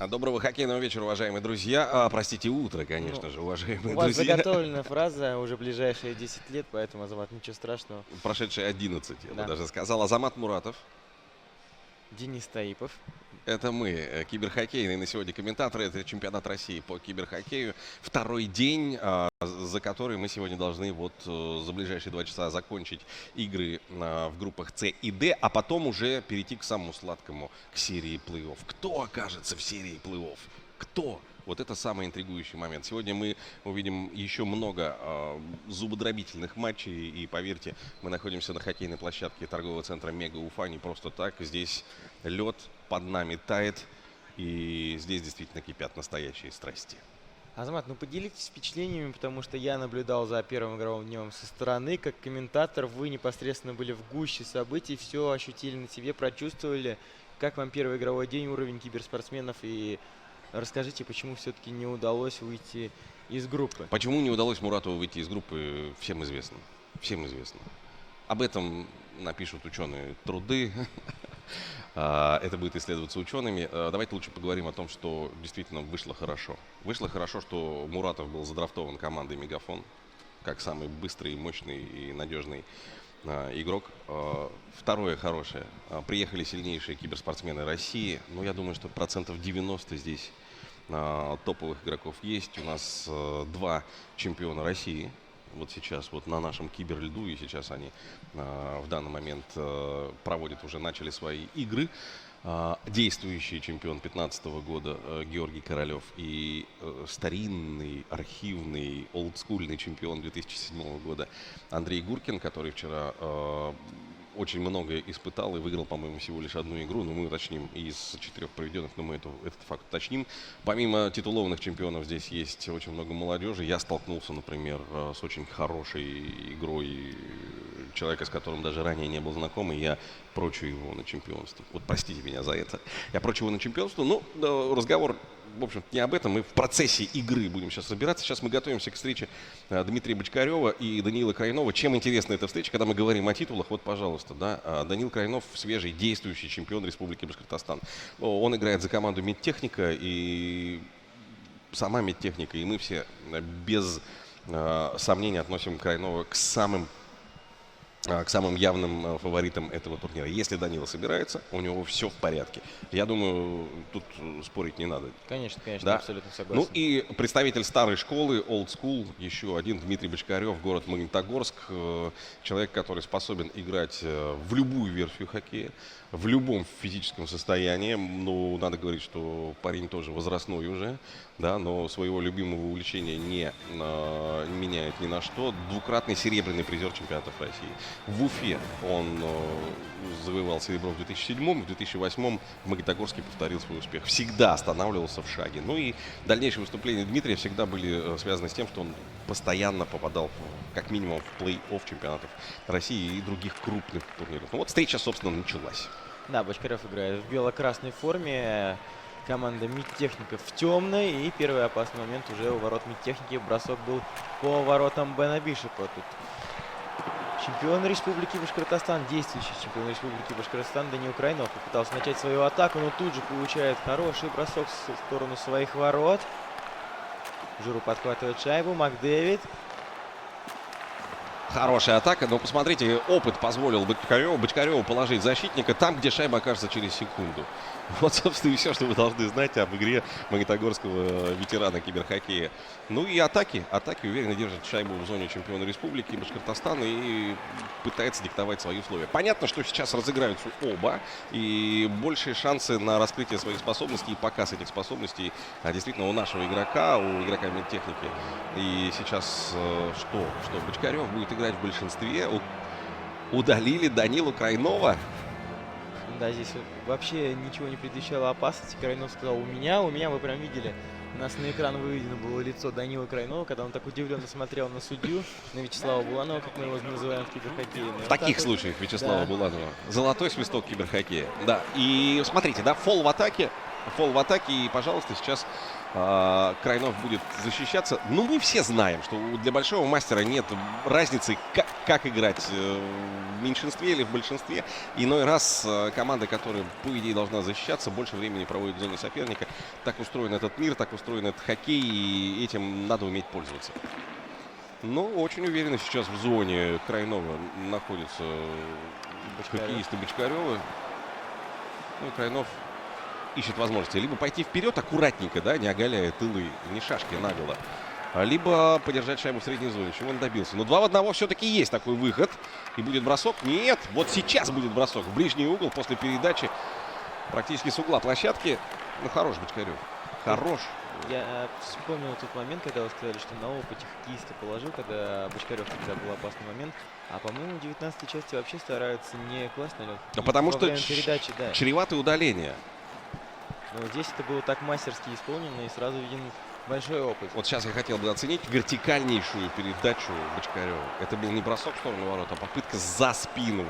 Доброго хоккейного вечера, уважаемые друзья. Простите, утро, конечно же, уважаемые У вас друзья. заготовленная фраза уже ближайшие 10 лет, поэтому, Азамат, ничего страшного. Прошедшие 11, я бы Да. даже сказал. Азамат Муратов. Денис Таипов. Это мы, киберхоккейные на сегодня комментаторы. Это чемпионат России по киберхоккею. Второй день, за который мы сегодня должны за ближайшие 2 часа закончить игры в группах С и Д, а потом уже перейти к самому сладкому, к серии плей-офф. Кто окажется в серии плей-офф? Кто? Вот это самый интригующий момент. Сегодня мы увидим еще много зубодробительных матчей. И поверьте, мы находимся на хоккейной площадке торгового центра Мега Уфа не просто так. Здесь лед под нами тает. И здесь действительно кипят настоящие страсти. Азамат, поделитесь впечатлениями, потому что я наблюдал за первым игровым днем со стороны. Как комментатор вы непосредственно были в гуще событий, все ощутили на себе, прочувствовали. Как вам первый игровой день, уровень киберспортсменов, и расскажите, почему все-таки не удалось выйти из группы? Почему не удалось Муратову выйти из группы, всем известно. Всем известно. Об этом напишут ученые труды. Это будет исследоваться учеными. Давайте лучше поговорим о том, что действительно вышло хорошо. Вышло хорошо, что Муратов был задрафтован командой Мегафон как самый быстрый, мощный и надежный игрок. Второе хорошее. Приехали сильнейшие киберспортсмены России. Я думаю, что 90% здесь топовых игроков есть. У нас 2 чемпиона России. Вот сейчас на нашем киберльду, и сейчас они в данный момент начали свои игры. Действующий чемпион 2015 года Георгий Королев и старинный, архивный, олдскульный чемпион 2007 года Андрей Гуркин, который вчера очень многое испытал и выиграл, по-моему, всего лишь 1 игру. Но мы уточним из 4 проведенных, но мы этот факт уточним. Помимо титулованных чемпионов здесь есть очень много молодежи. Я столкнулся, например, с очень хорошей игрой человека, с которым даже ранее не был знаком, и я прочу его на чемпионство. Простите меня за это. Я прочу его на чемпионство. Разговор, в общем, не об этом. Мы в процессе игры будем сейчас разбираться. Сейчас мы готовимся к встрече Дмитрия Бочкарева и Даниила Крайнова. Чем интересна эта встреча, когда мы говорим о титулах? Пожалуйста, Даниил Крайнов — свежий, действующий чемпион Республики Башкортостан. Он играет за команду Медтехника, и сама Медтехника, и мы все без сомнений относим Крайнова к самым явным фаворитам этого турнира. Если Данила собирается, у него все в порядке. Я думаю, тут спорить не надо. Конечно, да? Абсолютно согласен. И представитель старой школы, old school, еще один, Дмитрий Бочкарев, город Магнитогорск. Человек, который способен играть в любую версию хоккея, в любом физическом состоянии. Надо говорить, что парень тоже возрастной уже, но своего любимого увлечения не меняет ни на что. 2-кратный серебряный призер чемпионатов России. В Уфе он завоевал серебро в 2007, в 2008 в Магнитогорске повторил свой успех. Всегда останавливался в шаге. И дальнейшие выступления Дмитрия всегда были связаны с тем, что он постоянно попадал как минимум в плей-офф чемпионатов России и других крупных турниров. Встреча, собственно, началась. Да, Бочкарев играет в бело-красной форме. Команда Медтехников в темной. И первый опасный момент уже у ворот Медтехники. Бросок был по воротам Бена Бишопа. Тут чемпион Республики Башкортостан, действующий чемпион Республики Башкортостан Даниил Крайнов попытался начать свою атаку, но тут же получает хороший бросок в сторону своих ворот. Журу подхватывает шайбу, Макдэвид. Хорошая атака, но посмотрите, опыт позволил Бочкареву положить защитника там, где шайба окажется через секунду. Собственно, и все, что вы должны знать об игре магнитогорского ветерана киберхоккея. И атаки уверенно держит шайбу в зоне чемпиона Республики Башкортостан и пытается диктовать свои условия. Понятно, что сейчас разыграются оба, и большие шансы на раскрытие своих способностей и показ этих способностей действительно у нашего игрока, у игрока Медтехники. И сейчас что Бочкарев будет играть в большинстве. Удалили Данилу Крайнова. Да, здесь вообще ничего не предвещало опасности. Крайнов сказал: у меня, вы прям видели. У нас на экран выведено было лицо Данила Крайнова, когда он так удивленно смотрел на судью, на Вячеслава Буланова, как мы его называем в киберхоккее. В таких случаях Вячеслава Буланова. Золотой свисток киберхоккея. Да, и смотрите, фол в атаке. фол в атаке, и, пожалуйста, сейчас Крайнов будет защищаться. Ну, мы все знаем, что для большого мастера нет разницы, как играть, в меньшинстве или в большинстве. Иной раз команда, которая, по идее, должна защищаться, больше времени проводит в зоне соперника. Так устроен этот мир, так устроен этот хоккей, и этим надо уметь пользоваться. Но очень уверенно сейчас в зоне Крайнова находятся хоккеисты Бочкарева. Ну, Крайнов ищет возможности либо пойти вперед аккуратненько, да, не оголяя тылы, не шашки наголо, либо подержать шайбу в средней зоне, чего он добился. Но 2 в 1 все-таки есть такой выход. И будет бросок. Нет, вот сейчас будет бросок в ближний угол после передачи практически с угла площадки. Ну, хорош Бочкарев. Хорош. Я вспомнил тот момент, когда вы сказали, что на опыте хоккеиста положил, когда Бочкарев, когда был опасный момент. А по-моему, в 19-й части вообще стараются не класть налет. Ну, потому что передачи, да. чреватое удаление. Но здесь это было так мастерски исполнено, и сразу виден большой опыт. Вот сейчас я хотел бы оценить вертикальнейшую передачу Бочкарева. Это был не бросок в сторону ворот, а попытка за спину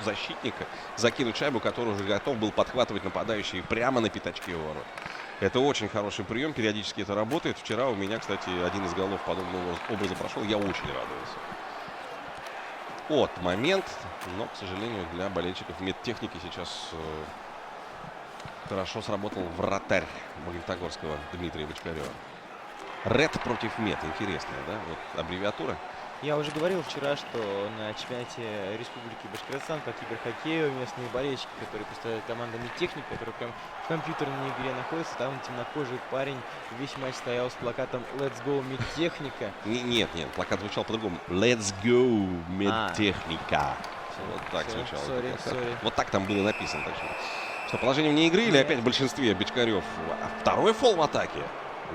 защитника закинуть шайбу, которую уже готов был подхватывать нападающий прямо на пятачке у ворот. Это очень хороший прием, периодически это работает. Вчера у меня, кстати, один из голов подобного образа прошел, я очень радовался. От момент, но, к сожалению, для болельщиков медтехники сейчас хорошо сработал вратарь Магнитогорского Дмитрия Бочкарева. РЭД против МЕД. Интересная, да? Вот аббревиатура. Я уже говорил вчера, что на чемпионате Республики Башкортостан по киберхоккею местные болельщики, которые представляют команду медтехник, которые прям в компьютерной игре находятся, там темнокожий парень весь матч стоял с плакатом «Let's go медтехника». Нет, плакат звучал по-другому. «Let's go медтехника». Вот так звучал. Sorry. Вот так там было написано точно. Что, положение вне игры или опять в большинстве Бочкарев? А второй фол в атаке.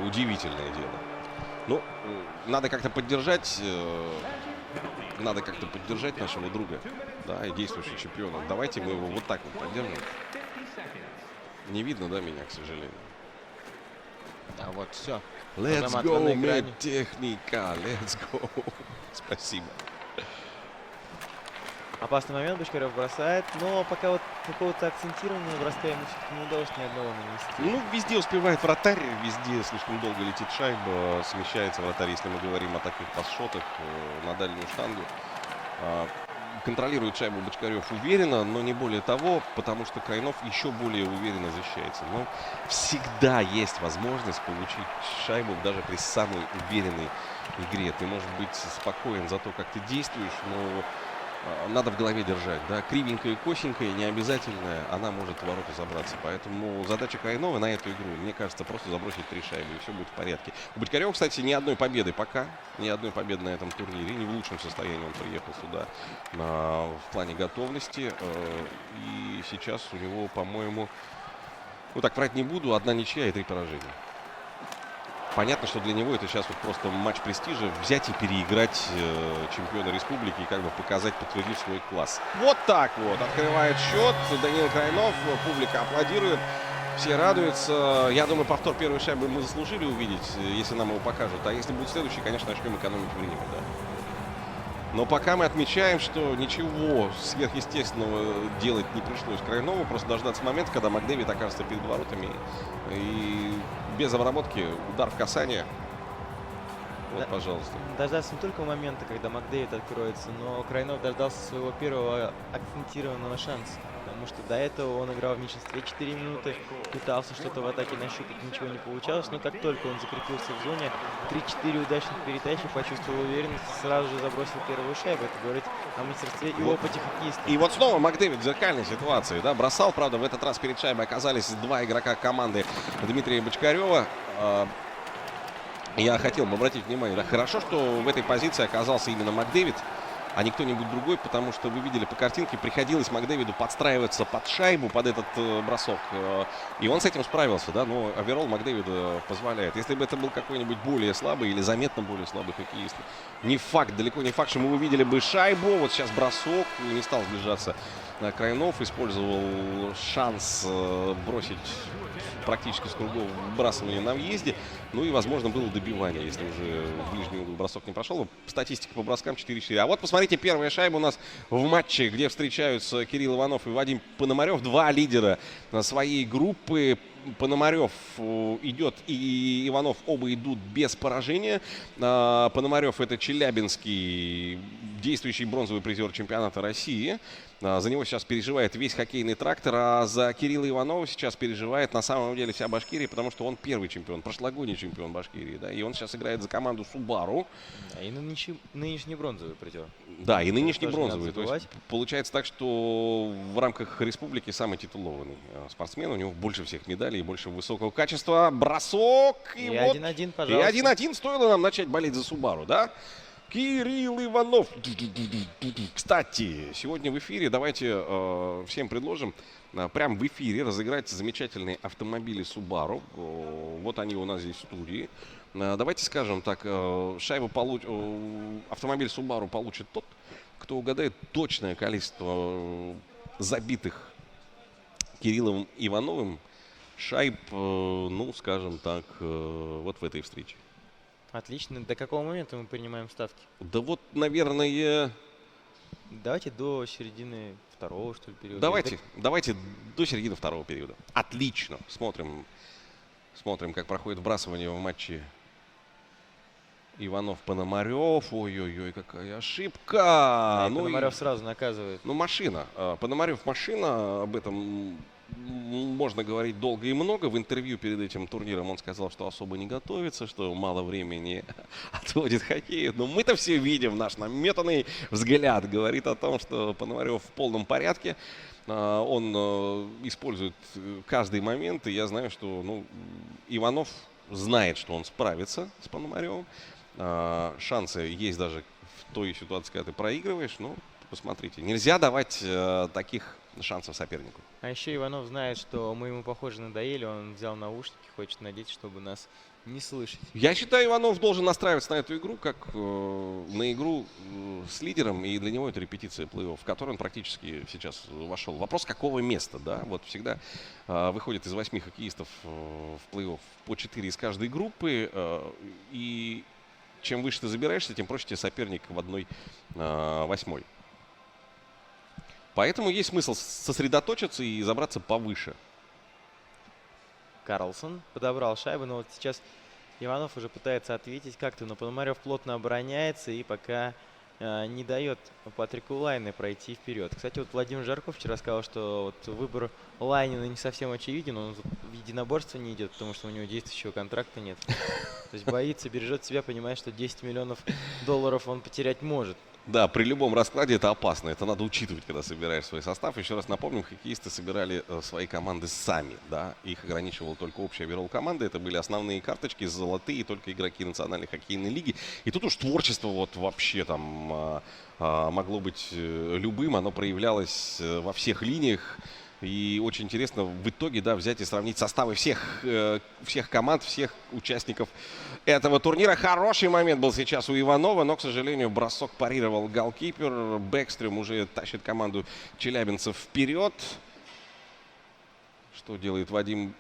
Удивительное дело. Ну, надо как-то поддержать нашего друга, да, и действующего чемпиона. Давайте мы его вот так вот поддержим. Не видно, да, меня, к сожалению. А вот все. Let's go, медтехника, let's go. Спасибо. Опасный момент, Бочкарев бросает, но пока вот какого-то акцентированного броска ему все-таки не удалось ни одного нанести. Ну, везде успевает вратарь, везде слишком долго летит шайба, смещается вратарь, если мы говорим о таких пасшотах на дальнюю штангу. Контролирует шайбу Бочкарев уверенно, но не более того, потому что Крайнов еще более уверенно защищается. Но всегда есть возможность получить шайбу даже при самой уверенной игре. Ты можешь быть спокоен за то, как ты действуешь, но надо в голове держать, да, кривенькая и косенькая, не обязательная, она может в ворота забраться. Поэтому задача Крайнова на эту игру, мне кажется, просто забросить 3 шайбы, и все будет в порядке. У Бочкарева, кстати, ни одной победы пока, ни одной победы на этом турнире, не в лучшем состоянии он приехал сюда в плане готовности. И сейчас у него, по-моему, ну так врать не буду, 1 ничья и 3 поражения. Понятно, что для него это сейчас вот просто матч престижа. Взять и переиграть чемпиона республики и как бы показать, подтвердив свой класс. Вот так вот. Открывает счет. Даниил Крайнов. Публика аплодирует. Все радуются. Я думаю, повтор первой шайбы мы заслужили увидеть, если нам его покажут. А если будет следующий, конечно, начнем экономить время. Да. Но пока мы отмечаем, что ничего сверхъестественного делать не пришлось Крайнову. Просто дождаться момента, когда Макдэвид окажется перед воротами. И без обработки удар в касание. Вот, да, пожалуйста. Дождаться не только момента, когда Макдэвид откроется, но Крайнов дождался своего первого акцентированного шанса. Потому что до этого он играл в меньшинстве 4 минуты, пытался что-то в атаке нащупать, ничего не получалось. Но как только он закрепился в зоне, 3-4 удачных передачи, почувствовал уверенность, сразу же забросил первую шайбу. Это говорит о мастерстве и опыте хоккеиста. И вот снова Макдэвид в зеркальной ситуации, да, бросал, правда, в этот раз перед шайбой оказались 2 игрока команды Дмитрия Бочкарева. Я хотел бы обратить внимание, да, хорошо, что в этой позиции оказался именно Макдэвид, а не кто-нибудь другой, потому что вы видели по картинке, приходилось Макдэвиду подстраиваться под шайбу, под этот бросок. И он с этим справился, да, но оверолл Макдэвида позволяет. Если бы это был какой-нибудь более слабый или заметно более слабый хоккеист, не факт, далеко не факт, что мы увидели бы шайбу. Вот сейчас бросок, не стал сближаться Крайнов, использовал шанс бросить практически с кругов выбрасывания на въезде. Ну и, возможно, было добивание, если уже в ближний угол бросок не прошел. Статистика по броскам 4-4. А вот посмотрите, первая шайба у нас в матче, где встречаются Кирилл Иванов и Вадим Пономарев. 2 лидера своей группы. Пономарев идет и Иванов, оба идут без поражения. Пономарев — это челябинский действующий бронзовый призер чемпионата России. За него сейчас переживает весь хоккейный трактор, а за Кирилла Иванова сейчас переживает на самом деле вся Башкирия, потому что он первый чемпион, прошлогодний чемпион Башкирии, да, и он сейчас играет за команду Субару. Да, и нынешний бронзовый призер. Да, и нынешний тоже бронзовый. не То надо есть получается так, что в рамках республики самый титулованный спортсмен, у него больше всех медалей и больше высокого качества. Бросок! И вот 1-1, и пожалуйста. 1-1 стоило нам начать болеть за Субару, да? Кирилл Иванов. Кстати, сегодня в эфире давайте всем предложим прям в эфире разыграть замечательные автомобили Subaru. Вот они у нас здесь в студии. Давайте скажем так, автомобиль Subaru получит тот, кто угадает точное количество забитых Кириллом Ивановым шайб, ну, скажем так, вот в этой встрече. Отлично. До какого момента мы принимаем ставки? Да вот, наверное, Давайте до середины второго, что ли, периода. давайте до середины второго периода. Отлично. Смотрим, как проходит вбрасывание в матче Иванов-Пономарев. Ой-ой-ой, какая ошибка. И Пономарев сразу наказывает. Ну, машина. Пономарев машина. Об этом можно говорить долго и много. В интервью перед этим турниром он сказал, что особо не готовится, что мало времени отводит хоккею. Но мы-то все видим. Наш наметанный взгляд говорит о том, что Пономарев в полном порядке. Он использует каждый момент. И я знаю, что Иванов знает, что он справится с Пономаревым. Шансы есть даже в той ситуации, когда ты проигрываешь. Ну, посмотрите, нельзя давать таких шансов сопернику. А еще Иванов знает, что мы ему, похоже, надоели. Он взял наушники, хочет надеть, чтобы нас не слышать. Я считаю, Иванов должен настраиваться на эту игру как на игру с лидером. И для него это репетиция плей-офф, в которой он практически сейчас вошел. Вопрос, какого места, да? Вот всегда выходит из 8 хоккеистов в плей-офф по 4 из каждой группы. И чем выше ты забираешься, тем проще тебе соперник в 1/8. Поэтому есть смысл сосредоточиться и забраться повыше. Карлсон подобрал шайбу, но вот сейчас Иванов уже пытается ответить как-то, но Пономарев плотно обороняется и пока не дает Патрику Лайне пройти вперед. Кстати, вот Владимир Жарков вчера сказал, что вот выбор Лайнина не совсем очевиден, он в единоборство не идет, потому что у него действующего контракта нет. То есть боится, бережет себя, понимает, что 10 миллионов долларов он потерять может. Да, при любом раскладе это опасно. Это надо учитывать, когда собираешь свой состав. Еще раз напомним, хоккеисты собирали свои команды сами. Да? Их ограничивал только общий оверолл команды. Это были основные карточки, золотые, только игроки Национальной хоккейной лиги. И тут уж творчество вот вообще там могло быть любым. Оно проявлялось во всех линиях. И очень интересно в итоге, да, взять и сравнить составы всех команд, всех участников этого турнира. Хороший момент был сейчас у Иванова, но, к сожалению, бросок парировал голкипер. Бэкстрем уже тащит команду челябинцев вперед. Что делает Вадим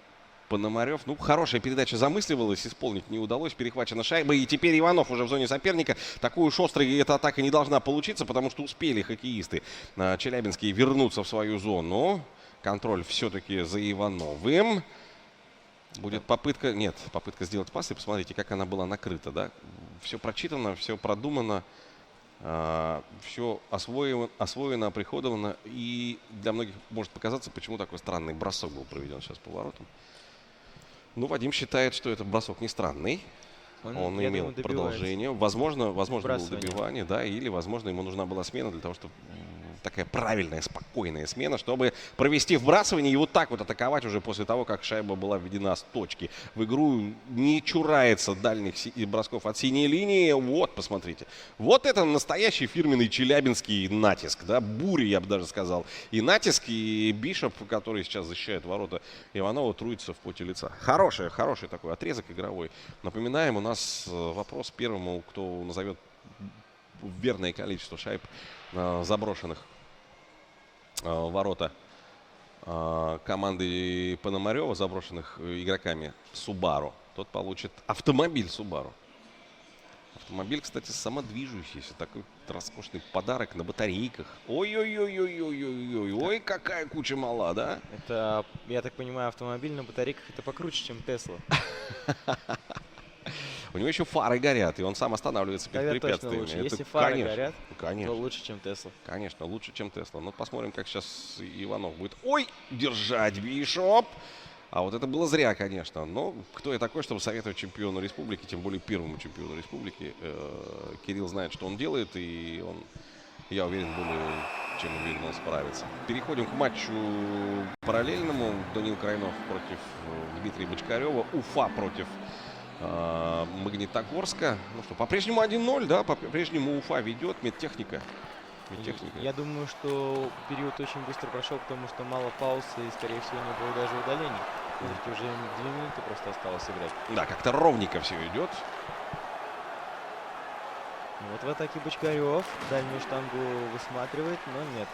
Пономарев? Ну, хорошая передача замысливалась, исполнить не удалось. Перехвачена шайба, и теперь Иванов уже в зоне соперника. Такую уж острой эта атака не должна получиться, потому что успели хоккеисты челябинские вернуться в свою зону. Контроль все-таки за Ивановым. Будет попытка... Нет, попытка сделать пас. И посмотрите, как она была накрыта. Да? Все прочитано, все продумано. Все освоено, оприходовано. И для многих может показаться, почему такой странный бросок был проведен сейчас по воротам. Ну, Вадим считает, что этот бросок не странный. Он имел продолжение. Возможно, было добивание, да, или, возможно, ему нужна была смена для того, чтобы такая правильная, спокойная смена, чтобы провести вбрасывание и вот так вот атаковать уже после того, как шайба была введена с точки. В игру не чурается дальних бросков от синей линии. Вот, посмотрите. Вот это настоящий фирменный челябинский натиск, да, буря, я бы даже сказал. И натиск, и Бишоп, который сейчас защищает ворота Иванова, труется в поте лица. Хороший такой отрезок игровой. Напоминаем, у нас вопрос первому, кто назовет верное количество шайб, заброшенных в ворота команды Пономарева, заброшенных игроками Subaru, тот получит автомобиль Subaru. Автомобиль, кстати, самодвижущийся. Такой роскошный подарок на батарейках. Ой-ой-ой-ой-ой-ой-ой. Ой, какая куча мала, да? Это, я так понимаю, автомобиль на батарейках это покруче, чем Тесла. У него еще фары горят, и он сам останавливается перед Наверное, точно препятствиями. лучше. Это, Если фары конечно, горят, конечно, то лучше, чем Тесла. конечно, лучше, чем Тесла. Но посмотрим, как сейчас Иванов будет. Ой, держать, Бишоп! А вот это было зря, конечно. Но кто я такой, чтобы советовать чемпиону республики, тем более первому чемпиону республики. Кирилл знает, что он делает, и он, я уверен, более чем уверен, он справится. Переходим к матчу параллельному. Данил Крайнов против Дмитрия Бочкарева. Уфа против Магнитогорска. Ну что, по-прежнему 1-0, да? По-прежнему Уфа ведет. Медтехника. Я думаю, что период очень быстро прошел, потому что мало пауз и, скорее всего, не было даже удалений. Все-таки уже 2 минуты просто осталось играть. Да, как-то ровненько все идет. Вот в атаке Бочкарев дальнюю штангу высматривает, но нет.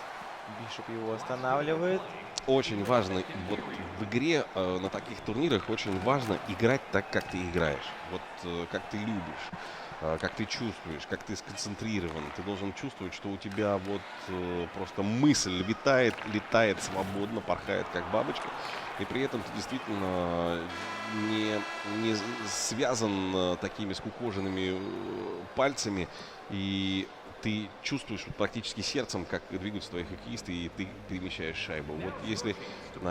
Бишоп его останавливает. Очень важно, вот в игре на таких турнирах очень важно играть так, как ты играешь. Вот как ты любишь, как ты чувствуешь, как ты сконцентрирован. Ты должен чувствовать, что у тебя вот просто мысль летает свободно, порхает как бабочка. И при этом ты действительно не связан такими скукоженными пальцами. И ты чувствуешь практически сердцем, как двигаются твои хоккеисты, и ты перемещаешь шайбу. Вот если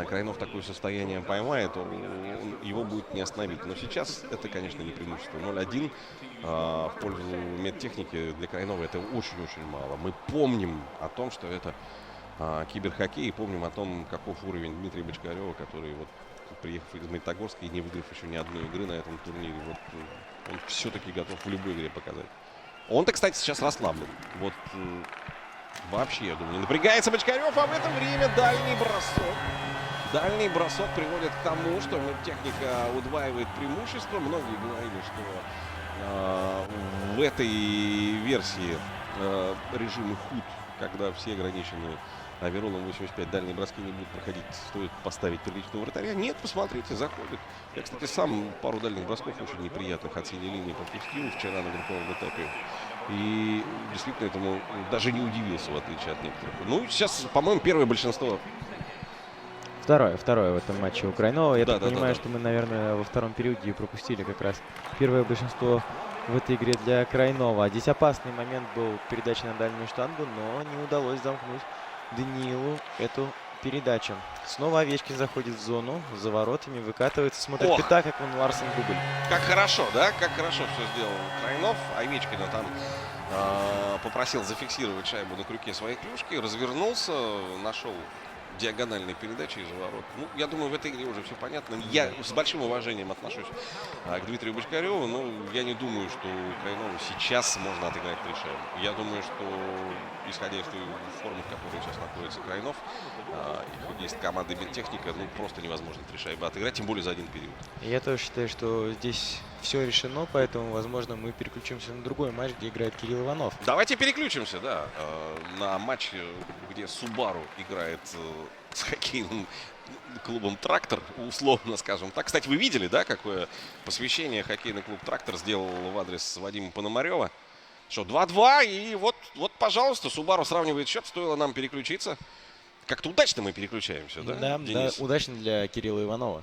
Крайнов такое состояние поймает, то его будет не остановить. Но сейчас это, конечно, не преимущество. 0-1 в пользу медтехники для Крайнова это очень-очень мало. Мы помним о том, что это киберхоккей, и помним о том, каков уровень Дмитрия Бочкарева, который, вот, приехав из Магнитогорска и не выиграв еще ни одной игры на этом турнире, вот, он все-таки готов в любой игре показать. Он-то, кстати, сейчас расслаблен. Вот вообще, я думаю, не напрягается Бочкарев, а в это время дальний бросок. Дальний бросок приводит к тому, что медтехника удваивает преимущество. Многие говорили, что в этой версии режима худ, когда все ограничены оверолом 85, дальние броски не будут проходить, стоит поставить приличного вратаря. Нет, посмотрите, заходит. Я, кстати, сам пару дальних бросков очень неприятных от синей линии пропустил вчера на групповом этапе. И действительно этому даже не удивился, в отличие от некоторых. Ну, сейчас, по-моему, первое большинство. Второе в этом матче у Крайнова. Я так понимаю, что мы, наверное, во втором периоде пропустили как раз первое большинство в этой игре для Крайнова. Здесь опасный момент был передача на дальнюю штангу, но не удалось замкнуть Даниилу эту передачу. Снова Овечкин заходит в зону, за воротами, выкатывается, смотрит пята, как он Ларсен дубль. Как хорошо, да? Как хорошо все сделал Крайнов. Овечкина там попросил зафиксировать шайбу на крюке своей клюшки, развернулся, нашел диагональной передачи из ворот. Ну, я думаю, в этой игре уже все понятно. Я с большим уважением отношусь к Дмитрию Бочкареву, но я не думаю, что Крайнову сейчас можно отыграть 3 шайбы. Я думаю, что, исходя из той формы, в которой сейчас находится Крайнов, есть команда медтехника, ну, просто невозможно 3 шайбы отыграть, тем более за один период. Я тоже считаю, что здесь все решено, поэтому, возможно, мы переключимся на другой матч, где играет Кирилл Иванов. Давайте переключимся, да, на матч, где Субару играет с хоккейным клубом «Трактор», условно скажем так. Кстати, вы видели, да, какое посвящение хоккейный клуб «Трактор» сделал в адрес Вадима Пономарева? Что, 2-2, и вот, пожалуйста, Субару сравнивает счет, стоило нам переключиться. Как-то удачно мы переключаемся, да, Да, Денис? Да, удачно для Кирилла Иванова.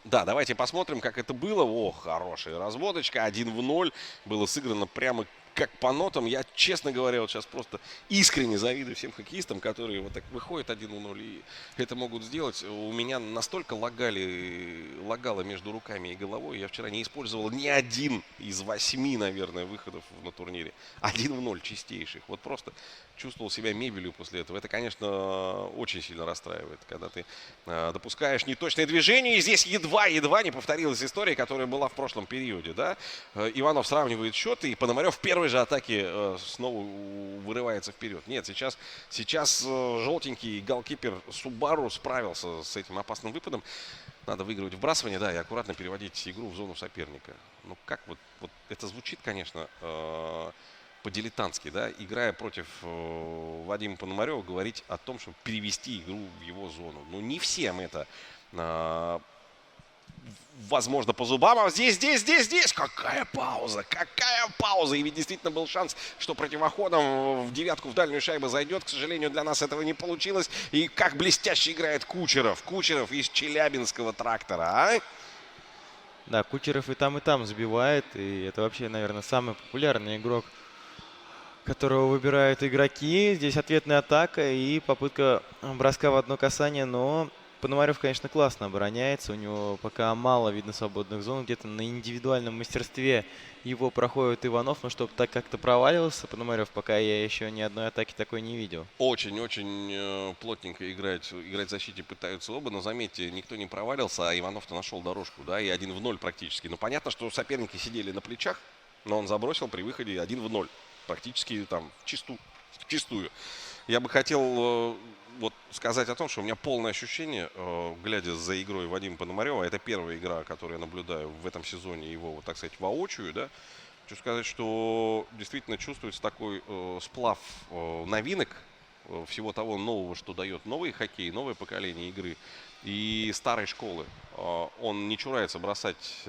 Да, давайте посмотрим, как это было. О, хорошая разводочка, 1-0. Было сыграно прямо как по нотам. Я, честно говоря, вот сейчас просто искренне завидую всем хоккеистам, которые вот так выходят 1-0 и это могут сделать. У меня настолько лагало между руками и головой. Я вчера не использовал ни один из 8, наверное, выходов на турнире. 1-0 чистейших. Вот просто чувствовал себя мебелью после этого. Это, конечно, очень сильно расстраивает, когда ты допускаешь неточное движение. И здесь едва не повторилась история, которая была в прошлом периоде. Да? Иванов сравнивает счет, и Пономарев в первой же атаке снова вырывается вперед. Нет, сейчас желтенький голкипер Субару справился с этим опасным выпадом. Надо выигрывать вбрасывание, да, и аккуратно переводить игру в зону соперника. Ну, как вот это звучит, конечно, по-дилетантски, да, играя против Вадима Пономарева, говорить о том, чтобы перевести игру в его зону. Ну, не всем это возможно, по зубам. А здесь. Какая пауза. И ведь действительно был шанс, что противоходом в девятку в дальнюю шайбу зайдет. К сожалению, для нас этого не получилось. И как блестяще играет Кучеров. Кучеров из Челябинского Трактора, а? Да, Кучеров и там забивает. И это вообще, наверное, самый популярный игрок, которого выбирают игроки. Здесь ответная атака и попытка броска в одно касание, но Пономарев, конечно, классно обороняется. У него пока мало видно свободных зон. Где-то на индивидуальном мастерстве его проходит Иванов, но чтобы так как-то проваливался Пономарев, пока я еще ни одной атаки такой не видел. Очень плотненько играть в защите пытаются оба, но заметьте, никто не провалился, а Иванов-то нашел дорожку, да, и 1-0 практически. Ну, понятно, что соперники сидели на плечах, но он забросил при выходе 1-0. Практически там вчистую. Я бы хотел вот сказать о том, что у меня полное ощущение, глядя за игрой Вадима Пономарева, это первая игра, которую я наблюдаю в этом сезоне его, вот, так сказать, воочию, да. Хочу сказать, что действительно чувствуется такой сплав новинок, всего того нового, что дает новый хоккей, новое поколение игры и старой школы. Он не чурается бросать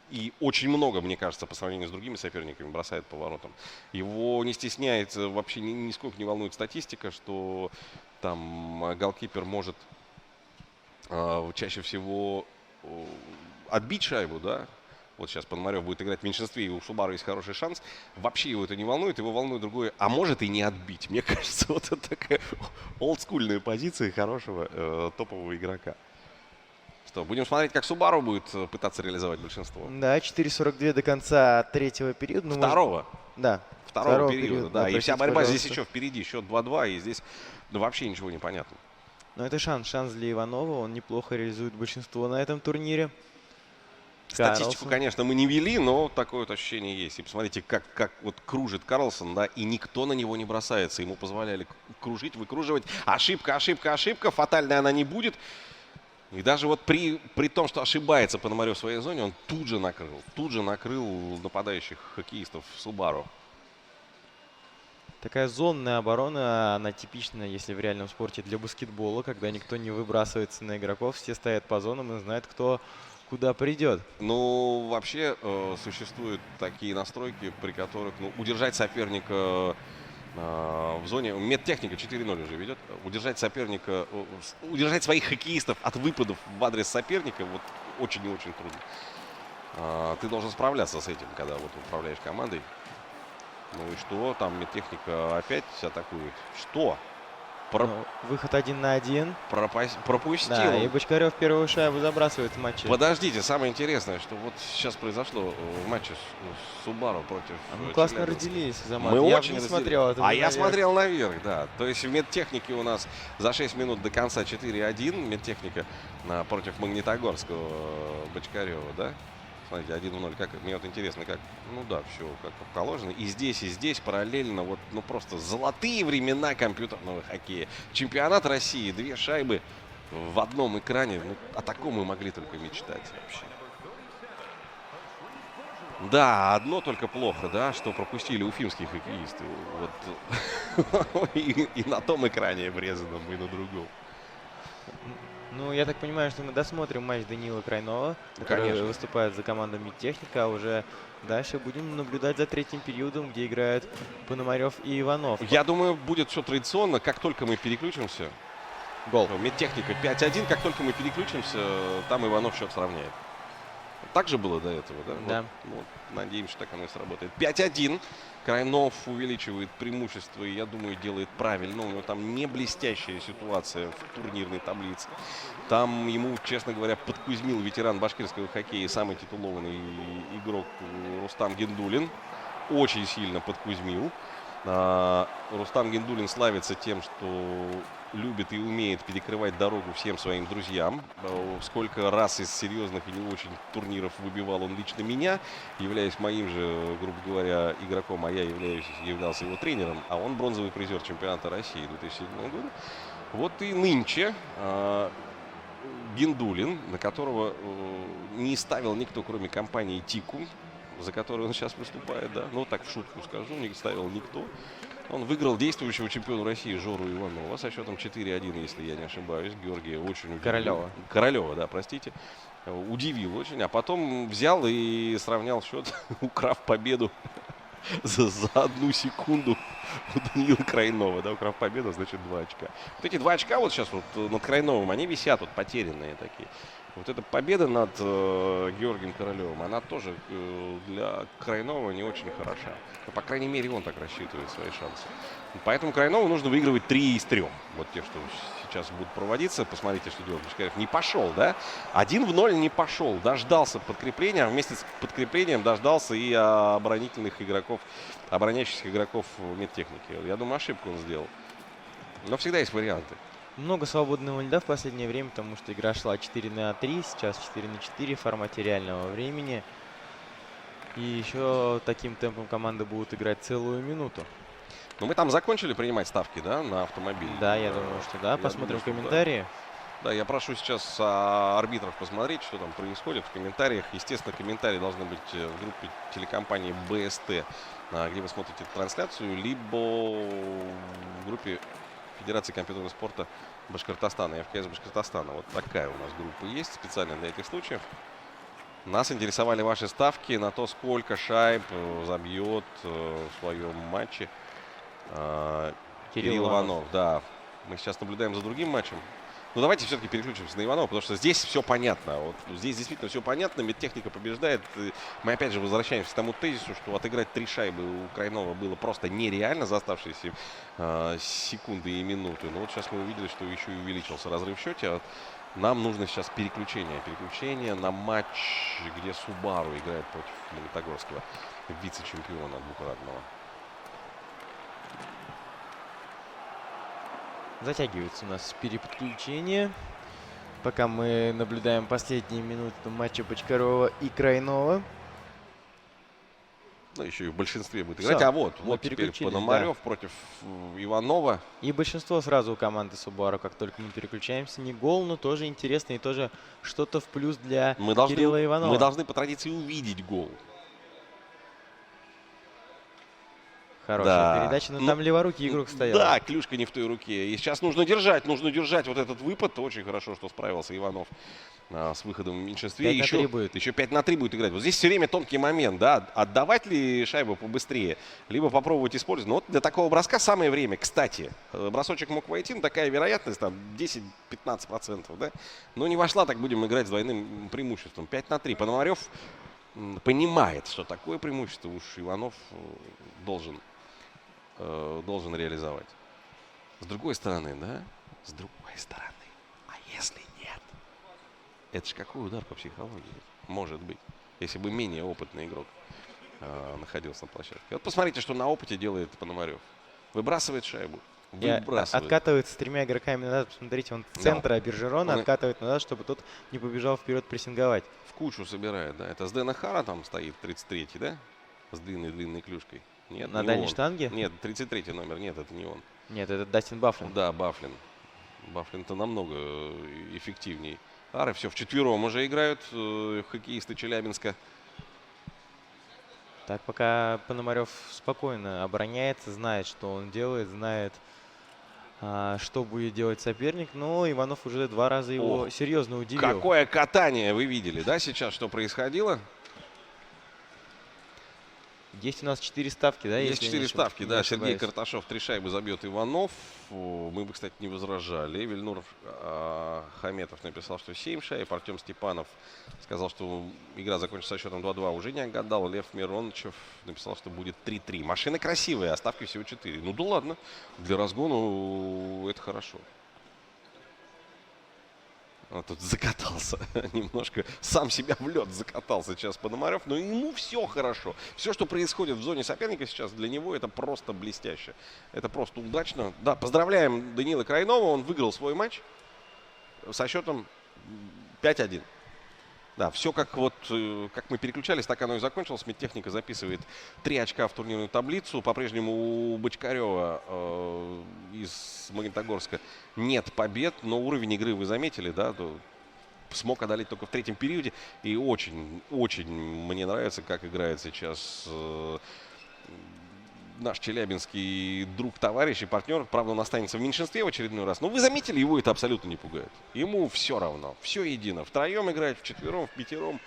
и очень много, мне кажется, по сравнению с другими соперниками бросает по воротам. Его не стесняет, вообще нисколько не волнует статистика, что там голкипер может чаще всего отбить шайбу, да. Вот сейчас Пономарев будет играть в меньшинстве, и у Субару есть хороший шанс. Вообще его это не волнует, его волнует другое. А может и не отбить. Мне кажется, вот это такая олдскульная позиция хорошего топового игрока. Что, будем смотреть, как Субару будет пытаться реализовать большинство. Да, 4:42 до конца третьего периода. Второго. Да. Второго периода, да. И вся борьба пожалуйста. здесь еще впереди. Счет 2-2, и здесь вообще ничего не понятно. Но это шанс для Иванова. Он неплохо реализует большинство на этом турнире. Статистику, Карлсон. конечно, мы не вели, но такое вот ощущение есть. И посмотрите, как вот кружит Карлсон, да, и никто на него не бросается. Ему позволяли кружить, выкруживать. Ошибка. Фатальная она не будет. И даже вот при том, что ошибается Пономарев в своей зоне, он тут же накрыл нападающих хоккеистов Субару. Такая зонная оборона, она типична, если в реальном спорте, для баскетбола, когда никто не выбрасывается на игроков, все стоят по зонам и знают, кто куда придет. Ну, вообще существуют такие настройки, при которых удержать соперника в зоне, медтехника 4-0 уже ведет, удержать соперника, удержать своих хоккеистов от выпадов в адрес соперника вот очень и очень трудно. Ты должен справляться с этим, когда вот управляешь командой. Ну и что? Там медтехника опять атакует. Что? Выход 1 на 1. Пропустил. Да, и Бочкарев первую шайбу забрасывает в матче. Подождите, самое интересное, что вот сейчас произошло в матче с Субару против мы классно разделились за матч. Мы я очень не смотрел. я смотрел наверх, да. То есть в медтехнике у нас за 6 минут до конца 4-1. Медтехника против Магнитогорского Бочкарева, да? Смотрите, 1-0. Как, мне вот интересно, как, ну да, все как положено. И здесь параллельно, вот, ну просто золотые времена компьютерного хоккея. Чемпионат России, 2 шайбы в одном экране. Ну, о таком мы могли только мечтать вообще. Да, одно только плохо, да, что пропустили уфимские хоккеисты. Вот. И на том экране врезанном, и на другом. Ну, я так понимаю, что мы досмотрим матч Даниила Крайнова, который выступает за команду Медтехника, а уже дальше будем наблюдать за третьим периодом, где играют Пономарев и Иванов. Я думаю, будет все традиционно, как только мы переключимся. Гол. Медтехника 5-1, как только мы переключимся, там Иванов счет сравняет. Так же было до этого, да? Да. Вот, надеемся, что так оно и сработает. 5-1. Крайнов увеличивает преимущество и, я думаю, делает правильно. У него там не блестящая ситуация в турнирной таблице. Там ему, честно говоря, подкузмил ветеран башкирского хоккея, самый титулованный игрок Рустам Гендулин. Очень сильно подкузмил. Рустам Гендулин славится тем, что любит и умеет перекрывать дорогу всем своим друзьям. Сколько раз из серьезных и не очень турниров выбивал он лично меня, являясь моим же, грубо говоря, игроком, а я являлся его тренером, а он бронзовый призер чемпионата России 2007 года. Вот и нынче Гендулин, на которого не ставил никто, кроме компании «Тику», за которую он сейчас выступает, да, ну так в шутку скажу, не ставил никто. Он выиграл действующего чемпиона России Жору Иванова со счетом 4-1, если я не ошибаюсь. Георгия очень удивил. Королева. Королева, да, простите. Удивил очень. А потом взял и сравнял счет, украв победу за 1 секунду у Даниила Крайнова. Да, украв победу, значит 2 очка. Вот эти 2 очка вот сейчас вот над Крайновым, они висят вот потерянные такие. Вот эта победа над Георгием Королевым, она тоже для Крайнова не очень хороша. Но, по крайней мере, он так рассчитывает свои шансы. Поэтому Крайнову нужно выигрывать 3 из 3. Вот те, что сейчас будут проводиться. Посмотрите, что делает Бочкарев. Не пошел, да? 1-0 не пошел. Дождался подкрепления. А вместе с подкреплением дождался и оборонительных игроков, обороняющихся игроков медтехники. Я думаю, ошибку он сделал. Но всегда есть варианты. Много свободного льда в последнее время, потому что игра шла 4-3, сейчас 4-4 в формате реального времени. И еще таким темпом команды будут играть целую минуту. Ну, мы там закончили принимать ставки, да, на автомобиль? Да, я думаю, что да. Посмотрим комментарии. Да, я прошу сейчас арбитров посмотреть, что там происходит в комментариях. Естественно, комментарии должны быть в группе телекомпании БСТ, где вы смотрите трансляцию, либо в группе Федерации компьютерного спорта Башкортостана, ФКС Башкортостана. Вот такая у нас группа есть специально для этих случаев. Нас интересовали ваши ставки на то, сколько шайб забьет в своем матче Кирилл Иванов. Да, мы сейчас наблюдаем за другим матчем. Ну, давайте все-таки переключимся на Иванова, потому что здесь все понятно. Вот здесь действительно все понятно. Медтехника побеждает. Мы опять же возвращаемся к тому тезису, что отыграть 3 шайбы у Крайнова было просто нереально за оставшиеся секунды и минуты. Но вот сейчас мы увидели, что еще и увеличился разрыв в счете. Нам нужно сейчас переключение. Переключение на матч, где Субару играет против Магнитогорского вице-чемпиона двукратного. Затягивается у нас переподключение. Пока мы наблюдаем последние минуты матча Бочкарева и Крайнова. Ну, еще и в большинстве будет играть. А вот теперь Пономарев против Иванова. И большинство сразу у команды Субару, как только мы переключаемся. Не гол, но тоже интересно и тоже что-то в плюс для Кирилла Иванова. Мы должны по традиции увидеть гол. Хорошая передача, но там леворукий игрок стоял. Да, клюшка не в той руке. И сейчас нужно держать вот этот выпад. Очень хорошо, что справился Иванов с выходом в меньшинстве. 5-3 еще 5-3 будет играть. Вот здесь все время тонкий момент, да, отдавать ли шайбу побыстрее, либо попробовать использовать. Но вот для такого броска самое время. Кстати, бросочек мог войти, но такая вероятность, там, 10-15%, да. Но не вошла, так будем играть с двойным преимуществом. 5-3. Пономарев понимает, что такое преимущество уж Иванов должен реализовать. С другой стороны, да? С другой стороны. А если нет? Это же какой удар по психологии? Может быть. Если бы менее опытный игрок находился на площадке. Вот посмотрите, что на опыте делает Пономарев. Выбрасывает шайбу. Откатывается с 3 игроками назад. Посмотрите, он с центра Бержерона откатывает назад, чтобы тот не побежал вперед прессинговать. В кучу собирает, да. Это с Дэна Хара там стоит, 33-й, да? С длинной клюшкой. Нет, на дальней штанге? Нет, 33-й номер. Нет, это не он. Нет, это Дастин Баффлин. Да, Баффлин. Баффлин-то намного эффективней. Ары все вчетвером уже играют хоккеисты Челябинска. Так, пока Пономарев спокойно обороняется, знает, что он делает, знает, что будет делать соперник. Но Иванов уже 2 раза его серьезно удивил. Какое катание вы видели, да, сейчас, что происходило? Есть у нас 4 ставки, да? Есть 4 ставки, да. Сергей Карташов 3 шайбы забьет Иванов. Мы бы, кстати, не возражали. Вильнур Хаметов написал, что 7 шайб. Артем Степанов сказал, что игра закончится со счетом 2-2. Уже не отгадал. Лев Мирончев написал, что будет 3-3. Машины красивые, а ставки всего 4. Ну да ладно. Для разгона это хорошо. Он тут закатался немножко, сам себя в лед закатался сейчас Пономарев, но ему все хорошо. Все, что происходит в зоне соперника сейчас, для него это просто блестяще. Это просто удачно. Да, поздравляем Даниила Крайнова, он выиграл свой матч со счетом 5-1. Да, все как мы переключались, так оно и закончилось. Медтехника записывает 3 очка в турнирную таблицу. По-прежнему у Бочкарева из Магнитогорска нет побед, но уровень игры вы заметили, да, смог одолеть только в 3-м периоде. И очень, очень мне нравится, как играет сейчас наш челябинский друг, товарищ и партнер. Правда, он останется в меньшинстве в очередной раз. Но вы заметили, его это абсолютно не пугает. Ему все равно. Все едино. Втроем играть, вчетвером, в пятером.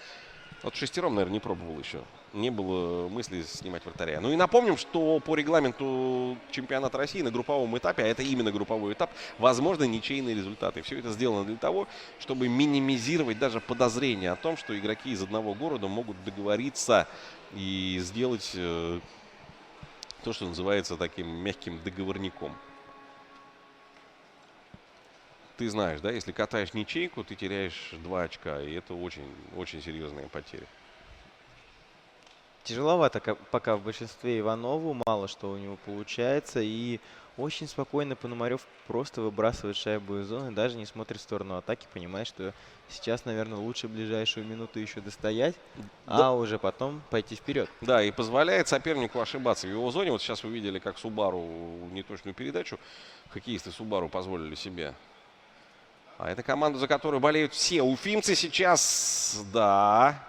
Вот шестером, наверное, не пробовал еще. Не было мысли снимать вратаря. Ну и напомним, что по регламенту чемпионата России на групповом этапе, а это именно групповой этап, возможно ничейные результаты. Все это сделано для того, чтобы минимизировать даже подозрения о том, что игроки из одного города могут договориться и сделать то, что называется таким мягким договорником. Ты знаешь, да, если катаешь ничейку, ты теряешь 2 очка, и это очень, очень серьезные потери. Тяжеловато пока в большинстве Иванову, мало что у него получается. И очень спокойно Пономарев просто выбрасывает шайбу из зоны, даже не смотрит в сторону атаки, понимает, что сейчас, наверное, лучше ближайшую минуту еще достоять, а уже потом пойти вперед. Да, и позволяет сопернику ошибаться в его зоне. Вот сейчас вы видели, как Субару неточную передачу хоккеисты Субару позволили себе. А это команда, за которую болеют все уфимцы сейчас, да.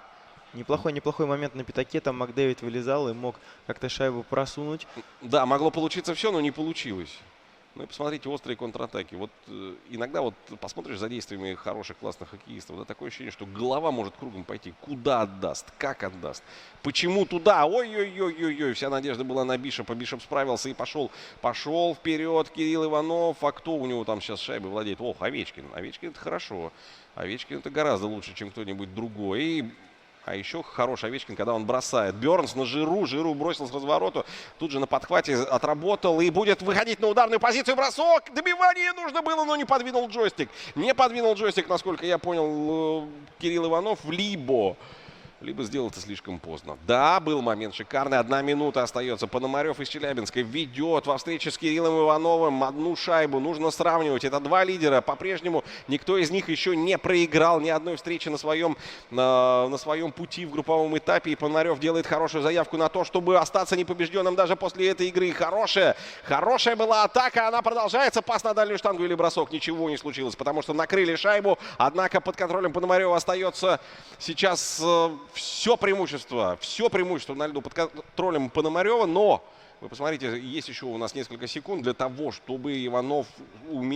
Неплохой момент на пятаке, там Макдэвид вылезал и мог как-то шайбу просунуть. Да, могло получиться все, но не получилось. Ну и посмотрите, острые контратаки. Вот иногда вот посмотришь за действиями хороших, классных хоккеистов, да, такое ощущение, что голова может кругом пойти. Куда отдаст, как отдаст, почему туда, ой-ой-ой-ой-ой. Вся надежда была на Бишопа, Бишоп справился и пошел вперед Кирилл Иванов. А кто у него там сейчас шайбой владеет? Ох, Овечкин. Овечкин это хорошо. Овечкин это гораздо лучше, чем кто-нибудь другой. А еще хороший Овечкин, когда он бросает. Бернс на Жиру. Жиру бросил с развороту. Тут же на подхвате отработал. И будет выходить на ударную позицию. Бросок. Добивание нужно было, но не подвинул джойстик. Не подвинул джойстик, насколько я понял, Кирилл Иванов. Либо сделал это слишком поздно. Да, был момент шикарный. 1 минута остается. Пономарев из Челябинска ведет во встрече с Кириллом Ивановым одну шайбу. Нужно сравнивать. Это 2 лидера. По-прежнему никто из них еще не проиграл ни одной встречи на своем пути в групповом этапе. И Пономарев делает хорошую заявку на то, чтобы остаться непобежденным даже после этой игры. Хорошая была атака. Она продолжается. Пас на дальнюю штангу или бросок. Ничего не случилось, потому что накрыли шайбу. Однако под контролем Пономарева остается сейчас все преимущество на льду под контролем Пономарева, но вы посмотрите, есть еще у нас несколько секунд для того, чтобы Иванов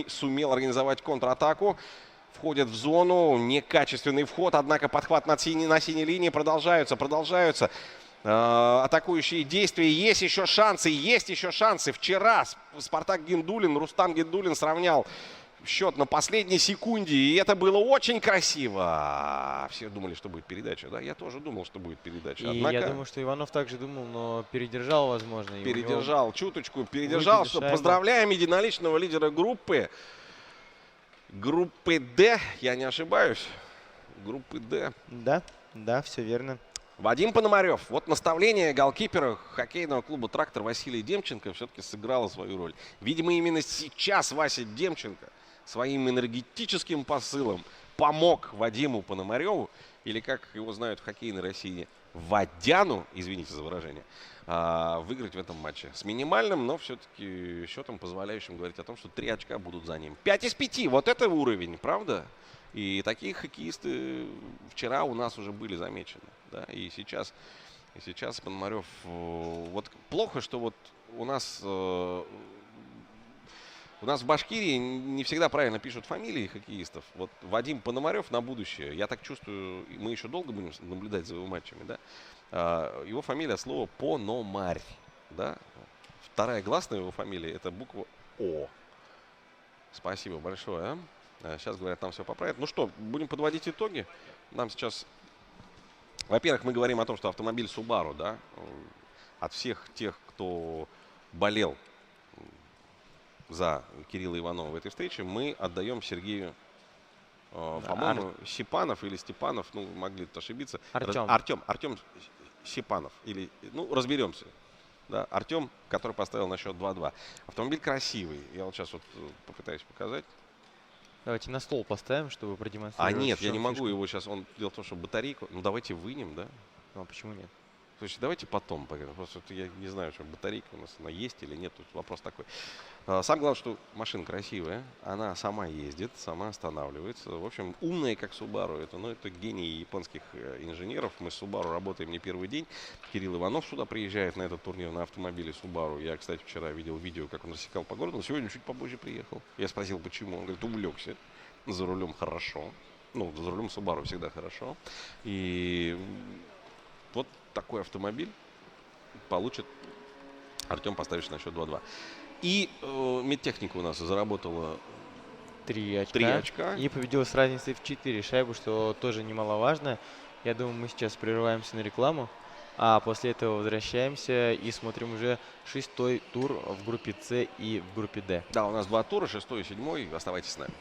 сумел организовать контратаку. Входят в зону, некачественный вход, однако подхват на синей линии продолжаются атакующие действия. Есть еще шансы. Вчера Спартак Гиндулин, Рустам Гиндулин сравнял счет на последней секунде, и это было очень красиво. Все думали, что будет передача. Да, я тоже думал, что будет передача. Однако... я думаю, что Иванов также думал, но передержал, возможно. Чуточку передержал. Что поздравляем единоличного лидера группы D, я не ошибаюсь. Группы D. Да, все верно. Вадим Пономарев. Вот наставление голкипера хоккейного клуба «Трактор» Василия Демченко все-таки сыграло свою роль. Видимо, именно сейчас Вася Демченко своим энергетическим посылом помог Вадиму Пономареву, или как его знают в хоккейной России, Вадяну, извините за выражение, выиграть в этом матче. С минимальным, но все-таки счетом, позволяющим говорить о том, что 3 очка будут за ним. 5 из 5. Вот это уровень, правда? И такие хоккеисты вчера у нас уже были замечены. Да? И сейчас Пономарев... Вот плохо, что вот у нас в Башкирии не всегда правильно пишут фамилии хоккеистов. Вот Вадим Пономарев на будущее. Я так чувствую, мы еще долго будем наблюдать за его матчами. Да? Его фамилия слово Пономарь. Да? Вторая гласная его фамилия это буква О. Спасибо большое. Сейчас, говорят, нам все поправят. Ну что, будем подводить итоги. Нам сейчас... Во-первых, мы говорим о том, что автомобиль Subaru, да, от всех тех, кто болел за Кирилла Иванова в этой встрече, мы отдаем Сергею, по-моему, Щепанов или Степанов, ну, могли тут ошибиться. Артем Щепанов. Или, ну, разберемся. Да, Артем, который поставил на счет 2-2. Автомобиль красивый. Я вот сейчас вот попытаюсь показать. Давайте на стол поставим, чтобы продемонстрировать. Нет, я не могу его сейчас. Дело в том, что батарейку... Ну, давайте вынем, да? Ну, а почему нет? Слушайте, давайте потом поговорим. Просто вот я не знаю, что батарейка у нас она есть или нет. Тут вопрос такой. Самое главное, что машина красивая, она сама ездит, сама останавливается. В общем, умная, как Subaru. Это гений японских инженеров. Мы с Subaru работаем не первый день. Кирилл Иванов сюда приезжает на этот турнир на автомобиле Subaru. Я, кстати, вчера видел видео, как он рассекал по городу, но сегодня чуть попозже приехал. Я спросил, почему. Он говорит, увлекся. За рулем хорошо. Ну, за рулем Subaru всегда хорошо. И вот такой автомобиль получит Артем, поставишь на счет 2-2. И медтехника у нас заработала 3 очка. 3 очка. И победила с разницей в 4 шайбы, что тоже немаловажно. Я думаю, мы сейчас прерываемся на рекламу, а после этого возвращаемся и смотрим уже 6-й тур в группе С и в группе Д. Да, у нас 2 тура, 6-й и 7-й. Оставайтесь с нами.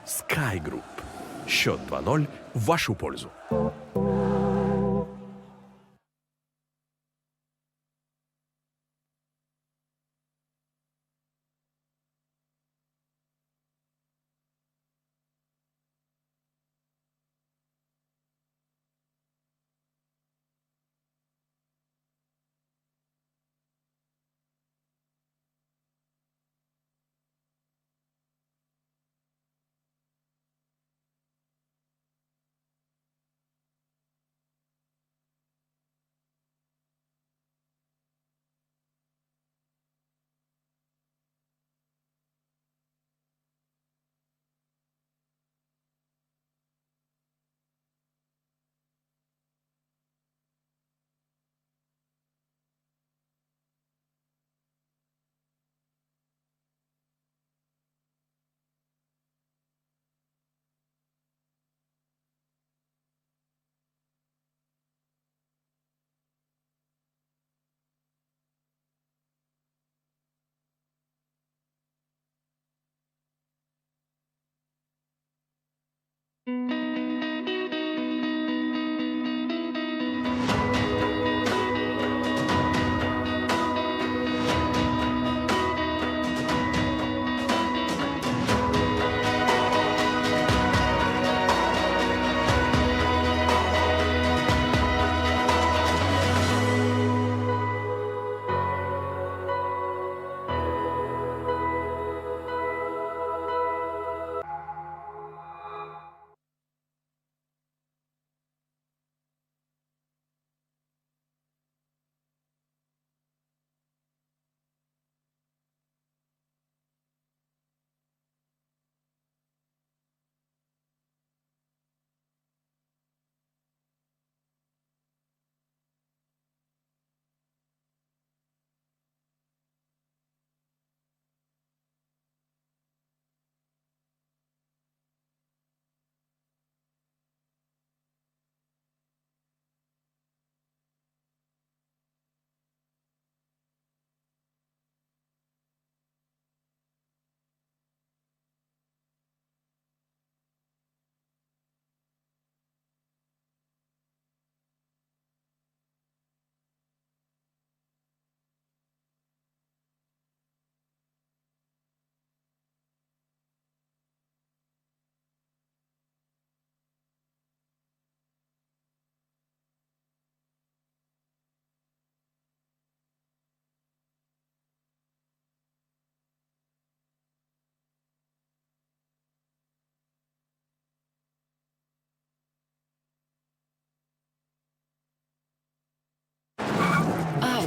Sky Group. Счет 2-0 в вашу пользу.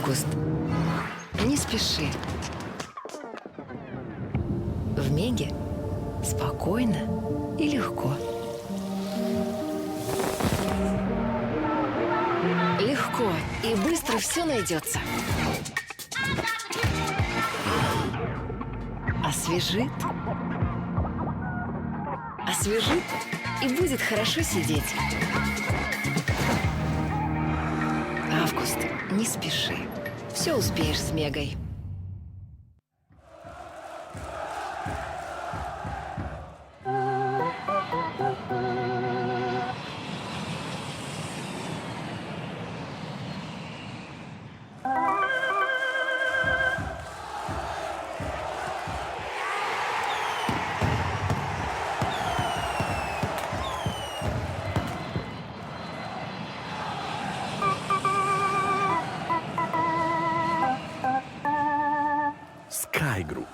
Август. Не спеши. В Меге спокойно и легко. Легко и быстро все найдется. Освежит. Освежит и будет хорошо сидеть. Август, не спеши. Все успеешь с Мегой. Sky Group.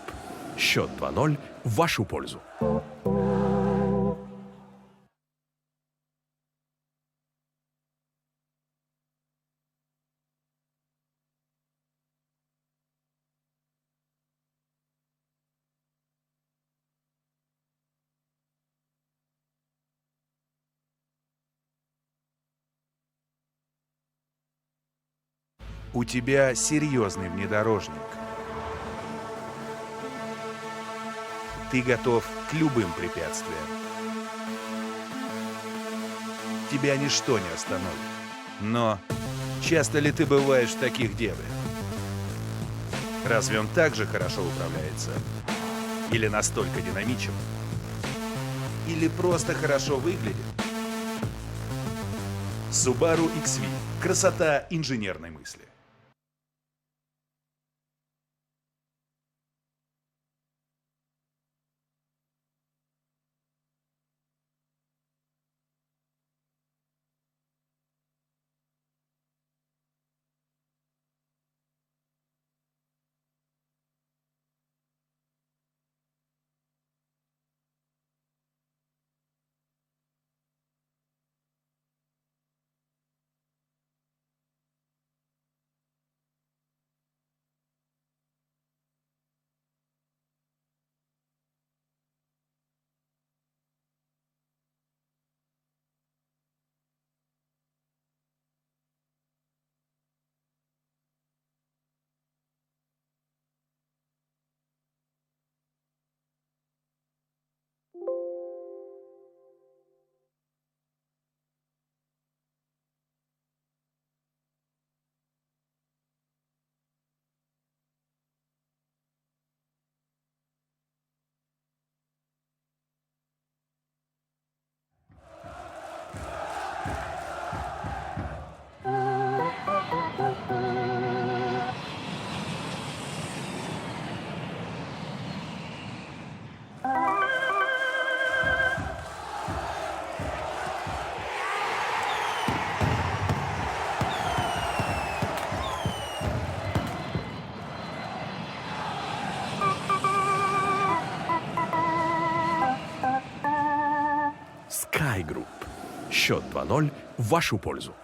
Счет 2-0 в вашу пользу. У тебя серьезный внедорожник. Ты готов к любым препятствиям. Тебя ничто не остановит. Но часто ли ты бываешь в таких дебрях? Разве он так же хорошо управляется? Или настолько динамичен? Или просто хорошо выглядит? Subaru XV. Красота инженерной мысли. Sky Group. Счет 2-0 в вашу пользу.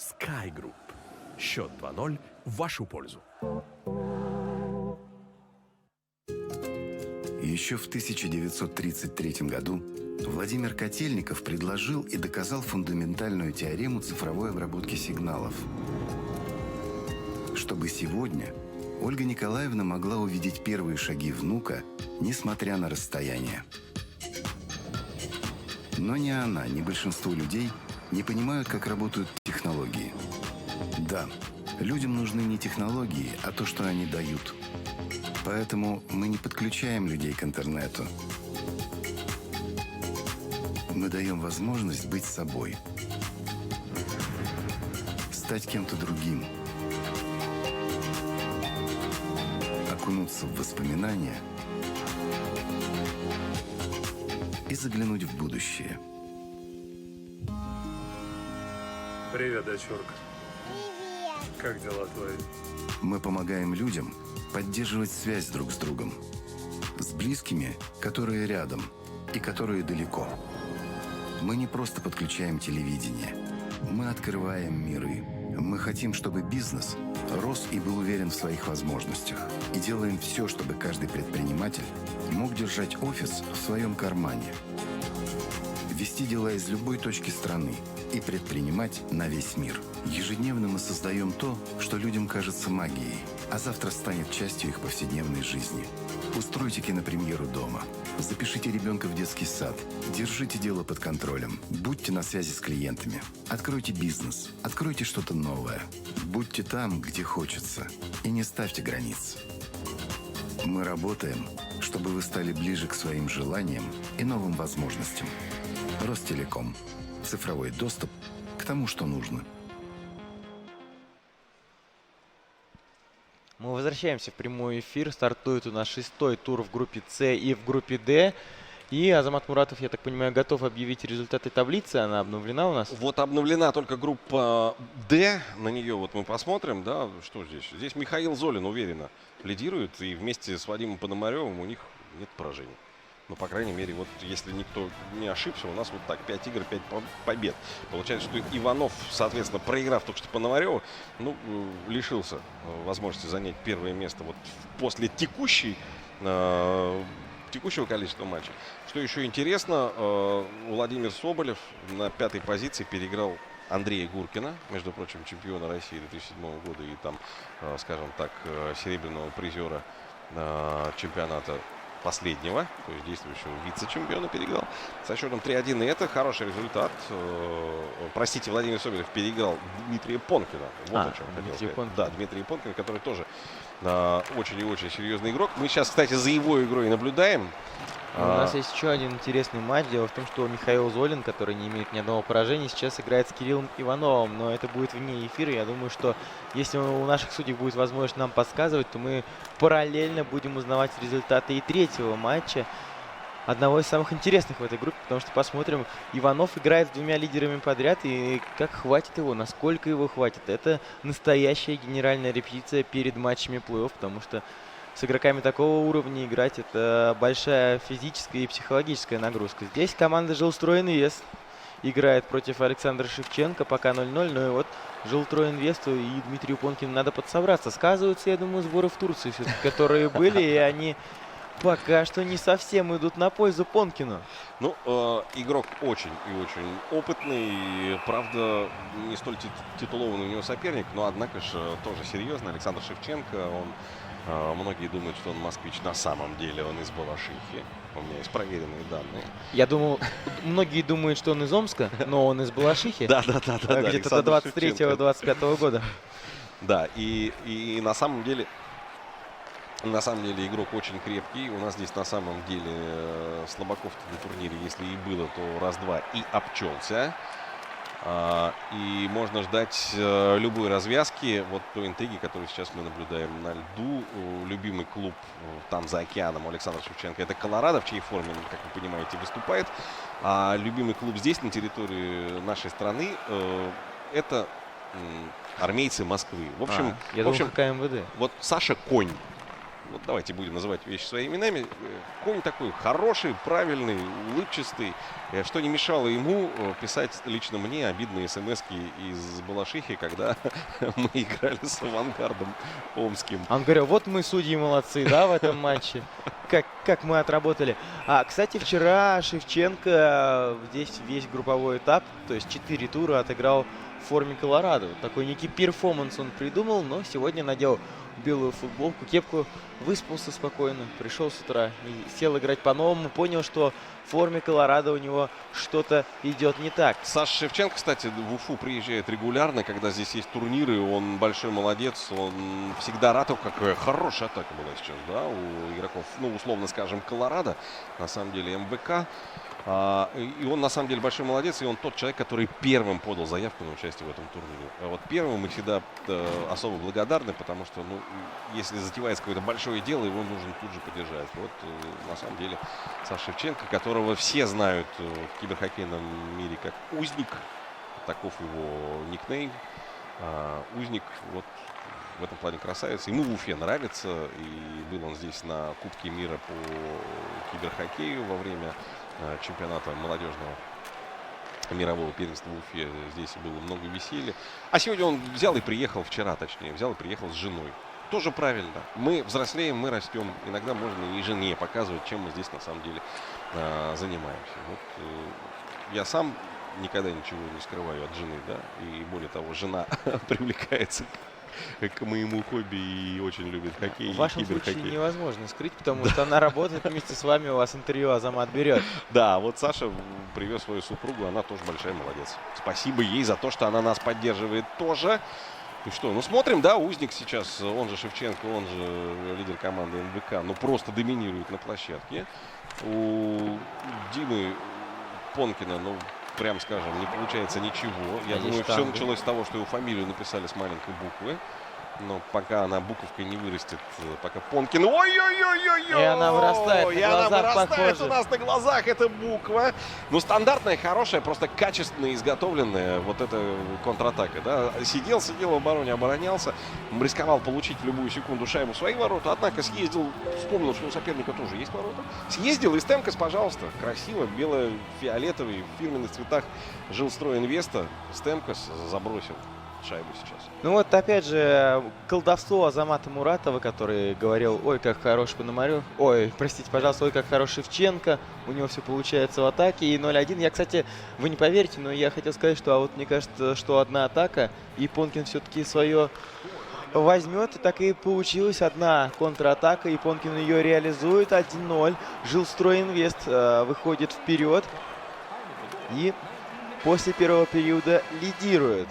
Sky Group. Счет 2-0 в вашу пользу. Еще в 1933 году Владимир Котельников предложил и доказал фундаментальную теорему цифровой обработки сигналов. Чтобы сегодня Ольга Николаевна могла увидеть первые шаги внука, несмотря на расстояние. Но ни она, ни большинство людей не понимают, как работают технологии. Да, людям нужны не технологии, а то, что они дают. Поэтому мы не подключаем людей к интернету. Мы даем возможность быть собой. Стать кем-то другим. Окунуться в воспоминания и заглянуть в будущее. Привет, дочурка. Привет. Как дела твои? Мы помогаем людям поддерживать связь друг с другом. С близкими, которые рядом и которые далеко. Мы не просто подключаем телевидение. Мы открываем миры. Мы хотим, чтобы бизнес рос и был уверен в своих возможностях. И делаем все, чтобы каждый предприниматель мог держать офис в своем кармане. Вести дела из любой точки страны и предпринимать на весь мир. Ежедневно мы создаем то, что людям кажется магией, а завтра станет частью их повседневной жизни. Устройте кинопремьеру дома. Запишите ребенка в детский сад. Держите дело под контролем. Будьте на связи с клиентами. Откройте бизнес. Откройте что-то новое. Будьте там, где хочется. И не ставьте границ. Мы работаем, чтобы вы стали ближе к своим желаниям и новым возможностям. Ростелеком. Цифровой доступ к тому, что нужно. Мы возвращаемся в прямой эфир. Стартует у нас 6-й тур в группе С и в группе Д. И Азамат Муратов, я так понимаю, готов объявить результаты таблицы. Она обновлена у нас. Вот обновлена только группа Д. На нее вот мы посмотрим, да, что здесь. Здесь Михаил Золин уверенно лидирует. И вместе с Вадимом Пономаревым у них нет поражений. Ну, по крайней мере, вот если никто не ошибся, у нас вот так 5 игр, 5 побед. Получается, что Иванов, соответственно, проиграв только что Пономареву, ну, лишился возможности занять первое место вот после текущего количества матчей. Что еще интересно, Владимир Соболев на 5-й позиции переиграл Андрея Гуркина, между прочим, чемпиона России 2007 года и там, скажем так, серебряного призера чемпионата последнего, то есть действующего вице-чемпиона, переиграл со счетом 3-1. И это хороший результат. Простите, Владимир Соболев переиграл Дмитрия Понкина. Вот о чем хотел сказать. Да, Дмитрия Понкина, который тоже очень и очень серьезный игрок. Мы сейчас, кстати, за его игрой наблюдаем. У нас есть еще один интересный матч. Дело в том, что Михаил Золин, который не имеет ни одного поражения, сейчас играет с Кириллом Ивановым. Но это будет вне эфира. Я думаю, что если у наших судей будет возможность нам подсказывать, то мы параллельно будем узнавать результаты и третьего матча. Одного из самых интересных в этой группе, потому что посмотрим, Иванов играет с двумя лидерами подряд, и как хватит его, насколько его хватит. Это настоящая генеральная репетиция перед матчами плей-офф, потому что с игроками такого уровня играть — это большая физическая и психологическая нагрузка. Здесь команда «Жилстройинвест» играет против Александра Шевченко, пока 0-0. Ну и вот «Жилстройинвесту» и Дмитрию Понкину надо подсобраться. Сказываются, я думаю, сборы в Турции, которые были, и они пока что не совсем идут на пользу Понкину. Ну, игрок очень и очень опытный. И, правда, не столь титулованный у него соперник, но, однако же, тоже серьезно. Александр Шевченко, многие думают, что он москвич. На самом деле он из Балашихи. У меня есть проверенные данные. Я думал, многие думают, что он из Омска, но он из Балашихи. Да. Где-то до 23-25 года. Да, и на самом деле игрок очень крепкий. У нас здесь на самом деле слабаков на турнире, если и было, то раз-два и обчелся. И можно ждать любой развязки. Вот той интриги, которую сейчас мы наблюдаем на льду. Любимый клуб там за океаном у Александра Шевченко — это Колорадо, в чьей форме, как вы понимаете, выступает. А любимый клуб здесь, на территории нашей страны, это армейцы Москвы. В общем, я думал, КМВД. Вот Саша Конь вот давайте будем называть вещи своими именами, конь такой хороший, правильный, улыбчивый, что не мешало ему писать лично мне обидные смс-ки из Балашихи, когда мы играли с «Авангардом» омским. Он говорил, вот мы, судьи, молодцы, да, в этом матче. Как мы отработали. Кстати, вчера Шевченко здесь весь групповой этап, то есть 4 тура отыграл в форме Колорадо. Такой некий перформанс он придумал, но сегодня надел белую футболку, кепку, выспался спокойно, пришел с утра и сел играть по-новому, понял, что в форме Колорадо у него что-то идет не так. Саша Шевченко, кстати, в Уфу приезжает регулярно, когда здесь есть турниры, он большой молодец, он всегда рад. Какая хорошая атака была сейчас, да, у игроков, ну, условно скажем, Колорадо, на самом деле МВК. И он, на самом деле, большой молодец, и он тот человек, который первым подал заявку на участие в этом турнире. Вот первым мы всегда особо благодарны, потому что, ну, если затевается какое-то большое дело, его нужно тут же поддержать. Вот, на самом деле, Саша Шевченко, которого все знают в киберхоккейном мире как Узник, таков его никнейм. Узник, вот, в этом плане красавец. Ему в Уфе нравится, и был он здесь на Кубке мира по киберхоккею во время чемпионата молодежного мирового первенства в Уфе. Здесь было много веселья. А сегодня он взял и приехал, вчера точнее, взял и приехал с женой. Тоже правильно. Мы взрослеем, мы растем. Иногда можно и жене показывать, чем мы здесь на самом деле занимаемся. Вот, я сам никогда ничего не скрываю от жены, да, и более того, жена привлекается к моему хобби и очень любит хоккей. В вашем и киберхоккей. случае невозможно скрыть, потому что она работает вместе с вами, у вас интервью Азамат берет. Да, вот Саша привез свою супругу, она тоже большая молодец. Спасибо ей за то, что она нас поддерживает тоже. И что, ну смотрим, да, Узник сейчас, он же Шевченко, он же лидер команды МВК, ну просто доминирует на площадке. У Димы Понкина, ну, прям скажем, не получается ничего. Я думаю, все началось с того, что его фамилию написали с маленькой буквы. Но пока она буковкой не вырастет, пока Понкин... Ой-ой-ой-ой-ой! И она вырастает на глазах, похоже. У нас на глазах эта буква. Ну, стандартная, хорошая, просто качественно изготовленная вот эта контратака. Да? Сидел в обороне, оборонялся. Рисковал получить в любую секунду шайбу в свои ворота. Однако съездил, вспомнил, что у соперника тоже есть ворота. Съездил и Стемкос, пожалуйста. Красиво, бело-фиолетовый, в фирменных цветах Жилстрой Инвеста. Стемкос забросил шайбу сейчас. Ну вот опять же колдовство Азамата Муратова, который говорил, ой, как хорош Пономарев, ой, простите, пожалуйста, ой, как хорош Шевченко, у него все получается в атаке, и 0-1. Я, кстати, вы не поверите, но я хотел сказать, что вот мне кажется, что одна атака, и Понкин все-таки свое возьмет, и так и получилась одна контратака, и Понкин ее реализует, 1-0. Жилстрой Инвест выходит вперед, и после первого периода лидирует.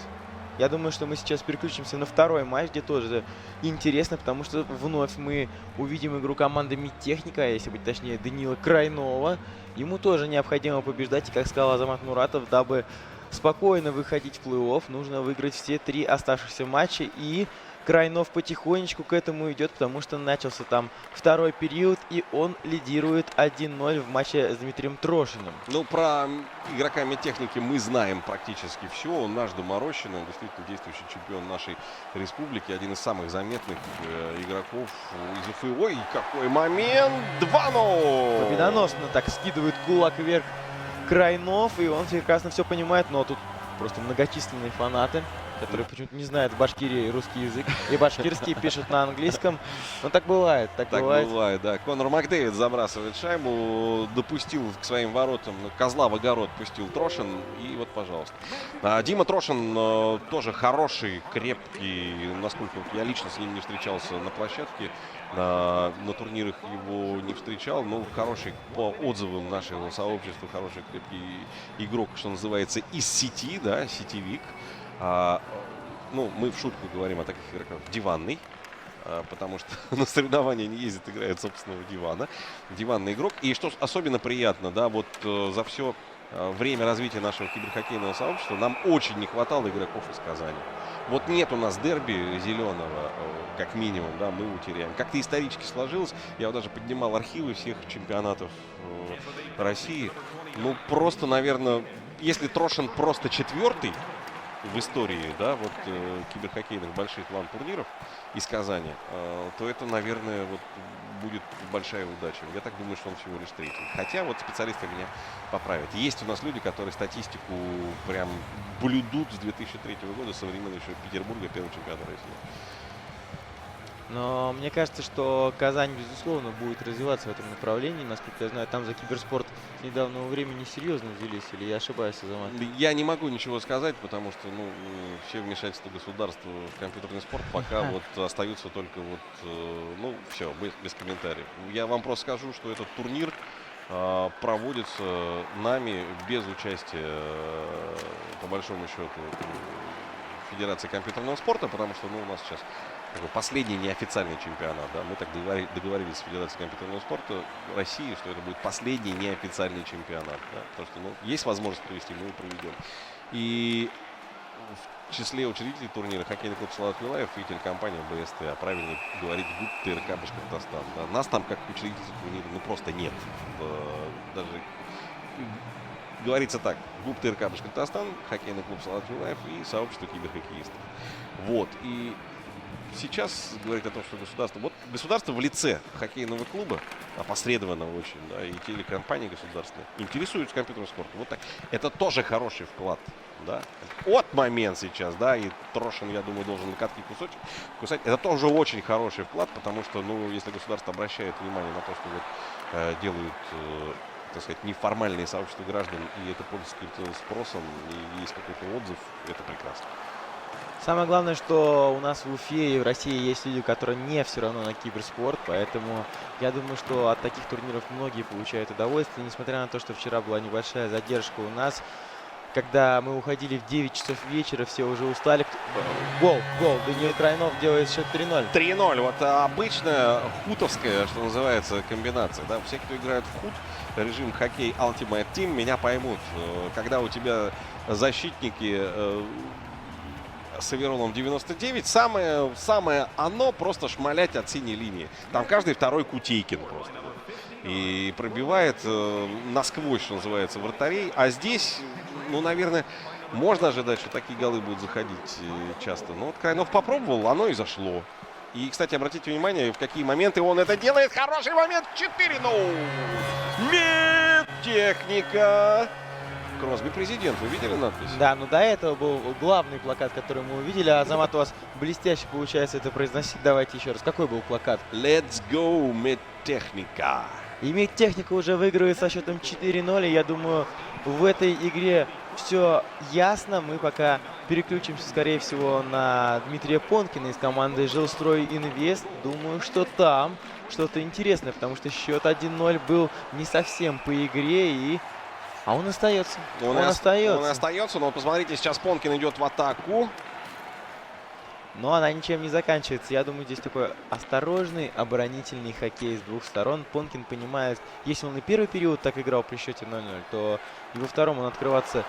Я думаю, что мы сейчас переключимся на второй матч, где тоже интересно, потому что вновь мы увидим игру команды Мидтехника, если быть точнее, Данила Крайнова. Ему тоже необходимо побеждать, и, как сказал Азамат Муратов, дабы спокойно выходить в плей-офф, нужно выиграть все 3 оставшихся матча, и Крайнов потихонечку к этому идет, потому что начался там второй период, и он лидирует 1-0 в матче с Дмитрием Трошиным. Ну, про игрока Мидтехники мы знаем практически все. Он наш доморощенный, он действительно действующий чемпион нашей республики, один из самых заметных игроков из Уфы. Ой, какой момент! 2-0! Победоносно так скидывает кулак вверх Крайнов, и он прекрасно все понимает, но тут просто многочисленные фанаты, которые почему-то не знают в Башкирии русский язык, и башкирский пишут на английском. Но так бывает, так бывает. Да. Конор Макдэвид забрасывает шайбу, допустил к своим воротам, козла в огород пустил Трошин, и вот, пожалуйста. Дима Трошин тоже хороший, крепкий, насколько я лично с ним не встречался на площадке, на турнирах его не встречал, но хороший по отзывам нашего сообщества, хороший, крепкий игрок, что называется, из сети, да, сетевик. Ну, мы в шутку говорим о таких игроках диванный, потому что на соревнования не ездит, играет собственного дивана. Диванный игрок. И что особенно приятно, да, вот за все время развития нашего киберхоккейного сообщества нам очень не хватало игроков из Казани. Вот нет у нас дерби зеленого, как минимум, да, мы его теряем. Как-то исторически сложилось. Я вот даже поднимал архивы всех чемпионатов России. Ну, просто, наверное, если Трошин просто 4-й, в истории, да, вот киберхоккейных больших лан-турниров из Казани, то это, наверное, вот будет большая удача. Я так думаю, что он всего лишь третий. Хотя вот специалисты меня поправят. Есть у нас люди, которые статистику прям блюдут с 2003 года, со времен еще Петербурга, первого чемпионата России. Но мне кажется, что Казань, безусловно, будет развиваться в этом направлении. Насколько я знаю, там за киберспорт с недавнего времени серьезно взялись, или я ошибаюсь, Азамат? Я не могу ничего сказать, потому что все вмешательства государства в компьютерный спорт пока вот остаются только вот, все, без комментариев. Я вам просто скажу, что этот турнир проводится нами без участия, по большому счету, Федерации компьютерного спорта, потому что у нас сейчас такой последний неофициальный чемпионат. Да. Мы так договорились с Федерацией компьютерного спорта России, что это будет последний неофициальный чемпионат. Да. Потому что есть возможность провести, мы его проведем. И в числе учредителей турнира хоккейный клуб Салават Юлаев и телекомпания БСТ, а правильно говорить ГУП ТРК Башкортостан. Да. Нас там как учредителей турнира просто нет. Даже говорится так: ГУП ТРК Башкортостан, хоккейный клуб Салават Юлаев и сообщество киберхоккеистов. Вот. И сейчас говорить о том, что государство в лице хоккейного клуба, опосредованно очень, да, и телекомпании государственные, интересуются компьютерным спортом. Вот так. Это тоже хороший вклад. Да. От момент сейчас, да, и Трошин, я думаю, должен на катки кусать. Это тоже очень хороший вклад, потому что, если государство обращает внимание на то, что вот делают, так сказать, неформальные сообщества граждан, и это пользуется каким-то спросом, и есть какой-то отзыв, это прекрасно. Самое главное, что у нас в Уфе и в России есть люди, которые не все равно на киберспорт, поэтому я думаю, что от таких турниров многие получают удовольствие, несмотря на то, что вчера была небольшая задержка у нас. Когда мы уходили в 9 часов вечера, все уже устали. Гол, Даниил Крайнов делает счет 3-0. 3-0. Вот обычная хутовская, что называется, комбинация. Да? Все, кто играют в хут, режим хоккей Ultimate Team, меня поймут. Когда у тебя защитники с оверолом 99, самое оно просто шмалять от синей линии. Там каждый второй Кутейкин просто. И пробивает насквозь, что называется, вратарей. А здесь, наверное, можно ожидать, что такие голы будут заходить часто. Но вот Крайнов попробовал, оно и зашло. И, кстати, обратите внимание, в какие моменты он это делает. Хороший момент. 4-0. Медтехника. Кросби президент. Вы видели надпись? Да, до этого был главный плакат, который мы увидели. Азамат, у вас блестяще получается это произносить. Давайте еще раз. Какой был плакат? Let's go, медтехника. И медтехника уже выигрывает со счетом 4-0. И я думаю, в этой игре все ясно. Мы пока переключимся, скорее всего, на Дмитрия Понкина из команды Жилстрой Инвест. Думаю, что там что-то интересное, потому что счет 1-0 был не совсем по игре. А он остается. Он остается, но посмотрите, сейчас Понкин идет в атаку. Но она ничем не заканчивается. Я думаю, здесь такой осторожный оборонительный хоккей с двух сторон. Понкин понимает, если он и первый период так играл при счете 0-0, то и во втором он открываться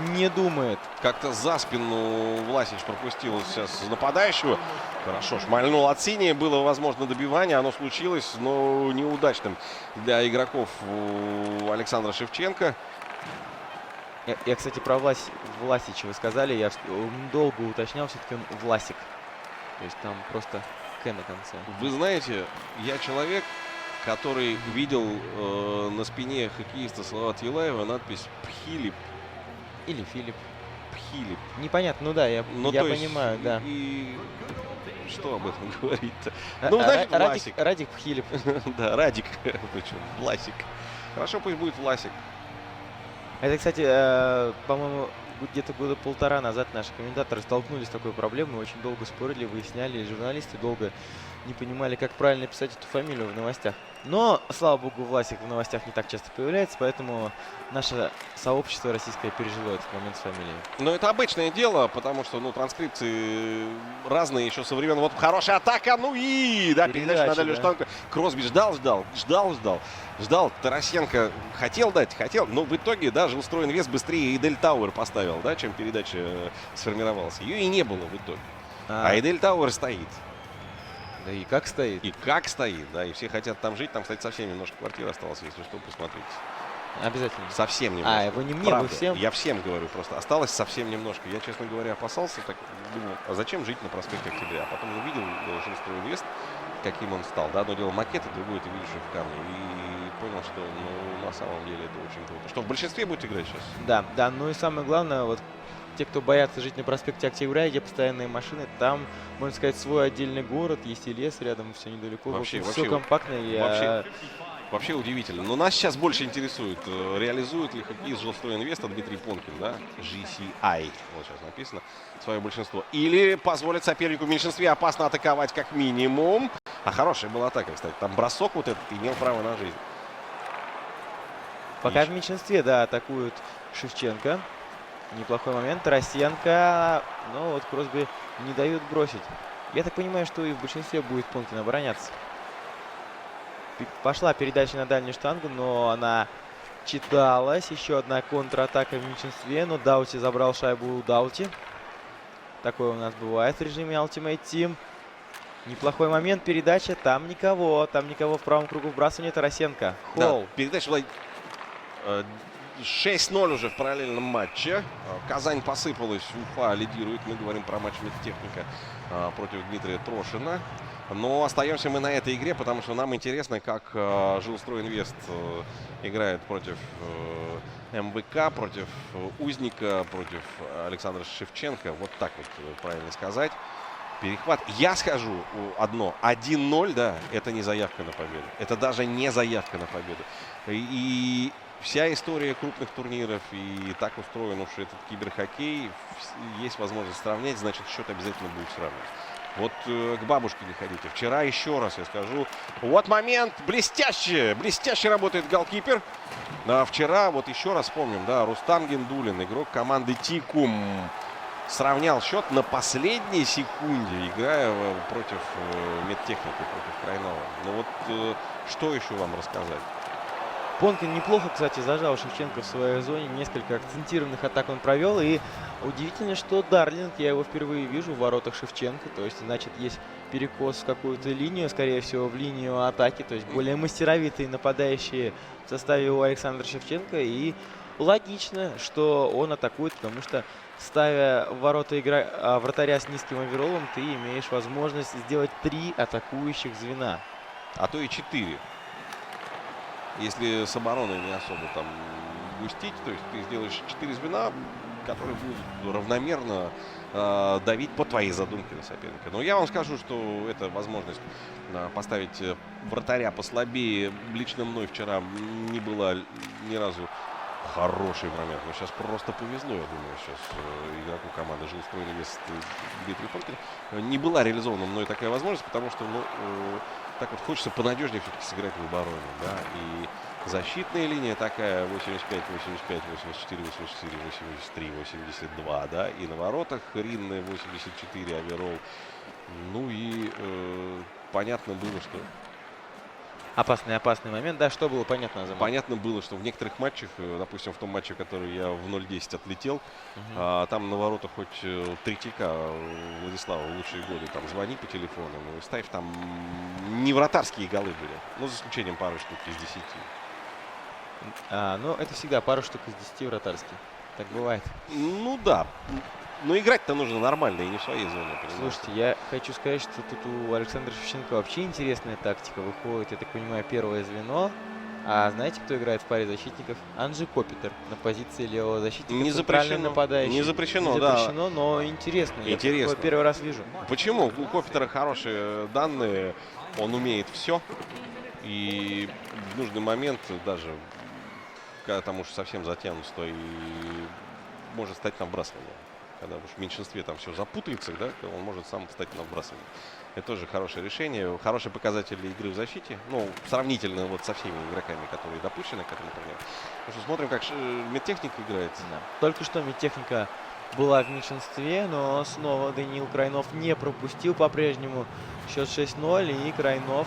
не думает. Как-то за спину Власич пропустил сейчас нападающего. Хорошо, шмальнул от синей. Было возможно добивание. Оно случилось, но неудачным для игроков Александра Шевченко. Я, кстати, про Власича вы сказали. Я долго уточнял, все-таки он Власик. То есть там просто К на конце. Вы знаете, я человек, который видел на спине хоккеиста Салавата Юлаева надпись «Пхилип». Или Филипп. Пхилип. Непонятно, я понимаю, да. И что об этом говорить-то? Значит, Власик. Радик Пхилип. Да, Радик. Причем Власик. Хорошо, пусть будет Власик. Это, кстати, по-моему, где-то года полтора назад наши комментаторы столкнулись с такой проблемой, очень долго спорили, выясняли, и журналисты долго не понимали, как правильно писать эту фамилию в новостях. Но, слава богу, Власик в новостях не так часто появляется, поэтому наше сообщество российское пережило этот момент с фамилией. Но это обычное дело, потому что, транскрипции разные еще со времен. Вот хорошая атака, передача на дальнюю штангу. Кросби ждал. Тарасенко хотел, но в итоге, Жилстрой Инвест быстрее Эдель Тауэр поставил, чем передача сформировалась. Ее и не было в итоге. А Эдель Тауэр стоит. Да и как стоит. И все хотят там жить. Там, кстати, совсем немножко квартир осталось, если что, посмотрите. Обязательно. Совсем немножко. вы не мне, Правда. вы всем? Я всем говорю просто. Осталось совсем немножко. Я, честно говоря, опасался, так думал, а зачем жить на проспекте Октября? А потом увидел Жилстройинвест, каким он стал. Да, одно дело макет, а другое ты видишь в камне. И понял, что на самом деле это очень круто. Что в большинстве будет играть сейчас? Да, ну и самое главное, вот те, кто боятся жить на проспекте Октября, где постоянные машины, там, можно сказать, свой отдельный город, есть и лес рядом, все недалеко. Вообще, все компактно. Вообще удивительно. Но нас сейчас больше интересует, реализует ли хоккеист Жилстройинвеста Дмитрий Понкин, да, GCI, вот сейчас написано, свое большинство. Или позволит сопернику в меньшинстве опасно атаковать как минимум. А хорошая была атака, кстати. Там бросок вот этот имел право на жизнь. Пока в меньшинстве, да, атакуют Шевченко. Неплохой момент. Тарасенко. Но вот Кросби не дают бросить. Я так понимаю, что и в большинстве будет Понкин обороняться. Пошла передача на дальнюю штангу, но она читалась. Еще одна контратака в меньшинстве. Но Даути забрал шайбу у Даути. Такое у нас бывает в режиме Ultimate Team. Неплохой момент. Передача. Там никого. В правом кругу вбрасывания Тарасенко. Холл. Да, передача была 6-0 уже в параллельном матче. Казань посыпалась, Уфа лидирует. Мы говорим про матч Медтехника против Дмитрия Трошина. Но остаемся мы на этой игре, потому что нам интересно, как Жилстройинвест играет против МВК, против Узника, против Александра Шевченко. Вот так вот правильно сказать. Перехват. Я скажу одно. 1-0, да, это не заявка на победу. Это даже не заявка на победу. И вся история крупных турниров и так устроена, что этот киберхоккей, есть возможность сравнять, значит, счет обязательно будет сравнивать. Вот к бабушке не ходите. Вчера, еще раз я скажу, вот момент, блестяще работает голкипер. А вчера, вот еще раз вспомним, да, Рустам Гендулин, игрок команды Тикум, сравнял счет на последней секунде, играя против Медтехники, против Крайнова. Ну вот, что еще вам рассказать? Понкин неплохо, кстати, зажал Шевченко в своей зоне. Несколько акцентированных атак он провел. И удивительно, что Дарлинг, я его впервые вижу в воротах Шевченко. То есть, значит, есть перекос в какую-то линию, скорее всего, в линию атаки. То есть, более мастеровитые нападающие в составе у Александра Шевченко. И логично, что он атакует, потому что, ставя в ворота вратаря с низким овероллом, ты имеешь возможность сделать 3 атакующих звена. А то и 4. Если с обороной не особо там густить, то есть ты сделаешь 4 звена, которые будут равномерно давить по твоей задумке на соперника. Но я вам скажу, что это возможность поставить вратаря послабее. Лично мной вчера не была ни разу хороший момент. Но сейчас просто повезло, я думаю, сейчас игроку команды Жилстройинвест Дмитрию Понкину. Не была реализована мной такая возможность, потому что, так вот хочется понадежнее все-таки сыграть в обороне, да, и защитная линия такая 85, 85, 84, 84, 83, 82, да, и на воротах Ринны 84, оверолл. Ну и понятно было, что... Опасный момент. Да, что было понятно, Азамат? Понятно было, что в некоторых матчах, допустим, в том матче, который я в 0-10 отлетел, там на воротах хоть Третьяка Владислава в лучшие годы, там звони по телефону, ну, ставь, там не вратарские голы были, ну, за исключением пары штук из 10. Ну, это всегда пару штук из 10 вратарских. Так бывает. Ну да. Но играть-то нужно нормально и не в своей зоне. Слушайте, я хочу сказать, что тут у Александра Шевченко вообще интересная тактика. Выходит, я так понимаю, первое звено. А знаете, кто играет в паре защитников? Анджи Копитер на позиции левого защитника. Не запрещено. Нападающий. Не запрещено, не да. запрещено, но интересно. Интересно. Я первый раз вижу. Почему? У Копитера хорошие данные. Он умеет все. И в нужный момент, даже когда там уж совсем затянут, то и может стать на вбрасывание. Когда уж в меньшинстве там все запутается, да, он может сам встать на вбрасывание. Это тоже хорошее решение, хороший показатель игры в защите. Ну, сравнительно вот со всеми игроками, которые допущены к этому турниру. Потому что смотрим, как Медтехника играет. Да. Только что Медтехника была в меньшинстве, но снова Даниил Крайнов не пропустил по-прежнему. Счет 6-0, и Крайнов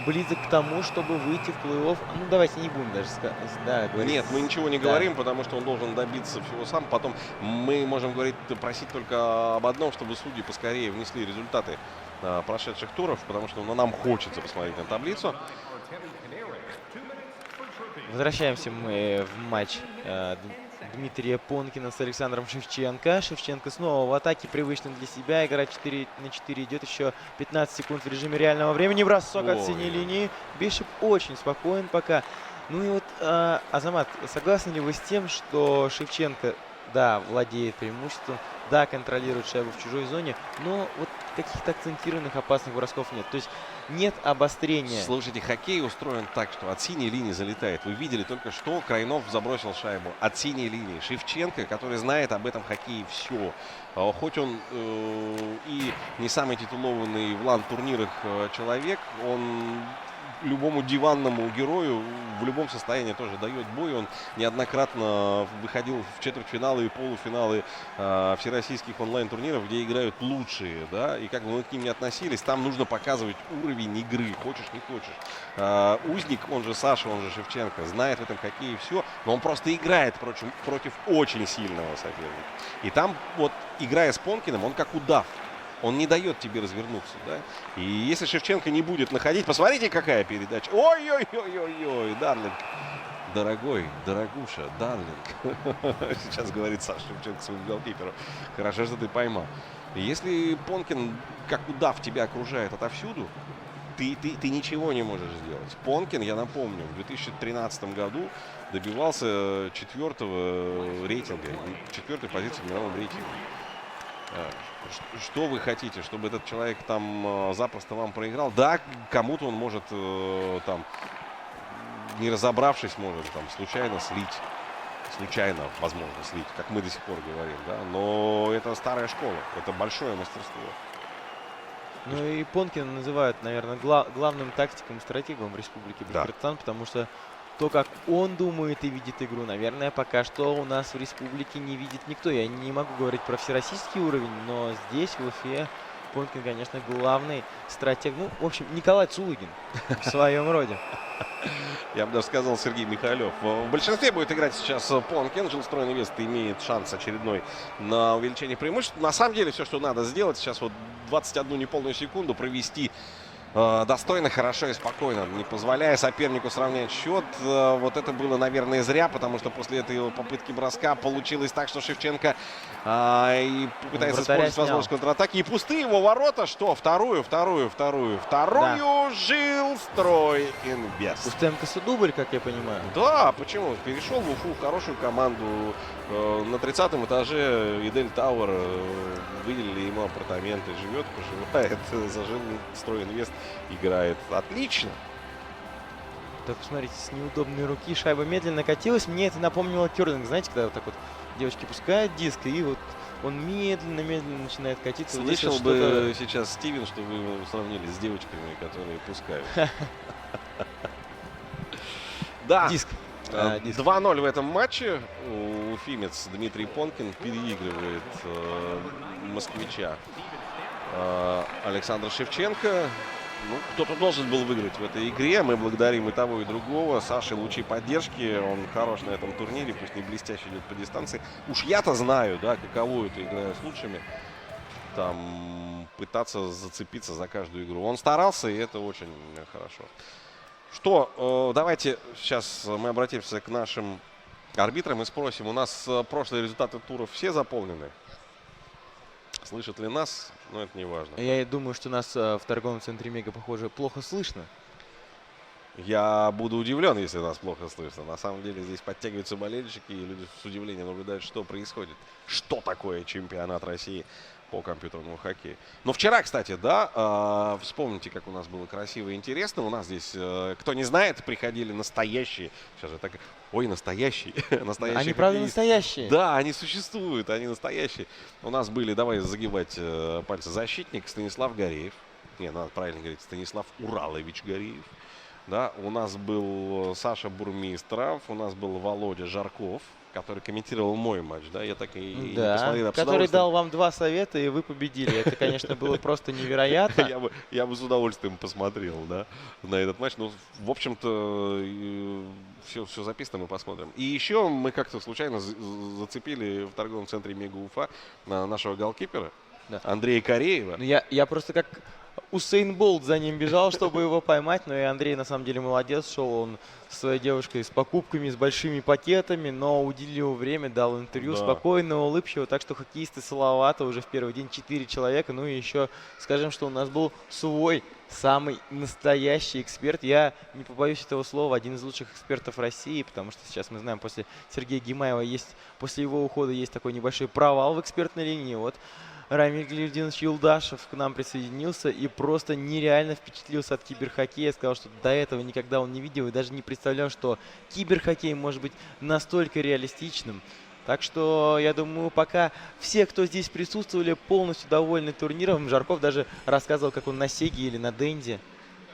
близок к тому, чтобы выйти в плей-офф. Ну, давайте не будем даже говорить. Нет, мы ничего не говорим, потому что он должен добиться всего сам. Потом мы можем просить только об одном, чтобы судьи поскорее внесли результаты прошедших туров, потому что нам хочется посмотреть на таблицу. Возвращаемся мы в матч Дмитрия Понкина с Александром Шевченко. Шевченко снова в атаке, привычно для себя. Игра 4 на 4 идет. Еще 15 секунд в режиме реального времени. Бросок от синей линии. Бишоп очень спокоен пока. Ну и вот, Азамат, согласны ли вы с тем, что Шевченко, да, владеет преимуществом, да, контролирует шайбу в чужой зоне, но вот каких-то акцентированных опасных бросков нет. То есть нет обострения. Слушайте, хоккей устроен так, что от синей линии залетает. Вы видели только что, Крайнов забросил шайбу от синей линии. Шевченко, который знает об этом хоккее все. Хоть он и не самый титулованный в лан-турнирах человек, он любому диванному герою в любом состоянии тоже дает бой. Он неоднократно выходил в четвертьфиналы и полуфиналы всероссийских онлайн-турниров, где играют лучшие, да, и как бы мы к ним не относились, там нужно показывать уровень игры, хочешь не хочешь. Узник, он же Саша, он же Шевченко, знает в этом хоккее все, но он просто играет против очень сильного соперника. И там вот, играя с Понкиным, он как удав. Он не дает тебе развернуться, да? И если Шевченко не будет находить... Посмотрите, какая передача. Ой-ой-ой-ой-ой, Дарлинг. Дорогой, дорогуша, Дарлинг. Сейчас говорит Саша Шевченко своему голкиперу. Хорошо, что ты поймал. И если Понкин, как удав, тебя окружает отовсюду, ты ничего не можешь сделать. Понкин, я напомню, в 2013 году добивался 4-го рейтинга, 4-й позиции в мировом рейтинге. Что вы хотите, чтобы этот человек там запросто вам проиграл? Да, кому-то он может там, не разобравшись, может там случайно слить. Случайно, возможно, слить, как мы до сих пор говорим, да. Но это старая школа, это большое мастерство. Ну и Понкина называют, наверное, главным тактиком и стратегом в Республике Башкортостан, потому что то, как он думает и видит игру, наверное, пока что у нас в республике не видит никто. Я не могу говорить про всероссийский уровень, но здесь, в Уфе, Понкин, конечно, главный стратег. Ну, в общем, Николай Цулыгин в своем роде. Я бы даже сказал Сергей Михалев. В большинстве будет играть сейчас Понкин. Жилстрой Инвест имеет шанс очередной на увеличение преимуществ. На самом деле, все, что надо сделать, сейчас вот 21 неполную секунду провести достойно, хорошо и спокойно, не позволяя сопернику сравнять счет. Вот это было, наверное, зря, потому что после этой его попытки броска получилось так, что Шевченко и пытается использовать возможность контратаки. И пустые его ворота. Что? Вторую. Да. Жилстрой Инвест. Устенко дубль, как я понимаю. Да, почему? Перешел в Уфу, в хорошую команду. На 30-м этаже Идель Тауэр выделили ему апартаменты. Живет, поживает, зажил Строй Инвест. Играет отлично. Да, посмотрите, с неудобной руки шайба медленно катилась. Мне это напомнило керлинг. Знаете, когда вот так вот девочки пускают диск, и вот он медленно начинает катиться. Слышал бы сейчас Стивен, что вы его сравнили с девочками, которые пускают. Да. Диск. 2-0 в этом матче. Уфимец Дмитрий Понкин переигрывает москвича Александра Шевченко. Ну, кто-то должен был выиграть в этой игре. Мы благодарим и того, и другого. Саше лучи поддержки. Он хорош на этом турнире, пусть не блестяще идет по дистанции. Уж я-то знаю, да, каково это, играя с лучшими, там пытаться зацепиться за каждую игру. Он старался, и это очень хорошо. Что, давайте сейчас мы обратимся к нашим арбитрам и спросим. У нас прошлые результаты туров все заполнены? Слышат ли нас? Но это не важно. Я думаю, что нас в торговом центре Мега, похоже, плохо слышно. Я буду удивлен, если нас плохо слышно. На самом деле здесь подтягиваются болельщики, и люди с удивлением наблюдают, что происходит. Что такое чемпионат России по компьютерному хоккею. Но вчера, кстати, да, вспомните, как у нас было красиво и интересно. У нас здесь, кто не знает, приходили настоящие. Сейчас же так... Ой, настоящие. Они, правда, настоящие. Да, они существуют, они настоящие. У нас были, давай загибать пальцы, защитник Станислав Гореев. Не, надо правильно говорить, Станислав Уралович Гореев. Да, у нас был Саша Бурмистров, у нас был Володя Жарков, который комментировал мой матч, да, я так и не посмотрел. Который дал вам 2 совета, и вы победили. Это, конечно, было просто невероятно. Я бы с удовольствием посмотрел, да, на этот матч. Ну, в общем-то, все записано, мы посмотрим. И еще мы как-то случайно зацепили в торговом центре Мега Уфа нашего голкипера, да, Андрея Кореева. Ну, я просто как Усейн Болт за ним бежал, чтобы его поймать. Но и Андрей на самом деле молодец. Шел он со своей девушкой с покупками, с большими пакетами, но уделил время, дал интервью Да. спокойно, улыбчиво. Так что хоккеисты Салавата уже в первый день 4 человека. Ну и еще скажем, что у нас был свой самый настоящий эксперт. Я не побоюсь этого слова, один из лучших экспертов России, потому что сейчас мы знаем, после Сергея Гимаева после его ухода есть такой небольшой провал в экспертной линии. Вот Рамиль Глебдинович Юлдашев к нам присоединился и просто нереально впечатлился от киберхоккея. Сказал, что до этого никогда он не видел и даже не представлял, что киберхоккей может быть настолько реалистичным. Так что, я думаю, пока все, кто здесь присутствовали, полностью довольны турниром. Жарков даже рассказывал, как он на Сеге или на Денде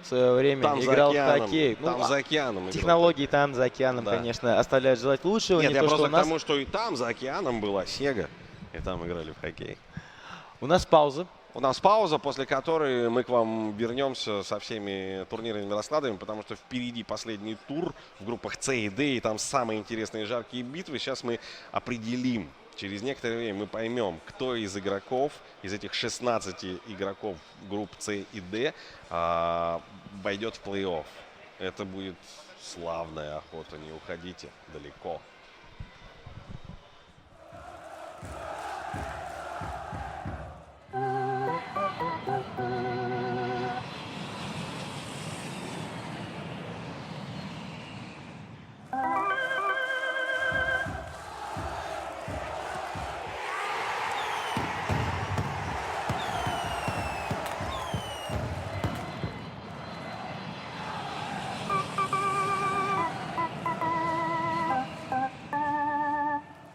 в свое время Там за играл в океаном. хоккей. Там за океаном играл. Технологии там за океаном, Да. конечно, оставляют желать лучшего. Нет, Не я то, что просто у к нас... тому, что и там за океаном была Сега, и там играли в хоккей. У нас пауза. У нас пауза, после которой мы к вам вернемся со всеми турнирными раскладами, потому что впереди последний тур в группах С и Д, и там самые интересные жаркие битвы. Сейчас мы определим, через некоторое время мы поймем, кто из игроков, из этих 16 игроков групп С и Д войдет в плей-офф. Это будет славная охота, не уходите далеко.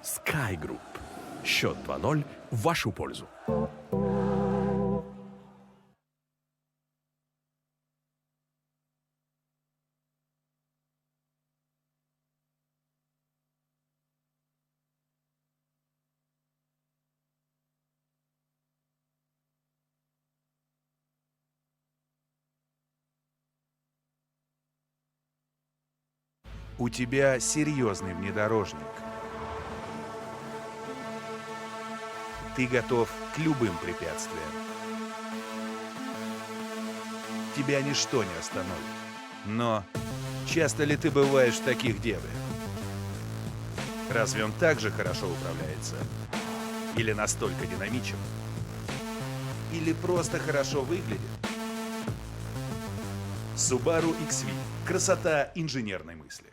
Sky Group. Счет 2-0 в вашу пользу. У тебя серьезный внедорожник. Ты готов к любым препятствиям. Тебя ничто не остановит. Но часто ли ты бываешь в таких дебрях? Разве он так же хорошо управляется? Или настолько динамичен? Или просто хорошо выглядит? Subaru XV. Красота инженерной мысли.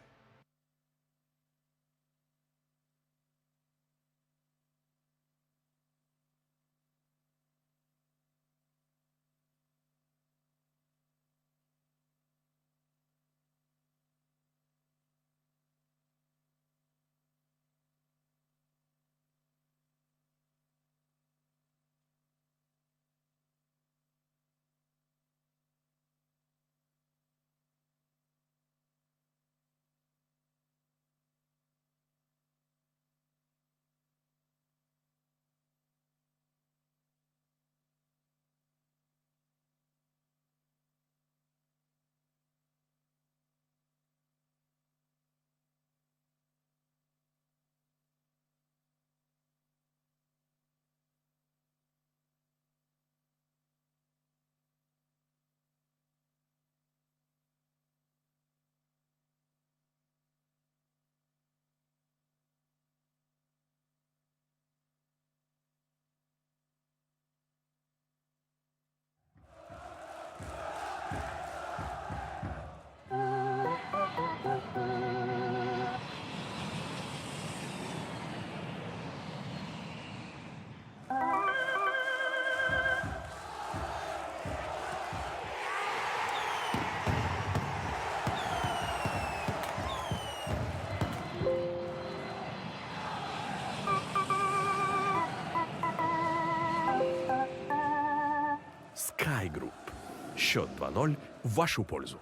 Sky Group. Счет 2-0 в вашу пользу.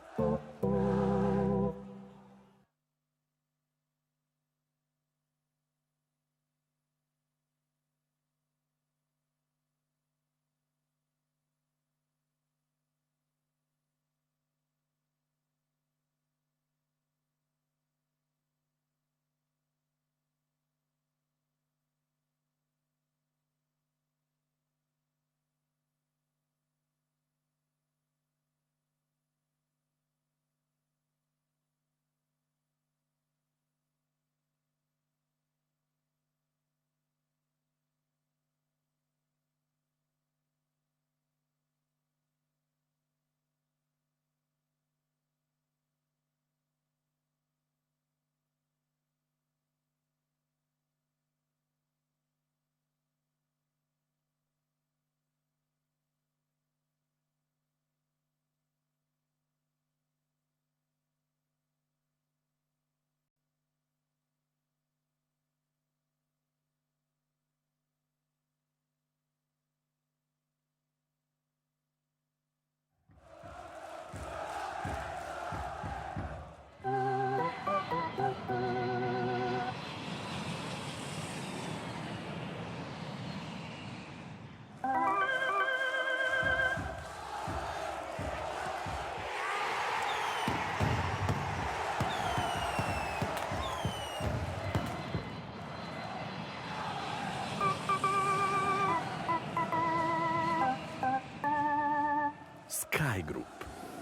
Sky Group.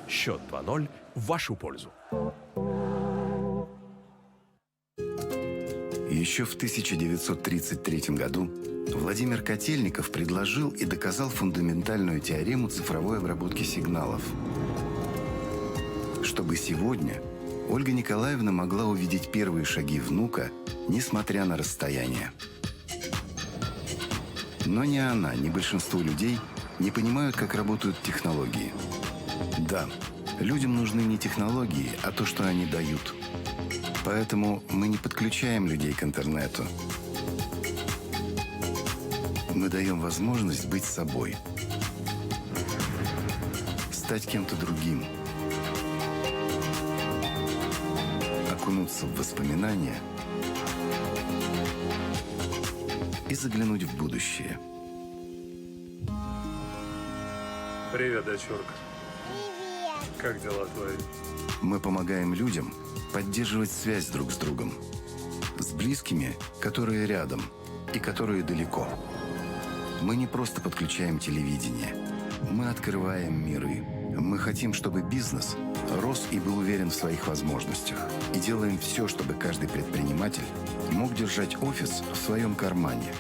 Счет 2-0 в вашу пользу. Еще в 1933 году Владимир Котельников предложил и доказал фундаментальную теорему цифровой обработки сигналов. Чтобы сегодня Ольга Николаевна могла увидеть первые шаги внука, несмотря на расстояние. Но ни она, ни большинство людей не понимают, как работают технологии. Да, людям нужны не технологии, а то, что они дают. Поэтому мы не подключаем людей к интернету. Мы даем возможность быть собой. Стать кем-то другим. Окунуться в воспоминания и заглянуть в будущее. Привет, дочурка. Привет. Как дела твои? Мы помогаем людям поддерживать связь друг с другом. С близкими, которые рядом и которые далеко. Мы не просто подключаем телевидение. Мы открываем миры. Мы хотим, чтобы бизнес рос и был уверен в своих возможностях. И делаем все, чтобы каждый предприниматель мог держать офис в своем кармане.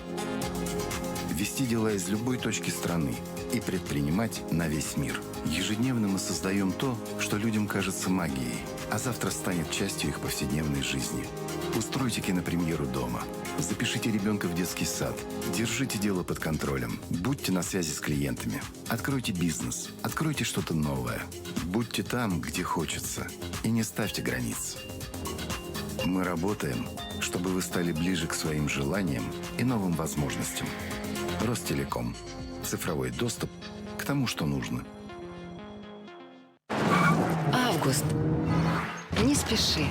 Вести дела из любой точки страны и предпринимать на весь мир. Ежедневно мы создаем то, что людям кажется магией, а завтра станет частью их повседневной жизни. Устройте кинопремьеру дома. Запишите ребенка в детский сад. Держите дело под контролем. Будьте на связи с клиентами. Откройте бизнес. Откройте что-то новое. Будьте там, где хочется. И не ставьте границ. Мы работаем, чтобы вы стали ближе к своим желаниям и новым возможностям. Ростелеком. Цифровой доступ к тому, что нужно. Август. Не спеши.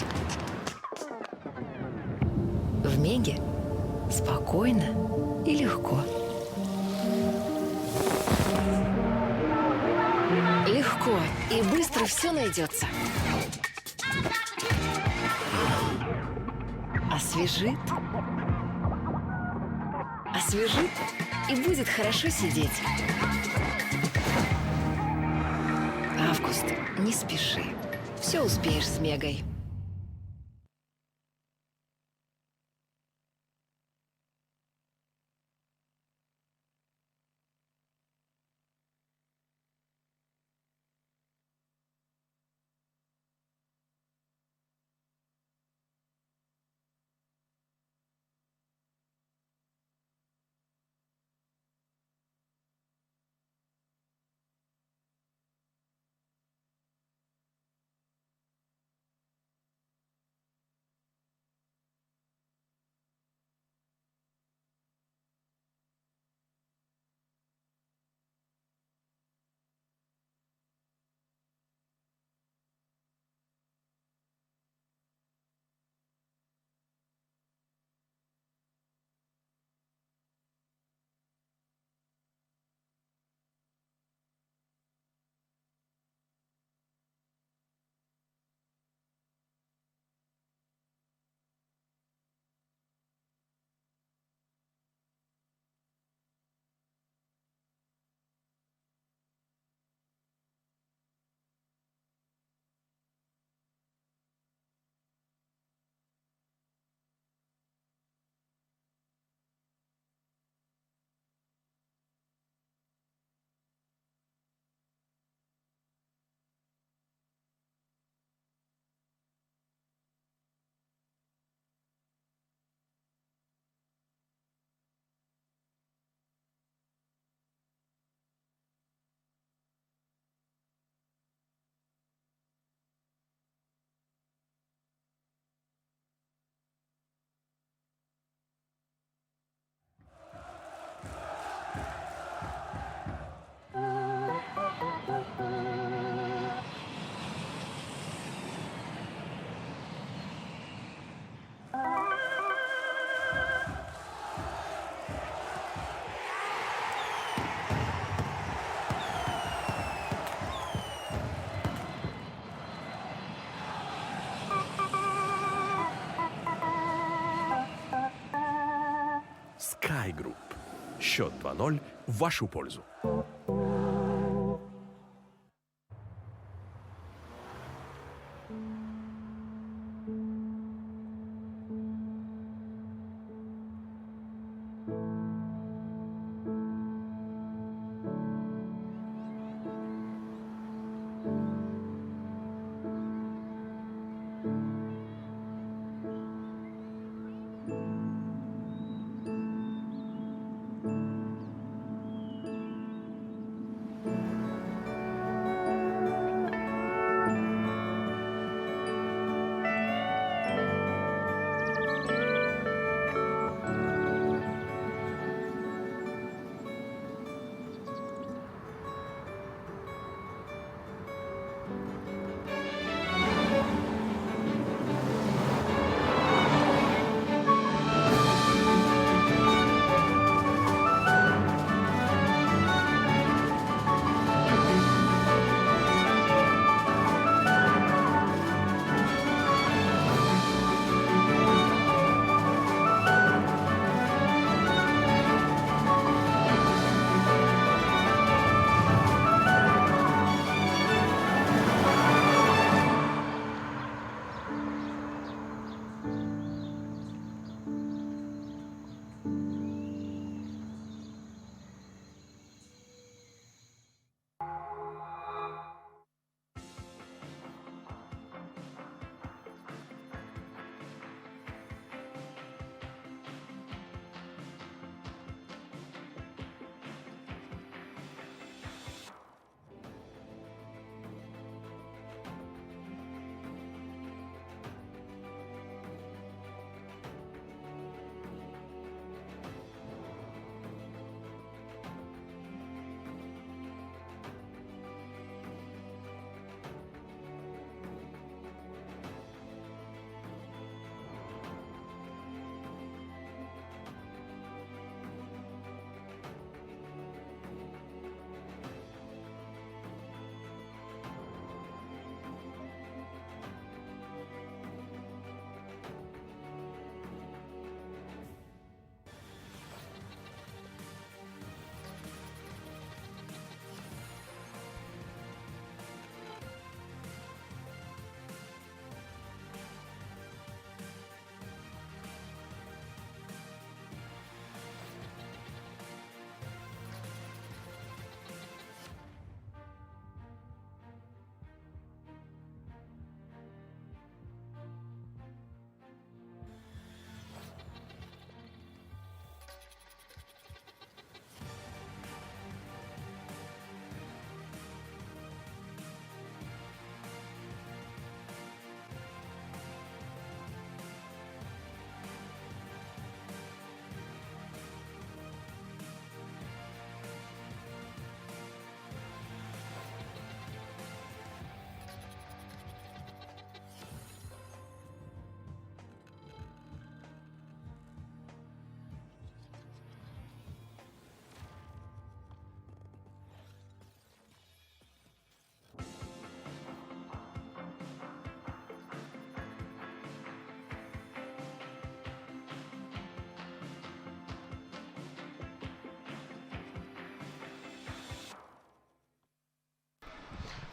В Меге спокойно и легко. Легко и быстро все найдется. Освежит. Освежит и будет хорошо сидеть. Август. Не спеши. Все успеешь с Мегой. Sky Group. Счет 2-0 в вашу пользу.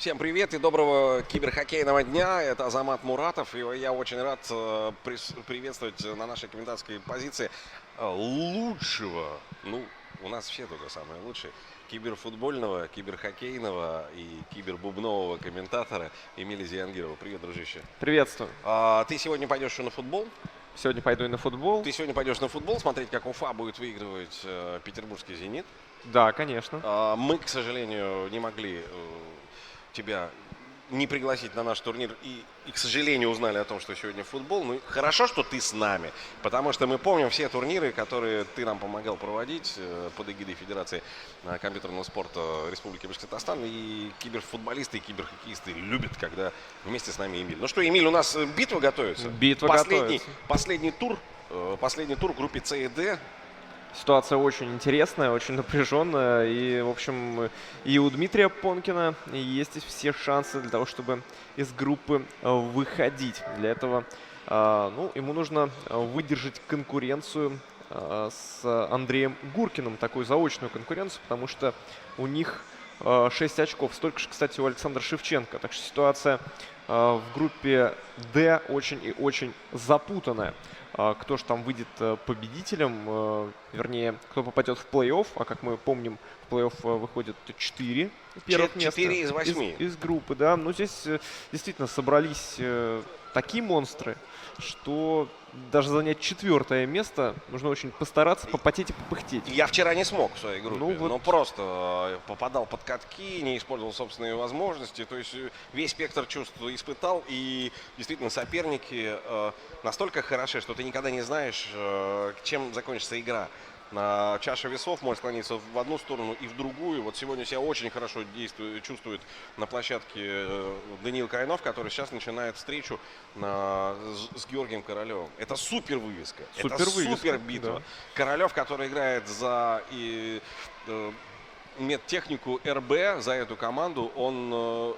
Всем привет и доброго киберхоккейного дня. Это Азамат Муратов. И я очень рад приветствовать на нашей комментаторской позиции лучшего, ну, у нас все только самые лучшие, киберфутбольного, киберхоккейного и кибербубнового комментатора Эмиля Зиянгирова. Привет, дружище. Приветствую. Ты сегодня пойдешь еще на футбол? Сегодня пойду и на футбол. Ты сегодня пойдешь на футбол смотреть, как Уфа будет выигрывать петербургский «Зенит». Да, конечно. Мы, к сожалению, не могли тебя не пригласить на наш турнир и, к сожалению, узнали о том, что сегодня футбол. Ну, хорошо, что ты с нами, потому что мы помним все турниры, которые ты нам помогал проводить под эгидой Федерации компьютерного спорта Республики Башкортостан. И киберфутболисты, и киберхоккеисты любят, когда вместе с нами Эмиль. Ну что, Эмиль, у нас битва готовится. Битва готовится. Последний тур в группе С и Д. Ситуация очень интересная, очень напряженная. И, в общем, и у Дмитрия Понкина есть все шансы для того, чтобы из группы выходить. Для этого ему нужно выдержать конкуренцию с Андреем Гуркиным, такую заочную конкуренцию, потому что у них 6 очков. Столько же, кстати, у Александра Шевченко. Так что ситуация в группе D очень и очень запутанная. Кто же там выйдет победителем, вернее, кто попадет в плей-офф, а как мы помним, в плей-офф выходит 4 первых места 4 из 8. Из группы, да. Но здесь действительно собрались такие монстры, что даже занять 4-е место нужно очень постараться, попотеть и попыхтеть. Я вчера не смог в своей группе, Ну вот. но просто попадал под катки, не использовал собственные возможности. То есть весь спектр чувств испытал, и действительно соперники настолько хороши, что ты никогда не знаешь, чем закончится игра. Чаша весов может склониться в одну сторону и в другую. Вот сегодня себя очень хорошо чувствует на площадке Даниил Кайнов, который сейчас начинает встречу с Георгием Королевым. Это супер вывеска. Это супер битва. Да. Королев, который играет за медтехнику РБ, за эту команду, он,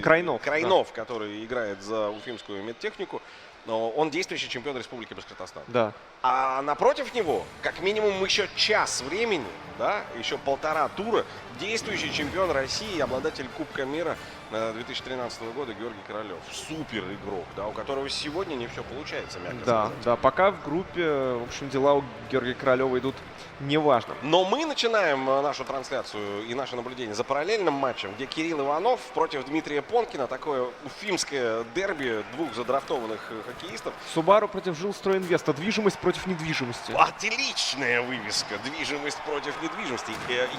Крайнов, да, который играет за уфимскую медтехнику, он действующий чемпион Республики Башкортостан. Да. А напротив него, как минимум еще час времени, да, еще 1,5 тура, действующий чемпион России, обладатель Кубка мира 2013 года Георгий Королев. Супер игрок, да, у которого сегодня не все получается, мягко сказать. Да, пока в группе, в общем, дела у Георгия Королева идут неважно. Но мы начинаем нашу трансляцию и наше наблюдение за параллельным матчем, где Кирилл Иванов против Дмитрия Понкина. Такое уфимское дерби двух задрафтованных хоккеистов. Субару против Жилстройинвеста. Движимость против недвижимости. Отличная вывеска. Движимость против недвижимости.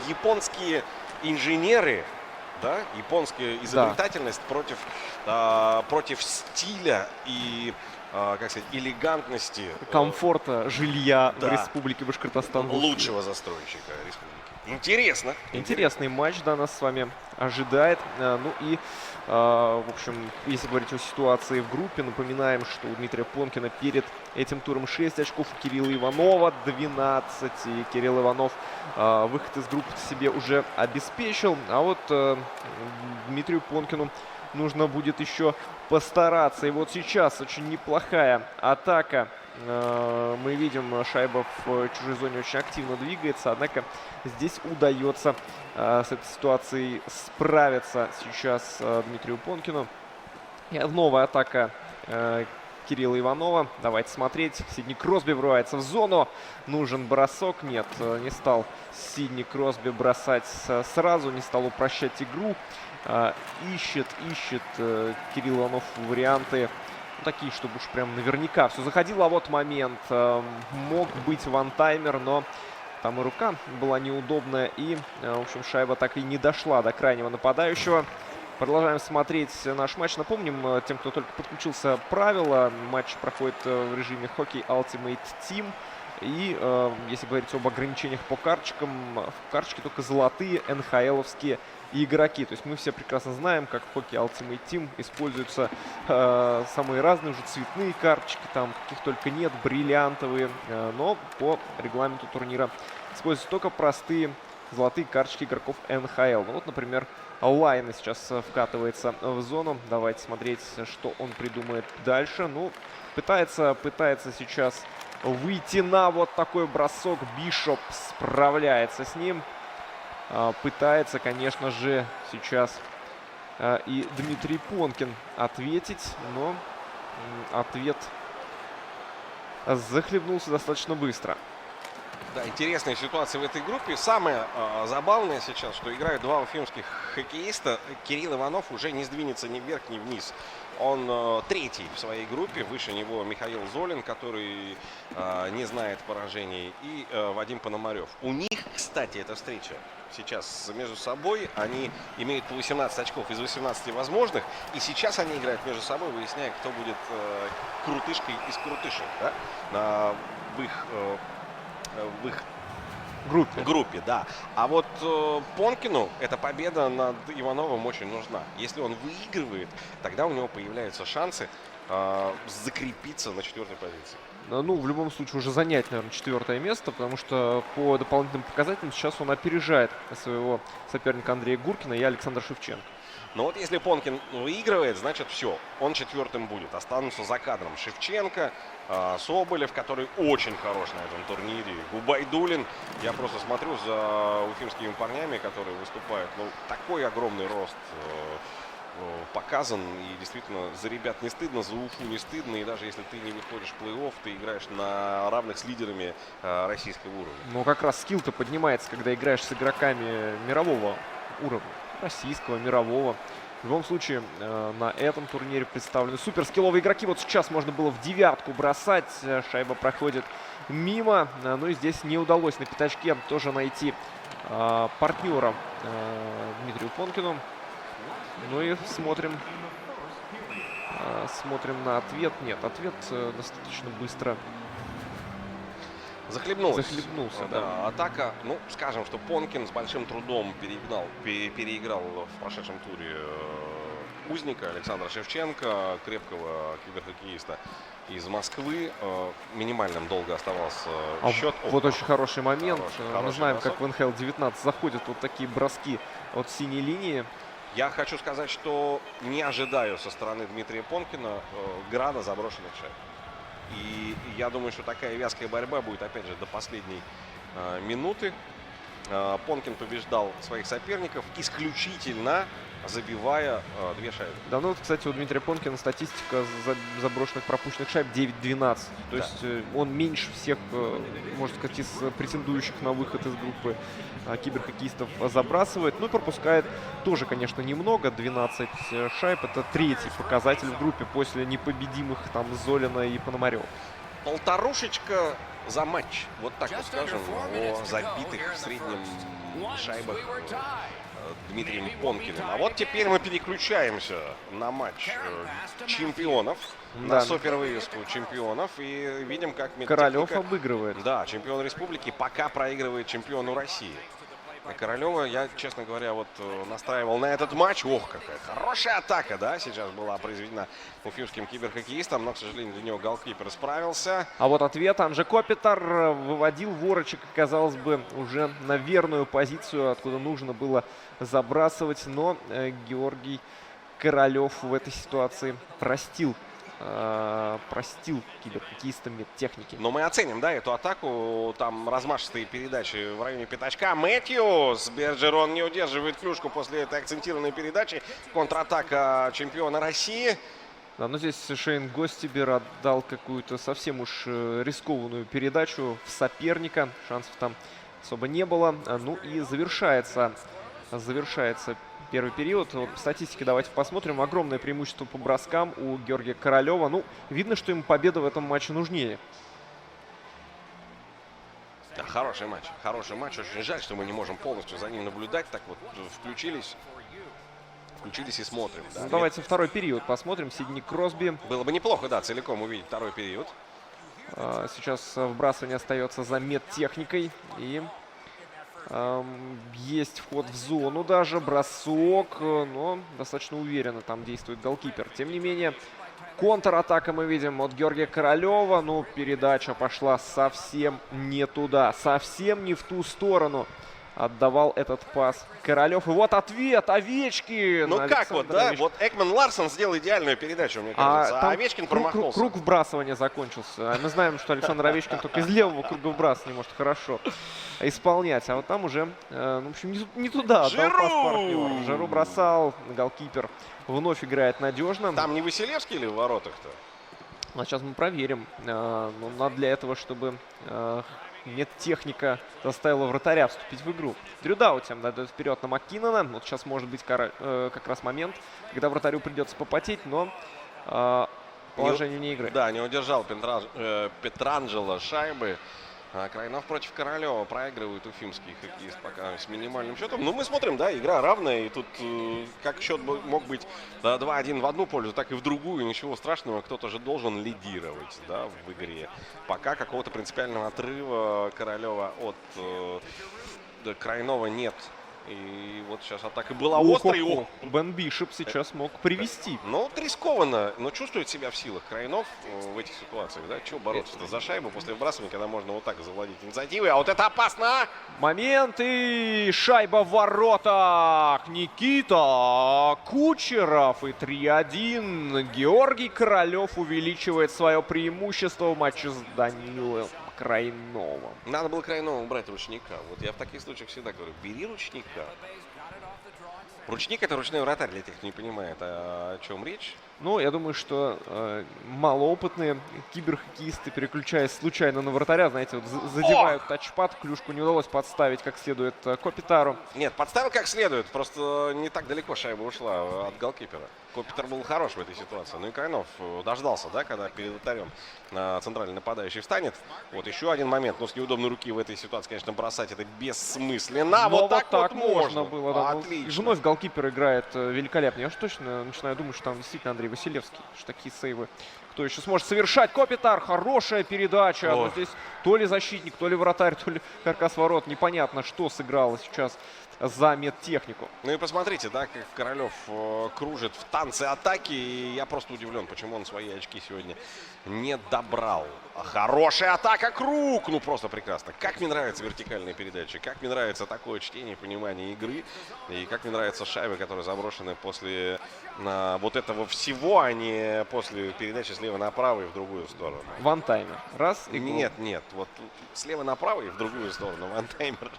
Японские инженеры, да, японская изобретательность против стиля и, как сказать, элегантности. Комфорта жилья в Республике Башкортостан. Лучшего застройщика республики. Интересно. Интересный матч, да, нас с вами ожидает. Ну и, в общем, если говорить о ситуации в группе, напоминаем, что у Дмитрия Понкина перед этим туром 6 очков, у Кирилла Иванова 12. И Кирилл Иванов выход из группы себе уже обеспечил. А вот Дмитрию Понкину нужно будет еще постараться. И вот сейчас очень неплохая атака. Мы видим, шайба в чужой зоне очень активно двигается, однако здесь удается с этой ситуацией справиться сейчас Дмитрию Понкину. И новая атака Кирилла Иванова. Давайте смотреть. Сидни Кросби врывается в зону. Нужен бросок. Нет, не стал Сидни Кросби бросать сразу, не стал упрощать игру. Ищет Кирилл Иванов варианты такие, чтобы уж прям наверняка все заходило. А вот момент. Мог быть вантаймер, но там и рука была неудобная. И, в общем, шайба так и не дошла до крайнего нападающего. Продолжаем смотреть наш матч. Напомним тем, кто только подключился, правила. Матч проходит в режиме хоккей Ultimate Team. И если говорить об ограничениях по карточкам, в карточке только золотые НХЛовские игроки. То есть мы все прекрасно знаем, как в хоккей Ultimate Team используются самые разные уже цветные карточки, там каких только нет, бриллиантовые. Но по регламенту турнира используются только простые золотые карточки игроков НХЛ. Ну, вот, например, Лайна сейчас вкатывается в зону. Давайте смотреть, что он придумает дальше. Ну, пытается сейчас выйти на вот такой бросок. Бишоп справляется с ним. Пытается, конечно же, сейчас и Дмитрий Понкин ответить, но ответ захлебнулся достаточно быстро. Да, интересная ситуация в этой группе. Самое забавное сейчас, что играют два уфимских хоккеиста. Кирилл Иванов уже не сдвинется ни вверх, ни вниз. Он третий в своей группе. Выше него Михаил Золин, который не знает поражений. И Вадим Пономарев. У них, кстати, эта встреча сейчас между собой. Они имеют по 18 очков из 18 возможных. И сейчас они играют между собой, выясняя, кто будет крутышкой из крутышек. Да? В их группе, да. А вот Понкину эта победа над Ивановым очень нужна. Если он выигрывает, тогда у него появляются шансы закрепиться на 4-й позиции. Ну, в любом случае, уже занять, наверное, 4-е место, потому что по дополнительным показателям сейчас он опережает своего соперника Андрея Гуркина и Александра Шевченко. Но вот если Понкин выигрывает, значит все, он 4-м будет. Останутся за кадром Шевченко, Соболев, который очень хорош на этом турнире, Губайдуллин. Я просто смотрю за уфимскими парнями, которые выступают. Ну, такой огромный рост показан. И действительно, за ребят не стыдно, за Уфу не стыдно. И даже если ты не выходишь в плей-офф, ты играешь на равных с лидерами российского уровня. Но как раз скилл-то поднимается, когда играешь с игроками мирового уровня. Российского, мирового. В любом случае, на этом турнире представлены суперскилловые игроки. Вот сейчас можно было в девятку бросать. Шайба проходит мимо. Но и здесь не удалось на пятачке тоже найти партнера Дмитрию Понкину. Ну и смотрим на ответ. Нет, ответ достаточно быстро захлебнулся, да. Атака, ну, скажем, что Понкин с большим трудом переиграл в прошедшем туре Узника Александра Шевченко, крепкого киберхоккеиста из Москвы. Минимальным долго оставался счет. Вот очень хороший момент. Мы знаем, бросок. как в НХЛ 19 заходят вот такие броски от синей линии. Я хочу сказать, что не ожидаю со стороны Дмитрия Понкина града заброшенных шайб. И я думаю, что такая вязкая борьба будет, опять же, до последней минуты. Понкин побеждал своих соперников исключительно забивая 2 шайбы. Да, ну вот, кстати, у Дмитрия Понкина статистика заброшенных пропущенных шайб 9-12. То есть он меньше всех, можно сказать, из претендующих на выход из группы киберхоккеистов забрасывает. Ну и пропускает тоже, конечно, немного. 12 шайб. Это 3-й показатель в группе после непобедимых там Золина и Пономарева. Полторушечка за матч. Вот так вот скажем о забитых в среднем шайбах Дмитрием Понкиным. А вот теперь мы переключаемся на матч чемпионов, на супервывеску чемпионов. И видим, как Королев обыгрывает. Да, чемпион республики пока проигрывает чемпиону России. Королева, я, честно говоря, вот настраивал на этот матч. Ох, какая хорошая атака, да, сейчас была произведена уфимским киберхоккеистом, но, к сожалению, для него голкипер справился. А вот ответ. Анже Копитар выводил Ворочек, казалось бы, уже на верную позицию, откуда нужно было забрасывать, но Георгий Королев в этой ситуации простил киберхоккеистам медтехники. Но мы оценим, да, эту атаку. Там размашистые передачи в районе пятачка. Мэтьюс. Бержерон не удерживает клюшку после этой акцентированной передачи. Контратака чемпиона России. Да, но здесь Шейн Гостибер отдал какую-то совсем уж рискованную передачу в соперника. Шансов там особо не было. Ну и завершается первый период. Вот по статистике давайте посмотрим. Огромное преимущество по броскам у Георгия Королева. Ну, видно, что ему победа в этом матче нужнее. Да, хороший матч. Хороший матч. Очень жаль, что мы не можем полностью за ним наблюдать. Так вот, включились и смотрим. Да. Ну, давайте второй период посмотрим. Сидни Кросби. Было бы неплохо, да, целиком увидеть второй период. Сейчас вбрасывание остается за медтехникой. И есть вход в зону даже, бросок, но достаточно уверенно там действует голкипер. Тем не менее, контратака мы видим от Георгия Королева. Ну, передача пошла совсем не туда, совсем не в ту сторону. отдавал этот пас Королев. И вот ответ, Овечкин. Ну как вот, Александр да? Овечкин. Вот Экман Ларсон сделал идеальную передачу, мне кажется. А там Овечкин промахнулся. Круг вбрасывания закончился. А мы знаем, что Александр Овечкин только из левого круга вбрасывания может хорошо исполнять. А вот там уже, в общем, не туда. Отдал пас партнеру. Жиру бросал, голкипер вновь играет надежно. Там не Василевский или в воротах-то? А сейчас мы проверим. Но надо для этого, чтобы медтехника заставила вратаря вступить в игру. Дрю Даутем дает вперед на Маккинона. Вот сейчас может быть как раз момент, когда вратарю придется попотеть, но положение вне игры. Да, не удержал Петранджело шайбы. Крайнов против Королева проигрывает уфимский хоккеист пока с минимальным счетом. Ну, мы смотрим, да, игра равная. И тут как счет мог быть 2-1 в одну пользу, так и в другую. Ничего страшного, кто-то же должен лидировать, да, в игре. Пока какого-то принципиального отрыва Королева от Крайнова нет. И вот сейчас атака была острой. Бен Бишоп сейчас мог привести. Ну, рискованно, но чувствует себя в силах Крайнов в этих ситуациях, да? Чего бороться-то за шайбу после вбрасывания, когда можно вот так завладеть инициативой, а вот это опасно! Момент и шайба в воротах. Никита Кучеров и 3-1. Георгий Королев увеличивает свое преимущество в матче с Данилой Крайновым. Надо было Крайнову убрать ручника. Вот я в таких случаях всегда говорю, бери ручника. Ручник — это ручной вратарь, для тех, кто не понимает, о чем речь. Ну, я думаю, что малоопытные киберхоккеисты, переключаясь случайно на вратаря, знаете, вот задевают тачпад, клюшку не удалось подставить как следует Копитару. Нет, подставил как следует, просто не так далеко шайба ушла от голкипера. Копитар был хорош в этой ситуации. Ну и Крайнов дождался, да, когда перед вратарем центральный нападающий встанет. Вот еще один момент. Но с неудобной руки в этой ситуации, конечно, бросать это бессмысленно. Но вот так можно было. Да, отлично. И вновь голкипер играет великолепно. Я уж точно начинаю думать, что там действительно Андрей Василевский. Что такие сейвы. Кто еще сможет совершать? Копитар. Хорошая передача. Но здесь то ли защитник, то ли вратарь, то ли каркас ворот. Непонятно, что сыграло сейчас за медтехнику. Ну и посмотрите, да, как Королев кружит в танце атаки. И я просто удивлен, почему он свои очки сегодня не добрал. Хорошая атака, Круг! Ну просто прекрасно. Как мне нравятся вертикальные передачи, как мне нравится такое чтение, понимание игры. И как мне нравятся шайбы, которые заброшены после вот этого всего, а не после передачи слева направо и в другую сторону. Вантаймер. Раз и гол. Нет. Вот слева направо и в другую сторону. Вантаймер.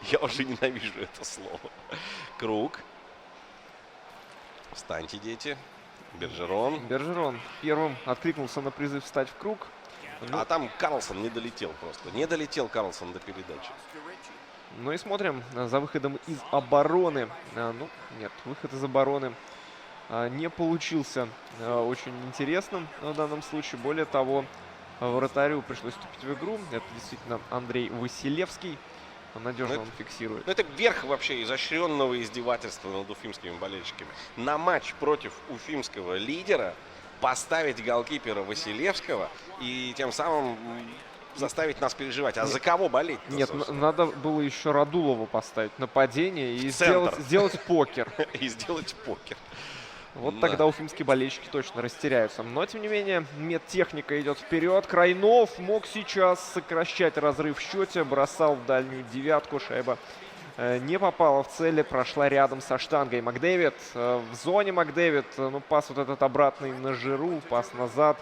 Я уже ненавижу это слово. Круг. Встаньте, дети. Бержерон. Бержерон первым откликнулся на призыв встать в круг. А там Карлсон не долетел просто. Не долетел Карлсон до передачи. Ну и смотрим за выходом из обороны. Ну, нет, выход из обороны не получился очень интересным в данном случае. Более того, вратарю пришлось вступить в игру. Это действительно Андрей Василевский. Надежно он фиксирует. Ну, это верх вообще изощренного издевательства над уфимскими болельщиками. На матч против уфимского лидера поставить голкипера Василевского и тем самым заставить нас переживать. А за кого болеть? Нет, надо было еще Радулову поставить нападение и сделать покер. И сделать покер. Вот тогда уфимские болельщики точно растеряются. Но, тем не менее, медтехника идет вперед. Крайнов мог сейчас сокращать разрыв в счете. Бросал в дальнюю девятку. Шайба не попала в цель. Прошла рядом со штангой. Макдэвид в зоне. Макдэвид, ну, пас вот этот обратный на Жиру. Пас назад.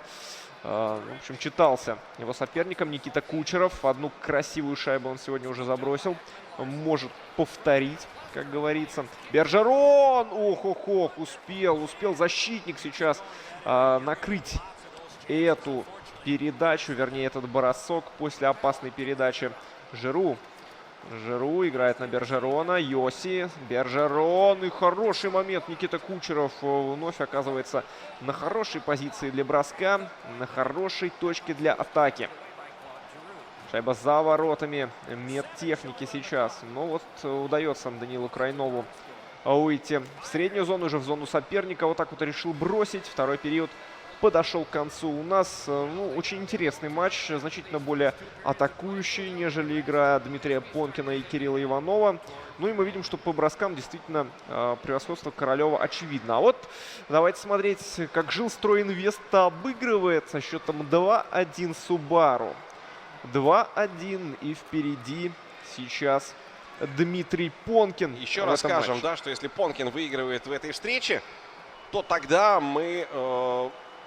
В общем, читался его соперником. Никита Кучеров. Одну красивую шайбу он сегодня уже забросил. Может повторить, как говорится. Бержерон! Ох, успел защитник сейчас накрыть эту передачу, вернее, этот бросок после опасной передачи Жиру. Жиру играет на Бержерона. Йоси. Бержерон. И хороший момент. Никита Кучеров вновь оказывается на хорошей позиции для броска. На хорошей точке для атаки. Шайба за воротами медтехники сейчас. Но вот удается Данилу Крайнову выйти в среднюю зону, уже в зону соперника. Вот так вот решил бросить. Второй период подошел к концу. У нас очень интересный матч. Значительно более атакующий, нежели игра Дмитрия Понкина и Кирилла Иванова. Ну и мы видим, что по броскам действительно превосходство Королева очевидно. А вот давайте смотреть, как Жилстройинвест обыгрывает со счетом 2-1 Субару. 2-1 и впереди сейчас Дмитрий Понкин. Еще в раз этом скажем, матче. да, что если Понкин выигрывает в этой встрече, то тогда мы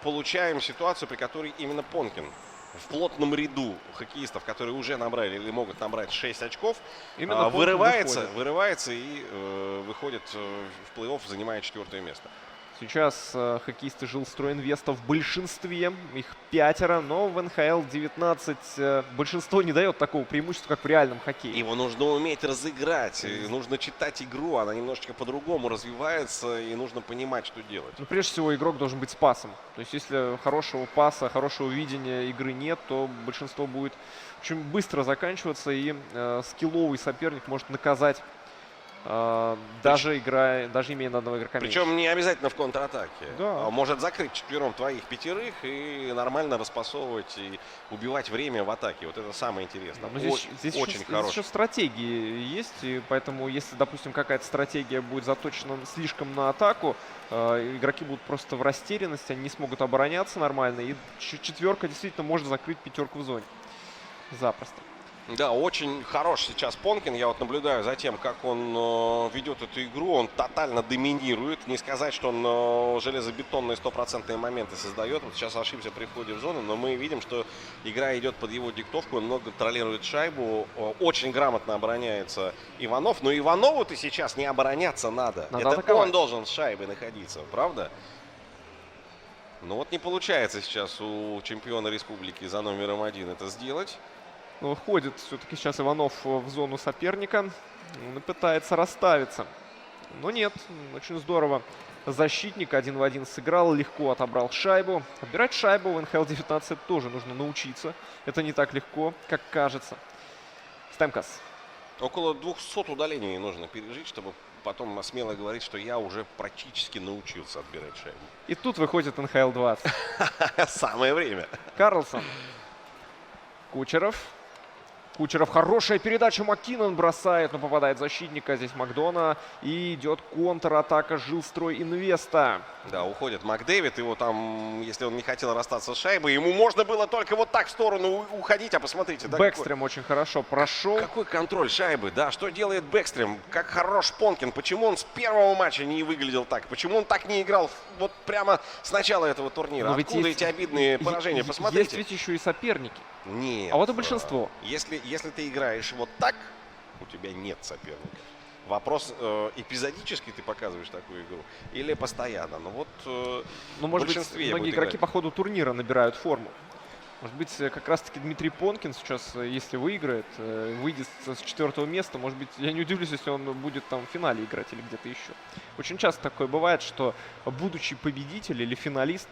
получаем ситуацию, при которой именно Понкин в плотном ряду хоккеистов, которые уже набрали или могут набрать 6 очков, Именно Понкин вырывается и выходит в плей-офф, занимая 4-е место. Сейчас хоккеисты Жилстройинвеста в большинстве, их 5, но в НХЛ 19 большинство не дает такого преимущества, как в реальном хоккее. Его нужно уметь разыграть, и нужно читать игру, она немножечко по-другому развивается, и нужно понимать, что делать. Ну, прежде всего, игрок должен быть с пасом. То есть, если хорошего паса, хорошего видения игры нет, то большинство будет очень быстро заканчиваться, и скилловый соперник может наказать, даже имея на одного игрока меньше. Причем не обязательно в контратаке. Да. Может закрыть четвером твоих 5 и нормально распасовывать и убивать время в атаке. Вот это самое интересное. Но здесь Очень хорошо. еще стратегии есть, и поэтому если, допустим, какая-то стратегия будет заточена слишком на атаку, игроки будут просто в растерянности, они не смогут обороняться нормально, и четверка действительно может закрыть 5 в зоне. Запросто. Да, очень хорош сейчас Понкин. Я вот наблюдаю за тем, как он ведет эту игру. Он тотально доминирует. Не сказать, что он железобетонные 100% моменты создает. Вот сейчас ошибся при входе в зону, но мы видим, что игра идет под его диктовку. Он много контролирует шайбу. Очень грамотно обороняется Иванов. Но Иванову-то сейчас не обороняться надо. Это атаковать. он должен с шайбой находиться, правда? Ну вот не получается сейчас у чемпиона республики за номером 1 это сделать. Но ходит все-таки сейчас Иванов в зону соперника. Он и пытается расставиться. Но нет, очень здорово. Защитник 1 в 1 сыграл, легко отобрал шайбу. Отбирать шайбу в НХЛ-19 тоже нужно научиться. Это не так легко, как кажется. Стемкас. Около 200 удалений нужно пережить, чтобы потом смело говорить, что я уже практически научился отбирать шайбу. И тут выходит НХЛ-20. Самое время. Карлсон. Кучеров. Хорошая передача. Маккинон бросает, но попадает в защитника. Здесь Макдона. И идет контратака Жилстройинвеста. Да, уходит Макдэвид. Его там, если он не хотел расстаться с шайбой, ему можно было только вот так в сторону уходить. А посмотрите. Да, Бэкстрем очень хорошо прошел. какой контроль шайбы, да, что делает Бэкстрем, как хорош Понкин, почему он с первого матча не выглядел так, почему он так не играл вот прямо с начала этого турнира, Но ведь откуда есть- эти обидные поражения, Есть посмотрите. ведь еще и соперники. Нет. А вот и большинство. Если ты играешь вот так, у тебя нет соперника. Вопрос, эпизодически ты показываешь такую игру или постоянно. Ну вот Ну, может быть, большинстве многие будет игроки играть. по ходу турнира набирают форму. Может быть, как раз-таки Дмитрий Понкин сейчас, если выиграет, выйдет с 4-го места. Может быть, я не удивлюсь, если он будет там в финале играть или где-то еще. Очень часто такое бывает, что будучи победитель или финалист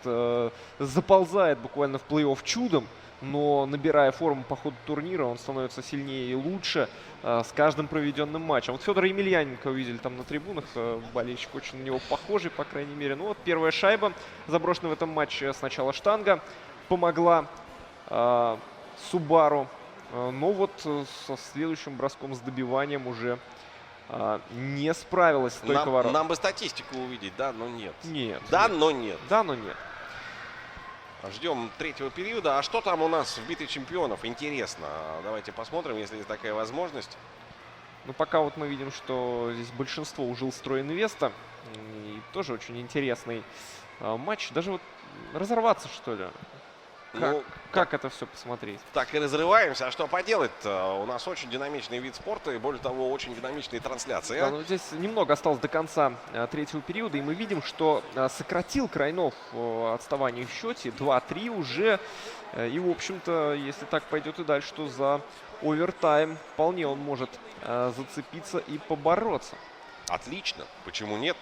заползает буквально в плей-офф чудом, но набирая форму по ходу турнира, он становится сильнее и лучше с каждым проведенным матчем. Вот Федора Емельяненко увидели там на трибунах, болельщик очень на него похожий, по крайней мере. Ну вот первая шайба, заброшенная в этом матче, сначала штанга помогла Субару, но вот со следующим броском с добиванием уже не справилась стойка ворот. Нам бы статистику увидеть, да, но нет. Нет. Да, нет. но нет. Да, но нет. Ждем третьего периода. А что там у нас в битве чемпионов? Интересно. Давайте посмотрим, если есть такая возможность. Ну, пока вот мы видим, что здесь большинство у Жилстройинвеста. И тоже очень интересный матч. Даже вот разорваться, что ли? Как это все посмотреть? Так и разрываемся. А что поделать-то? У нас очень динамичный вид спорта и, более того, очень динамичные трансляции. Да, ну, здесь немного осталось до конца третьего периода, и мы видим, что сократил Крайнов отставание в счете 2-3 уже. И, в общем-то, если так пойдет и дальше, то за овертайм вполне он может зацепиться и побороться. Отлично. Почему нет?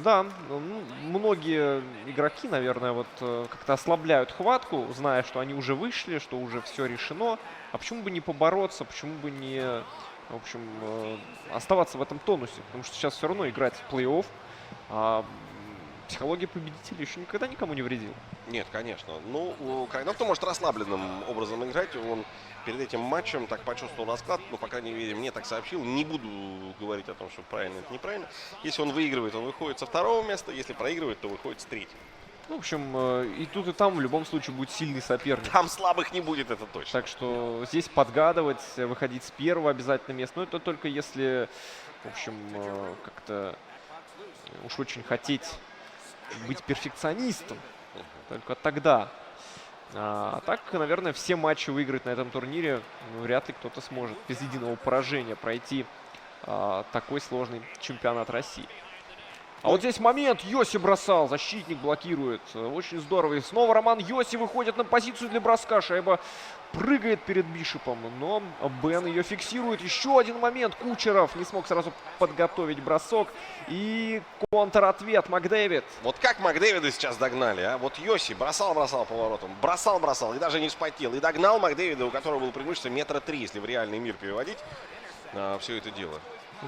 Да, ну, многие игроки, наверное, вот как-то ослабляют хватку, зная, что они уже вышли, что уже все решено. А почему бы не побороться, почему бы не, в общем, оставаться в этом тонусе? Потому что сейчас все равно играть в плей-офф, а психология победителя еще никогда никому не вредила. Нет, конечно. Ну, Крайнов-то может расслабленным образом играть. Он перед этим матчем так почувствовал расклад. Ну, по крайней мере, мне так сообщил. Не буду говорить о том, что правильно это неправильно. Если он выигрывает, он выходит со 2-го места. Если проигрывает, то выходит с 3-го. Ну, в общем, и тут, и там в любом случае будет сильный соперник. Там слабых не будет, это точно. Так что здесь подгадывать, выходить с первого обязательно места. Но это только если, в общем, как-то уж очень хотеть быть перфекционистом. Только тогда. А так, наверное, все матчи выиграть на этом турнире вряд ли кто-то сможет без единого поражения пройти такой сложный чемпионат России. А вот здесь момент. Йоси бросал. Защитник блокирует. Очень здорово. И снова Роман Йоси выходит на позицию для броска. Шайба прыгает перед Бишопом. Но Бен ее фиксирует. Еще один момент. Кучеров не смог сразу подготовить бросок. И контр-ответ Макдэвид. Вот как Макдэвида сейчас догнали, а? Вот Йоси бросал поворотом. Бросал и даже не вспотел. И догнал Макдэвида, у которого было преимущество 3 метра, если в реальный мир переводить все это дело.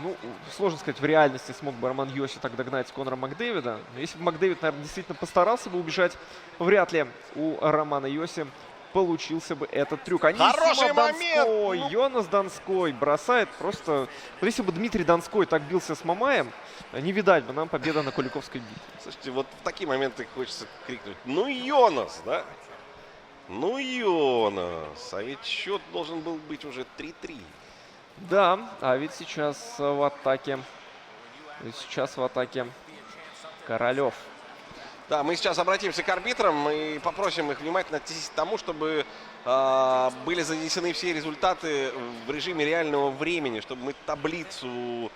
Ну, сложно сказать, в реальности смог бы Роман Йоси так догнать Конора Макдэвида. Но если бы Макдэвид, наверное, действительно постарался бы убежать, вряд ли у Романа Йоси получился бы этот трюк. Хороший момент! Донской, Йонас Донской бросает просто... Вот если бы Дмитрий Донской так бился с Мамаем, не видать бы нам победа на Куликовской битве. Слушайте, вот в такие моменты хочется крикнуть: ну, Йонас, да? Ну, Йонас. А ведь счет должен был быть уже 3-3. Да, а ведь сейчас в атаке Королев. Да, мы сейчас обратимся к арбитрам и попросим их внимательно отнестись к тому, чтобы были занесены все результаты в режиме реального времени, чтобы мы таблицу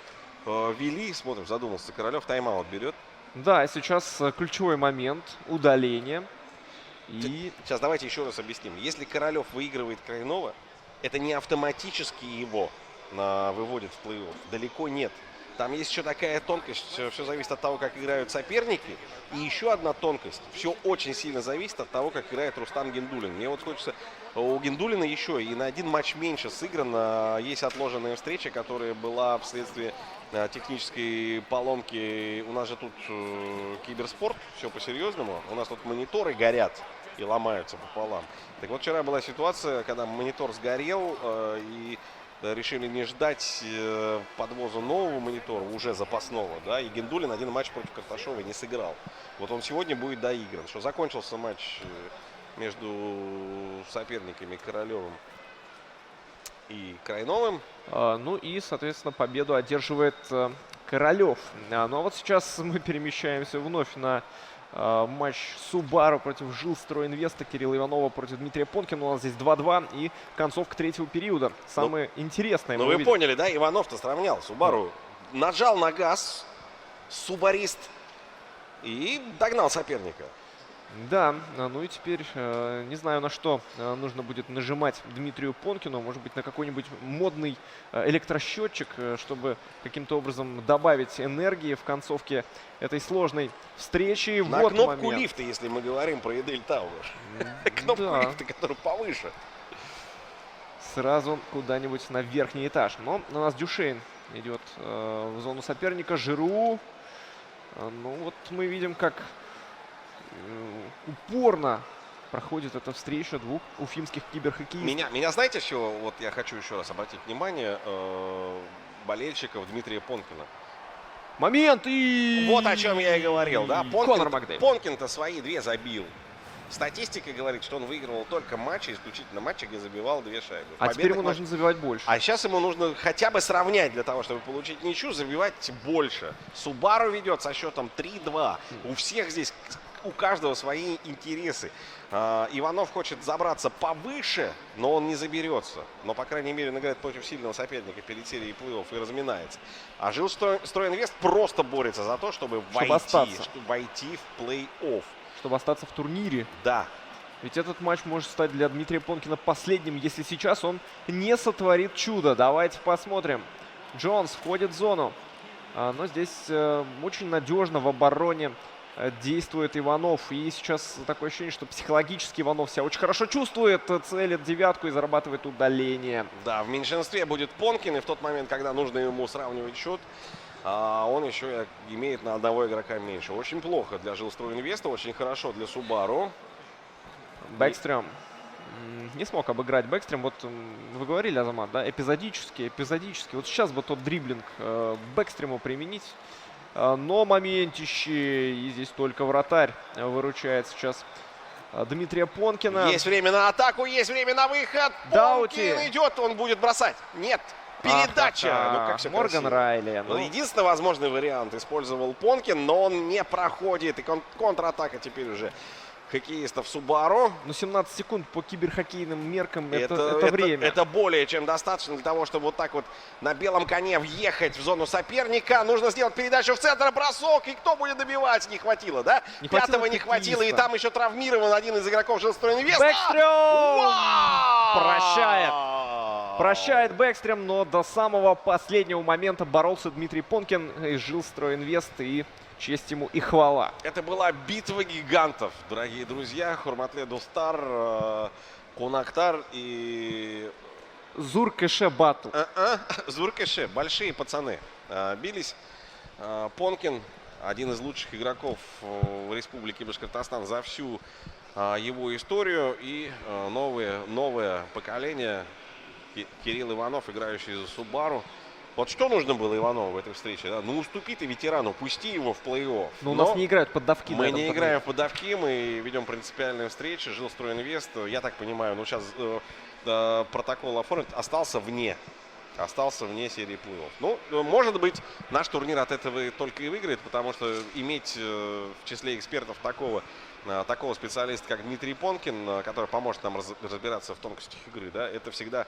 вели. Смотрим, задумался Королев, тайм-аут берет. Да, и сейчас ключевой момент удаления. И сейчас давайте еще раз объясним. Если Королев выигрывает Крайнова, это не автоматически его выводит в плей-офф. Далеко нет. Там есть еще такая тонкость. Все зависит от того, как играют соперники. И еще одна тонкость. Все очень сильно зависит от того, как играет Рустам Гендулин. Мне вот хочется... У Гендулина еще и на один матч меньше сыграно. Есть отложенная встреча, которая была вследствие технической поломки. У нас же тут киберспорт. Все по-серьезному. У нас тут мониторы горят и ломаются пополам. Так вот, вчера была ситуация, когда монитор сгорел и решили не ждать подвоза нового монитора, уже запасного, да, и Гендулин один матч против Карташова не сыграл. Вот он сегодня будет доигран. Что закончился матч между соперниками Королевым и Крайновым. Ну и, соответственно, победу одерживает Королев. Ну а вот сейчас мы перемещаемся вновь на матч Субару против Жилстройинвеста, Кирилла Иванова против Дмитрия Понкина. У нас здесь 2-2 и концовка третьего периода. Самое интересное. Ну вы поняли, да? Иванов-то сравнял Субару. Нажал на газ, субарист, и догнал соперника. Да, ну и теперь не знаю, на что нужно будет нажимать Дмитрию Понкину. Может быть, на какой-нибудь модный электросчетчик, чтобы каким-то образом добавить энергии в концовке этой сложной встречи. На вот кнопку момент. лифта, если мы говорим про Эдель Тауэр. Кнопку лифта, которая повыше. Сразу куда-нибудь на верхний этаж. Но у нас Дюшейн идет в зону соперника. Жиру. Ну вот мы видим, как упорно проходит эта встреча двух уфимских киберхоккеистов. Меня знаете, с чего вот я хочу еще раз обратить внимание болельщиков Дмитрия Понкина. Момент и... Вот о чем я и говорил, да? Конор Макдэвид. Понкин-то свои 2 забил. Статистика говорит, что он выигрывал только матчи, исключительно матчи, где забивал 2 шайбы. А теперь ему нужно забивать больше. А сейчас ему нужно хотя бы сравнять для того, чтобы получить ничью, забивать больше. Субару ведет со счетом 3-2. У всех здесь, у каждого свои интересы. Иванов хочет забраться повыше, но он не заберется. Но, по крайней мере, он играет против сильного соперника перед серией плей-офф и разминается. А Жилстройинвест просто борется за то, чтобы войти в плей-офф. Чтобы остаться в турнире. Да. Ведь этот матч может стать для Дмитрия Понкина последним, если сейчас он не сотворит чудо. Давайте посмотрим. Джонс входит в зону. Но здесь очень надежно в обороне действует Иванов. И сейчас такое ощущение, что психологически Иванов себя очень хорошо чувствует. Целит девятку и зарабатывает удаление. Да, в меньшинстве будет Понкин. И в тот момент, когда нужно ему сравнивать счет, он еще имеет на одного игрока меньше. Очень плохо для Жилстройинвеста, очень хорошо для Субару. Бэкстрем не смог обыграть Бэкстрем. Вот вы говорили, Азамат, да, эпизодически. Вот сейчас бы тот дриблинг Бэкстрему применить. Но моментище, и здесь только вратарь выручает сейчас Дмитрия Понкина. Есть время на атаку, есть время на выход. Даути. Понкин идет, он будет бросать. Нет, передача. Ну, как все Морган красиво. Райли. Ну, единственный возможный вариант использовал Понкин, но он не проходит. И контратака теперь уже хоккеистов Субару. Ну, 17 секунд по киберхоккейным меркам это время. Это более чем достаточно для того, чтобы вот так вот на белом коне въехать в зону соперника. Нужно сделать передачу в центр, бросок. И кто будет добивать? Не хватило, да? Не хватило Пятого не хватило. И хоккеиста. там еще травмирован один из игроков Жилстройинвеста. Бэкстрём! Прощает. Прощает Бэкстрем, но до самого последнего момента боролся Дмитрий Понкин из Жилстройинвест, и честь ему и хвала. Это была битва гигантов, дорогие друзья. Хурматле Достар, Кунактар и Зуркеше Бату. Зуркеше. Большие пацаны бились. Понкин, один из лучших игроков в Республике Башкортостан за всю его историю. И новое поколение. Кирилл Иванов, играющий за Субару. Вот что нужно было Иванову в этой встрече? Да? Ну, уступи ты ветерану, пусти его в плей-офф. Но у нас не играют поддавки. Мы не играем в поддавки, мы ведем принципиальные встречи. Жилстройинвест, я так понимаю, ну сейчас протокол оформлен, остался вне серии плей-офф. Ну, может быть, наш турнир от этого только и выиграет, потому что иметь в числе экспертов такого специалиста, как Дмитрий Понкин, который поможет нам разбираться в тонкостях игры, да, это всегда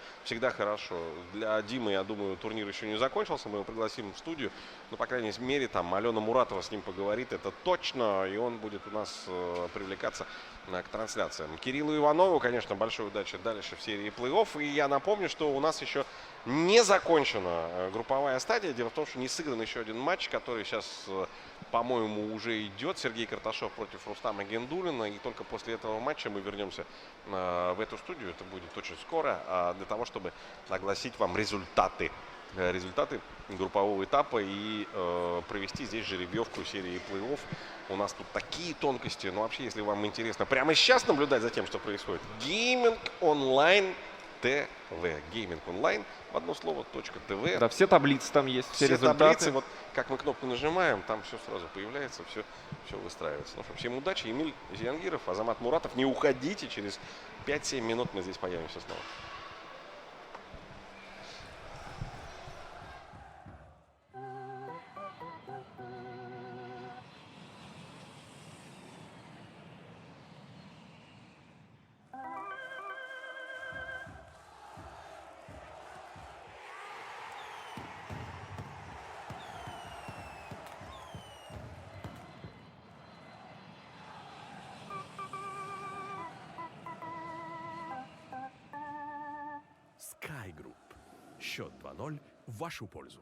хорошо. Для Димы, я думаю, турнир еще не закончился, мы его пригласим в студию, но, по крайней мере, там Алена Муратова с ним поговорит, это точно, и он будет у нас привлекаться к трансляциям. Кириллу Иванову, конечно, большой удачи дальше в серии плей-офф, и я напомню, что у нас еще не закончена групповая стадия. Дело в том, что не сыгран еще один матч, который сейчас, по-моему, уже идет. Сергей Карташов против Рустама Гендулина. И только после этого матча мы вернемся в эту студию. Это будет очень скоро, для того, чтобы огласить вам результаты группового этапа и провести здесь жеребьевку серии плей-офф. У нас тут такие тонкости. Но вообще, если вам интересно прямо сейчас наблюдать за тем, что происходит, Гейминг онлайн ТВ. Гейминг онлайн, в одно слово, .тв. Да, все таблицы там есть, все результаты. Таблицы, вот как мы кнопку нажимаем, там все сразу появляется, все выстраивается. Ну что, всем удачи. Эмиль Зиянгиров, Азамат Муратов. Не уходите, через 5-7 минут мы здесь появимся снова. Sky Group. Счет 2-0 в вашу пользу.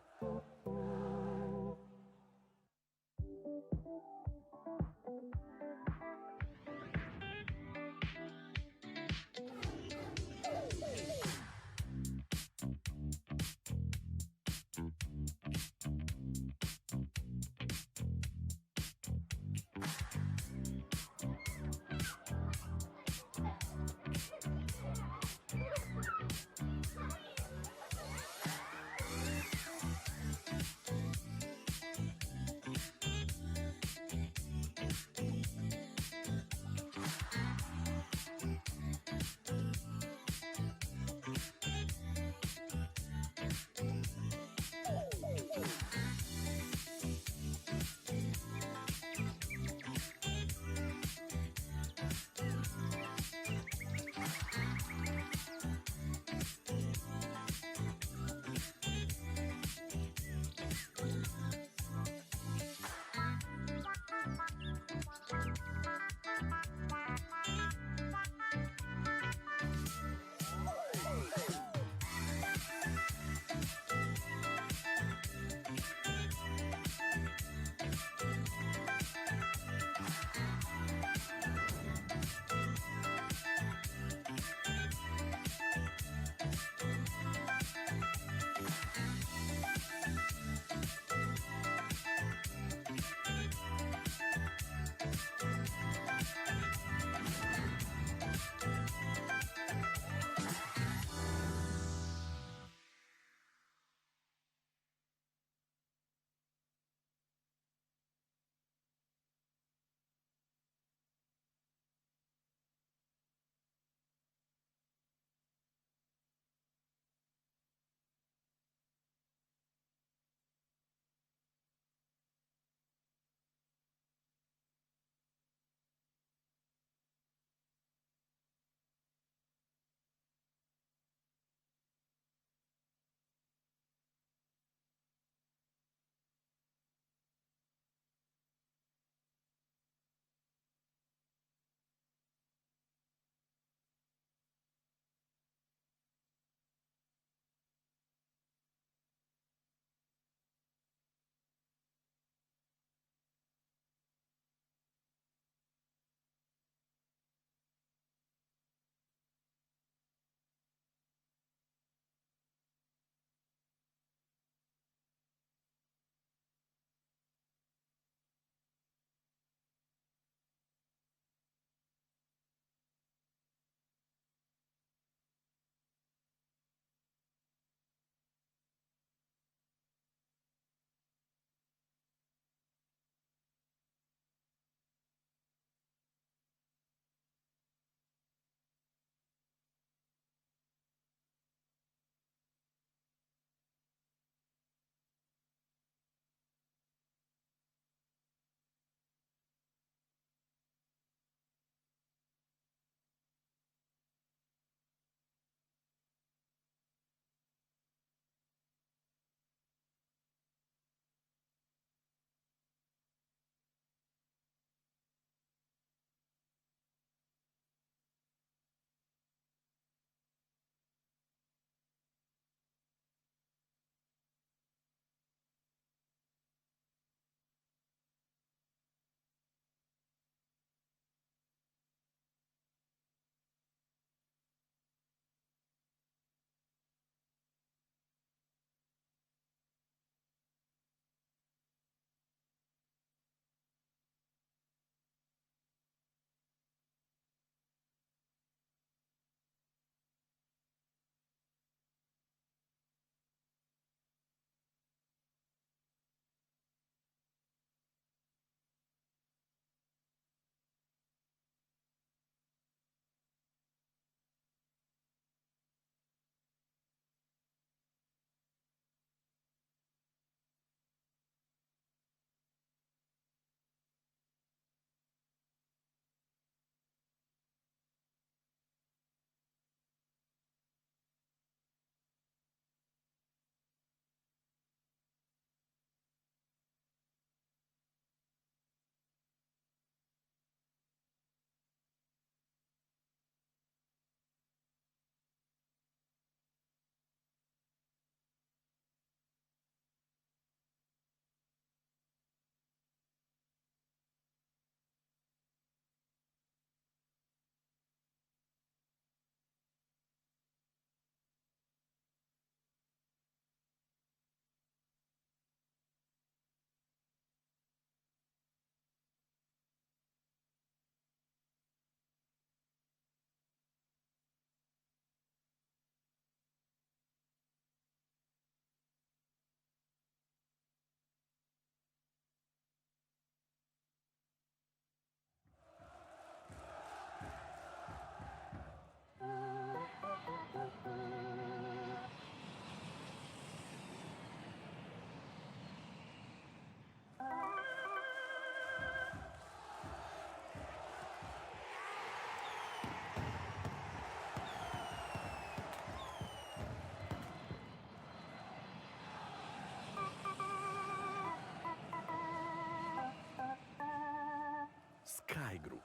Sky Group.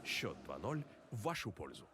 Счет 2-0 в вашу пользу.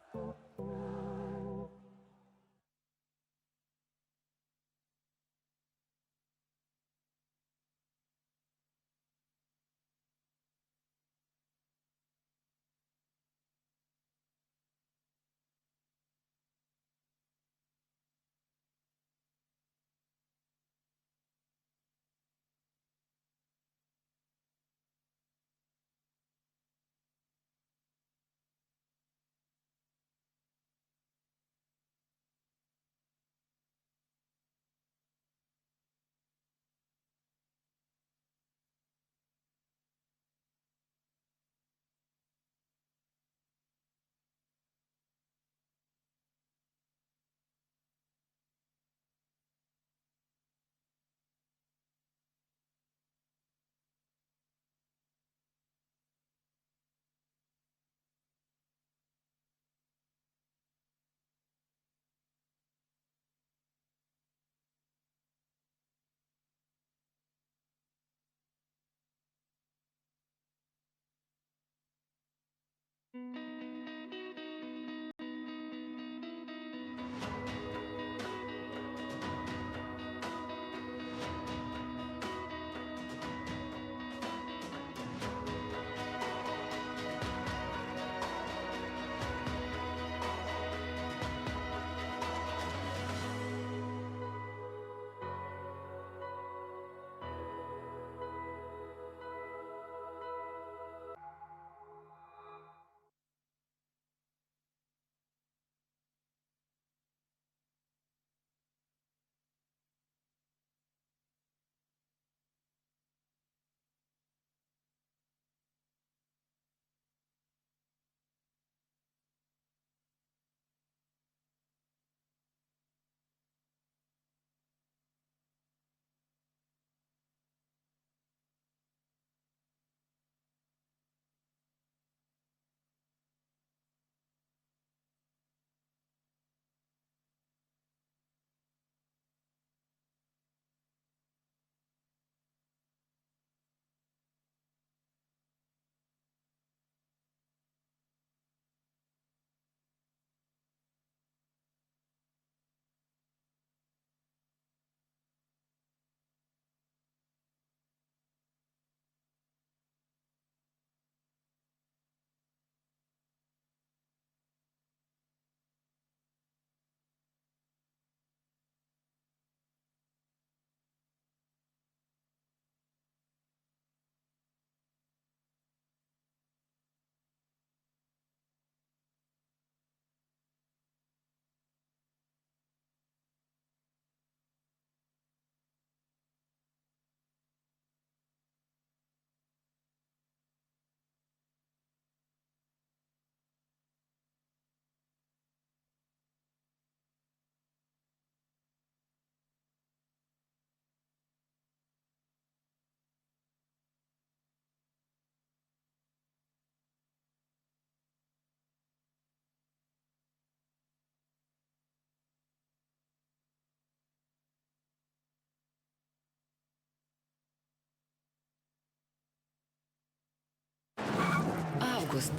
Август.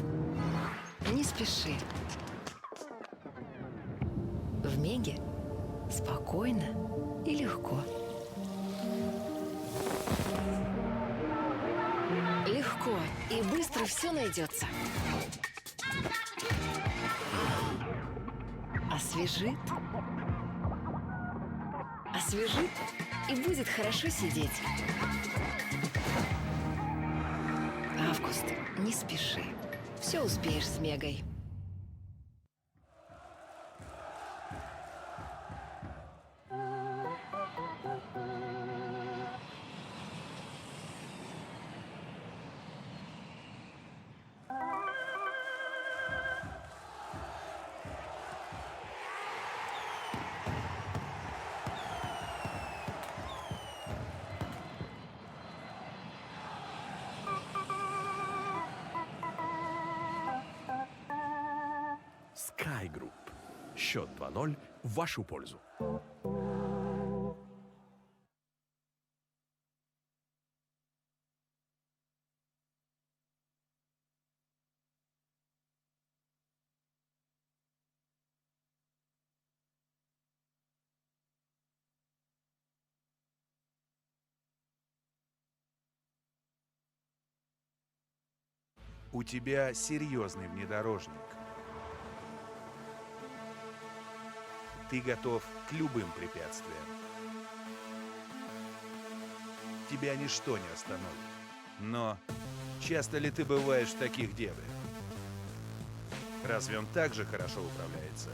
Не спеши. В Меге спокойно и легко. Легко и быстро все найдется. Освежит. Освежит и будет хорошо сидеть. Август. Не спеши. Все успеешь с Мегой. Sky Group. Счет 2-0 в вашу пользу. У тебя серьезный внедорожник. Ты готов к любым препятствиям. Тебя ничто не остановит. Но часто ли ты бываешь в таких дебрях? Разве он так же хорошо управляется?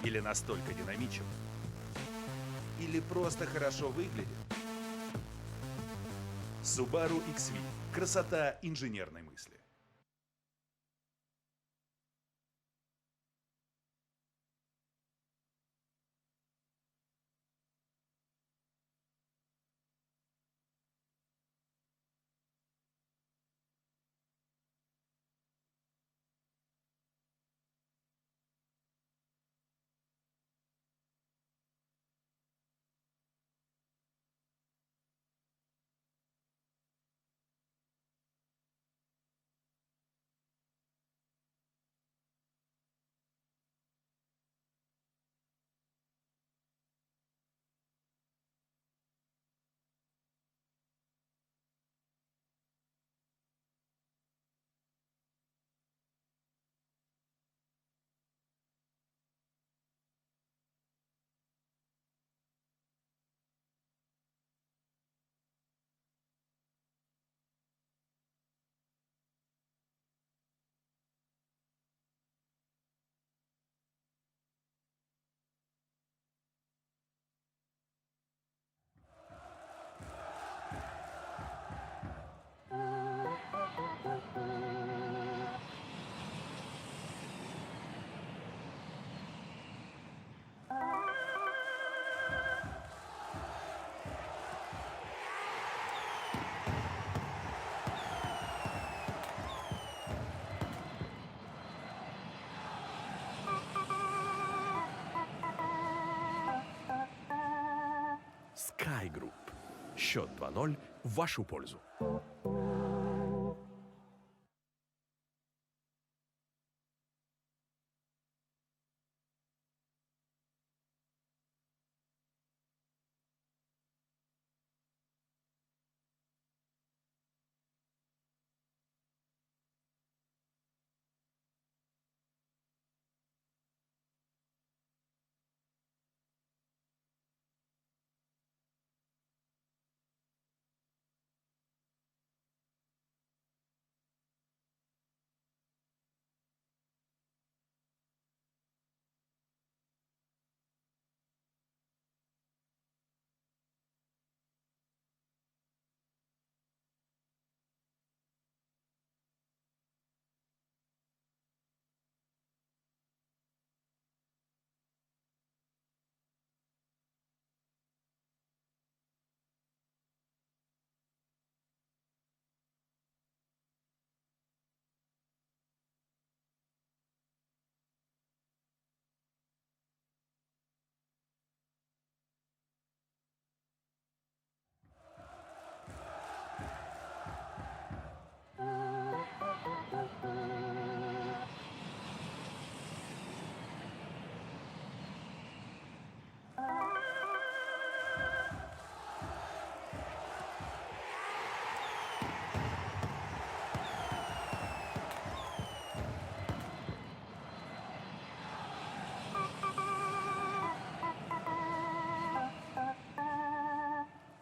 Или настолько динамичен? Или просто хорошо выглядит? Subaru XV. Красота инженерной мысли. Sky Group. Счет 2-0 в вашу пользу.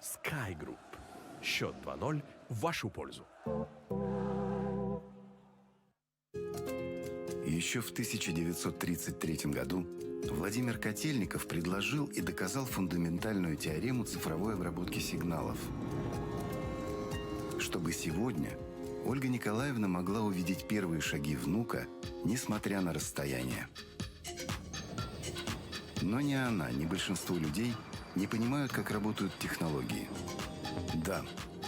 Sky Group. Счет 2-0 в вашу пользу. Еще в 1933 году Владимир Котельников предложил и доказал фундаментальную теорему цифровой обработки сигналов. Чтобы сегодня Ольга Николаевна могла увидеть первые шаги внука, несмотря на расстояние. Но ни она, ни большинство людей не понимают, как работают технологии. Да,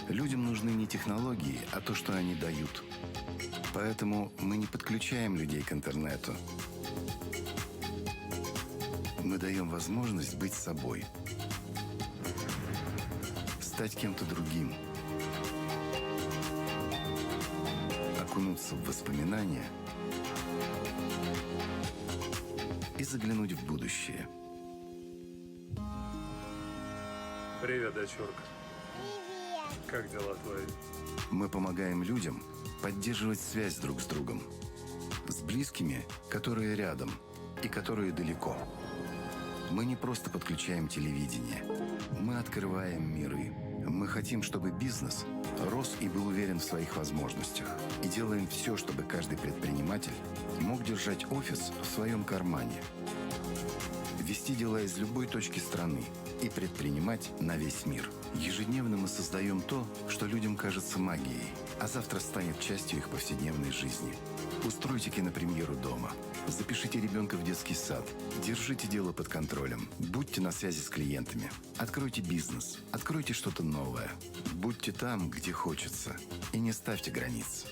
людям нужны не технологии, а то, что они дают. Поэтому мы не подключаем людей к интернету. Мы даем возможность быть собой. Стать кем-то другим. Окунуться в воспоминания и заглянуть в будущее. Привет, дочурка. Привет. Как дела твои? Мы помогаем людям поддерживать связь друг с другом. С близкими, которые рядом и которые далеко. Мы не просто подключаем телевидение. Мы открываем миры. Мы хотим, чтобы бизнес рос и был уверен в своих возможностях. И делаем все, чтобы каждый предприниматель мог держать офис в своем кармане. Вести дела из любой точки страны и предпринимать на весь мир. Ежедневно мы создаем то, что людям кажется магией, а завтра станет частью их повседневной жизни. Устройте кинопремьеру дома. Запишите ребенка в детский сад. Держите дело под контролем. Будьте на связи с клиентами. Откройте бизнес. Откройте что-то новое. Будьте там, где хочется. И не ставьте границ.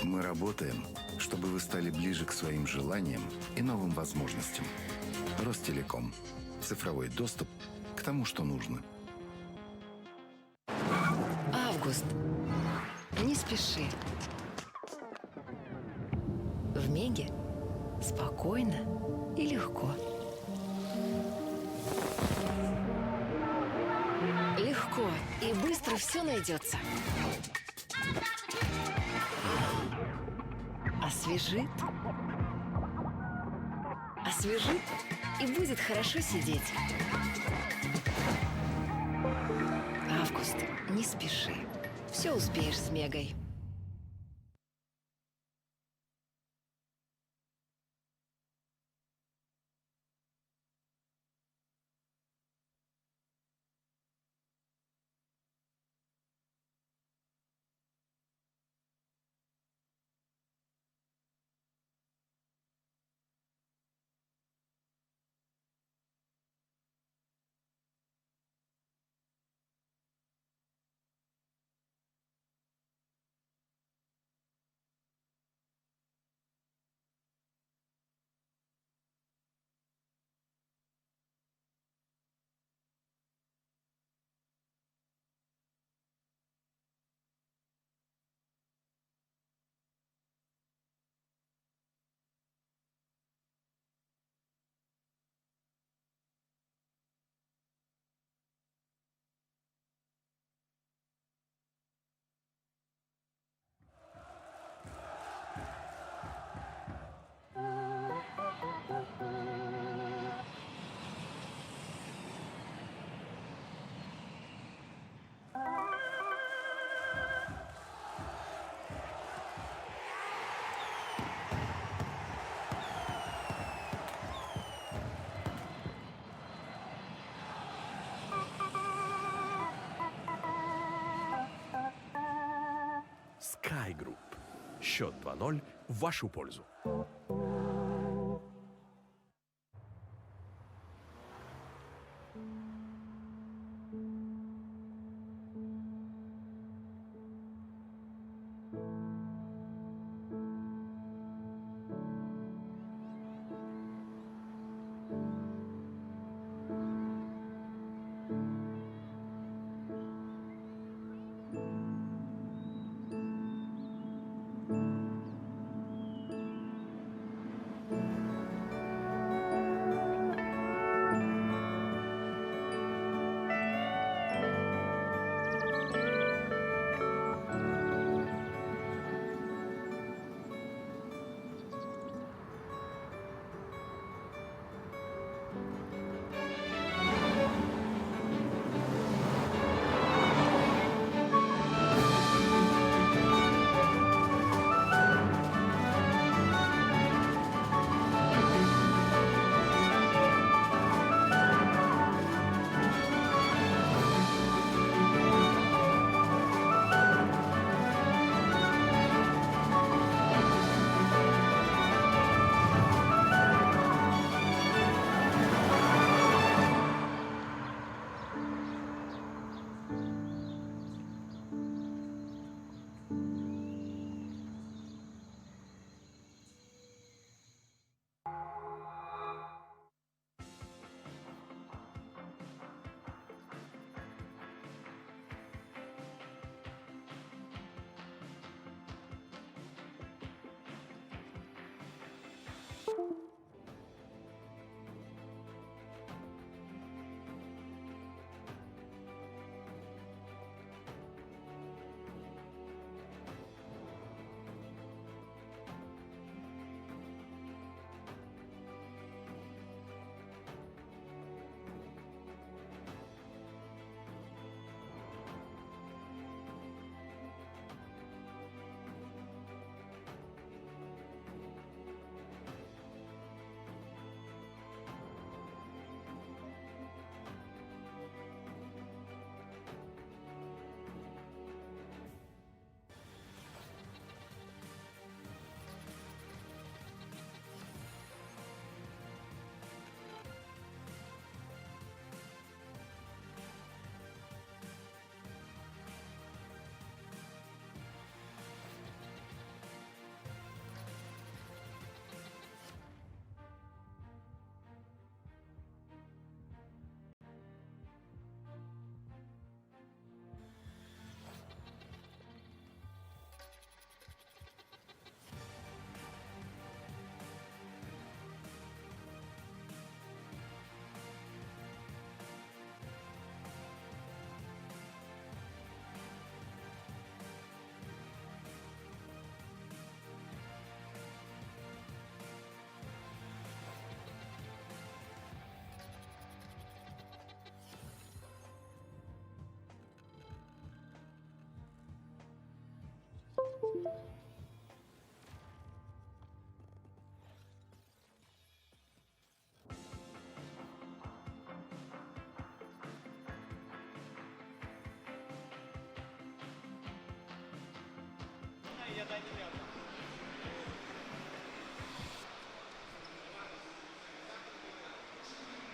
Мы работаем, чтобы вы стали ближе к своим желаниям и новым возможностям. Ростелеком. Цифровой доступ к тому, что нужно. Август. Не спеши. В Меге спокойно и легко. Легко и быстро все найдется. Освежит. Освежит и будет хорошо сидеть. Август. Не спеши. Все успеешь с Мегой. Sky Group. Счет 2-0 в вашу пользу.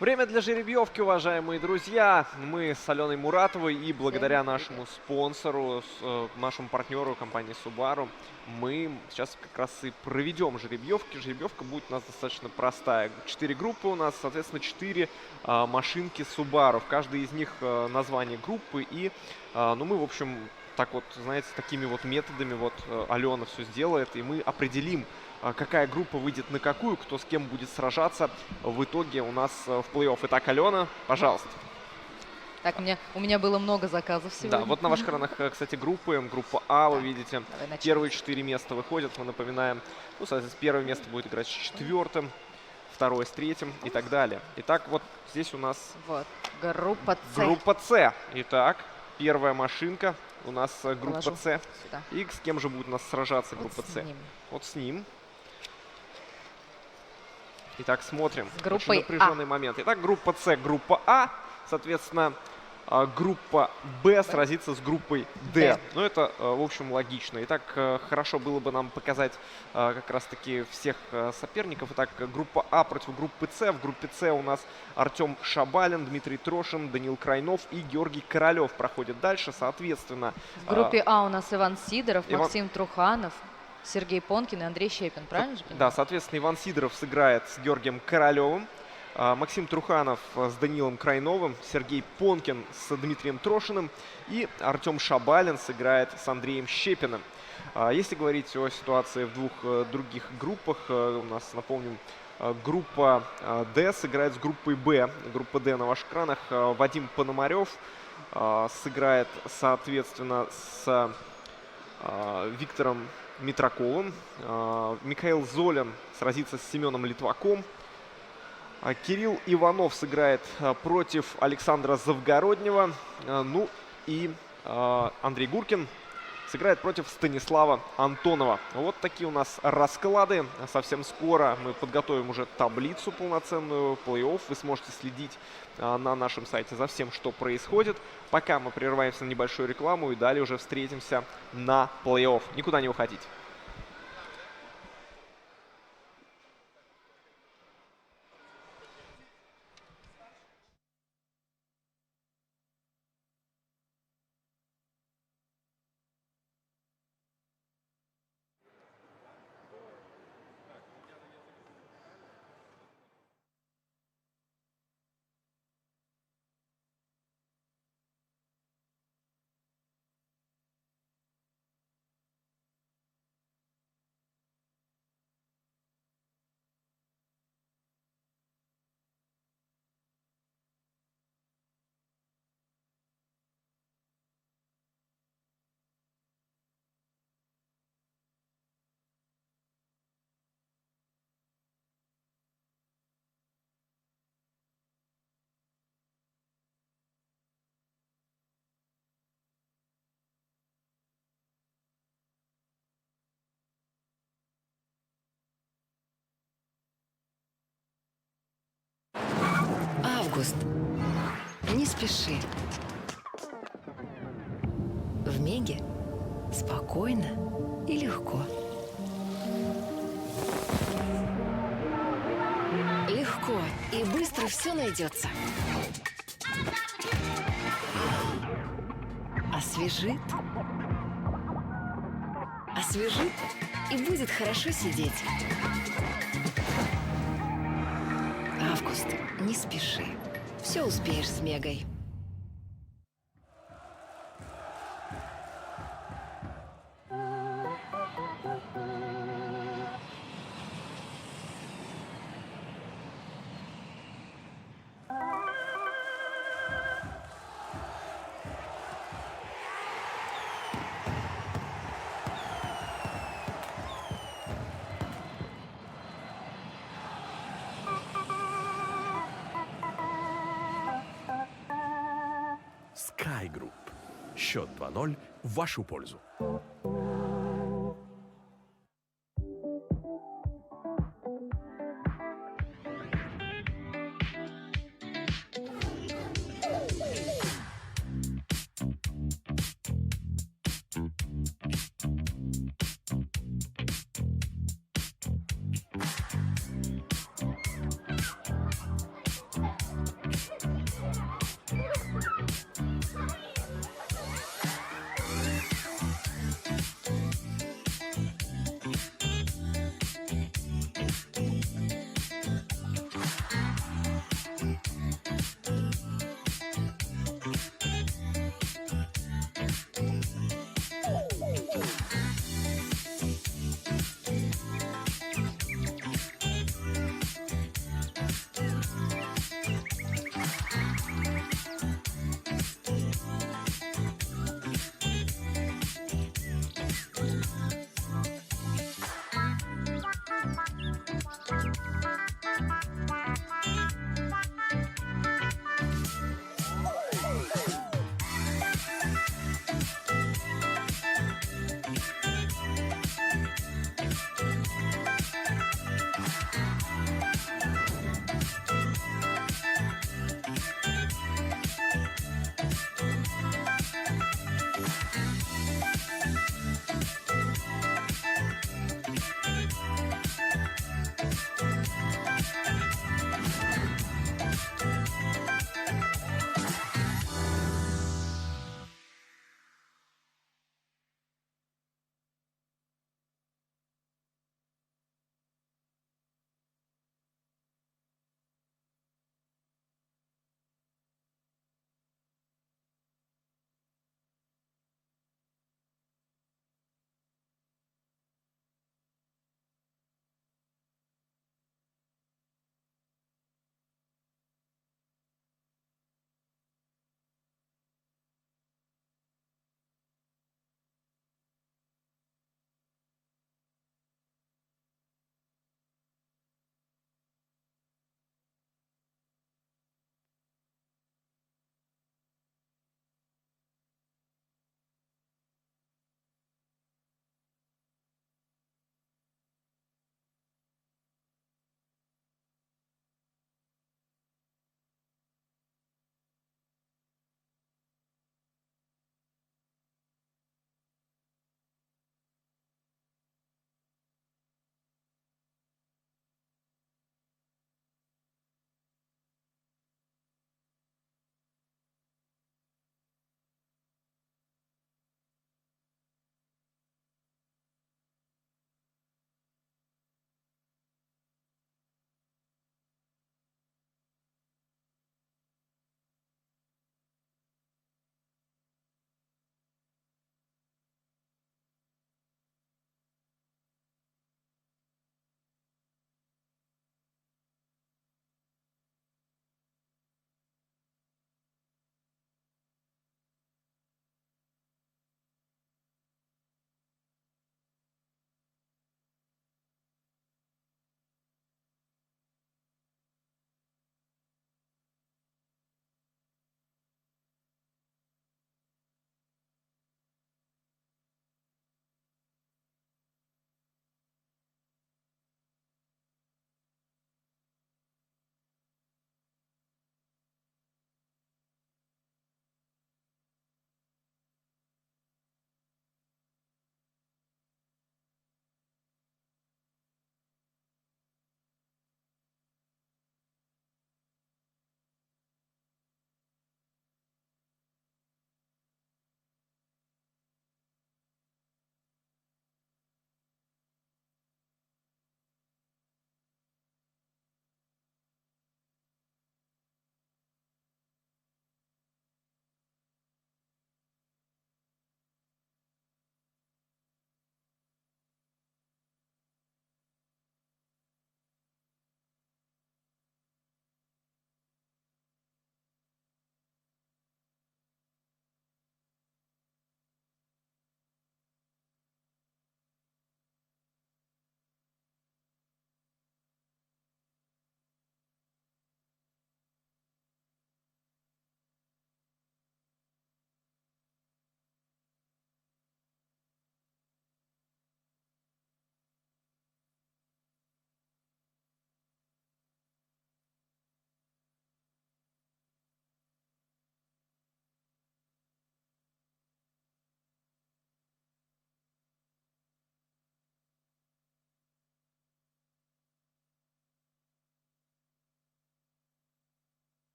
Время для жеребьевки, уважаемые друзья. Мы с Аленой Муратовой и благодаря нашему спонсору, нашему партнеру компании Subaru, мы сейчас как раз и проведем жеребьевки. Жеребьевка будет у нас достаточно простая. 4 группы у нас, соответственно, 4 машинки Subaru. В каждой из них название группы. И ну, мы, в общем, так вот, знаете, такими вот методами вот Алена все сделает. И мы определим, какая группа выйдет на какую, кто с кем будет сражаться в итоге у нас в плей-офф. Итак, Алена, пожалуйста. Так, у меня было много заказов сегодня. Да, вот на ваших экранах, кстати, группы. Группа А, вы видите. Первые 4 места выходят. Мы напоминаем, ну, соответственно, первое место будет играть с 4-м, второе с 3-м и так далее. Итак, вот здесь у нас вот, группа С. Группа С. Итак, первая машинка у нас группа Положу С. сюда. И с кем же будет у нас сражаться Вот группа с С? ним. Вот с ним. Итак, смотрим. С группой Очень напряженный момент. Итак, группа С, группа А. Соответственно, группа Б сразится с группой Д. Ну, это, в общем, логично. Итак, хорошо было бы нам показать как раз-таки всех соперников. Итак, группа А против группы С. В группе С у нас Артем Шабалин, Дмитрий Трошин, Данил Крайнов и Георгий Королев проходят дальше. Соответственно... В группе А у нас Иван Сидоров, Максим Труханов, Сергей Понкин и Андрей Щепин. Правильно же понимаю? Да, соответственно, Иван Сидоров сыграет с Георгием Королевым. Максим Труханов с Данилом Крайновым, Сергей Понкин с Дмитрием Трошиным и Артем Шабалин сыграет с Андреем Щепиным. Если говорить о ситуации в двух других группах, у нас, напомним, группа Д сыграет с группой Б. Группа Д на ваших экранах. Вадим Пономарев сыграет, соответственно, с Виктором Митраковым. Михаил Золин сразится с Семеном Литваком. Кирилл Иванов сыграет против Александра Завгороднего. Ну и Андрей Гуркин сыграет против Станислава Антонова. Вот такие у нас расклады. Совсем скоро мы подготовим уже таблицу полноценную плей-офф. Вы сможете следить на нашем сайте за всем, что происходит. Пока мы прерываемся на небольшую рекламу и далее уже встретимся на плей-офф. Никуда не уходите. Август. Не спеши. В Меге спокойно и легко. Легко и быстро все найдется. Освежит. Освежит и будет хорошо сидеть. Август. Не спеши. Все успеешь с Мегой. Sky Group. Счет 2-0 в вашу пользу.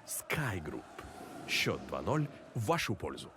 Sky Group. Счет 2-0 в вашу пользу.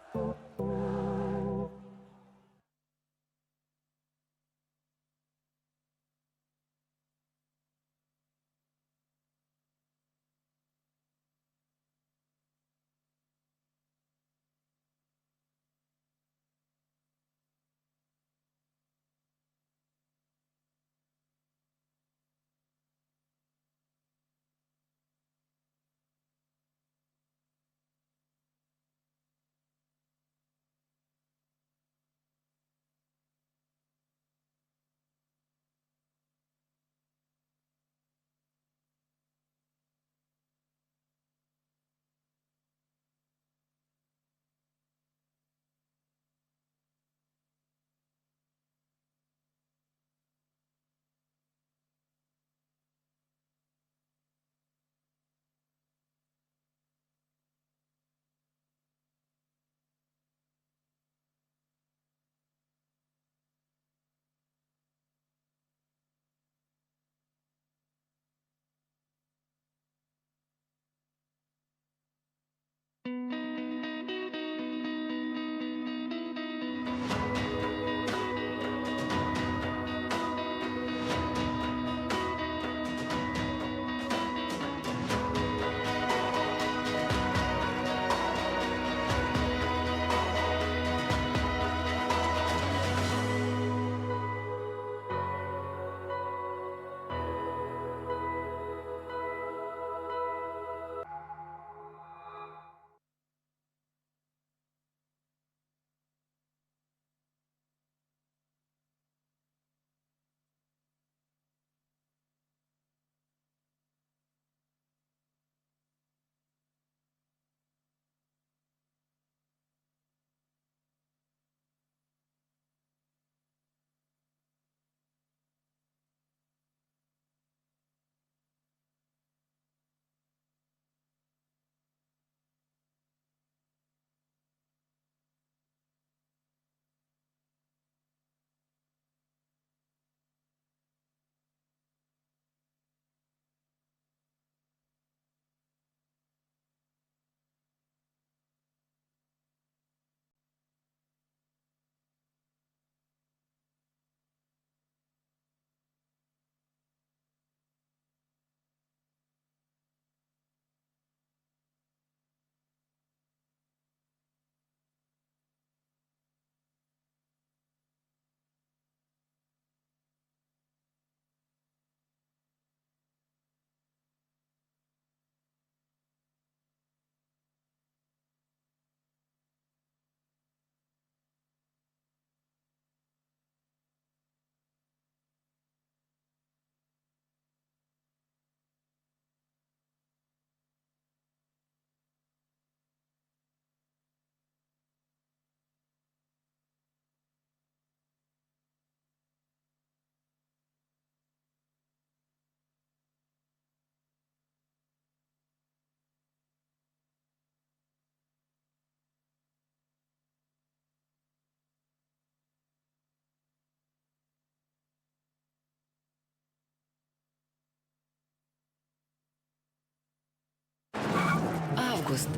Август.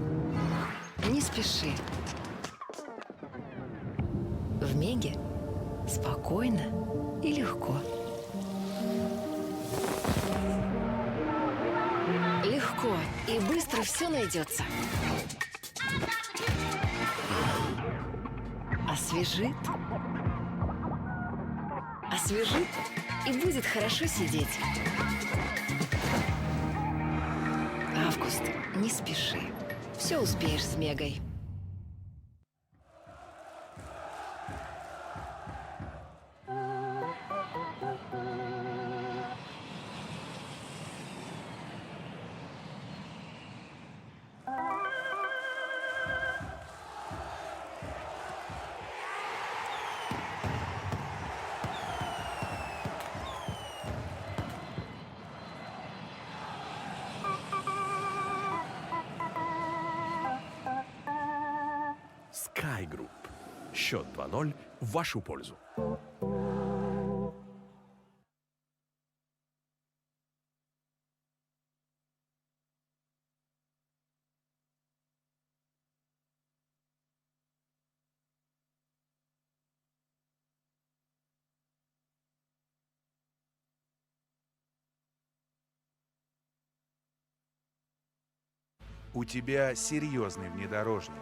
Не спеши. В Меге спокойно и легко. Легко и быстро все найдется. Освежит. Освежит и будет хорошо сидеть. Август. Не спеши. Все успеешь с Мегой. Sky Group. Счет 2-0 в вашу пользу. У тебя серьезный внедорожник.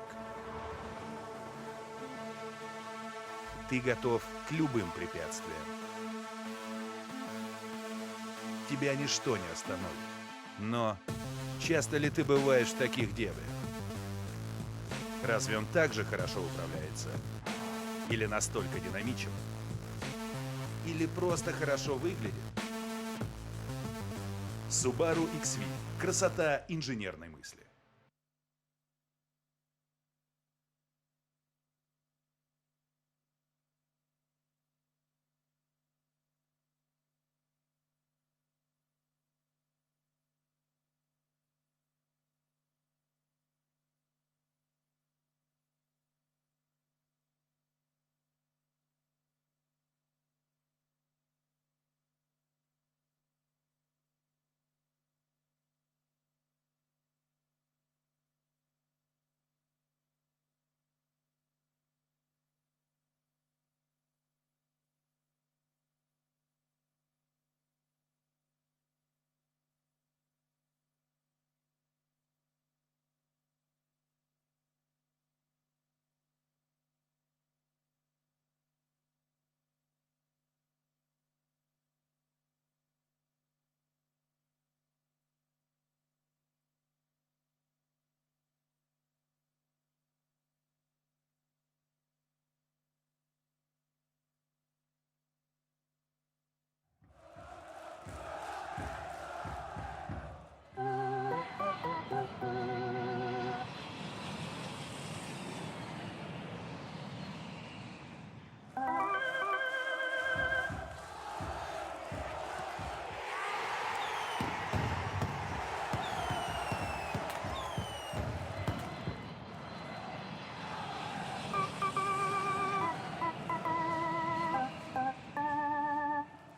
Ты готов к любым препятствиям. Тебя ничто не остановит. Но часто ли ты бываешь в таких дебрях? Разве он так же хорошо управляется? Или настолько динамичен? Или просто хорошо выглядит? Subaru XV. Красота инженерной мысли.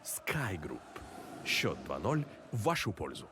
Sky Group. Счет 2-0 в вашу пользу.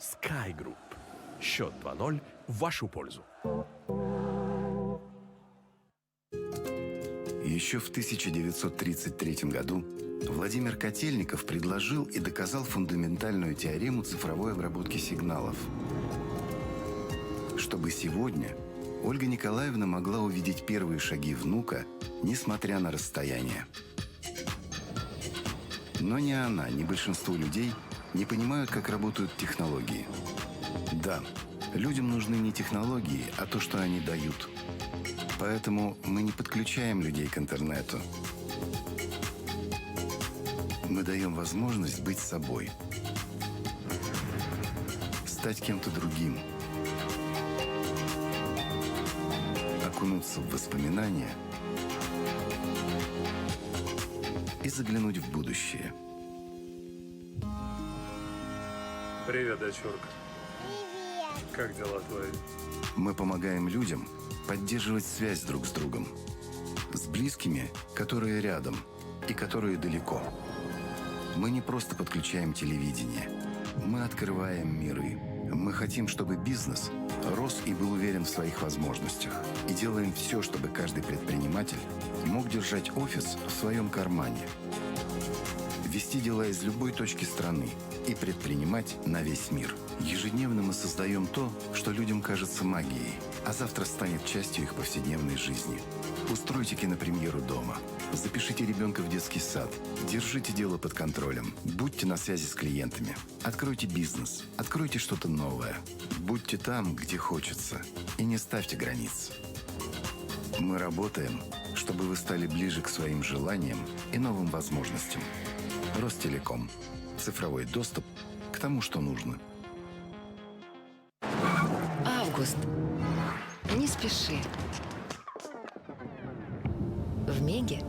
Sky Group. Счет 2-0 в вашу пользу. Еще в 1933 году Владимир Котельников предложил и доказал фундаментальную теорему цифровой обработки сигналов. Чтобы сегодня Ольга Николаевна могла увидеть первые шаги внука, несмотря на расстояние. Но ни она, ни большинство людей не понимают, как работают технологии. Да, людям нужны не технологии, а то, что они дают. Поэтому мы не подключаем людей к интернету. Мы даем возможность быть собой. Стать кем-то другим. Окунуться в воспоминания и заглянуть в будущее. Привет, дочурка. Привет. Как дела твои? Мы помогаем людям поддерживать связь друг с другом. С близкими, которые рядом и которые далеко. Мы не просто подключаем телевидение. Мы открываем миры. Мы хотим, чтобы бизнес рос и был уверен в своих возможностях. И делаем все, чтобы каждый предприниматель мог держать офис в своем кармане. Вести дела из любой точки страны и предпринимать на весь мир. Ежедневно мы создаем то, что людям кажется магией, а завтра станет частью их повседневной жизни. Устройте кинопремьеру дома. Запишите ребенка в детский сад. Держите дело под контролем. Будьте на связи с клиентами. Откройте бизнес. Откройте что-то новое. Будьте там, где хочется. И не ставьте границ. Мы работаем, чтобы вы стали ближе к своим желаниям и новым возможностям. Ростелеком. Цифровой доступ к тому, что нужно. Август. Не спеши. В Меге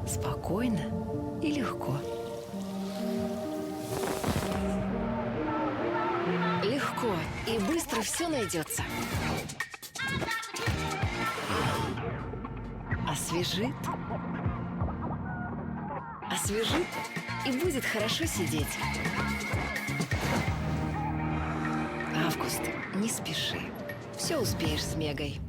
спокойно и легко. Легко и быстро все найдется. Освежит. Освежит и будет хорошо сидеть. Август. Не спеши. Все успеешь с Мегой.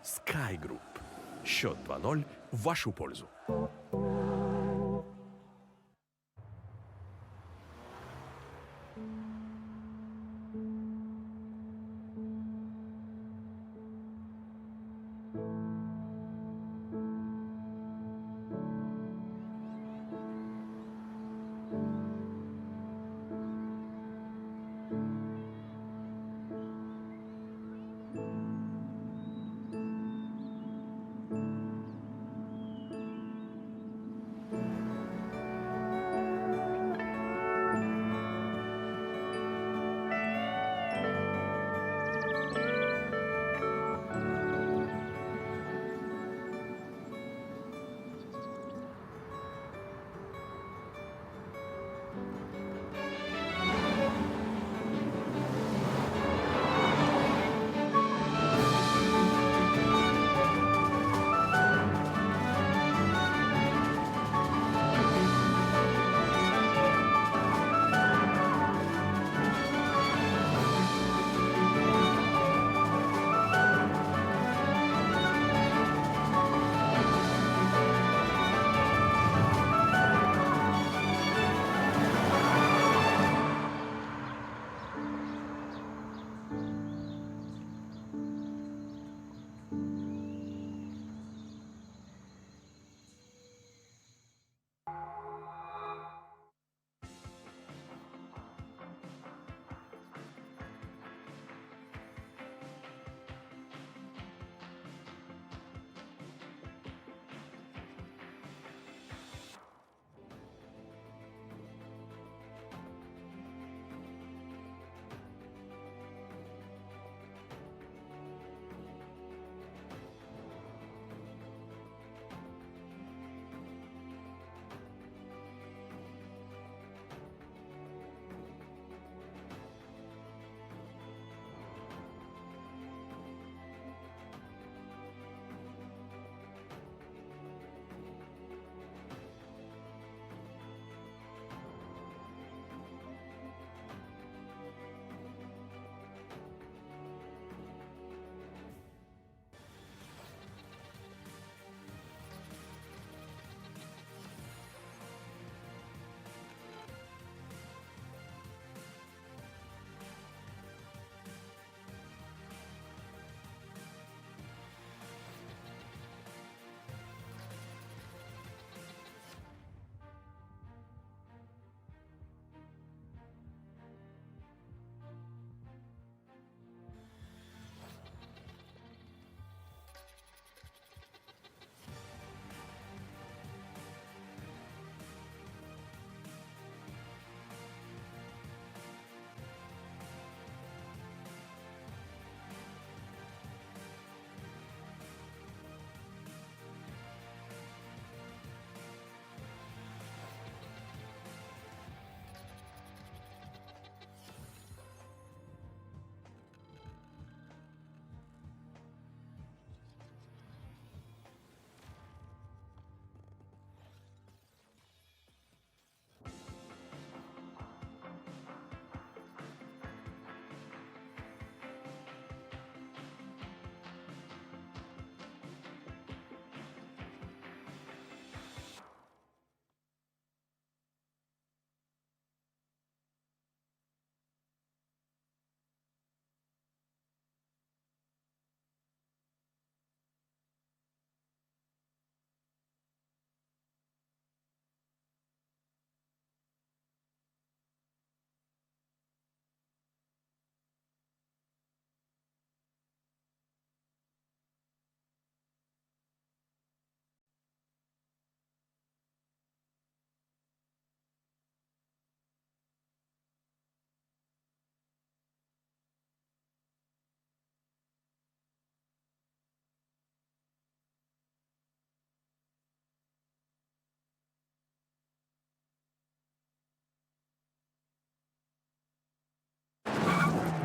Sky Group. Счет 2-0 в вашу пользу.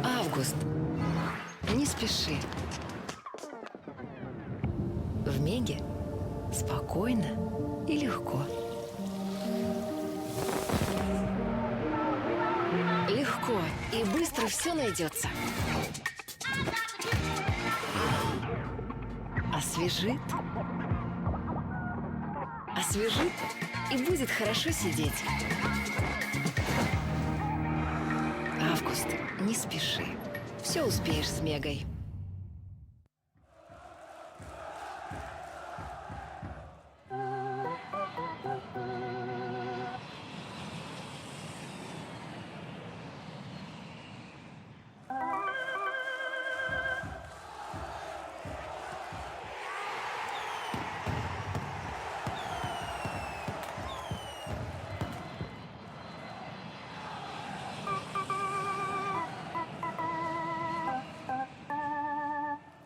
Август. Не спеши. В Меге спокойно и легко. Легко и быстро все найдется. Освежит. Освежит и будет хорошо сидеть. Август, не спеши. Все успеешь с Мегой.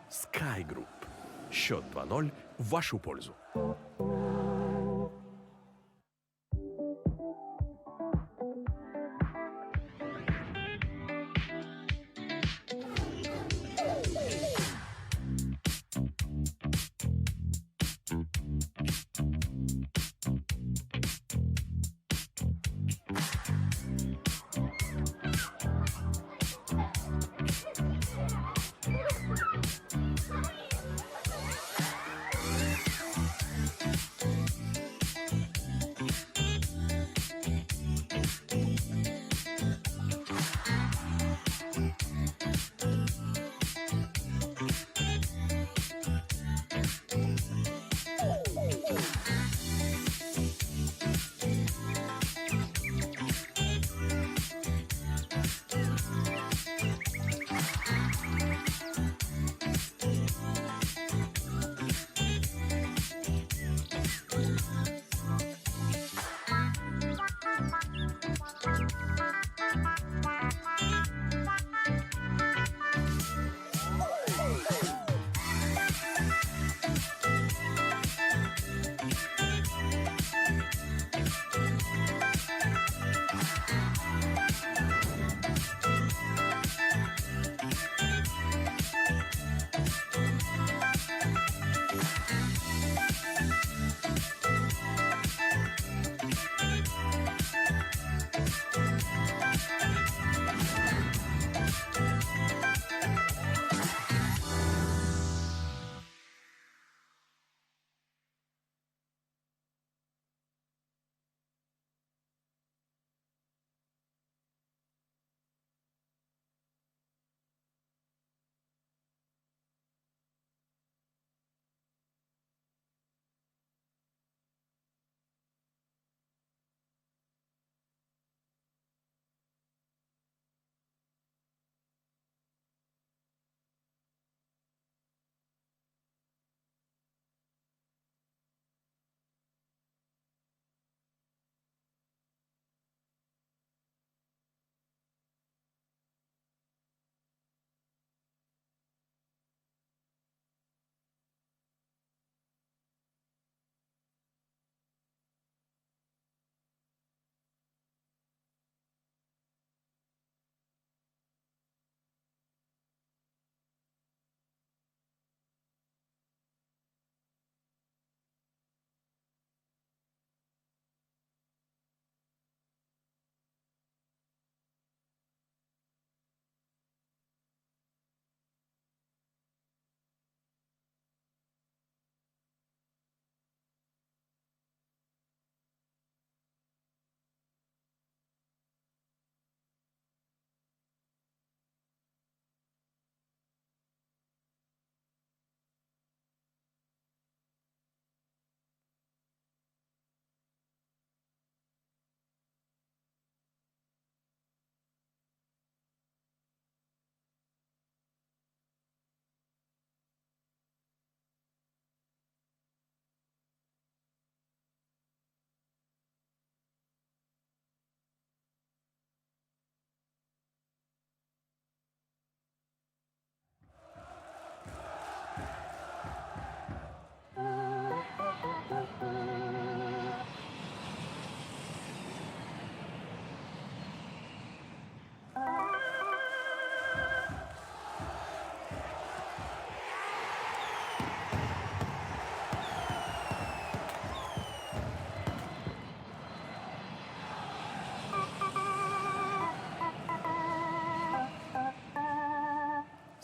Sky Group. Счет 2-0 в вашу пользу.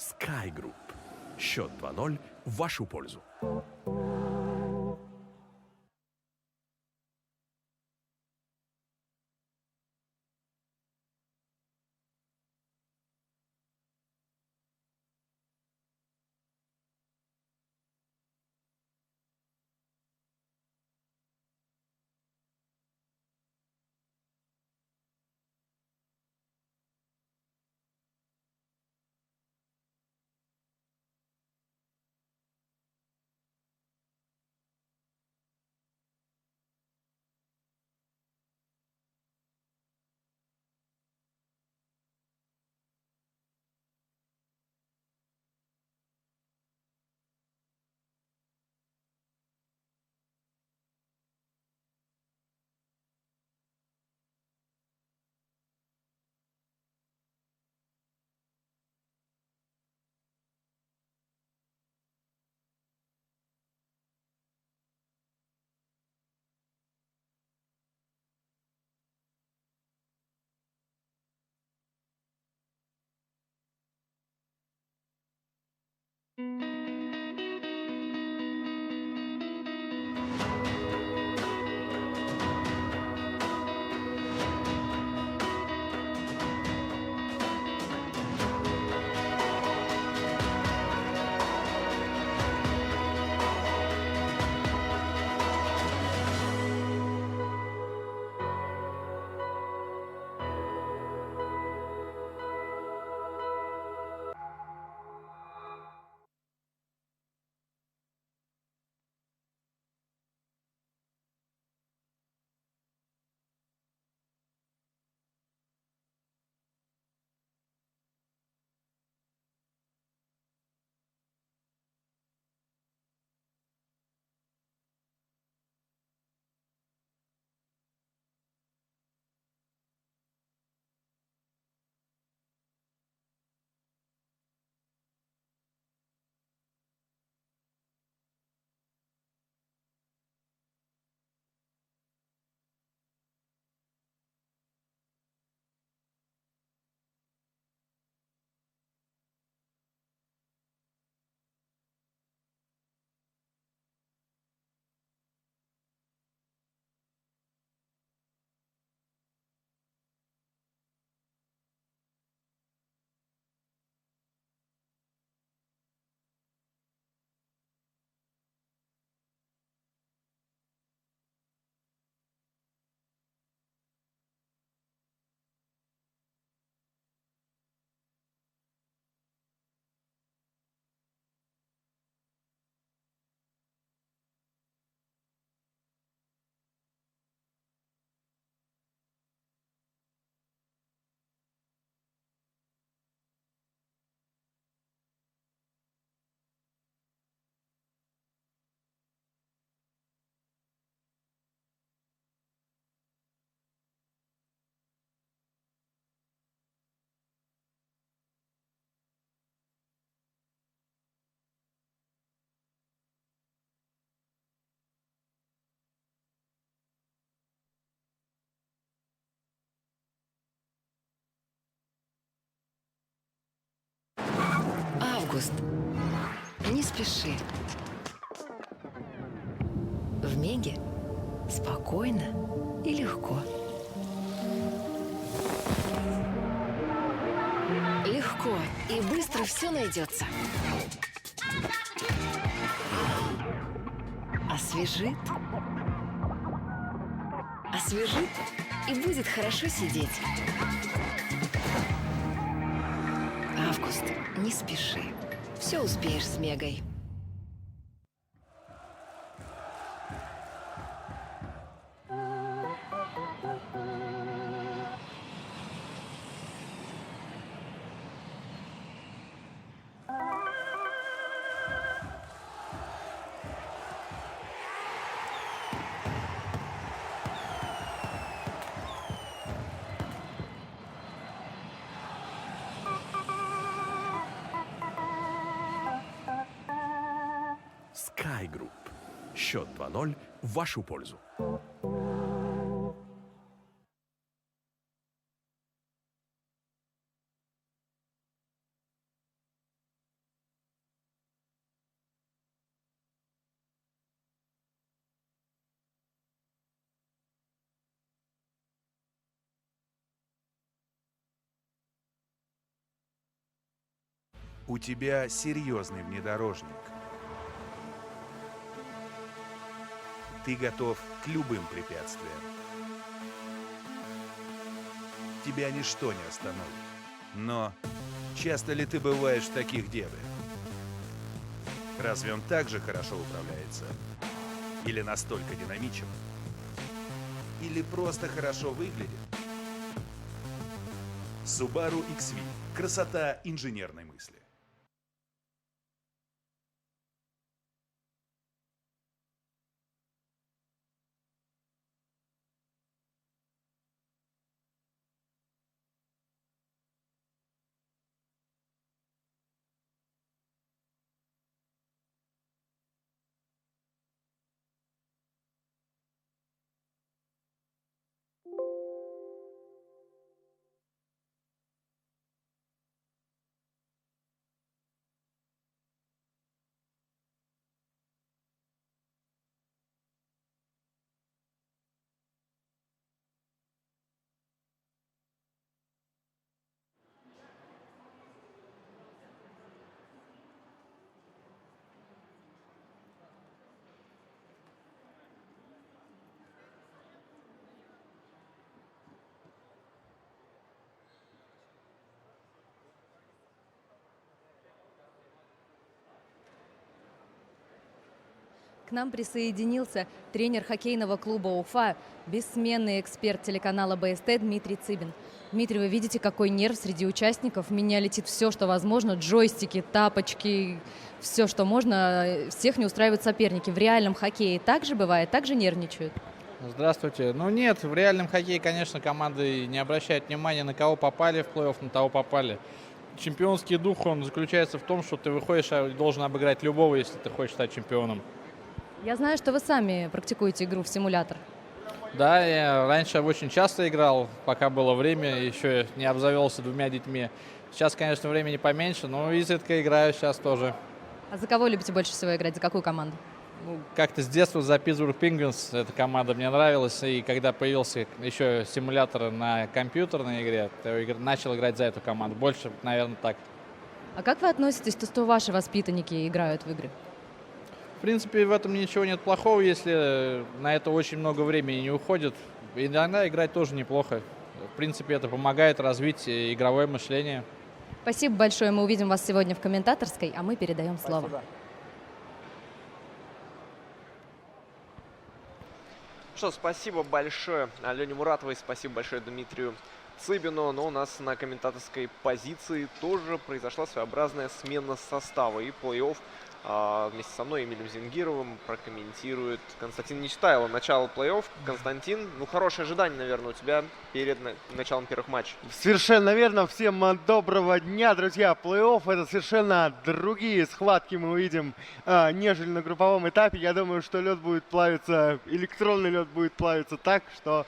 Sky Group. Счет 2-0 в вашу пользу. Август. Не спеши. В Меге спокойно и легко. Легко и быстро все найдется. Освежит. Освежит и будет хорошо сидеть. Август. Не спеши. Все успеешь с Мегой. Sky Group. Счет 2-0 в вашу пользу. У тебя серьезный внедорожник. Ты готов к любым препятствиям. Тебя ничто не остановит. Но часто ли ты бываешь в таких дебрях? Разве он так же хорошо управляется? Или настолько динамичен? Или просто хорошо выглядит? Subaru XV. Красота инженерной мысли. К нам присоединился тренер хоккейного клуба «Уфа», бессменный эксперт телеканала БСТ Дмитрий Цыбин. Дмитрий, вы видите, какой нерв среди участников. В меня летит все, что возможно. Джойстики, тапочки, все, что можно. Всех не устраивают соперники. В реальном хоккее так же бывает? Так же нервничают? Здравствуйте. Ну нет, в реальном хоккее, конечно, команды не обращают внимания, на кого попали в плей-офф, на того попали. Чемпионский дух, он заключается в том, что ты выходишь и должен обыграть любого, если ты хочешь стать чемпионом. Я знаю, что вы сами практикуете игру в симулятор. Да, я раньше очень часто играл, пока было время, еще не обзавелся 2 детьми. Сейчас, конечно, времени поменьше, но изредка играю сейчас тоже. А за кого любите больше всего играть? За какую команду? Ну, как-то с детства за Pittsburgh Penguins эта команда мне нравилась, и когда появился еще симулятор на компьютерной игре, то начал играть за эту команду. Больше, наверное, так. А как вы относитесь, что ваши воспитанники играют в игры? В принципе, в этом ничего нет плохого, если на это очень много времени не уходит. Иногда играть тоже неплохо. В принципе, это помогает развить игровое мышление. Спасибо большое. Мы увидим вас сегодня в комментаторской, а мы передаем слово. Спасибо. Что, спасибо большое Алене Муратовой, спасибо большое Дмитрию Цыбину. Но у нас на комментаторской позиции тоже произошла своеобразная смена состава. И плей-офф вместе со мной, Эмилем Зингировым, прокомментирует Константин Нечитайло. Начало плей-офф. Константин, ну, хорошее ожидание, наверное, у тебя перед началом первых матчей. Совершенно верно. Всем доброго дня, друзья. Плей-офф — это совершенно другие схватки мы увидим, нежели на групповом этапе. Я думаю, что лед будет плавиться, электронный лед будет плавиться так, что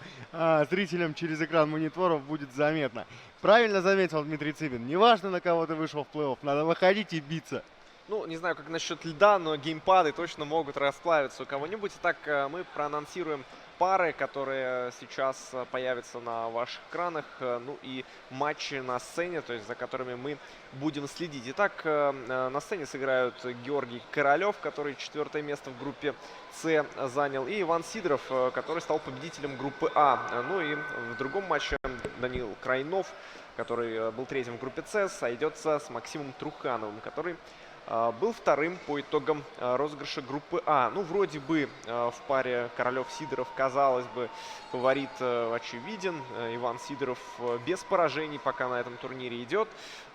зрителям через экран мониторов будет заметно. Правильно заметил Дмитрий Цыбин. Неважно, на кого ты вышел в плей-офф, надо выходить и биться. Ну, не знаю, как насчет льда, но геймпады точно могут расплавиться у кого-нибудь. Итак, мы проанонсируем пары, которые сейчас появятся на ваших экранах. Ну и матчи на сцене, то есть за которыми мы будем следить. Итак, на сцене сыграют Георгий Королев, который 4-е место в группе С занял, и Иван Сидоров, который стал победителем группы А. Ну и в другом матче Данил Крайнов, который был 3-м в группе С, сойдется с Максимом Трухановым, который был 2-м по итогам розыгрыша группы А. Ну, вроде бы в паре Королев-Сидоров, казалось бы, фаворит очевиден. Иван Сидоров без поражений пока на этом турнире идет.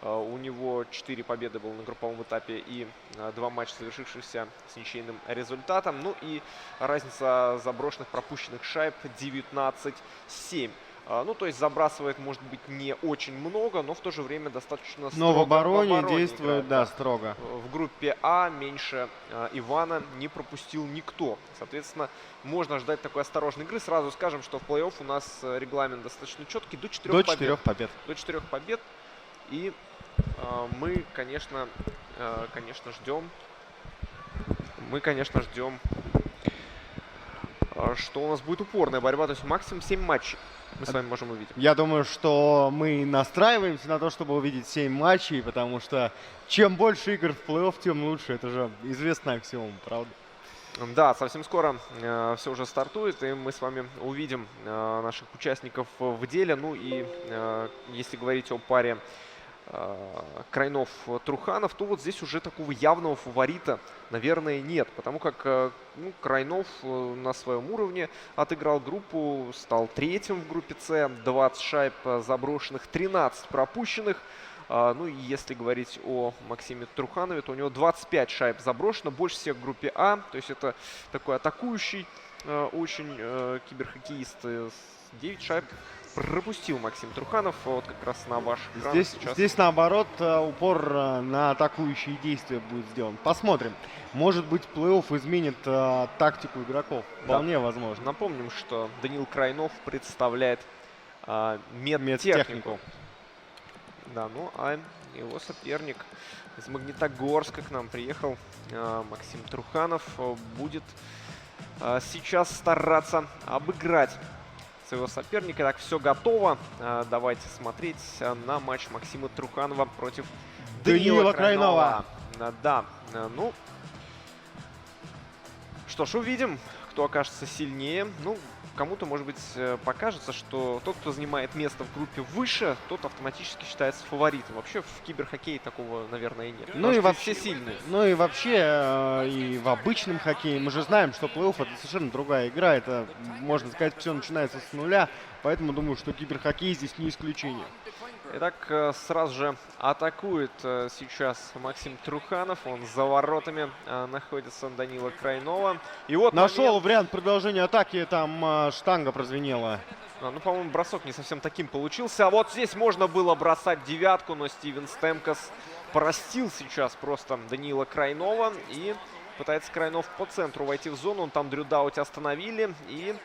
У него 4 победы было на групповом этапе и 2 матча, завершившихся с ничейным результатом. Ну и разница заброшенных пропущенных шайб 19-7. Ну, то есть забрасывает, может быть, не очень много, но в то же время достаточно строго. Но в обороне действует, играет, да, строго. В группе А меньше Ивана не пропустил никто. Соответственно, можно ждать такой осторожной игры. Сразу скажем, что в плей-офф у нас регламент достаточно четкий. До 4 побед. До 4 побед. И мы, конечно ждем. что у нас будет упорная борьба. То есть максимум 7 матчей мы с вами можем увидеть. Я думаю, что мы настраиваемся на то, чтобы увидеть 7 матчей, потому что чем больше игр в плей-офф, тем лучше. Это же известный аксиом, правда? Да, совсем скоро все уже стартует, и мы с вами увидим наших участников в деле. Ну и если говорить о паре Крайнов-Труханов, то вот здесь уже такого явного фаворита, наверное, нет. Потому как Крайнов на своем уровне отыграл группу, стал третьим в группе С, 20 шайб заброшенных, 13 пропущенных. Ну и если говорить о Максиме Труханове, то у него 25 шайб заброшено, больше всех в группе А. То есть это такой атакующий очень киберхоккеист. 9 шайб пропустил Максим Труханов, вот как раз на ваш экран Здесь наоборот упор на атакующие действия будет сделан. Посмотрим. Может быть, плей-офф изменит тактику игроков. Вполне возможно. Напомним, что Даниил Крайнов представляет медтехнику. Да, ну а его соперник из Магнитогорска к нам приехал, Максим Труханов, будет сейчас стараться обыграть своего соперника. Так, все готово. Давайте смотреть на матч Максима Труханова против Даниила Крайнова. Да, ну, что ж, увидим, кто окажется сильнее. Ну, кому-то, может быть, покажется, что тот, кто занимает место в группе выше, тот автоматически считается фаворитом. Вообще в киберхоккее такого, наверное, и нет. Ну и вообще все сильные. Ну и вообще, и в обычном хоккее мы же знаем, что плей-офф это совершенно другая игра. Это, можно сказать, все начинается с нуля. Поэтому думаю, что киберхоккей здесь не исключение. Итак, сразу же атакует сейчас Максим Труханов. Он за воротами находится Данила Крайнова. И вот нашел вариант продолжения атаки. Там штанга прозвенела. Ну, по-моему, бросок не совсем таким получился. А вот здесь можно было бросать девятку, но Стивен Стемкос простил сейчас просто Данила Крайнова. И пытается Крайнов по центру войти в зону. Он там Дрю Даути остановили. И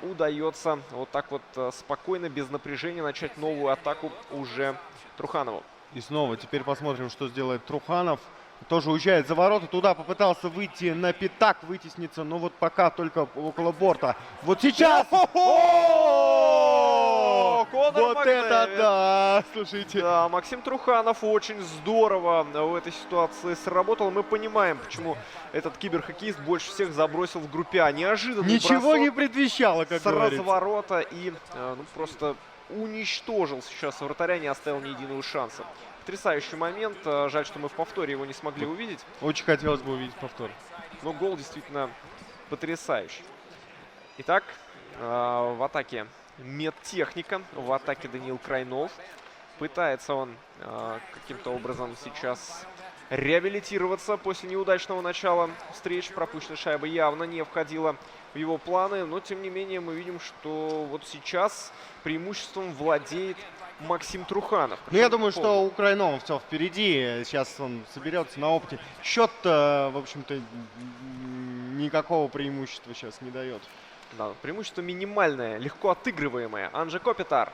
удается вот так вот спокойно, без напряжения начать новую атаку уже Труханову. И снова теперь посмотрим, что сделает Труханов. Тоже уезжает за ворота, туда попытался выйти на пятак, вытесниться, но вот пока только около борта. Вот сейчас! Вот это да! Слушайте. Да, Максим Труханов очень здорово в этой ситуации сработал. Мы понимаем, почему этот киберхоккеист больше всех забросил в группе А. Неожиданный ничего не предвещало, как говорится. С разворота и просто уничтожил сейчас вратаря, не оставил ни единого шанса. Потрясающий момент. Жаль, что мы в повторе его не смогли увидеть. Очень хотелось бы увидеть повтор. Но гол действительно потрясающий. Итак, в атаке медтехника. В атаке Даниил Крайнов. Пытается он каким-то образом сейчас реабилитироваться после неудачного начала встреч. Пропущенная шайба явно не входила в его планы. Но, тем не менее, мы видим, что вот сейчас преимуществом владеет Максим Труханов. Ну, я думаю, что у Крайнова все впереди. Сейчас он соберется на опыте. Счет-то, в общем-то, никакого преимущества сейчас не дает. Да, преимущество минимальное, легко отыгрываемое. Анже Копитар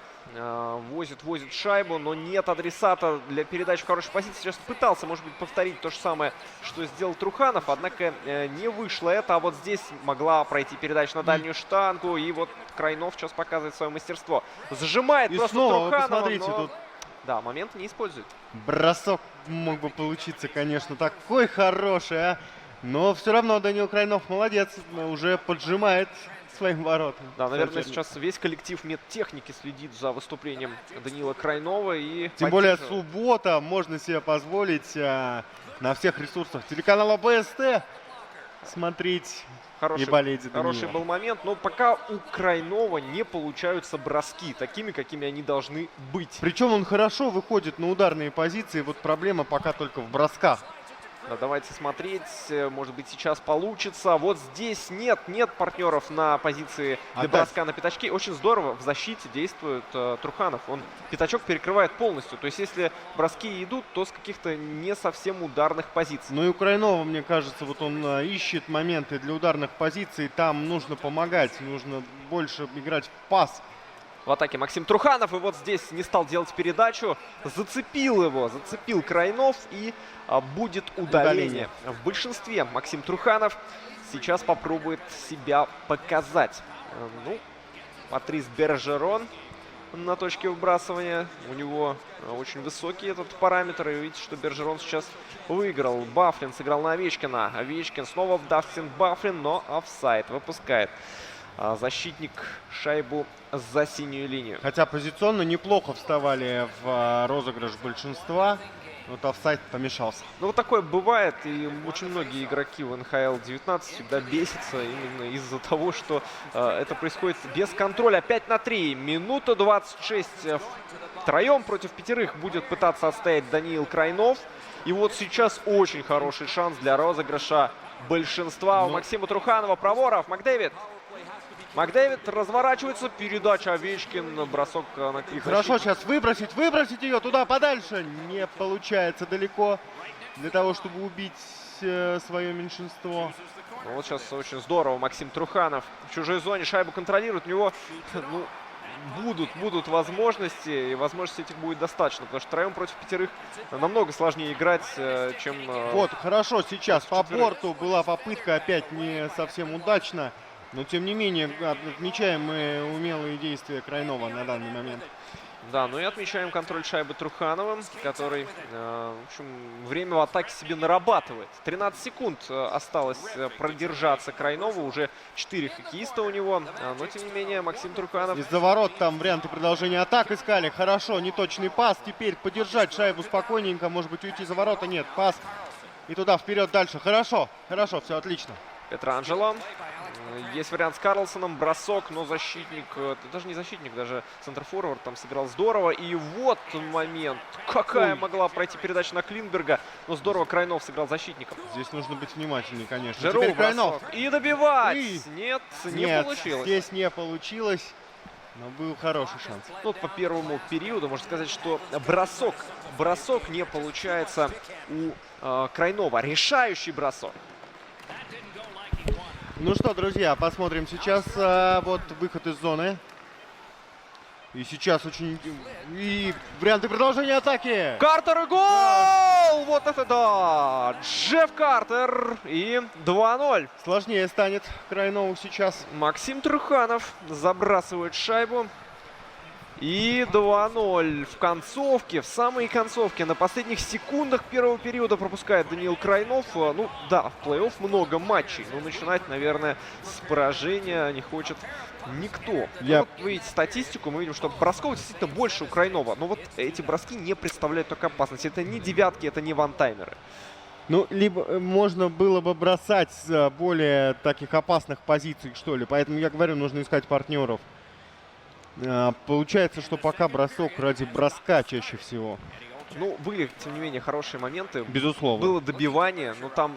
возит шайбу, но нет адресата для передачи в хорошей позиции. Сейчас пытался, может быть, повторить то же самое, что сделал Труханов, однако не вышло это. А вот здесь могла пройти передача на дальнюю штангу, и вот Крайнов сейчас показывает свое мастерство. Зажимает и просто снова, Труханова, посмотрите, но... тут... Да, момент не использует. Бросок мог бы получиться, конечно, такой хороший, а. Но все равно Даниил Крайнов молодец, уже поджимает своим воротам. Да, наверное, сейчас весь коллектив медтехники следит за выступлением Даниила Крайнова. И тем более суббота, можно себе позволить на всех ресурсах телеканала БСТ смотреть и болеть за Даниила. Хороший был момент, но пока у Крайнова не получаются броски такими, какими они должны быть. Причем он хорошо выходит на ударные позиции, вот проблема пока только в бросках. Да, давайте смотреть, может быть, сейчас получится. Вот здесь нет партнеров на позиции для броска на пятачке. Очень здорово в защите действует Труханов. Он пятачок перекрывает полностью. То есть, если броски идут, то с каких-то не совсем ударных позиций. Ну и у Крайнова, мне кажется, вот он ищет моменты для ударных позиций. Там нужно помогать, нужно больше играть в пас. В атаке Максим Труханов. И вот здесь не стал делать передачу. Зацепил Крайнов. И будет удаление. В большинстве Максим Труханов сейчас попробует себя показать. Ну, Патрис Бержерон на точке выбрасывания. У него очень высокий этот параметр. И видите, что Бержерон сейчас выиграл. Бафлин сыграл на Овечкина. Овечкин снова в Дастин Бафлин, но офсайд. Выпускает защитник шайбу за синюю линию. Хотя позиционно неплохо вставали в розыгрыш большинства. Вот офсайд помешался. Ну, вот такое бывает, и очень многие игроки в НХЛ 19 всегда бесятся именно из-за того, что это происходит без контроля. 5-3, минута 26. Втроем против пятерых будет пытаться отстоять Даниил Крайнов. И вот сейчас очень хороший шанс для розыгрыша большинства у Максима Труханова. Проворов, Макдэвид. Макдэвид разворачивается, передача Овечкин, бросок на И хорошо сейчас выбросить ее туда подальше. Не получается далеко для того, чтобы убить свое меньшинство. Ну, вот сейчас очень здорово Максим Труханов в чужой зоне шайбу контролирует. У него будут возможности, и возможностей этих будет достаточно, потому что втроем против пятерых намного сложнее играть, чем... Вот, хорошо, сейчас по борту была попытка, опять не совсем удачно. Но, тем не менее, отмечаем мы умелые действия Крайнова на данный момент. Да, ну и отмечаем контроль шайбы Трухановым, который, в общем, время в атаке себе нарабатывает. 13 секунд осталось продержаться Крайнову, уже 4 хоккеиста у него, но, тем не менее, Максим Труханов... Из-за ворот там варианты продолжения атак искали. Хорошо, неточный пас. Теперь подержать шайбу спокойненько, может быть, уйти за ворота. Нет, пас. И туда, вперед, дальше. Хорошо, все отлично. Петранджело. Есть вариант с Карлсоном, бросок, но защитник, даже не защитник, даже центрфорвард там сыграл здорово. И вот момент, какая могла пройти передача на Клинберга, но здорово Крайнов сыграл защитником. Здесь нужно быть внимательнее, конечно. Жиру, теперь Крайнов. И добивать! Нет, не получилось. Здесь не получилось, но был хороший шанс. Ну, по первому периоду можно сказать, что бросок не получается у Крайнова. Решающий бросок. Ну что, друзья, посмотрим сейчас вот выход из зоны. И сейчас очень... И варианты продолжения атаки. Картер и гол! Вот это да! Джефф Картер и 2-0. Сложнее станет Крайнову сейчас. Максим Труханов забрасывает шайбу. И 2-0 в концовке, в самой концовке, на последних секундах первого периода пропускает Даниил Крайнов. Ну да, в плей-офф много матчей, но начинать, наверное, с поражения не хочет никто. Вот вы видите статистику, мы видим, что бросков действительно больше у Крайнова. Но вот эти броски не представляют только опасности. Это не девятки, это не вантаймеры. Ну, либо можно было бы бросать с более таких опасных позиций, что ли. Поэтому, я говорю, нужно искать партнеров. Получается, что пока бросок ради броска чаще всего. Ну, были, тем не менее, хорошие моменты. Безусловно. Было добивание, но там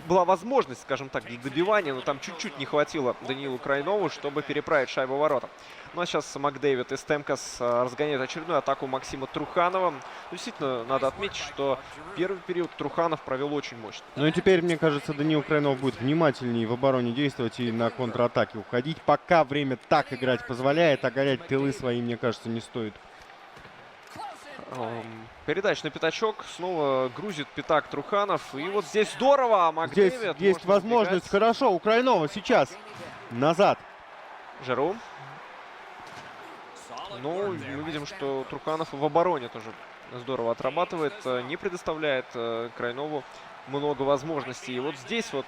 была возможность, скажем так, для добивания, но там чуть-чуть не хватило Даниилу Крайнову, чтобы переправить шайбу в ворота. Ну а сейчас Макдэвид и Стемкас разгоняют очередную атаку Максима Труханова. Ну, действительно, надо отметить, что первый период Труханов провел очень мощно. Ну и теперь, мне кажется, Даниил Крайнов будет внимательнее в обороне действовать и на контратаке уходить. Пока время так играть позволяет, а горять тылы свои, мне кажется, не стоит. Передачный пятачок. Снова грузит пятак Труханов. И вот здесь здорово. Макдэвид. Здесь есть возможность. Хорошо, у Крайнова сейчас. Назад. Жиру. Ну, мы видим, что Труханов в обороне тоже здорово отрабатывает. Не предоставляет Крайнову много возможностей. И вот здесь вот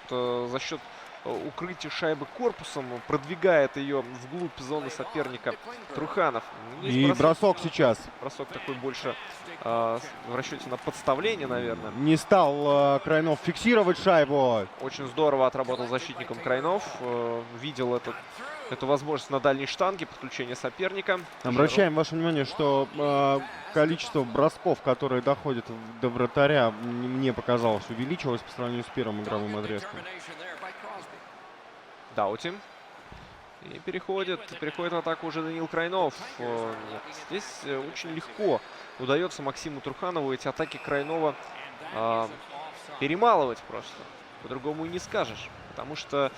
за счет укрытия шайбы корпусом продвигает ее вглубь зоны соперника Труханов. И бросок сейчас. Бросок такой больше в расчете на подставление, наверное. Не стал Крайнов фиксировать шайбу. Очень здорово отработал защитником Крайнов. Видел эту возможность на дальней штанге подключения соперника. Обращаем ваше внимание, что количество бросков, которые доходят до вратаря, мне показалось, увеличилось по сравнению с первым игровым отрезком. Даути. И переходит в атаку уже Даниил Крайнов. Нет, здесь очень легко удается Максиму Труханову эти атаки Крайнова перемалывать просто. По-другому и не скажешь. Потому что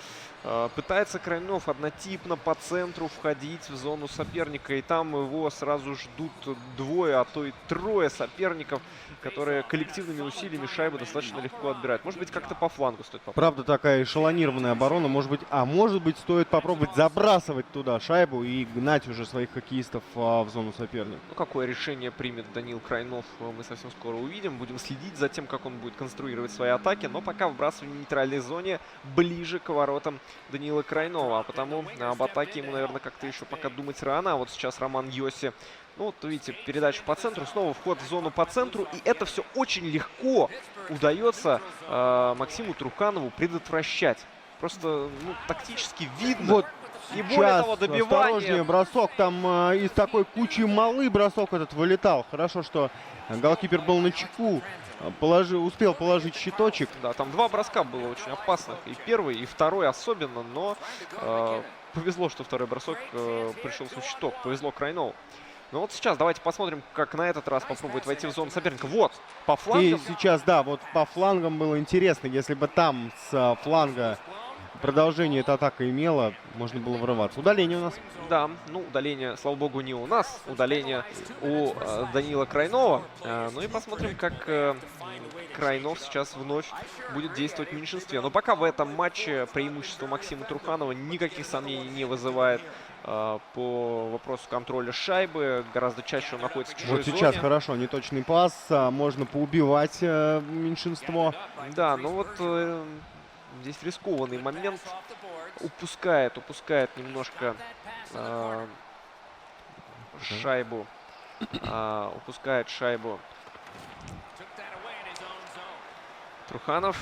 Пытается Крайнов однотипно по центру входить в зону соперника. И там его сразу ждут двое, а то и трое соперников, которые коллективными усилиями шайбу достаточно легко отбирают. Может быть, как-то по флангу стоит попробовать. Правда, такая эшелонированная оборона. Может быть, стоит попробовать забрасывать туда шайбу и гнать уже своих хоккеистов в зону соперника. Ну, какое решение примет Данил Крайнов, мы совсем скоро увидим. Будем следить за тем, как он будет конструировать свои атаки. Но пока вбрасывание в нейтральной зоне ближе к воротам Данила Крайнова. А потому об атаке ему, наверное, как-то еще пока думать рано. А вот сейчас Роман Йоси. Ну, вот видите, передача по центру, снова вход в зону по центру. И это все очень легко удается Максиму Труханову предотвращать. Просто, ну, тактически видно. Вот и более того, осторожнее, добивание. бросок. Там из такой кучи малы бросок этот вылетал. Хорошо, что голкипер был на чеку. Успел положить щиточек. Да, там два броска было очень опасных. И первый, и второй особенно. Но повезло, что второй бросок пришелся в щиток. Повезло Крайнову. Ну вот сейчас давайте посмотрим, как на этот раз попробует войти в зону соперника. Вот, по флангам. И сейчас, да, вот по флангам было интересно. Если бы там с фланга продолжение эта атака имела, можно было врываться. Удаление у нас. Да, ну удаление, слава богу, не у нас. Удаление у Данила Крайнова. Ну и посмотрим, как Крайнов сейчас вновь будет действовать в меньшинстве. Но пока в этом матче преимущество Максима Труханова никаких сомнений не вызывает по вопросу контроля шайбы. Гораздо чаще он находится в чужой Вот сейчас зоне. хорошо, неточный пас. Можно поубивать меньшинство. Да, ну вот здесь рискованный момент. Упускает немножко шайбу. Упускает шайбу Труханов.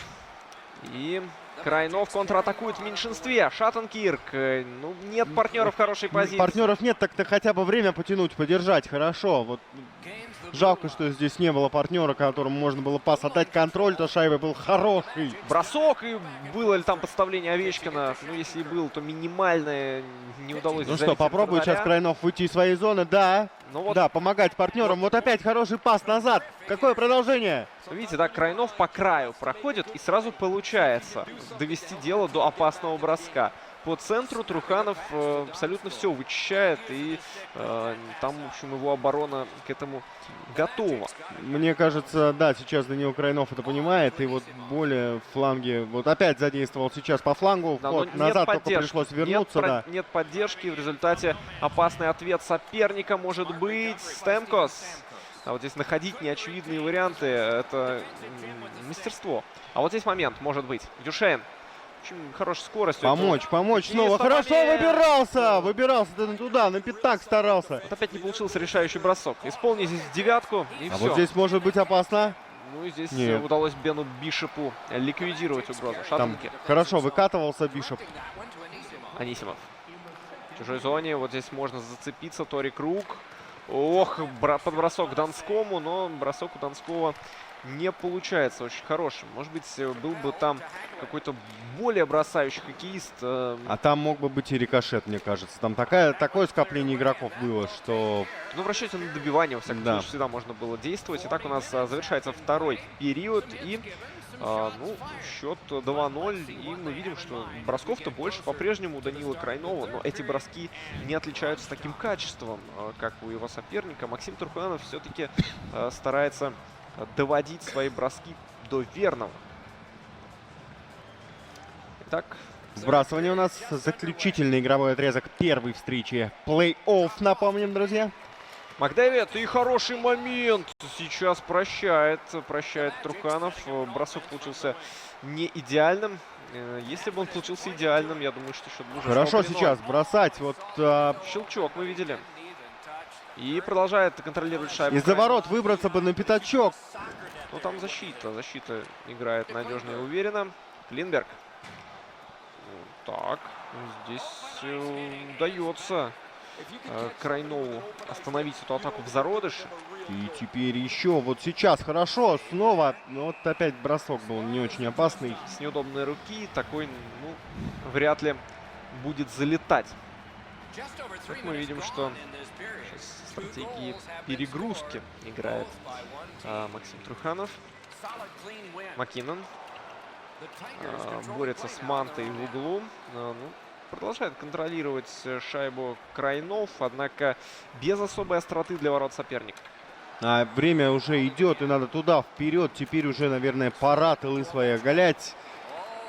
И Крайнов контратакует в меньшинстве. Шаттенкирк. Ну, нет партнеров в хорошей позиции. Партнеров нет, так-то хотя бы время потянуть, подержать. Хорошо. Вот жалко, что здесь не было партнера, которому можно было пас отдать. Контроль-то шайбы был хороший. Бросок. И было ли там подставление Овечкина? Ну, если и был, то минимальное. Не удалось. Ну что, попробует сейчас Крайнов выйти из своей зоны. Да. Ну вот, да, помогать партнерам. Вот опять хороший пас назад. Какое продолжение? Видите, да, Крайнов по краю проходит и сразу получается довести дело до опасного броска. По центру Труханов абсолютно все вычищает, и там, в общем, его оборона к этому готова. Мне кажется, да, сейчас Данил Крайнов это понимает, и вот более в фланге, вот опять задействовал сейчас по флангу, Да, вход назад только пришлось вернуться. Нет поддержки, в результате опасный ответ соперника может быть. Стемкос. А вот здесь находить неочевидные варианты, это мастерство. А вот здесь момент, может быть. Дюшейн. Очень хорошая скорость. Помочь снова. Хорошо выбирался туда, на пятак старался. Вот опять не получился решающий бросок. Исполни здесь девятку, и все. Вот здесь может быть опасно. Ну и здесь Нет. удалось Бену Бишопу ликвидировать угрозу. Шаттенкирк. Хорошо выкатывался Бишоп. Анисимов. В чужой зоне. Вот здесь можно зацепиться. Тори Круг. Ох, подбросок Донскому, но бросок у Донского не получается очень хорошим. Может быть, был бы там какой-то более бросающий хоккеист. А там мог бы быть и рикошет, мне кажется. Там такое скопление игроков было, что... Ну, в расчете на добивание, во всяком случае, всегда можно было действовать. Итак, у нас завершается второй период. И ну, счет 2-0. И мы видим, что бросков-то больше по-прежнему у Данила Крайнова. Но эти броски не отличаются таким качеством, как у его соперника. Максим Труханов все-таки старается доводить свои броски до верного. Итак, Сбрасывание у нас. Заключительный игровой отрезок первой встречи. Плей-офф, напомним, друзья. Макдэвид, и хороший момент. Сейчас прощает Труханов. Бросок получился не идеальным. Если бы он получился идеальным, я думаю, что счет был уже Хорошо 3-0. сейчас бросать. Вот, щелчок мы видели. И продолжает контролировать шайбу. Из-за ворот выбраться бы на пятачок. Ну там защита играет надежно и уверенно. Клинберг. Так, здесь удается Крайнову остановить эту атаку в зародыше. И теперь еще вот сейчас хорошо. Снова. Но вот опять бросок был не очень опасный. С неудобной руки такой, ну, вряд ли будет залетать. Тут мы видим, что сейчас стратегии перегрузки играет Максим Труханов. Маккинон. борется с Мантой в углу. Ну, продолжает контролировать шайбу Крайнов, однако без особой остроты для ворот соперника. А время уже идет, и надо туда, вперед. Теперь уже, наверное, пора тылы свои оголять.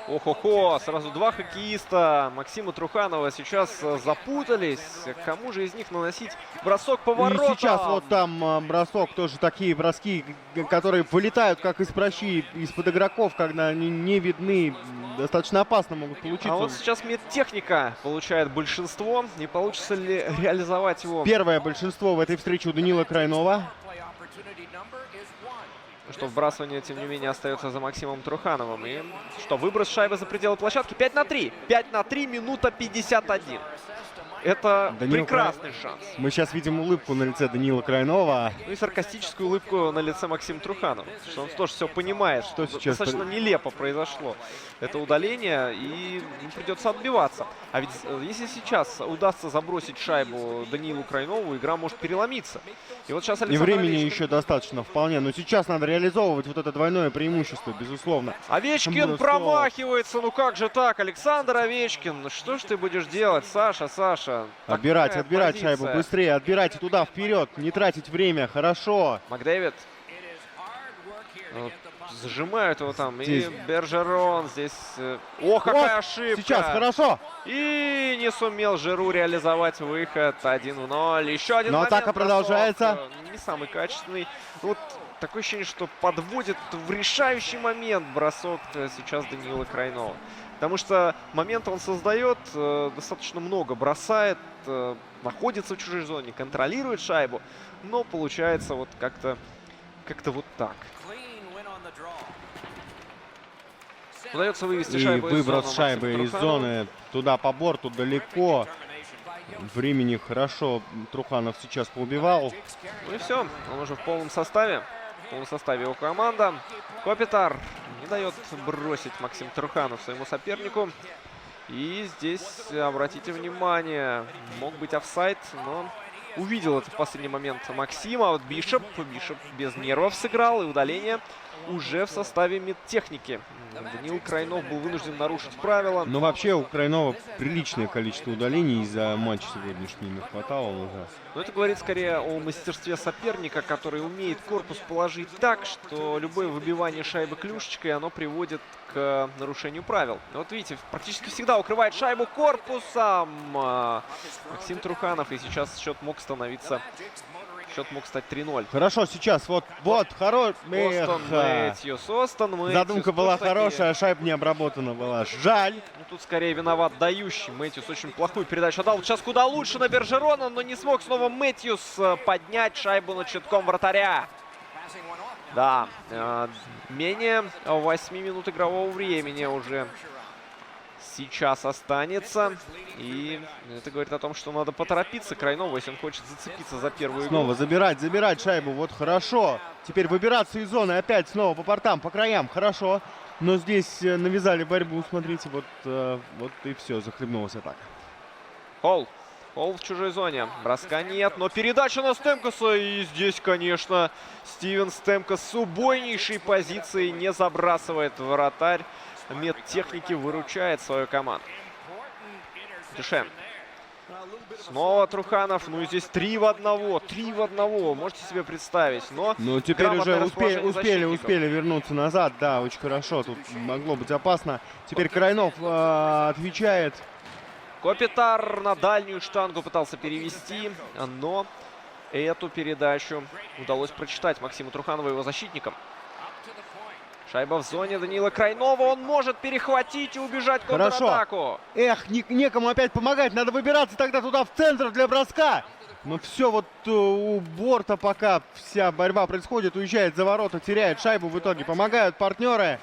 Ох-охо, сразу два хоккеиста Максима Труханова сейчас запутались. Кому же из них наносить бросок по воротам? И сейчас вот там бросок, тоже такие броски, которые вылетают как из прощи, из-под игроков, когда они не видны. Достаточно опасно могут получиться. А вот сейчас медтехника получает большинство. Не получится ли реализовать его? Первое большинство в этой встрече у Данила Крайнова. Что вбрасывание, тем не менее, остается за Максимом Трухановым. И что, выброс шайбы за пределы площадки. 5-3. 5-3, минута 51. Это прекрасный шанс. Мы сейчас видим улыбку на лице Данила Крайнова. Ну и саркастическую улыбку на лице Максима Труханова. Что он тоже все понимает, что сейчас достаточно нелепо произошло это удаление. И придется отбиваться. А ведь если сейчас удастся забросить шайбу Данилу Крайнову, игра может переломиться. И вот сейчас и времени еще достаточно вполне. Но сейчас надо реализовывать вот это двойное преимущество, безусловно. Овечкин промахивается. Ну как же так, Александр Овечкин? Ну что ж ты будешь делать, Саша? Отбирать шайбу быстрее, отбирайте туда, вперед, не тратить время, хорошо. Макдэвид. Зажимают его там. Здесь. И Бержерон здесь. Ох, какая ошибка. Сейчас, хорошо. И не сумел Жиру реализовать выход. 1-0. Еще один Но момент. атака продолжается. Не самый качественный. Вот такое ощущение, что подводит в решающий момент бросок сейчас Данила Крайнова. Потому что момент он создает достаточно много. Бросает, находится в чужой зоне, контролирует шайбу. Но получается вот как-то вот так. Удается вывести шайбу из зоны. Выброс шайбы из зоны туда по борту далеко. Времени хорошо Труханов сейчас поубивал. Ну и все, он уже в полном составе. В полном составе его команда. Копитар не дает бросить Максим Труханов своему сопернику. И здесь, обратите внимание, мог быть офсайд, но увидел это в последний момент Максим. А вот Бишоп без нервов сыграл, и удаление уже в составе медтехники. Данил Крайнов был вынужден нарушить правила. Но вообще у Крайнова приличное количество удалений из-за матча сегодняшнего не хватало уже. Но это говорит скорее о мастерстве соперника, который умеет корпус положить так, что любое выбивание шайбы клюшечкой, оно приводит к нарушению правил. Вот видите, практически всегда укрывает шайбу корпусом Максим Труханов. И сейчас счет мог становиться... Счет мог стать 3-0. Хорошо, сейчас вот хорош. Остон Мэтьюс. Задумка была хорошая, а шайба не обработана была. Жаль. Ну, тут скорее виноват дающий. Мэтьюс очень плохую передачу отдал. Сейчас куда лучше на Бержерона, но не смог снова Мэтьюс поднять шайбу над щитком вратаря. Да, менее 8 минут игрового времени уже сейчас останется. И это говорит о том, что надо поторопиться Крайнову, если он хочет зацепиться за первую игру. Снова забирать шайбу. Вот хорошо. Теперь выбираться из зоны. Опять снова по бортам, по краям. Хорошо. Но здесь навязали борьбу. Смотрите, вот и все. Захлебнулась атака. Холл в чужой зоне. Броска нет, но передача на Стемкоса. И здесь, конечно, Стивен Стемкос с убойнейшей позиции не забрасывает вратарь. Медтехники выручает свою команду. Дюшен. Снова Труханов. Ну и здесь 3 в 1. 3 в 1. Можете себе представить. Но теперь уже успели вернуться назад. Да, очень хорошо. Тут могло быть опасно. Теперь Крайнов отвечает. Копитар на дальнюю штангу пытался перевести. Но эту передачу удалось прочитать Максиму Труханову и его защитникам. Шайба в зоне Данила Крайнова. Он может перехватить и убежать в контратаку. Эх, некому опять помогать. Надо выбираться тогда туда в центр для броска. Но все вот у борта пока вся борьба происходит. Уезжает за ворота, теряет шайбу. В итоге помогают партнеры.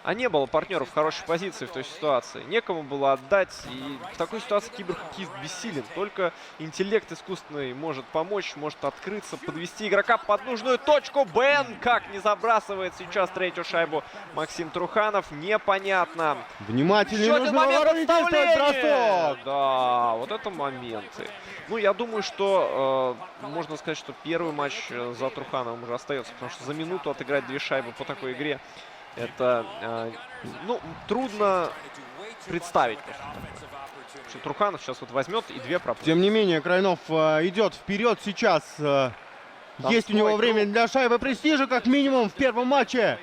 А не было партнеров в хорошей позиции в той ситуации. Некому было отдать. И в такой ситуации киберхоккеист бессилен. Только интеллект искусственный может помочь, может открыться, подвести игрока под нужную точку. Бен как не забрасывает сейчас третью шайбу Максим Труханов. Непонятно. Внимательнее, нужно момент бросок. Да, вот это моменты. Ну, я думаю, что можно сказать, что первый матч за Трухановым уже остается. Потому что за минуту отыграть 2 шайбы по такой игре Это, ну, трудно представить просто такое. Что Труханов сейчас вот возьмет и 2 пропустит. Тем не менее, Крайнов идет вперед сейчас. Есть у него время для шайбы престижа, как минимум, в первом матче.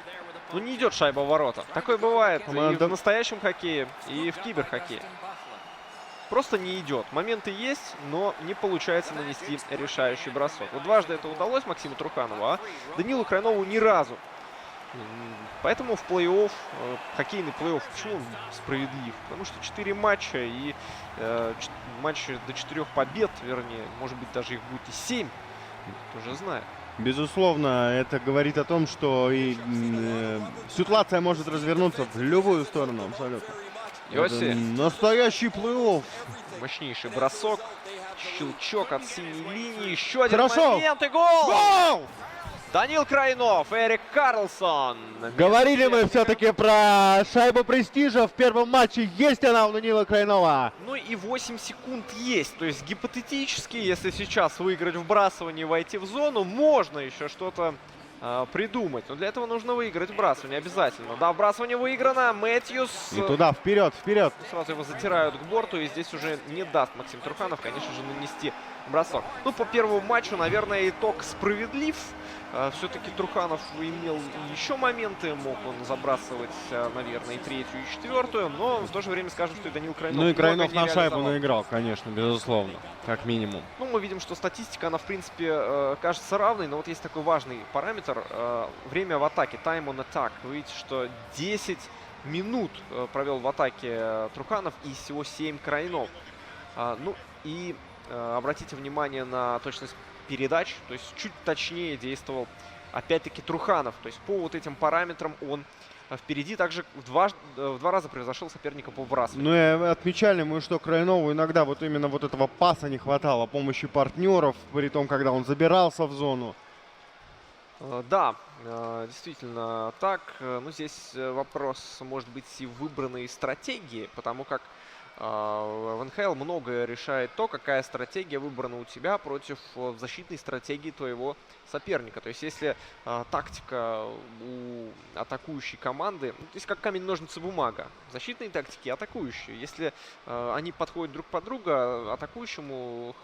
Ну, не идет шайба в ворота. Такое бывает и в настоящем хоккее, и в киберхоккее. Просто не идет. Моменты есть, но не получается нанести решающий бросок. Вот дважды это удалось Максиму Труханову, а Данилу Крайнову ни разу. Поэтому в плей-офф, хоккейный плей-офф, почему он справедлив? Потому что 4 матча и матчи до 4 побед, вернее, может быть, даже их будет и 7. Кто же знает. Безусловно, это говорит о том, что и ситуация может развернуться в любую сторону абсолютно. Йоси. Это настоящий плей-офф. Мощнейший бросок. Щелчок от синей линии. Еще один Хорошо. момент и гол! Гол! Данил Крайнов, Эрик Карлсон. Говорили мы все-таки про шайбу престижа в первом матче. Есть она у Данила Крайнова. Ну и 8 секунд есть. То есть гипотетически, если сейчас выиграть вбрасывание и войти в зону, можно еще что-то придумать. Но для этого нужно выиграть вбрасывание обязательно. Да, вбрасывание выиграно. Мэтьюс. И туда, вперед, вперед. Сразу его затирают к борту. И здесь уже не даст Максим Труханов, конечно же, нанести бросок. Ну, по первому матчу, наверное, итог справедлив. Все-таки Труханов имел еще моменты. Мог он забрасывать, наверное, и 3-ю, и 4-ю. Но в то же время скажем, что и Данил Крайнов. Ну и Крайнов на шайбу наиграл, конечно, безусловно. Как минимум. Ну, мы видим, что статистика, она, в принципе, кажется равной. Но вот есть такой важный параметр. Время в атаке. Time on attack. Вы видите, что 10 минут провел в атаке Труханов и всего 7 Крайнов. Ну и обратите внимание на точность передач, то есть чуть точнее действовал опять-таки Труханов. То есть по вот этим параметрам он впереди также в два раза превзошел соперника по вбрасыванию. Ну и отмечали мы, что Крайнову иногда вот именно вот этого паса не хватало, помощи партнеров, при том, когда он забирался в зону. Да, действительно так. Но здесь вопрос может быть и выбранной стратегии, потому как в НХЛ многое решает то, какая стратегия выбрана у тебя против защитной стратегии твоего соперника. То есть если тактика у атакующей команды, то есть как камень, ножницы, бумага, защитные тактики, атакующие. Если они подходят друг под друга, атакующему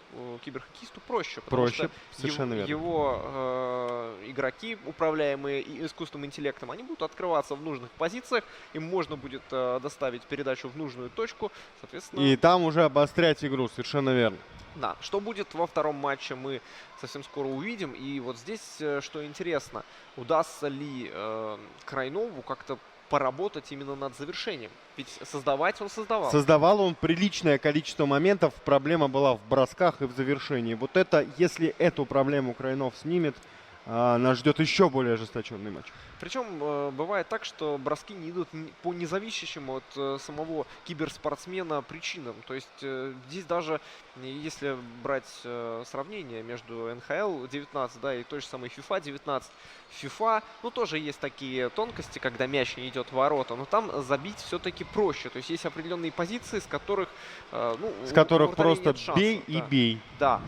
киберхоккеисту проще. Потому что совершенно верно. Его игроки, управляемые искусственным интеллектом, они будут открываться в нужных позициях, им можно будет доставить передачу в нужную точку. Соответственно, и там уже обострять игру, совершенно верно. Да, что будет во втором матче, мы совсем скоро увидим. И вот здесь, что интересно, удастся ли Крайнову как-то поработать именно над завершением? Ведь создавать он создавал. Создавал он приличное количество моментов. Проблема была в бросках и в завершении. Вот это, если эту проблему Крайнов снимет, нас ждет еще более ожесточенный матч. Причем бывает так, что броски не идут по независящим от самого киберспортсмена причинам. То есть здесь даже, если брать сравнение между НХЛ 19, да, и той же самой FIFA 19, FIFA, ну, тоже есть такие тонкости, когда мяч не идет в ворота, но там забить все-таки проще. То есть есть определенные позиции, с которых, ну, с которых просто шансов, бей да. и бей. Да.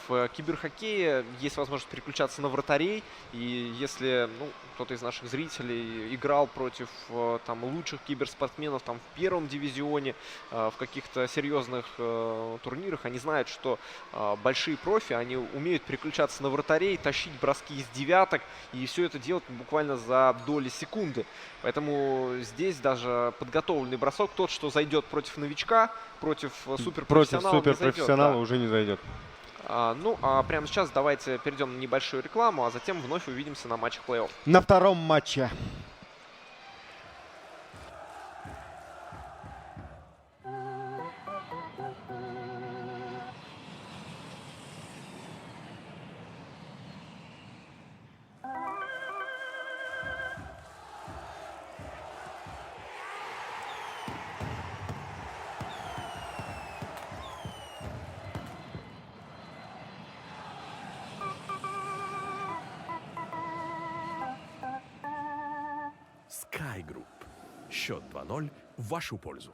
В киберхоккее есть возможность переключаться на вратарей, и если, ну, кто-то из наших зрителей играл против там лучших киберспортсменов там в первом дивизионе, в каких-то серьезных турнирах, они знают, что большие профи, они умеют переключаться на вратарей, тащить броски из девяток, и все это делать буквально за доли секунды. Поэтому здесь даже подготовленный бросок, тот, что зайдет против новичка, против суперпрофессионала, уже не зайдет. Ну, а прямо сейчас давайте перейдем на небольшую рекламу, а затем вновь увидимся на матчах плей-офф. На втором матче. Sky Group. Счет 2-0 в вашу пользу.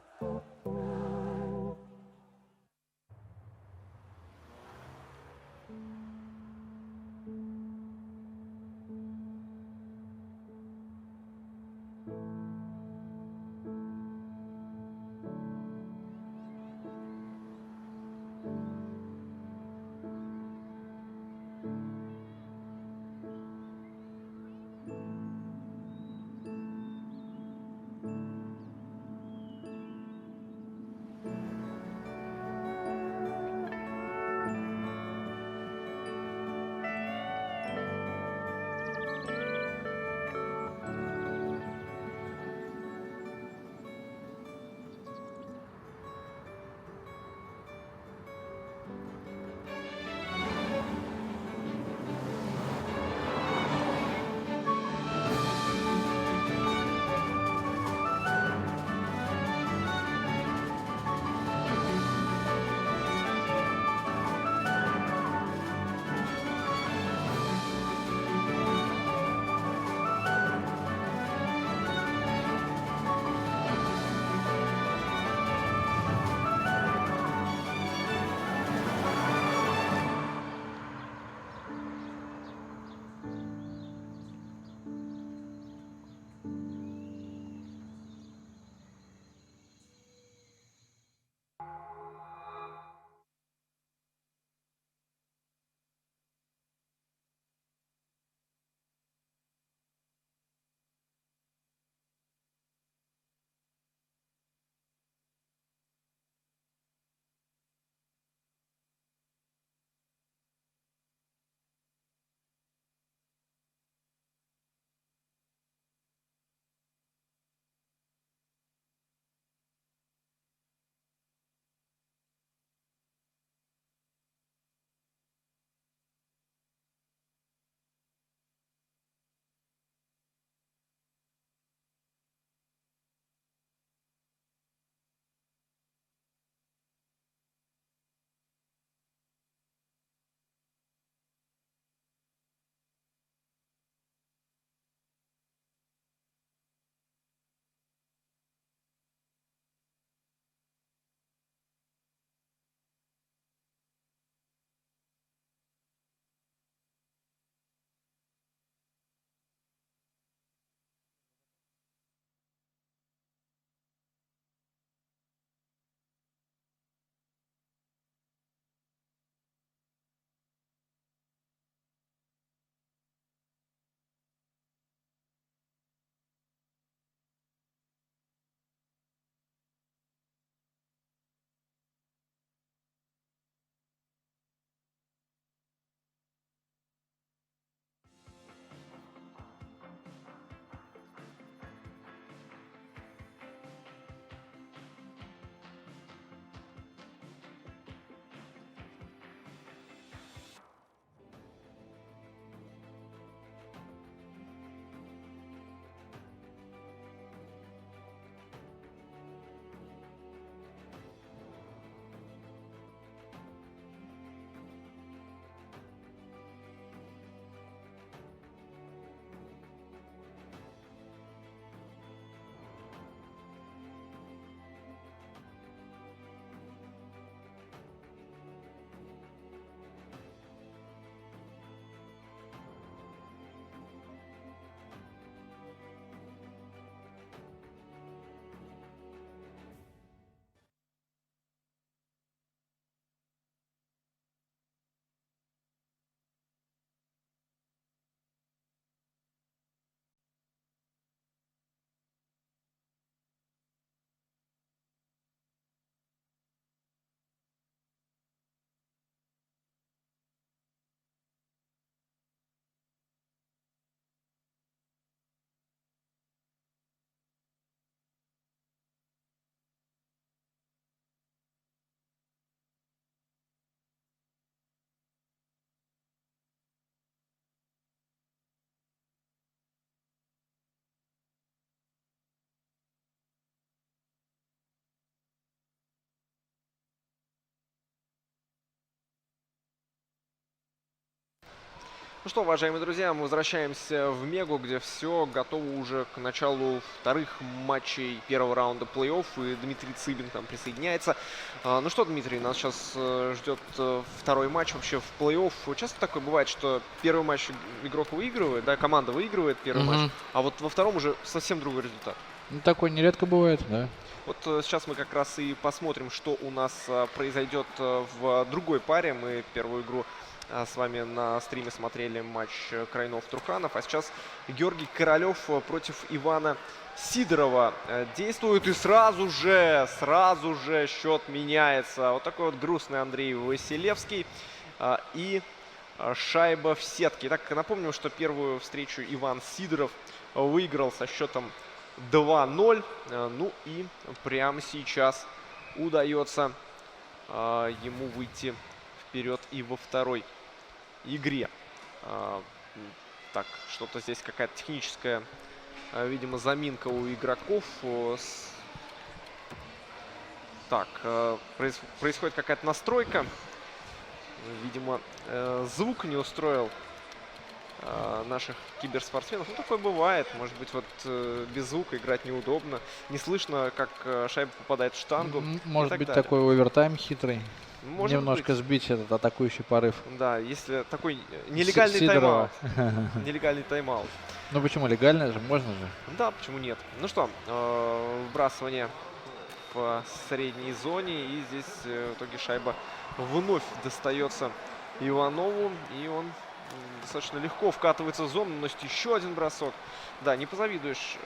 Ну что, уважаемые друзья, мы возвращаемся в Мегу, где все готово уже к началу вторых матчей первого раунда плей-офф, и Дмитрий Цыбин к нам присоединяется. Ну что, Дмитрий, нас сейчас ждет второй матч вообще в плей-офф. Часто такое бывает, что первый матч игрок выигрывает, да, команда выигрывает первый матч, а вот во втором уже совсем другой результат. Ну, такое нередко бывает, да. Вот сейчас мы как раз и посмотрим, что у нас произойдет в другой паре. Мы первую игру с вами на стриме смотрели матч Крайнов-Труханов. А сейчас Георгий Королев против Ивана Сидорова действует. И сразу же счет меняется. Вот такой вот грустный Андрей Василевский. И шайба в сетке. Итак, напомню, что первую встречу Иван Сидоров выиграл со счетом 2-0. Ну и прямо сейчас удается ему выйти вперед и во второй игре. Так, что-то здесь какая-то техническая, видимо, заминка у игроков. Так, происходит какая-то настройка. Видимо, звук не устроил наших киберспортсменов. Ну, такое бывает. Может быть, вот без звука играть неудобно. Не слышно, как шайба попадает в штангу. Может быть, такой овертайм хитрый. Может Немножко быть. Сбить этот атакующий порыв. Да, если такой нелегальный тайм-аут. Нелегальный тайм-аут. Ну почему? Легально же, можно же. Да, почему нет? Ну что, вбрасывание в средней зоне. И здесь в итоге шайба вновь достается Иванову. И он достаточно легко вкатывается в зону, наносит еще один бросок. Да, не позавидуешь,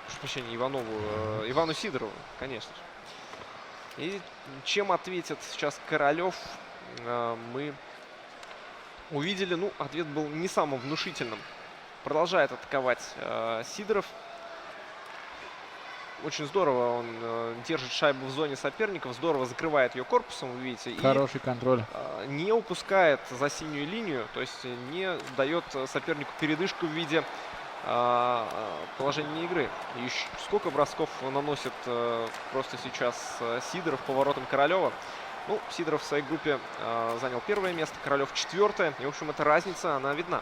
прошу прощения, Ивану Сидорову, конечно же. И чем ответит сейчас Королев, мы увидели. Ну, ответ был не самым внушительным. Продолжает атаковать Сидоров. Очень здорово он держит шайбу в зоне соперников, здорово закрывает ее корпусом, вы видите. Хороший контроль. Не упускает за синюю линию, то есть не дает сопернику передышку в виде положения игры. И сколько бросков наносит просто сейчас Сидоров по воротам Королева. Ну, Сидоров в своей группе занял первое место, Королев четвертое. И, в общем, эта разница, она видна.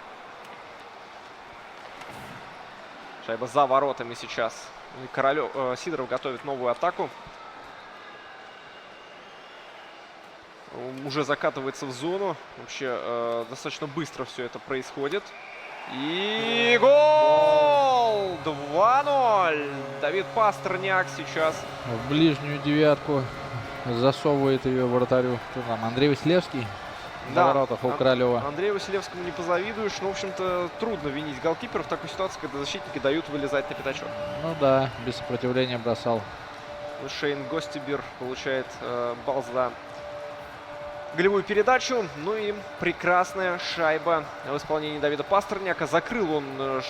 Шайба за воротами сейчас. Сидоров готовит новую атаку. Уже закатывается в зону. Вообще достаточно быстро все это происходит. И гол! 2-0. Давид Пастерняк сейчас В ближнюю девятку засовывает ее вратарю. Кто там? Андрей Василевский. На воротах у Королева. Андрею Василевскому не позавидуешь. Но, в общем-то, трудно винить голкипера в такой ситуации, когда защитники дают вылезать на пятачок. Ну да, без сопротивления бросал. Шейн Гостибер получает балл за голевую передачу. Ну и прекрасная шайба в исполнении Давида Пастерняка. Закрыл он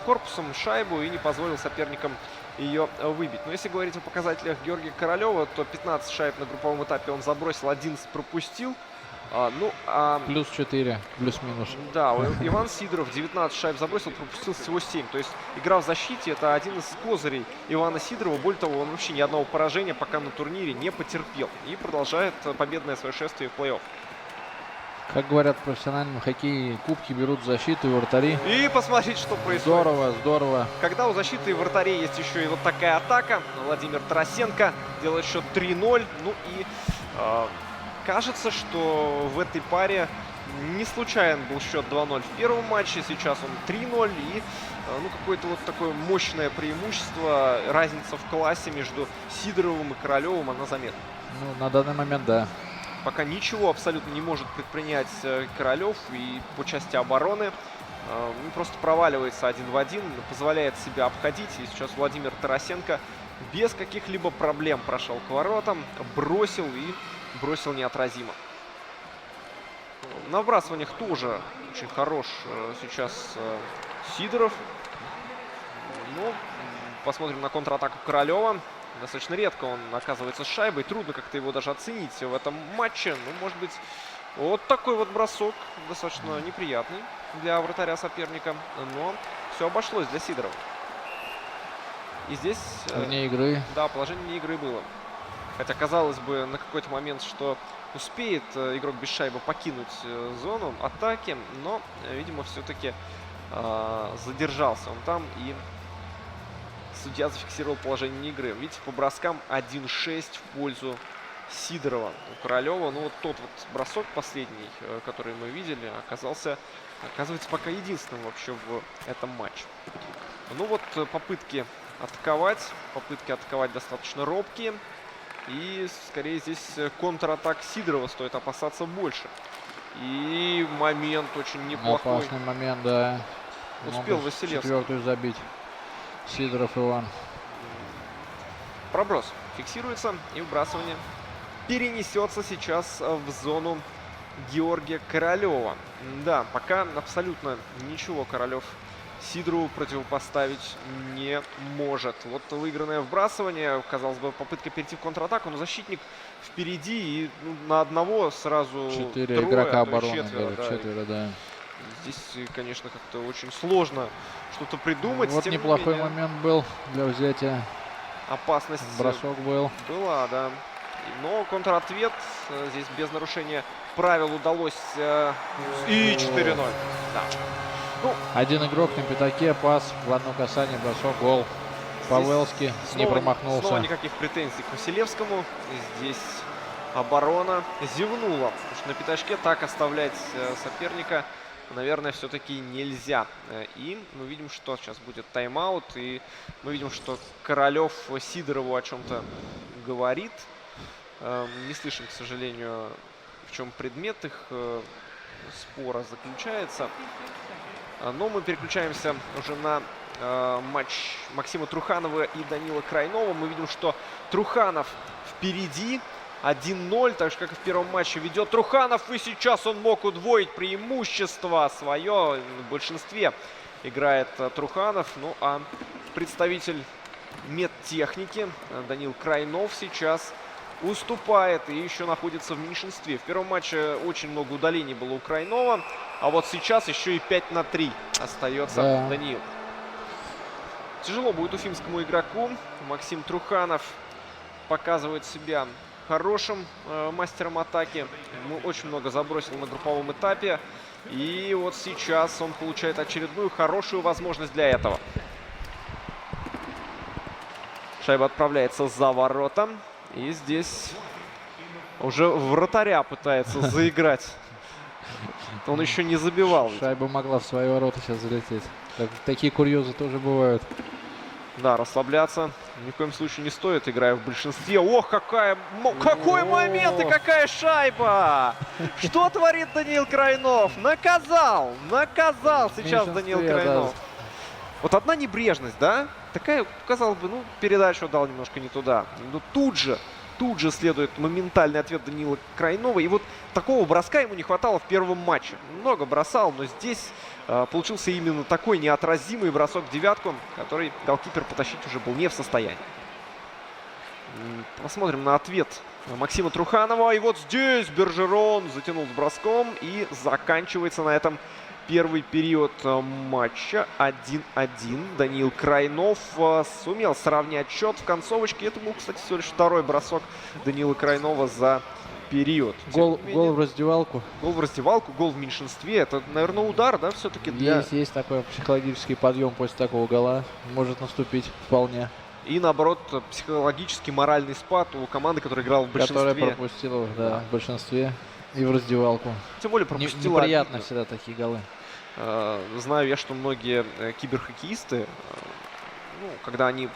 корпусом шайбу и не позволил соперникам ее выбить. Но если говорить о показателях Георгия Королева, то 15 шайб на групповом этапе он забросил, 11 пропустил. Плюс 4, плюс-минус. Да, Иван Сидоров 19 шайб забросил, пропустил всего 7. То есть игра в защите — это один из козырей Ивана Сидорова. Более того, он вообще ни одного поражения пока на турнире не потерпел. И продолжает победное свое шествие в плей-офф. Как говорят в профессиональном хоккее, кубки берут защиту и вратари. И посмотрите, что происходит. Здорово, здорово. Когда у защиты и вратарей есть еще и вот такая атака. Владимир Тарасенко делает счет 3-0. Ну и кажется, что в этой паре не случайен был счет 2-0 в первом матче. Сейчас он 3-0. И какое-то вот такое мощное преимущество. Разница в классе между Сидоровым и Королевым, она заметна. Ну, на данный момент, да. Пока ничего абсолютно не может предпринять Королев и по части обороны. Просто проваливается один в один, позволяет себя обходить. И сейчас Владимир Тарасенко без каких-либо проблем прошел к воротам, бросил и бросил неотразимо. На вбрасываниях тоже очень хорош сейчас Сидоров. Ну, посмотрим на контратаку Королева. Достаточно редко он оказывается с шайбой. Трудно как-то его даже оценить в этом матче. Ну, может быть, вот такой вот бросок достаточно неприятный для вратаря соперника. Но все обошлось для Сидорова. И здесь... Вне игры. Да, положение вне игры было. Хотя, казалось бы, на какой-то момент, что успеет игрок без шайбы покинуть зону атаки, но, видимо, все-таки задержался он там, и судья зафиксировал положение игры. Видите, по броскам 1-6 в пользу Сидорова. У Королева, ну вот тот вот бросок последний, который мы видели, оказывается пока единственным вообще в этом матче. Ну вот попытки атаковать достаточно робкие. И скорее здесь контратак Сидорова стоит опасаться больше. И момент очень неплохой. Опасный момент, да. Успел Василевский. Четвертую забить. Сидоров Иван. Проброс фиксируется, и выбрасывание перенесется сейчас в зону Георгия Королева. Да, пока абсолютно ничего Королев Сидорову противопоставить не может. Вот выигранное вбрасывание, казалось бы, попытка перейти в контратаку, но защитник впереди, и на одного сразу 4 трое, игрока а то и обороны, четверо, да. четверо, да. Здесь, конечно, как-то очень сложно что-то придумать. Вот тем не неплохой менее, момент был для взятия. опасность Бросок был. была, да. Но контратвет здесь без нарушения правил удалось. И 4-0. Да. Ну, один игрок на пятаке, пас в одно касание, бросок, гол. Павелский не промахнулся. Снова никаких претензий к Василевскому. Здесь оборона зевнула. Потому что на пятачке так оставлять соперника, наверное, все-таки нельзя. И мы видим, что сейчас будет тайм-аут. И мы видим, что Королев Сидорову о чем-то говорит. Не слышим, к сожалению, в чем предмет их спора заключается. Но мы переключаемся уже на матч Максима Труханова и Данила Крайнова. Мы видим, что Труханов впереди 1-0, так же, как и в первом матче, ведет Труханов. И сейчас он мог удвоить преимущество свое. В большинстве играет Труханов. Ну а представитель медтехники Данил Крайнов сейчас уступает и еще находится в меньшинстве. В первом матче очень много удалений было у Крайнова. А вот сейчас еще и 5-3 остается Данил. Тяжело будет уфимскому игроку. Максим Труханов показывает себя хорошим мастером атаки. Очень много забросил на групповом этапе. И вот сейчас он получает очередную хорошую возможность для этого. Шайба отправляется за ворота. И здесь уже вратаря пытается заиграть. Он еще не забивал. Шайба могла в свои ворота сейчас залететь. Такие курьезы тоже бывают. Да, расслабляться ни в коем случае не стоит, играя в большинстве. Ох, какой момент и какая шайба! Что творит Даниил Крайнов? Наказал сейчас Даниил Крайнов. Вот одна небрежность, да? Такая, казалось бы, ну, передачу дал немножко не туда. Но тут же следует моментальный ответ Даниила Крайнова. И вот такого броска ему не хватало в первом матче. Много бросал, но здесь получился именно такой неотразимый бросок в девятку, который голкипер потащить уже был не в состоянии. Посмотрим на ответ Максима Труханова. И вот здесь Бержерон затянул с броском. И заканчивается на этом первый период матча 1-1. Даниил Крайнов сумел сравнять счет в концовочке. Это был, кстати, всего лишь второй бросок Даниила Крайнова за период. Гол в раздевалку. Гол в раздевалку, гол в меньшинстве. Это, наверное, удар, да, все-таки? Есть такой психологический подъем после такого гола. Может наступить вполне. И, наоборот, психологический, моральный спад у команды, которая играла в большинстве. Которая пропустила, в большинстве. И в раздевалку. Тем более пропустила. Неприятно всегда такие голы. Знаю я, что многие киберхоккеисты, когда они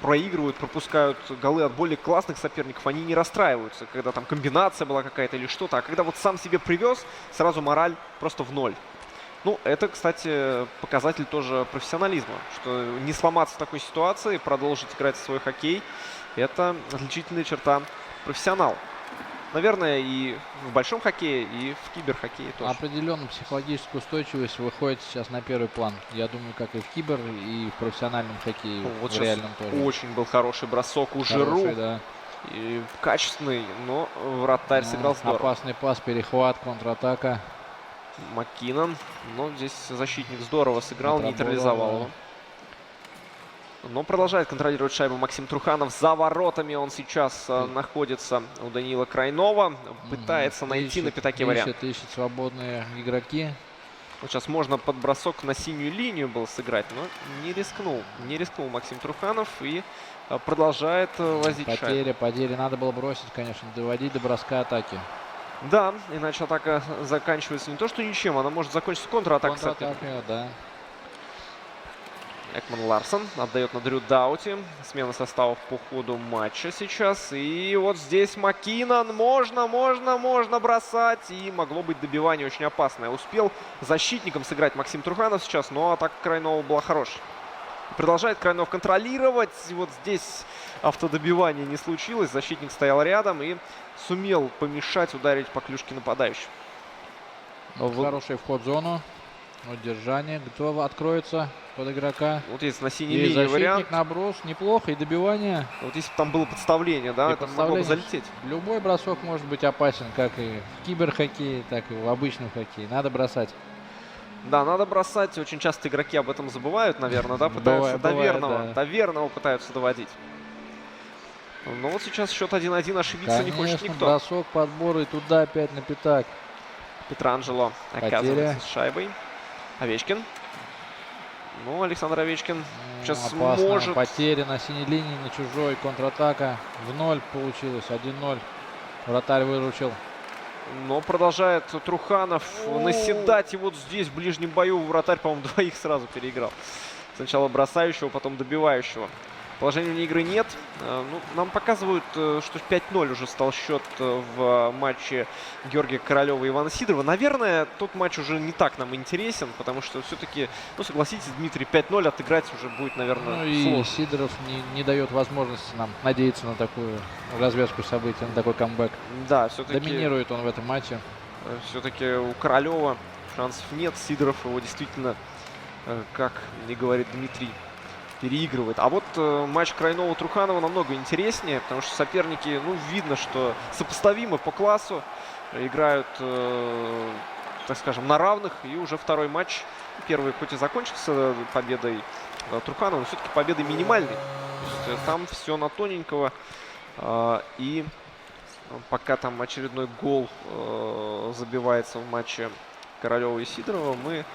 проигрывают, пропускают голы от более классных соперников, они не расстраиваются, когда там комбинация была какая-то или что-то. А когда вот сам себе привез, сразу мораль просто в ноль. Ну, это, кстати, показатель тоже профессионализма, что не сломаться в такой ситуации, продолжить играть в свой хоккей, это отличительная черта профессионала. Наверное, и в большом хоккее, и в киберхоккее тоже. Определенно психологическая устойчивость выходит сейчас на первый план. Я думаю, как и в кибер, и в профессиональном хоккее, вот в реальном тоже. Очень был хороший бросок у Жиру. Да. И качественный, но вратарь сыграл здорово. Опасный пас, перехват, контратака. Маккинон. Но здесь защитник здорово сыграл, нейтрализовал его. Но продолжает контролировать шайбу Максим Труханов. За воротами он сейчас находится у Даниила Крайнова. Пытается найти на пятаке вариант. Ищет свободные игроки. Вот сейчас можно под бросок на синюю линию был сыграть, но не рискнул. Не рискнул Максим Труханов и продолжает возить шайбу. Потери. Надо было бросить, конечно, доводить до броска атаки. Да, иначе атака заканчивается не то что ничем, она может закончиться контратакой. Да. Экман Ларсон отдает на Дрю Даути. Смена составов по ходу матча сейчас. И вот здесь Маккинон. Можно бросать. И могло быть добивание очень опасное. Успел защитником сыграть Максим Труханов сейчас, но атака Крайнова была хорошая. Продолжает Крайнов контролировать. И вот здесь автодобивание не случилось. Защитник стоял рядом и сумел помешать ударить по клюшке нападающего. Хороший вход в зону. Удержание. Кто откроется под игрока? Вот есть на синей линии вариант. Наброс. Неплохо. И добивание. Вот если бы там было подставление, да, это могло бы залететь. Любой бросок может быть опасен, как и в киберхоккее, так и в обычном хоккее. Надо бросать. Да, надо бросать. Очень часто игроки об этом забывают, наверное, да, пытаются до верного пытаются доводить. Но вот сейчас счет 1-1, ошибиться не хочет никто. Бросок, подбор и туда опять на пятак. Петранджело оказывается с шайбой. Овечкин. Ну, Александр Овечкин сейчас может... Потери на синей линии, на чужой. Контратака. В 0 получилось. 1-0. Вратарь выручил. Но продолжает Труханов наседать. И вот здесь, в ближнем бою, вратарь, по-моему, двоих сразу переиграл. Сначала бросающего, потом добивающего. Положения вне игры нет. Ну, нам показывают, что 5-0 уже стал счет в матче Георгия Королева и Ивана Сидорова. Наверное, тот матч уже не так нам интересен, потому что все-таки, ну, согласитесь, Дмитрий, 5-0 отыграть уже будет, наверное, сложно. И Сидоров не дает возможности нам надеяться на такую развязку событий, на такой камбэк. Да, все-таки... Доминирует он в этом матче. Все-таки у Королева шансов нет. Сидоров его действительно, как и говорит Дмитрий, переигрывает. А вот матч Крайнова-Труханова намного интереснее, потому что соперники, ну, видно, что сопоставимы по классу, играют, так скажем, на равных. И уже второй матч, первый хоть и закончился победой Труханова, но все-таки победой минимальной. То есть, там все на тоненького. И пока там очередной гол забивается в матче Королева и Сидорова, мы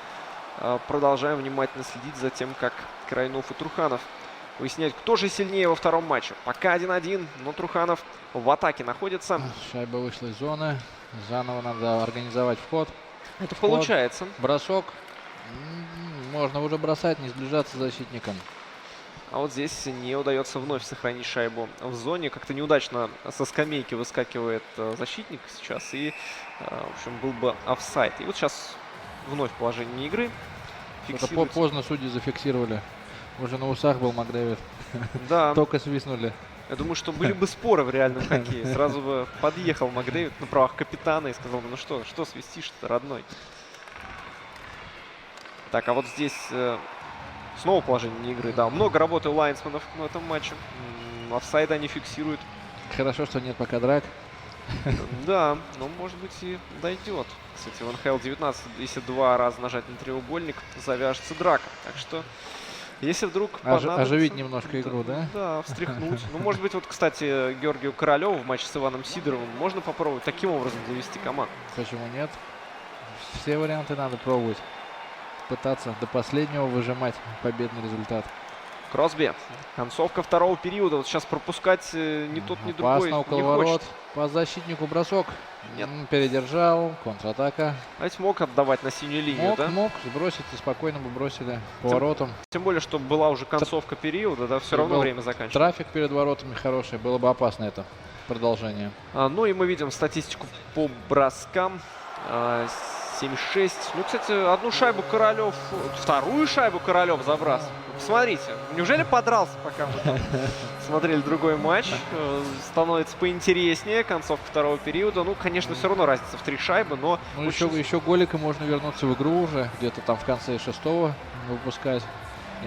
продолжаем внимательно следить за тем, как Крайнов и Труханов выясняют, кто же сильнее во втором матче. Пока 1-1, но Труханов в атаке находится. Шайба вышла из зоны. Заново надо организовать вход. Это получается. Бросок. Можно уже бросать, не сближаться с защитником. А вот здесь не удается вновь сохранить шайбу в зоне. Как-то неудачно со скамейки выскакивает защитник сейчас. И, в общем, был бы офсайд. И вот сейчас вновь положение игры. Это поздно судьи зафиксировали. Уже на усах был Макдэвид. Да. Только свистнули. Я думаю, что были бы споры в реальном хоккее. Сразу бы подъехал Макдэвид на правах капитана и сказал: ну что свистишь-то, родной? Так, а вот здесь снова положение игры. Да, много работы у лайнсменов в этом матче. Офсайда они фиксируют. Хорошо, что нет пока драк. Да, но может быть и дойдет. Кстати, в НХЛ 19, если 2 раза нажать на треугольник, завяжется драка. Так что, если вдруг оживить немножко игру, да? Да, встряхнуть. Ну, может быть, вот, кстати, Георгию Королеву в матче с Иваном Сидоровым можно попробовать таким образом завести команду. Почему нет? Все варианты надо пробовать. Пытаться до последнего выжимать победный результат. Кросби. Концовка второго периода. Вот сейчас пропускать ни тот, ни другой около не ворот. хочет. По защитнику бросок. Нет. Передержал. Контратака. А ведь мог отдавать на синюю линию, да? Мог сбросить и спокойно бы бросили по воротам. Тем более, что была уже концовка периода, да, все равно время заканчивается. Трафик перед воротами хороший. Было бы опасно это продолжение. Ну и мы видим статистику по броскам. 7-6. Ну, кстати, одну шайбу Королев, вторую шайбу Королев забрасывал. Посмотрите, неужели подрался, пока мы там смотрели другой матч? Становится поинтереснее, концовка второго периода. Ну, конечно, все равно разница в 3 шайбы, но... Ну, еще голиком можно вернуться в игру уже, где-то там в конце 6-го выпускать.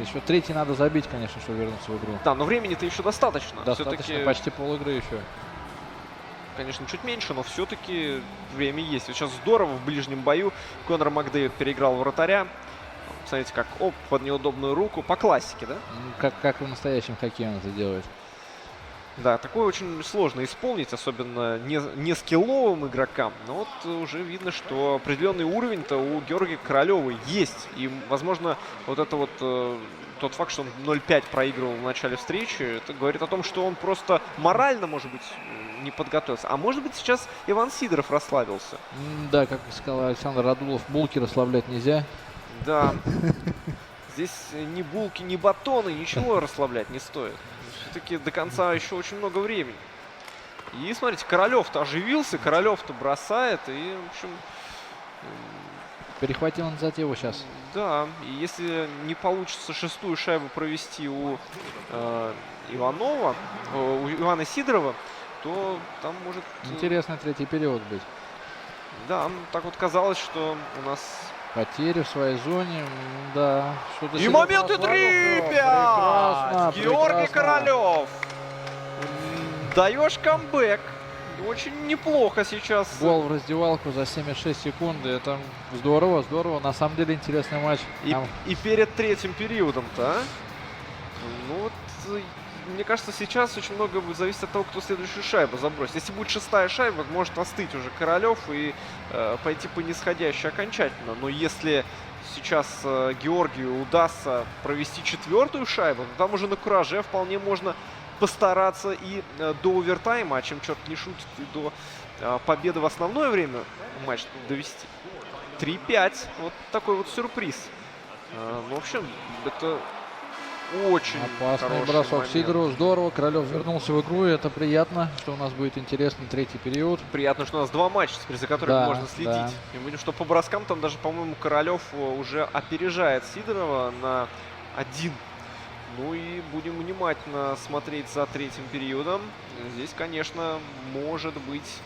Еще 3-й надо забить, конечно, чтобы вернуться в игру. Да, но времени-то еще достаточно. Достаточно, почти пол-игры еще. Конечно, чуть меньше, но все-таки время есть. Вот сейчас здорово в ближнем бою Конор Макдэвид переиграл вратаря. Посмотрите, как оп, под неудобную руку. По классике, да? Как в настоящем хоккее он это делает. Да, такое очень сложно исполнить, особенно не скилловым игрокам. Но вот уже видно, что определенный уровень-то у Георгия Королева есть. И, возможно, вот это вот тот факт, что он 0-5 проигрывал в начале встречи, это говорит о том, что он просто морально, может быть, не подготовился. А может быть, сейчас Иван Сидоров расслабился. Да, как сказал Александр Радулов, булки расслаблять нельзя. Да. Здесь ни булки, ни батоны, ничего расслаблять не стоит. Все-таки до конца еще очень много времени. И смотрите, Королев-то оживился, Королев-то бросает. И, в общем... Перехватил инициативу сейчас. Да, и если не получится шестую шайбу провести у Иванова, у Ивана Сидорова, то там может... Интересный третий период быть. Да, так вот казалось, что у нас... Потери в своей зоне, да. И моменты 3-5! Георгий Королев! Даешь камбэк. Очень неплохо сейчас. Гол в раздевалку за 76 секунд. Это здорово, здорово. На самом деле интересный матч. И перед третьим периодом-то, а? Ну вот, мне кажется, сейчас очень много будет зависеть от того, кто следующую шайбу забросит. Если будет шестая шайба, может остыть уже Королев и пойти по нисходящей окончательно. Но если сейчас Георгию удастся провести четвертую шайбу, то там уже на кураже вполне можно постараться и до овертайма, а чем черт не шутит, и до победы в основное время матч довести. 3-5. Вот такой вот сюрприз. Ну, в общем, это очень опасный бросок момент. Сидору. Здорово. Королев вернулся в игру. И это приятно, что у нас будет интересный третий период. Приятно, что у нас два матча, теперь, за которыми можно следить. Да. И мы видим, что по броскам там даже, по-моему, Королев уже опережает Сидорова на 1. Ну и будем внимательно смотреть за третьим периодом. Здесь, конечно, может быть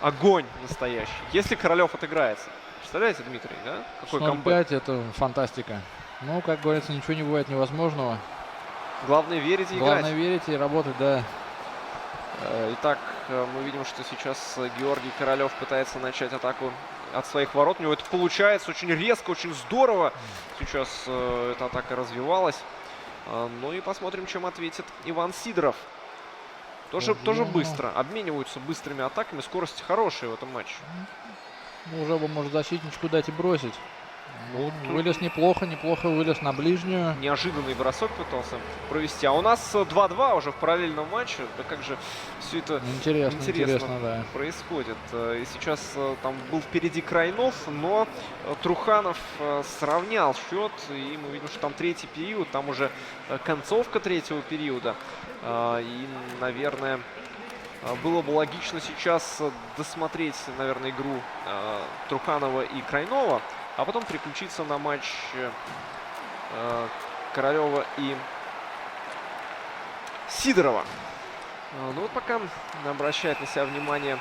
огонь настоящий. Если Королев отыграется. Представляете, Дмитрий, да? Какой камбэк? 0-5 это фантастика. Ну, как говорится, ничего не бывает невозможного. Главное верить и играть. Главное верить и работать, да. Итак, мы видим, что сейчас Георгий Королев пытается начать атаку от своих ворот. У него это получается очень резко, очень здорово. Сейчас эта атака развивалась. Ну и посмотрим, чем ответит Иван Сидоров. Тоже быстро. Обмениваются быстрыми атаками. Скорости хорошие в этом матче. Ну, уже бы, может, защитничку дать и бросить. Вылез неплохо вылез на ближнюю. Неожиданный бросок пытался провести. А у нас 2-2 уже в параллельном матче. Да как же все это интересно да. происходит. И сейчас там был впереди Крайнов, но Труханов сравнял счет. И мы видим, что там третий период, там уже концовка третьего периода. И, наверное, было бы логично сейчас досмотреть, наверное, игру Труханова и Крайнова, а потом переключиться на матч Королева и Сидорова. Ну вот пока обращает на себя внимание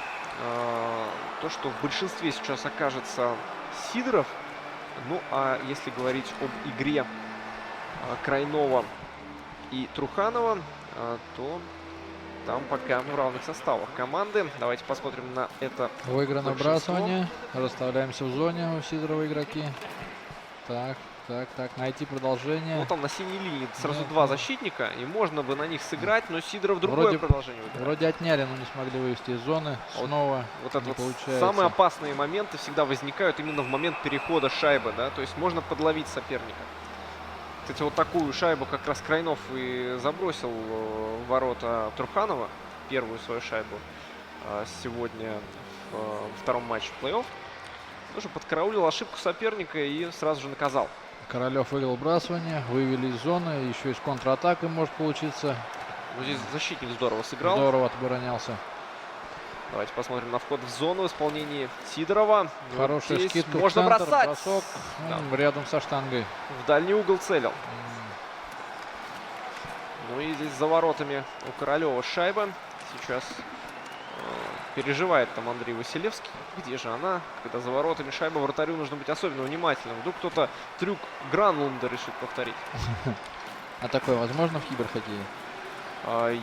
то, что в большинстве сейчас окажется Сидоров. Ну а если говорить об игре Крайнова и Труханова, то там пока в равных составах команды. Давайте посмотрим на это. Выиграно вбрасывание. Расставляемся в зоне у Сидорова игроки. Так. Найти продолжение. Ну там на синей линии сразу два защитника. И можно бы на них сыграть, но Сидоров другое продолжение выбирает. Вроде отняли, но не смогли вывести из зоны. Снова вот это не вот получается. Самые опасные моменты всегда возникают именно в момент перехода шайбы. Да? То есть можно подловить соперника. Кстати, вот такую шайбу как раз Крайнов и забросил в ворота Труханова. Первую свою шайбу сегодня в втором матче плей-офф. Тоже подкараулил ошибку соперника и сразу же наказал. Королев выиграл вбрасывание, вывели из зоны. Еще и с контратакой может получиться. Ну, здесь защитник здорово сыграл. Здорово отборонялся. Давайте посмотрим на вход в зону в исполнении Сидорова. Хорошая вот скидка. Можно бросать. Бросок, да. Рядом со штангой. В дальний угол целил. Ну и здесь за воротами у Королева шайба. Сейчас переживает там Андрей Василевский. Где же она? Когда за воротами шайба, вратарю нужно быть особенно внимательным. Вдруг кто-то трюк Гранлунда решит повторить. А такое возможно в киберхоккее?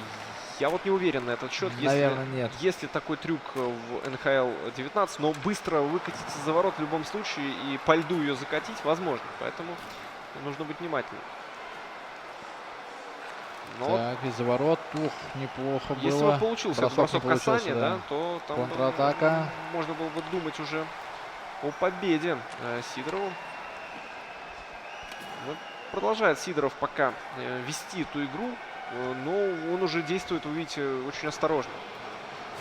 Я вот не уверен на этот счет. Наверное, нет. Если такой трюк в НХЛ 19, но быстро выкатиться за ворот в любом случае и по льду ее закатить возможно. Поэтому нужно быть внимательным. Но Так, из-за ворот. Ух, неплохо было. если бы получился этот бросок касания, да, то там контратака. можно было бы думать уже о победе Сидорову. Ну, продолжает Сидоров пока вести эту игру, но он уже действует, вы видите, очень осторожно.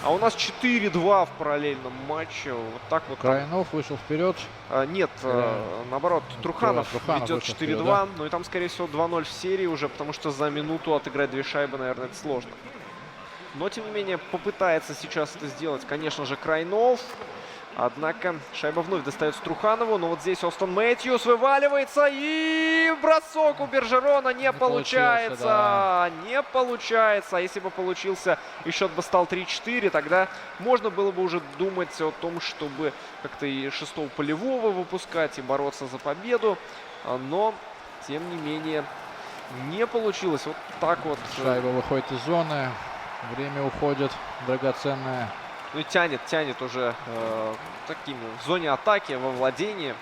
А у нас 4-2 в параллельном матче. Вот так вот. Крайнов вышел вперед. Нет, наоборот, Труханов ведет 4-2. Да? Ну и там, скорее всего, 2-0 в серии уже, потому что за минуту отыграть 2 шайбы, наверное, это сложно. Но, тем не менее, попытается сейчас это сделать, конечно же, Крайнов. Однако шайба вновь достается Труханову. Но вот здесь Остон Мэтьюс вываливается. И бросок у Бержерона не получается. Да. Не получается. А если бы получился, и счет бы стал 3-4, тогда можно было бы уже думать о том, чтобы как-то и шестого полевого выпускать, и бороться за победу. Но, тем не менее, не получилось. Вот так вот. Шайба выходит из зоны. Время уходит драгоценное. Ну и тянет уже такими в зоне атаки, во владении,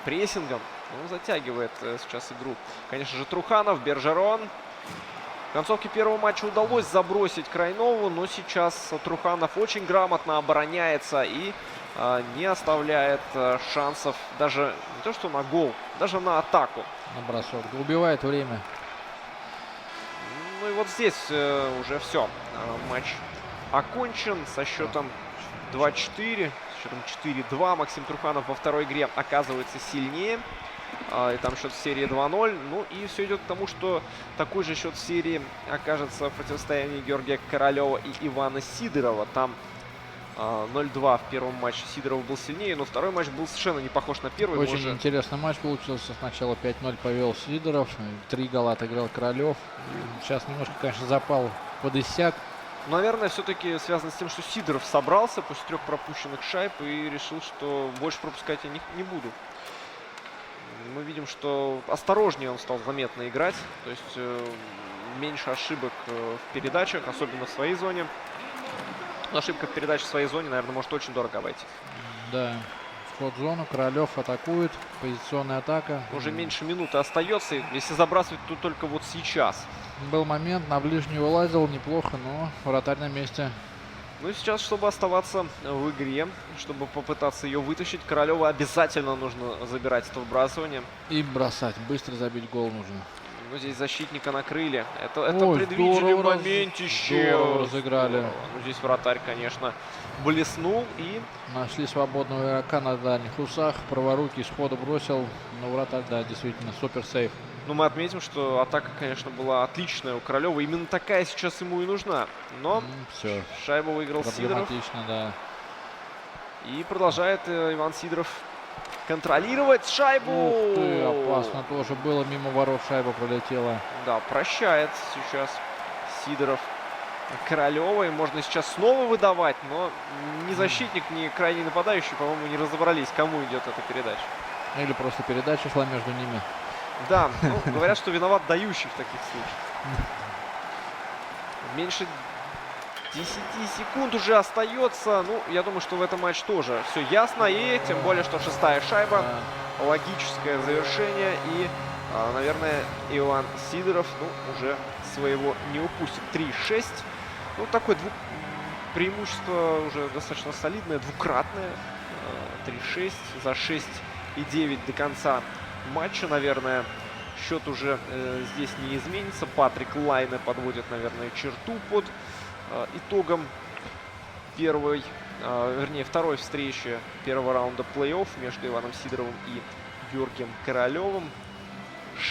прессингом. Он затягивает сейчас игру. Конечно же, Труханов, Бержерон. В концовке первого матча удалось забросить Крайнову, но сейчас Труханов очень грамотно обороняется и не оставляет шансов даже не то что на гол, даже на атаку. На бросок. Убивает время. Ну и вот здесь уже все. Матч окончен со счетом 2-4, с счетом 4-2. Максим Труханов во второй игре оказывается сильнее. И там счет в серии 2-0. Ну и все идет к тому, что такой же счет в серии окажется в противостоянии Георгия Королева и Ивана Сидорова. Там 0-2 в первом матче Сидоров был сильнее, но второй матч был совершенно не похож на первый. Очень интересный матч получился. Сначала 5-0 повел Сидоров, 3 гола отыграл Королев. Сейчас немножко, конечно, запал под иссяк. Наверное, все-таки связано с тем, что Сидоров собрался после 3 пропущенных шайб и решил, что больше пропускать я не буду. Мы видим, что осторожнее он стал заметно играть. То есть меньше ошибок в передачах, особенно в своей зоне. Но ошибка в передаче в своей зоне, наверное, может очень дорого обойти. Да. Вход в зону. Королев атакует. Позиционная атака. Уже меньше минуты остается. Если забрасывать, то только вот сейчас. Был момент, на ближнюю вылазил, неплохо, но вратарь на месте. Ну и сейчас, чтобы оставаться в игре, чтобы попытаться ее вытащить, Королева обязательно нужно забирать это выбрасывание. И бросать, быстро забить гол нужно. Ну здесь защитника накрыли. Это предвидели моментище. Здорово разыграли. Ну, здесь вратарь, конечно, блеснул и... Нашли свободного игрока на дальних усах. Праворукий сходу бросил. Но вратарь, да, действительно, супер сейв. Ну, мы отметим, что атака, конечно, была отличная у Королева. Именно такая сейчас ему и нужна. Но все. Шайбу выиграл Сидоров. Да. И продолжает Иван Сидоров контролировать шайбу. Ух ты, опасно тоже было. Мимо ворот шайба пролетела. Да, прощает сейчас Сидоров Королева. И можно сейчас снова выдавать. Но ни защитник, ни крайний нападающий, по-моему, не разобрались, кому идет эта передача. Или просто передача шла между ними. Да, ну, говорят, что виноват дающий в таких случаях. Меньше 10 секунд уже остается. Ну, я думаю, что в этом матче тоже все ясно. И тем более, что 6-я шайба. Логическое завершение. И, наверное, Иван Сидоров уже своего не упустит. 3-6. Ну, такое преимущество уже достаточно солидное, двукратное. 3-6 за 6,9 до конца матча, наверное, счет уже здесь не изменится. Патрик Лайне подводит, наверное, черту под итогом второй встречи первого раунда плей-офф между Иваном Сидоровым и Георгием Королевым.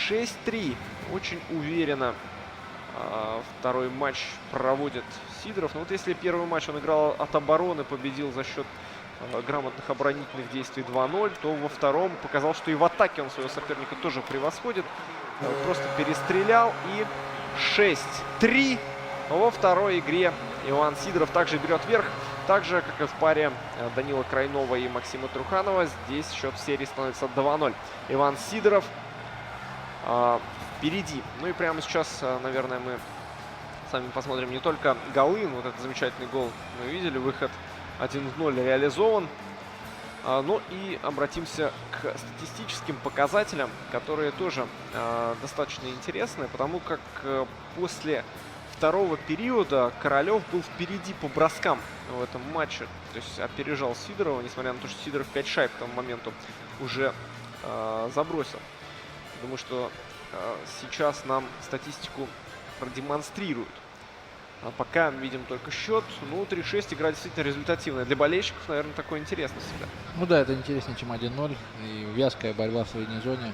6-3. Очень уверенно второй матч проводит Сидоров. Но вот если первый матч он играл от обороны, победил за счет грамотных оборонительных действий 2-0, то во втором показал, что и в атаке он своего соперника тоже превосходит. Просто перестрелял. И 6-3 во второй игре Иван Сидоров также берет верх. Так же, как и в паре Данила Крайнова и Максима Труханова. Здесь счет в серии становится 2-0. Иван Сидоров впереди. Ну и прямо сейчас, наверное, мы с вами посмотрим не только голы. Вот этот замечательный гол мы видели. Выход 1-0 реализован. Ну и обратимся к к статистическим показателям, которые тоже достаточно интересны, потому как после второго периода Королев был впереди по броскам в этом матче. То есть опережал Сидорова, несмотря на то, что Сидоров 5 шайб к тому моменту уже забросил. Думаю, что сейчас нам статистику продемонстрируют. А пока видим только счет. Ну, 3-6, игра действительно результативная. Для болельщиков, наверное, такое интересно всегда. Ну да, это интереснее, чем 1-0. И вязкая борьба в средней зоне.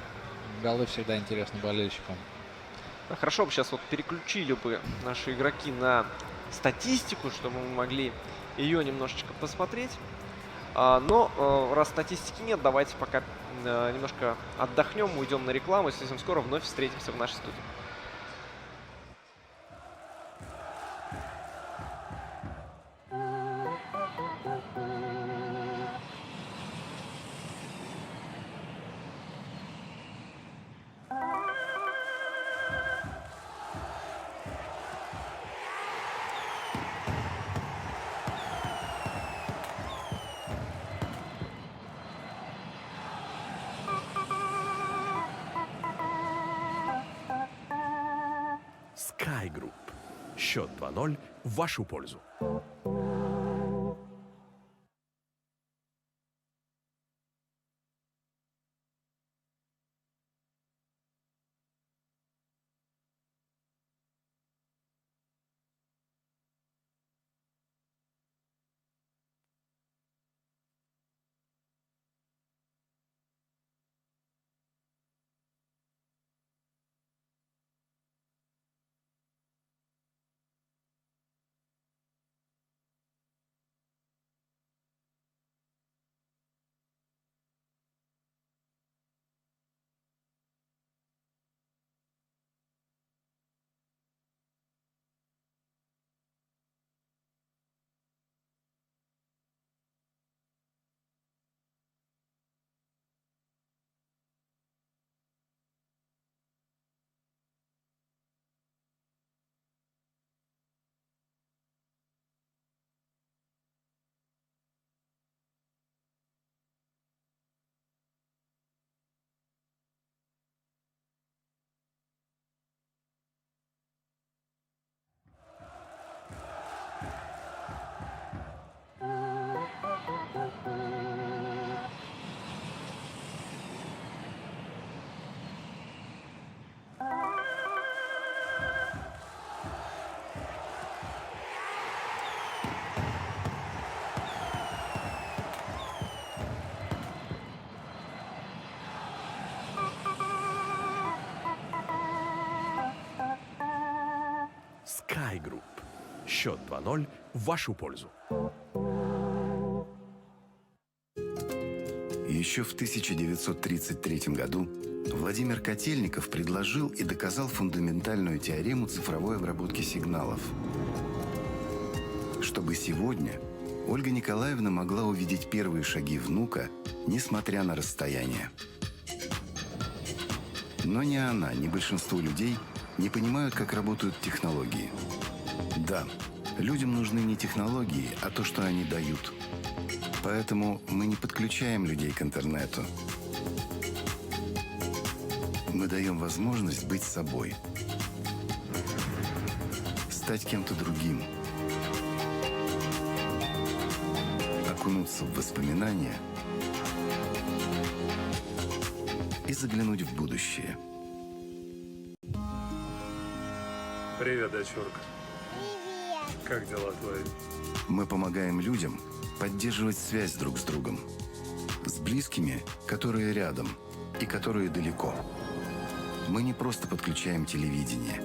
Голы всегда интересны болельщикам. Хорошо бы сейчас вот переключили бы наши игроки на статистику, чтобы мы могли ее немножечко посмотреть. Но раз статистики нет, давайте пока немножко отдохнем, уйдем на рекламу и совсем скоро вновь встретимся в нашей студии. Sky Group. Счет 2-0 в вашу пользу. Sky Group. Счет 2-0 в вашу пользу. Еще в 1933 году Владимир Котельников предложил и доказал фундаментальную теорему цифровой обработки сигналов. Чтобы сегодня Ольга Николаевна могла увидеть первые шаги внука, несмотря на расстояние. Но ни она, ни большинство людей не понимают, как работают технологии. Да, людям нужны не технологии, а то, что они дают. Поэтому мы не подключаем людей к интернету. Мы даем возможность быть собой. Стать кем-то другим. Окунуться в воспоминания и заглянуть в будущее. Привет, дочурка. Привет. Как дела твои? Мы помогаем людям поддерживать связь друг с другом. С близкими, которые рядом и которые далеко. Мы не просто подключаем телевидение.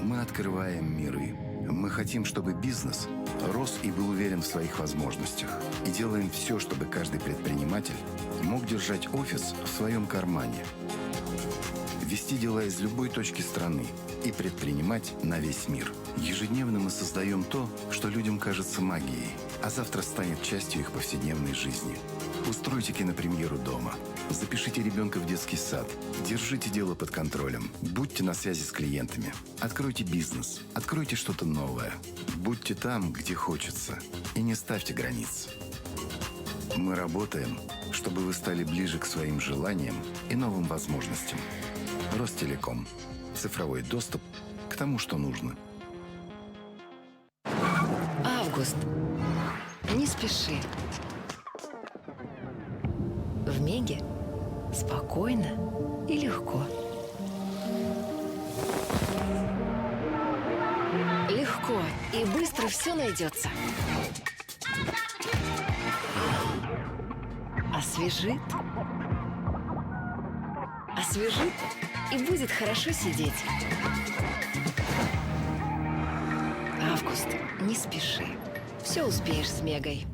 Мы открываем миры. Мы хотим, чтобы бизнес рос и был уверен в своих возможностях. И делаем все, чтобы каждый предприниматель мог держать офис в своем кармане. Вести дела из любой точки страны и предпринимать на весь мир. Ежедневно мы создаем то, что людям кажется магией, а завтра станет частью их повседневной жизни. Устройте кинопремьеру дома. Запишите ребенка в детский сад. Держите дело под контролем. Будьте на связи с клиентами. Откройте бизнес. Откройте что-то новое. Будьте там, где хочется. И не ставьте границ. Мы работаем, чтобы вы стали ближе к своим желаниям и новым возможностям. Ростелеком. Цифровой доступ к тому, что нужно. Август. Не спеши. В Меге спокойно и легко. Легко и быстро все найдется. Освежит. Освежит и будет хорошо сидеть. Август. Не спеши. Все успеешь с Мегой.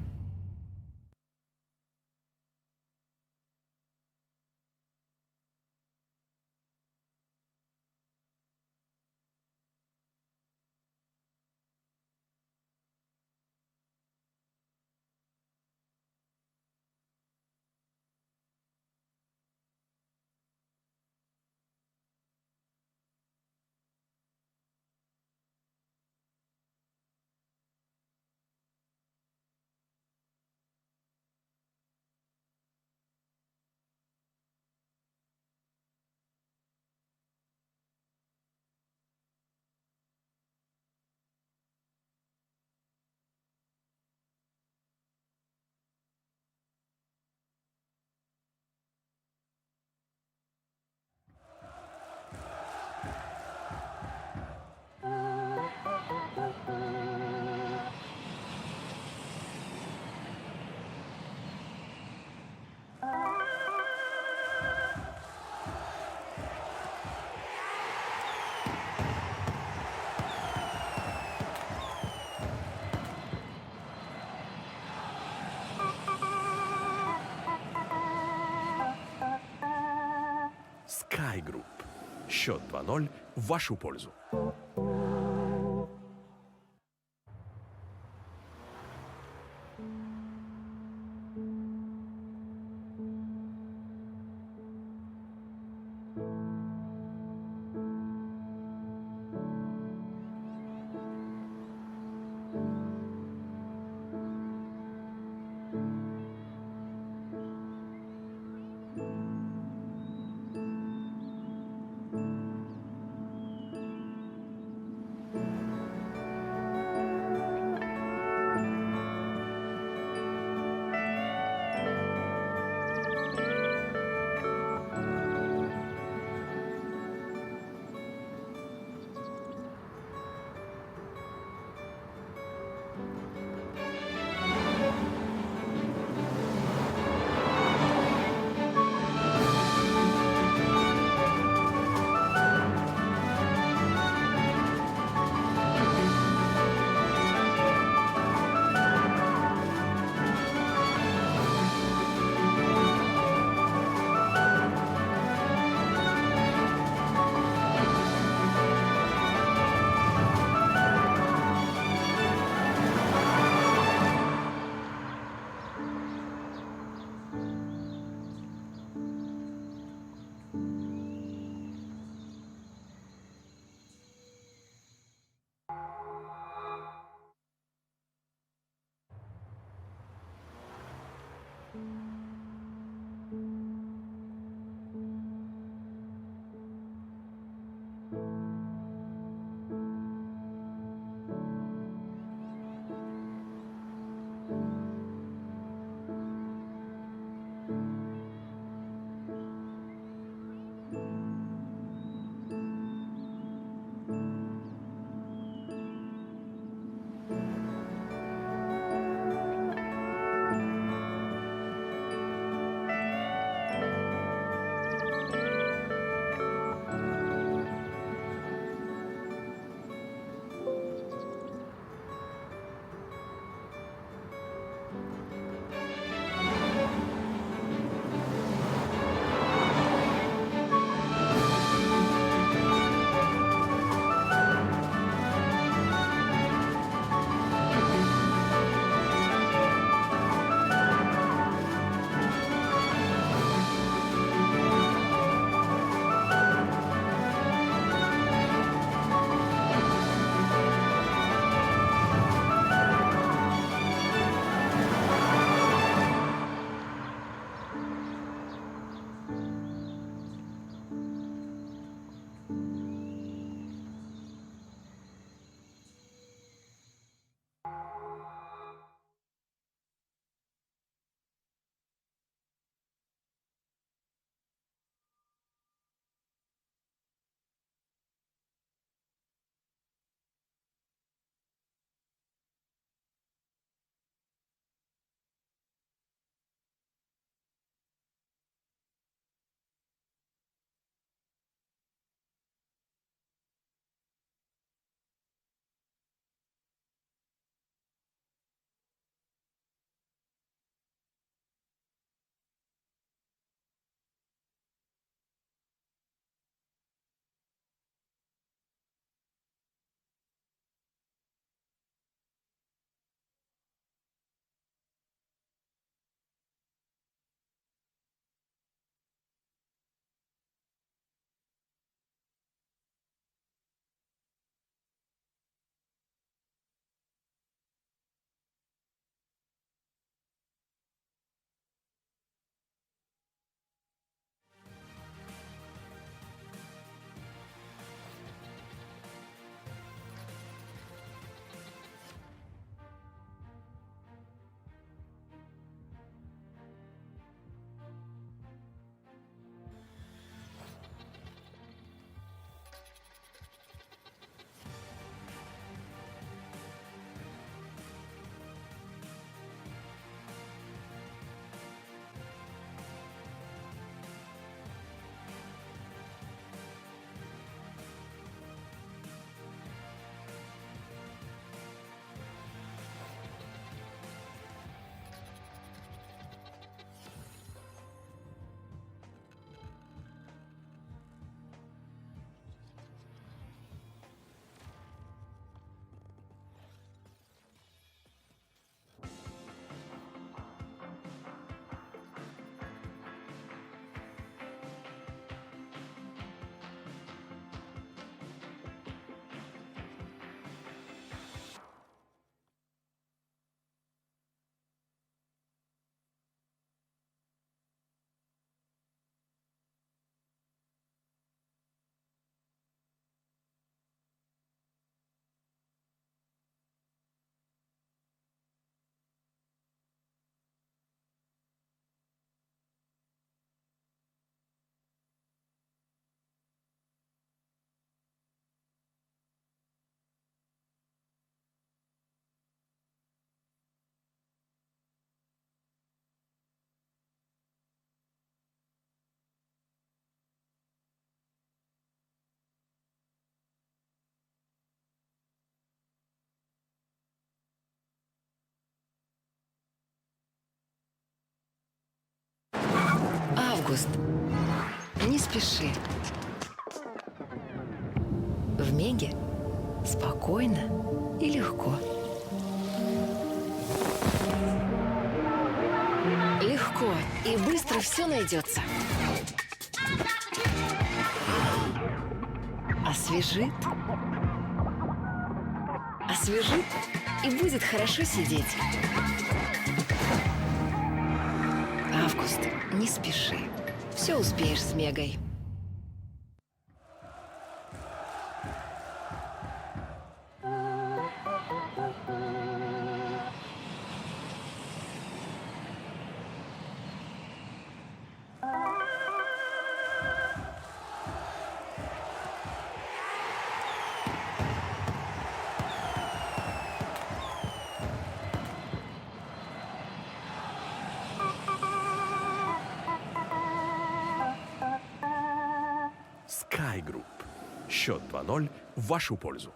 Sky Group. Счет 2-0 в вашу пользу. Август. Не спеши. В Меге спокойно и легко. Легко и быстро все найдется. Освежит. Освежит и будет хорошо сидеть. Август, не спеши. Все успеешь с Мегой. Sky Group. Счет 2-0 в вашу пользу.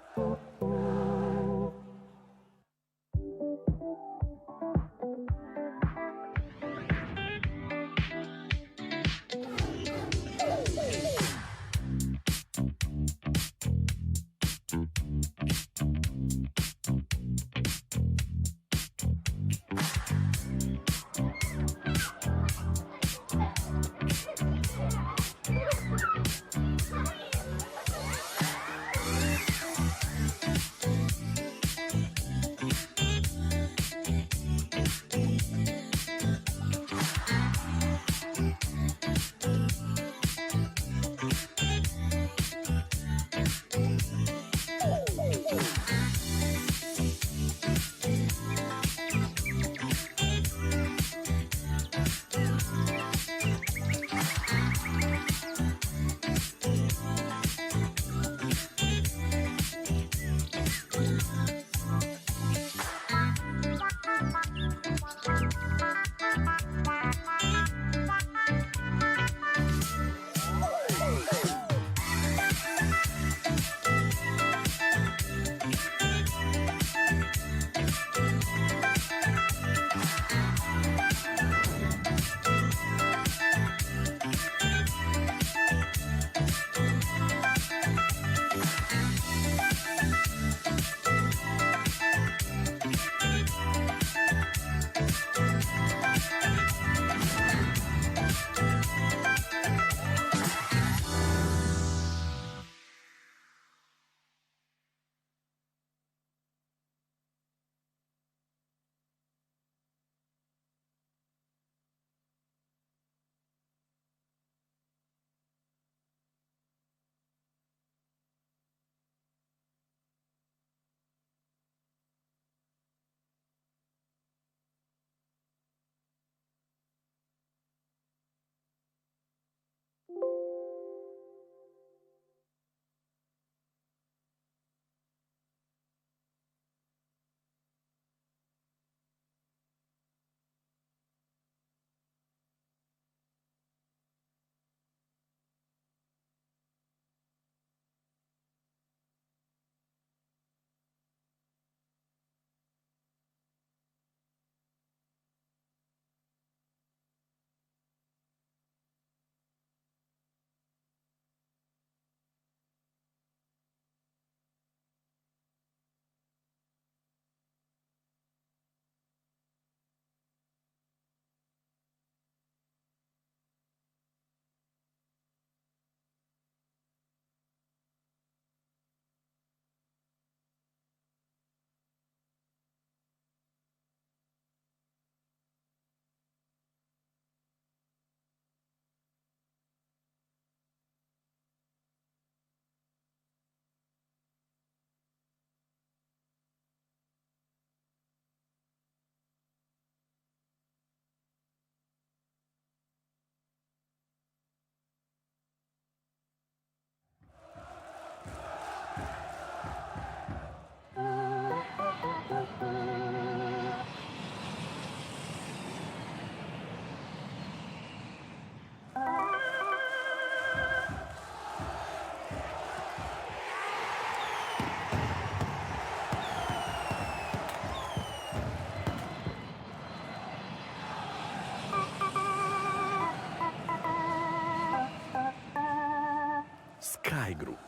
Sky Group.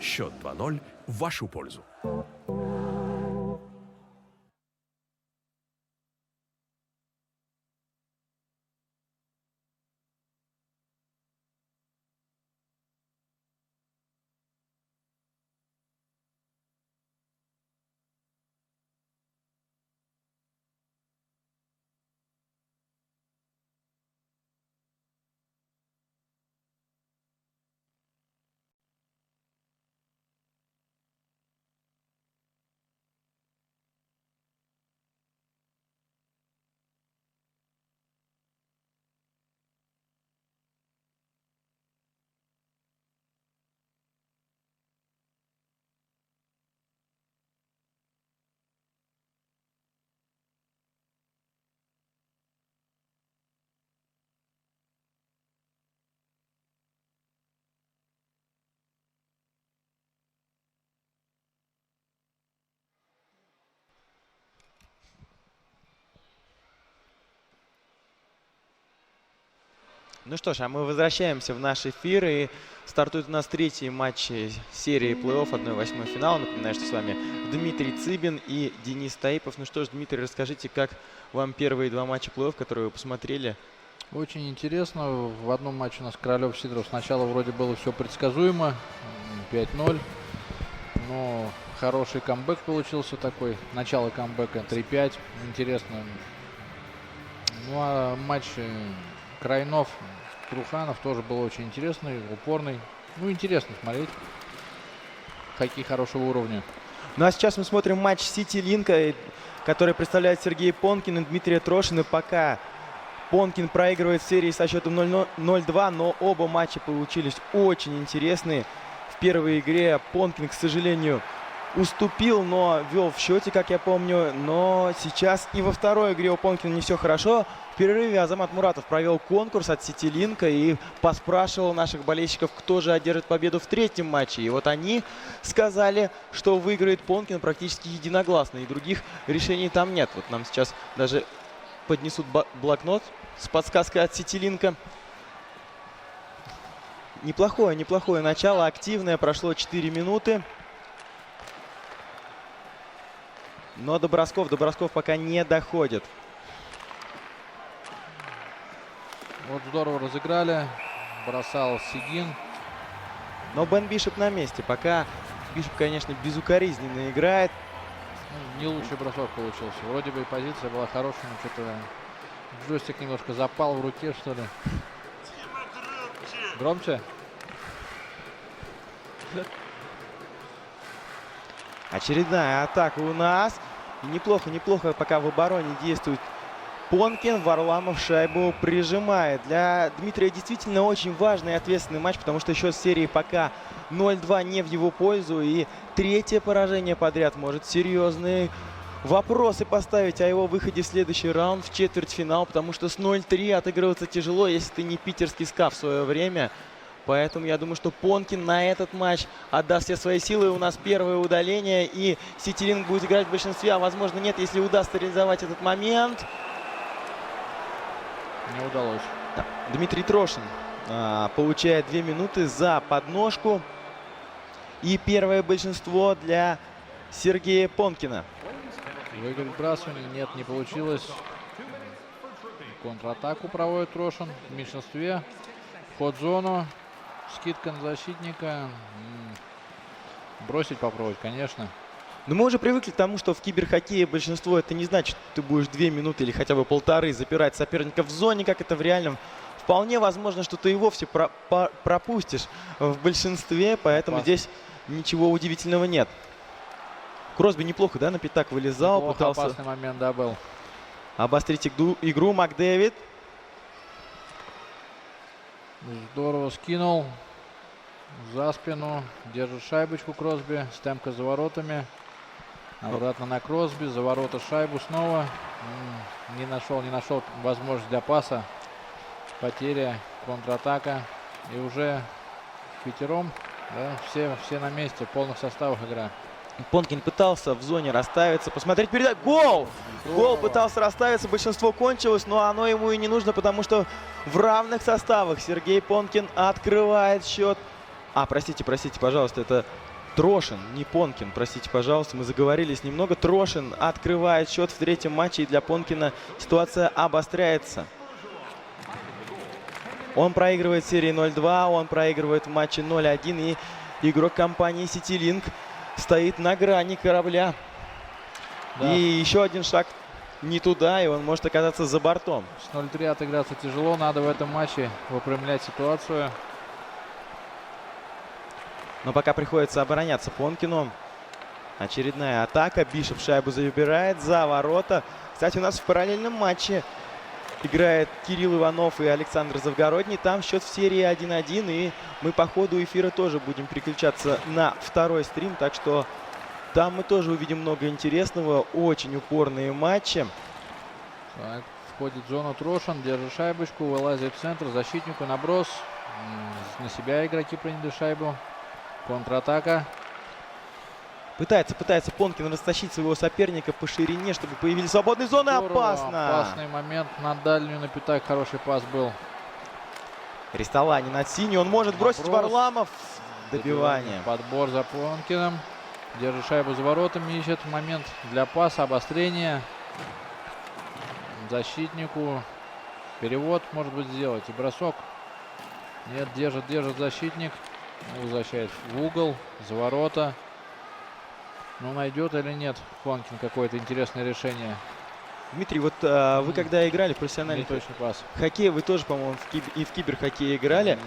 Счет 2-0 в вашу пользу. Ну что ж, а мы возвращаемся в наш эфир, и стартует у нас третий матч серии плей-офф 1/8 финала. Напоминаю, что с вами Дмитрий Цыбин и Денис Таипов. Ну что ж, Дмитрий, расскажите, как вам первые два матча плей-офф, которые вы посмотрели? Очень интересно. В одном матче у нас Королев-Сидоров. Сначала вроде было все предсказуемо, 5-0. Но хороший камбэк получился такой. Начало камбэка 3-5. Интересно. Ну а матч Крайнов, Труханов тоже был очень интересный, упорный. Ну, интересно смотреть. Хоккей хорошего уровня. Ну а сейчас мы смотрим матч Сити-Линка, который представляет Сергей Понкин и Дмитрий Трошин. И пока Понкин проигрывает в серии со счетом 0-2, но оба матча получились очень интересные. В первой игре Понкин, к сожалению, уступил, но вел в счете, как я помню. Но сейчас и во второй игре у Понкина не все хорошо. В перерыве Азамат Муратов провел конкурс от Сити-Линка и поспрашивал наших болельщиков, кто же одержит победу в третьем матче. И вот они сказали, что выиграет Понкин практически единогласно. И других решений там нет. Вот нам сейчас даже поднесут блокнот с подсказкой от Сити-Линка. Неплохое начало, активное. Прошло 4 минуты. Но до бросков пока не доходит. Вот здорово разыграли. Бросал Сигин. Но Бен Бишоп на месте. Пока Бишоп, конечно, безукоризненно играет. Ну, не лучший бросок получился. Вроде бы и позиция была хорошая, но что-то джойстик немножко запал в руке, что ли. Громче. Очередная атака у нас. И неплохо пока в обороне действует Понкин. Варламов шайбу прижимает. Для Дмитрия действительно очень важный и ответственный матч, потому что счет серии пока 0-2 не в его пользу. И третье поражение подряд может серьезные вопросы поставить о его выходе в следующий раунд, в четвертьфинал, потому что с 0-3 отыгрываться тяжело, если ты не питерский СКА в свое время. Поэтому я думаю, что Понкин на этот матч отдаст все свои силы. У нас первое удаление, и Сити-Линк будет играть в большинстве, а возможно нет, если удастся реализовать этот момент. Не удалось. Да. Дмитрий Трошин получает 2 минуты за подножку. И первое большинство для Сергея Понкина. Выиграть вбрасывание. Нет, не получилось. Контратаку проводит Трошин в меньшинстве. Вход в зону. Скидка на защитника. Бросить попробовать, конечно. Но мы уже привыкли к тому, что в киберхоккее большинство это не значит, что ты будешь 2 минуты или хотя бы 1,5 запирать соперника в зоне, как это в реальном. Вполне возможно, что ты и вовсе пропустишь в большинстве, поэтому здесь ничего удивительного нет. Кросби неплохо, да, на пятак вылезал. Неплохо, пытался опасный момент, да, был. Обострить игру. Макдэвид. Здорово скинул за спину. Держит шайбочку Кросби. Стемка за воротами. Обратно на Кросби. За ворота шайбу снова. Не нашел возможность для паса. Потеря. Контратака. И уже пятером. Да, все на месте. В полных составах игра. Понкин пытался в зоне расставиться. Посмотреть передачу. Гол! Гол пытался расставиться. Большинство кончилось, но оно ему и не нужно, потому что в равных составах Сергей Понкин открывает счет Простите, пожалуйста, это Трошин, не Понкин. Простите, пожалуйста, мы заговорились немного. Трошин открывает счет в третьем матче, и для Понкина ситуация обостряется. Он проигрывает в серии 0-2, он проигрывает в матче 0-1, и игрок компании CityLink стоит на грани корабля. Да. И еще один шаг не туда, и он может оказаться за бортом. С 0-3 отыграться тяжело, надо в этом матче выпрямлять ситуацию. Но пока приходится обороняться Понкину. Очередная атака. Бишоп шайбу забирает за ворота. Кстати, у нас в параллельном матче играет Кирилл Иванов и Александр Завгородний. Там счет в серии 1-1. И мы по ходу эфира тоже будем переключаться на второй стрим. Так что там мы тоже увидим много интересного. Очень упорные матчи. Так, входит в зону Трошин. Держит шайбочку. Вылазит в центр. Защитнику наброс. На себя игроки приняли шайбу. Контратака. Пытается Понкин растащить своего соперника по ширине, чтобы появились свободные зоны. Опасно. Опасный момент на дальнюю, на пятак. Хороший пас был. Рестолани над синей. Он может бросить Варламов. Добивание. Подбор за Понкиным. Держит шайбу за воротами. Ищет момент для паса. Обострение. Защитнику. Перевод может быть сделать. И бросок. Нет, держит защитник. Возвращает в угол, за ворота. Ну, найдет или нет Понкин какое-то интересное решение. Дмитрий, вот вы когда играли в профессиональный хоккей, вы тоже, по-моему, и в киберхоккее играли.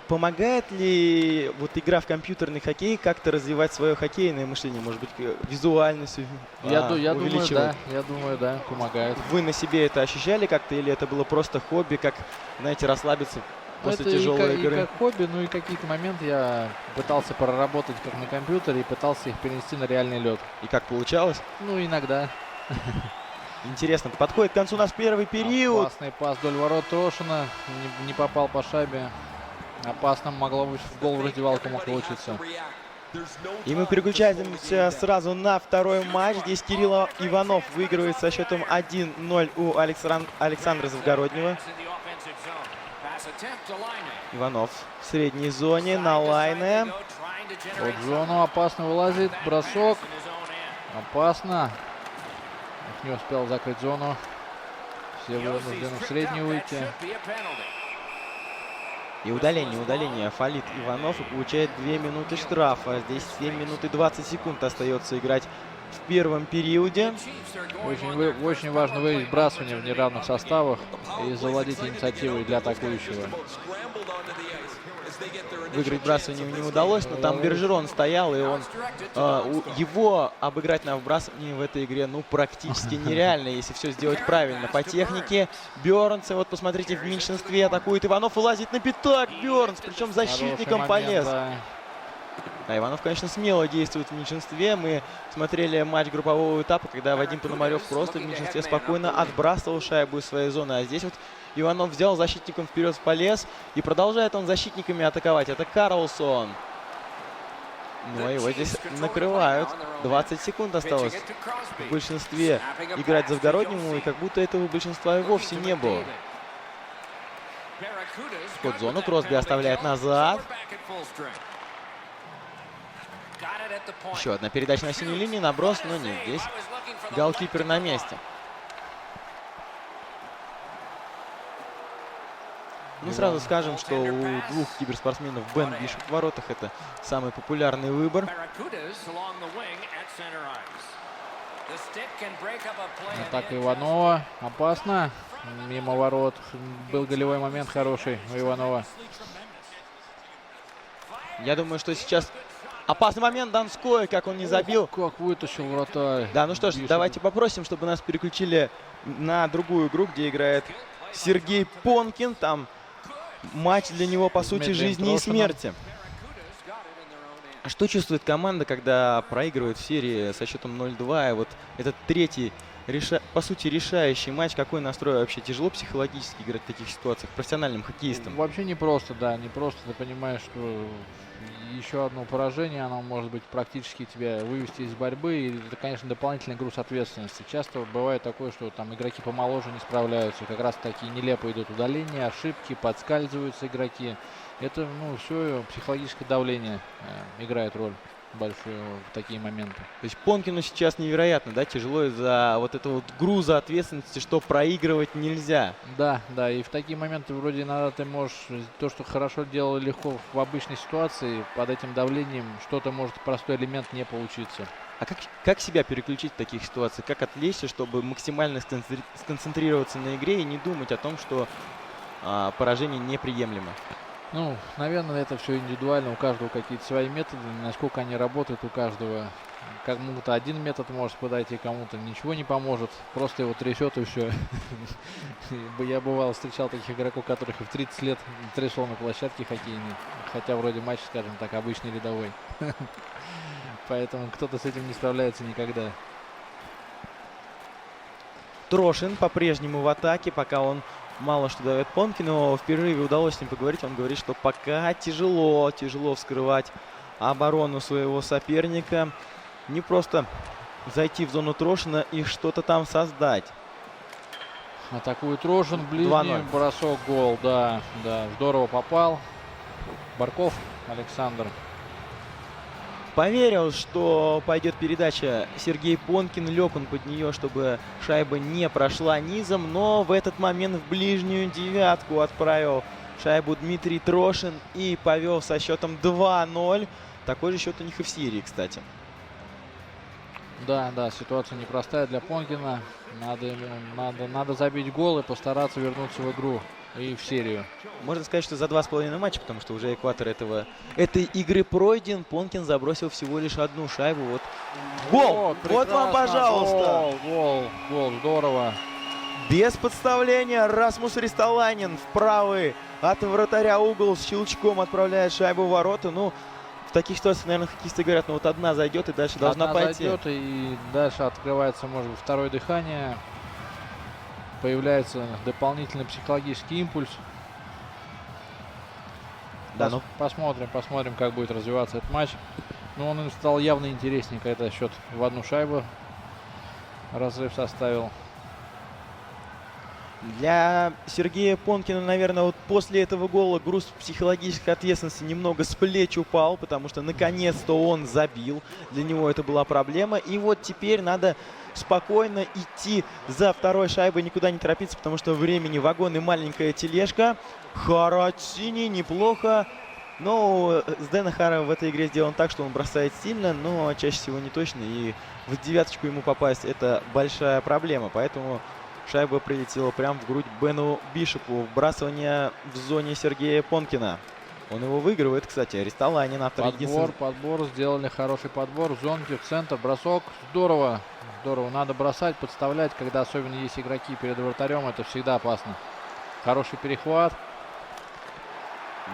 Помогает ли вот игра в компьютерный хоккей как-то развивать свое хоккейное мышление? Может быть, визуальность увеличивать? Я думаю, да, помогает. Вы на себе это ощущали как-то или это было просто хобби, как, знаете, расслабиться после тяжелой игры? И как хобби, ну и какие-то моменты я пытался проработать как на компьютере и пытался их перенести на реальный лед. И как получалось? Ну, иногда. Интересно, подходит к концу у нас первый период. Опасный пас вдоль ворот Трошина. Не попал по шайбе. Опасно, могло быть в гол в раздевалку мог получиться. И мы переключаемся сразу на второй матч. Здесь Кирилл Иванов выигрывает со счетом 1-0 у Александра Завгороднего. Иванов в средней зоне на лайне. Вот зону опасно вылазит. Бросок. Опасно. Не успел закрыть зону. Все вынуждены в среднюю выйти. И удаление. Фалит Иванов и получает 2 минуты штрафа. Здесь 7 минут и 20 секунд остается играть в первом периоде. Очень важно выиграть сбрасывание в неравных составах и завладеть инициативой для атакующего. Выиграть вбрасывание не удалось, но там Бержерон стоял, и его обыграть на вбрасывании в этой игре практически нереально, если все сделать правильно. По технике Бёрнс, вот посмотрите, в меньшинстве атакует Иванов и лазит на пятак. Бёрнс, причем защитником полез. Да, Иванов, конечно, смело действует в меньшинстве. Мы смотрели матч группового этапа, когда Вадим Пономарев просто в меньшинстве спокойно отбрасывал шайбу из своей зоны. А здесь вот Иванов взял защитником вперед, полез, и продолжает он защитниками атаковать. Это Карлсон. Ну, его здесь накрывают. 20 секунд осталось в большинстве играть Завгороднему, и как будто этого большинства и вовсе не было. Вход в зону, Кросби оставляет назад. Еще одна передача на синюю линию, наброс, но нет, здесь голкипер на месте. Ну, сразу скажем, что у двух киберспортсменов Бен Бишоп в воротах это самый популярный выбор. Атака Иванова. Опасно. Мимо ворот. Был голевой момент хороший у Иванова. Я думаю, что сейчас опасный момент Донской, как он не забил. Как вытащил вратарь. Да, ну что ж, давайте попросим, чтобы нас переключили на другую игру, где играет Сергей Понкин. Там матч для него, по сути, жизни и смерти. А что чувствует команда, когда проигрывает в серии со счетом 0-2? И вот этот третий, по сути, решающий матч. Какой настрой вообще? Тяжело психологически играть в таких ситуациях профессиональным хоккеистам? Вообще не просто, да, не просто. Ты понимаешь, что еще одно поражение, оно может быть практически тебя вывести из борьбы. И это, конечно, дополнительный груз ответственности. Часто бывает такое, что там игроки помоложе не справляются. Как раз такие нелепо идут удаления, ошибки, подскальзываются игроки. Это, ну, все психологическое давление играет роль большую в такие моменты. То есть Понкину сейчас невероятно, да, тяжело из-за вот этого вот груза ответственности, что проигрывать нельзя. Да, да, и в такие моменты вроде иногда ты можешь то, что хорошо делал легко в обычной ситуации, под этим давлением что-то может простой элемент не получиться. А как себя переключить в таких ситуациях? Как отвлечься, чтобы максимально сконцентрироваться на игре и не думать о том, что поражение неприемлемо? Ну, наверное, это все индивидуально, у каждого какие-то свои методы, насколько они работают у каждого. Кому-то один метод может подойти, кому-то ничего не поможет, просто его трясет и все. Я бывало встречал таких игроков, которых и в 30 лет трясло на площадке хоккейной, хотя вроде матч, скажем так, обычный рядовой. Поэтому кто-то с этим не справляется никогда. Трошин по-прежнему в атаке, пока он мало что дает Понкину. В перерыве удалось с ним поговорить. Он говорит, что пока тяжело вскрывать оборону своего соперника. Не просто зайти в зону Трошина и что-то там создать. Атакует Трошин, ближний 2-0. бросок, гол, да, здорово попал. Барков Александр. Поверил, что пойдет передача. Сергей Понкин, лег он под нее, чтобы шайба не прошла низом, но в этот момент в ближнюю девятку отправил шайбу Дмитрий Трошин и повел со счетом 2-0. Такой же счет у них и в серии, кстати. Да, ситуация непростая для Понкина. Надо забить гол и постараться вернуться в игру и в серию. Можно сказать, что за 2,5 матча, потому что уже экватор этой игры пройден. Понкин забросил всего лишь одну шайбу. Вот гол! Вот вам, пожалуйста! Гол, здорово. Без подставления Расмус Ристоланин в правый от вратаря угол с щелчком отправляет шайбу в ворота. Ну, в таких ситуациях, наверное, хоккеисты говорят, ну вот одна зайдет и дальше должна пойти. Зайдет, и дальше открывается, может быть, второе дыхание. Появляется дополнительный психологический импульс. Да, посмотрим, как будет развиваться этот матч. Но он им стал явно интереснее, когда счет в одну шайбу разрыв составил. Для Сергея Понкина, наверное, вот после этого гола груз психологической ответственности немного с плеч упал, потому что наконец-то он забил. Для него это была проблема. И вот теперь надо спокойно идти за второй шайбой, никуда не торопиться, потому что времени вагон и маленькая тележка. Харатини неплохо. Но Здена Хара в этой игре сделан так, что он бросает сильно, но чаще всего не точно. И в девяточку ему попасть — это большая проблема. Поэтому шайба прилетела прямо в грудь Бену Бишопу. Вбрасывание в зоне Сергея Понкина. Он его выигрывает, кстати. Ристоланин, автор единственного. Подбор, сделали хороший подбор. В зонке, в центр, бросок. Здорово. Надо бросать, подставлять, когда особенно есть игроки перед вратарем. Это всегда опасно. Хороший перехват.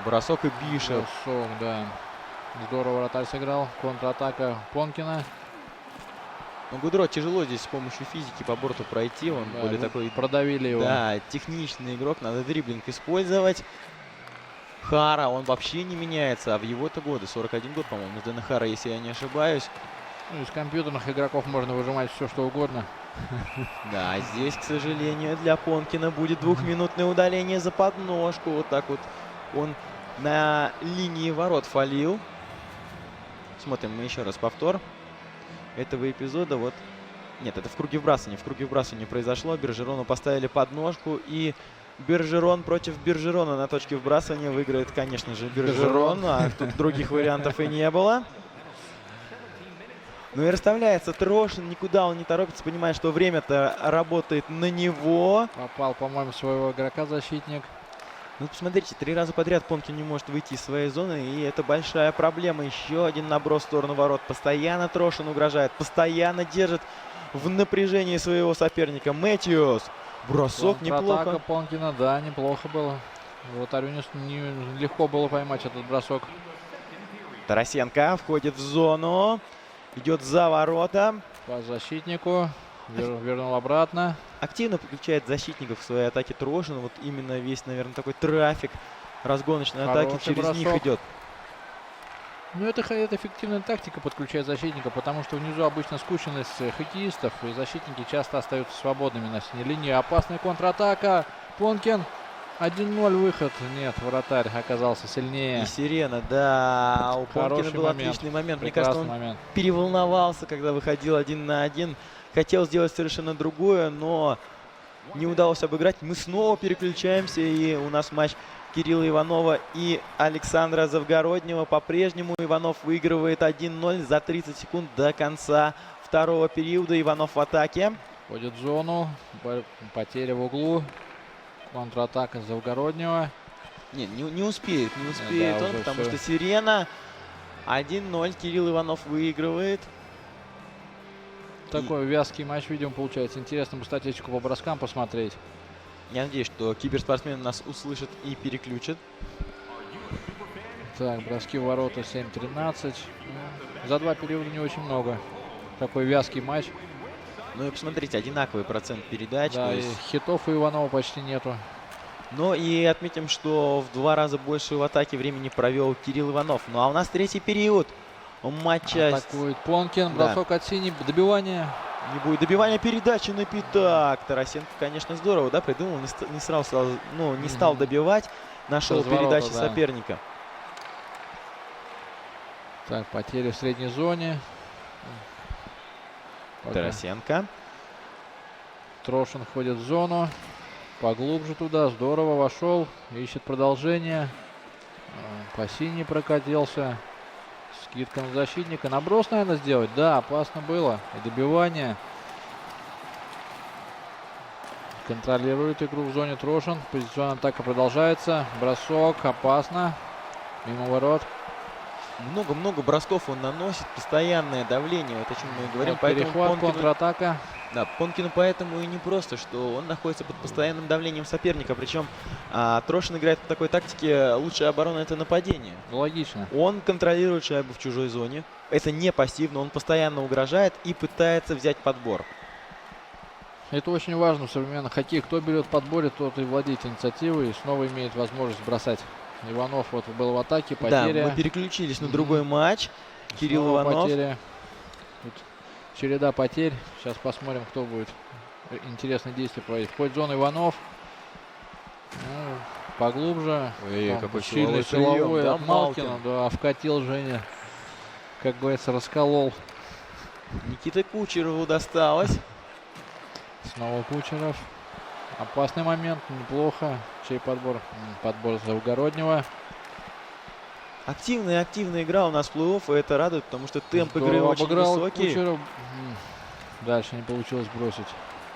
Бросок и Бишоп. Бросок, да. Здорово вратарь сыграл. Контратака Понкина. Ну, Гудро тяжело здесь с помощью физики по борту пройти. Он более такой... Продавили его. Да, техничный игрок. Надо дриблинг использовать. Хара, он вообще не меняется. А в его-то годы, 41 год, по-моему, Здена Хара, если я не ошибаюсь. Ну, из компьютерных игроков можно выжимать все, что угодно. Да, здесь, к сожалению, для Понкина будет двухминутное удаление за подножку. Вот так вот он на линии ворот фалил. Смотрим мы еще раз повтор этого эпизода. Вот. Нет, это в круге вбрасывания. В круге вбрасывания произошло. Бержерону поставили подножку. И Бержерон против Бержерона на точке вбрасывания выиграет, конечно же, Бержерон. А тут других вариантов и не было. Ну и расставляется Трошин, никуда он не торопится, понимает, что время-то работает на него. Попал, по-моему, своего игрока защитник. Ну, посмотрите, 3 раза подряд Понкин не может выйти из своей зоны, и это большая проблема. Еще один наброс в сторону ворот. Постоянно Трошин угрожает, постоянно держит в напряжении своего соперника. Мэтьюс. Бросок неплохо. Атака Понкина, да, неплохо было. Вратарю не легко было поймать этот бросок. Тарасенко входит в зону. Идет за ворота. По защитнику. Вернул обратно. Активно подключает защитников в своей атаке Трошин. Вот именно весь, наверное, такой трафик разгоночной атаки через бросок. них идет. Ну, это эффективная тактика подключать защитника, потому что внизу обычно скученность хоккеистов, и защитники часто остаются свободными на синей линии. Опасная контратака. Понкин. 1-0 выход. Нет, вратарь оказался сильнее. И Сирена, да, у Понкина Хороший был момент. отличный момент. Мне Прекрасный кажется, он момент. переволновался, когда выходил 1 на 1. Хотел сделать совершенно другое, но не удалось обыграть. Мы снова переключаемся, и у нас матч Кирилла Иванова и Александра Завгороднего. По-прежнему Иванов выигрывает 1-0 за 30 секунд до конца второго периода. Иванов в атаке. Входит в зону. Потеря в углу. Контратака Завгороднего. Не успеет Да, он, уже потому всё. что Сирена 1-0. Кирилл Иванов выигрывает. Такой вязкий матч, видимо, получается. Интересно бы статистику по броскам посмотреть. Я надеюсь, что киберспортсмены нас услышат и переключат. Так, броски в ворота 7-13. За 2 периода не очень много. Такой вязкий матч. Ну и посмотрите, одинаковый процент передач. Да, то и есть... хитов у Иванова почти нету. Но и отметим, что в 2 раза больше в атаке времени провел Кирилл Иванов. Ну а у нас третий период матча. Атакует Понкин. Да. Бросок от синей. Добивание. Не будет добивания, передачи на пятак. Тарасенко, конечно, здорово, да, придумал. Не стал добивать. Нашел Разворота, передачи да. соперника. Так, потери в средней зоне. Тарасенко. Трошин входит в зону. Поглубже туда. Здорово вошел. Ищет продолжение. По синей прокатился. Скидка на защитника. Наброс, наверное, сделать. Да, опасно было. И добивание. Контролирует игру в зоне Трошин. Позиционная атака продолжается. Бросок. Опасно. Мимо ворот. Много бросков он наносит. Постоянное давление. Вот о чем мы и говорим. Вот Поэтому перехват, Понкину... контратака. Да, Понкину поэтому и не просто, что он находится под постоянным давлением соперника. Причем Трошин играет по такой тактике: лучшая оборона — это нападение. Логично. Он контролирует шайбу в чужой зоне. Это не пассивно, он постоянно угрожает и пытается взять подбор. Это очень важно в современном хоккее. Кто берет подборе, тот и владеет инициативой и снова имеет возможность бросать. Иванов вот был в атаке, потеря. Да, мы переключились на другой матч. Кирилл Снова Иванов. Потеря. Тут череда потерь. Сейчас посмотрим, кто будет интересные действия проводить. Входит в зону Иванов. Ну, поглубже. Там какой сильный силовой прием, силовой да, от Малкина. Да, вкатил Женя. Как говорится, расколол. Никита Кучерову досталось. Снова Кучеров. Опасный момент, неплохо. Чей подбор? Подбор Завгороднего. Активная игра у нас в плей-офф, и это радует, потому что темп игры очень обыграл высокий. Кучеров. Дальше не получилось бросить.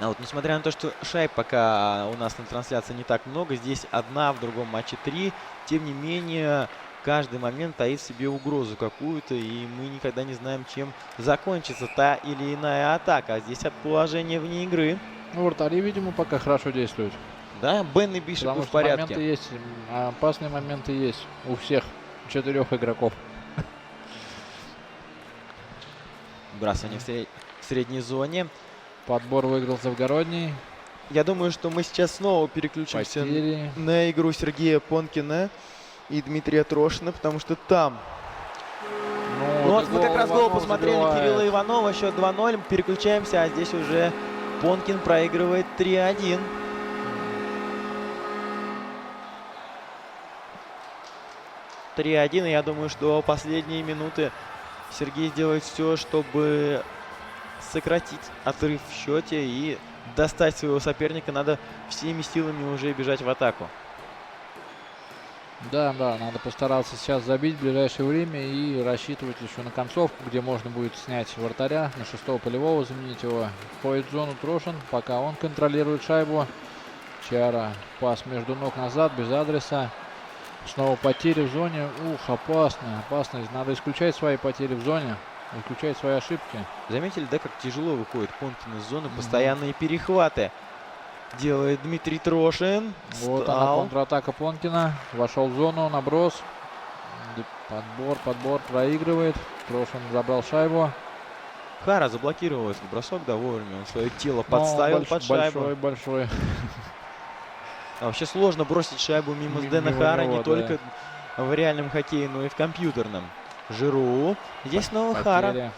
А вот несмотря на то, что шайб пока у нас на трансляции не так много, здесь одна, в другом матче 3, тем не менее каждый момент таит в себе угрозу какую-то, и мы никогда не знаем, чем закончится та или иная атака. А здесь от положения вне игры. Ну, вратари, видимо, пока хорошо действуют. Да, Бен и Бишоп Потому в что порядке. моменты есть, опасные моменты есть у всех 4 игроков. Бросание в средней зоне. Подбор выиграл Завгородний. Я думаю, что мы сейчас снова переключимся Потери. на игру Сергея Понкина и Дмитрия Трошина, потому что там... Ну вот мы как раз гол посмотрели Кирилла Иванова, счет 2-0, переключаемся, а здесь уже Понкин проигрывает 3-1. И я думаю, что последние минуты Сергей сделает все, чтобы сократить отрыв в счете и достать своего соперника. Надо всеми силами уже бежать в атаку. Да, надо постараться сейчас забить в ближайшее время и рассчитывать еще на концовку, где можно будет снять вратаря, на 6-го полевого заменить его. Входит в зону Трошин, пока он контролирует шайбу. Чара, пас между ног назад, без адреса. Снова потери в зоне. Опасно. Надо исключать свои потери в зоне, исключать свои ошибки. Заметили, да, как тяжело выходит Понкин из зоны, постоянные перехваты делает Дмитрий Трошин. Вот она, контратака Понкина. Вошел в зону, наброс. Подбор проигрывает. Трошин забрал шайбу. Хара заблокировал этот бросок, да, вовремя. Он свое тело подставил под шайбу. Большой. А вообще сложно бросить шайбу мимо Дэна Хара, не только в реальном хоккее, но и в компьютерном. Жиру. Здесь снова Хара.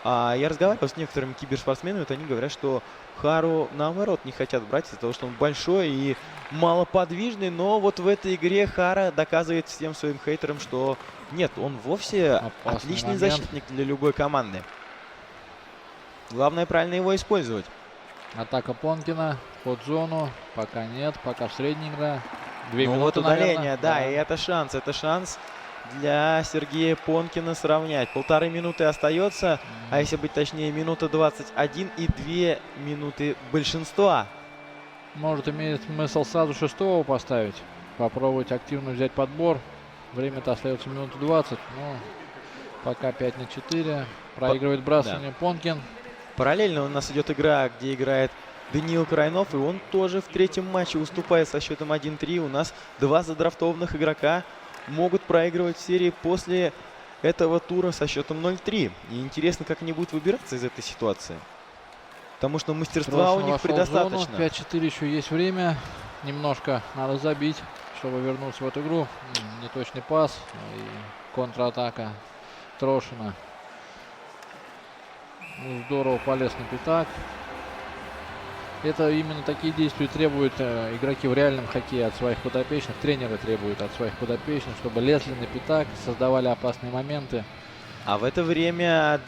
Я разговаривал с некоторыми киберспортсменами, вот они говорят, что Хару наоборот не хотят брать из-за того, что он большой и малоподвижный, но вот в этой игре Хара доказывает всем своим хейтерам, что нет, он вовсе Опасный отличный момент. защитник для любой команды. Главное правильно его использовать. Атака Понкина под зону. Пока нет, пока в средней игра. 2 Ну минуты, вот удаление, наверное. да, и это шанс для Сергея Понкина сравнять. 1,5 минуты остается, а если быть точнее, минута 21 и 2 минуты большинства. Может, имеет смысл сразу 6-го поставить. Попробовать активно взять подбор. Время-то остается минуту 20. Но пока 5-4. Проигрывает бросание Понкин. Параллельно у нас идет игра, где играет Даниил Крайнов, и он тоже в третьем матче уступает со счетом 1-3. У нас 2 задрафтованных игрока могут проигрывать в серии после этого тура со счетом 0-3. И интересно, как они будут выбираться из этой ситуации. Потому что мастерства у них предостаточно. 5-4 еще есть время. Немножко надо забить, чтобы вернуться в эту игру. Неточный пас и контратака Трошина. Ну, здорово полез на пятак. Это именно такие действия требуют игроки в реальном хоккее от своих подопечных. Тренеры требуют от своих подопечных, чтобы лезли на пятак, создавали опасные моменты. А в это время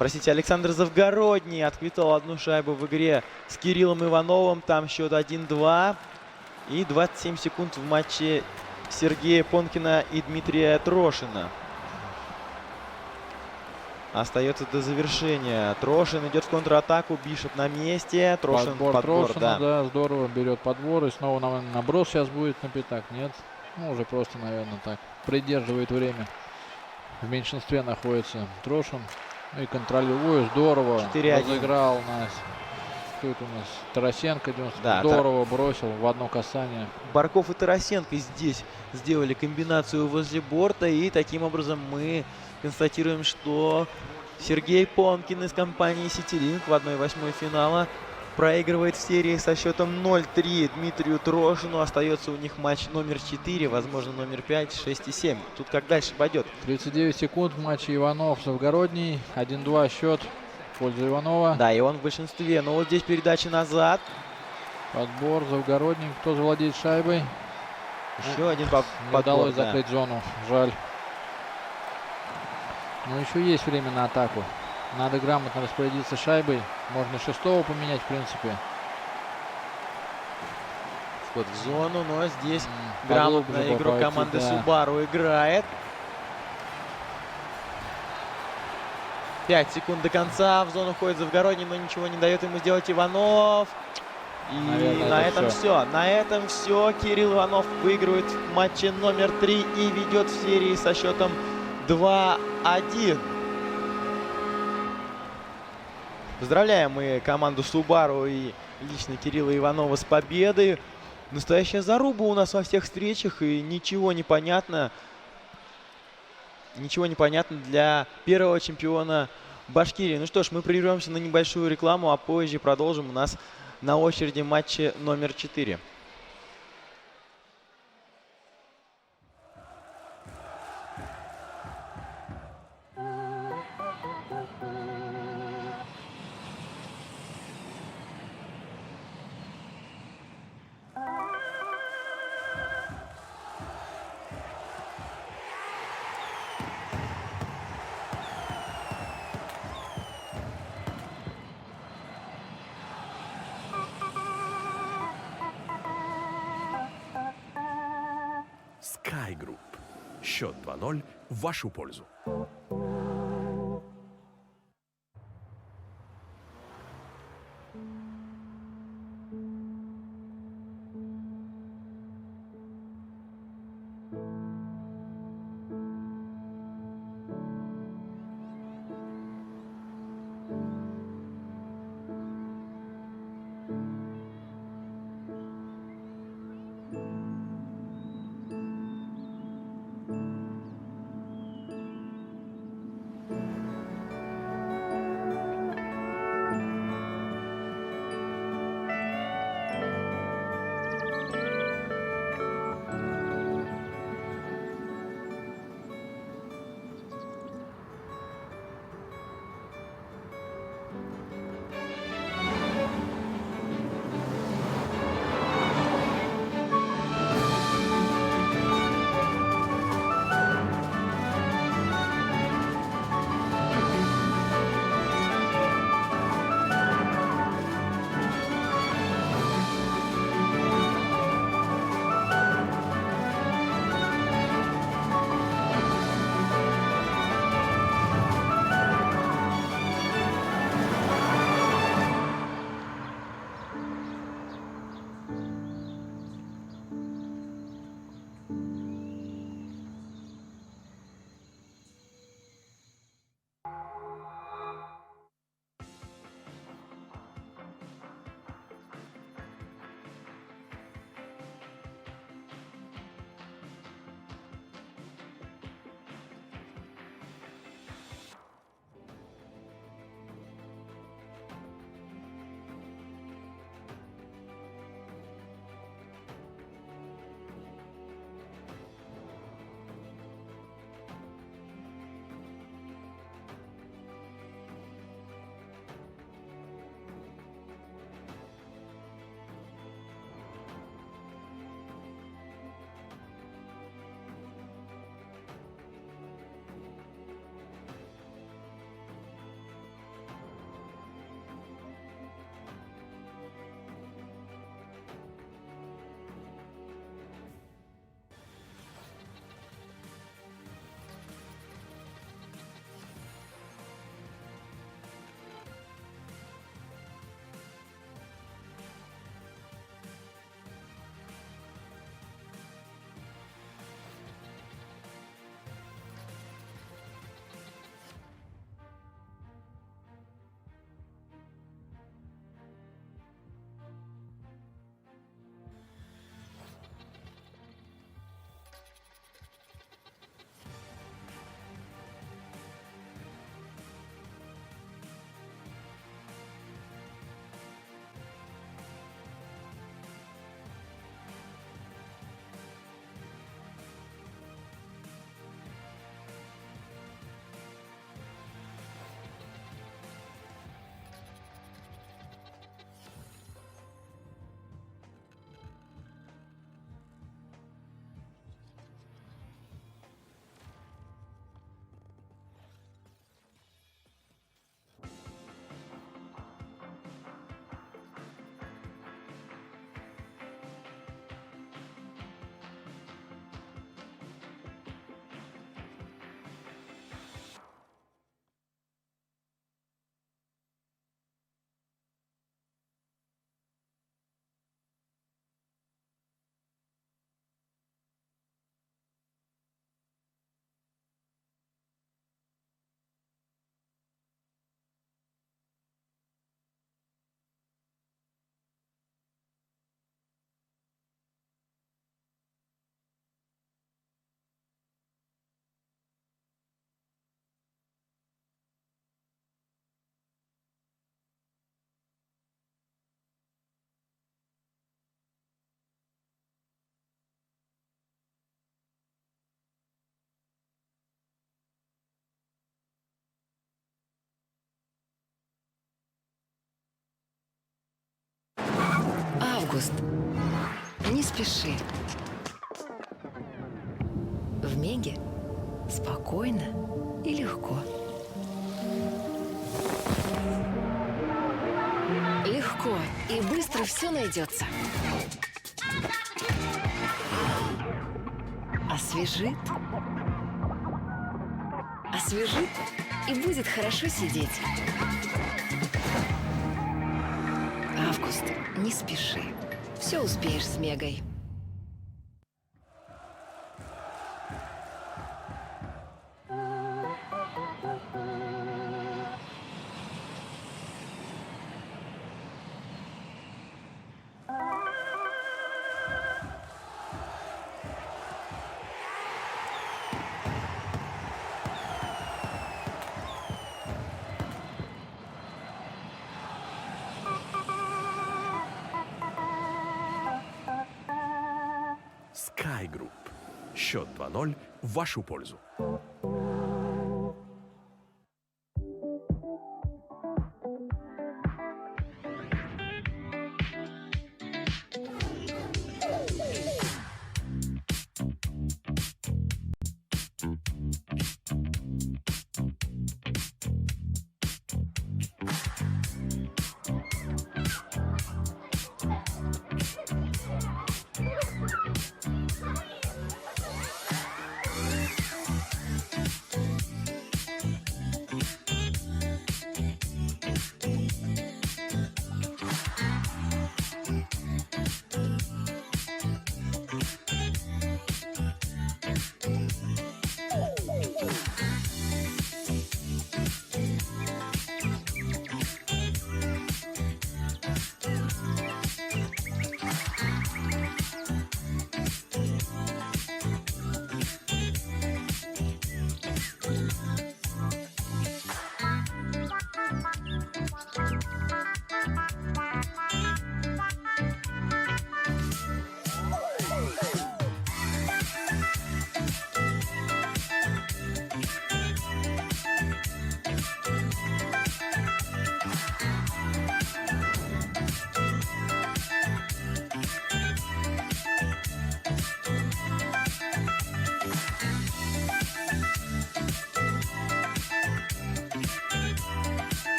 Александр Завгородний отквитал одну шайбу в игре с Кириллом Ивановым. Там счет 1-2. И 27 секунд в матче Сергея Понкина и Дмитрия Трошина. Остается до завершения. Трошин идет в контратаку. Бишоп на месте. Трошин подбор, Трошина, да, здорово берет подбор. И снова наброс сейчас будет на пятак. Нет, ну уже просто, наверное, так. Придерживает время. В меньшинстве находится Трошин. И контролевой. Здорово. 4-1. Разыграл нас. Кто это у нас? Тарасенко. Да, здорово бросил в одно касание. Барков и Тарасенко здесь сделали комбинацию возле борта. И таким образом мы констатируем, что Сергей Понкин из компании CityLink в 1/8 финала проигрывает в серии со счетом 0-3 Дмитрию Трошину. Остается у них матч номер 4, возможно, номер 5, 6 и 7. Тут как дальше пойдет. 39 секунд в матче Иванов-Завгородний. 1-2 счет в пользу Иванова. Да, и он в большинстве. Но вот здесь передача назад. Подбор Завгородний. Кто завладеет шайбой? Еще один Не подбор. удалось Да. закрыть зону. Жаль. Но еще есть время на атаку. Надо грамотно распорядиться шайбой. Можно 6-го поменять, в принципе. Вход в зону, но здесь грамотно игрок команды Subaru играет. 5 секунд до конца. В зону входит Завгородний, но ничего не дает ему сделать Иванов. И наверное, на этом все. На этом все. Кирилл Иванов выигрывает в матче номер 3 и ведет в серии со счетом 2-1. Поздравляем мы команду Subaru и лично Кирилла Иванова с победой. Настоящая заруба у нас во всех встречах, и ничего не понятно. Ничего не понятно для первого чемпиона Башкирии. Ну что ж, мы прервемся на небольшую рекламу, а позже продолжим. У нас на очереди матче номер 4. Sky Group. Счет 2-0 в вашу пользу. Август, не спеши. В Меге спокойно и легко. Легко и быстро все найдется. Освежит. Освежит и будет хорошо сидеть. Август, не спеши. Все успеешь с Мегой. Sky Group. Счет 2-0 в вашу пользу.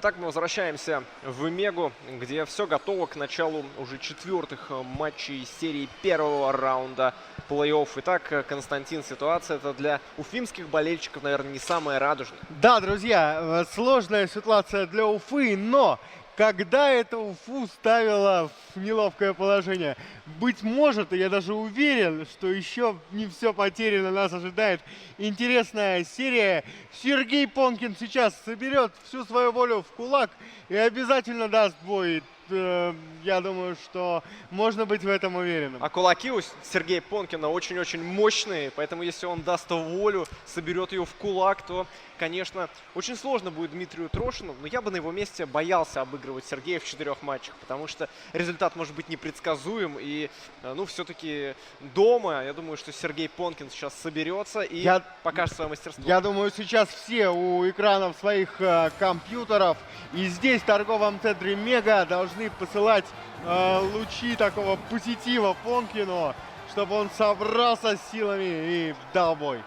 Итак, мы возвращаемся в Мегу, где все готово к началу уже четвертых матчей серии первого раунда плей-офф. Итак, Константин, ситуация это для уфимских болельщиков, наверное, не самая радужная. Да, друзья, сложная ситуация для Уфы, но когда это Уфу ставило в неловкое положение. Быть может, и я даже уверен, что еще не все потеряно, нас ожидает интересная серия. Сергей Понкин сейчас соберет всю свою волю в кулак и обязательно даст бой. Я думаю, что можно быть в этом уверенным. А кулаки у Сергея Понкина очень-очень мощные, поэтому если он даст волю, соберет ее в кулак, то, конечно, очень сложно будет Дмитрию Трошину. Но я бы на его месте боялся обыгрывать Сергея в 4 матчах, потому что результат может быть непредсказуем. И, ну, все-таки дома, я думаю, что Сергей Понкин сейчас соберется и покажет свое мастерство. Я думаю, сейчас все у экранов своих компьютеров и здесь, в торговом центре Мега, должны посылать лучи такого позитива Понкину, чтобы он собрался с силами и дал бой.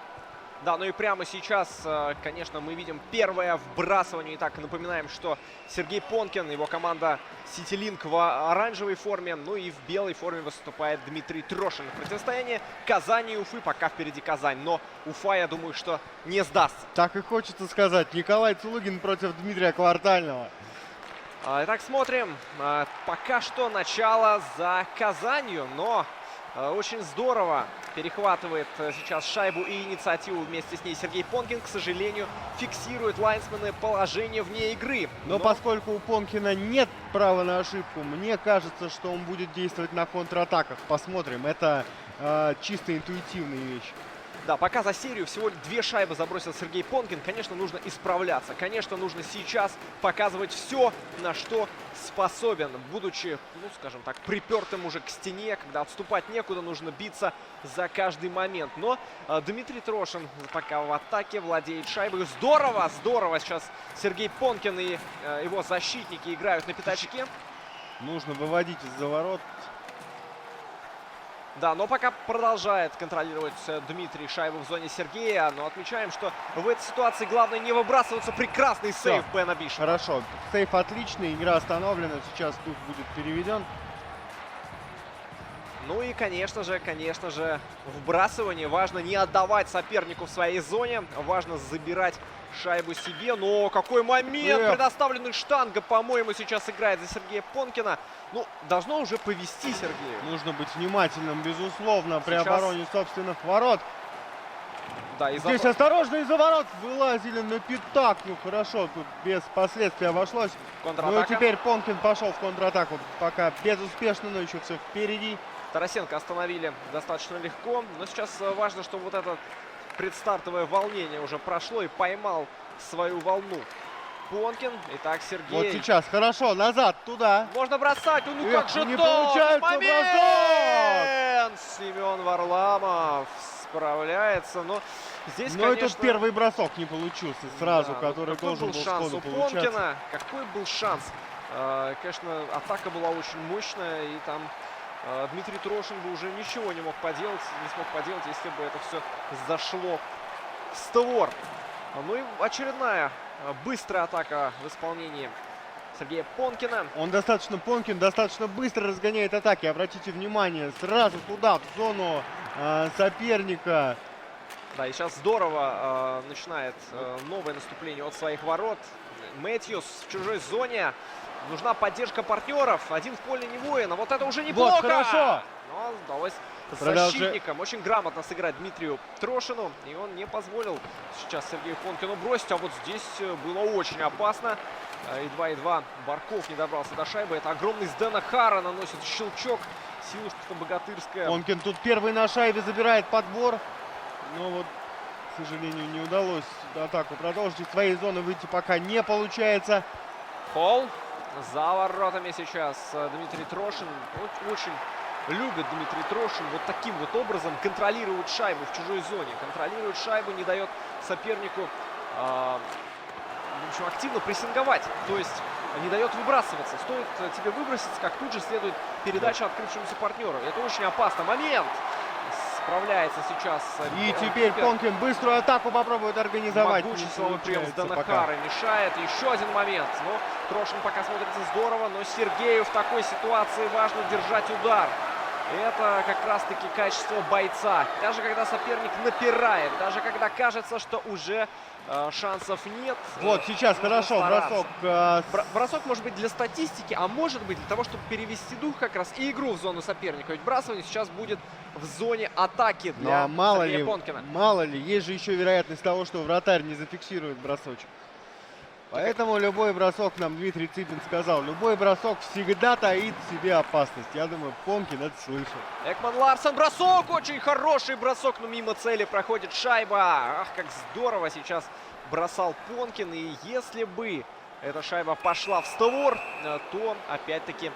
Да, ну и прямо сейчас, конечно, мы видим первое вбрасывание. Итак, напоминаем, что Сергей Понкин, его команда CityLink в оранжевой форме, ну и в белой форме выступает Дмитрий Трошин. Противостояние Казани и Уфы, пока впереди Казань, но Уфа, я думаю, что не сдастся. Так и хочется сказать, Николай Цулугин против Дмитрия Квартального. Итак, смотрим. Пока что начало за Казанью, но очень здорово перехватывает сейчас шайбу и инициативу вместе с ней Сергей Понкин. К сожалению, фиксирует лайнсмены положение вне игры. Но поскольку у Понкина нет права на ошибку, мне кажется, что он будет действовать на контратаках. Посмотрим. Это чисто интуитивные вещи. Да, пока за серию всего 2 шайбы забросил Сергей Понкин. Конечно, нужно исправляться. Конечно, нужно сейчас показывать все, на что способен. Будучи, ну, скажем так, припертым уже к стене, когда отступать некуда, нужно биться за каждый момент. Но Дмитрий Трошин пока в атаке владеет шайбой. Здорово, здорово сейчас Сергей Понкин и его защитники играют на пятачке. Нужно выводить из-за ворот. Да, но пока продолжает контролировать Дмитрий шайбу в зоне Сергея. Но отмечаем, что в этой ситуации главное не выбрасываться. Прекрасный сейв Бена Биша. Хорошо, сейв отличный, игра остановлена. Сейчас тут будет переведен. Ну и, конечно же, вбрасывание. Важно не отдавать сопернику в своей зоне. Важно забирать шайбу себе. Но какой момент! Предоставленный штанга, по-моему, сейчас играет за Сергея Понкина. Ну, должно уже повести Сергею. Нужно быть внимательным, безусловно, при обороне собственных ворот. Да, здесь осторожно, из-за ворот вылазили на пятак. Ну, хорошо, тут без последствий обошлось. Ну и теперь Понкин пошел в контратаку. Пока безуспешно, но еще все впереди. Тарасенко остановили достаточно легко. Но сейчас важно, чтобы вот это предстартовое волнение уже прошло и поймал свою волну Понкин. Итак, Сергей. Вот сейчас, хорошо, назад, туда. Можно бросать, ну как же не то! получается Момент! Семен Варламов справляется, но здесь, но конечно... этот первый бросок не получился сразу, да, который должен был сходу получаться. Понкина. Какой был шанс? Конечно, атака была очень мощная, и там Дмитрий Трошин бы уже ничего не смог поделать, если бы это все зашло в створ. Ну и очередная быстрая атака в исполнении Сергея Понкина. Понкин достаточно быстро разгоняет атаки. Обратите внимание, сразу туда, в зону соперника. Да, и сейчас здорово начинает новое наступление от своих ворот. Мэтьюс в чужой зоне. Нужна поддержка партнеров. Один в поле не воин. А вот это уже неплохо. Вот, хорошо. Но удалось защитникам очень грамотно сыграть Дмитрию Трошину. И он не позволил сейчас Сергею Понкину бросить. А вот здесь было очень опасно. Едва Барков не добрался до шайбы. Это огромный Сдена Хара наносит щелчок. Сила что-то богатырская. Понкин тут первый на шайбе забирает подбор. Но вот, к сожалению, не удалось атаку продолжить. Из своей зоны выйти пока не получается. Холл. За воротами сейчас Дмитрий Трошин. Очень любит Дмитрий Трошин вот таким вот образом контролировать шайбу в чужой зоне. Контролирует шайбу, не дает сопернику в общем, активно прессинговать. То есть не дает выбрасываться. Стоит тебе выброситься, как тут же следует передача открывшемуся партнеру. Это очень опасный момент. Справляется сейчас. И теперь Понкин быструю атаку попробует организовать. Могучий силовой прием с Данахара мешает. Еще один момент. Ну, Трошин пока смотрится здорово, но Сергею в такой ситуации важно держать удар. Это как раз-таки качество бойца. Даже когда соперник напирает, даже когда кажется, что уже шансов нет. Вот сейчас хорошо бросок. Бросок может быть для статистики, а может быть для того, чтобы перевести дух как раз и игру в зону соперника. Ведь бросание сейчас будет в зоне атаки для Сергея Понкина. Мало ли, есть же еще вероятность того, что вратарь не зафиксирует бросочек. Поэтому любой бросок, нам Дмитрий Цыбин сказал, любой бросок всегда таит в себе опасность. Я думаю, Понкин это слышал. Экман Ларсен, бросок, очень хороший бросок, но мимо цели проходит шайба. Ах, как здорово сейчас бросал Понкин. И если бы эта шайба пошла в створ, то опять-таки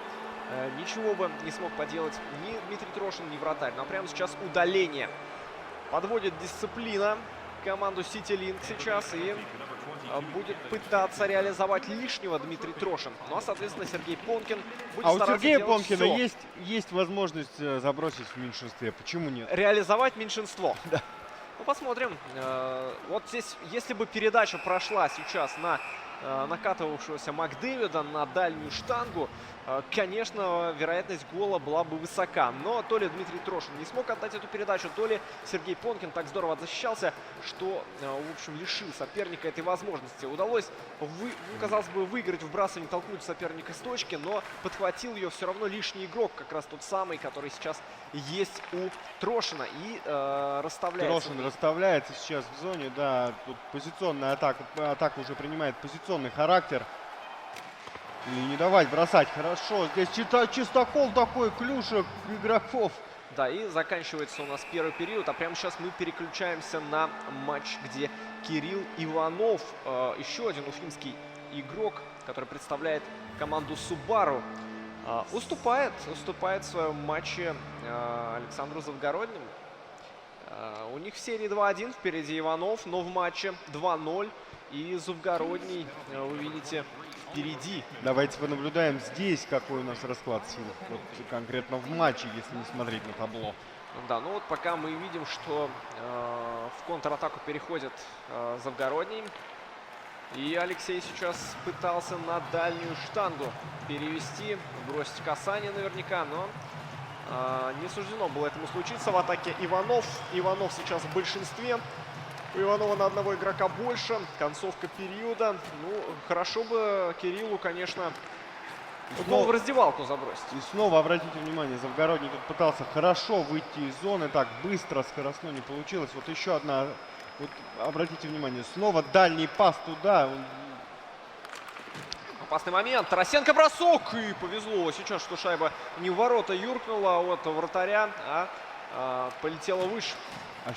ничего бы не смог поделать ни Дмитрий Трошин, ни вратарь. Но прямо сейчас удаление. Подводит дисциплина команду Ситилинк сейчас и будет пытаться реализовать лишнего Дмитрий Трошин. Ну а, соответственно, Сергей Понкин будет стараться у Сергея Понкина все. есть возможность забросить в меньшинстве. Почему нет? Реализовать меньшинство. Да. Ну, посмотрим. Вот здесь, если бы передача прошла сейчас на накатывавшегося Макдэвида на дальнюю штангу, конечно, вероятность гола была бы высока. Но то ли Дмитрий Трошин не смог отдать эту передачу, то ли Сергей Понкин так здорово защищался, что, в общем, лишил соперника этой возможности. Удалось, казалось бы, выиграть вбрасывание, толкнуть соперника с точки, но подхватил ее все равно лишний игрок, как раз тот самый, который сейчас есть у Трошина, и расставляется. Трошин расставляется сейчас в зоне, да, тут позиционная атака уже принимает позиционный характер. И не давать бросать. Хорошо. Здесь чистокол такой, клюшек игроков. Да, и заканчивается у нас первый период. А прямо сейчас мы переключаемся на матч, где Кирилл Иванов, еще один уфимский игрок, который представляет команду Subaru, уступает в своем матче Александру Завгороднему. У них в серии 2-1 впереди Иванов, но в матче 2-0. И Завгородний, вы видите, впереди. Давайте понаблюдаем здесь, какой у нас расклад сил. Вот конкретно в матче, если не смотреть на табло. Да, ну вот пока мы видим, что в контратаку переходит Завгородний. И Алексей сейчас пытался на дальнюю штангу перевести, бросить касание наверняка, но не суждено было этому случиться. В атаке Иванов. Иванов сейчас в большинстве. У Иванова на одного игрока больше. Концовка периода. Ну, хорошо бы Кириллу, конечно, снова в раздевалку забросить. И снова, обратите внимание, Завгородний тут пытался хорошо выйти из зоны. Так быстро, скоростно не получилось. Вот еще одна. Вот, обратите внимание, снова дальний пас туда. Опасный момент. Тарасенко бросок. И повезло сейчас, что шайба не в ворота юркнула от вратаря, а полетела выше.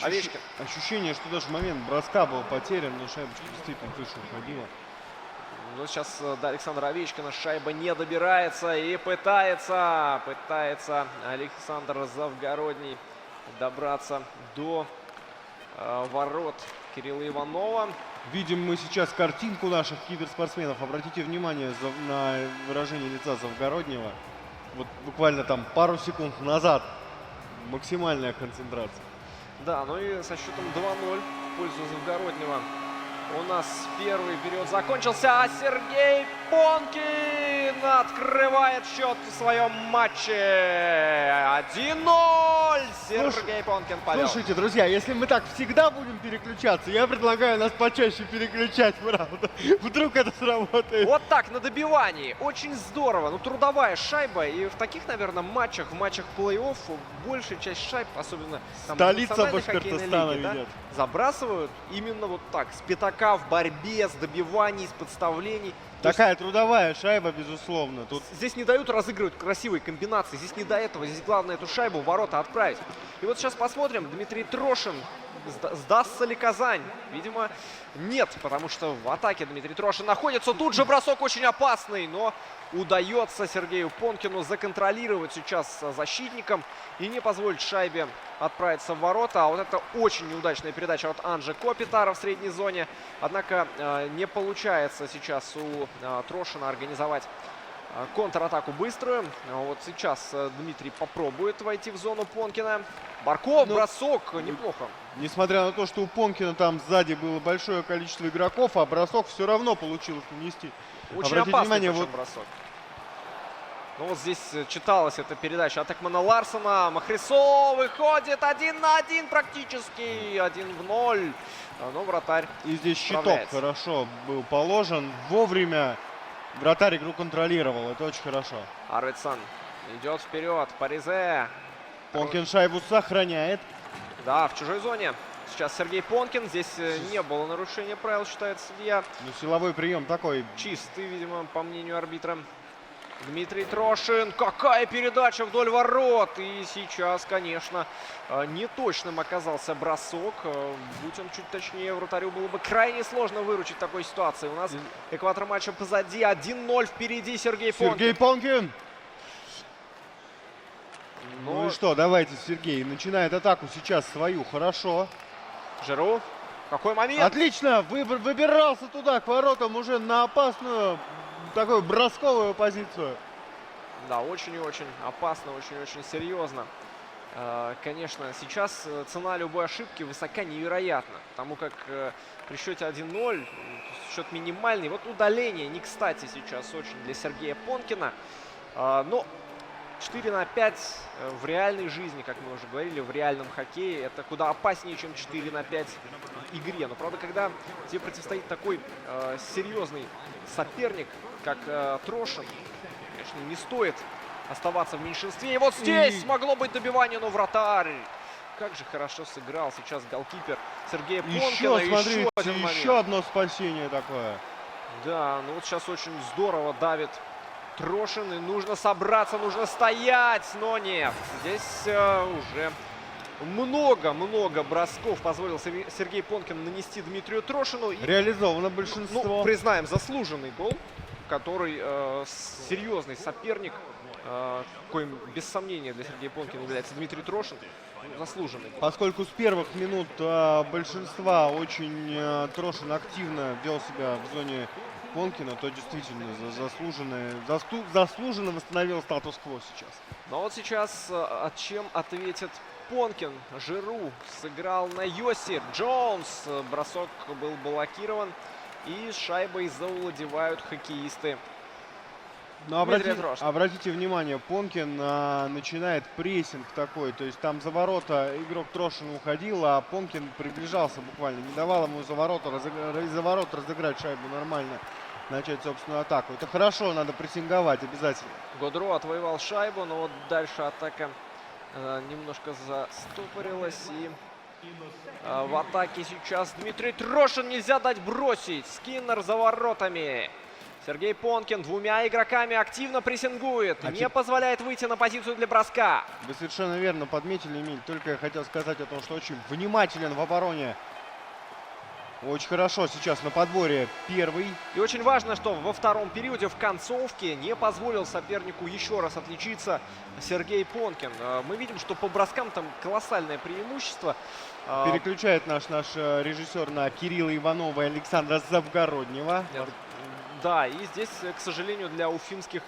Овечкин. Ощущение, что даже момент броска был потерян, но шайбочка действительно выше уходила. Но сейчас до Александра Овечкина шайба не добирается и пытается Александр Завгородний добраться до ворот Кирилла Иванова. Видим мы сейчас картинку наших киберспортсменов. Обратите внимание на выражение лица Завгороднего. Вот буквально там пару секунд назад максимальная концентрация. Да, ну и со счетом 2-0 в пользу Завгороднего у нас первый период закончился, а Сергей Понкин открывает счет в своем матче. 1-0. Сергей Понкин повел. Слушайте, друзья, если мы так всегда будем переключаться, я предлагаю нас почаще переключать, правда. Вдруг это сработает. Вот так, на добивании. Очень здорово. Ну, трудовая шайба. И в таких, наверное, матчах, в матчах плей-офф, большая часть шайб, особенно там, столица Башкортостана лиги, ведет. Да, забрасывают именно вот так. С пятака в борьбе, с добиваний, с подставлений. Такая трудовая шайба, безусловно. Тут здесь не дают разыгрывать красивые комбинации. Здесь не до этого. Здесь главное эту шайбу в ворота отправить. И вот сейчас посмотрим. Дмитрий Трошин. Сдастся ли Казань? Видимо, нет, потому что в атаке Дмитрий Трошин находится. Тут же бросок очень опасный, но удается Сергею Понкину законтролировать сейчас защитником и не позволить шайбе отправиться в ворота. А вот это очень неудачная передача от Анжи Копитара в средней зоне. Однако не получается сейчас у Трошина организовать контратаку быструю. Вот сейчас Дмитрий попробует войти в зону Понкина. Барков, бросок, неплохо. Несмотря на то, что у Понкина там сзади было большое количество игроков, а бросок все равно получилось нанести. Очень опасный внимание, вот бросок. Ну вот здесь читалась эта передача от Экмана Ларсона. Махрисо выходит 1 на 1 практически. 1-0. Но вратарь И здесь щиток справляется. хорошо был положен. Вовремя вратарь игру контролировал. Это очень хорошо. Арвидсон идет вперед. Паризе. Понкин шайбу сохраняет. Да, в чужой зоне. Сейчас Сергей Понкин. Здесь не было нарушения правил, считает судья. Ну, силовой прием такой. Чистый, видимо, по мнению арбитра. Дмитрий Трошин. Какая передача вдоль ворот. И сейчас, конечно, неточным оказался бросок. Будь он чуть точнее, вратарю было бы крайне сложно выручить в такой ситуации. У нас экватор матча позади. 1-0 впереди Сергей Понкин. Сергей Понкин. Но Ну и что, давайте, Сергей начинает атаку сейчас свою. Хорошо. Жиру. Какой момент? Отлично. Выбирался туда, к воротам, уже на опасную, такую бросковую позицию. Да, очень и очень опасно, очень и очень серьезно. Конечно, сейчас цена любой ошибки высока невероятно. Потому как при счете 1-0 счет минимальный. Вот удаление не кстати сейчас очень для Сергея Понкина. Но 4 на 5 в реальной жизни, как мы уже говорили, в реальном хоккее, это куда опаснее, чем 4 на 5 в игре. Но, правда, когда тебе противостоит такой серьезный соперник, как Трошин, конечно, не стоит оставаться в меньшинстве. И вот здесь могло быть добивание, но вратарь. Как же хорошо сыграл сейчас голкипер Сергея Понкина. Еще, смотрите, один момент. еще одно спасение такое. Да, ну вот сейчас очень здорово давит Трошин, и нужно собраться, нужно стоять, но нет. Здесь уже много бросков позволил Сергей Понкин нанести Дмитрию Трошину. И, Реализовано большинство. ну, признаем, заслуженный гол, который серьезный соперник, коим без сомнения для Сергея Понкина является Дмитрий Трошин. Заслуженный гол. Поскольку с первых минут большинства очень Трошин активно вел себя в зоне Понкина, то действительно заслуженно восстановил статус-кво сейчас. Но вот сейчас чем ответит Понкин? Жиру сыграл на Йоси. Джонс. Бросок был блокирован. И с шайбой завладевают хоккеисты. Но Дмитрия Трошина. обратите внимание, Понкин начинает прессинг такой. То есть там за ворота игрок Трошин уходил, а Понкин приближался буквально. Не давал ему за ворот разыграть шайбу нормально. Начать собственную атаку. Это хорошо, надо прессинговать обязательно. Годро отвоевал шайбу, но вот дальше атака немножко застопорилась. И в атаке сейчас Дмитрий Трошин. Нельзя дать бросить. Скиннер за воротами. Сергей Понкин двумя игроками активно прессингует. Не позволяет выйти на позицию для броска. Вы совершенно верно подметили, Эмиль. Только я хотел сказать о том, что очень внимателен в обороне. Очень хорошо сейчас на подборе первый. И очень важно, что во втором периоде в концовке не позволил сопернику еще раз отличиться Сергей Понкин. Мы видим, что по броскам там колоссальное преимущество. Переключает наш режиссер на Кирилла Иванова и Александра Завгороднего. Да, и здесь, к сожалению, для уфимских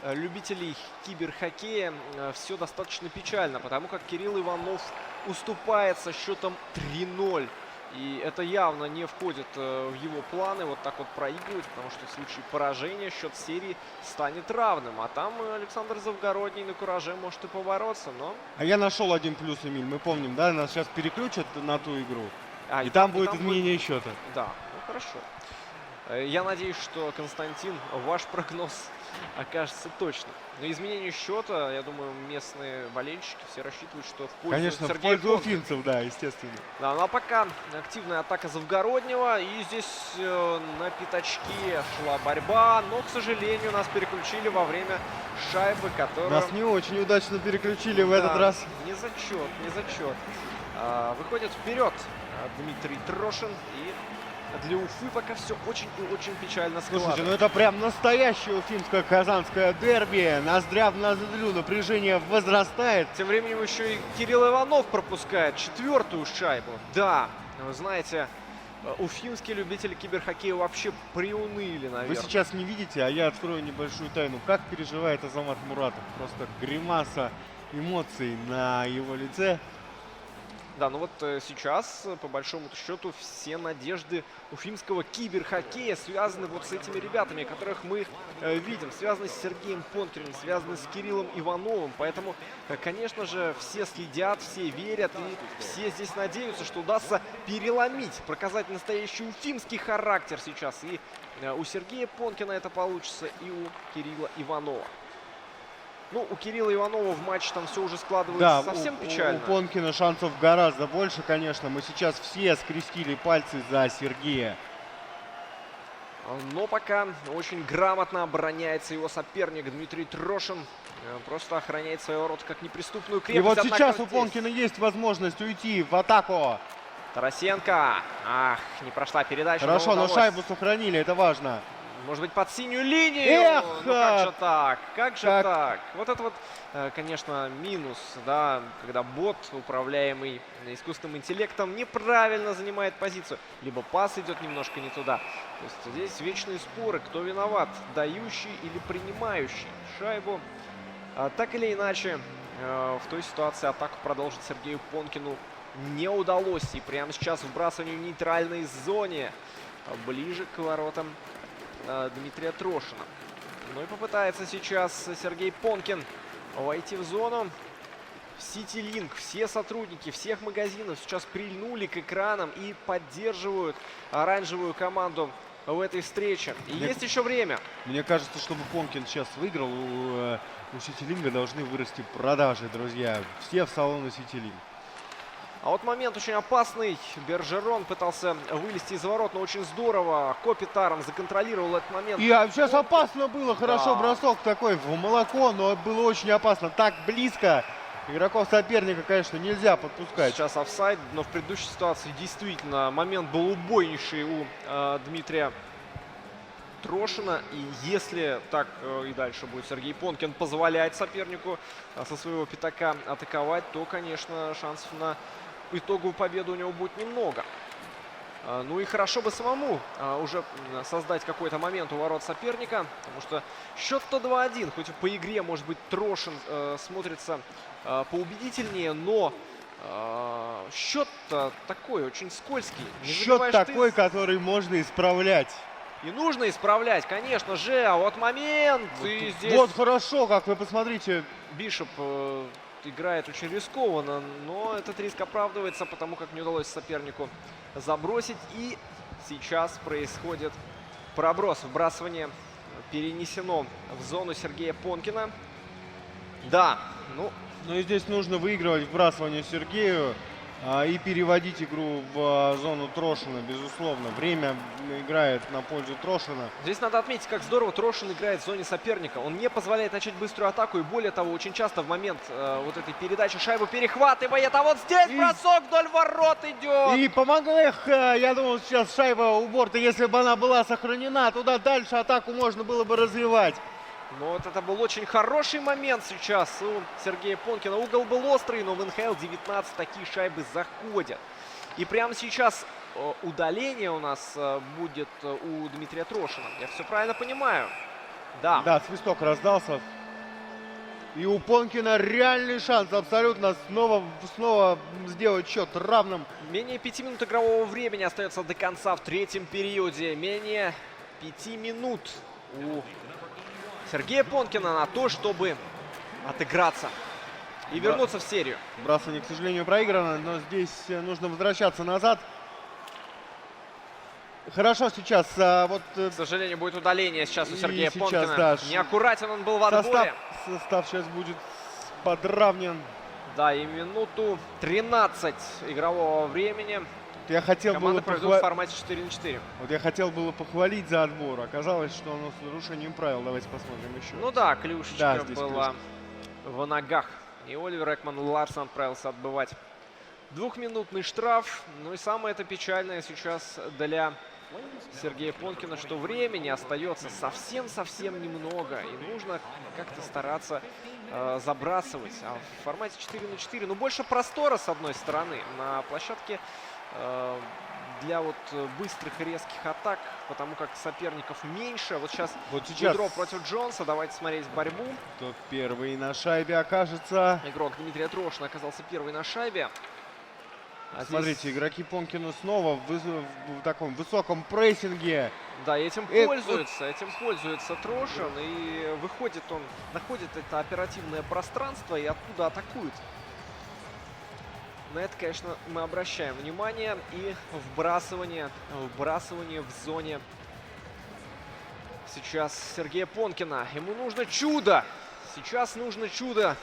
любителей киберхоккея все достаточно печально, потому как Кирилл Иванов уступает со счетом 3-0. И это явно не входит в его планы вот так вот проигрывать, потому что в случае поражения счет серии станет равным. А там Александр Завгородний на кураже может и побороться, но... А я нашел один плюс, Эмиль. Мы помним, да, нас сейчас переключат на ту игру. И там будет изменение счета. Да, ну хорошо. Я надеюсь, что, Константин, ваш прогноз окажется точным. Но изменение счета, я думаю, местные болельщики все рассчитывают, что в пользу Конечно, Сергея в пользу Понкина. уфимцев, да, естественно. Да, ну а пока активная атака Завгороднего. И здесь на пятачке шла борьба. Но, к сожалению, нас переключили во время шайбы, которая... Нас не очень удачно переключили в этот раз. Не зачет, не зачет. Выходит вперед Дмитрий Трошин. И для Уфы пока все очень и очень печально складывается. Слушайте, ну это прям настоящее уфимско-казанское дерби. Ноздря в ноздрю, напряжение возрастает. Тем временем еще и Кирилл Иванов пропускает четвертую шайбу. Да, вы знаете, уфимские любители киберхоккея вообще приуныли, наверное. Вы сейчас не видите, а я открою небольшую тайну. Как переживает Азамат Муратов. Просто гримаса эмоций на его лице. Да, ну вот сейчас, по большому счету, все надежды уфимского киберхоккея связаны вот с этими ребятами, которых мы видим. Связаны с Сергеем Понкиным, связаны с Кириллом Ивановым. Поэтому, конечно же, все следят, все верят и все здесь надеются, что удастся переломить, показать настоящий уфимский характер сейчас. И у Сергея Понкина это получится, и у Кирилла Иванова. Ну, у Кирилла Иванова в матче там все уже складывается совсем печально. У Понкина шансов гораздо больше, конечно. Мы сейчас все скрестили пальцы за Сергея. Но пока очень грамотно обороняется его соперник Дмитрий Трошин. Просто охраняет свои ворота как неприступную крепость. И вот Однако сейчас у здесь Понкина есть возможность уйти в атаку. Тарасенко. Ах, не прошла передача. Хорошо, но шайбу сохранили, это важно. Может быть, под синюю линию. Эх! Ну как же так? Как же так? Вот это вот, конечно, минус, да, когда бот, управляемый искусственным интеллектом, неправильно занимает позицию. Либо пас идет немножко не туда. То есть здесь вечные споры, кто виноват, дающий или принимающий шайбу. Так или иначе, в той ситуации атаку продолжить Сергею Понкину не удалось. И прямо сейчас вбрасывание в нейтральной зоне, ближе к воротам Дмитрия Трошина. Ну и попытается сейчас Сергей Понкин войти в зону. CityLink, все сотрудники всех магазинов сейчас прильнули к экранам и поддерживают оранжевую команду в этой встрече. И есть еще время. Мне кажется, чтобы Понкин сейчас выиграл, у CityLink должны вырасти продажи, друзья. Все в салоны CityLink. А вот момент очень опасный. Бержерон пытался вылезти из ворот, но очень здорово Копитаром законтролировал этот момент. И сейчас опасно было, хорошо, бросок такой в молоко, но было очень опасно. Так близко игроков соперника, конечно, нельзя подпускать. Сейчас офсайд, но в предыдущей ситуации действительно момент был убойнейший у Дмитрия Трошина. И если так и дальше будет Сергей Понкин позволять сопернику со своего пятака атаковать, то, конечно, шансов на итоговую победу у него будет немного. Ну и хорошо бы самому уже создать какой-то момент у ворот соперника, потому что счет-то 2-1. Хоть по игре, может быть, Трошин смотрится поубедительнее, но счет-то такой, очень скользкий. Счет такой, который можно исправлять. И нужно исправлять, конечно же. А вот момент. Вот, и здесь вот хорошо, как вы посмотрите. Бишоп играет очень рискованно, но этот риск оправдывается, потому как не удалось сопернику забросить. И сейчас происходит проброс. Вбрасывание перенесено в зону Сергея Понкина. Да, ну и здесь нужно выигрывать вбрасывание Сергею и переводить игру в зону Трошина, безусловно. Время играет на пользу Трошина. Здесь надо отметить, как здорово Трошин играет в зоне соперника. Он не позволяет начать быструю атаку. И более того, очень часто в момент вот этой передачи шайбу перехватывает. А вот здесь бросок вдоль ворот идет. И помогла, я думал, сейчас шайба у борта, если бы она была сохранена, туда дальше атаку можно было бы развивать. Но вот это был очень хороший момент сейчас у Сергея Понкина. Угол был острый, но в НХЛ 19 такие шайбы заходят. И прямо сейчас удаление у нас будет у Дмитрия Трошина. Я все правильно понимаю? Да. Да, свисток раздался. И у Понкина реальный шанс абсолютно снова сделать счет равным. Менее 5 минут игрового времени остается до конца в третьем периоде. Менее 5 минут у Сергея Понкина на то, чтобы отыграться и вернуться в серию. Бросание, к сожалению, проиграно, но здесь нужно возвращаться назад. Хорошо сейчас. Вот, к сожалению, будет удаление сейчас у Сергея Понкина. Да, неаккуратен он был в отборе. Состав сейчас будет подравнен. Да, и минуту 13 игрового времени. Я хотел команда пройдет в формате 4-4. Вот я хотел было похвалить за отбор. Оказалось, что оно с нарушением правил. Давайте посмотрим еще. Ну да, клюшечка да, была в ногах. И Оливер Экман Ларсон отправился отбывать двухминутный штраф. Ну и самое это печальное сейчас для Сергея Понкина, что времени остается совсем-совсем немного. И нужно как-то стараться забрасывать. А в формате 4-4, ну больше простора с одной стороны. На площадке для вот быстрых и резких атак, потому как соперников меньше. Вот сейчас Гудро против Джонса. Давайте смотреть борьбу. Кто первый на шайбе окажется? Игрок Дмитрия Трошина оказался первый на шайбе. А Смотрите, здесь- игроки Понкина снова в таком высоком прессинге. Да, этим пользуется Трошин, и выходит он, находит это оперативное пространство и оттуда атакует. На это, конечно, мы обращаем внимание. И вбрасывание в зоне сейчас Сергея Понкина. Ему нужно чудо. Сейчас нужно чудо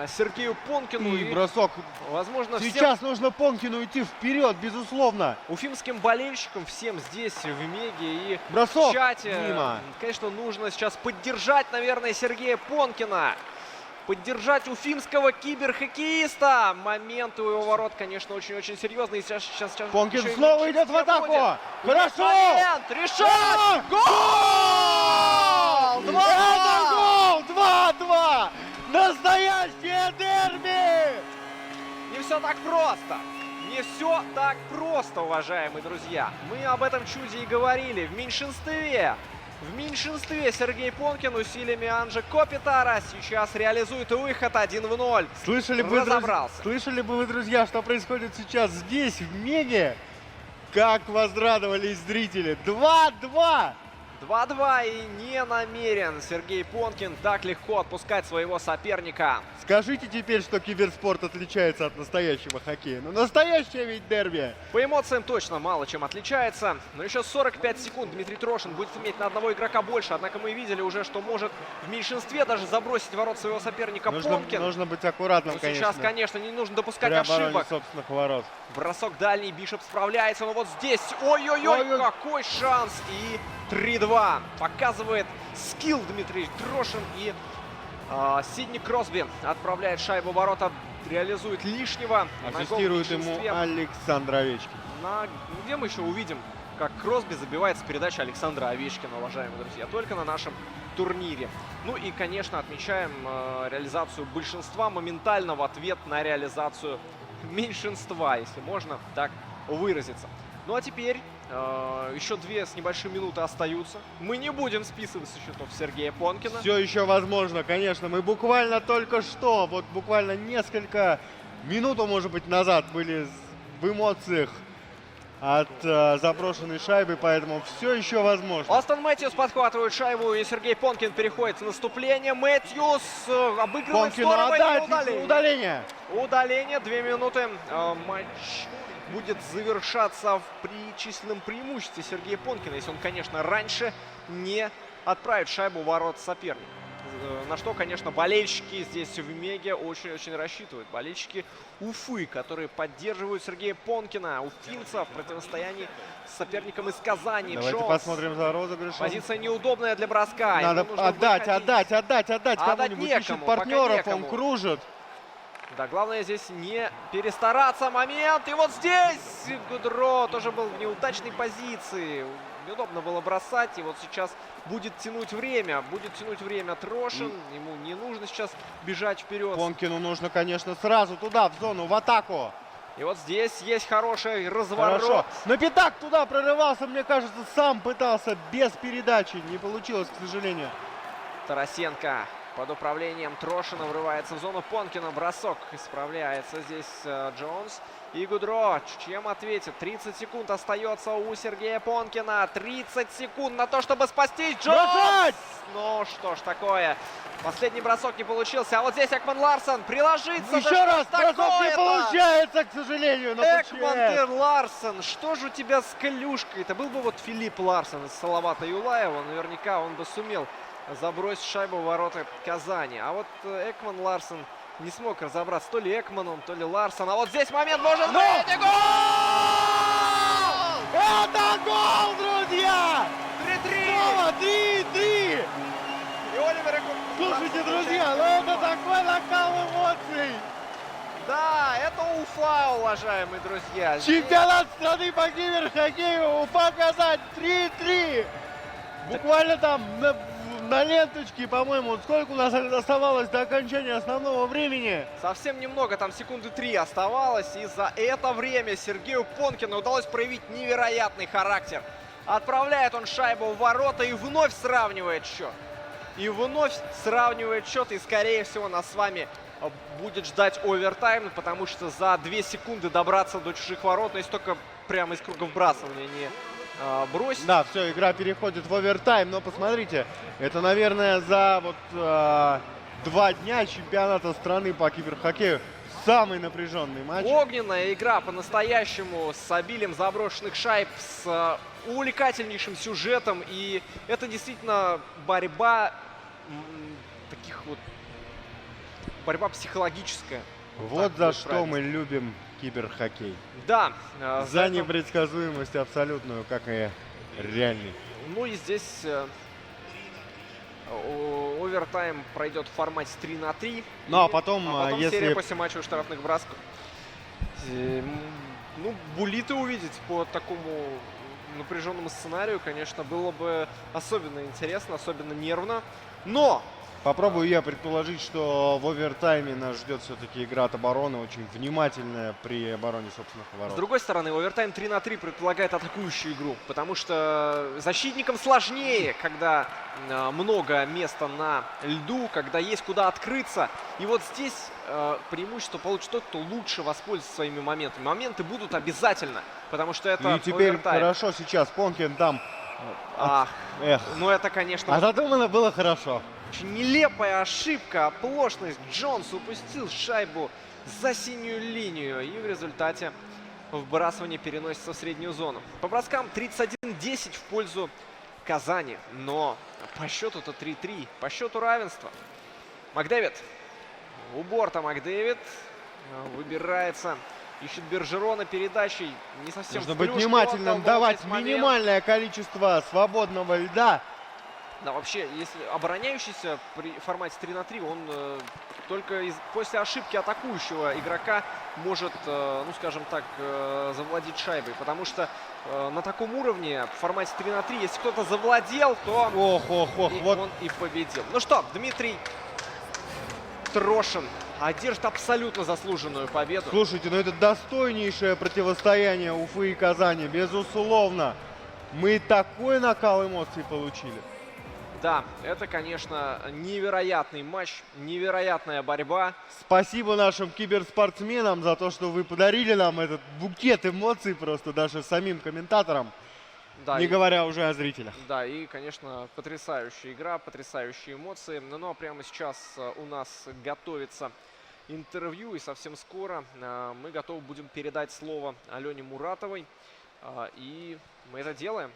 Сергею Понкину. И бросок. Возможно, Сейчас нужно Понкину идти вперед, безусловно. уфимским болельщикам, всем здесь, в Меге и Бросок в чате, мимо. конечно, нужно сейчас поддержать, наверное, Сергея Понкина. Поддержать уфимского киберхоккеиста. Момент у его ворот, конечно, очень-очень серьезный. Сейчас Понкин еще и снова мячик идет в атаку. выходит. Хорошо! Момент! Решать! Гол! 2-2! Это гол! 2-2! Настоящее дерби! Не все так просто. Не все так просто, уважаемые друзья. Мы об этом чуде и говорили. В меньшинстве Сергей Понкин усилиями Анжи Копитара сейчас реализует выход 1-0. Слышали бы, Разобрался. слышали бы вы, друзья, что происходит сейчас здесь, в Меге? Как возрадовались зрители. 2-2! 2-2 и не намерен Сергей Понкин так легко отпускать своего соперника. Скажите теперь, что киберспорт отличается от настоящего хоккея. Ну, настоящее ведь дерби. По эмоциям точно мало чем отличается. Но еще 45 секунд Дмитрий Трошин будет иметь на одного игрока больше. Однако мы видели уже, что может в меньшинстве даже забросить ворот своего соперника Понкин. Нужно быть аккуратным, Но конечно. сейчас, конечно, не нужно допускать При обороне ошибок. собственных ворот. Бросок дальний, Бишоп справляется, но вот здесь, ой-ой-ой, какой шанс! И 3-2. Показывает скилл Дмитрий Трошин, и Сидни Кросби отправляет шайбу в ворота, реализует лишнего. Ассистирует ему Александр Овечкин. Где мы еще увидим, как Кросби забивает с передачи Александра Овечкина, уважаемые друзья? Только на нашем турнире. Ну и, конечно, отмечаем реализацию большинства моментально в ответ на реализацию меньшинства, если можно так выразиться. Ну а теперь еще 2 с небольшим минуты остаются. Мы не будем списывать со счетов Сергея Понкина. Все еще возможно, конечно. Мы буквально только что, вот буквально несколько минут, может быть, назад были в эмоциях от заброшенной шайбы, поэтому все еще возможно. Остон Мэтьюс подхватывает шайбу, и Сергей Понкин переходит в наступление. Мэтьюс обыгрывает Понкину здорово, отдать удаление. Удаление, 2 минуты. Матч будет завершаться при численном преимуществе Сергея Понкина, если он, конечно, раньше не отправит шайбу в ворот соперника. На что, конечно, болельщики здесь в Меге очень-очень рассчитывают. Болельщики Уфы, которые поддерживают Сергея Понкина, уфимца, в противостоянии с соперником из Казани. Давайте Джонс. посмотрим за розыгрышем. Позиция неудобная для броска. Надо отдать кому-нибудь. Некому, Ищет пока партнеров, некому. он кружит. Да, главное здесь не перестараться. Момент. И вот здесь Гудро тоже был в неудачной позиции. Неудобно было бросать. И вот сейчас будет тянуть время. Трошин. Ему не нужно сейчас бежать вперед. Понкину нужно, конечно, сразу туда, в зону, в атаку. И вот здесь есть хороший разворот. Хорошо. Но Пятак туда прорывался, мне кажется, сам пытался без передачи. Не получилось, к сожалению. Тарасенко под управлением Трошина врывается в зону Понкина. Бросок исправляется здесь Джонс. И Гудро чем ответит? 30 секунд остается у Сергея Понкина. 30 секунд на то, чтобы спастись. Джонс! Бросать! Ну что ж такое. Последний бросок не получился. А вот здесь Экман Ларсон приложится. Еще Да раз, что ж бросок не такое-то? получается, к сожалению. Экман ты, Ларсон, что же у тебя с клюшкой? Это был бы вот Филипп Ларсон из Салавата Юлаева. Наверняка он бы сумел забросить шайбу в ворота Казани. А вот Экман Ларсон не смог разобраться, то ли Экманом, то ли Ларсон. А вот здесь момент может быть! И гол! Это гол, друзья! 3-3! Снова 3-3! И Оливер Экман... Слушайте, друзья, ну это такой накал эмоций! Да, это Уфа, уважаемые друзья. Чемпионат страны по киберхоккею, Уфа Казань 3-3! Буквально там на ленточке, по-моему, сколько у нас оставалось до окончания основного времени? Совсем немного, там секунды 3 оставалось. И за это время Сергею Понкину удалось проявить невероятный характер. Отправляет он шайбу в ворота и вновь сравнивает счет. И, скорее всего, нас с вами будет ждать овертайм, потому что за 2 секунды добраться до чужих ворот, но если только прямо из круга вбрасывания не бросить. Да, все, игра переходит в овертайм, но посмотрите, это, наверное, за вот 2 дня чемпионата страны по киберхоккею самый напряженный матч. Огненная игра по-настоящему с обилием заброшенных шайб, с увлекательнейшим сюжетом, и это действительно борьба борьба психологическая. Вот за что мы любим киберхоккей. Да. За непредсказуемость абсолютную, как и реальный. Ну и здесь овертайм пройдет в формате 3-3. Ну а потом, потом если... серия после матча штрафных бросков. Ну, буллиты увидеть по такому напряженному сценарию, конечно, было бы особенно интересно, особенно нервно. Но попробую я предположить, что в овертайме нас ждет все-таки игра от обороны, очень внимательная при обороне собственных ворот. С другой стороны, овертайм 3-3 предполагает атакующую игру, потому что защитникам сложнее, когда много места на льду, когда есть куда открыться. И вот здесь преимущество получит тот, кто лучше воспользуется своими моментами. Моменты будут обязательно, потому что это и теперь овертайм. Хорошо сейчас Понкин там. Ну это, конечно... А задумано было хорошо. Очень нелепая ошибка, оплошность. Джонс упустил шайбу за синюю линию. И в результате вбрасывание переносится в среднюю зону. По броскам 31-10 в пользу Казани. Но по счету-то 3-3. По счету равенства. Макдэвид. У борта Макдэвид. Выбирается. Ищет Бержерона передачей. Не совсем нужно быть внимательным, давать минимальное количество свободного льда. Да, вообще, если обороняющийся при формате 3-3, он только после ошибки атакующего игрока может, ну скажем так, завладеть шайбой. Потому что на таком уровне в формате 3-3, если кто-то завладел, то вот он и победил. Ну что, Дмитрий Трошин одержит абсолютно заслуженную победу. Слушайте, ну это достойнейшее противостояние Уфы и Казани, безусловно. Мы такой накал эмоций получили. Да, это, конечно, невероятный матч, невероятная борьба. Спасибо нашим киберспортсменам за то, что вы подарили нам этот букет эмоций просто даже самим комментаторам, да, не говоря уже о зрителях. Да, и, конечно, потрясающая игра, потрясающие эмоции. Ну, а прямо сейчас у нас готовится интервью, и совсем скоро мы готовы будем передать слово Алене Муратовой, и мы это делаем.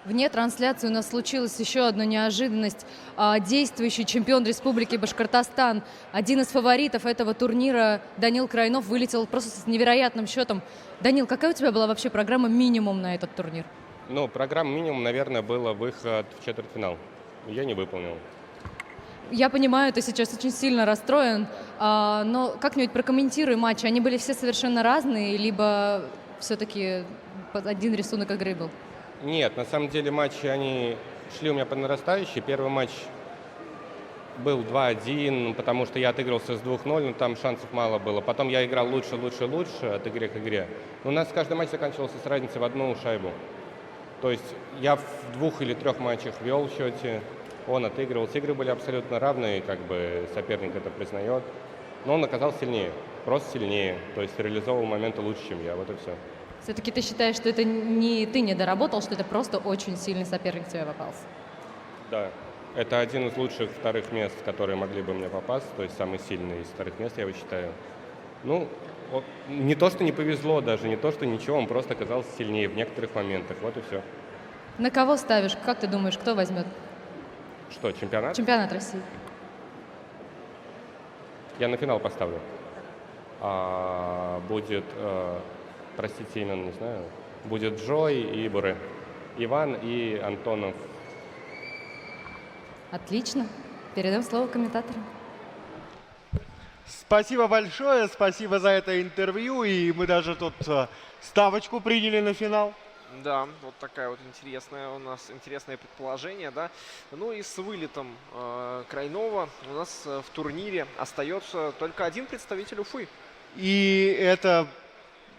Вне трансляции у нас случилась еще одна неожиданность. Действующий чемпион Республики Башкортостан, один из фаворитов этого турнира, Данил Крайнов, вылетел просто с невероятным счетом. Данил, какая у тебя была вообще программа минимум на этот турнир? Ну, программа минимум, наверное, была выход в четвертьфинал. Я не выполнил. Я понимаю, ты сейчас очень сильно расстроен, но как-нибудь прокомментируй матчи. Они были все совершенно разные, либо все-таки один рисунок игры был? Нет, на самом деле матчи, они шли у меня по нарастающей. Первый матч был 2-1, потому что я отыгрывался с 2-0, но там шансов мало было. Потом я играл лучше от игры к игре. Но у нас каждый матч заканчивался с разницей в одну шайбу. То есть я в 2 или 3 матчах вел в счете, он отыгрывался. Игры были абсолютно равные, как бы соперник это признает. Но он оказался сильнее, просто сильнее. То есть реализовывал моменты лучше, чем я, вот и все. Все-таки ты считаешь, что это не ты не доработал, что это просто очень сильный соперник тебе попался? Да, это один из лучших вторых мест, которые могли бы мне попасть, то есть самый сильный из вторых мест, я его считаю. Ну, не то, что не повезло даже, не то, что ничего, он просто оказался сильнее в некоторых моментах, вот и все. На кого ставишь? Как ты думаешь, кто возьмет? Что, чемпионат? Чемпионат России. Я на финал поставлю. Будет... простите, именно не знаю. Будет Джой и Буре. Иван и Антонов. Отлично. Передам слово комментаторам. Спасибо большое, спасибо за это интервью. И мы даже тут ставочку приняли на финал. Да, вот такая вот интересная у нас интересное предположение, да. Ну и с вылетом Крайнова у нас в турнире остается только один представитель Уфы. И это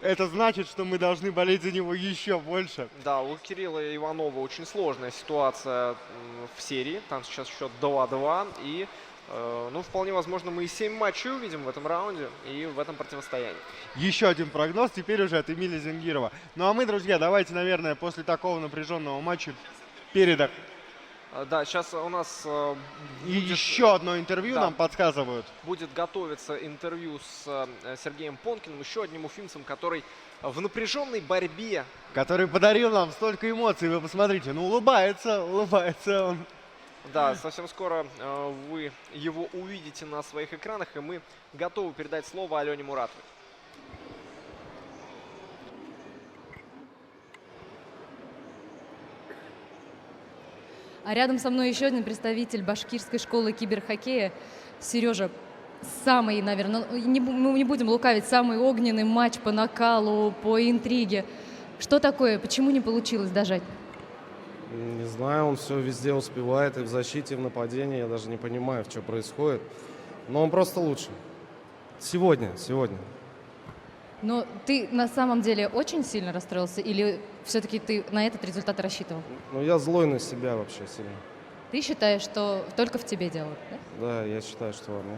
это значит, что мы должны болеть за него еще больше. Да, у Кирилла Иванова очень сложная ситуация в серии. Там сейчас счет 2-2. И, ну, вполне возможно, мы и 7 матчей увидим в этом раунде и в этом противостоянии. Еще один прогноз, теперь уже от Эмиля Зингирова. Ну а мы, друзья, давайте, наверное, после такого напряженного матча перед... Да, сейчас у нас И еще одно интервью нам подсказывают. будет готовиться интервью с Сергеем Понкиным, еще одним уфимцем, который в напряженной борьбе. Который подарил нам столько эмоций, вы посмотрите, ну улыбается он. Да, совсем скоро вы его увидите на своих экранах, и мы готовы передать слово Алене Муратовой. А рядом со мной еще один представитель башкирской школы киберхоккея. Сережа, самый, наверное, мы не будем лукавить, самый огненный матч по накалу, по интриге. Что такое? Почему не получилось дожать? Не знаю, он все везде успевает, и в защите, и в нападении. Я даже не понимаю, что происходит. Но он просто лучше. Сегодня. Но ты на самом деле очень сильно расстроился или все-таки ты на этот результат рассчитывал? Ну, я злой на себя вообще сильно. Ты считаешь, что только в тебе дело, да? Да, я считаю, что во мне.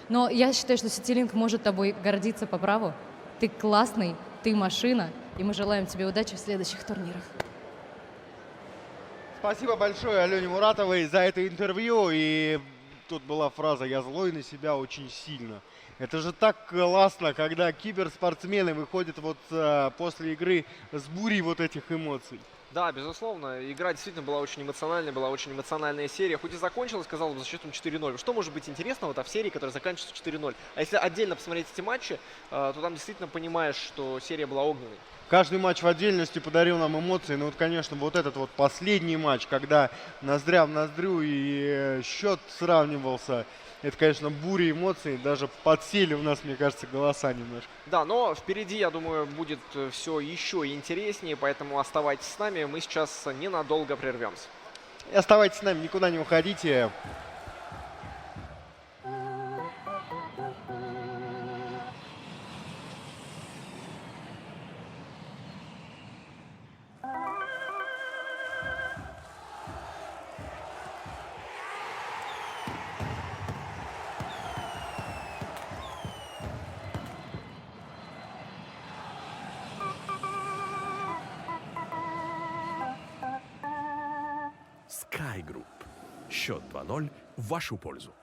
Но я считаю, что Ситилинк может тобой гордиться по праву. Ты классный, ты машина, и мы желаем тебе удачи в следующих турнирах. Спасибо большое Алене Муратовой за это интервью. И тут была фраза «я злой на себя очень сильно». Это же так классно, когда киберспортсмены выходят вот после игры с бурей вот этих эмоций. Да, безусловно, игра действительно была очень эмоциональная, была очень эмоциональная серия. Хоть и закончилась, казалось бы, за счетом 4-0. Что может быть интересного-то в серии, которая заканчивается 4-0? А если отдельно посмотреть эти матчи, то там действительно понимаешь, что серия была огненной. Каждый матч в отдельности подарил нам эмоции. Ну вот, конечно, вот этот вот последний матч, когда ноздря в ноздрю и счет сравнивался. Это, конечно, буря эмоций. Даже подсели у нас, мне кажется, голоса немножко. Да, но впереди, я думаю, будет все еще интереснее, поэтому оставайтесь с нами. Мы сейчас ненадолго прервемся. И оставайтесь с нами, никуда не уходите. Sky Group. Счет 2-0 в вашу пользу.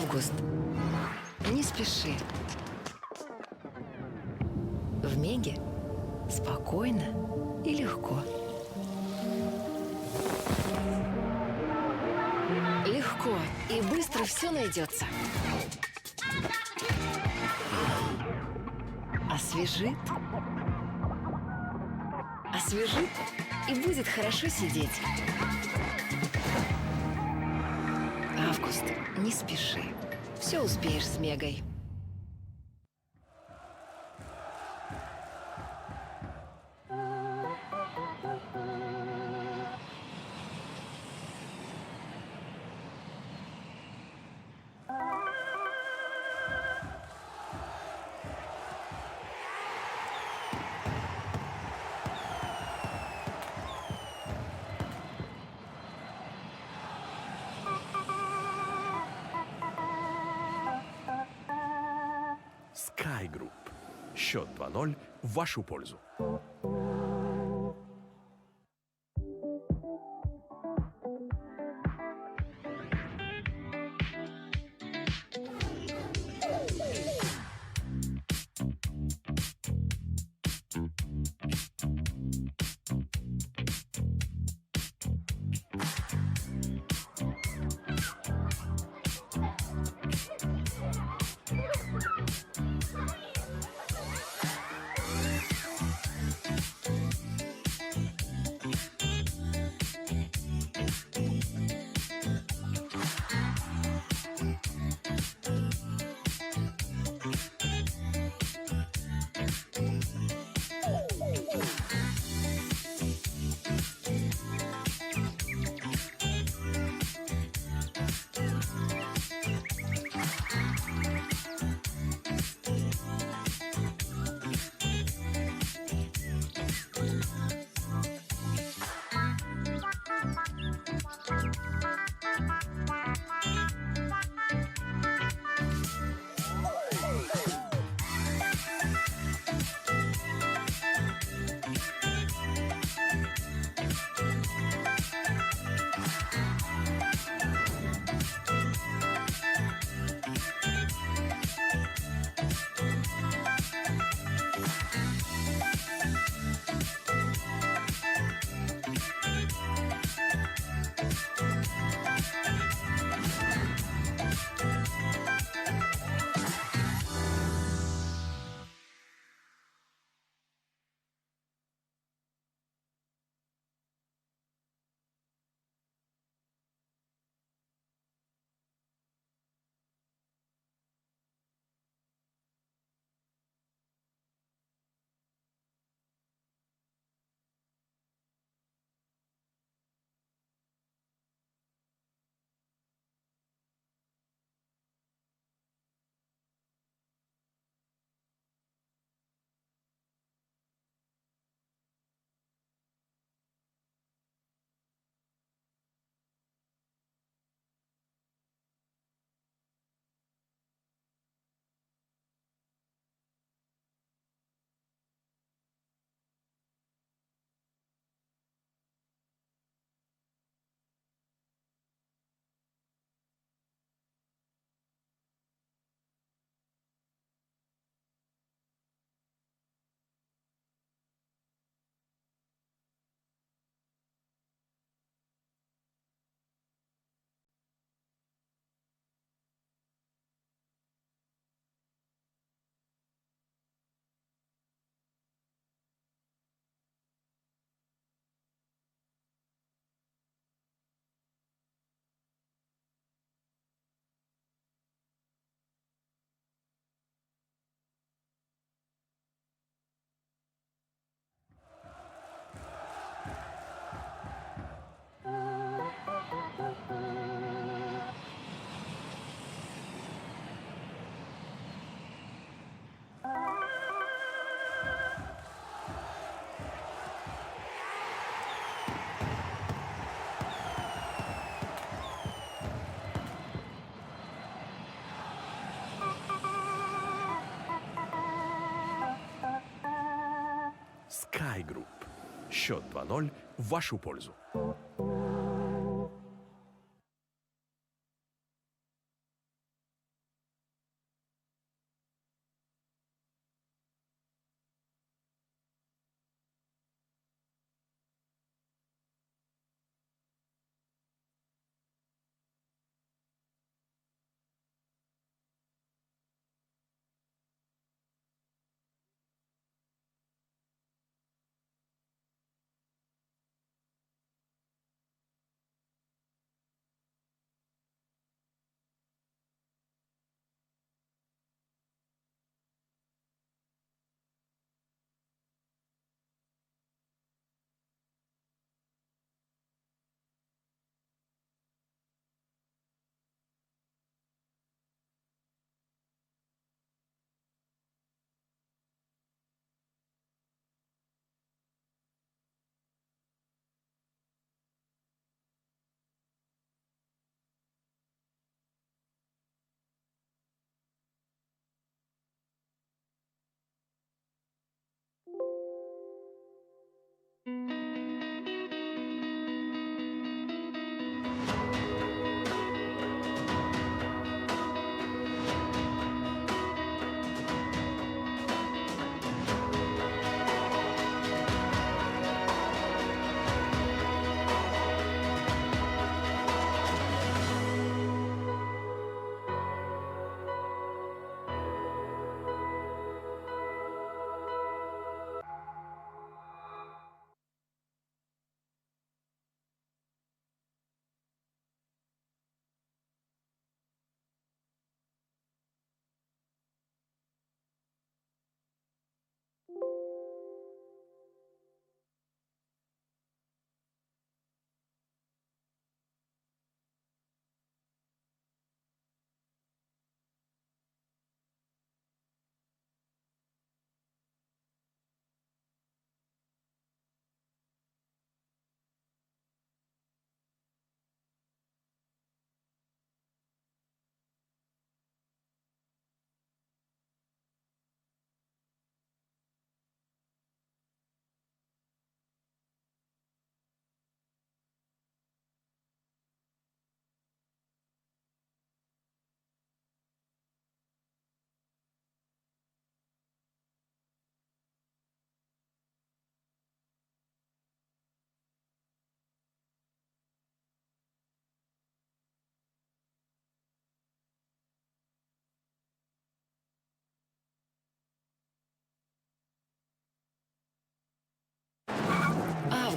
Август. Не спеши. В Меге спокойно и легко. Легко и быстро все найдется. Освежит. Освежит и будет хорошо сидеть. Август. Не спеши. Все успеешь с Мегой. Sky Group. Счет 2-0 в вашу пользу. Sky Group. Счет 2-0 в вашу пользу.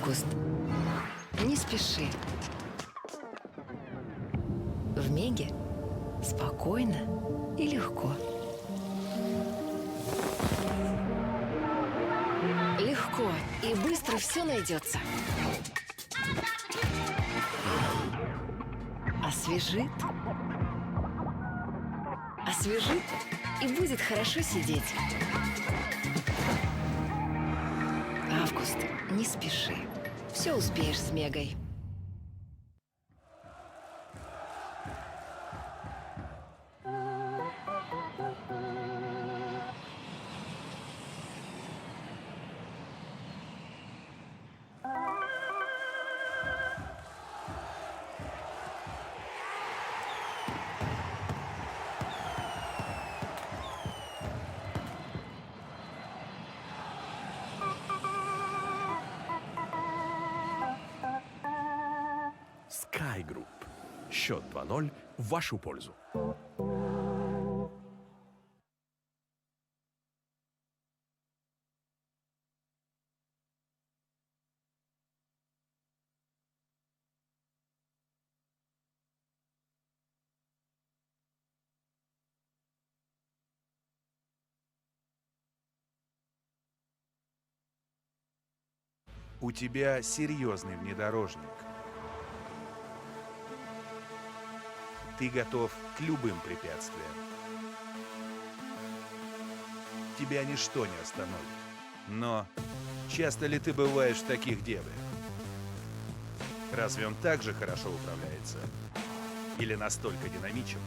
Август. Не спеши. В Меге спокойно и легко. Легко и быстро все найдется. Освежит. Освежит и будет хорошо сидеть. Август. Не спеши. Все успеешь с Мегой. Sky Group. Счет 2-0 в вашу пользу. У тебя серьезный внедорожник. Ты готов к любым препятствиям. Тебя ничто не остановит. Но часто ли ты бываешь в таких дебрях? Разве он так же хорошо управляется? Или настолько динамичен?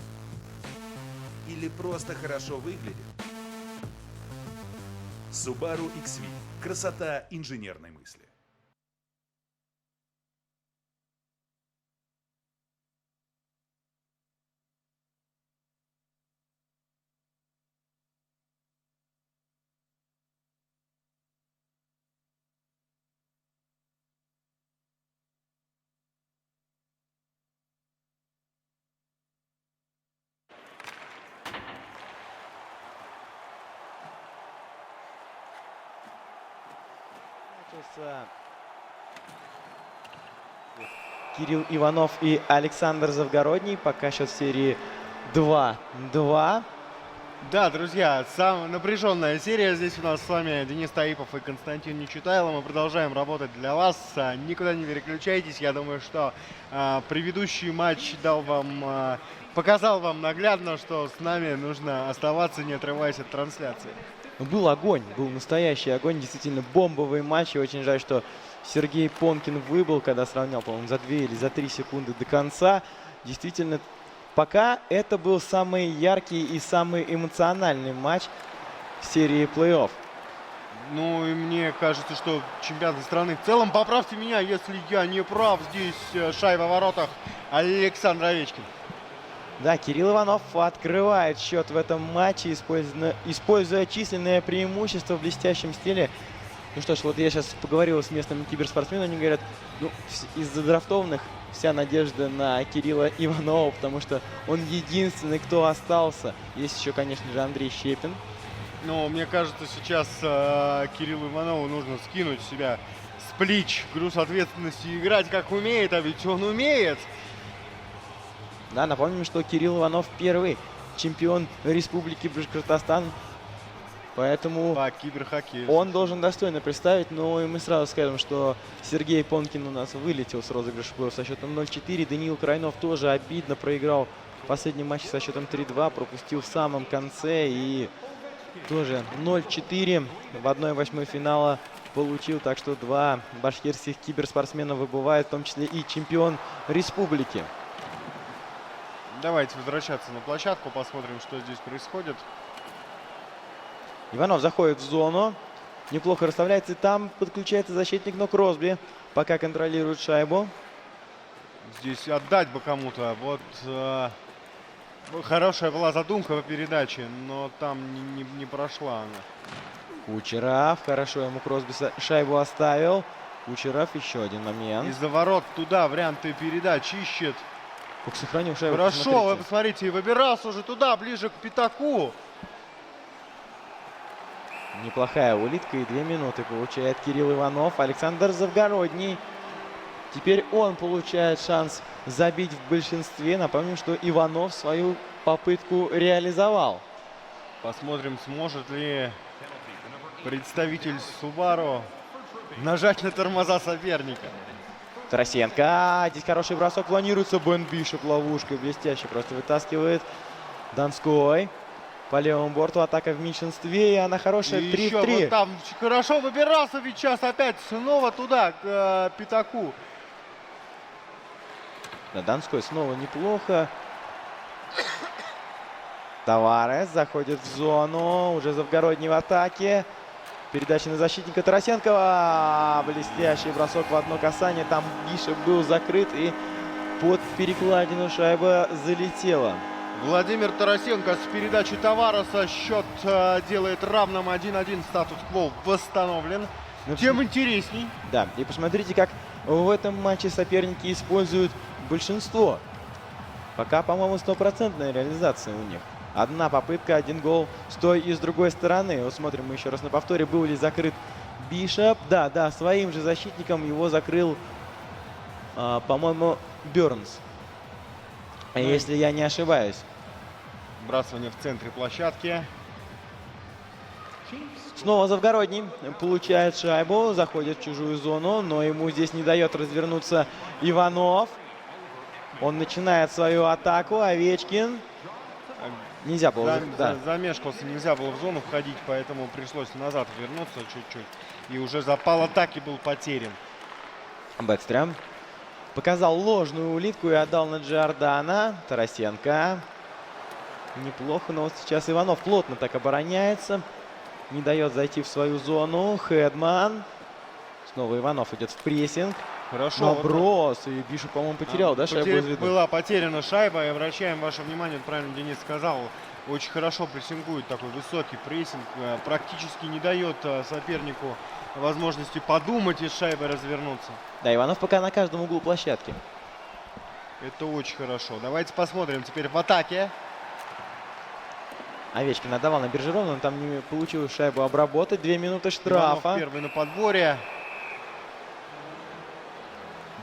Или просто хорошо выглядит? Subaru XV. Красота инженерной мысли. Кирилл Иванов и Александр Завгородний. Пока счет в серии 2-2. Да, друзья, самая напряженная серия. Здесь у нас с вами Денис Таипов и Константин Нечитайло. Мы продолжаем работать для вас. Никуда не переключайтесь. Я думаю, что предыдущий матч показал вам наглядно, что с нами нужно оставаться, не отрываясь от трансляции. Был огонь, был настоящий огонь. Действительно бомбовый матч. И очень жаль, что Сергей Понкин выбыл, когда сравнял, по-моему, за 2 или за 3 секунды до конца. Действительно, пока это был самый яркий и самый эмоциональный матч серии плей-офф. Ну и мне кажется, что чемпионат страны в целом, поправьте меня, если я не прав, здесь шайба в воротах Александр Овечкин. Да, Кирилл Иванов открывает счет в этом матче, используя численное преимущество в блестящем стиле. Ну что ж, вот я сейчас поговорил с местными киберспортсменами, они говорят, ну, из задрафтованных вся надежда на Кирилла Иванова, потому что он единственный, кто остался. Есть еще, конечно же, Андрей Щепин. Но мне кажется, сейчас Кириллу Иванову нужно скинуть с себя с плеч груз ответственности и играть как умеет, а ведь он умеет. Да, напомним, что Кирилл Иванов первый чемпион Республики Башкортостан. Поэтому он должен достойно представить. Ну и мы сразу скажем, что Сергей Понкин у нас вылетел с розыгрыша со счетом 0-4. Даниил Крайнов тоже обидно проиграл в последнем матче со счетом 3-2. Пропустил в самом конце и тоже 0-4 в 1/8 финала получил. Так что 2 башкирских киберспортсмена выбывают, в том числе и чемпион республики. Давайте возвращаться на площадку, посмотрим, что здесь происходит. Иванов заходит в зону, неплохо расставляется, и там подключается защитник, но Кросби пока контролирует шайбу. Здесь отдать бы кому-то. Вот хорошая была задумка по передаче, но там не прошла она. Кучеров, хорошо ему Кросби шайбу оставил. Кучеров, еще один момент. Из-за ворот туда варианты передач ищет. Как сохранил шайбу. Хорошо, вы посмотрите, выбирался уже туда, ближе к пятаку. Неплохая улитка, и 2 минуты получает Кирилл Иванов. Александр Завгородний. Теперь он получает шанс забить в большинстве. Напомним, что Иванов свою попытку реализовал. Посмотрим, сможет ли представитель Subaru нажать на тормоза соперника. Тарасенко. Здесь хороший бросок планируется. Бен Бишоп ловушкой блестяще просто вытаскивает. Донской. По левому борту атака в меньшинстве. И она хорошая. 3-3. Вот там хорошо выбирался ведь сейчас опять снова туда, к пятаку. Да, Донской снова неплохо. Таварес заходит в зону. Уже Завгородний в атаке. Передача на защитника Тарасенкова. Блестящий бросок в одно касание. Там Бишоп был закрыт. И под перекладину шайба залетела. Владимир Тарасенко с передачи Тавареса. Счет делает равным 1-1. Статус-кво восстановлен. Тем интересней. Да, и посмотрите, как в этом матче соперники используют большинство. Пока, по-моему, стопроцентная реализация у них. Одна попытка, 1 гол с той и с другой стороны. Вот смотрим мы еще раз на повторе, был ли закрыт Бишоп. Да, своим же защитником его закрыл, по-моему, Бернс. Если я не ошибаюсь. Вбрасывание в центре площадки. Снова Завгородний получает шайбу, заходит в чужую зону, но ему здесь не дает развернуться Иванов. Он начинает свою атаку. Овечкин. Нельзя было. Замешкался, нельзя было в зону входить, поэтому пришлось назад вернуться чуть-чуть. И уже запал атаки был потерян. Бэкстрем показал ложную улитку и отдал на Джордана. Тарасенко. Неплохо, но вот сейчас Иванов плотно так обороняется. Не дает зайти в свою зону. Хедман. Снова Иванов идет в прессинг. Хорошо. Наброс. И Бишоп, по-моему, потерял, да, шайбу из виду? Была потеряна шайба. И обращаем ваше внимание, правильно Денис сказал, очень хорошо прессингует, такой высокий прессинг. Практически не дает сопернику возможности подумать и с шайбой развернуться. Да, Иванов пока на каждом углу площадки. Это очень хорошо. Давайте посмотрим теперь в атаке. Овечкин отдавал на Бержерона, но там не получилось шайбу обработать. 2 минуты штрафа. Иванов первый на подборе.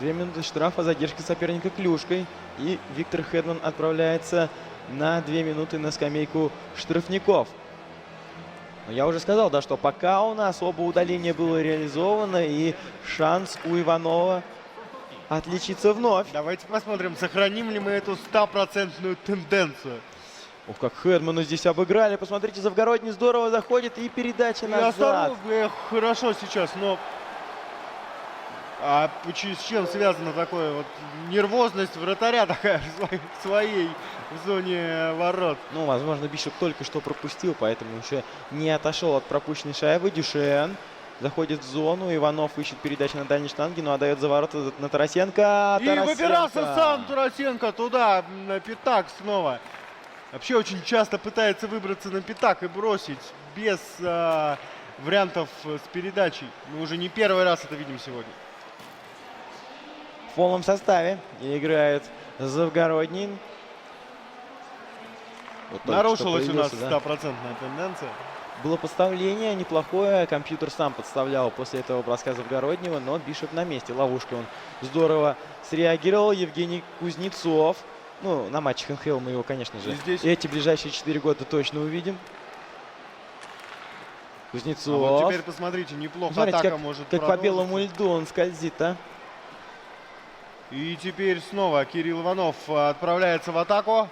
2 минуты штрафа, задержка соперника клюшкой. И Виктор Хедман отправляется на 2 минуты на скамейку штрафников. Но я уже сказал, да, что пока у нас оба удаления было реализовано. И шанс у Иванова отличиться вновь. Давайте посмотрим, сохраним ли мы эту 100% тенденцию. Ух, как Хедмана здесь обыграли. Посмотрите, Завгородний здорово заходит. И передача назад. Хорошо сейчас, но... А с чем связана такая вот нервозность вратаря такая в своей в зоне ворот? Ну, возможно, Бишоп только что пропустил, поэтому еще не отошел от пропущенной шайбы. Дюшен заходит в зону. Иванов ищет передачу на дальней штанге, но отдает за ворота на Тарасенко. И выбирался сам Тарасенко туда, на пятак снова. Вообще очень часто пытается выбраться на пятак и бросить без вариантов с передачей. Мы уже не первый раз это видим сегодня. В полном составе играет Завгородний. Вот нарушилась у нас 100%-ная тенденция. Было подставление неплохое. Компьютер сам подставлял после этого броска Завгороднего, но Бишоп на месте. Ловушка он здорово среагировал. Евгений Кузнецов. Ну, на матчах НХЛ мы его, конечно же, эти ближайшие 4 года точно увидим. Кузнецов. А вот теперь посмотрите, неплохо смотрите, атака как, может как по белому льду он скользит, а. И теперь снова Кирилл Иванов отправляется в атаку.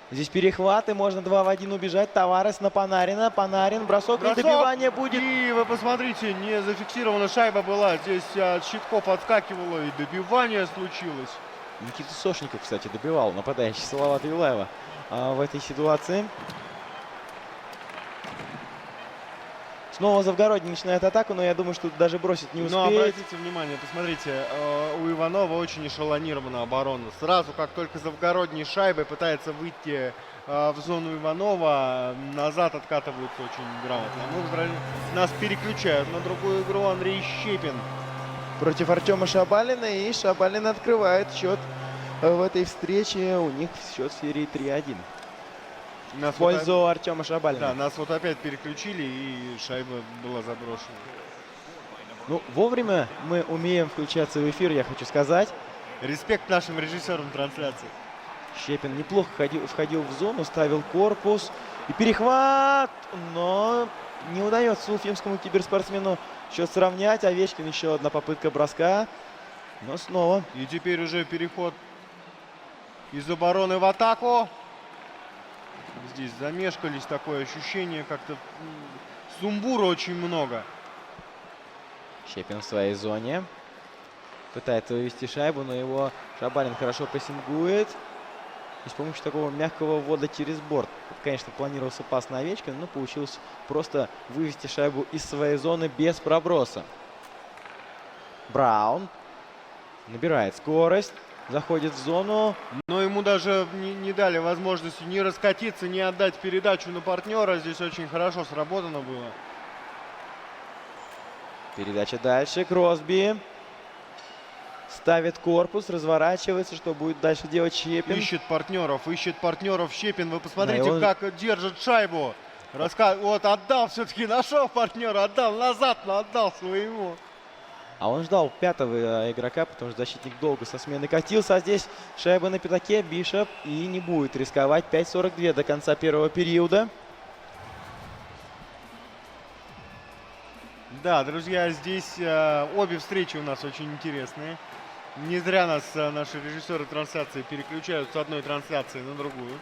Здесь перехваты, можно 2 в 1 убежать. Таварес на Панарина. Панарин, бросок и добивание будет. И вы посмотрите, не зафиксирована шайба была. Здесь от щитков отскакивало и добивание случилось. Никита Сошников, кстати, добивал нападающий Салавата Юлаева в этой ситуации. Снова Завгородний начинает атаку, но я думаю, что даже бросить не успеет. Но обратите внимание, посмотрите, у Иванова очень эшелонирована оборона. Сразу, как только Завгородний шайбой пытается выйти в зону Иванова, назад откатываются очень грамотно. Нас переключают на другую игру. Андрей Щепин против Артема Шабалина. И Шабалин открывает счет в этой встрече. У них счет в серии 3-1. Нас в пользу Артема Шабалина. Да, нас вот опять переключили, и шайба была заброшена. Ну, вовремя мы умеем включаться в эфир, я хочу сказать. Респект нашим режиссерам трансляции. Щепин неплохо входил в зону, ставил корпус. И перехват, но не удается уфимскому киберспортсмену счет сравнять. Овечкин, еще одна попытка броска. Но снова. И теперь уже переход из обороны в атаку. Здесь замешкались, такое ощущение, как-то сумбура очень много. Щепин в своей зоне. Пытается вывести шайбу, но его Шабалин хорошо прессингует. И с помощью такого мягкого ввода через борт. Конечно, планировался пас на Овечкина, но получилось просто вывести шайбу из своей зоны без проброса. Браун набирает скорость, заходит в зону. Но ему даже не дали возможности ни раскатиться, ни отдать передачу на партнера. Здесь очень хорошо сработано было. Передача дальше. Кросби ставит корпус, разворачивается. Что будет дальше делать Щепин? Ищет партнеров Щепин. Вы посмотрите, Да, он... как держит шайбу. Вот отдал все-таки, нашел партнера, отдал назад, но отдал своему. А он ждал пятого игрока, потому что защитник долго со смены катился. А здесь шайба на пятаке, Бишоп, и не будет рисковать. 5:42 до конца первого периода. Да, друзья, здесь обе встречи у нас очень интересные. Не зря нас наши режиссеры трансляции переключают с одной трансляции на другую.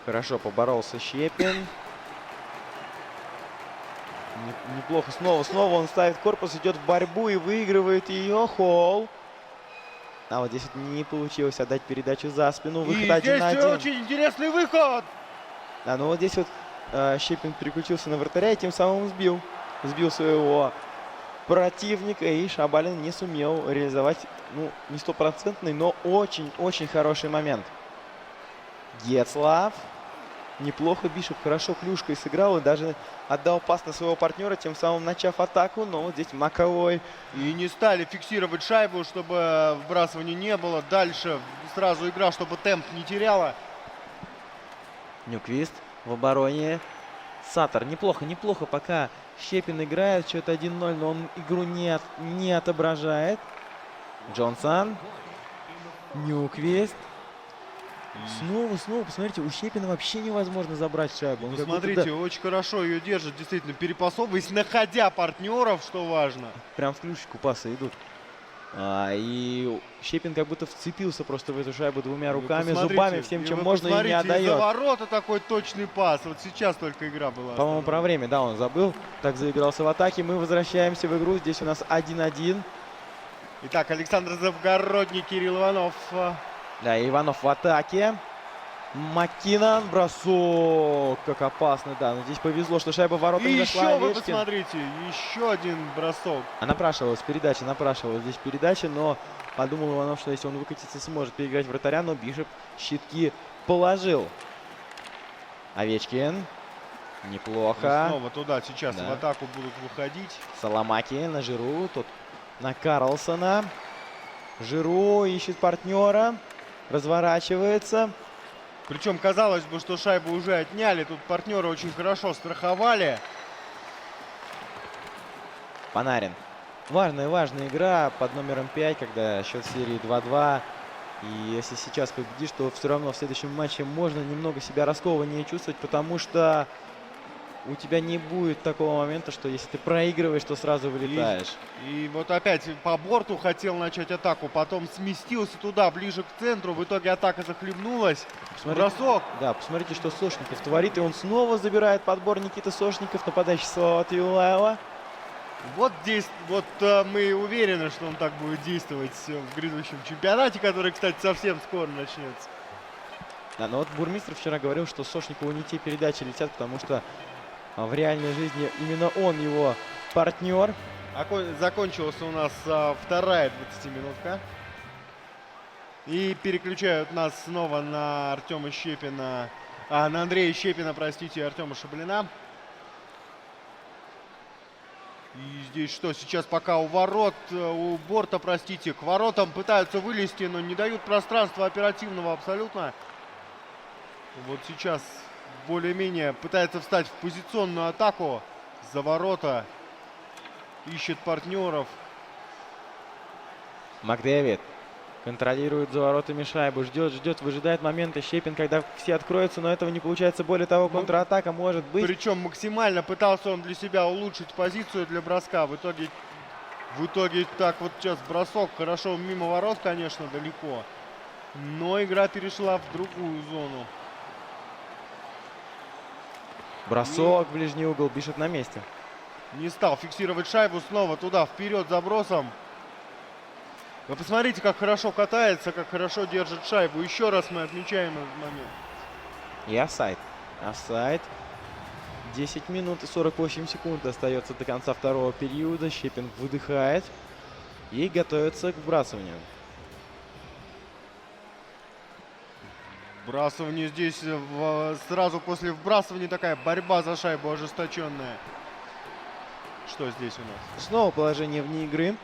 Хорошо поборолся Щепин. Неплохо. Снова он ставит корпус, идет в борьбу и выигрывает ее. Холл. А вот здесь вот не получилось отдать передачу за спину. Выход и 1 на 1. здесь очень интересный выход. Да, ну вот здесь вот Щепин переключился на вратаря и тем самым сбил своего противника. И Шабалин не сумел реализовать, ну, не стопроцентный, но очень-очень хороший момент. Гецлав. Неплохо Бишоп хорошо клюшкой сыграл и даже отдал пас на своего партнера, тем самым начав атаку. Но вот здесь Маковой. И не стали фиксировать шайбу, чтобы вбрасывания не было. Дальше сразу игра, чтобы темп не теряла. Ньюквист в обороне. Саттер. Неплохо пока Щепин играет. Счет 1-0, но он игру не отображает. Джонсон. Ньюквист. Снова, посмотрите, у Щепина вообще невозможно забрать шайбу. Посмотрите, очень хорошо ее держит, действительно, перепасовываясь, находя партнеров, что важно. Прям в клюшечку пасы идут. И Щепин как будто вцепился просто в эту шайбу двумя руками, зубами, всем, чем можно, и не отдает. Из-за ворота такой точный пас. Вот сейчас только игра была. По-моему, про время, да, он забыл. Так заигрался в атаке. Мы возвращаемся в игру. Здесь у нас 1-1. Итак, Александр Завгородний, Кирилл Иванов. Да, Иванов в атаке. Маккинон, бросок. Как опасно, да. Но здесь повезло, что шайба в ворота не зашла. Еще вы посмотрите, еще один бросок. Напрашивалась здесь передача, но подумал Иванов, что если он выкатится, сможет переиграть вратаря, но Бишоп щитки положил. Овечкин. Неплохо. И снова туда сейчас в атаку будут выходить. Саламаки на Жиру, тут на Карлсона. Жиру ищет партнера, разворачивается. Причем казалось бы, что шайбу уже отняли. Тут партнеры очень хорошо страховали. Панарин. Важная игра под номером 5, когда счет серии 2-2. И если сейчас победишь, то все равно в следующем матче можно немного себя раскованнее чувствовать, потому что у тебя не будет такого момента, что если ты проигрываешь, то сразу вылетаешь. И вот опять по борту хотел начать атаку, потом сместился туда, ближе к центру. В итоге атака захлебнулась. Бросок. Да, посмотрите, что Сошников творит. И он снова забирает подбор. Никита Сошников, нападающий Салавата Юлаева. Вот здесь вот мы уверены, что он так будет действовать в грядущем чемпионате, который, кстати, совсем скоро начнется. Да, но вот Бурмистров вчера говорил, что Сошникову не те передачи летят, потому что в реальной жизни именно он его партнер. Закончилась у нас вторая 20-минутка. И переключают нас снова на Артема Щепина. На Андрея Щепина, простите, и Артема Шаблина. И здесь что, сейчас пока у ворот, у борта, простите, к воротам пытаются вылезти, но не дают пространства оперативного абсолютно. Вот сейчас более-менее пытается встать в позиционную атаку за ворота. Ищет партнеров. Макдэвид контролирует за воротами шайбу. Ждет, выжидает момента. Щепин, когда все откроются, но этого не получается. Более того, контратака может быть. Причем максимально пытался он для себя улучшить позицию для броска. В итоге так вот сейчас бросок. Хорошо мимо ворот, конечно, далеко. Но игра перешла в другую зону. Бросок в ближний угол. Бишоп на месте. Не стал фиксировать шайбу. Снова туда, вперед, забросом. Вы посмотрите, как хорошо катается, как хорошо держит шайбу. Еще раз мы отмечаем этот момент. И офсайд. Офсайд. 10 минут и 48 секунд остается до конца второго периода. Щепин выдыхает и готовится к вбрасыванию. Вбрасывание здесь сразу после вбрасывания такая борьба за шайбу ожесточенная. Что здесь у нас? Снова положение вне игры.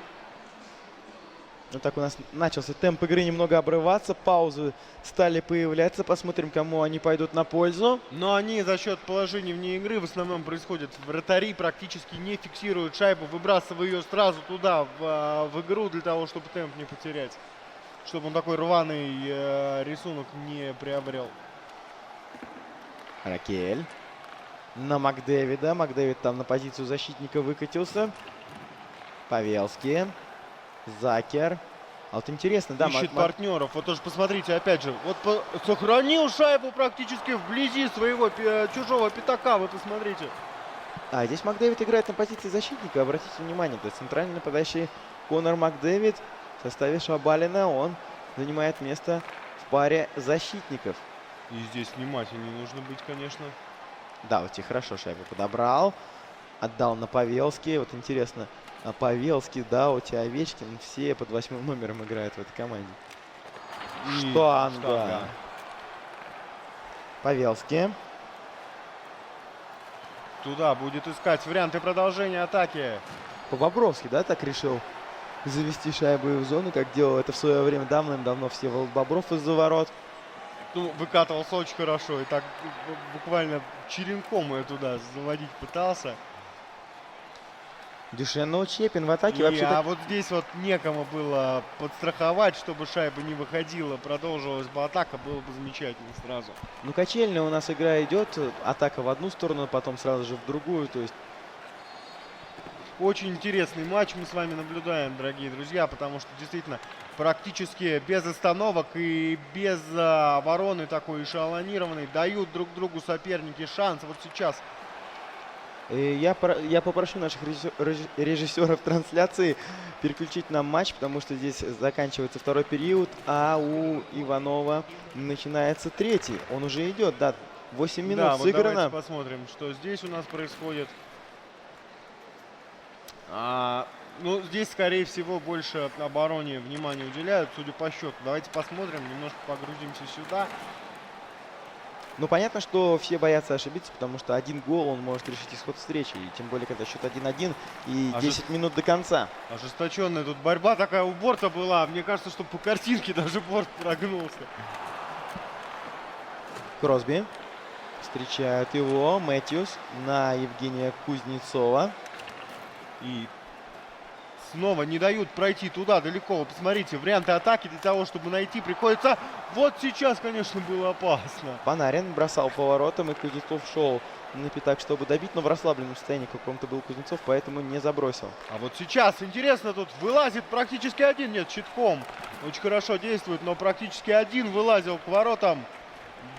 Вот так у нас начался темп игры немного обрываться. Паузы стали появляться. Посмотрим, кому они пойдут на пользу. Но они за счет положения вне игры в основном происходят. Вратари практически не фиксируют шайбу, выбрасывая ее сразу туда, в игру, для того, чтобы темп не потерять. Чтобы он такой рваный рисунок не приобрел. Ракель. На Макдэвида. Макдэвид там на позицию защитника выкатился. Павелский. Закер. А вот интересно, да, ищет партнеров. Вот тоже посмотрите, опять же, вот сохранил шайбу практически вблизи своего чужого пятака. Вы посмотрите. А здесь Макдэвид играет на позиции защитника. Обратите внимание, то есть центральный нападающий Конор Макдэвид в составе Шабалина. Он занимает место в паре защитников. И здесь внимательнее нужно быть, конечно. Да, вот и хорошо шайбу подобрал. Отдал на Павелский. Вот интересно. А Павелский, да, у тебя Овечкин, все под 8 номером играют в этой команде. Штанга. Павелский. Туда будет искать варианты продолжения атаки. Бобровский, да, так решил завести шайбу в зону, как делал это в свое время давным-давно Всеволод Бобров из-за ворот. Ну, выкатывался очень хорошо и так буквально черенком ее туда заводить пытался. Дюшенов, Щепин в атаке вообще. А вот здесь вот некому было подстраховать, чтобы шайба не выходила, продолжилась бы атака, было бы замечательно сразу. Ну, качельная у нас игра идет, атака в одну сторону, потом сразу же в другую, то есть. Очень интересный матч мы с вами наблюдаем, дорогие друзья, потому что действительно практически без остановок и без обороны такой эшелонированной дают друг другу соперники шанс. Вот сейчас. Я попрошу наших режиссеров трансляции переключить нам матч, потому что здесь заканчивается второй период, а у Иванова начинается третий. Он уже идет, да, 8 минут да, сыграно. Вот давайте посмотрим, что здесь у нас происходит. Ну, здесь, скорее всего, больше обороне внимания уделяют, судя по счету. Давайте посмотрим, немножко погрузимся сюда. Ну, понятно, что все боятся ошибиться, потому что один гол, он может решить исход встречи. И тем более, когда счет 1-1 и 10 минут до конца. Ожесточенная тут борьба такая у борта была. Мне кажется, что по картинке даже борт прогнулся. Кросби. Встречают его. Мэтьюс на Евгения Кузнецова. И снова не дают пройти туда далеко. Вы посмотрите, варианты атаки для того, чтобы найти, приходится... Вот сейчас, конечно, было опасно. Панарин бросал поворотом, и Кузнецов шел на пятак, чтобы добить, но в расслабленном состоянии каком-то был Кузнецов, поэтому не забросил. А вот сейчас, интересно, тут вылазит практически один, нет, щитком. Очень хорошо действует, но практически один вылазил к воротам.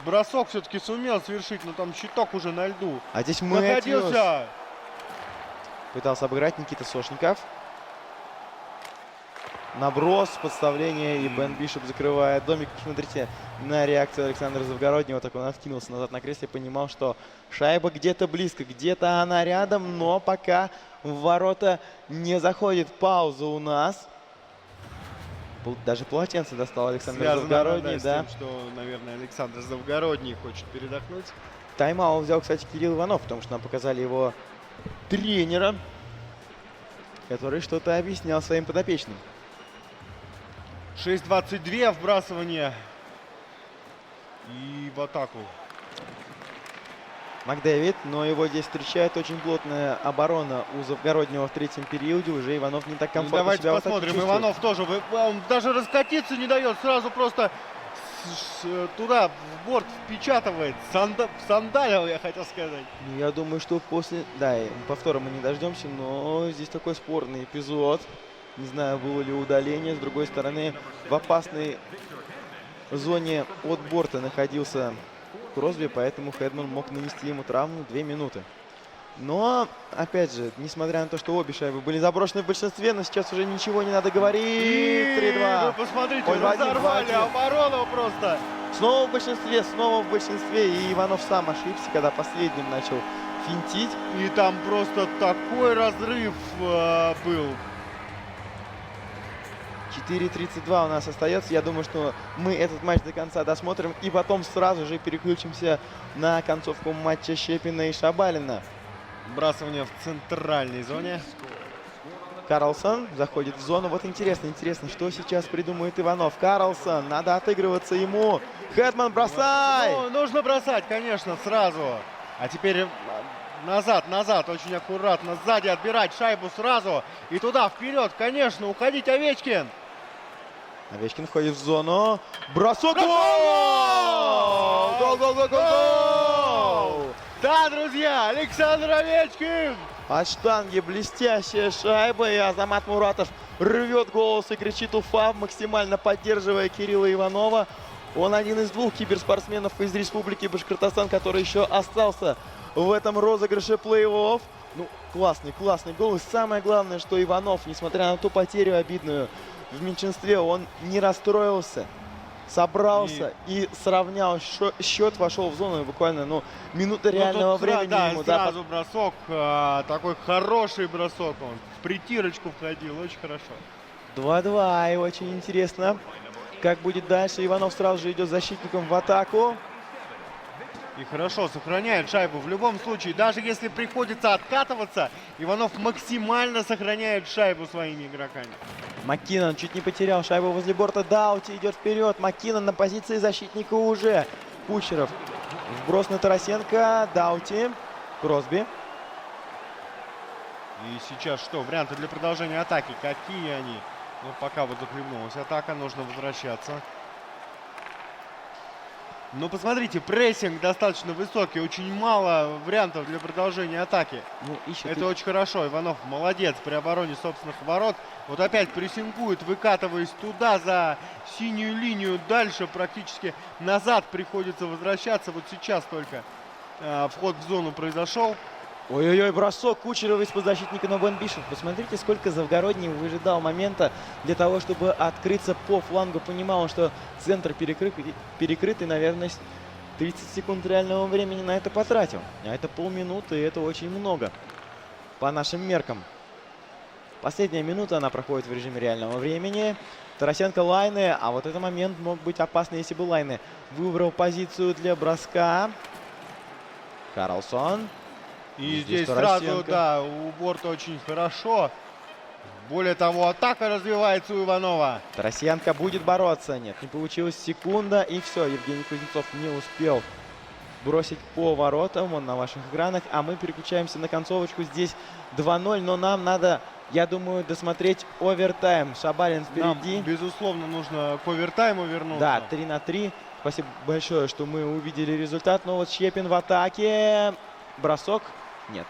Бросок все-таки сумел совершить, но там щиток уже на льду. А здесь Мэтьюс находился. Пытался обыграть Никита Сошников. Наброс, подставление, и Бен Бишоп закрывает домик. Посмотрите на реакцию Александра Завгороднего. Так он откинулся назад на кресле, понимал, что шайба где-то близко, где-то она рядом, но пока в ворота не заходит. Пауза у нас. Даже полотенце достал Александр Завгородний. Да, с тем, что, наверное, Александр Завгородний хочет передохнуть. Тайм-аут взял, кстати, Кирилл Иванов, потому что нам показали его тренера, который что-то объяснял своим подопечным. 6:22 вбрасывание. И в атаку Макдэвид, но его здесь встречает очень плотная оборона у Завгороднего в третьем периоде. Уже Иванов не так комфортно Давайте себя в атаке посмотрим. чувствует. Иванов тоже, он даже раскатиться не дает. Сразу просто туда в борт впечатывает. Сандалил, я хотел сказать. Ну, я думаю, что после... Да, и повтора мы не дождемся, но здесь такой спорный эпизод. Не знаю, было ли удаление. С другой стороны, в опасной зоне от борта находился Кросби, поэтому Хедман мог нанести ему травму 2 минуты. Но, опять же, несмотря на то, что обе шайбы были заброшены в большинстве, но сейчас уже ничего не надо говорить. 3-2. Вы посмотрите, Ой, разорвали оборону просто. Снова в большинстве, и Иванов сам ошибся, когда последним начал финтить. И там просто такой разрыв был. 4:32 у нас остается. Я думаю, что мы этот матч до конца досмотрим и потом сразу же переключимся на концовку матча Щепина и Шабалина. Вбрасывание в центральной зоне. Карлсон заходит в зону. Вот интересно, что сейчас придумает Иванов. Карлсон, надо отыгрываться ему. Хедман, бросай! Ну, нужно бросать, конечно, сразу. А теперь назад, очень аккуратно, сзади отбирать шайбу сразу. И туда, вперед, конечно, уходить Овечкин. Овечкин входит в зону. Бросок! Гол! Да, друзья, Александр Овечкин! От штанги блестящая шайба, и Азамат Муратов рвет голос и кричит «Уфа», максимально поддерживая Кирилла Иванова. Он один из 2 киберспортсменов из Республики Башкортостан, который еще остался в этом розыгрыше плей-офф. Ну, классный гол. И самое главное, что Иванов, несмотря на ту потерю обидную в меньшинстве, он не расстроился. Собрался и сравнял счет, вошел в зону, и буквально минута реального времени ему. Сразу бросок, такой хороший бросок, он в притирочку входил, очень хорошо. 2-2, и очень интересно, как будет дальше. Иванов сразу же идет защитником в атаку. И хорошо сохраняет шайбу. В любом случае, даже если приходится откатываться, Иванов максимально сохраняет шайбу своими игроками. Маккинон чуть не потерял шайбу возле борта. Даути идет вперед. Маккинон на позиции защитника уже. Кучеров. Вброс на Тарасенко. Даути. Кросби. И сейчас что? Варианты для продолжения атаки. Какие они? Ну, пока вот захлебнулась атака, нужно возвращаться. Ну, посмотрите, прессинг достаточно высокий. Очень мало вариантов для продолжения атаки. Ну, это очень хорошо. Иванов молодец при обороне собственных ворот. Вот опять прессингует, выкатываясь туда за синюю линию. Дальше практически назад приходится возвращаться. Вот сейчас только вход в зону произошел. Ой-ой-ой, бросок Кучерова из-под защитника, но Бен Бишев. Посмотрите, сколько Завгородний выжидал момента для того, чтобы открыться по флангу. Понимал, что центр перекрыт, и, наверное, 30 секунд реального времени на это потратил. А это полминуты, и это очень много по нашим меркам. Последняя минута, она проходит в режиме реального времени. Тарасенко, Лайне, а вот этот момент мог быть опасный, если бы Лайне выбрал позицию для броска. Карлсон. И здесь сразу, да, у борта очень хорошо. Более того, атака развивается у Иванова. Тарасенко будет бороться. Нет, не получилось. Секунда, и все. Евгений Кузнецов не успел бросить по воротам. Он на ваших экранах. А мы переключаемся на концовочку. Здесь 2-0, но нам надо, я думаю, досмотреть овертайм. Шабалин впереди. Нам, безусловно, нужно к овертайму вернуться. Да, 3-3. Спасибо большое, что мы увидели результат. Но вот Щепин в атаке. Бросок. Нет,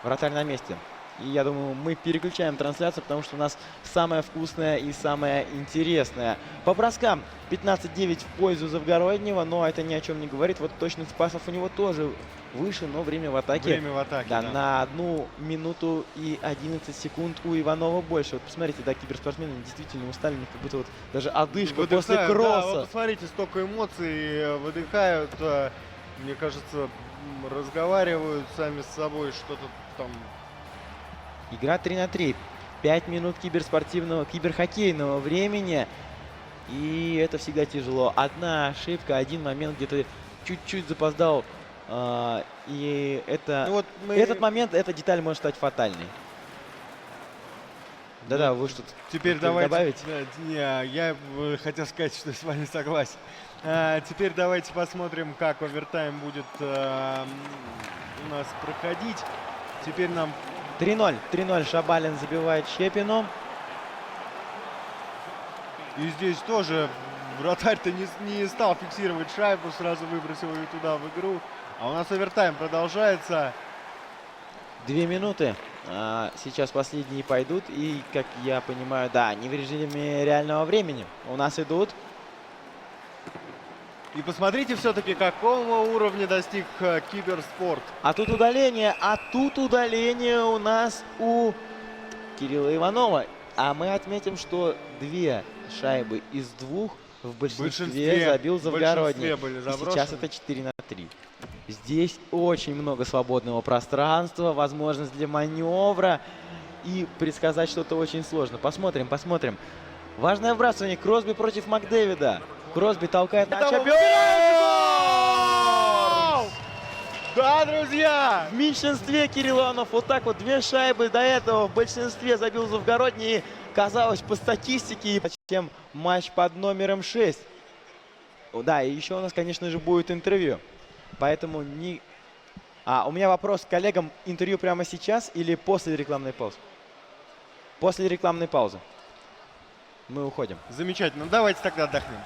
вратарь на месте. И я думаю, мы переключаем трансляцию, потому что у нас самая вкусная и самая интересная. По броскам 15-9 в пользу Завгороднего, но это ни о чем не говорит. Вот точность пасов у него тоже выше, но время в атаке. Время в атаке, да. На 1 минуту и 11 секунд у Иванова больше. Вот посмотрите, да, киберспортсмены действительно устали, у них как будто вот даже одышка после кросса. Да, вот посмотрите, столько эмоций выдыхают. Мне кажется, разговаривают сами с собой, что-то там. Игра 3-3. 5 минут киберхоккейного времени. И это всегда тяжело. Одна ошибка, один момент, где ты чуть-чуть запоздал. И это, ну вот этот момент, эта деталь может стать фатальной. Да-да, вы что-то теперь давайте добавить? Не, я хотел сказать, что с вами согласен. Теперь давайте посмотрим, как овертайм будет у нас проходить. Теперь нам 3-0. 3-0. Шабалин забивает Щепину. И здесь тоже вратарь-то не стал фиксировать шайбу, сразу выбросил ее туда в игру. А у нас овертайм продолжается. 2 минуты. Сейчас последние пойдут. И, как я понимаю, да, не в режиме реального времени. У нас идут. И посмотрите все-таки, какого уровня достиг киберспорт. А тут удаление у нас у Кирилла Иванова. А мы отметим, что 2 шайбы из 2 в большинстве забил Завгородний. И сейчас это 4-3. Здесь очень много свободного пространства, возможность для маневра. И предсказать что-то очень сложно. Посмотрим. Важное вбрасывание. Кросби против Макдэвида. Кросби толкает на Чапион! Да, друзья! В меньшинстве Кирилл Иванов. Вот так вот 2 шайбы до этого в большинстве забил Завгородний. И казалось по статистике, чем матч под номером 6. Да, и еще у нас, конечно же, будет интервью. Поэтому не... у меня вопрос к коллегам. Интервью прямо сейчас или после рекламной паузы? После рекламной паузы. Мы уходим. Замечательно. Давайте тогда отдохнем.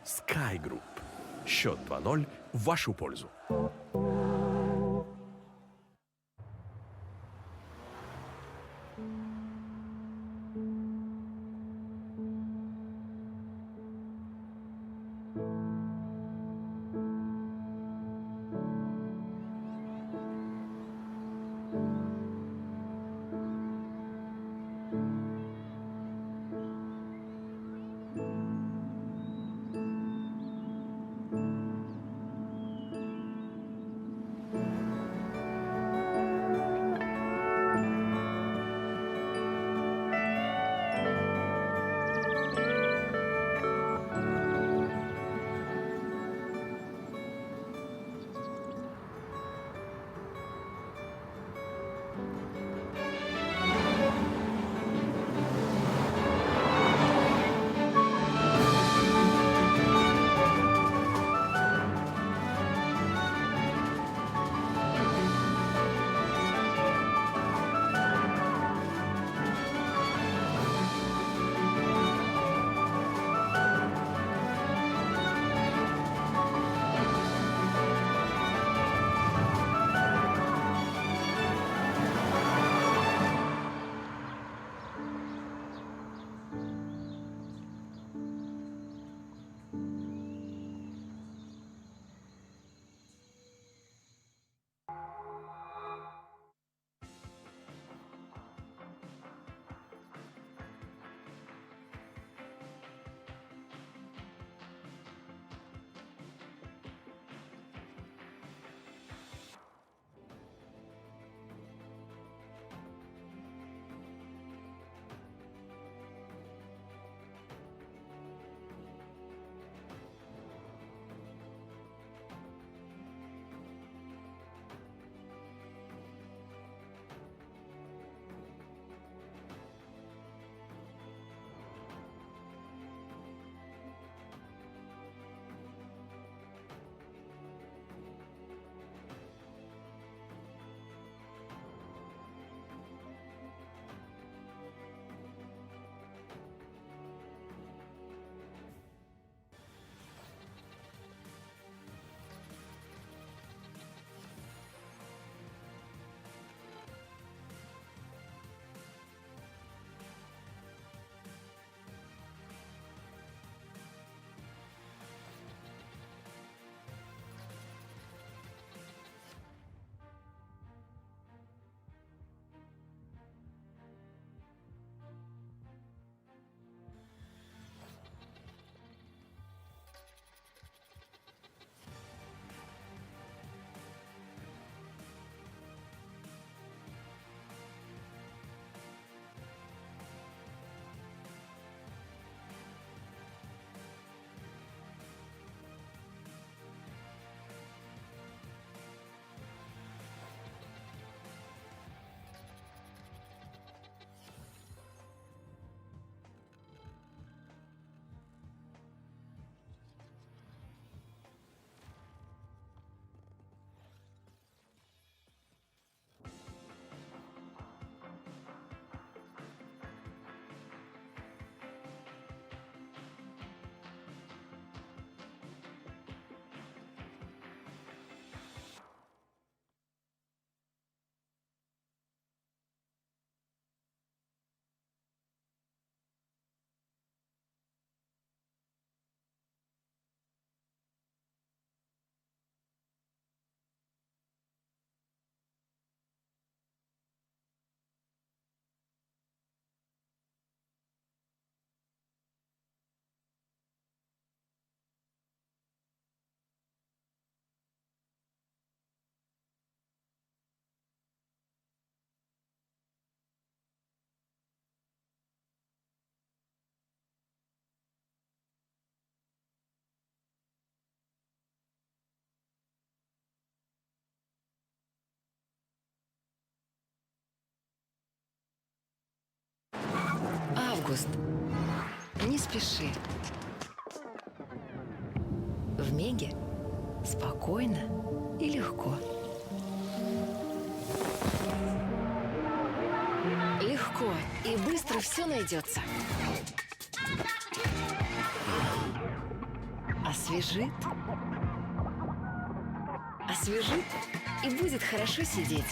Sky Group. Счет 2-0 в вашу пользу. Август. Не спеши. В Меге спокойно и легко. Легко и быстро все найдется. Освежит. Освежит и будет хорошо сидеть.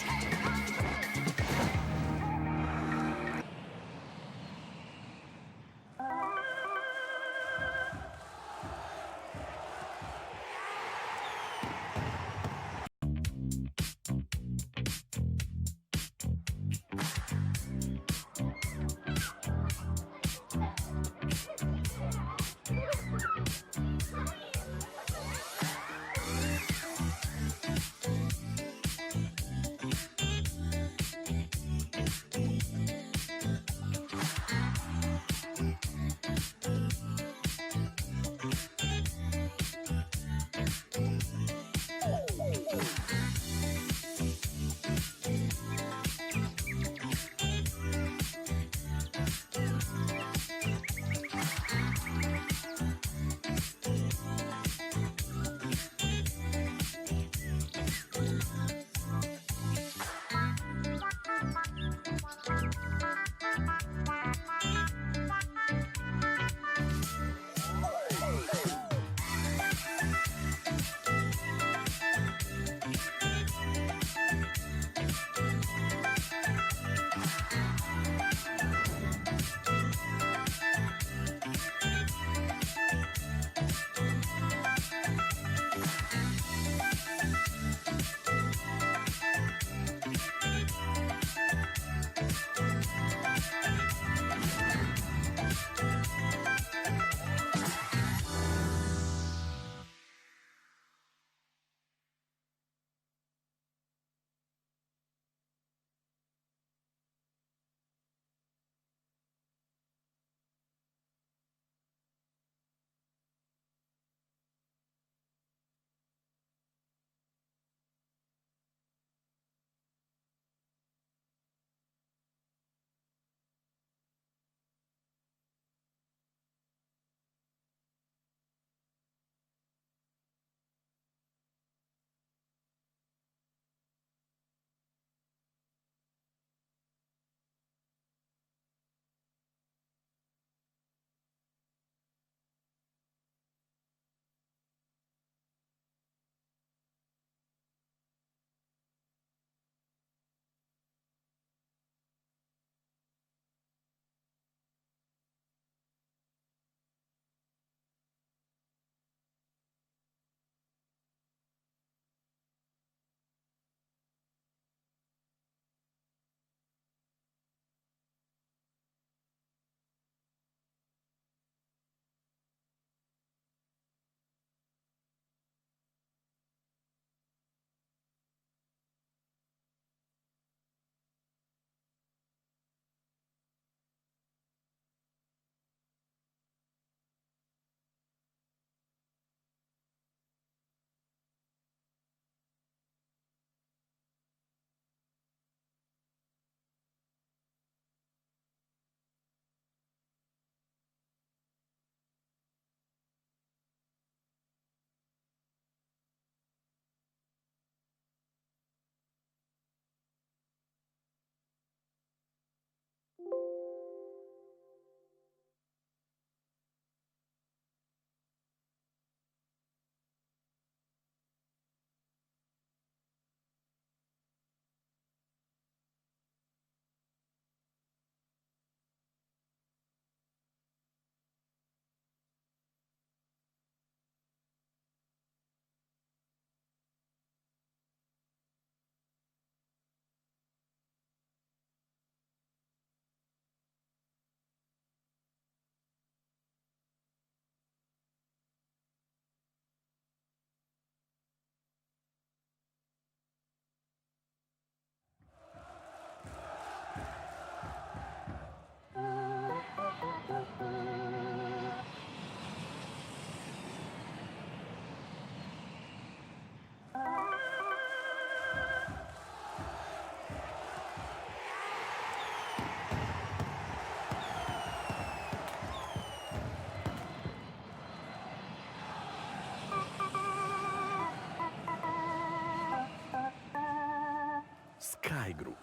Sky Group.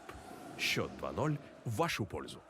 Счет 2-0 в вашу пользу.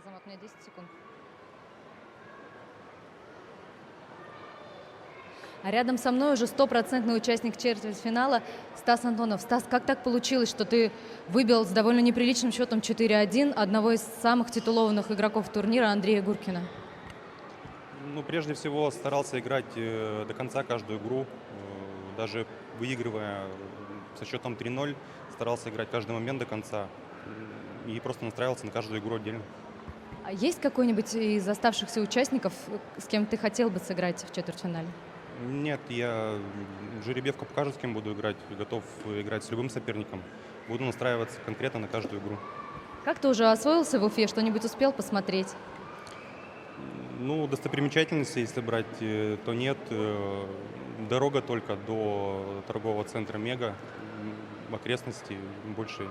Азамат, у меня 10 секунд. А рядом со мной уже стопроцентный участник четвертьфинала Стас Антонов. Стас, как так получилось, что ты выбил с довольно неприличным счетом 4-1 одного из самых титулованных игроков турнира Андрея Гуркина? Ну, прежде всего, старался играть до конца каждую игру, даже выигрывая со счетом 3-0, старался играть каждый момент до конца и просто настраивался на каждую игру отдельно. А есть какой-нибудь из оставшихся участников, с кем ты хотел бы сыграть в четвертьфинале? Нет, я жеребьевка покажет, с кем буду играть. Готов играть с любым соперником. Буду настраиваться конкретно на каждую игру. Как ты уже освоился в Уфе? Что-нибудь успел посмотреть? Ну, достопримечательности, если брать, то нет. Дорога только до торгового центра «Мега». Окрестности, больше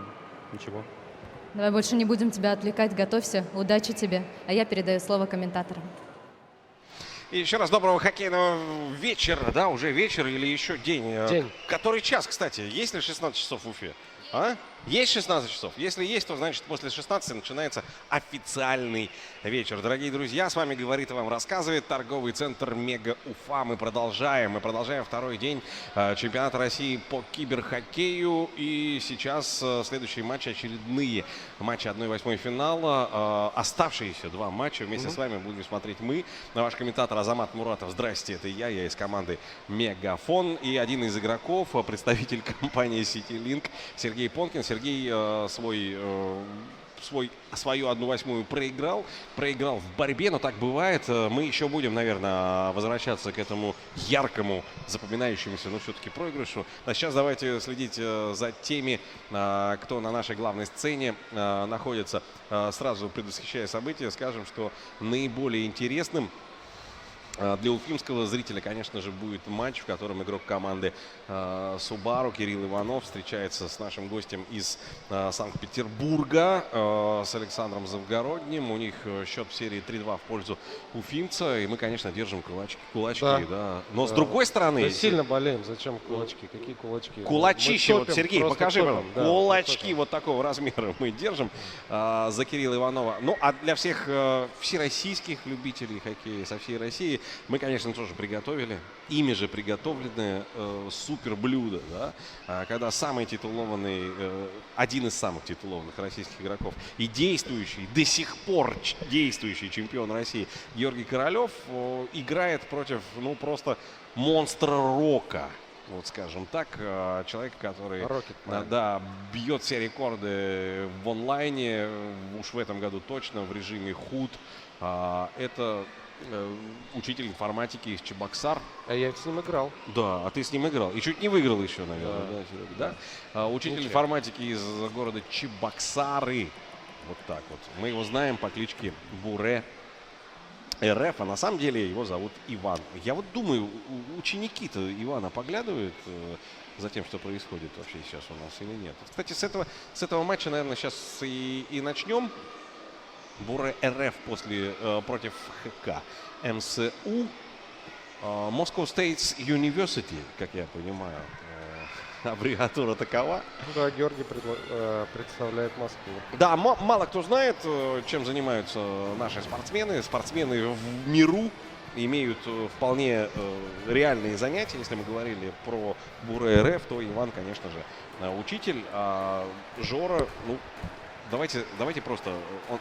ничего. Давай больше не будем тебя отвлекать. Готовься. Удачи тебе. А я передаю слово комментаторам. И еще раз доброго хоккейного вечера, да, уже вечер или еще день? День. Который час, кстати? Есть ли 16 часов в Уфе? А? Есть 16 часов? Если есть, то значит после 16 начинается официальный вечер. Дорогие друзья, с вами говорит и вам рассказывает торговый центр Мега Уфа. Мы продолжаем второй день чемпионата России по киберхоккею. И сейчас следующие матчи, очередные матчи 1/8 финала. Оставшиеся два матча вместе с вами будем смотреть мы. Ваш комментатор Азамат Муратов. Здрасте, это я из команды Мегафон. И один из игроков, представитель компании CityLink, Сергей Понкин. Сергей свою 1/8 проиграл в борьбе, но так бывает. Мы еще будем, наверное, возвращаться к этому яркому, запоминающемуся, но все-таки проигрышу. А сейчас давайте следить за теми, кто на нашей главной сцене находится. Сразу предвосхищая события, скажем, что наиболее интересным для уфимского зрителя, конечно же, будет матч, в котором игрок команды Subaru Кирилл Иванов встречается с нашим гостем из Санкт-Петербурга, с Александром Завгородним. У них счет в серии 3-2 в пользу уфимца. И мы, конечно, держим кулачки. Да. Но с другой стороны... Мы сильно болеем. Зачем кулачки? Какие кулачки? Кулачище. Вот, Сергей, покажи вам. Да, кулачки вот такого размера мы держим за Кирилла Иванова. Ну, а для всех всероссийских любителей хоккея со всей России мы, конечно, тоже приготовили, ими же приготовлены супер блюдо, да? Когда самый титулованный, один из самых титулованных российских игроков и действующий, до сих пор действующий чемпион России Георгий Королев играет против, ну, просто монстра рока. Вот, скажем так, человек, который бьет все рекорды в онлайне, уж в этом году точно, в режиме худ. Это учитель информатики из Чебоксар. А я с ним играл. Да, а ты с ним играл. И чуть не выиграл еще, наверное. Да? Учитель информатики из города Чебоксары. Вот так вот. Мы его знаем по кличке Буре РФ, а на самом деле его зовут Иван. Я вот думаю, ученики-то Ивана поглядывают за тем, что происходит вообще сейчас у нас или нет. Кстати, с этого матча, наверное, сейчас и начнем. Буре РФ против ХК МСУ. Moscow State University, как я понимаю. Аббревиатура такова. Да, Георгий представляет Москву. Да, мало кто знает, чем занимаются наши спортсмены. Спортсмены в миру имеют вполне реальные занятия. Если мы говорили про Буре РФ, то Иван, конечно же, учитель. А Жора, ну, давайте просто,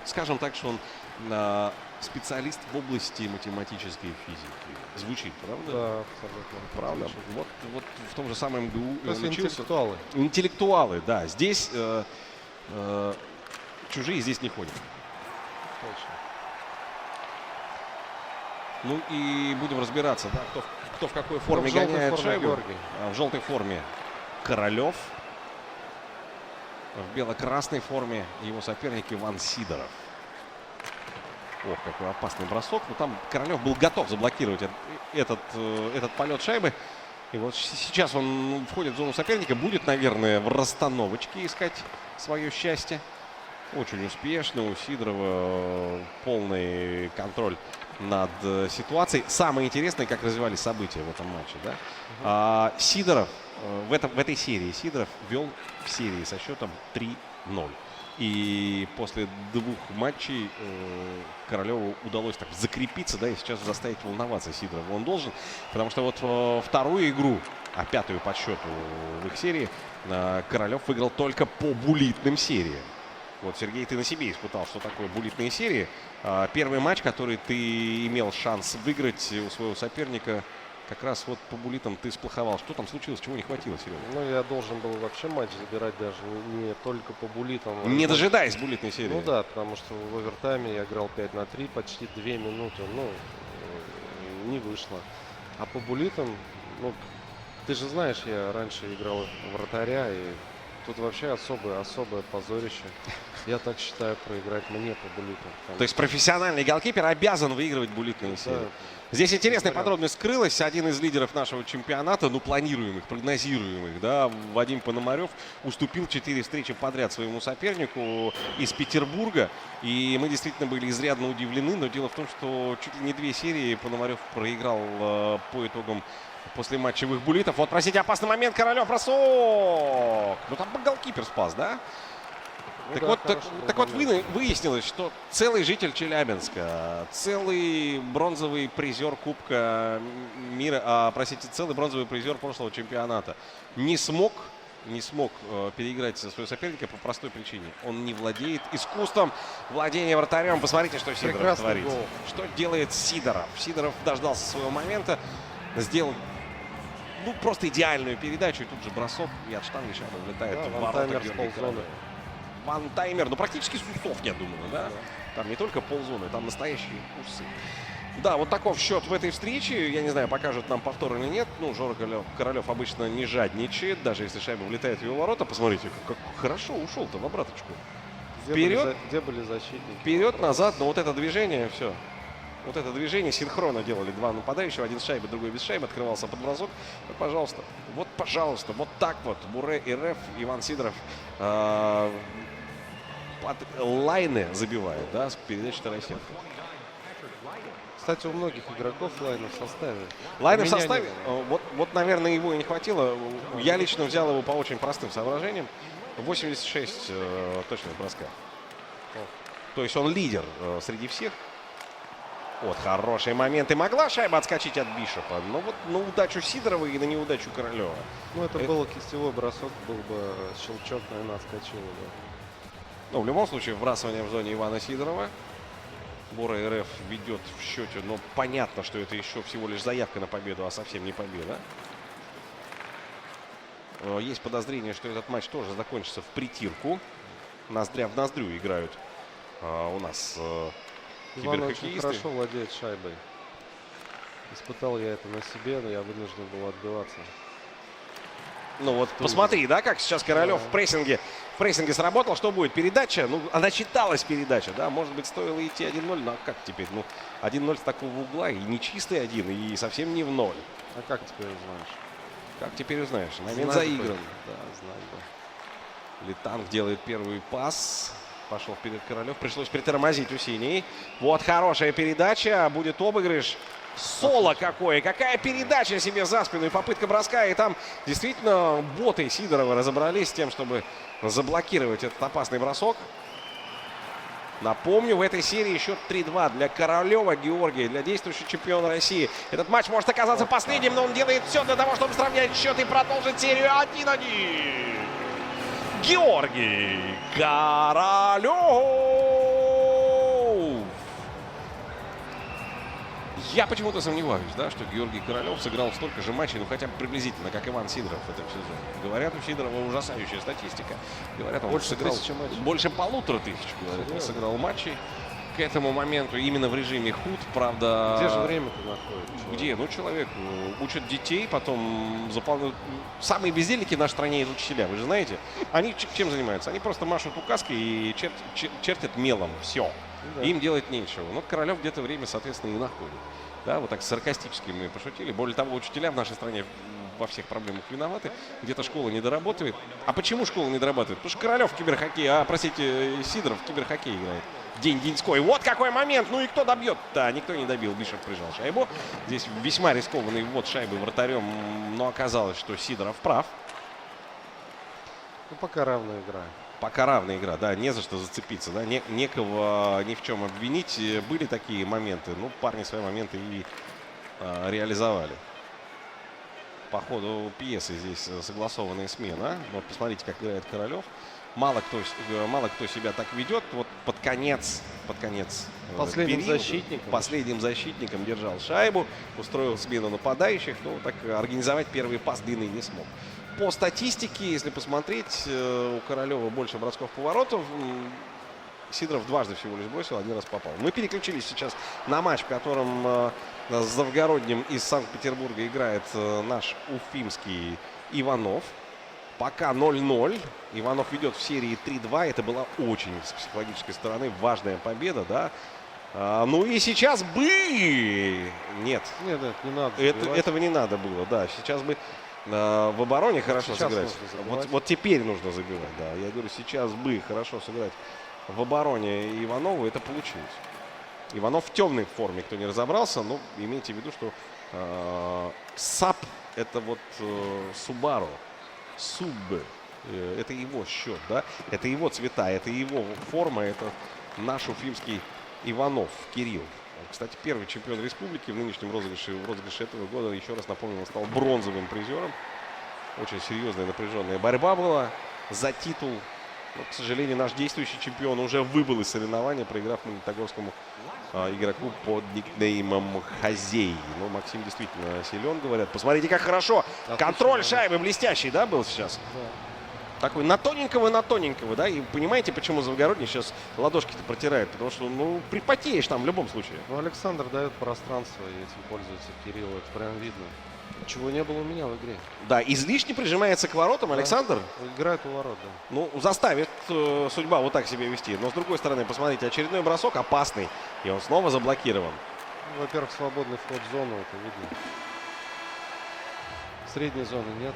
скажем так, что он специалист в области математической физики. Звучит, правда? Да, абсолютно. Правда. Вот в том же самом МГУ учился. Интеллектуалы. Интеллектуалы, да. Здесь чужие здесь не ходят. Точно. Ну и будем разбираться, да, кто в какой форме гоняет шайбу. В желтой форме Королев. В бело-красной форме его соперник Иван Сидоров. Ох, какой опасный бросок. Но там Королев был готов заблокировать этот полет шайбы. И вот сейчас он входит в зону соперника. Будет, наверное, в расстановочке искать свое счастье. Очень успешно. У Сидорова полный контроль над ситуацией. Самое интересное, как развивались события в этом матче. Да? Сидоров в этой серии вел в серии со счетом 3-0. И после двух матчей Королеву удалось так закрепиться, да, и сейчас заставить волноваться Сидорова. Он должен, потому что вот вторую игру, а пятую по счету в их серии, Королев выиграл только по буллитным сериям. Вот, Сергей, ты на себе испытал, что такое буллитные серии. Первый матч, который ты имел шанс выиграть у своего соперника, как раз вот по буллитам ты сплоховал. Что там случилось, чего не хватило, Серега? Ну, я должен был вообще матч забирать даже не только по буллитам. Не дожидаясь буллитной серии. Ну да, потому что в овертайме я играл 5-3, почти 2 минуты. Ну, не вышло. А по буллитам, ну, ты же знаешь, я раньше играл вратаря, и тут вообще особое позорище. Я так считаю, проиграть мне по буллитам. То есть профессиональный голкипер обязан выигрывать буллитные серии. Да. Здесь интересная подробность скрылась. Один из лидеров нашего чемпионата, ну, планируемых, прогнозируемых, да, Вадим Пономарев, уступил 4 встречи подряд своему сопернику из Петербурга. И мы действительно были изрядно удивлены. Но дело в том, что чуть ли не 2 серии Пономарев проиграл по итогам после матчевых буллитов. Вот, простите, опасный момент. Королев, бросок. Ну, там голкипер спас, да? Ну Так да, вот, хороший так вот момент. выяснилось, что целый житель Челябинска, целый бронзовый призер Кубка мира, целый бронзовый призер прошлого чемпионата не смог переиграть своего соперника по простой причине. Он не владеет искусством владения вратарем. Посмотрите, что Сидоров Прекрасный творит. гол. Что делает Сидоров. Сидоров дождался своего момента, сделал просто идеальную передачу. И тут же бросок, и от штанги шайба влетает Да, в ворота вантаймер с Георгия ползоны. Королева. Вантаймер, ну практически с усов, я думаю, да? Там не только ползоны, там настоящие усы. Да, вот таков счет в этой встрече. Я не знаю, покажут нам повтор или нет. Ну, Жора Королев обычно не жадничает, даже если шайба влетает в его ворота. Посмотрите, как хорошо ушел-то в обраточку. Вперед, Где были защитники? вперед, назад, но вот это движение, все. Вот это движение синхронно делали два нападающего. Один с шайбы, другой без шайбы. Открывался под бросок. Вот, пожалуйста, вот так вот. Буре и Реф, Иван Сидоров под лайны забивает, да, с передачи Тарасенко. Кстати, у многих игроков лайны в составе. Лайны в У меня составе, не было. вот, наверное, его и не хватило. Я лично взял его по очень простым соображениям. 86 точных броска. То есть он лидер среди всех. Вот, хороший момент. И могла шайба отскочить от Бишопа. Но вот на удачу Сидорова и на неудачу Королева. Ну, это был кистевой бросок, был бы щелчок, наверное, отскочил. Да. Ну, в любом случае, вбрасывание в зоне Ивана Сидорова. Бура РФ ведет в счете, но понятно, что это еще всего лишь заявка на победу, а совсем не победа. Есть подозрение, что этот матч тоже закончится в притирку. Ноздря в ноздрю играют у нас Иван очень киберхоккеисты. хорошо владеет шайбой. Испытал я это на себе, но я вынужден был отбиваться. Ну вот, посмотри, да, как сейчас Королев в прессинге сработал. Что будет? Передача? Ну, она читалась передача, да. Может быть, стоило идти 1-0, но как теперь? Ну, 1-0 с такого угла, и не чистый один, и совсем не в ноль. А как теперь узнаешь? Как теперь узнаешь? Момент Знать бы. заигран. Да, знать бы. Литанг делает первый пас. Пошел вперед Королев. Пришлось притормозить у синей. Вот хорошая передача. Будет обыгрыш. Соло какое. Какая передача себе за спину. И попытка броска. И там действительно боты Сидорова разобрались с тем, чтобы заблокировать этот опасный бросок. Напомню, в этой серии счет 3-2 для Королева Георгия, для действующего чемпиона России. Этот матч может оказаться последним, но он делает все для того, чтобы сравнять счет и продолжить серию 1-1. Георгий Королев. Я почему-то сомневаюсь, да, что Георгий Королев сыграл столько же матчей, ну хотя бы приблизительно, как Иван Сидоров в этом сезоне. Говорят, у Сидорова ужасающая статистика. Говорят, он Больше сыграл 1000 матчей. больше 1500, говорят, он сыграл матчей. К этому моменту именно в режиме худ, правда... Где же время-то находится? Где? Ну, человек учит детей, потом заполняют... Самые бездельники в нашей стране это учителя, вы же знаете. Они чем занимаются? Они просто машут указкой и чертят мелом. Все. Да. Им делать нечего. Ну, Королев где-то время, соответственно, и находит. Да, вот так саркастически мы пошутили. Более того, учителя в нашей стране во всех проблемах виноваты. Где-то школа не дорабатывает. А почему школа не дорабатывает? Потому что Королев в киберхоккей, Сидоров в киберхоккей играет. День-деньской. Вот какой момент. Ну и кто добьет? Да, никто не добил. Бишев прижал шайбу. Здесь весьма рискованный ввод шайбы вратарем. Но оказалось, что Сидоров прав. Ну, пока равная игра. Пока равная игра, да, не за что зацепиться, да, некого ни в чем обвинить. Были такие моменты, ну, парни свои моменты и реализовали. По ходу пьесы здесь согласованная смена. Вот посмотрите, как играет Королев. Мало кто себя так ведет. Вот под конец последним защитником держал шайбу, устроил смену нападающих, но так организовать первый пас длинный не смог. По статистике, если посмотреть, у Королева больше бросков поворотов. Сидоров дважды всего лишь бросил, один раз попал. Мы переключились сейчас на матч, в котором с Завгородним из Санкт-Петербурга играет наш уфимский Иванов. Пока 0-0. Иванов ведет в серии 3-2. Это была очень с психологической стороны важная победа, да. Ну и сейчас бы... Нет, не надо. Этого не надо было, да. Сейчас бы в обороне хорошо сыграть. Вот теперь нужно забивать, да. Я говорю, сейчас бы хорошо сыграть в обороне Иванову, это получилось. Иванов в темной форме, кто не разобрался, но имейте в виду, что САП — это вот Subaru. Суб. Это его счет, да? Это его цвета, это его форма, это наш уфимский Иванов Кирилл. Кстати, первый чемпион республики в нынешнем розыгрыше этого года, еще раз напомню, он стал бронзовым призером. Очень серьезная напряженная борьба была за титул. Но, к сожалению, наш действующий чемпион уже выбыл из соревнования, проиграв магнитогорскому игроку под никнеймом Хазей. Но Максим действительно силен, говорят. Посмотрите, как хорошо. Контроль шайбы блестящий, да, был сейчас? Да. Такой на тоненького, да? И понимаете, почему Завгородний сейчас ладошки-то протирает? Потому что, ну, припотеешь там в любом случае. Ну, Александр дает пространство, и этим пользуется Кирилл. Это прям видно. Чего не было у меня в игре. Да, излишне прижимается к воротам, да. Александр. Играет у ворот, да. Ну, заставит судьба вот так себя вести. Но, с другой стороны, посмотрите, очередной бросок опасный. И он снова заблокирован. Ну, во-первых, свободный вход в зону, это видно. Средней зоны нет.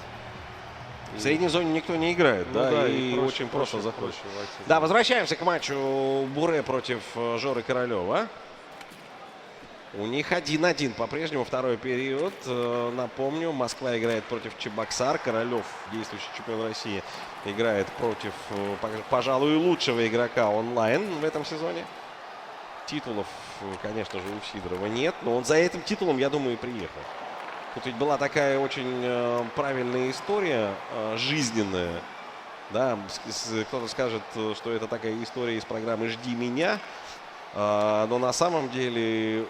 В средней зоне никто не играет, ну, да, и проще, очень просто заходит. Да, возвращаемся к матчу Буре против Жоры Королева. У них 1-1 по-прежнему второй период. Напомню, Москва играет против Чебоксар. Королев, действующий чемпион России, играет против, пожалуй, лучшего игрока онлайн в этом сезоне. Титулов, конечно же, у Сидорова нет, но он за этим титулом, я думаю, и приехал. Тут ведь была такая очень правильная история, жизненная. Да, кто-то скажет, что это такая история из программы «Жди меня». Но на самом деле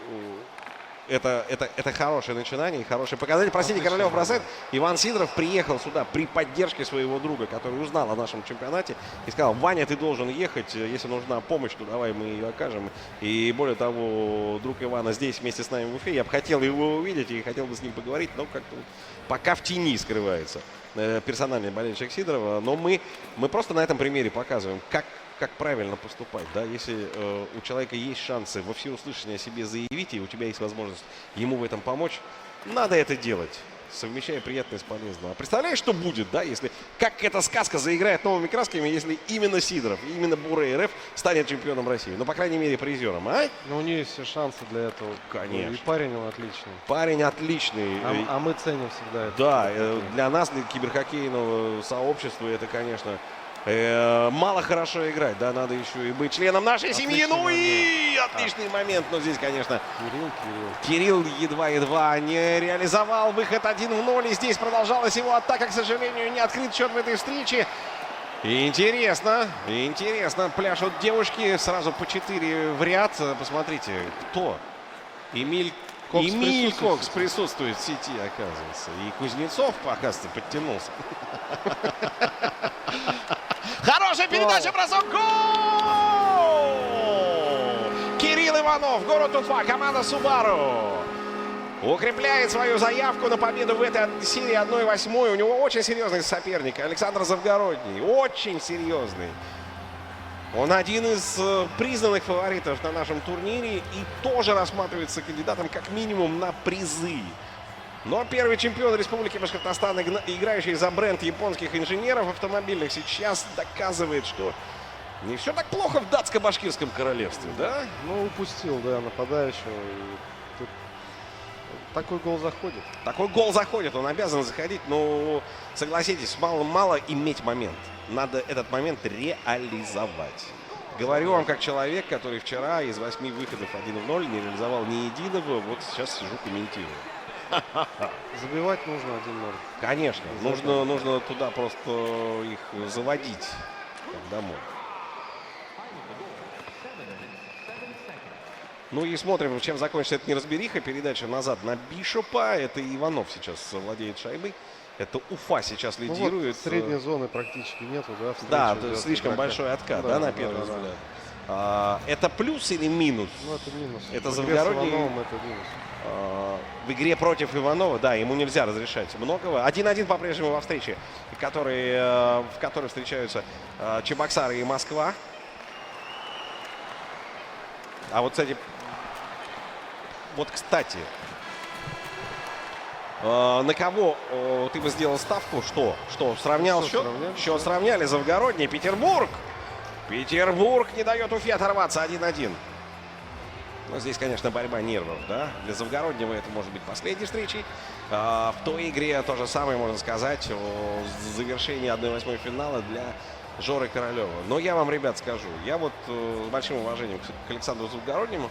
это хорошее начинание и хороший показатель. Простите, Королев бросает. Иван Сидоров приехал сюда при поддержке своего друга, который узнал о нашем чемпионате и сказал: Ваня, ты должен ехать, если нужна помощь, то давай мы ее окажем. И более того, друг Ивана здесь вместе с нами в Уфе. Я бы хотел его увидеть и хотел бы с ним поговорить, но как-то пока в тени скрывается персональный болельщик Сидорова. Но мы просто на этом примере показываем, как правильно поступать, да, если у человека есть шансы во всеуслышание о себе заявить, и у тебя есть возможность ему в этом помочь, надо это делать, совмещая приятное с полезным. А представляешь, что будет, да, если, как эта сказка заиграет новыми красками, если именно Сидоров, именно Буре РФ станет чемпионом России, ну, по крайней мере, призером, а? Ну, у нее есть все шансы для этого. Конечно. И парень он отличный. Парень отличный. А мы ценим всегда это. Да, для нас, для киберхоккейного сообщества, это, конечно... мало хорошо играть, да, надо еще и быть членом нашей семьи. Ну и отличный момент, но здесь, конечно, Кирилл едва-едва не реализовал выход 1-0, и здесь продолжалась его атака, к сожалению, не открыт счет в этой встрече. Интересно, пляшут девушки сразу по 4 в ряд. Посмотрите, кто? Эмиль Кокс присутствует в сети, оказывается. И Кузнецов, оказывается, подтянулся. Хорошая передача, бросок, гол! Кирилл Иванов, город Уфа, команда Subaru укрепляет свою заявку на победу в этой серии 1/8. У него очень серьезный соперник Александр Завгородний, очень серьезный. Он один из признанных фаворитов на нашем турнире и тоже рассматривается кандидатом как минимум на призы. Но первый чемпион Республики Башкортостан, играющий за бренд японских инженеров автомобильных, сейчас доказывает, что не все так плохо в датско-башкирском королевстве, да? Ну, упустил, да, нападающего. И тут такой гол заходит. Такой гол заходит, он обязан заходить, но, согласитесь, мало иметь момент. Надо этот момент реализовать. Говорю вам как человек, который вчера из 8 выходов 1-0 не реализовал ни единого, вот сейчас сижу, комментирую. Забивать нужно 1-0. Конечно, нужно туда просто их заводить, как домой. Ну и смотрим, чем закончится эта неразбериха. Передача назад на Бишопа. Это Иванов сейчас владеет шайбой. Это Уфа сейчас лидирует. Ну вот средней зоны практически нету, да? Да, слишком большой откат, да, на первый взгляд. Это плюс или минус? Ну, это минус. Это Завгородний. Это минус. В игре против Иванова, да, ему нельзя разрешать многого. 1-1 по-прежнему во встрече, в которой встречаются Чебоксары и Москва. А вот, кстати, на кого ты бы сделал ставку? Что? Сравнял счет? Счет сравняли. Завгородний. Петербург не дает Уфе оторваться. 1-1. Но здесь, конечно, борьба нервов, да. Для Завгороднего это может быть последней встречей. В той игре то же самое можно сказать о завершении 1/8 финала для Жоры Королева. Но я вам, ребят, скажу, я вот с большим уважением к Александру Завгороднему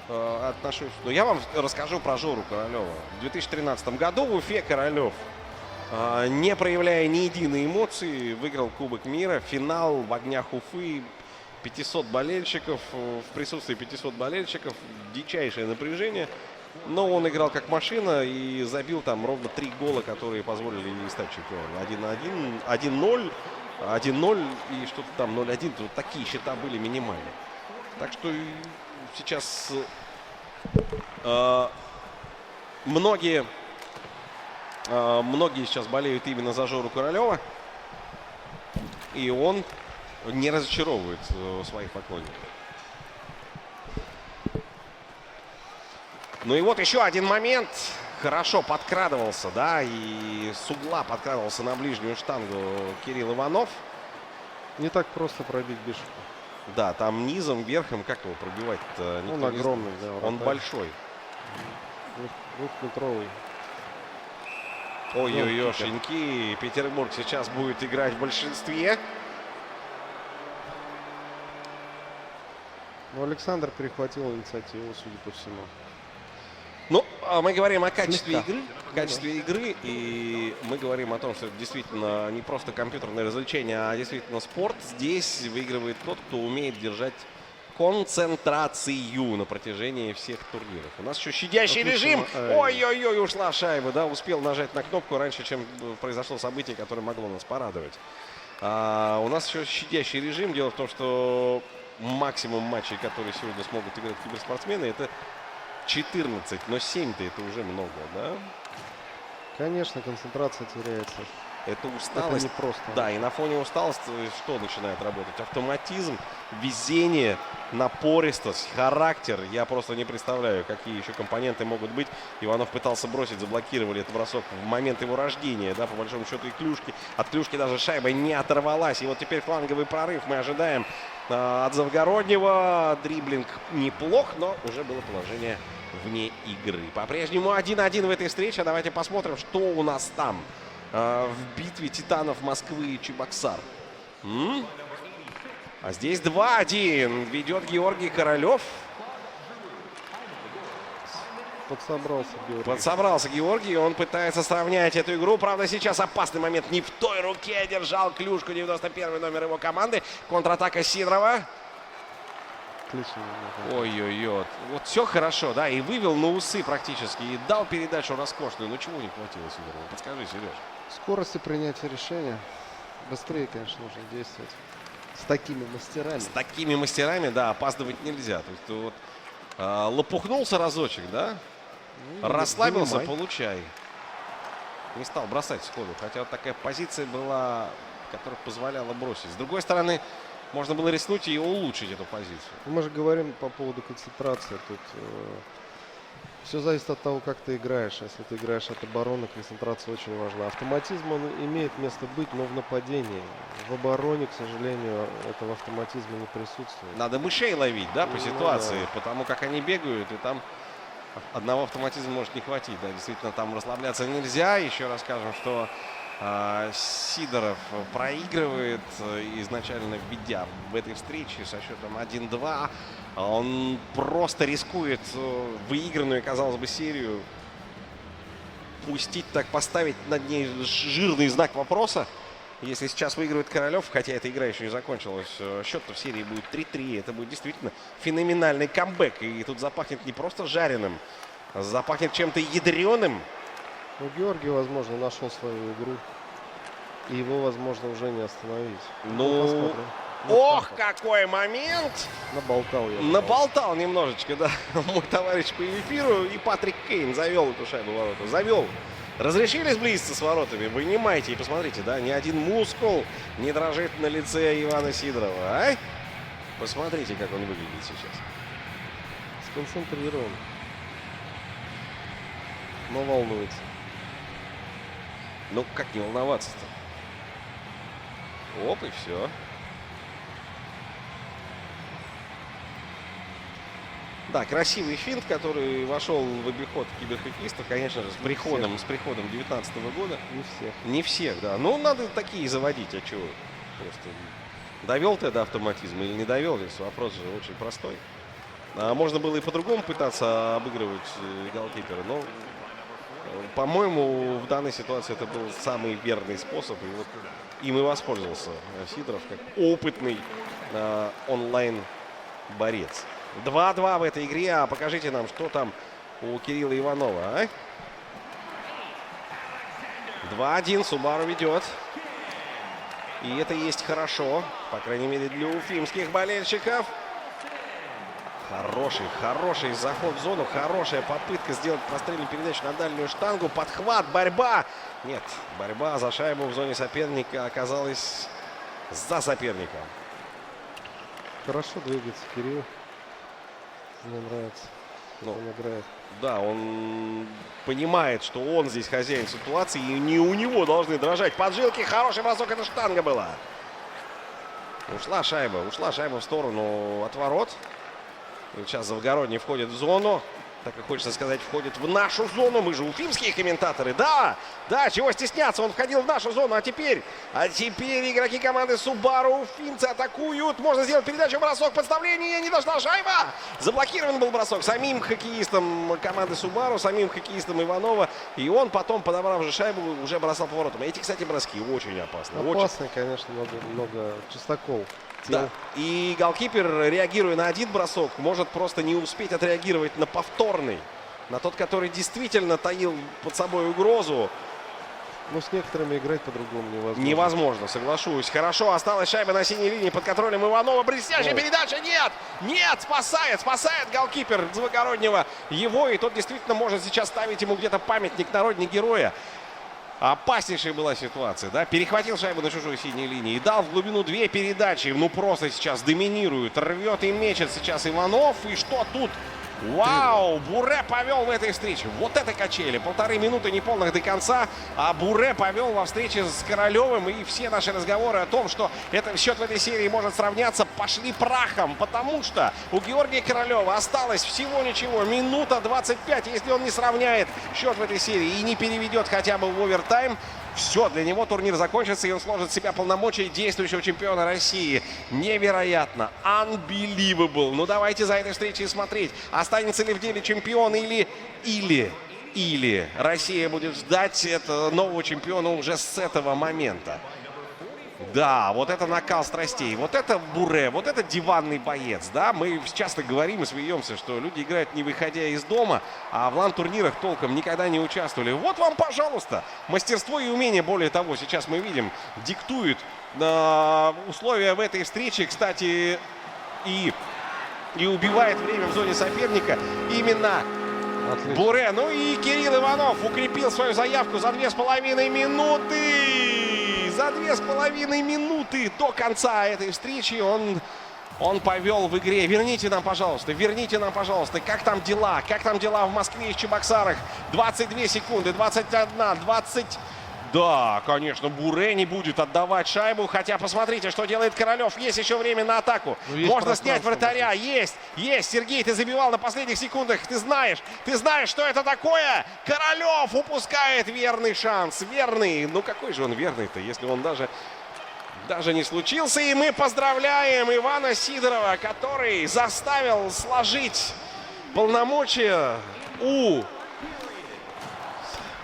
отношусь. Но я вам расскажу про Жору Королева. В 2013 году в Уфе Королев, не проявляя ни единой эмоции, выиграл Кубок мира, финал в огнях Уфы, 500 болельщиков, в присутствии 500 болельщиков, дичайшее напряжение. Но он играл как машина и забил там ровно 3 гола, которые позволили ей стать чемпионом. 1-1, 1-0, 1-0 и что-то там 0-1. Тут такие счета были минимальные. Так что сейчас многие сейчас болеют именно за Жору Королева. И он не разочаровывает своих поклонников. Ну и вот еще один момент. Хорошо подкрадывался, да, и с угла подкрадывался на ближнюю штангу Кирилл Иванов. Не так просто пробить Бишопа. Да, там низом, верхом, как его пробивать-то? Он огромный, да. Он большой. Двухметровый. Ой-ой-ой, Шиньки. Петербург сейчас будет играть в большинстве. Но Александр перехватил инициативу, судя по всему. Ну, мы говорим о качестве Слегка. игры. Качестве игры. И мы говорим о том, что это действительно не просто компьютерное развлечение, а действительно спорт. Здесь выигрывает тот, кто умеет держать концентрацию на протяжении всех турниров. У нас еще щадящий режим. Ой-ой-ой, ушла шайба, да, успел нажать на кнопку раньше, чем произошло событие, которое могло нас порадовать. У нас еще щадящий режим. Дело в том, что максимум матчей, которые сегодня смогут играть киберспортсмены, это 14, но 7-то это уже много, да? Конечно, концентрация теряется. Это усталость. Это непросто. Да, и на фоне усталости что начинает работать? Автоматизм, везение, напористость, характер. Я просто не представляю, какие еще компоненты могут быть. Иванов пытался бросить, заблокировали этот бросок в момент его рождения, да, по большому счету и клюшки. От клюшки даже шайба не оторвалась. И вот теперь фланговый прорыв мы ожидаем от Завгороднего. Дриблинг неплох, но уже было положение вне игры. По-прежнему 1-1 в этой встрече. Давайте посмотрим, что у нас там в битве титанов Москвы и Чебоксар. А здесь 2-1. Ведет Георгий Королев. Подсобрался Георгий. Он пытается сравнять эту игру. Правда, сейчас опасный момент. Не в той руке держал клюшку. 91 номер его команды. Контратака Сидорова. Ой-ой-ой. Вот все хорошо, да. И вывел на усы практически. И дал передачу роскошную. Ну чего не хватило Сидорову? Подскажи, Сереж. Скорости принятия решения. Быстрее, конечно, нужно действовать. С такими мастерами. С такими мастерами, да, опаздывать нельзя. То есть вот лопухнулся разочек, да? Расслабился, получай. Не стал бросать сходу. Хотя вот такая позиция была, которая позволяла бросить. С другой стороны, можно было рискнуть и улучшить эту позицию. Мы же говорим по поводу концентрации. Тут все зависит от того, как ты играешь. Если ты играешь от обороны, концентрация очень важна. Автоматизм, он имеет место быть, но в нападении. В обороне, к сожалению, этого автоматизма не присутствует. Надо мышей ловить, да, по ситуации. Да. Потому как они бегают, и там одного автоматизма может не хватить. Да, действительно, там расслабляться нельзя. Еще раз скажем, что Сидоров проигрывает изначально, введя в этой встрече со счетом 1-2. Он просто рискует выигранную, казалось бы, серию пустить, так поставить над ней жирный знак вопроса. Если сейчас выигрывает Королев, хотя эта игра еще не закончилась, счет-то в серии будет 3-3. Это будет действительно феноменальный камбэк. И тут запахнет не просто жареным, а запахнет чем-то ядреным. Ну, Георгий, возможно, нашел свою игру. И его, возможно, уже не остановить. Ну, ох, какой момент! Наболтал я. Наболтал немножечко, да. Мой товарищ по эфиру. И Патрик Кейн завел эту шайбу в ворота. Завел. Разрешили сблизиться с воротами? Вынимайте и посмотрите, да. Ни один мускул не дрожит на лице Ивана Сидорова. А? Посмотрите, как он выглядит сейчас. Сконцентрирован. Но волнуется. Ну, как не волноваться-то? Оп, и все. Да, красивый финт, который вошел в обиход киберхоккеистов, конечно же, с приходом 19 года. Не всех. Не всех, да. Ну, надо такие заводить, а чего? Просто довел ты до автоматизма или не довел? Здесь вопрос же очень простой. Можно было и по-другому пытаться обыгрывать голкипера, но, по-моему, в данной ситуации это был самый верный способ. И вот им и воспользовался Сидоров как опытный онлайн-борец. 2-2 в этой игре. А покажите нам, что там у Кирилла Иванова. А? 2-1. Субару ведет. И это есть хорошо. По крайней мере, для уфимских болельщиков. Хороший заход в зону. Хорошая попытка сделать прострельную передачу на дальнюю штангу. Подхват, борьба. Нет, борьба за шайбу в зоне соперника оказалась за соперником. Хорошо двигается Кирилл. Мне нравится. Он играет. Да, он понимает, что он здесь хозяин ситуации, и не у него должны дрожать поджилки. Хороший бросок, это штанга была. Ушла шайба в сторону от ворот. И сейчас Завгородний входит в зону. Так и хочется сказать, входит в нашу зону. Мы же уфимские комментаторы. Да, чего стесняться. Он входил в нашу зону. А теперь игроки команды Субару, уфимцы атакуют. Можно сделать передачу, бросок, подставление. Не дошла шайба. Заблокирован был бросок самим хоккеистом команды Субару, самим хоккеистом Иванова. И он потом, подобрав же шайбу, уже бросал поворотом. Эти, кстати, броски очень опасны. Опасны, конечно, много чистокол. Да. И голкипер, реагируя на один бросок, может просто не успеть отреагировать на повторный. На тот, который действительно таил под собой угрозу. Ну, с некоторыми играть по-другому невозможно. Невозможно, соглашусь. Хорошо, осталась шайба на синей линии под контролем Иванова. Блестящая передача. Нет, спасает голкипер Завгороднего его. И тот действительно может сейчас ставить ему где-то памятник на родине героя. Опаснейшая была ситуация, да? Перехватил шайбу на чужой синей линии и дал в глубину 2 передачи. Ну, просто сейчас доминирует, рвет и мечет сейчас Иванов. И что тут? Вау! Буре повел в этой встрече. Вот это качели. 1,5 минуты неполных до конца. А Буре повел во встрече с Королевым. И все наши разговоры о том, что этот счет в этой серии может сравняться, пошли прахом. Потому что у Георгия Королева осталось всего ничего. Минута 25. Если он не сравняет счет в этой серии и не переведет хотя бы в овертайм, все, для него турнир закончится, и он сложит в себя полномочия действующего чемпиона России. Невероятно. Unbelievable. Ну, давайте за этой встречей смотреть. Останется ли в деле чемпион или Россия будет ждать этого нового чемпиона уже с этого момента. Да, вот это накал страстей, вот это Буре, вот это диванный боец, да, мы часто говорим и смеемся, что люди играют не выходя из дома, а в лан-турнирах толком никогда не участвовали. Вот вам, пожалуйста, мастерство и умение, более того, сейчас мы видим, диктуют условия в этой встрече, кстати, и убивает время в зоне соперника именно Буре. Ну и Кирилл Иванов укрепил свою заявку за 2,5 минуты. За 2,5 минуты до конца этой встречи он повел в игре. Верните нам, пожалуйста, как там дела? Как там дела в Москве и в Чебоксарах? 22 секунды, 21, 20... Да, конечно, Буре не будет отдавать шайбу. Хотя посмотрите, что делает Королев. Есть еще время на атаку. Можно снять вратаря. Есть. Сергей, ты забивал на последних секундах. Ты знаешь, что это такое. Королев упускает верный шанс. Верный. Ну какой же он верный-то, если он даже не случился. И мы поздравляем Ивана Сидорова, который заставил сложить полномочия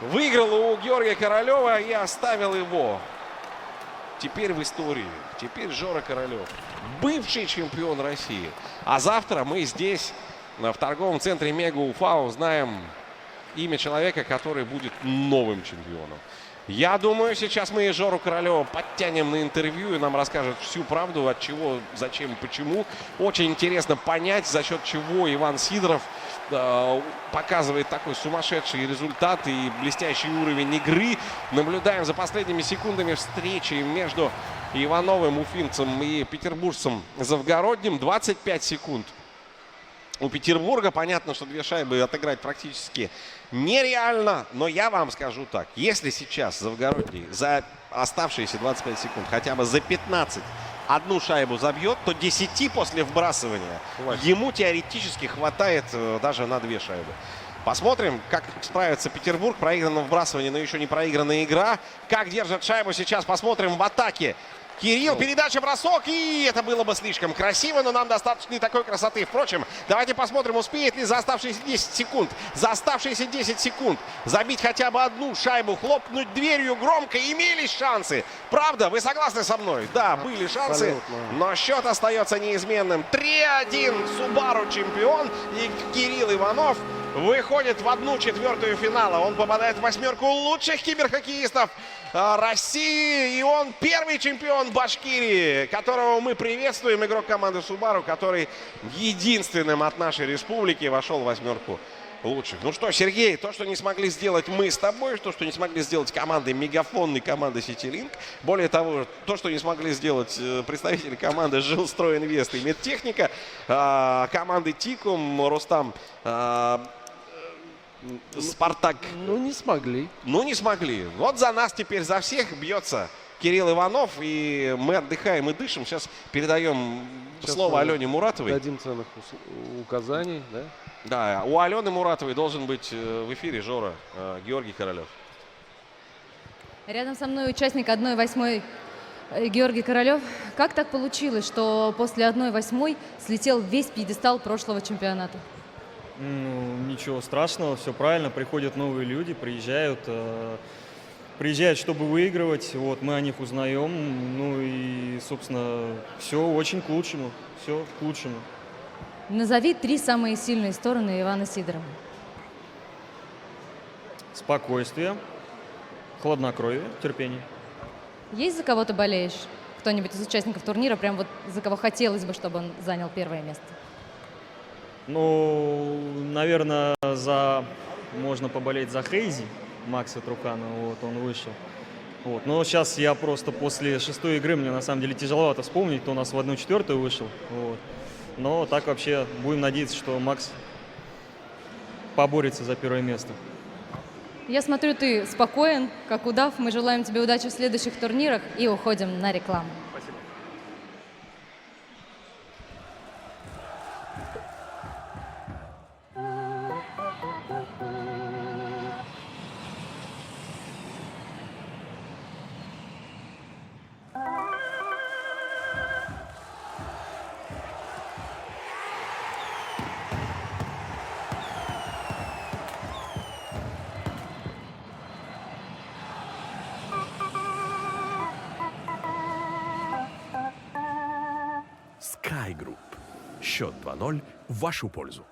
выиграл у Георгия Королева и оставил его. Теперь в истории. Теперь Жора Королев. Бывший чемпион России. А завтра мы здесь, в торговом центре Мега Уфа, узнаем имя человека, который будет новым чемпионом. Я думаю, сейчас мы и Жору Королева подтянем на интервью и нам расскажет всю правду, от чего, зачем, почему. Очень интересно понять, за счет чего Иван Сидоров показывает такой сумасшедший результат и блестящий уровень игры. Наблюдаем за последними секундами встречи между Ивановым, уфимцем, и петербуржцем Завгородним. 25 секунд у Петербурга. Понятно, что 2 шайбы отыграть практически нереально. Но я вам скажу так. Если сейчас Завгородний за оставшиеся 25 секунд хотя бы за 15 одну шайбу забьет, то 10 после вбрасывания Хватит. ему теоретически хватает даже на 2 шайбы. Посмотрим, как справится Петербург. Проиграно вбрасывание, но еще не проигранная игра. Как держат шайбу сейчас, посмотрим в атаке. Кирилл, передача, бросок, и это было бы слишком красиво, но нам достаточно и такой красоты. Впрочем, давайте посмотрим, успеет ли за оставшиеся 10 секунд, забить хотя бы одну шайбу, хлопнуть дверью громко. Имелись шансы. Правда, вы согласны со мной? Да, были шансы, но счет остается неизменным. 3-1, Subaru чемпион, и Кирилл Иванов выходит в 1/4 финала. Он попадает в 8 лучших киберхоккеистов России. И он первый чемпион Башкирии, которого мы приветствуем. Игрок команды Subaru, который единственным от нашей республики вошел в 8 лучших. Ну что, Сергей, то, что не смогли сделать мы с тобой, то, что не смогли сделать команды Мегафон и команды Ситилинк, более того, то, что не смогли сделать представители команды Жилстройинвест и Медтехника, команды Тикум, Рустам, Спартак. Ну, не смогли. Ну, не смогли. Вот за нас теперь, за всех бьется Кирилл Иванов. И мы отдыхаем и дышим. Сейчас передаем слово Алене Муратовой. Дадим ценных указаний, да? Да, у Алены Муратовой должен быть в эфире Жора Георгий Королев. Рядом со мной участник 1/8 Георгий Королев. Как так получилось, что после 1/8 слетел весь пьедестал прошлого чемпионата? Ну, ничего страшного, все правильно. Приходят новые люди, приезжают, чтобы выигрывать. Вот, мы о них узнаем. Ну и, собственно, все очень к лучшему. Все к лучшему. Назови 3 самые сильные стороны Ивана Сидорова. Спокойствие, хладнокровие, терпение. Есть за кого ты болеешь? Кто-нибудь из участников турнира, прям вот за кого хотелось бы, чтобы он занял первое место? Ну, наверное, можно поболеть за Хейзи, Макса Трухана, вот, он вышел. Вот. Но сейчас я просто после 6-й игры, мне на самом деле тяжеловато вспомнить, кто у нас в 1/4 вышел. Вот. Но так вообще будем надеяться, что Макс поборется за первое место. Я смотрю, ты спокоен, как удав. Мы желаем тебе удачи в следующих турнирах и уходим на рекламу. Спасибо. Sky Group. Счет 2-0 в вашу пользу.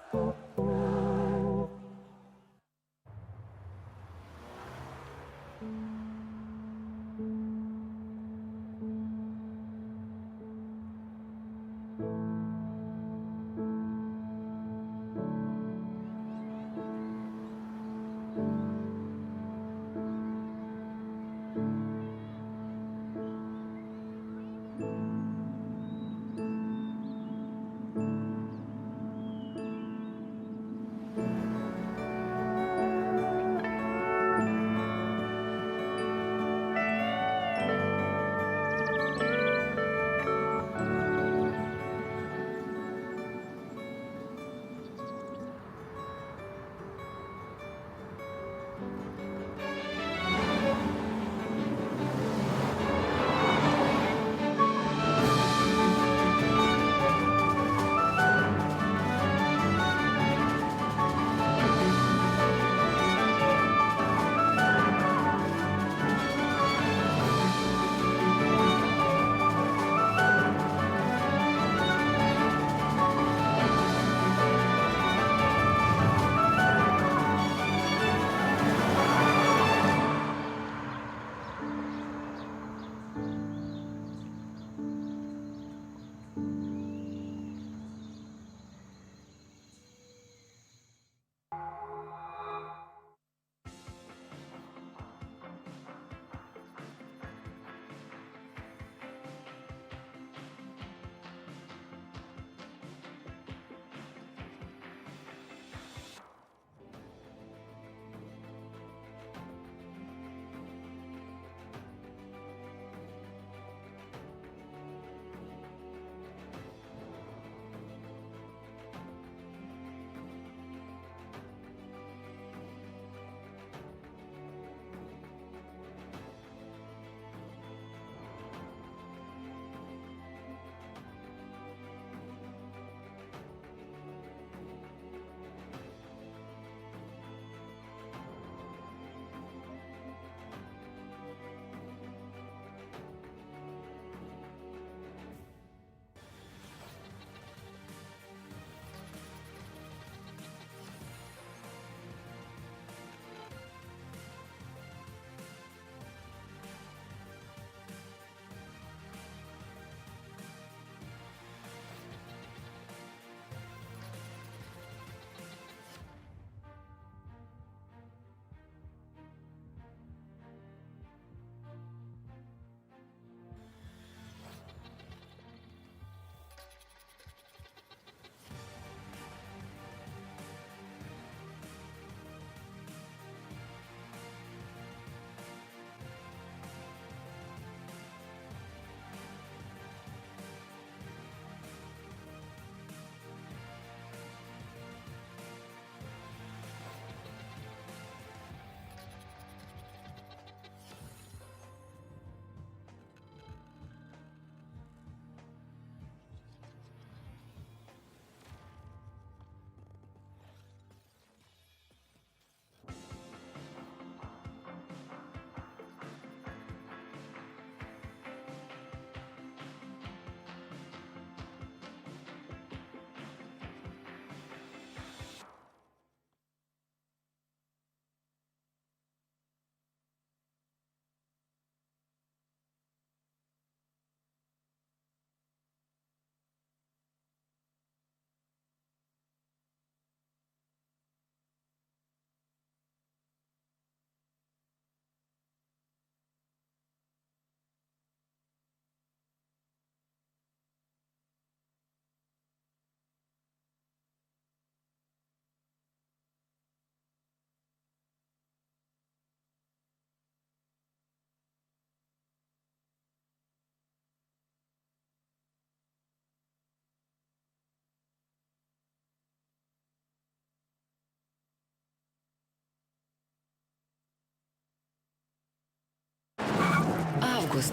Август.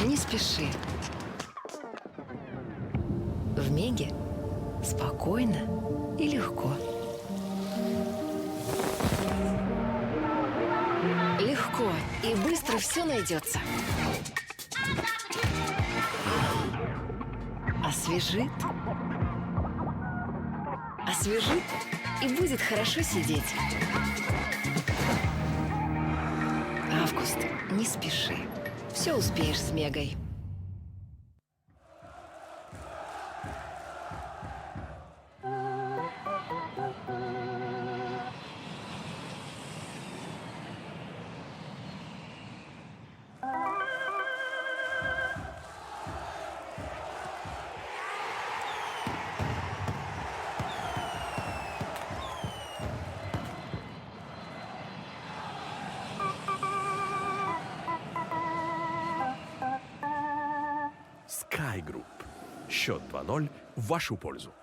Не спеши. В Меге спокойно и легко. Легко и быстро все найдется. Освежит. Освежит и будет хорошо сидеть. Август, не спеши. Все успеешь с Мегой. Sky Group. Счет 2-0 в вашу пользу.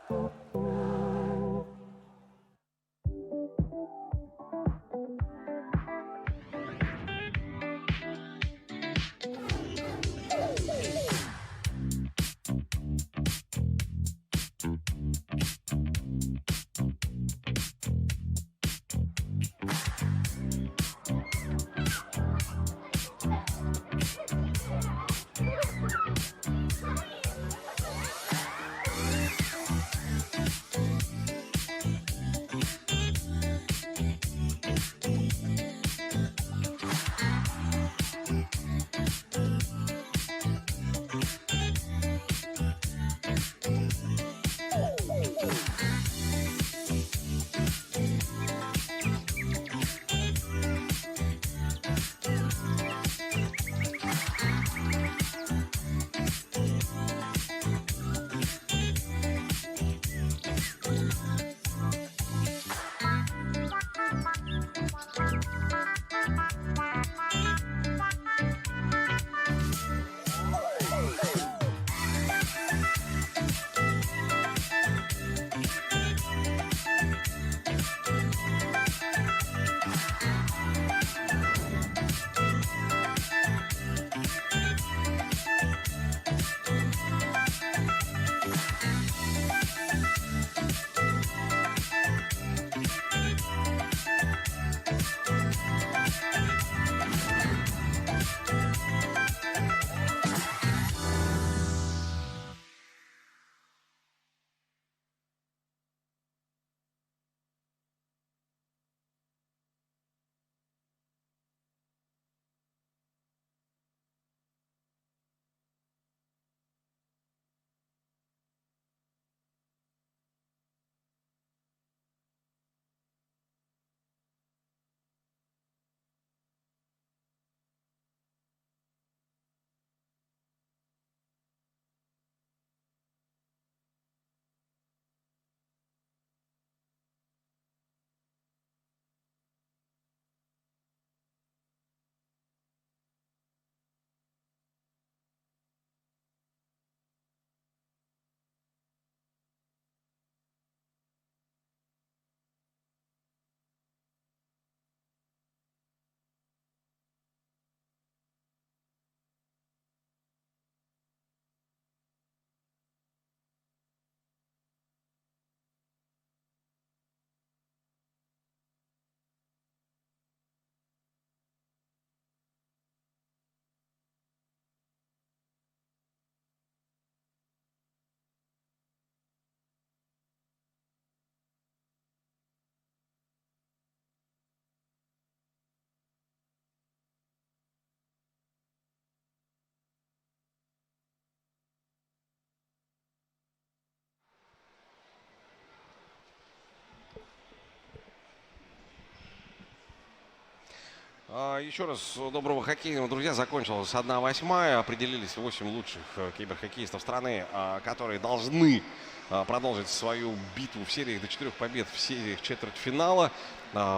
Еще раз доброго хоккейного, друзья. Закончилась 1/8. Определились 8 лучших киберхоккеистов страны, которые должны продолжить свою битву в сериях до 4 побед в сериях четвертьфинала,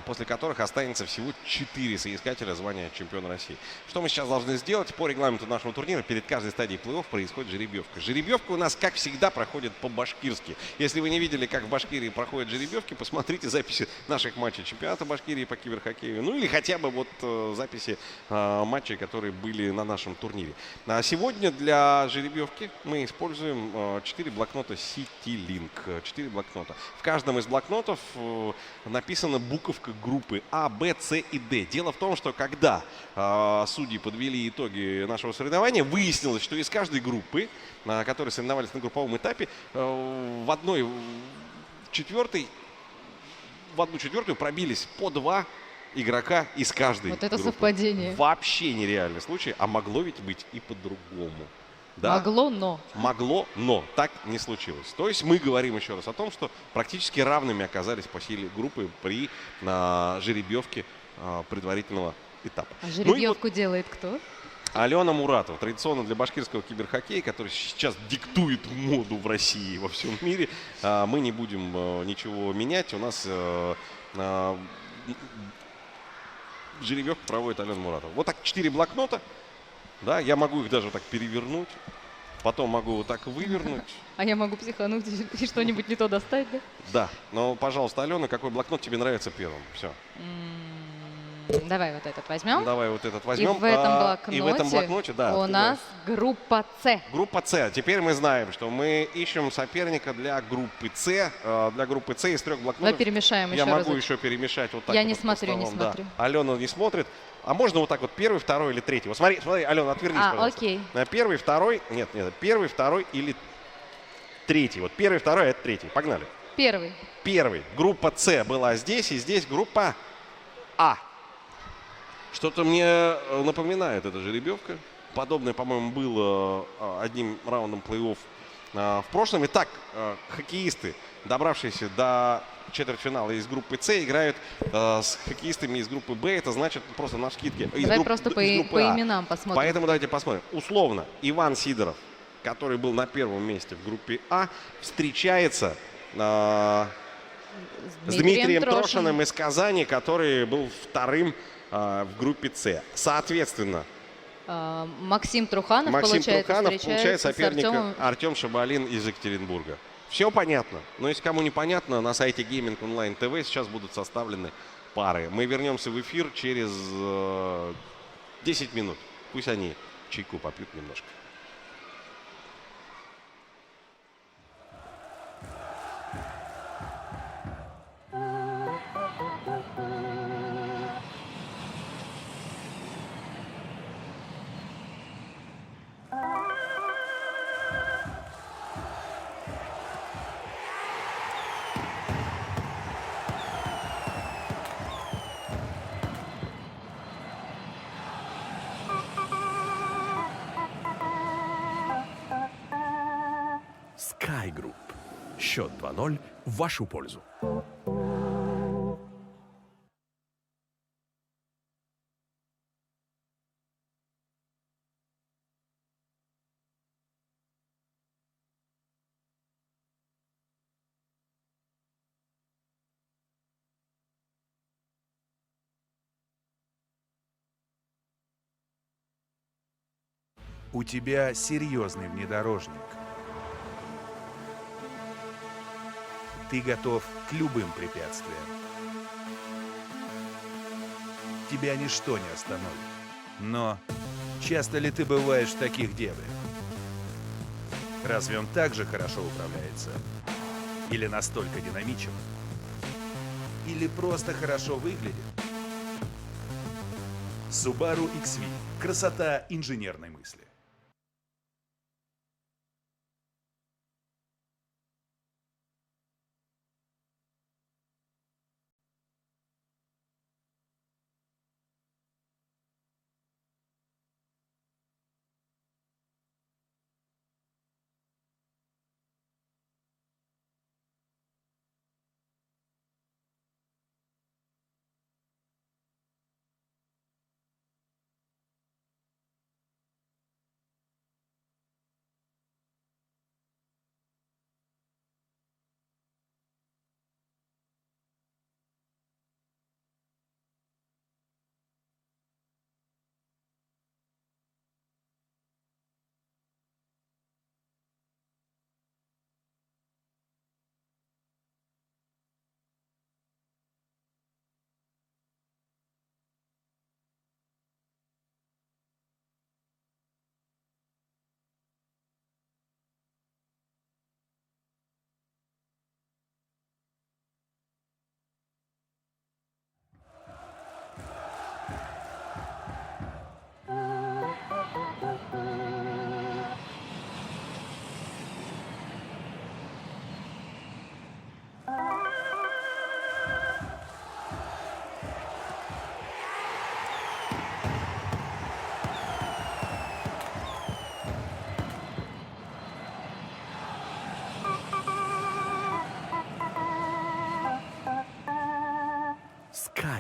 после которых останется всего 4 соискателя звания чемпиона России. Что мы сейчас должны сделать? По регламенту нашего турнира перед каждой стадией плей-офф происходит жеребьевка. Жеребьевка у нас, как всегда, проходит по-башкирски. Если вы не видели, как в Башкирии проходят жеребьевки, посмотрите записи наших матчей чемпионата Башкирии по киберхоккею. Ну или хотя бы вот записи матчей, которые были на нашем турнире. Сегодня для жеребьевки мы используем 4 блокнота CityLink. 4 блокнота. В каждом из блокнотов написана буковка группы А, Б, С и Д. Дело в том, что когда судьи подвели итоги нашего соревнования, выяснилось, что из каждой группы, которые соревновались на групповом этапе, в одну четвертую пробились по 2 игрока из каждой Вот это группы. совпадение. Вообще нереальный случай, а могло ведь быть и по-другому. Да? Могло, но. Могло, но так не случилось. То есть мы говорим еще раз о том, что практически равными оказались по силе группы при жеребьевке предварительного этапа. А жеребьевку делает кто? Алена Муратова, традиционно для башкирского киберхоккея, который сейчас диктует моду в России и во всем мире. Мы не будем ничего менять. У нас жеребьевку проводит Алена Муратова. Вот так 4 блокнота. Да, я могу их даже вот так перевернуть. Потом могу вот так вывернуть. А я могу психануть и что-нибудь не то достать, да? Да. Но, пожалуйста, Алена, какой блокнот тебе нравится первым? Все. Давай вот этот возьмем. Давай вот этот возьмем. И в этом блокноте да, у нас группа С. Группа С. Теперь мы знаем, что мы ищем соперника для группы С. Для группы С из 3 блокнотов. Давай перемешаем еще Я могу разок. еще перемешать вот так. Я вот не по смотрю, не столам, да. смотрю. Алена не смотрит. А можно вот так вот первый, второй или третий? Вот смотри, Алена, отвернись, пожалуйста. Окей. Первый, второй, нет, первый, второй или третий. Вот первый, второй, а это третий. Погнали. Первый. Первый. Группа С была здесь, и здесь группа А. Что-то мне напоминает эта жеребьевка. Подобное, по-моему, было одним раундом плей-офф в прошлом. Итак, хоккеисты, добравшиеся до четвертьфинала из группы С, играют с хоккеистами из группы Б. Это значит просто на вскидке. Давай просто по именам посмотрим. Поэтому давайте посмотрим. Условно, Иван Сидоров, который был на первом месте в группе А, встречается с Дмитрием Трошиным из Казани, который был вторым в группе С. Соответственно, Максим Труханов, получает соперника с Артемом. Артем Шабалин из Екатеринбурга. Все понятно. Но если кому непонятно, на сайте Gaming Online TV сейчас будут составлены пары. Мы вернемся в эфир через 10 минут. Пусть они чайку попьют немножко. Sky Group. Счет 2-0 в вашу пользу. У тебя серьезный внедорожник. Ты готов к любым препятствиям. Тебя ничто не остановит. Но часто ли ты бываешь в таких дебрях? Разве он так же хорошо управляется? Или настолько динамичен? Или просто хорошо выглядит? Subaru XV. Красота инженерной мысли.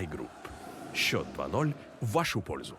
Sky Group. Счет 2-0 в вашу пользу.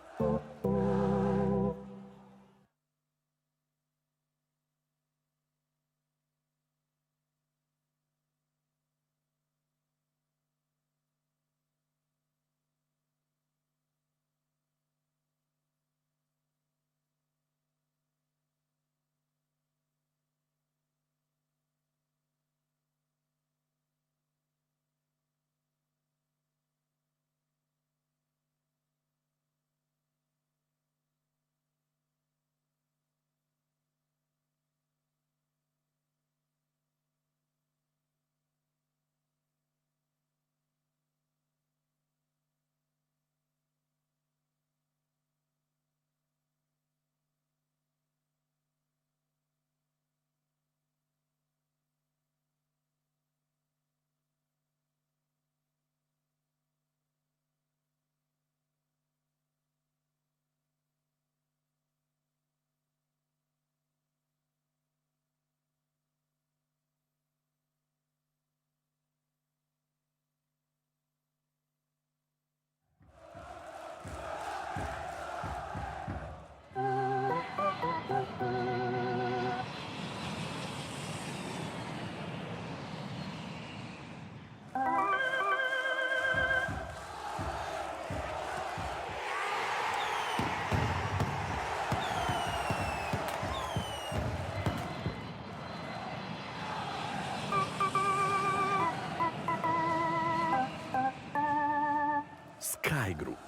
Sky Group.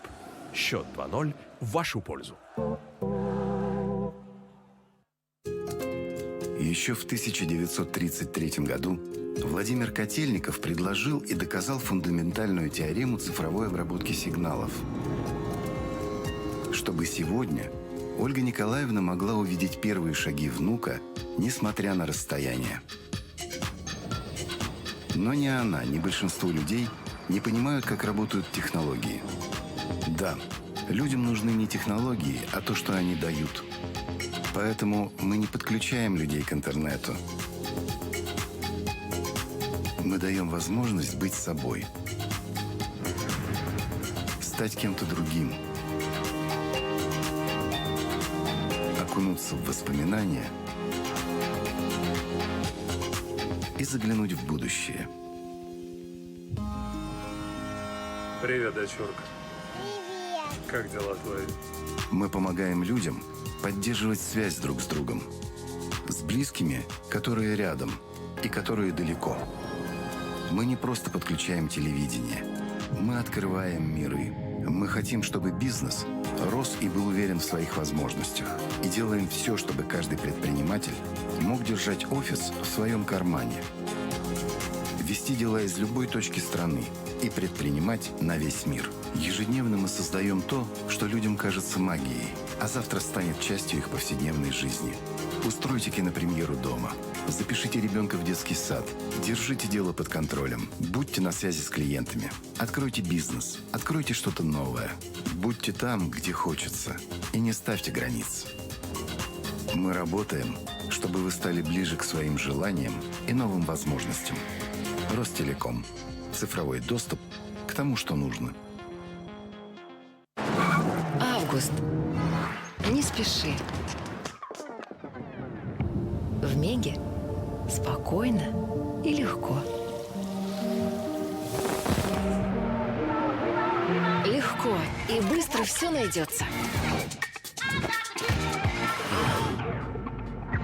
Счет 2-0 в вашу пользу. Еще в 1933 году Владимир Котельников предложил и доказал фундаментальную теорему цифровой обработки сигналов. Чтобы сегодня Ольга Николаевна могла увидеть первые шаги внука, несмотря на расстояние. Но ни она, ни большинство людей не понимают, как работают технологии. Да, людям нужны не технологии, а то, что они дают. Поэтому мы не подключаем людей к интернету. Мы даем возможность быть собой. Стать кем-то другим. Окунуться в воспоминания и заглянуть в будущее. Привет, дочурка. Привет. Как дела твои? Мы помогаем людям поддерживать связь друг с другом. С близкими, которые рядом и которые далеко. Мы не просто подключаем телевидение. Мы открываем миры. Мы хотим, чтобы бизнес рос и был уверен в своих возможностях. И делаем все, чтобы каждый предприниматель мог держать офис в своем кармане. Вести дела из любой точки страны и предпринимать на весь мир. Ежедневно мы создаем то, что людям кажется магией, а завтра станет частью их повседневной жизни. Устройте кинопремьеру дома. Запишите ребенка в детский сад. Держите дело под контролем. Будьте на связи с клиентами. Откройте бизнес. Откройте что-то новое. Будьте там, где хочется. И не ставьте границ. Мы работаем, чтобы вы стали ближе к своим желаниям и новым возможностям. Ростелеком. Цифровой доступ к тому, что нужно. Август. Не спеши. В Меге спокойно и легко. Легко и быстро все найдется.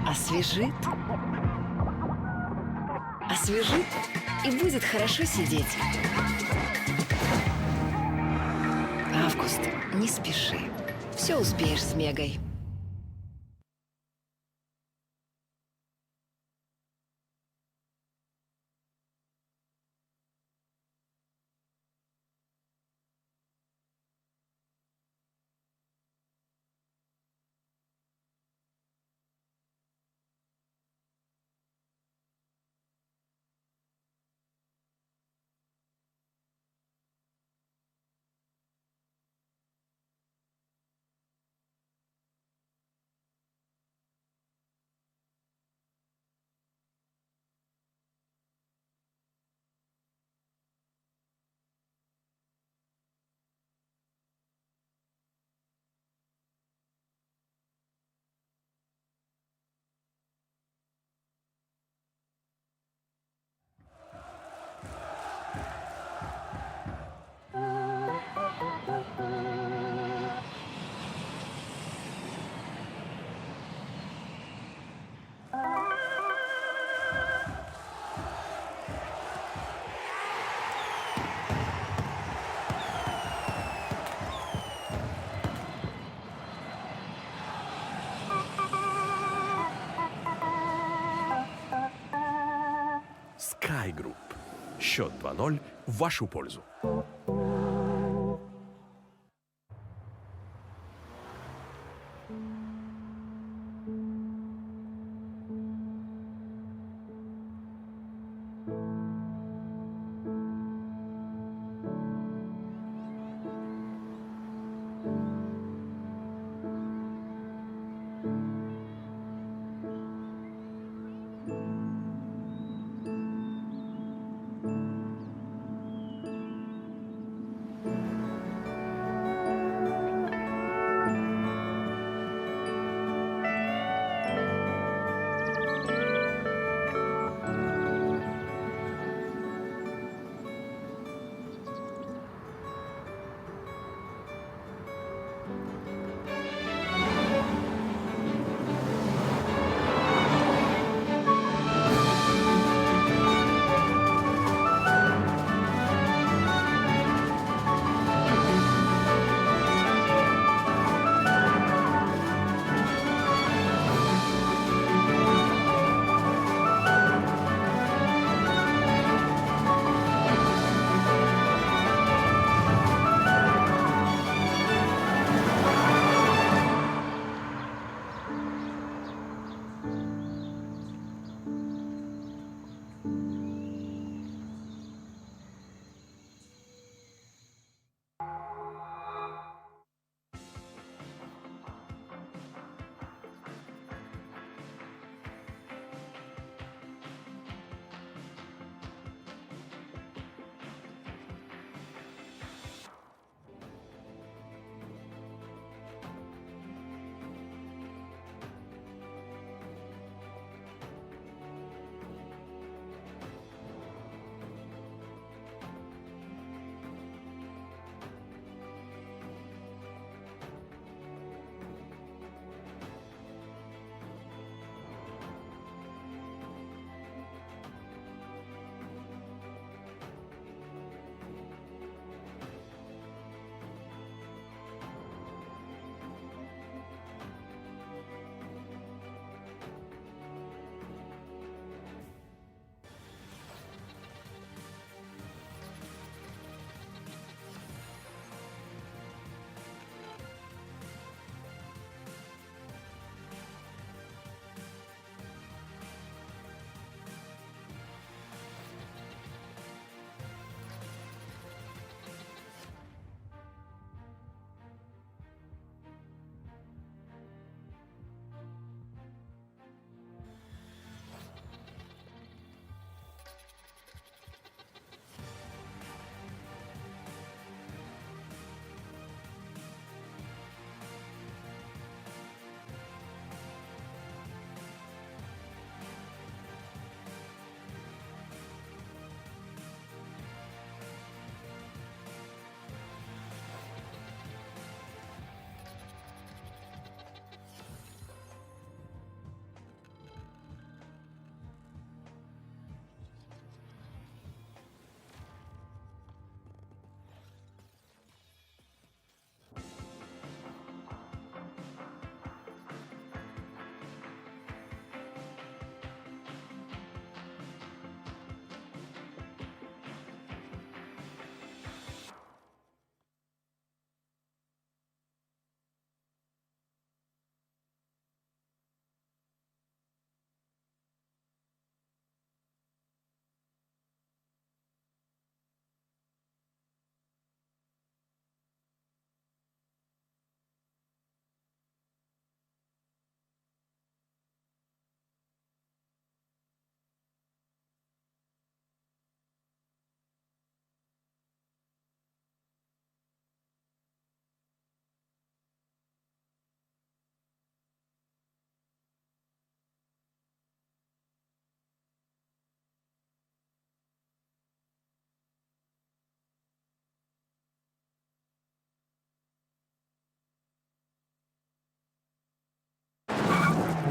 Освежит. Освежит и будет хорошо сидеть. Август. Не спеши. Все успеешь с Мегой. Sky Group. Счет 2-0 в вашу пользу.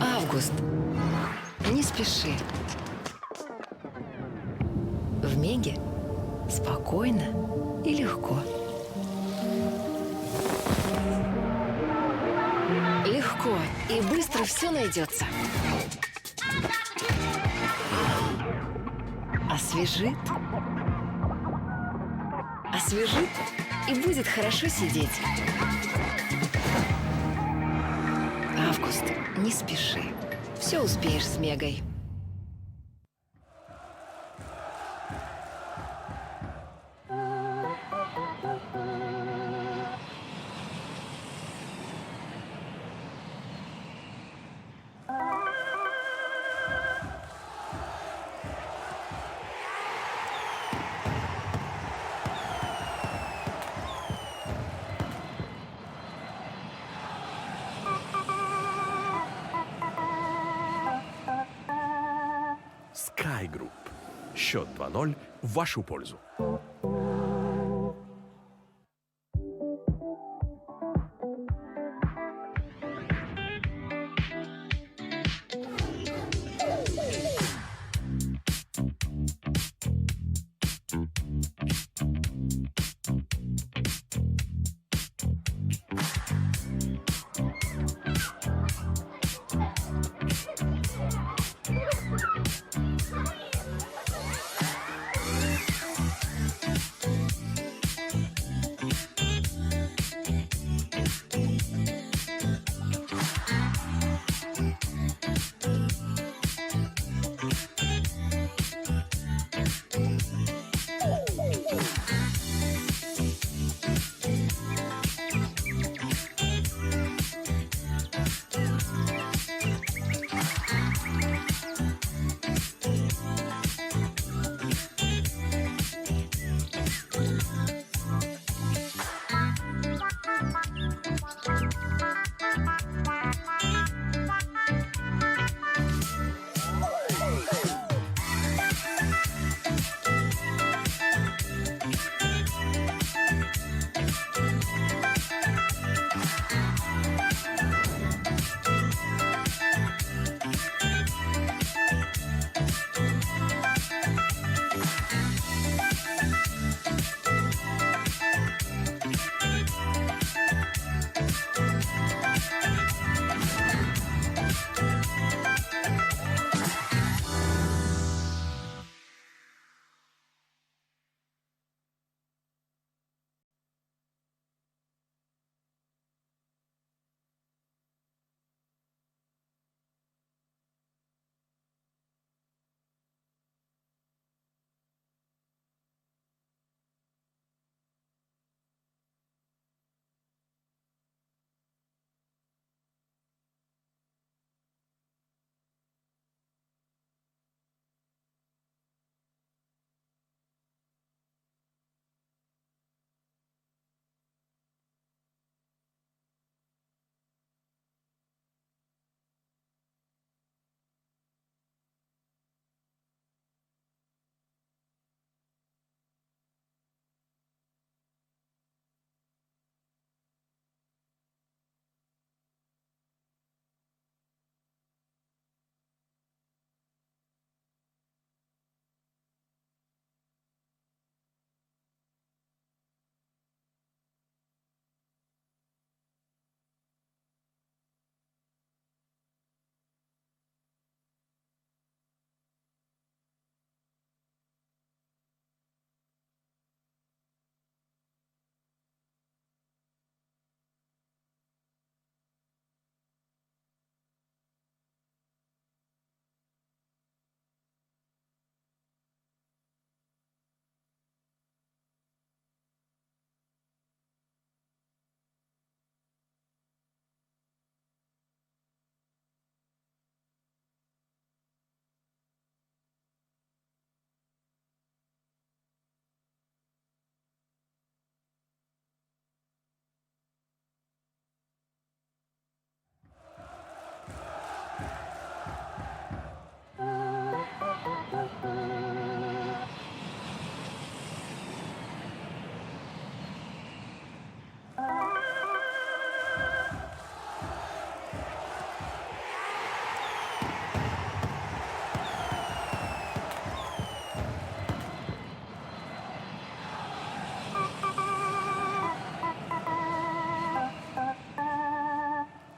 Август. Не спеши. В Меге спокойно и легко. Легко и быстро все найдется. Освежит. Освежит и будет хорошо сидеть. Август, не спеши. Все успеешь с Мегой. Sky Group. Счет 2-0 в вашу пользу.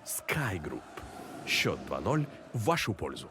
Sky Group. Счет 2-0 в вашу пользу.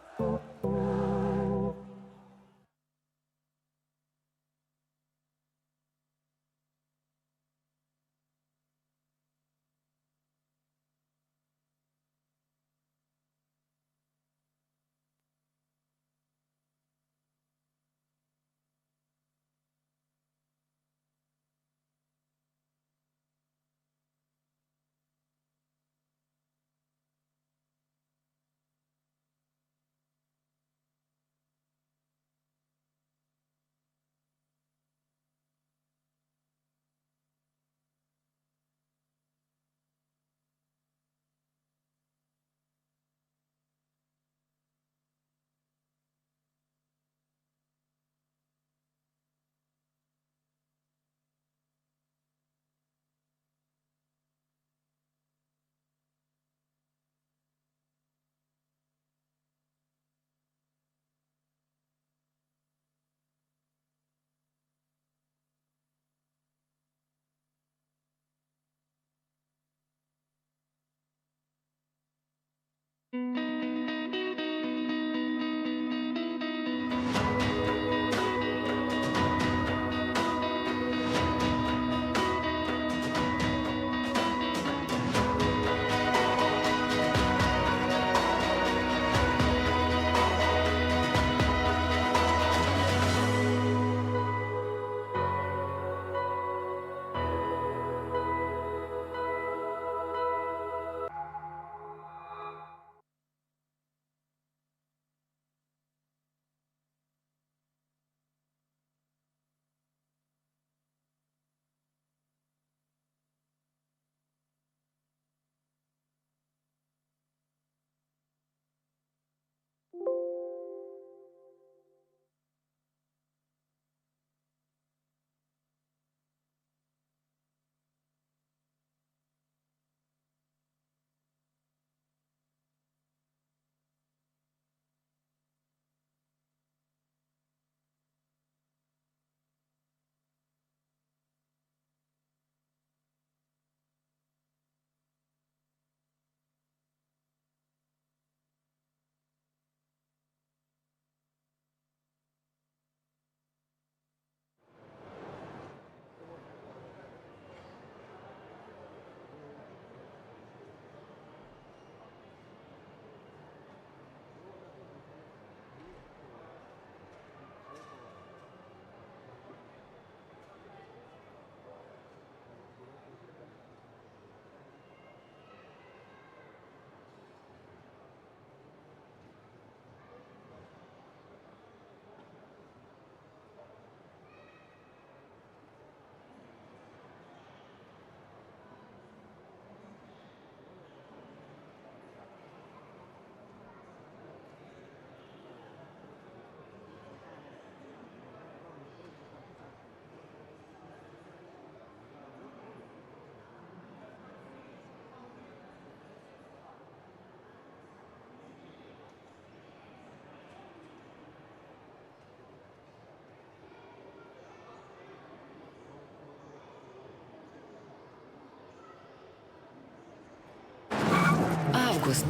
Август.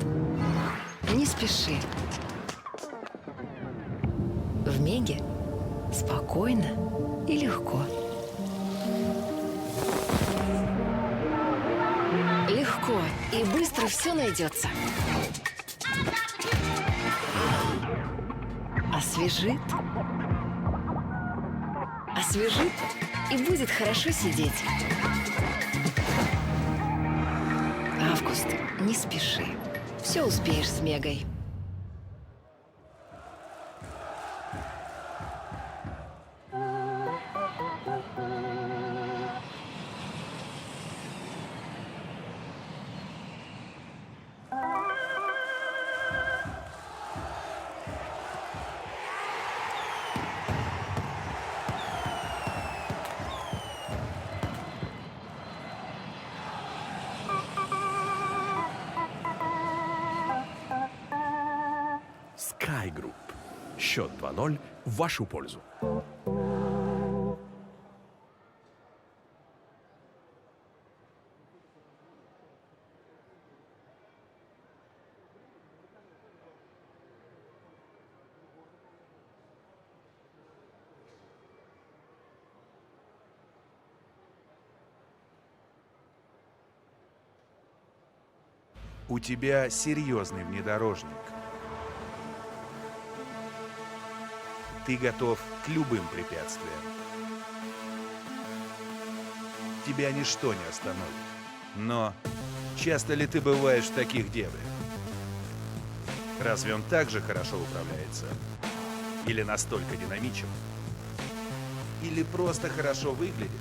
Не спеши. В Меге спокойно и легко. Легко и быстро все найдется. Освежит. Освежит и будет хорошо сидеть. Август, не спеши. Все успеешь с Мегой. Sky Group. Счет 2-0 в вашу пользу. У тебя серьезный внедорожник. Ты готов к любым препятствиям. Тебя ничто не остановит. Но часто ли ты бываешь в таких дебрях? Разве он так же хорошо управляется? Или настолько динамичен? Или просто хорошо выглядит?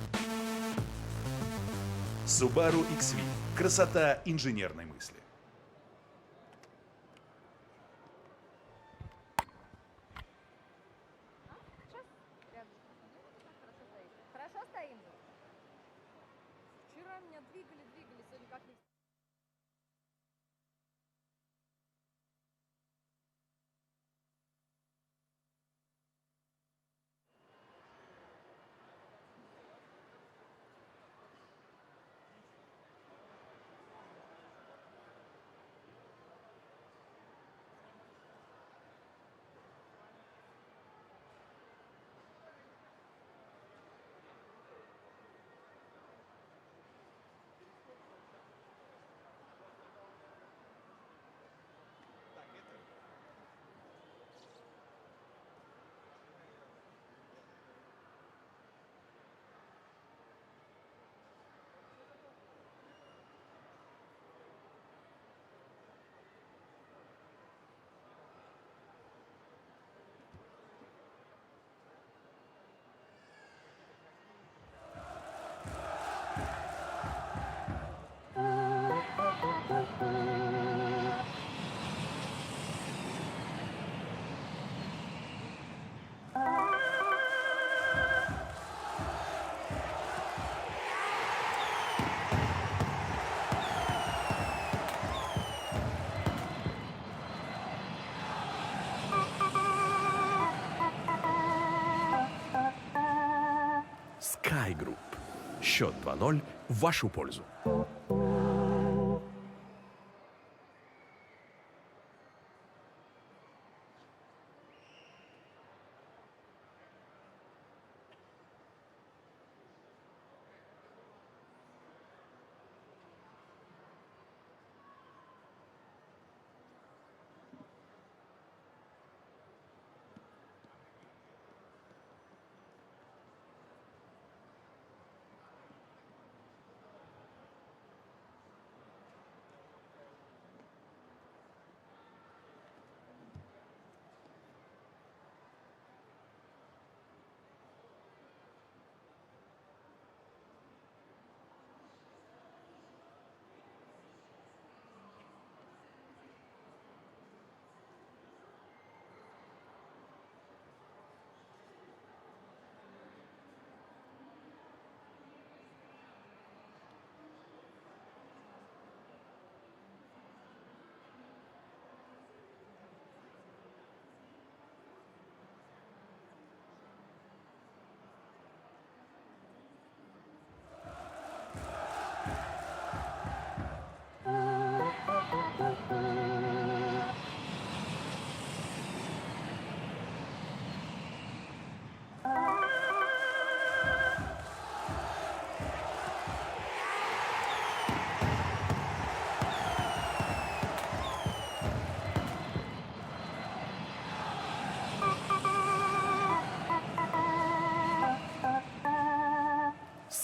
Subaru XV. Красота инженерной мысли. Хорошо стоим? Вчера меня двигали, сегодня как не... Sky Group. Счет 2-0 в вашу пользу.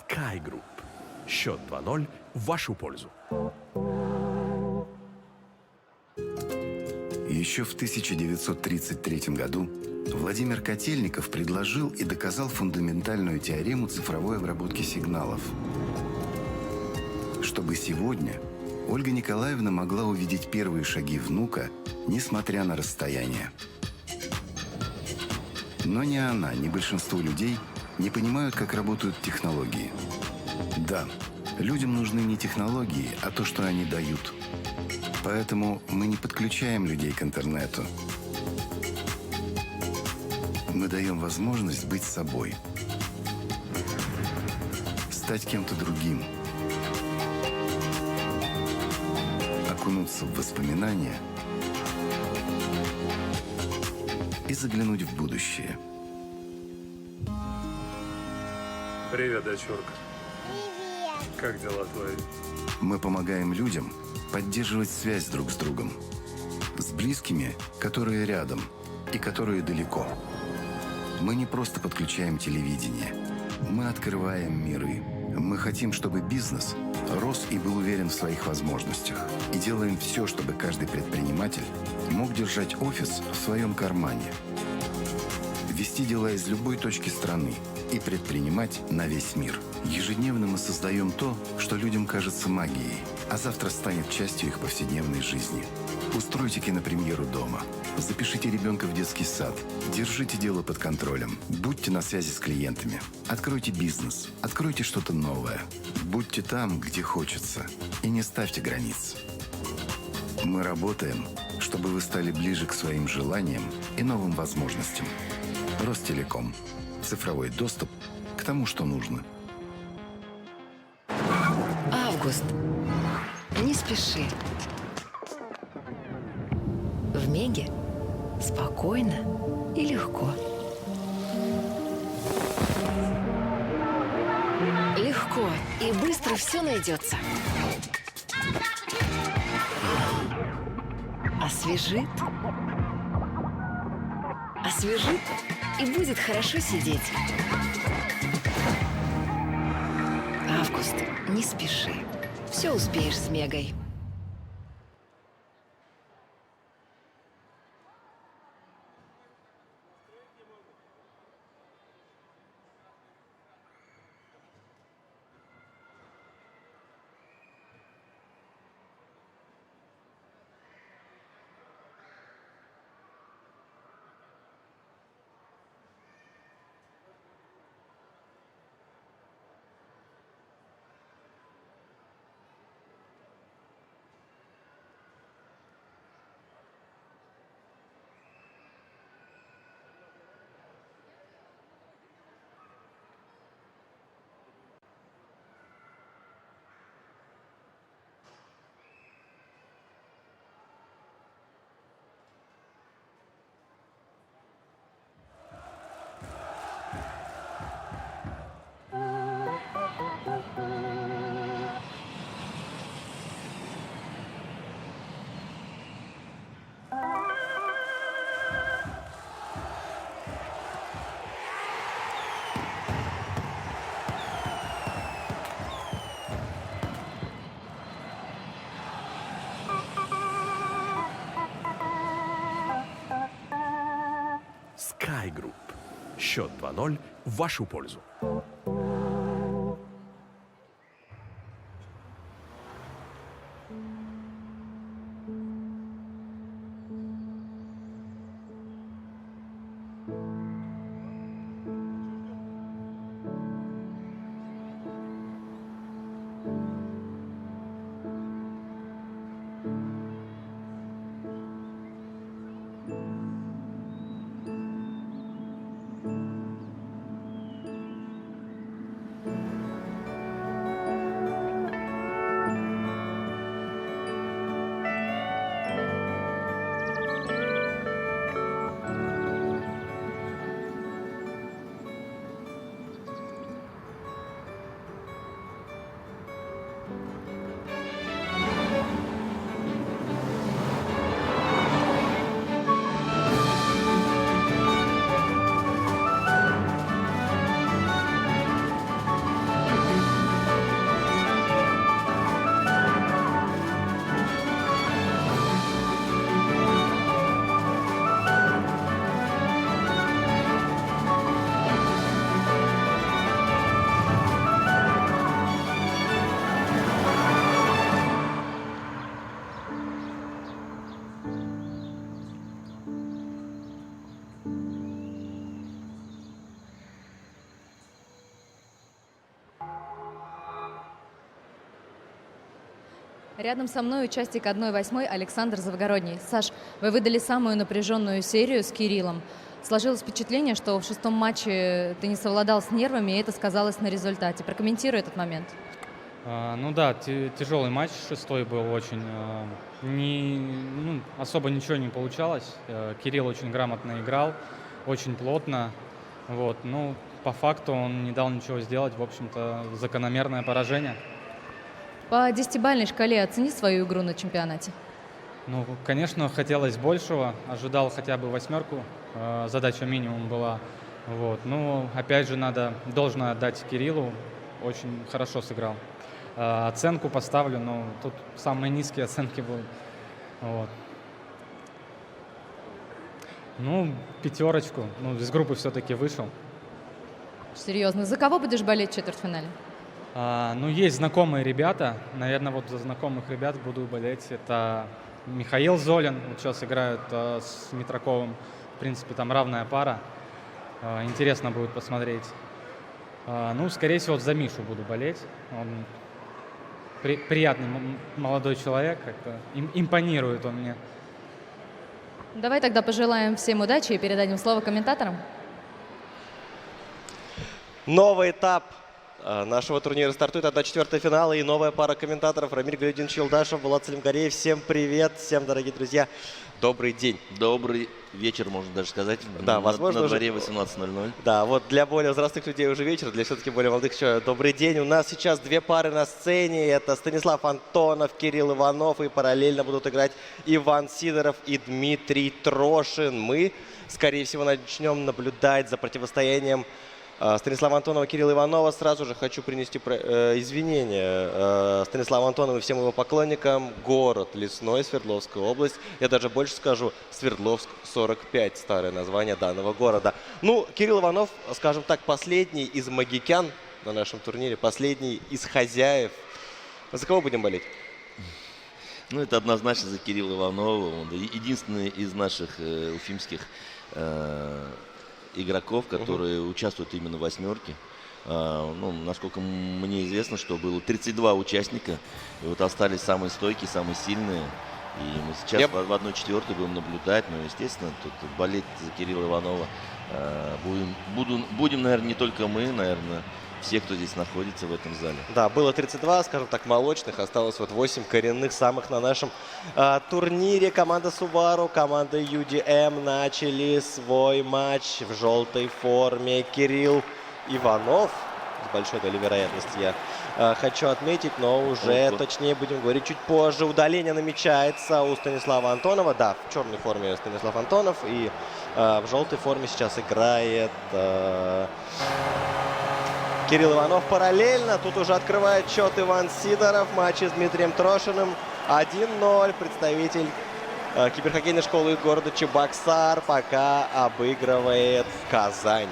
Sky Group. Счет 2-0 в вашу пользу. Еще в 1933 году Владимир Котельников предложил и доказал фундаментальную теорему цифровой обработки сигналов. Чтобы сегодня Ольга Николаевна могла увидеть первые шаги внука, несмотря на расстояние. Но ни она, ни большинство людей не понимают, как работают технологии. Да, людям нужны не технологии, а то, что они дают. Поэтому мы не подключаем людей к интернету. Мы даем возможность быть собой. Стать кем-то другим. Окунуться в воспоминания и заглянуть в будущее. Привет, дочурка. Привет. Как дела твои? Мы помогаем людям поддерживать связь друг с другом. С близкими, которые рядом и которые далеко. Мы не просто подключаем телевидение. Мы открываем миры. Мы хотим, чтобы бизнес рос и был уверен в своих возможностях. И делаем все, чтобы каждый предприниматель мог держать офис в своем кармане. Вести дела из любой точки страны и предпринимать на весь мир. Ежедневно мы создаем то, что людям кажется магией, а завтра станет частью их повседневной жизни. Устройте кинопремьеру дома. Запишите ребенка в детский сад. Держите дело под контролем. Будьте на связи с клиентами. Откройте бизнес. Откройте что-то новое. Будьте там, где хочется. И не ставьте границ. Мы работаем, чтобы вы стали ближе к своим желаниям и новым возможностям. Ростелеком. Цифровой доступ к тому, что нужно. Август. Не спеши. В Меге спокойно и легко. Легко и быстро все найдется. Освежит. Освежит и будет хорошо сидеть. Август. Не спеши. Все успеешь с Мегой. Sky Group. Счет 2-0 в вашу пользу. Рядом со мной участник 1/8 Александр Завгородний. Саш, вы выдали самую напряженную серию с Кириллом. Сложилось впечатление, что в 6-м матче ты не совладал с нервами, и это сказалось на результате. Прокомментируй этот момент. Ну да, тяжелый матч 6-й был очень. Особо ничего не получалось. Кирилл очень грамотно играл, очень плотно. Вот. По факту он не дал ничего сделать. В общем-то, закономерное поражение. По 10-бальной шкале оцени свою игру на чемпионате. Конечно, хотелось большего. Ожидал хотя бы 8. Задача минимум была. Вот. Опять же, надо должное отдать Кириллу. Очень хорошо сыграл. Оценку поставлю, но тут самые низкие оценки будут. Вот. 5. Из группы все-таки вышел. Серьезно. За кого будешь болеть в четвертьфинале? Есть знакомые ребята. Наверное, вот за знакомых ребят буду болеть. Это Михаил Золин. Вот сейчас играют с Митраковым. В принципе, там равная пара. Интересно будет посмотреть. Скорее всего, за Мишу буду болеть. Он приятный молодой человек. Как-то импонирует он мне. Давай тогда пожелаем всем удачи и передадим слово комментаторам. Новый этап нашего турнира стартует 1/4 финала, и новая пара комментаторов. Рамиль Галидинович Юлдашев, Булат Салимгареев. Всем привет, всем, дорогие друзья. Добрый день. Добрый вечер, можно даже сказать. Да, возможно, на дворе 18:00. Да, вот для более взрослых людей уже вечер, для все-таки более молодых еще добрый день. У нас сейчас 2 пары на сцене. Это Станислав Антонов, Кирилл Иванов, и параллельно будут играть Иван Сидоров и Дмитрий Трошин. Мы, скорее всего, начнем наблюдать за противостоянием Станислава Антонова, Кирилла Иванова. Сразу же хочу принести извинения Станиславу Антонову и всем его поклонникам. Город Лесной, Свердловская область. Я даже больше скажу, Свердловск 45, старое название данного города. Кирилл Иванов, скажем так, последний из магикян на нашем турнире, последний из хозяев. За кого будем болеть? Это однозначно за Кирилла Иванова. Он единственный из наших уфимских игроков, которые участвуют именно в 8. Насколько мне известно, что было 32 участника, и вот остались самые стойкие, самые сильные. И мы сейчас в 1/4 будем наблюдать, естественно, тут болеть за Кирилла Иванова будем, наверное, не только мы, наверное, все, кто здесь находится в этом зале. Да, было 32, скажем так, молочных, осталось 8 коренных самых на нашем турнире. Команда Subaru, команда UDM начали свой матч в желтой форме. Кирилл Иванов, с большой долей вероятности я хочу отметить, но уже точнее будем говорить чуть позже. Удаление намечается у Станислава Антонова. Да, в черной форме Станислав Антонов, и в желтой форме сейчас играет Кирилл Иванов. Параллельно тут уже открывает счет Иван Сидоров в матче с Дмитрием Трошиным. 1-0. Представитель киберхоккейной школы города Чебоксар пока обыгрывает Казань.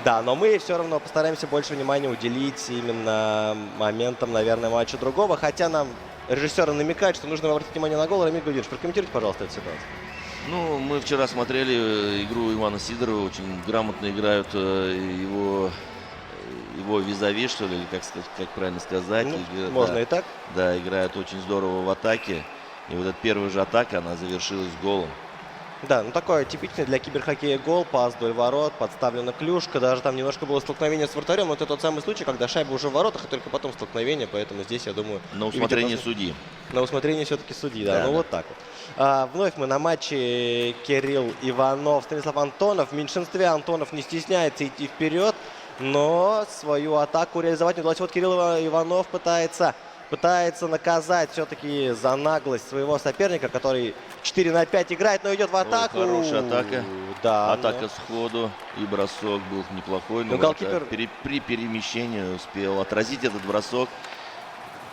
Да, но мы все равно постараемся больше внимания уделить именно моментам, наверное, матча другого. Хотя нам режиссеры намекают, что нужно обратить внимание на гол. Рамиль Галидинович, прокомментируйте, пожалуйста, эту ситуацию. Мы вчера смотрели игру Ивана Сидорова. Очень грамотно играют его визави, что ли, или как правильно сказать. Можно и так. Да, играют очень здорово в атаке. И вот эта первая же атака, она завершилась голом. Да, такой типичный для киберхоккея гол, пас вдоль ворот, подставлена клюшка, даже там немножко было столкновение с вратарем. Вот это тот самый случай, когда шайба уже в воротах, и только потом столкновение, поэтому здесь, я думаю... На усмотрение судьи. На усмотрение все-таки судьи, да, да. Вот так вот. Вновь мы на матче Кирилл Иванов, Станислав Антонов. В меньшинстве Антонов не стесняется идти вперед, но свою атаку реализовать не удалось. Вот Кирилл Иванов пытается наказать все-таки за наглость своего соперника, который 4-5 играет, но идет в атаку. Хорошая атака. Да, атака сходу, и бросок был неплохой. Но голкипер при перемещении успел отразить этот бросок.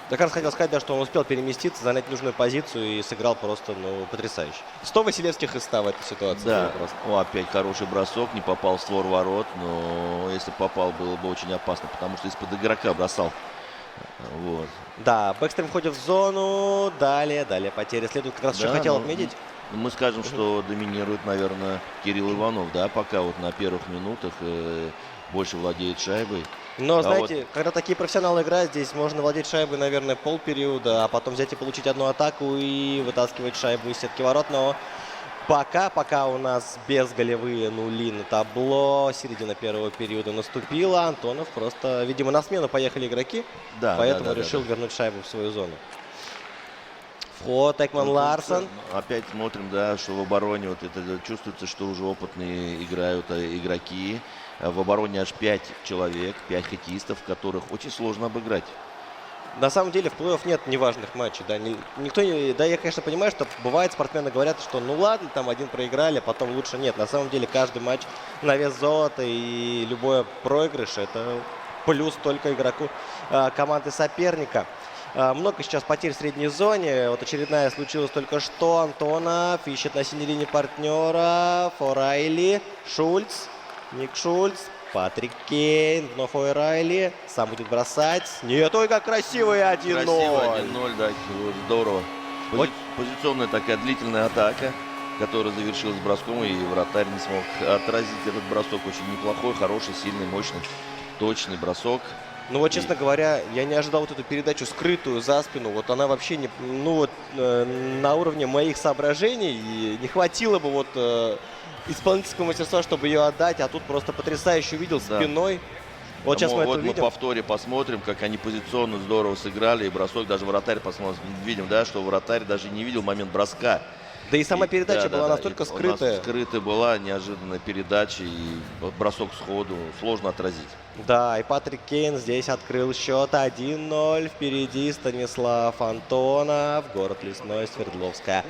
Как раз хотел сказать, да, что он успел переместиться, занять нужную позицию и сыграл просто потрясающе. 100 Василевских из 100 в этой ситуации. Да, опять хороший бросок, не попал в створ ворот, но если попал, было бы очень опасно, потому что из-под игрока бросал. Вот. Да, бэкстрим входит в зону, далее потери следует. Как раз еще хотел отметить. Мы скажем, что доминирует, наверное, Кирилл Иванов, да, пока вот на первых минутах больше владеет шайбой. Но, знаете, когда такие профессионалы играют, здесь можно владеть шайбой, наверное, полпериода, а потом взять и получить одну атаку и вытаскивать шайбу из сетки ворот. Но пока у нас безголевые нули на табло, середина первого периода наступила. Антонов просто, видимо, на смену поехали игроки, поэтому решил вернуть шайбу в свою зону. Вход, Экман Ларсон. Опять смотрим, да, что в обороне вот это чувствуется, что уже опытные играют игроки. В обороне аж 5 человек, 5 хоккеистов, которых очень сложно обыграть. На самом деле в плей-офф нет неважных матчей. Да, я, конечно, понимаю, что бывает, спортсмены говорят, что ну ладно, там один проиграли, а потом лучше нет. На самом деле каждый матч на вес золота и любой проигрыш — это плюс только игроку команды соперника. Много сейчас потерь в средней зоне. Вот очередная случилась только что. Антонов ищет на синей линии партнера. О'Райли, Шульц, Ник Шульц, Патрик Кейн, вновь О'Райли. Сам будет бросать. Нет, ой, как красивый 1-0. Красиво 1-0, да, здорово. Позиционная такая длительная атака, которая завершилась броском, и вратарь не смог отразить этот бросок. Очень неплохой, хороший, сильный, мощный, точный бросок. Ну вот, честно говоря, я не ожидал вот эту передачу скрытую за спину. Вот она вообще не, на уровне моих соображений. И не хватило бы вот исполнительского мастерства, чтобы ее отдать. А тут просто потрясающе увидел спиной. Вот сейчас мы это видим. Мы в повторе посмотрим, как они позиционно здорово сыграли. И бросок даже вратарь посмотрим. Видим, да, что вратарь даже не видел момент броска. Да и сама передача была настолько скрытая. Скрытая была, неожиданная передача. И бросок сходу сложно отразить. Да, и Патрик Кейн здесь открыл счет 1-0. Впереди Станислав Антонов, город Лесной, Свердловская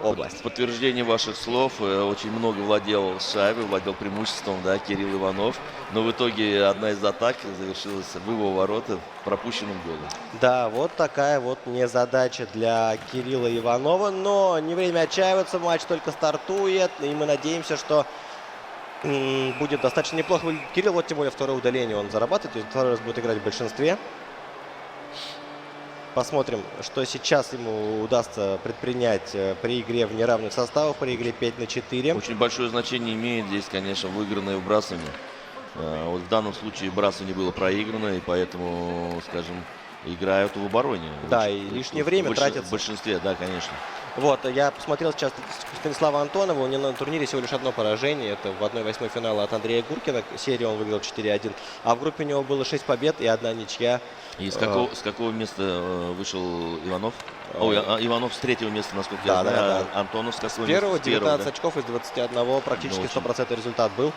область. В подтверждение ваших слов, очень много владел шайбой, владел преимуществом, да, Кирилл Иванов. Но в итоге одна из атак завершилась в его ворота пропущенным голом. Да, вот такая вот незадача для Кирилла Иванова. Но не время отчаиваться, матч только стартует. И мы надеемся, что будет достаточно неплохо выглядеть Кирилл. Вот тем более второе удаление он зарабатывает. То есть второй раз будет играть в большинстве. Посмотрим, что сейчас ему удастся предпринять при игре в неравных составах, при игре 5-4. Очень большое значение имеет здесь, конечно, выигранное вбрасывание. Вот в данном случае вбрасывание было проиграно, и поэтому, скажем, играют в обороне. Да, и лишнее время тратится. В большинстве, да, конечно. Вот, я посмотрел сейчас статистику Станислава Антонова. У него на турнире всего лишь одно поражение. Это в 1/8 финала от Андрея Гуркина. Серию он выиграл 4-1. А в группе у него было 6 побед и 1 ничья. И с какого места вышел Иванов? Иванов с 3-го места, насколько я знаю. Да. Антонов с какого места? С первого, 19 очков из 21. Практически 100% результат был.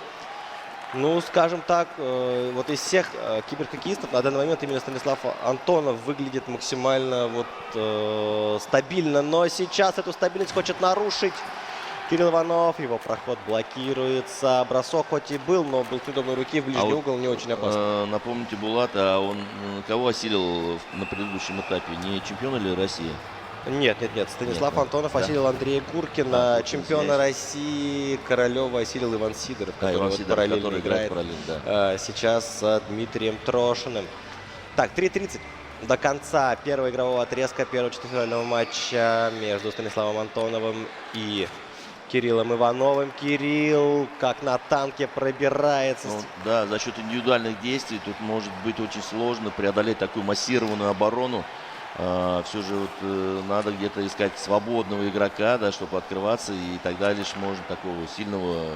Ну, скажем так, вот из всех киберхоккеистов на данный момент именно Станислав Антонов выглядит максимально стабильно. Но сейчас эту стабильность хочет нарушить Кирилл Иванов. Его проход блокируется. Бросок хоть и был, но был с удобной руки в ближний угол, не очень опасно. Напомните, Булата, он кого осилил на предыдущем этапе? Не чемпион или Россия? Нет. Станислав Антонов осилил Андрея Гуркина, чемпиона России Королева осилил Иван Сидоров, который параллельно играет сейчас с Дмитрием Трошиным. Так, 3:30 до конца первого игрового отрезка первого четвертьфинального матча между Станиславом Антоновым и Кириллом Ивановым. Кирилл как на танке пробирается. Да, за счет индивидуальных действий тут может быть очень сложно преодолеть такую массированную оборону. Все же надо где-то искать свободного игрока, да, чтобы открываться, и тогда лишь можно такого сильного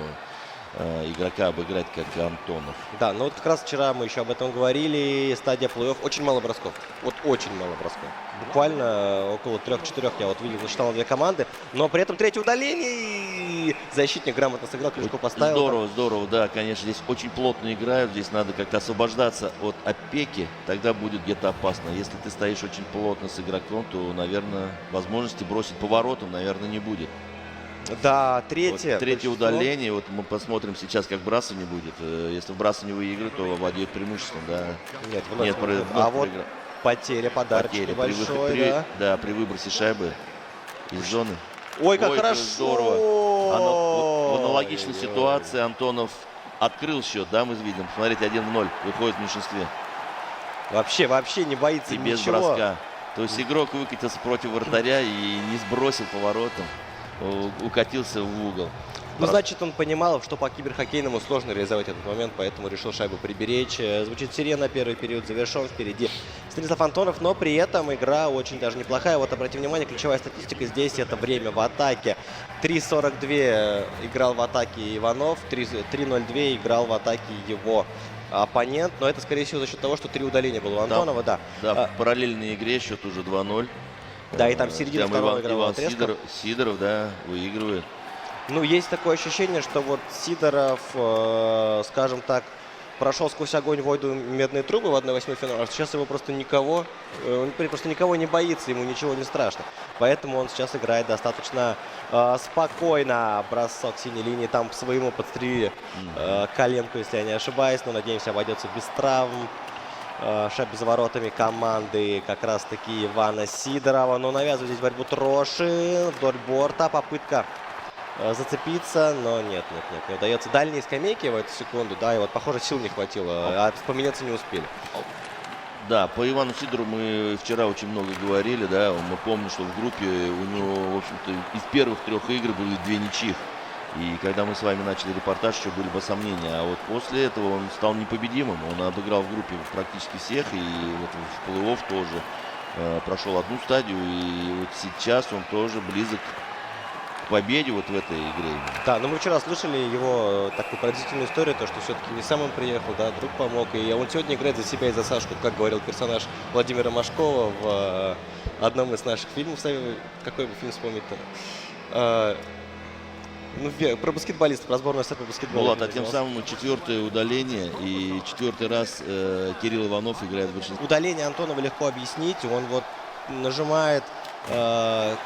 игрока обыграть, как Антонов. Да, но вот как раз вчера мы еще об этом говорили. Стадия плей-офф. Очень мало бросков. Вот очень мало бросков. Буквально около 3-4 я вот видел, насчитал 2 команды. Но при этом третье удаление, и защитник грамотно сыграл, клюшку поставил. Здорово, да, конечно, здесь очень плотно играют. Здесь надо как-то освобождаться от опеки, тогда будет где-то опасно. Если ты стоишь очень плотно с игроком, то, наверное, возможности бросить поворотом, наверное, не будет. Да, третье удаление. Вот мы посмотрим сейчас, как вбрасывание будет. Если вбрасывание выиграет, то владеет преимуществом, да. Нет, вот потеря, подарочек небольшой, да. При выбросе шайбы из зоны. Ой, как хорошо! Здорово. В аналогичной ситуации Антонов открыл счет, да, мы видим. Смотрите, 1-0, выходит в меньшинстве. Вообще не боится ничего. И без броска. То есть игрок выкатился против вратаря и не сбросил поворотом. Укатился в угол. Ну, значит, он понимал, что по киберхоккейному сложно реализовать этот момент, поэтому решил шайбу приберечь. Звучит сирена, первый период завершен, впереди Станислав Антонов, но при этом игра очень даже неплохая. Вот обратите внимание, ключевая статистика здесь — это время в атаке. 3:42 играл в атаке Иванов, 3:02 играл в атаке его оппонент, но это, скорее всего, за счет того, что 3 удаления было у Антонова, да. Да, в параллельной игре счет уже 2:0. Да, и там середина второго игрового Иван отрезка. Сидоров, да, выигрывает. Ну, есть такое ощущение, что вот Сидоров, скажем так, прошел сквозь огонь, воду, медные трубы в 1/8 финала. Сейчас его просто никого, он просто никого не боится, ему ничего не страшно. Поэтому он сейчас играет достаточно спокойно. Бросок синей линии, там по своему подстрелили коленку, если я не ошибаюсь. Но, надеемся, обойдется без травм. Шайба за воротами команды как раз-таки Ивана Сидорова. Но навязывает здесь борьбу Трошин вдоль борта. Попытка зацепиться, но нет, не удается. Дальние скамейки в эту секунду, да, и вот, похоже, сил не хватило, а поменяться не успели. Да, по Ивану Сидорову мы вчера очень много говорили, да, мы помним, что в группе у него, в общем-то, из первых 3 игр были 2 ничьих. И когда мы с вами начали репортаж, еще были бы сомнения. А вот после этого он стал непобедимым. Он обыграл в группе практически всех. И вот в плей-офф тоже прошел одну стадию. И вот сейчас он тоже близок к победе вот в этой игре. Да, но мы вчера слышали его такую поразительную историю, то, что все-таки не сам он приехал, да, друг помог. И он сегодня играет за себя и за Сашку, как говорил персонаж Владимира Машкова в одном из наших фильмов. Какой бы фильм вспомнить-то? Ну, про баскетболистов, про сборную СССР по баскетболу. Влад, а тем самым 4-е удаление и 4-й раз Кирилл Иванов играет в большинстве. Удаление Антонова легко объяснить. Он вот нажимает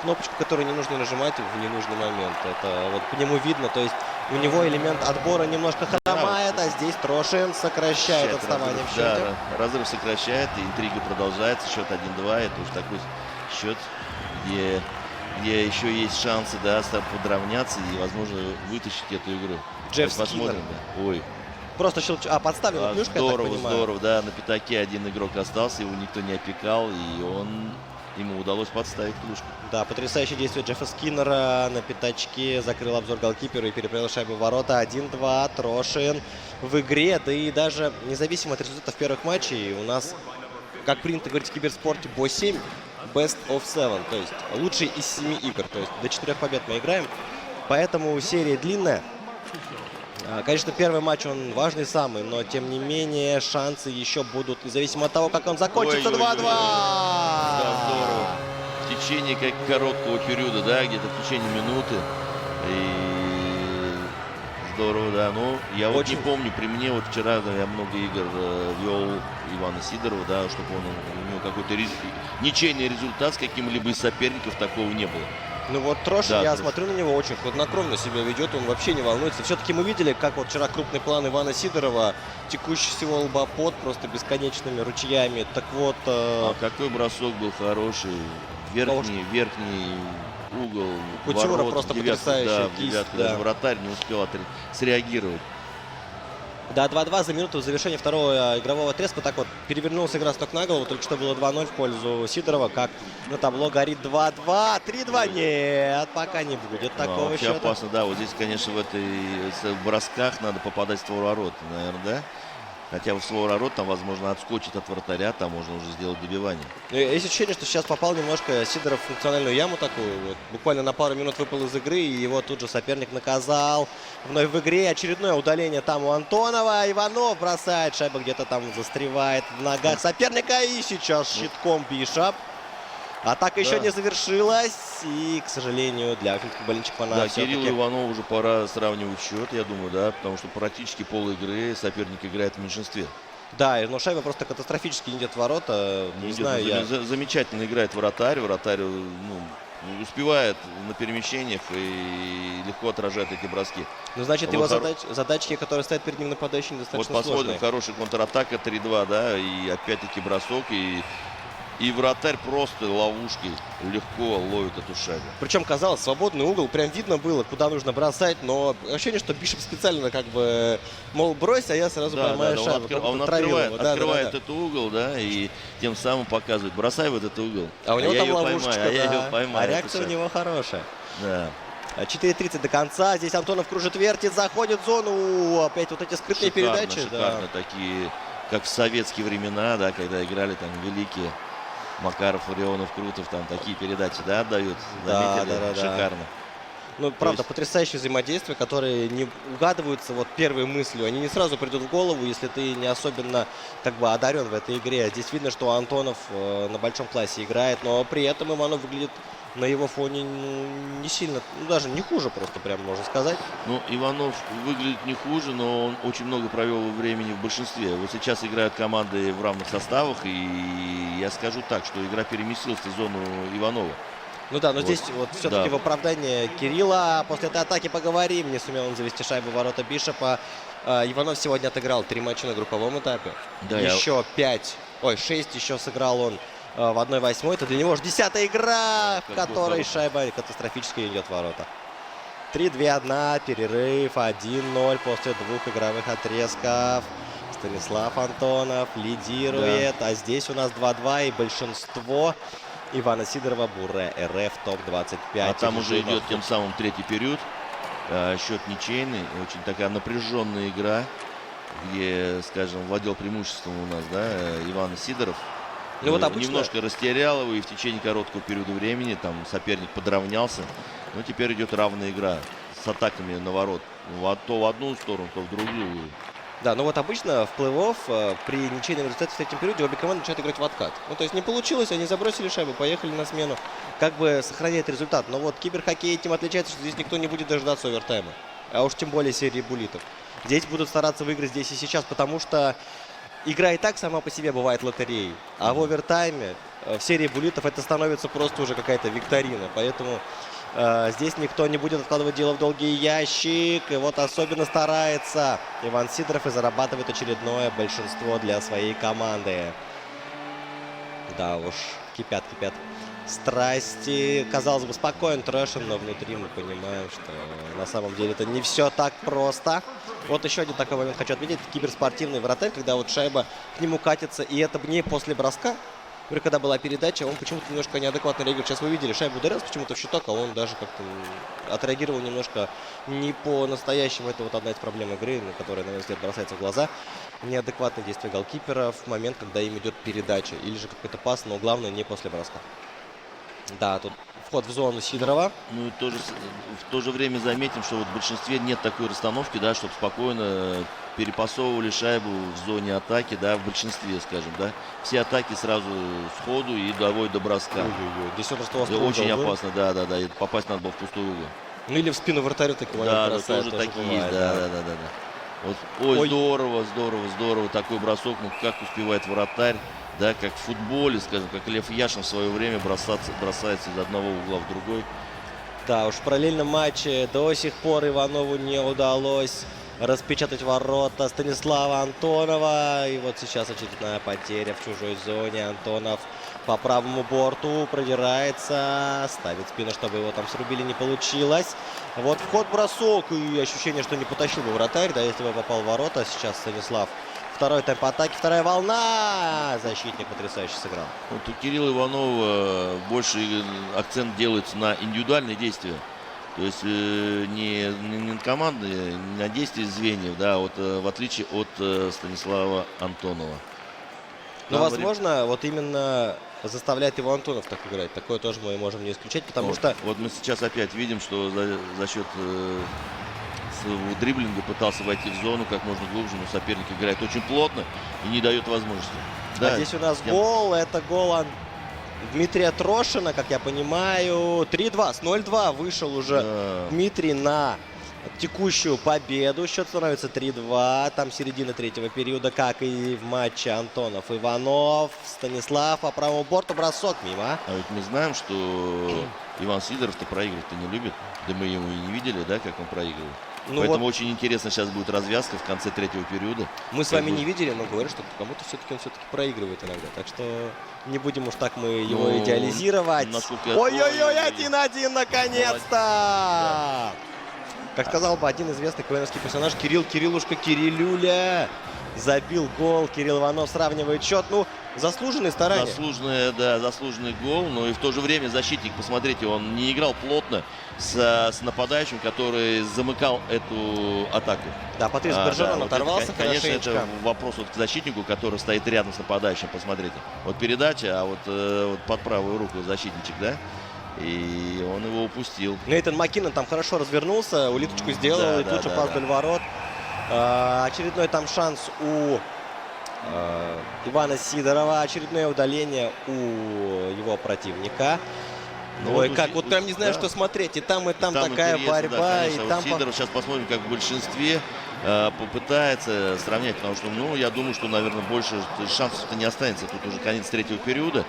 кнопочку, которую не нужно нажимать в ненужный момент. Это вот по нему видно. То есть у него элемент отбора немножко хромает, а здесь Трошин сокращает отставание в счете. Да, разрыв сокращает, и интрига продолжается. Счет 1-2. Это уж такой счет, где еще есть шансы, да, подравняться и, возможно, вытащить эту игру. Джефф посмотрим, да. Ой. Просто щелчок. Подставил клюшкой, здорово, я так понимаю. здорово, да. На пятаке один игрок остался, его никто не опекал, и ему удалось подставить клюшку. Да, потрясающее действие Джеффа Скиннера на пятачке. Закрыл обзор голкипера и переправил шайбу в ворота. 1-2. Трошин в игре. Да и даже независимо от результатов первых матчей, у нас, как принято говорить в киберспорте, бо-7. Best of 7, то есть лучший из 7 игр, то есть до 4 побед мы играем, поэтому серия длинная. Конечно, первый матч он важный самый, но тем не менее шансы еще будут, независимо от того, как он закончится. 2-2. Да, здорово. В течение как короткого периода, да, где-то в течение минуты. И здорово, да. Ну, я вот не помню, при мне вот вчера я много игр вел Ивана Сидорова, да, чтобы у него какой-то ничейный результат с каким-либо из соперников, такого не было. Ну вот Трошин, да, я смотрю на него, очень хладнокровно себя ведет, он вообще не волнуется. Все-таки мы видели, как вот вчера крупный план Ивана Сидорова, текущий всего лбопот, просто бесконечными ручьями. Так вот... какой бросок был хороший, верхний угол, Кутюра ворот, просто девятка, потрясающая да, кисть. девятка, Да. даже вратарь не успел среагировать. Да, 2-2 за минуту в завершении второго игрового отрезка. Так вот, перевернулась игра с ног на голову. Только что было 2-0 в пользу Сидорова. Как на табло горит 2-2. 3-2. Нет, пока не будет такого Вообще счета. опасно, да. Вот здесь, конечно, в бросках надо попадать в створ ворот, наверное, да? Хотя в створ ворот там, возможно, отскочит от вратаря, там можно уже сделать добивание. Есть ощущение, что сейчас попал немножко Сидоров в функциональную яму такую. Вот, буквально на пару минут выпал из игры, и его тут же соперник наказал. Вновь в игре очередное удаление там у Антонова. Иванов бросает, шайба где-то там застревает в ногах соперника. И сейчас щитком Бишоп. Атака еще не завершилась. И, к сожалению, для болельщиков она да, Кириллу Иванову уже пора сравнивать счет, я думаю, да, потому что практически пол игры соперник играет в меньшинстве. Да, но шайба просто катастрофически не идет в ворота. Не знаю, я... Замечательно играет вратарь. Вратарь успевает на перемещениях и легко отражает эти броски. Ну, значит, его задачки, которые стоят перед ним нападающим, достаточно вот посмотрим, сложные. хорошая контратака, 3-2, да, и опять-таки бросок, и вратарь просто ловушкой легко ловит эту шайбу. Причем, казалось, свободный угол, прям видно было, куда нужно бросать, но ощущение, что Бишоп специально как бы, мол, брось, а я сразу поймаю шайбу. Он открывает этот угол, да, и тем самым показывает, бросай в этот угол. А у него там ловушечка, я ее поймаю. А реакция у него хорошая. Да. 4:30 до конца. Здесь Антонов кружит, вертит, заходит в зону. Опять вот эти скрытные передачи. Шикарно, такие, как в советские времена, да, когда играли там великие Макаров, Ларионов, Крутов, там такие передачи, да, отдают. Заметили? Шикарно. Ну, правда, потрясающее взаимодействие, которые не угадываются вот первой мыслью. Они не сразу придут в голову, если ты не особенно как бы одарен в этой игре. Здесь видно, что Антонов на большом классе играет, но при этом Иванов выглядит на его фоне не сильно, ну, даже не хуже просто, прям можно сказать. Ну, Иванов выглядит не хуже, но он очень много провел времени в большинстве. Вот сейчас играют команды в равных составах, и я скажу так, что игра переместилась в зону Иванова. Ну да, но вот. Здесь вот все-таки в оправдание Кирилла. После этой атаки поговорим. Не сумел он завести шайбу в ворота Бишопа. Иванов сегодня отыграл 3 матча на групповом этапе. Да, еще 6 еще сыграл он в 1/8. Это для него уже 10-я игра, в которой шайба катастрофически идет в ворота. 3-2-1, перерыв, 1-0 после 2 игровых отрезков. Станислав Антонов лидирует, а здесь у нас 2-2 и большинство Ивана Сидорова, Буре, РФ, топ-25. А там уже идет тем самым 3-й период. Счет ничейный. Очень такая напряженная игра, где, скажем, владел преимуществом у нас, да, Иван Сидоров. Ну, вот обычно... Немножко растерял его, и в течение короткого периода времени там соперник подравнялся. Но теперь идет равная игра с атаками на ворот. То в одну сторону, то в другую. Да, ну вот обычно в плей-офф при ничейном результате в третьем периоде обе команды начинают играть в откат. Ну, то есть не получилось, они забросили шайбу, поехали на смену. Как бы сохраняет результат. Но вот киберхоккей этим отличается, что здесь никто не будет дожидаться овертайма. А уж тем более серии буллитов. Здесь будут стараться выиграть здесь и сейчас, потому что игра и так сама по себе бывает лотереей. А в овертайме, в серии буллитов это становится просто уже какая-то викторина. Поэтому... Здесь никто не будет откладывать дело в долгий ящик. И вот особенно старается Иван Сидоров и зарабатывает очередное большинство для своей команды. Да уж, кипят страсти. Казалось бы, спокоен Трэшин, но внутри мы понимаем, что на самом деле это не все так просто. Вот еще один такой момент хочу отметить. Киберспортивный вратарь, когда вот шайба к нему катится, и это не после броска. Когда была передача, он почему-то немножко неадекватно реагировал. Сейчас вы видели, шайбу ударился почему-то в щиток, а он даже как-то отреагировал немножко не по-настоящему. Это вот одна из проблем игры, которая, на мой взгляд, бросается в глаза. Неадекватное действие голкипера в момент, когда им идет передача. Или же какой-то пас, но главное не после броска. Да, тут вход в зону Сидорова. Ну и в то же время заметим, что вот в большинстве нет такой расстановки, да, чтобы спокойно перепасовывали шайбу в зоне атаки, да, в большинстве, скажем, да. Все атаки сразу сходу и доводят до броска. Здесь очень опасно, да. И попасть надо было в пустой угол. Ну или в спину вратарю такие моменты бросают. Тоже такие есть, да. Вот, ой, здорово, такой бросок, ну как успевает вратарь, да, как в футболе, скажем, как Лев Яшин в свое время бросается из одного угла в другой. Да, уж в параллельном матче до сих пор Иванову не удалось распечатать ворота Станислава Антонова. И вот сейчас очередная потеря в чужой зоне. Антонов по правому борту продирается, ставит спину, чтобы его там срубили, не получилось. Вот вход, бросок, и ощущение, что не потащил бы вратарь, да, если бы попал в ворота. Сейчас Станислав. Второй темп атаки, вторая волна. Защитник потрясающе сыграл. Вот у Кирилла Иванова больше акцент делается на индивидуальные действия. То есть не на командные, не на действия звеньев, да, вот, в отличие от Станислава Антонова. Ну, возможно, вот именно заставляет его Антонов так играть. Такое тоже мы можем не исключать, потому что... Вот мы сейчас опять видим, что за счет своего дриблинга пытался войти в зону как можно глубже, но соперник играет очень плотно и не дает возможности. Да, здесь у нас гол, это гол Дмитрия Трошина, как я понимаю. 3-2, с 0-2 вышел уже Дмитрий на текущую победу. Счет становится 3-2. Там середина третьего периода, как и в матче Антонов. Иванов, Станислав по правому борту, бросок мимо. А ведь мы знаем, что Иван Сидоров-то проигрывать-то не любит. Да мы его и не видели, да, как он проигрывает. Ну поэтому вот очень интересно сейчас будет развязка в конце третьего периода. Мы с вами не видели, но говорят, что кому-то все-таки он все-таки проигрывает иногда. Так что не будем уж так мы его идеализировать. Ой-ой-ой, 1-1 наконец-то! Да. Как сказал бы один известный КВНовский персонаж, Кириллушка Кириллюля забил гол. Кирилл Иванов сравнивает счет. Ну, Заслуженный старание. Заслуженный гол, но и в то же время защитник, посмотрите, он не играл плотно с нападающим, который замыкал эту атаку. Да, Патрис Бержерон оторвался конечно, хорошенечко. это вопрос вот к защитнику, который стоит рядом с нападающим, посмотрите. Вот передача, а вот под правую руку защитничек, да? И он его упустил. Нейтан Маккинон там хорошо развернулся, улиточку сделал, и тут же пас вдоль ворот. Очередной там шанс у Ивана Сидорова, очередное удаление у его противника. Ну, Ой, вот как, вот прям не знаю, что смотреть. И там такая интересно, борьба. да, конечно. И там... Сидоров сейчас посмотрим, как в большинстве попытается сравнять, потому что, ну, я думаю, что, наверное, больше шансов-то не останется. Тут уже конец третьего периода.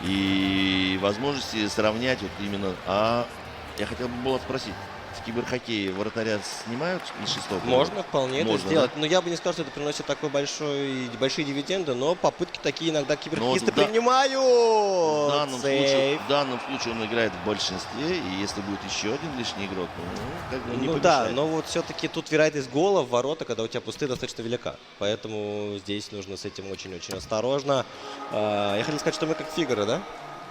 И возможности сравнять вот именно... я хотел бы было спросить, в киберхоккее вратаря снимают из шестого? Можно вполне это Можно, сделать. да? Но я бы не сказал, что это приносит большие дивиденды, но попытки такие иногда киберхоккеисты принимают. В данном случае он играет в большинстве, и если будет еще один лишний игрок, как бы не помешает. Но вот все-таки тут вероятность гола в ворота, когда у тебя пустые, достаточно велика. Поэтому здесь нужно с этим очень-очень осторожно. Я хотел сказать, что мы как Фигаро, да?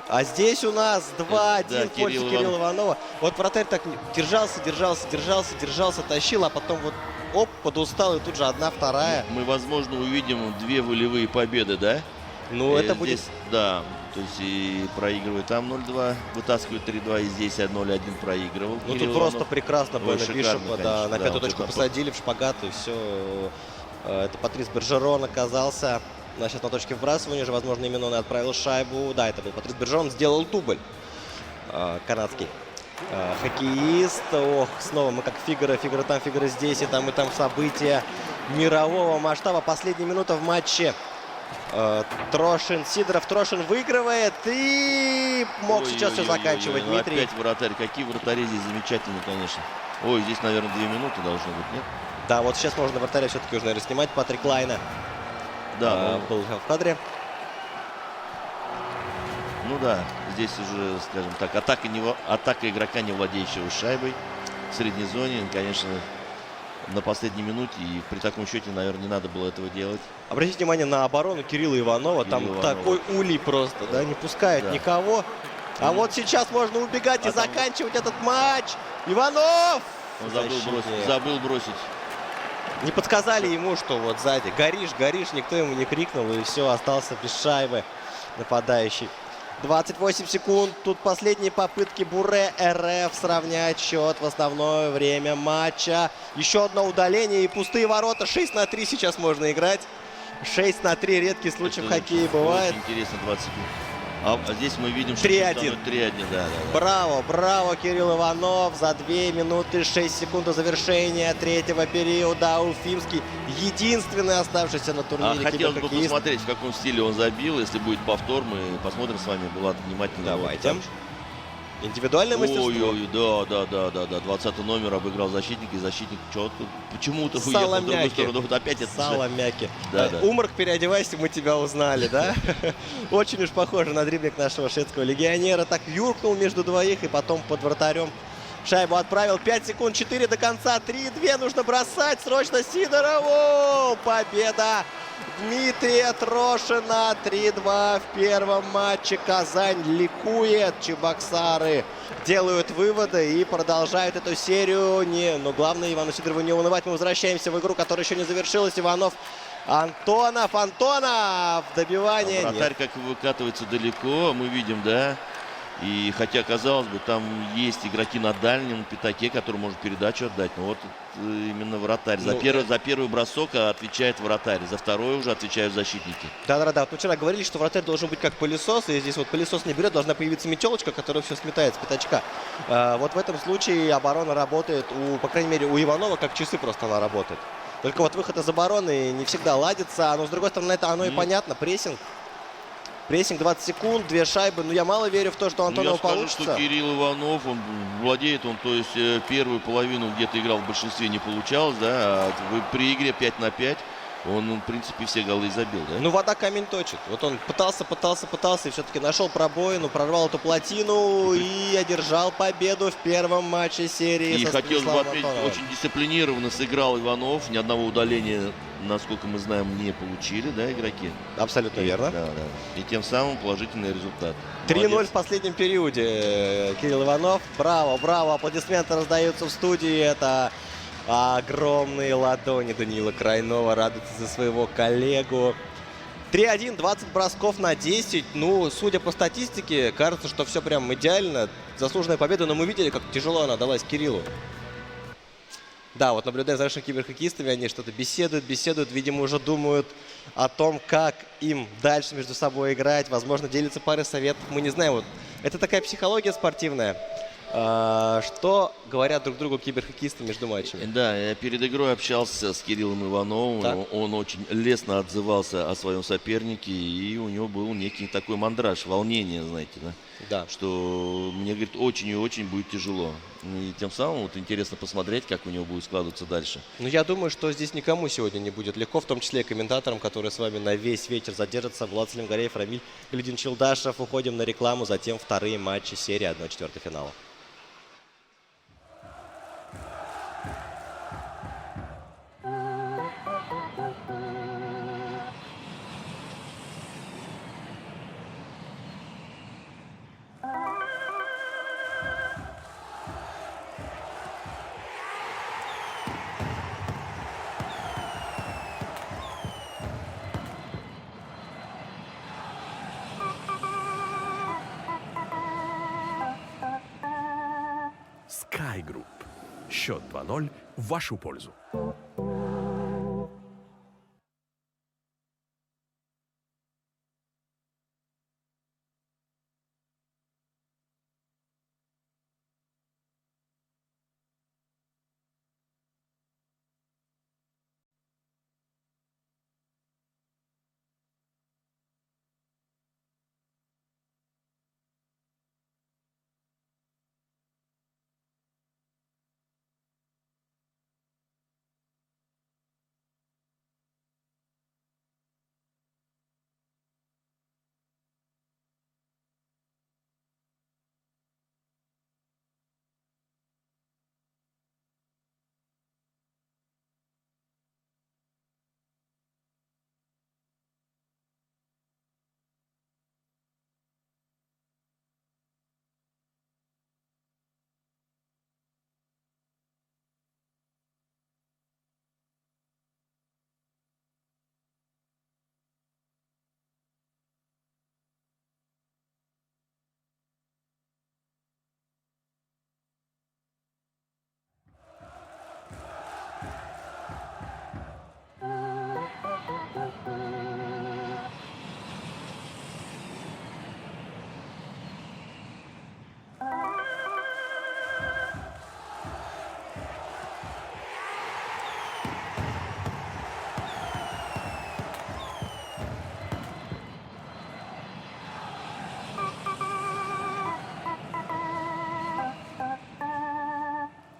А здесь у нас 2-1 в пользу Кирилла Иванова. Вот вратарь так держался, тащил, а потом вот подустал, и тут же 1-2. Мы, возможно, увидим 2 волевые победы, да? Ну, это будет... Да, то есть и проигрывает там 0-2, вытаскивает 3-2, и здесь 0-1 проигрывал. Ну, тут просто прекрасно Бена Бишопа, да, на пятую точку посадили в шпагат, и все. Это Патрис Бержерон оказался. Сейчас на точке вбрасывания уже, возможно, именно он и отправил шайбу. Да, это был Патрис Бержерон, сделал дубль. Канадский хоккеист. Ох, снова мы как Фигаро там, Фигаро здесь, и там события мирового масштаба. Последняя минута в матче. Трошин, Сидоров, Трошин выигрывает и мог сейчас все заканчивать. Дмитрий. Опять вратарь. Какие вратари здесь замечательные, конечно. Ой, здесь, наверное, 2 минуты должно быть, нет? Да, вот сейчас можно вратаря все-таки уже, наверное, снимать. Патрик Лайна. Да, был в кадре. Ну да, здесь уже, скажем так, атака игрока, не владеющего шайбой в средней зоне, конечно, на последней минуте, и при таком счете, наверное, не надо было этого делать. Обратите внимание на оборону Кирилла Иванова. Такой улей просто, да, не пускает никого. А вот сейчас можно убегать и заканчивать этот матч. Иванов! Он забыл бросить. Не подсказали ему, что вот сзади горишь, никто ему не крикнул, и все, остался без шайбы нападающий. 28 секунд, тут последние попытки Буре РФ сравнять счет в основное время матча. Еще одно удаление и пустые ворота, 6-3 сейчас можно играть. 6-3, редкий случай в хоккее бывает. Очень интересно, 20 секунд. А здесь мы видим, что 3-1. 3-1, да. Браво, Кирилл Иванов. За 2 минуты 6 секунд до завершения третьего периода. Уфимский единственный оставшийся на турнире хотелось бы посмотреть, в каком стиле он забил. Если будет повтор, мы посмотрим с вами. Влад, внимательно. Давайте. Индивидуальное мастерство. Ой, да. 20 номер обыграл защитник, и защитник почему-то уехал в другую сторону. Вот опять это Саламяки. Да. Умарк, переодевайся, мы тебя узнали, да? Очень уж похоже на дриблинг нашего шведского легионера. Так юркнул между двоих и потом под вратарем шайбу отправил. 5 секунд, 4 до конца, 3-2 нужно бросать. Срочно Сидорову! Победа Дмитрия Трошина. 3-2 в первом матче. Казань ликует. Чебоксары делают выводы и продолжают эту серию. Но главное Ивану Сидорову не унывать. Мы возвращаемся в игру, которая еще не завершилась. Иванов, Антонов, добивание. Вратарь как выкатывается далеко, мы видим, да. И хотя, казалось бы, там есть игроки на дальнем пятаке, который может передачу отдать. Но вот именно вратарь. За первый бросок отвечает вратарь. За второй уже отвечают защитники. Да. Вот мы вчера говорили, что вратарь должен быть как пылесос. И здесь вот пылесос не берет, должна появиться метелочка, которая все сметает с пятачка. Вот в этом случае оборона работает, по крайней мере, у Иванова как часы просто она работает. Только вот выход из обороны не всегда ладится. Но с другой стороны, это оно и понятно. Прессинг 20 секунд, 2 шайбы. Но я мало верю в то, что Антонов получится. Я скажу, что Кирилл Иванов, он владеет, то есть первую половину где-то играл в большинстве, не получалось, да. При игре 5 на 5 он, в принципе, все голы забил, да? Ну, вода камень точит. Вот он пытался и все-таки нашел пробоину, прорвал эту плотину и одержал победу в первом матче серии. И со хотелось бы Станиславом отметить, Антоновым. очень дисциплинированно сыграл Иванов. Ни одного удаления, насколько мы знаем, не получили, да, игроки? Абсолютно верно. Да, да. И тем самым положительный результат. 3-0 в последнем периоде. Кирилл Иванов. Браво, браво. Аплодисменты раздаются в студии. Это огромные ладони Даниила Крайнова. Радуется за своего коллегу. 3-1, 20 бросков на 10. Ну, судя по статистике, кажется, что все прям идеально. Заслуженная победа, но мы видели, как тяжело она далась Кириллу. Да, вот наблюдая за нашими киберхоккеистами, они что-то беседуют, видимо, уже думают о том, как им дальше между собой играть. Возможно, делятся парой советов, мы не знаем. Вот. Это такая психология спортивная. Что говорят друг другу киберхоккеисты между матчами? Да, я перед игрой общался с Кириллом Ивановым. Так. Он очень лестно отзывался о своем сопернике, и у него был некий такой мандраж, волнение, знаете, да? Да. Что мне, говорит, очень и очень будет тяжело. И тем самым вот интересно посмотреть, как у него будет складываться дальше. Ну, я думаю, что здесь никому сегодня не будет легко, в том числе и комментаторам, которые с вами на весь вечер задержатся. Влад Салимгареев, Рамиль Ильдин-Челдашев. Уходим на рекламу, затем вторые матчи серии 1/4 финала. Sky Group. Счет 2-0 в вашу пользу.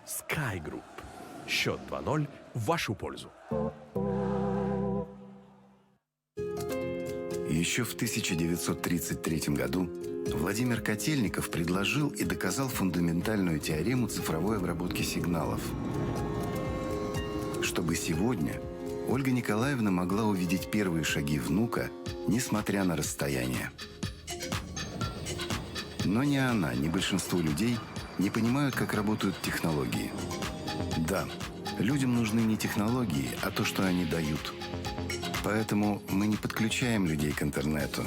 Sky Group. Счет 2-0 в вашу пользу. Еще в 1933 году Владимир Котельников предложил и доказал фундаментальную теорему цифровой обработки сигналов. Чтобы сегодня Ольга Николаевна могла увидеть первые шаги внука, несмотря на расстояние. Но ни она, ни большинство людей не понимают, как работают технологии. Да, людям нужны не технологии, а то, что они дают. Поэтому мы не подключаем людей к интернету.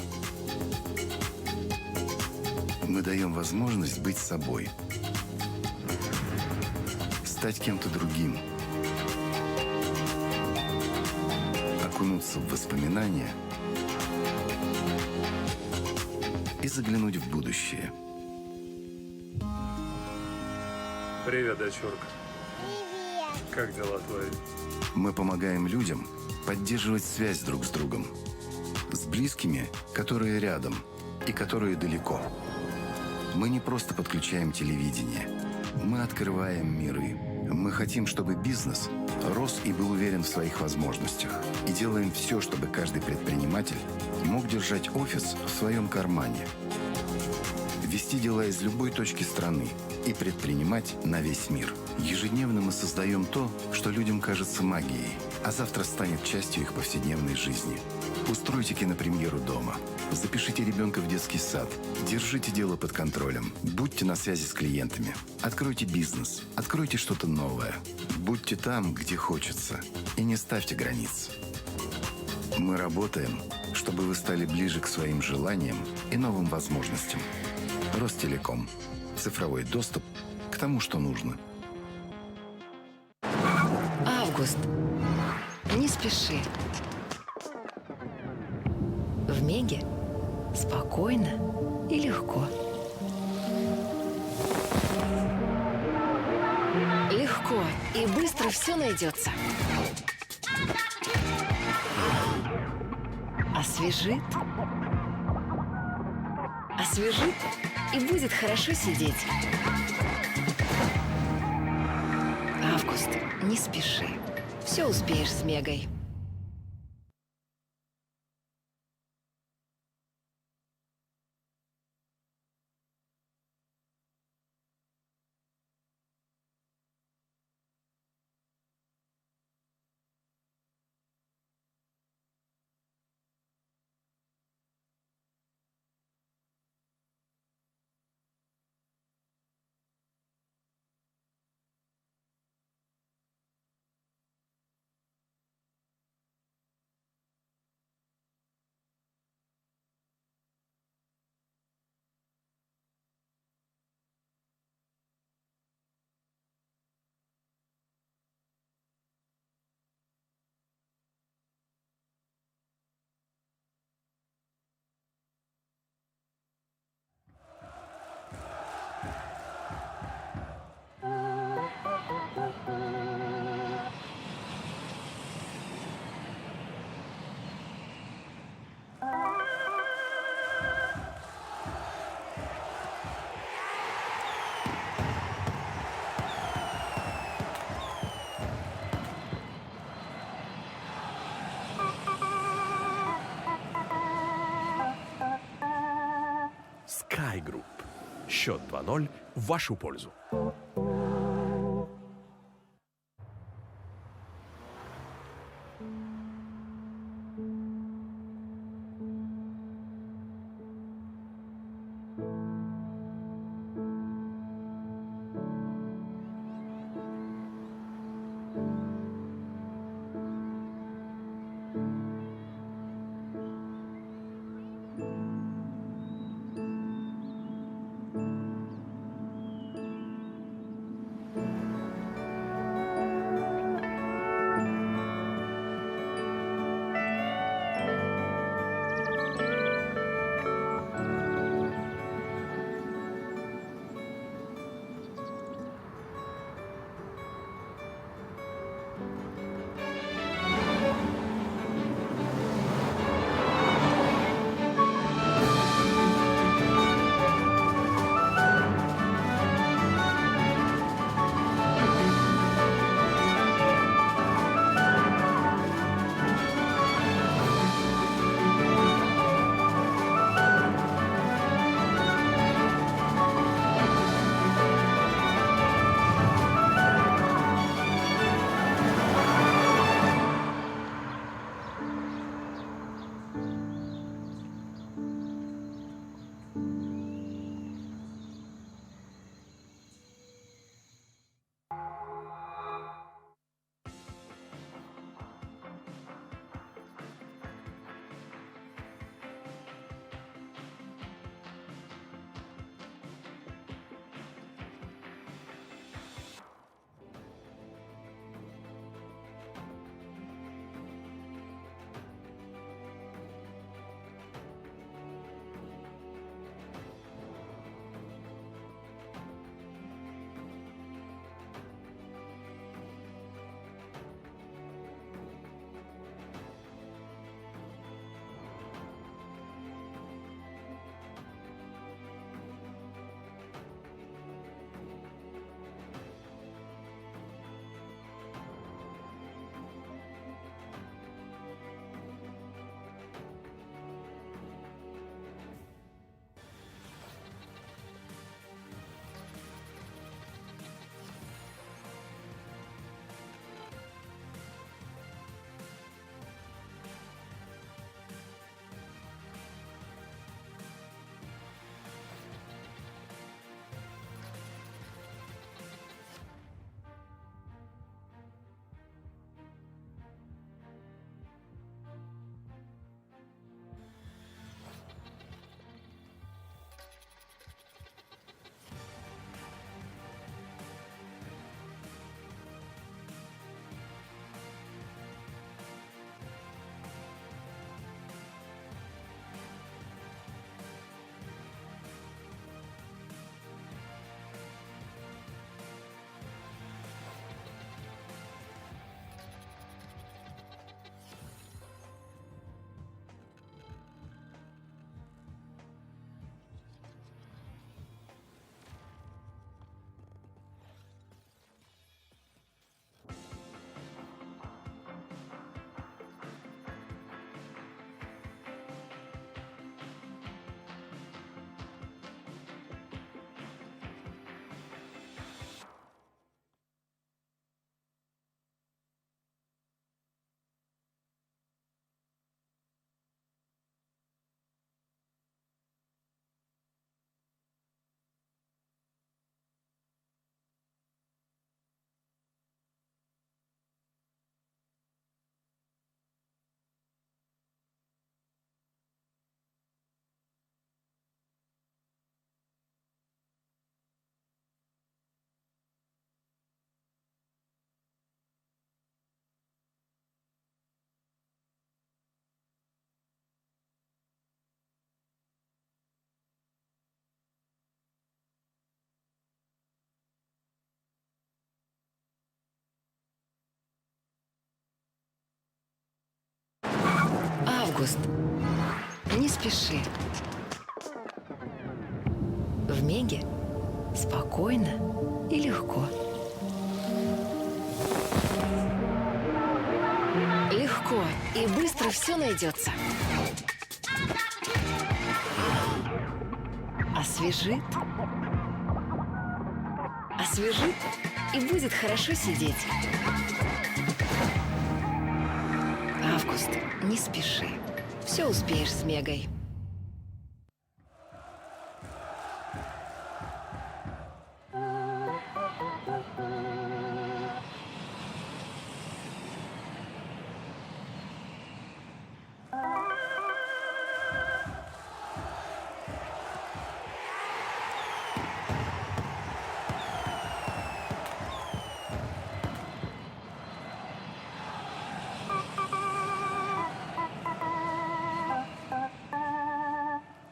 Мы даем возможность быть собой. Стать кем-то другим. Окунуться в воспоминания и заглянуть в будущее. Привет, дочурка. Как дела твои? Мы помогаем людям поддерживать связь друг с другом. С близкими, которые рядом и которые далеко. Мы не просто подключаем телевидение. Мы открываем миры. Мы хотим, чтобы бизнес рос и был уверен в своих возможностях. И делаем все, чтобы каждый предприниматель мог держать офис в своем кармане, вести дела из любой точки страны и предпринимать на весь мир. Ежедневно мы создаем то, что людям кажется магией, а завтра станет частью их повседневной жизни. Устройте кинопремьеру дома. Запишите ребенка в детский сад. Держите дело под контролем. Будьте на связи с клиентами. Откройте бизнес. Откройте что-то новое. Будьте там, где хочется. И не ставьте границ. Мы работаем, чтобы вы стали ближе к своим желаниям и новым возможностям. Ростелеком. Цифровой доступ к тому, что нужно. Август. Не спеши. В Меге спокойно и легко. Легко и быстро все найдется. Освежит. Освежит и будет хорошо сидеть. Август. Не спеши. Все успеешь с Мегой. Sky Group. Счет 2-0 в вашу пользу. Август. Не спеши. В Меге спокойно и легко. Легко и быстро все найдется. Освежит. Освежит и будет хорошо сидеть. Август, не спеши. Все успеешь с Мегой.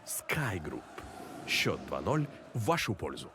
Sky Group. Счет 2-0 в вашу пользу.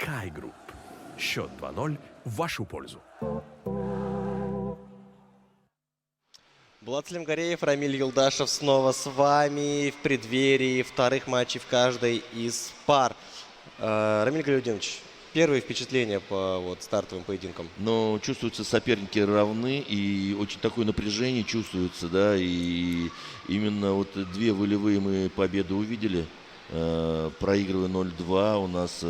Sky Group. Счет 2-0 в вашу пользу. Булат Слемгареев, Рамиль Юлдашев снова с вами в преддверии вторых матчей в каждой из пар. Рамиль Галиудинович, первые впечатления по стартовым поединкам? Но чувствуются, соперники равны, и очень такое напряжение чувствуется, да, и именно вот две волевые мы победы увидели, проигрывая 0-2, у нас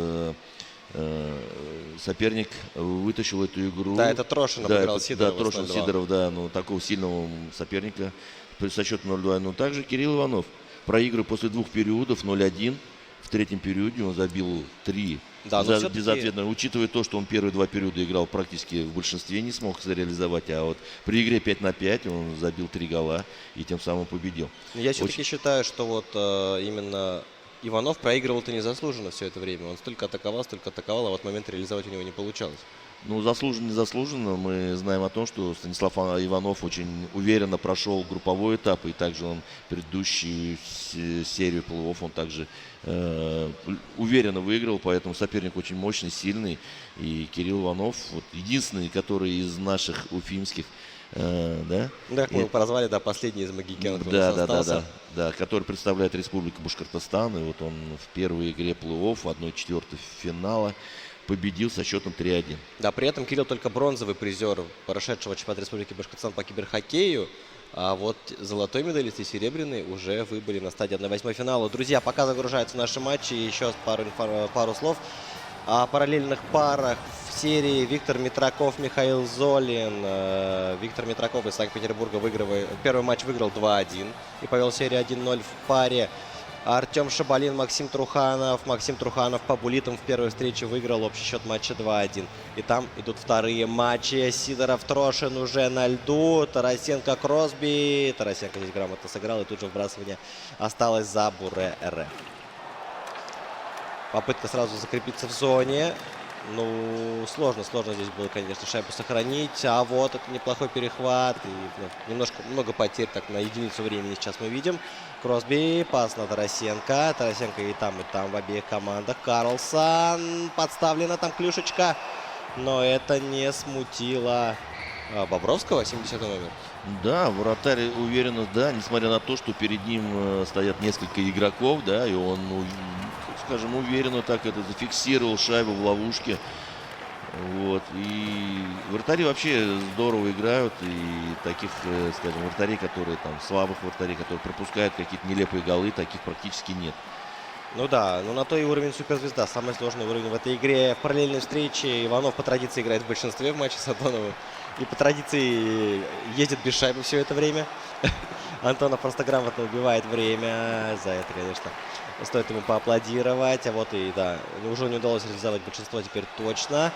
соперник вытащил эту игру. Да, это Трошин обыграл Сидорова. Да, Трошин, Сидоров, да, ну такого сильного соперника со счетом 0-2. Но также Кирилл Иванов, проигрывая после двух периодов 0-1, в третьем периоде он забил 3. Да, безответно, учитывая то, что он первые два периода играл практически в большинстве, не смог реализовать, а вот при игре 5-5 он забил 3 гола и тем самым победил. Я все-таки считаю, что вот именно Иванов проигрывал-то незаслуженно все это время. Он столько атаковал, а вот момент реализовать у него не получалось. Ну, заслуженно, незаслуженно. Мы знаем о том, что Станислав Иванов очень уверенно прошел групповой этап, и также он предыдущую серию плей-офф он также уверенно выиграл, поэтому соперник очень мощный, сильный. И Кирилл Иванов, вот единственный, который из наших уфимских, да? Как мы его прозвали, да, последний из магикянов. Да, который представляет Республику Башкортостан. И вот он в первой игре плей-офф, 1/4 финала, победил со счетом 3-1. Да, при этом Кирилл только бронзовый призер прошедшего чемпионата Республики Башкортостан по киберхоккею. А вот золотой медалист и серебряный уже выбыли на стадии 1/8 финала. Друзья, пока загружаются наши матчи, еще пару слов о параллельных парах в серии. Виктор Митраков, Михаил Золин. Виктор Митраков из Санкт-Петербурга первый матч выиграл 2-1 и повел серию 1-0 в паре. Артем Шабалин, Максим Труханов по булитам в первой встрече выиграл общий счет матча 2-1. И там идут вторые матчи. Сидоров, Трошин уже на льду. Тарасенко, Кросби. Тарасенко здесь грамотно сыграл, и тут же вбрасывание осталось за Буре РФ. Попытка сразу закрепиться в зоне. Ну, сложно здесь было, конечно, шайбу сохранить. А вот это неплохой перехват. И много потерь так на единицу времени сейчас мы видим. Кросби, пас на Тарасенко. Тарасенко и там в обеих командах. Карлсон, подставлена там клюшечка. Но это не смутило Бобровского, 70 номер. Да, вратарь уверенно, да, несмотря на то, что перед ним стоят несколько игроков, да, и он, скажем, уверенно так это зафиксировал шайбу в ловушке. Вот. И вратари вообще здорово играют. И таких, скажем, вратарей, которые там, слабых вратарей, которые пропускают какие-то нелепые голы, таких практически нет. Ну да, но на то и уровень суперзвезда. Самый сложный уровень в этой игре. В параллельной встрече Иванов по традиции играет в большинстве в матче с Антоновым. И по традиции ездит без шайбы все это время. Антонов просто грамотно убивает время. За это, конечно, стоит ему поаплодировать. А вот и, да, уже не удалось реализовать большинство теперь точно.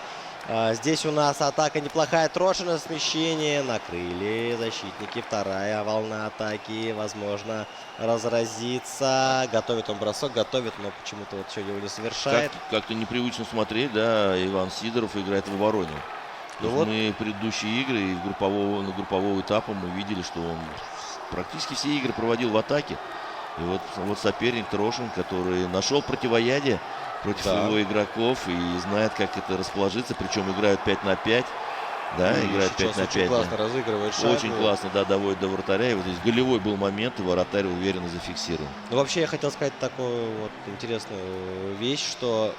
Здесь у нас атака неплохая. Трошина, смещение. Накрыли защитники. Вторая волна атаки, возможно, разразится. Готовит он бросок, но почему-то вот сегодня его не совершает. Как-то непривычно смотреть, да, Иван Сидоров играет в обороне. Ну вот. Мы предыдущие игры и на группового этапа мы видели, что он практически все игры проводил в атаке. И вот соперник Трошин, который нашел противоядие против его игроков и знает, как это расположиться. Причем играют 5-5. Да, играют 5-5. Очень классно разыгрывает шайбу. Очень классно, да, доводит до вратаря. И вот здесь голевой был момент, и вратарь уверенно зафиксировал. Ну, вообще, я хотел сказать такую вот интересную вещь, что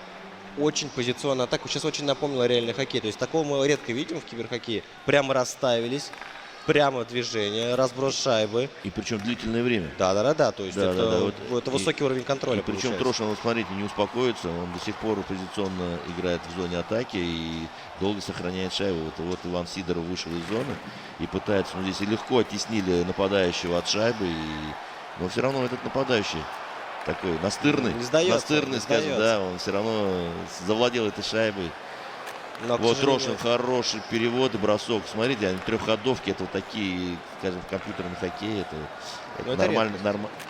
очень позиционная атака. Сейчас очень напомнила реальный хоккей. То есть такого мы редко видим в киберхоккее. Прямо расставились. Прямо движение, разброс шайбы. И причем длительное время. Да. То есть это высокий уровень контроля. Причем Трошин, вот смотрите, не успокоится. Он до сих пор позиционно играет в зоне атаки и долго сохраняет шайбу. Вот Иван Сидоров вышел из зоны и пытается. Ну, здесь и легко оттеснили нападающего от шайбы. Но все равно этот нападающий такой настырный. Настырный, скажем, да. Он все равно завладел этой шайбой. Но, вот Трошин, хороший перевод и бросок. Смотрите, они трехходовки, это вот такие, скажем, в компьютерном хоккее, это нормально.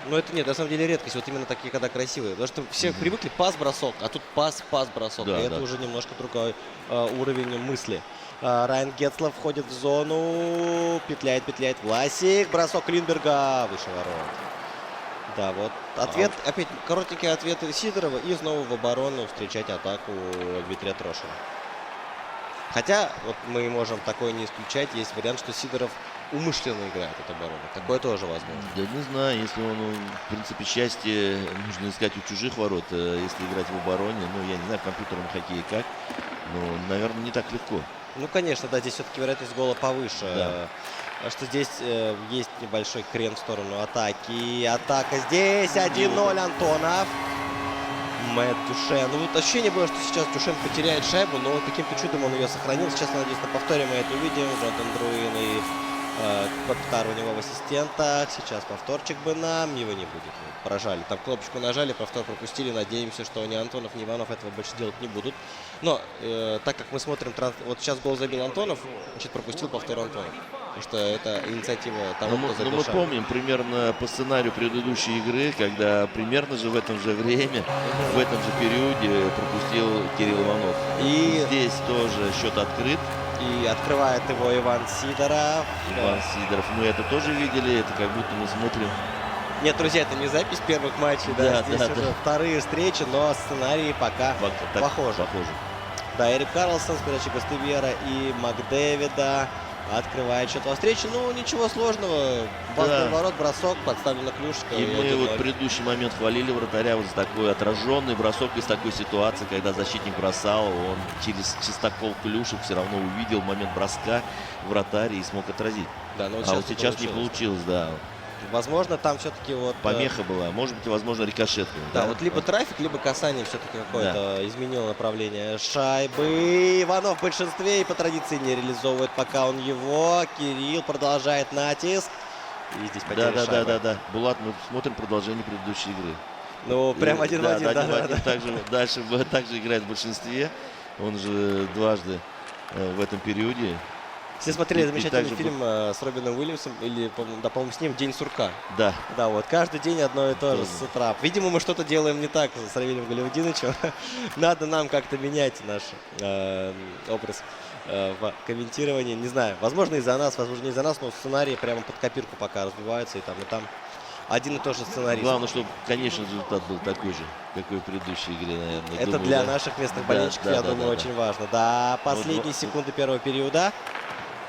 Но это нет, на самом деле редкость, вот именно такие, когда красивые. Потому что все привыкли пас-бросок, а тут пас-бросок. И это уже немножко другой уровень мысли. Райан Гетцлов входит в зону, петляет Власик, бросок Линдберга, выше ворот. Да, вот ответ, опять коротенький ответ Сидорова и снова в оборону встречать атаку Дмитрия Трошина. Хотя, вот мы можем такое не исключать, есть вариант, что Сидоров умышленно играет эту оборону. Такое тоже возможно. Да не знаю, если он, в принципе, счастье нужно искать у чужих ворот, если играть в обороне, ну, я не знаю, в компьютерном хоккее как, но, наверное, не так легко. Ну, конечно, да, здесь все-таки вероятность гола повыше. Да. Что здесь есть небольшой крен в сторону атаки. Атака здесь, 1-0 Антонов. Мэтт Дюшен. Ну, вот ощущение было, что сейчас Дюшен потеряет шайбу, но каким-то чудом он ее сохранил. Сейчас, надеюсь, на повторе мы это увидим. Джонатан Друин и Коптар у него в ассистентах. Сейчас повторчик бы нам. Его не будет. Прожали. Там кнопочку нажали, повтор пропустили. Надеемся, что ни Антонов, ни Иванов этого больше делать не будут. Но так как мы смотрим, вот сейчас гол забил Антонов, значит, пропустил повтор Антонов. Потому что это инициатива того, кто забил мы шайбу. помним примерно по сценарию предыдущей игры, когда примерно же в этом же время, в этом же периоде пропустил Кирилл Иванов. И здесь тоже счет открыт. И открывает его Иван Сидоров. Иван Сидоров. Мы это тоже видели, это как будто мы смотрим. Нет, друзья, это не запись первых матчей, да, здесь уже вторые встречи, но сценарии пока похожи. Да, Эрик Карлсон с передачи Гастевера и Макдэвида открывает счет во встрече. Ну, ничего сложного. Ворот, бросок, подставлена клюшка. И мы вот в предыдущий момент хвалили вратаря вот за такой отраженный бросок из такой ситуации, когда защитник бросал, он через чистокол клюшек все равно увидел момент броска вратаря и смог отразить. Да, но вот вот сейчас не получилось, да. Возможно, там все-таки вот... Помеха была, может быть, возможно, рикошет. Да, вот либо трафик, либо касание все-таки какое-то изменило направление шайбы. Иванов в большинстве и по традиции не реализовывает пока он его. Кирилл продолжает натиск. И здесь потеря шайбы. Да. Булат, мы смотрим продолжение предыдущей игры. Ну, прям один в один, да. Дальше также играет в большинстве. Он же дважды в этом периоде. Все смотрели замечательный фильм с Робином Уильямсом, или, по-моему, с ним «День сурка». Да. Да, вот каждый день одно и то же с утра. Видимо, мы что-то делаем не так с Равилем Галиудиновичем. Надо нам как-то менять наш образ в комментировании. Не знаю, возможно, из-за нас, возможно, не из-за нас, но сценарии прямо под копирку пока разбиваются, и там один и тот же сценарий. Главное, чтобы, конечно, результат был такой же, какой в предыдущей игре, наверное. Это думаю, для наших местных болельщиков, я думаю, очень важно. Да, последние секунды первого периода.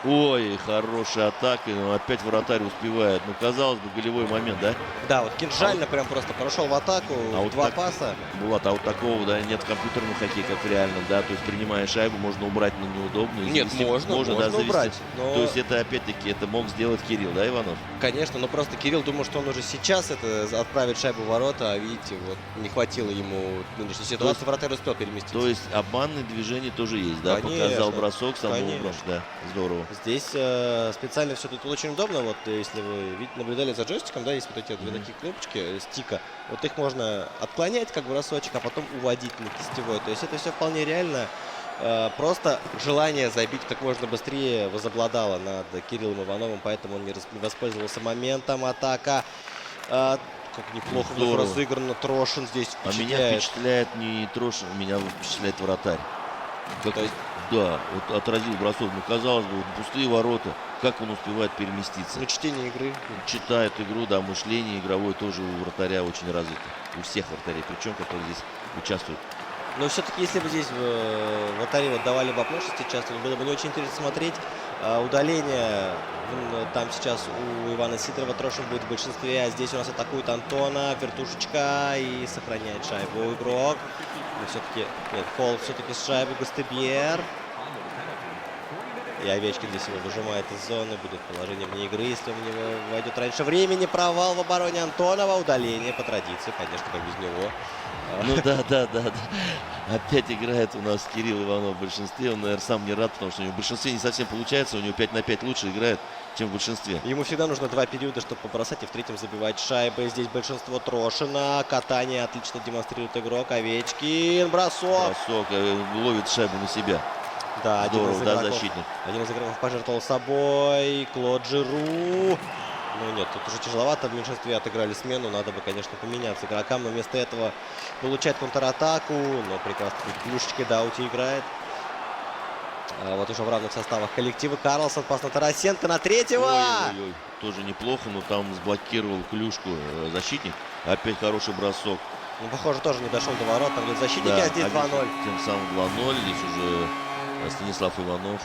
Ой, хорошая атака, но опять вратарь успевает. Ну, казалось бы, голевой момент, да? Да, вот кинжально прям просто прошел в атаку, два паса. Булат, а вот такого, да, нет в компьютерном хоккее, как в реальном, да? То есть, принимая шайбу, можно убрать на неудобную. Нет, можно убрать. Но... То есть, это, опять-таки, это мог сделать Кирилл, да, Иванов? Конечно, но просто Кирилл думал, что он уже сейчас это отправит шайбу в ворота, а видите, вот не хватило ему нынешней ситуации, вратарь успел переместиться. То есть, обманные движения тоже есть, да? Конечно, показал бросок, сам убрал, да, здорово. Здесь специально все тут очень удобно. Вот если вы наблюдали за джойстиком, да, есть вот эти две такие кнопочки стика. Вот их можно отклонять как бросочек, а потом уводить на кистевой. То есть это все вполне реально. Просто желание забить как можно быстрее возобладало над Кириллом Ивановым, поэтому он не воспользовался моментом. Атака. Как неплохо разыграно. Трошин здесь впечатляет. А меня впечатляет не Трошин, меня впечатляет вратарь. Да, вот отразил бросок. Ну, казалось бы, вот пустые ворота. Как он успевает переместиться? Ну, чтение игры. Читает игру, да, мышление игровое тоже у вратаря очень развито. У всех вратарей, причем, которые здесь участвуют. Но все-таки, если бы здесь вратари вот давали бы оплошности часто, было бы не очень интересно смотреть. Удаление там сейчас у Ивана Сидорова. Трошин будет в большинстве, а здесь у нас атакует Антона, вертушечка и сохраняет шайбу игрок. Но все-таки, нет, фол все-таки с шайбы Гастебьер. И Овечкин здесь его выжимает из зоны, будет положение вне игры, если он в него войдет раньше времени. Провал в обороне Антонова, удаление по традиции, конечно, как без него. Ну да. Опять играет у нас Кирилл Иванов в большинстве. Он, наверное, сам не рад, потому что у него в большинстве не совсем получается. У него 5 на 5 лучше играет, чем в большинстве. Ему всегда нужно 2 периода, чтобы побросать, и в третьем забивать шайбы. Здесь большинство Трошина. Катание отлично демонстрирует игрок. Овечкин. Бросок. Ловит шайбу на себя. Да, здорово, защитник. Один из игроков пожертвовал собой. Клод Жиру. Ну нет, тут уже тяжеловато. В меньшинстве отыграли смену. Надо бы, конечно, поменяться игрокам. Но вместо этого получает контратаку. Но прекрасно клюшечки Даути играет. Вот уже в равных составах коллективы. Карлсон, пас на Тарасенко, на третьего. Ой-ой-ой, тоже неплохо, но там сблокировал клюшку защитник. Опять хороший бросок. Ну, похоже, тоже не дошел до ворот, там где защитники, Да, а здесь 2-0. Тем самым 2-0, здесь уже Станислав Иванов.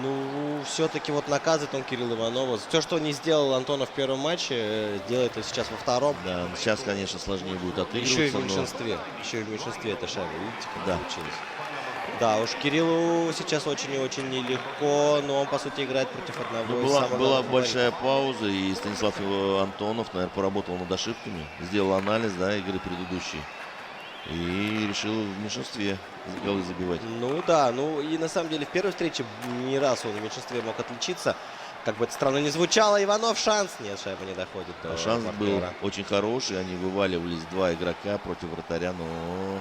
Ну, все-таки вот наказывает он Кирилла Иванова. Все, что не сделал Антонов в первом матче, делает это сейчас во втором. Да, сейчас, конечно, сложнее будет отыгрываться. Еще и в меньшинстве. Еще и в меньшинстве эта шайба, видите, как да. получилось. Да, уж Кириллу сейчас очень и очень нелегко, но он, по сути, играет против одного из самых Была главных большая пауза, и Станислав Антонов, наверное, поработал над ошибками, сделал анализ, да, игры предыдущей. И решил в меньшинстве голы забивать. Ну да, ну и на самом деле в первой встрече не раз он в меньшинстве мог отличиться. Как бы это странно не звучало, Иванов шанс. Нет, шайба не доходит до Шанс партнера. был очень хороший, они вываливались два игрока против вратаря, но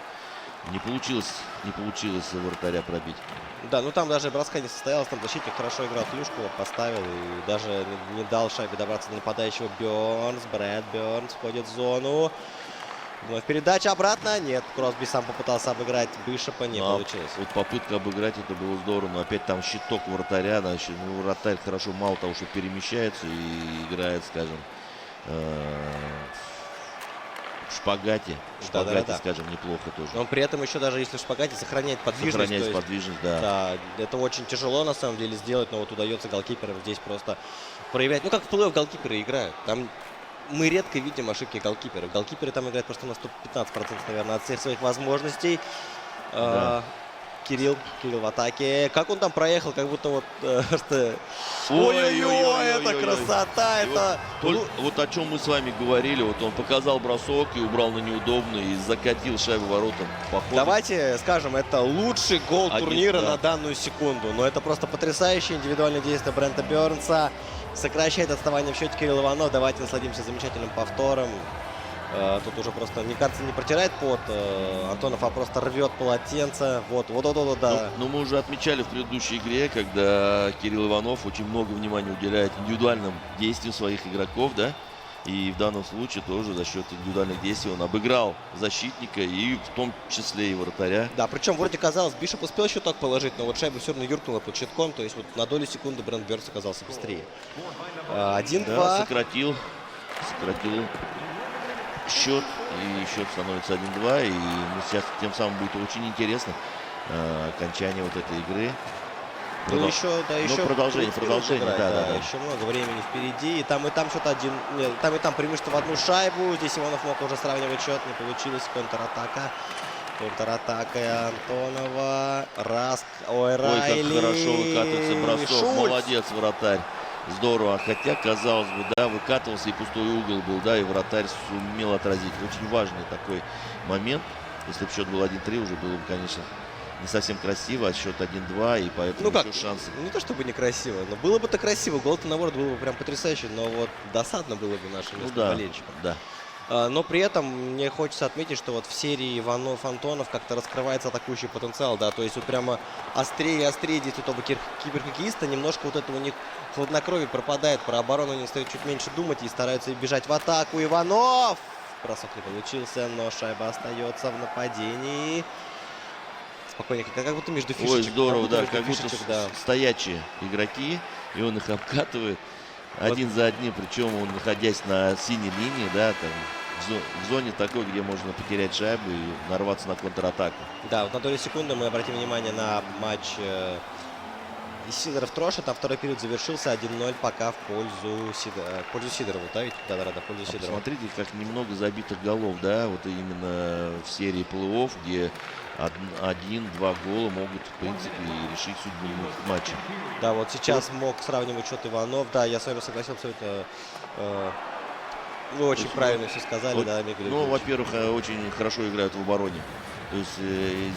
не получилось вратаря пробить. Да, ну там даже броска не состоялось, там защитник хорошо играл, клюшку поставил и даже не дал шайбе добраться до нападающего. Бёрнс, Брэд Бёрнс входит в зону. Вновь передача обратно. Нет, Кросби сам попытался обыграть Бишопа, не получилось. Вот попытка обыграть, это было здорово, но опять там щиток вратаря. Значит, ну, вратарь хорошо, мало того, что перемещается и играет, скажем, в шпагате. В шпагате, скажем, неплохо тоже. Но он при этом еще даже если в шпагате сохраняет подвижность. Сохраняет подвижность, да. Да, это очень тяжело на самом деле сделать, но вот удается голкиперам здесь просто проявлять. Ну как в плей-офф голкиперы играют. Там мы редко видим ошибки голкиперов. Голкиперы там играют просто на 115%, наверное, от всех своих возможностей. Да. Кирилл в атаке. Как он там проехал, как будто вот... Ой-ой-ой, это красота! Это... Вот о чем мы с вами говорили. Вот он показал бросок и убрал на неудобный, и закатил шайбу воротам. Давайте скажем, это лучший гол турнира да. на данную секунду. Но это просто потрясающее индивидуальное действие Брента Бёрнса. Сокращает отставание в счете Кирилл Иванов. Давайте насладимся замечательным повтором. Тут уже просто, мне кажется, не протирает пот Антонов, а просто рвет полотенце. Вот, да. Но мы уже отмечали в предыдущей игре, когда Кирилл Иванов очень много внимания уделяет индивидуальным действиям своих игроков, да. И в данном случае тоже за счет индивидуальных действий он обыграл защитника и в том числе и вратаря. Да, причем вроде казалось, Бишоп успел щиток положить, но вот шайба все равно юркнула под щитком, то есть вот на долю секунды Брент Бёрнс оказался быстрее. 1-2. Да, сократил счет, и счет становится 1-2, и сейчас тем самым будет очень интересно окончание вот этой игры. Ну, еще продолжение, да. Еще много времени впереди. И там что-то там и там преимущество в одну шайбу. Здесь Иванов мог уже сравнивать счет, не получилось. Контратака Антонова. Раск. Райли. Как хорошо выкатывается бросок. Шульц. Молодец, вратарь. Здорово. Хотя, казалось бы, да, выкатывался и пустой угол был, да, и вратарь сумел отразить. Очень важный такой момент. Если бы счет был 1-3, уже было бы, конечно, не совсем красиво, а счет 1-2, и поэтому еще шансы. Не то чтобы некрасиво, но было бы-то красиво. Гол-то, наоборот, было бы прям потрясающе, но вот досадно было бы нашим болельщикам. Да. Но при этом мне хочется отметить, что вот в серии Иванов-Антонов как-то раскрывается атакующий потенциал, да, то есть вот прямо острее и острее действует оба киберхоккеиста, немножко вот это у них хладнокровие пропадает, про оборону они стают чуть меньше думать и стараются бежать в атаку. Иванов! Бросок не получился, но шайба остается в нападении. Спокойненько, как будто между фишечек. Ой, здорово, да, как будто стоячие игроки, и он их обкатывает один за одним, причем он, находясь на синей линии, да, там, в зоне такой, где можно потерять шайбу и нарваться на контратаку. Да, вот на долю секунды мы обратим внимание на матч Сидоров-Троша. Там второй период завершился 1-0 пока в пользу Сидорова. Да, ведь? Да, в пользу Сидорова. Смотрите, как немного забитых голов, да, вот именно в серии плей-офф, где 1-2 гола могут, в принципе, решить судьбу матча. Да, вот сейчас мог сравнивать счет Иванов. Да, я с вами согласился, это вы очень правильно все сказали, вот, да, Мигель. Ну, во-первых, очень хорошо играют в обороне. То есть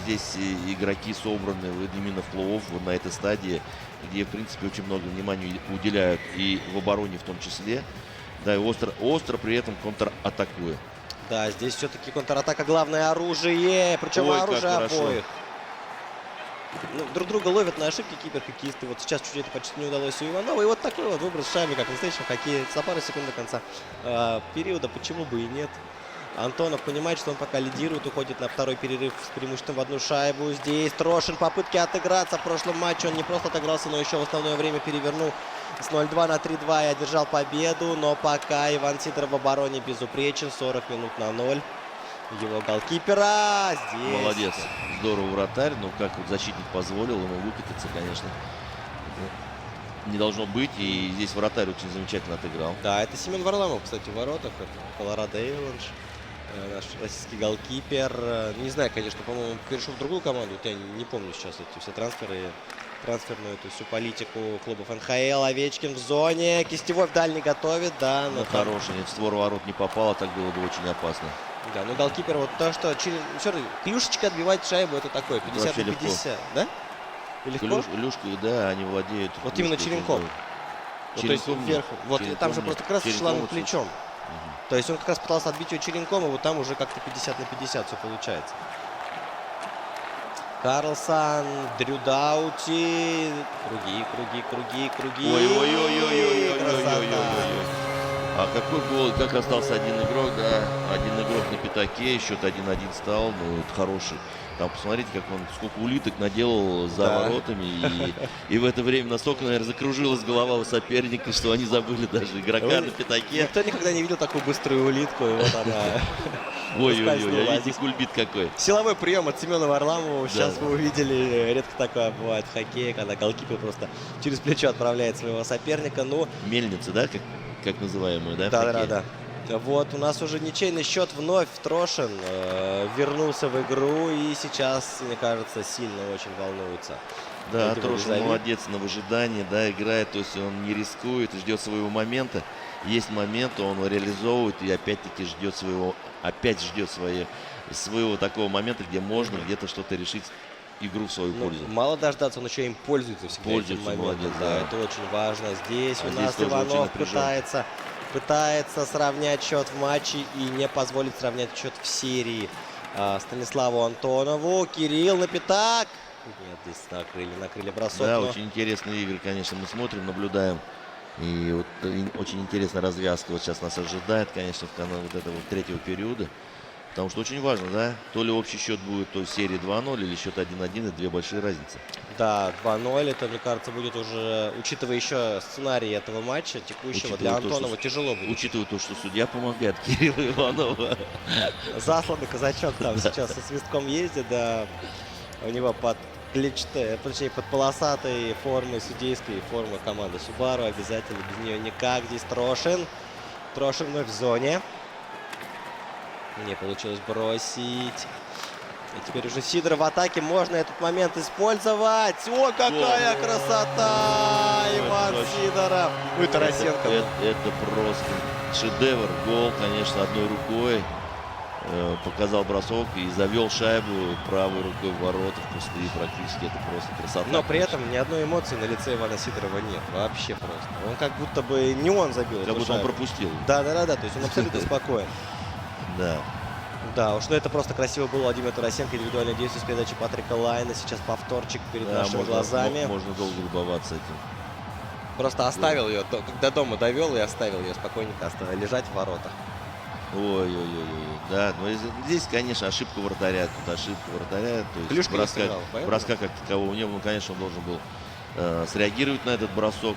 здесь игроки собраны именно в плей-офф вот на этой стадии, где, в принципе, очень много внимания уделяют и в обороне в том числе. Да, и остро при этом контратакуя. Да, здесь все-таки контратака главное оружие, причем оружие обоих. Ну, друг друга ловят на ошибки киберхоккеисты. Вот сейчас чуть это почти не удалось у Иванова. И вот такой вот выброс шайбы, как в настоящем хоккее, за пару секунд до конца периода. Почему бы и нет? Антонов понимает, что он пока лидирует, уходит на второй перерыв с преимуществом в одну шайбу. Здесь Трошин, попытки отыграться. В прошлом матче он не просто отыгрался, но еще в основное время перевернул с 0-2 на 3-2 и одержал победу. Но пока Иван Сидоров в обороне безупречен. 40 минут на 0. Его голкипера здесь. Молодец. Здорово вратарь. Но как вот защитник позволил ему выкатиться, конечно, не должно быть. И здесь вратарь очень замечательно отыграл. Да, это Семен Варламов, кстати, в воротах. Это Колорадо Эванш. Наш российский голкипер. Не знаю, конечно, по-моему, перешел в другую команду. Вот я не помню сейчас эти все трансферы. Трансферную эту всю политику клубов НХЛ. Овечкин в зоне. Кистевой в дальний готовит. Да, но хороший. В створ ворот не попало, так было бы очень опасно. Да, ну голкипер вот то, что через клюшечка отбивать шайбу, это такое 50 на 50, да? Легко? Клюшкой, да, они владеют. Вот именно черенком. Вот, то есть вверх. Вот там же просто как раз шлангом плечом. То есть он как раз пытался отбить ее черенком, и вот там уже как-то 50 на 50 все получается. Карлсон, Дрю Даути. Круги. Ой-ой-ой-ой-ой-ой-ой-ой-ой. А какой гол, как остался один игрок, да, один игрок на пятаке, счет 1-1 стал, ну это хороший. Там посмотрите, как он, сколько улиток наделал за воротами, и в это время настолько, наверное, закружилась голова у соперника, что они забыли даже игрока на пятаке. Никто никогда не видел такую быструю улитку, и вот она. Ой-ой-ой, а видите, кульбит какой. Силовой прием от Семена Варламова. Сейчас вы увидели, редко такое бывает в хоккее, когда голкипер просто через плечо отправляет своего соперника. Ну, мельница, да, как называемую, да? Да. Вот у нас уже ничейный счет вновь. Трошин вернулся в игру и сейчас, мне кажется, сильно очень волнуется. Да, Трошин молодец на выжидании, да, играет, то есть он не рискует, ждет своего момента. Есть момент, он реализовывает и опять-таки ждет своего такого момента, где можно где-то что-то решить, игру в свою пользу. Мало дождаться, он еще им пользуется всегда. Молодец, да, это очень важно. Здесь у нас Иванов пытается сравнять счет в матче и не позволит сравнять счет в серии Станиславу Антонову. Кирилл на пятак. Нет, здесь накрыли бросок. Да, очень интересные игры, конечно, мы смотрим, наблюдаем. И вот очень интересная развязка вот сейчас нас ожидает, конечно, в канале вот этого третьего периода. Потому что очень важно, да, то ли общий счет будет то в серии 2-0 или счет 1-1, это две большие разницы. Да, 2-0, это, мне кажется, будет уже, учитывая еще сценарий этого матча текущего, для Антонова тяжело будет. Учитывая то, что судья помогает Кириллу Иванову. Засланный казачок там сейчас со свистком ездит, да, у него под полосатой формой, судейской формы команды Subaru, обязательно, без нее никак. Здесь Трошин вновь в зоне. Не получилось бросить. И теперь уже Сидоров в атаке. Можно этот момент использовать. О, какая красота! Иван Сидоров. Ну и Тарасенко. Это просто шедевр. Гол, конечно, одной рукой. Показал бросок и завел шайбу правой рукой в ворота в пустые. Практически это просто красота. Но при этом ни одной эмоции на лице Ивана Сидорова нет. Вообще просто. Он как будто бы не он забил. Как будто он пропустил. Да. То есть он абсолютно спокоен. Да, уж, ну это просто красиво было. Владимир Тарасенко, индивидуальное действие с передачи Патрика Лайна. Сейчас повторчик перед нашими глазами. Можно долго любоваться этим. Просто оставил ее, до дома довел и оставил ее спокойненько лежать в воротах. Ой-ой-ой, да, но здесь, конечно, ошибка вратаря, то есть броска как такового не было. Ну, конечно, он должен был среагировать на этот бросок,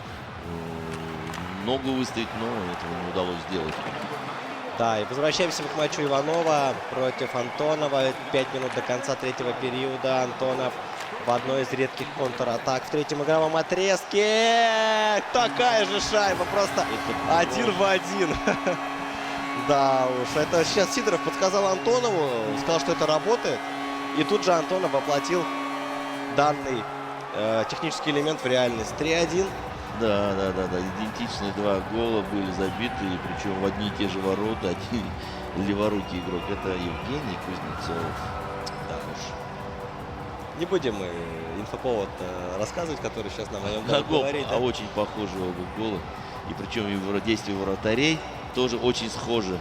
ногу выставить, но этого не удалось сделать. Да, и возвращаемся к матчу Иванова против Антонова. 5 минут до конца третьего периода. Антонов в одной из редких контратак в третьем игровом отрезке. Такая же шайба, просто 1 в 1. Да уж, это сейчас Сидоров подсказал Антонову, сказал, что это работает. И тут же Антонов воплотил данный технический элемент в реальность. 3-1. Да. Идентичные два гола были забиты, причем в одни и те же ворота. Один леворукий игрок. Это Евгений Кузнецов. Да уж. Не будем мы инфоповод рассказывать, который сейчас нам о нем говорит. А очень похожи оба гола. И причем и действия вратарей тоже очень схожи.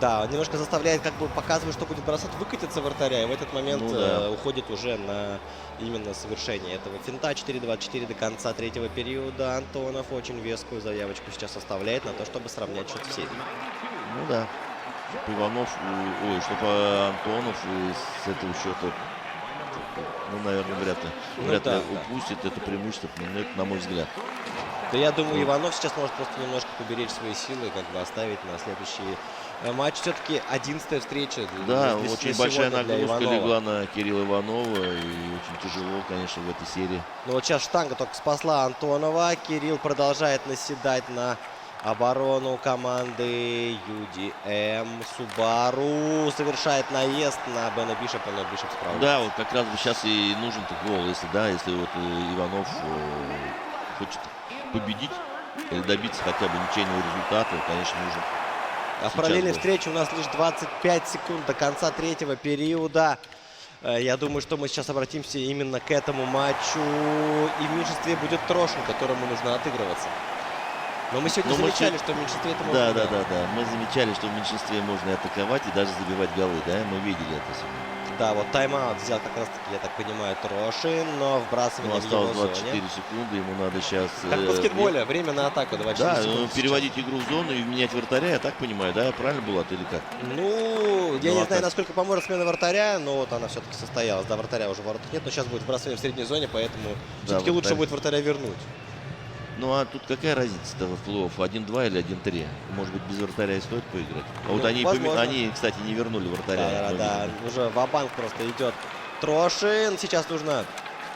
Да, он немножко заставляет, как бы показывает, что будет бросать, выкатиться вратаря. И в этот момент уходит уже на именно совершение этого финта. 4-24 до конца третьего периода. Антонов очень вескую заявочку сейчас оставляет на то, чтобы сравнять счет в серии. Ну да. Иванов, чтобы Антонов с этого счета, ну, наверное, вряд ли упустит это преимущество, ну, это на мой взгляд. Да, я думаю, Иванов сейчас может просто немножко поберечь свои силы, как бы оставить на следующий матч. Все-таки 11-я встреча. Да, очень большая нагрузка легла на Кирилла Иванова, и очень тяжело, конечно, в этой серии. Ну вот сейчас штанга только спасла Антонова. Кирилл продолжает наседать на оборону команды UDM. Субару совершает наезд на Бена Бишопа, но Бишоп справляется. Да, вот как раз бы сейчас и нужен гол, если вот Иванов хочет победить или добиться хотя бы ничейного результата, конечно, нужен. А в параллельной встрече у нас лишь 25 секунд до конца третьего периода. Я думаю, что мы сейчас обратимся именно к этому матчу. И в меньшинстве будет Трошин, которому нужно отыгрываться. Но мы сегодня замечали, что в меньшинстве это можно. Да. Мы замечали, что в меньшинстве можно и атаковать, и даже забивать голы, да? Мы видели это сегодня. Да, вот тайм-аут взял как раз-таки, я так понимаю, Трошин, но вбрасывание в его осталось 24 зоне. секунды, ему надо сейчас... Как в баскетболе, время на атаку 24 секунды. Да, переводить игру в зону и менять вратаря, я так понимаю, да? Правильно было или как? Ну, я не знаю, насколько поможет смена вратаря, но вот она все-таки состоялась. Да, вратаря уже в воротах нет, но сейчас будет вбрасывание в средней зоне, поэтому все-таки лучше будет вратаря вернуть. Ну, а тут какая разница-то в плей-офф? 1-2 или 1-3? Может быть, без вратаря и стоит поиграть? А вот они, кстати, не вернули вратаря. Да, уже ва-банк просто идет Трошин. Сейчас нужно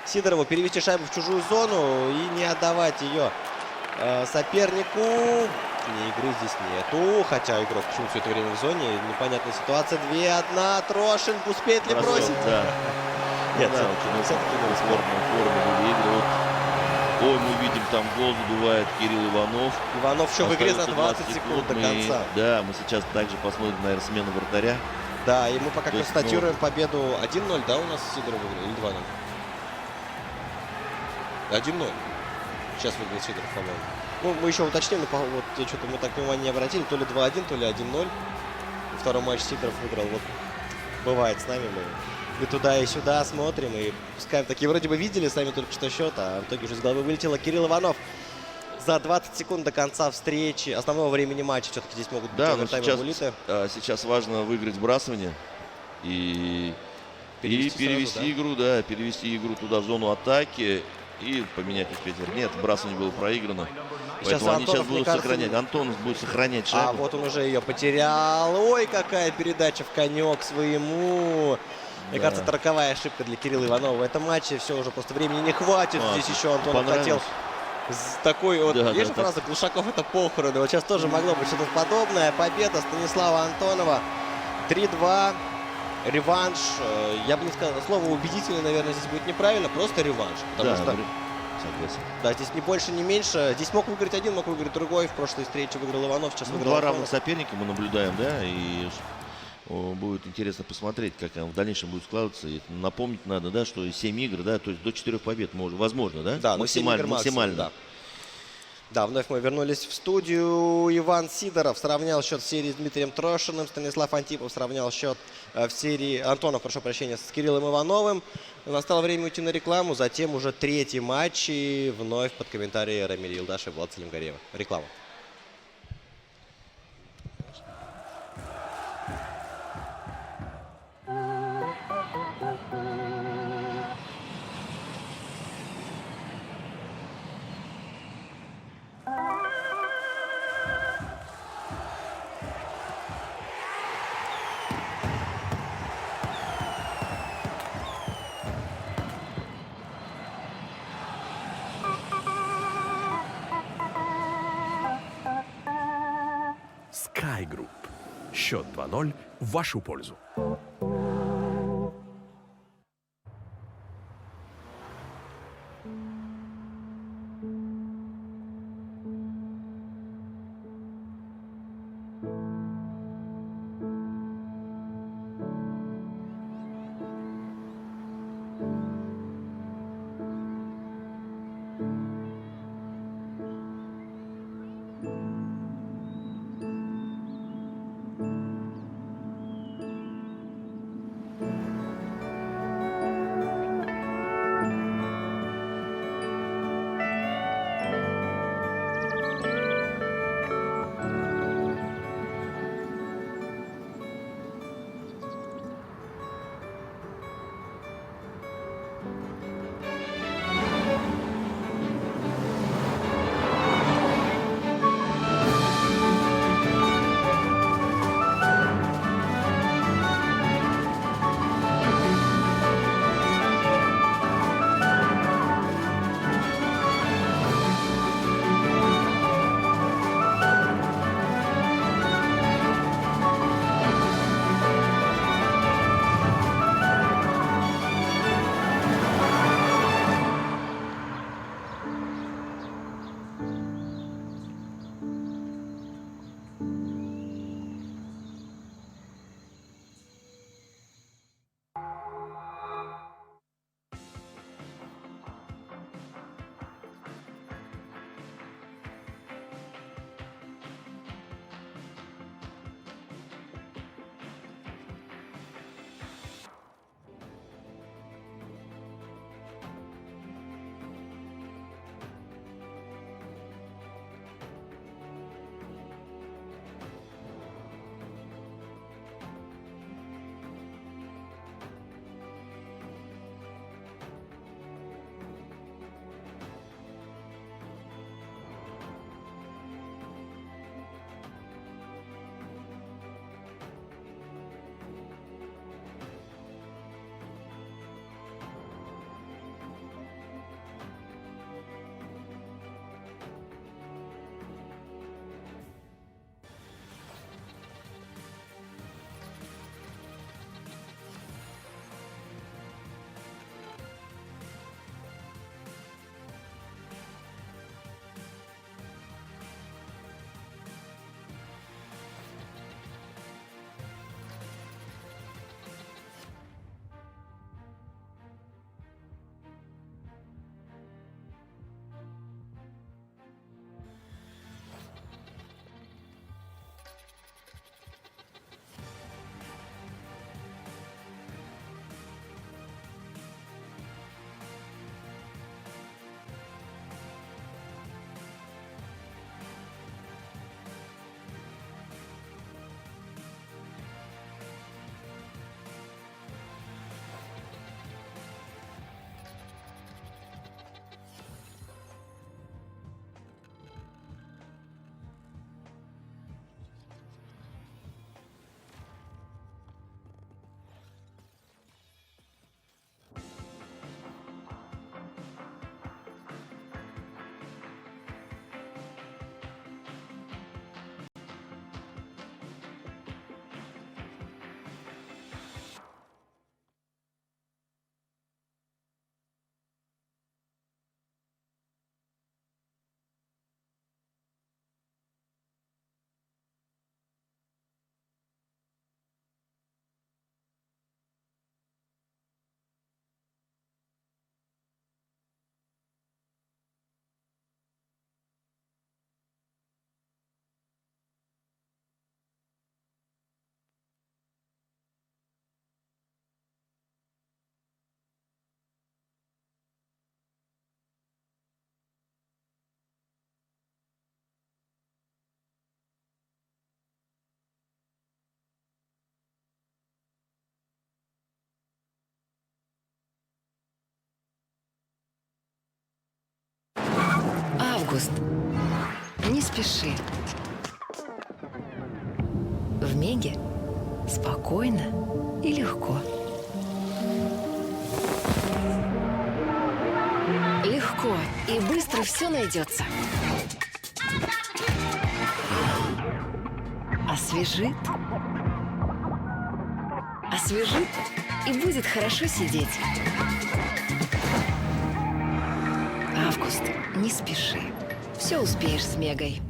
Сидорову перевести шайбу в чужую зону и не отдавать ее сопернику. Игры здесь нету, хотя игрок почему все это время в зоне. Непонятная ситуация. 2-1. Трошин успеет ли бросить? Да. Нет, все-таки форму выигрывают. Ой, мы видим, там гол забивает Кирилл Иванов. Иванов еще в игре за 20 секунд до конца. Да, мы сейчас также посмотрим, наверное, смену вратаря. Да, и мы пока констатируем победу 1-0, да, у нас Сидоров выиграл, или 2-0? 1-0. Сейчас выиграл Сидоров, по-моему. Ну, мы еще уточним, вот что-то мы так внимания не обратили, то ли 2-1, то ли 1-0. Второй матч Сидоров выиграл, вот бывает с нами, мы туда и сюда смотрим и пускаем такие, вроде бы видели сами только что счет, а в итоге уже с головы вылетело. Кирилл Иванов за 20 секунд до конца встречи, основного времени матча, все-таки здесь могут быть сейчас важно выиграть сбрасывание и перевести игру, перевести игру туда в зону атаки и поменять успеть. Нет, вбрасывание было проиграно. Поэтому они сейчас будут сохранять. Антонов будет сохранять шайбу. А вот он уже ее потерял. Ой, какая передача в конек своему. Мне кажется, это роковая ошибка для Кирилла Иванова в этом матче. Все, уже просто времени не хватит. Здесь еще Антонов хотел такой вот... Есть же фраза «Глушаков — это похороны». Вот сейчас тоже могло быть что-то подобное. Победа Станислава Антонова. 3-2. Реванш. Я бы не сказал, слово убедительный, наверное, здесь будет неправильно. Просто реванш. Потому что... Согласен. Да, здесь не больше, не меньше. Здесь мог выиграть один, мог выиграть другой. В прошлой встрече выиграл Иванов, сейчас выиграл Два Антонов. равных соперника мы наблюдаем, да, и будет интересно посмотреть, как в дальнейшем будет складываться. И напомнить надо, да, что 7 игр, да, то есть до 4 побед возможно, да? Да, максимально. Да, вновь мы вернулись в студию. Иван Сидоров сравнял счет в серии с Дмитрием Трошиным. Станислав Антипов сравнял счет в серии... Антонов, прошу прощения, с Кириллом Ивановым. Настало время уйти на рекламу. Затем уже третий матч. И вновь под комментарии Рамиль Илдаш и Влад Салимгареева. Реклама. Sky Group. Счет 2-0 в вашу пользу. Август. Не спеши. В Меге спокойно и легко. Легко и быстро все найдется. Освежит. Освежит и будет хорошо сидеть. Август, не спеши. Все успеешь с Мегой.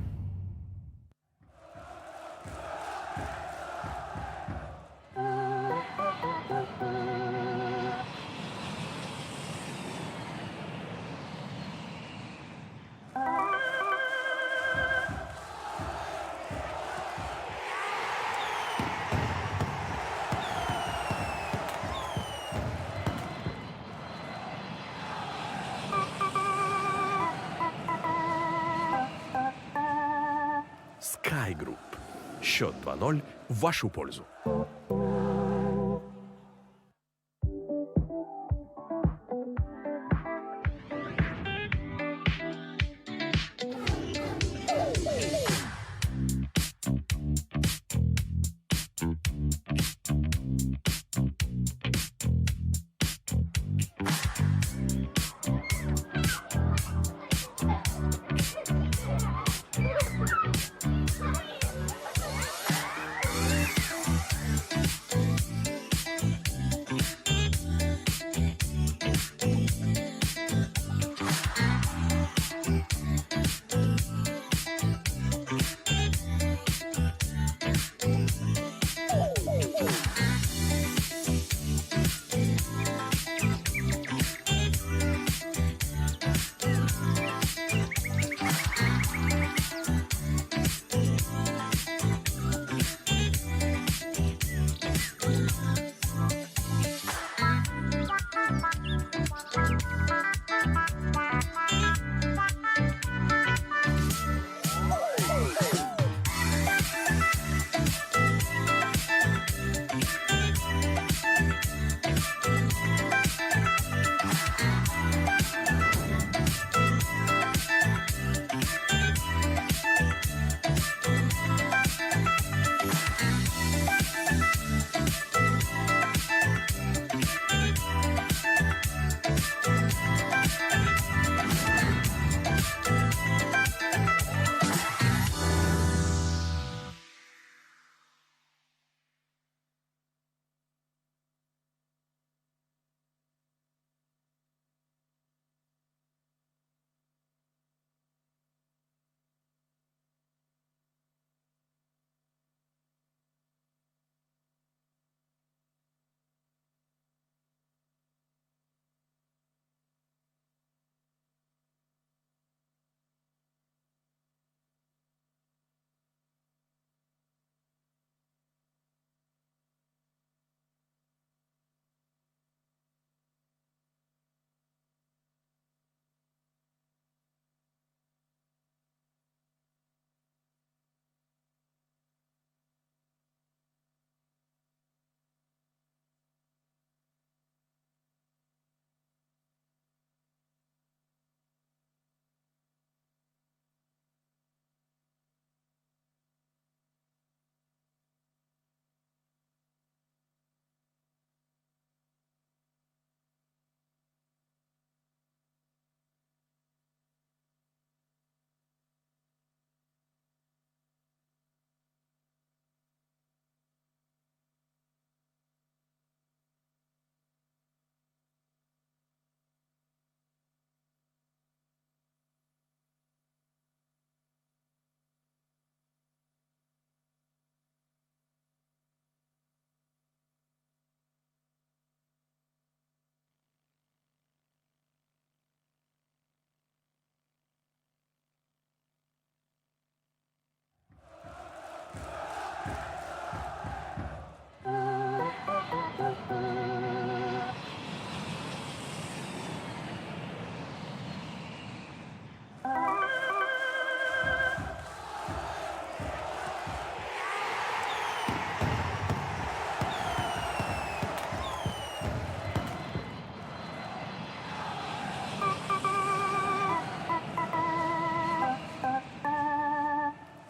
Sky Group. Счет 2-0 в вашу пользу.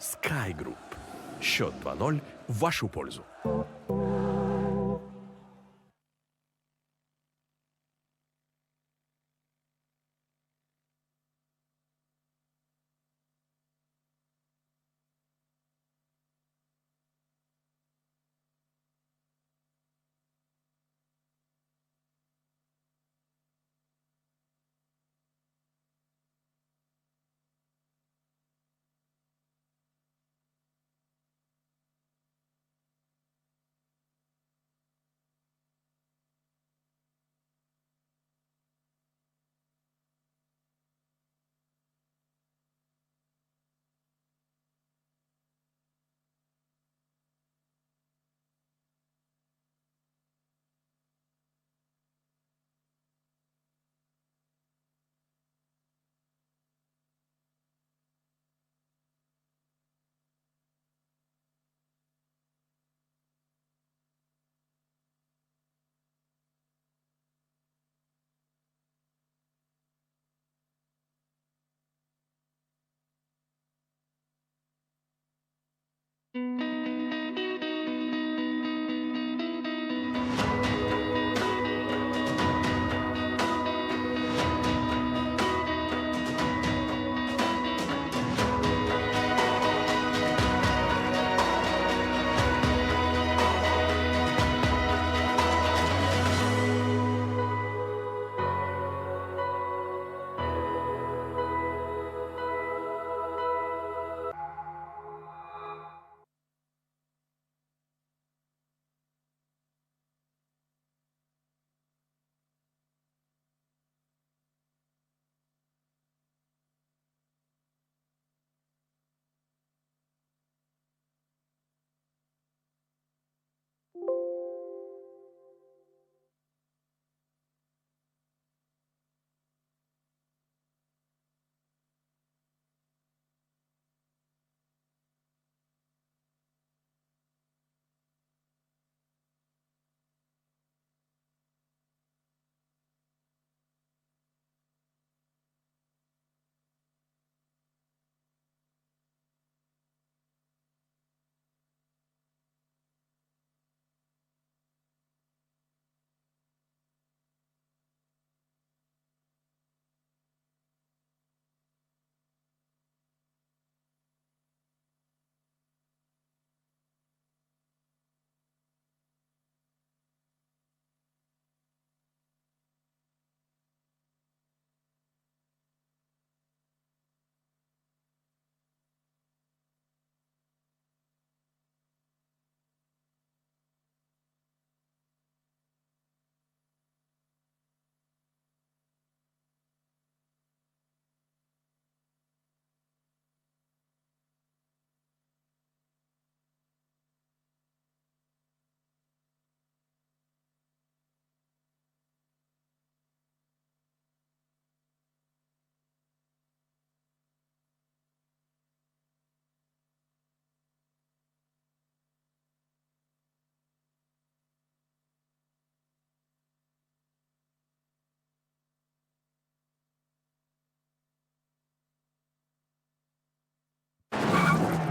Sky Group. Счет 2-0 в вашу пользу.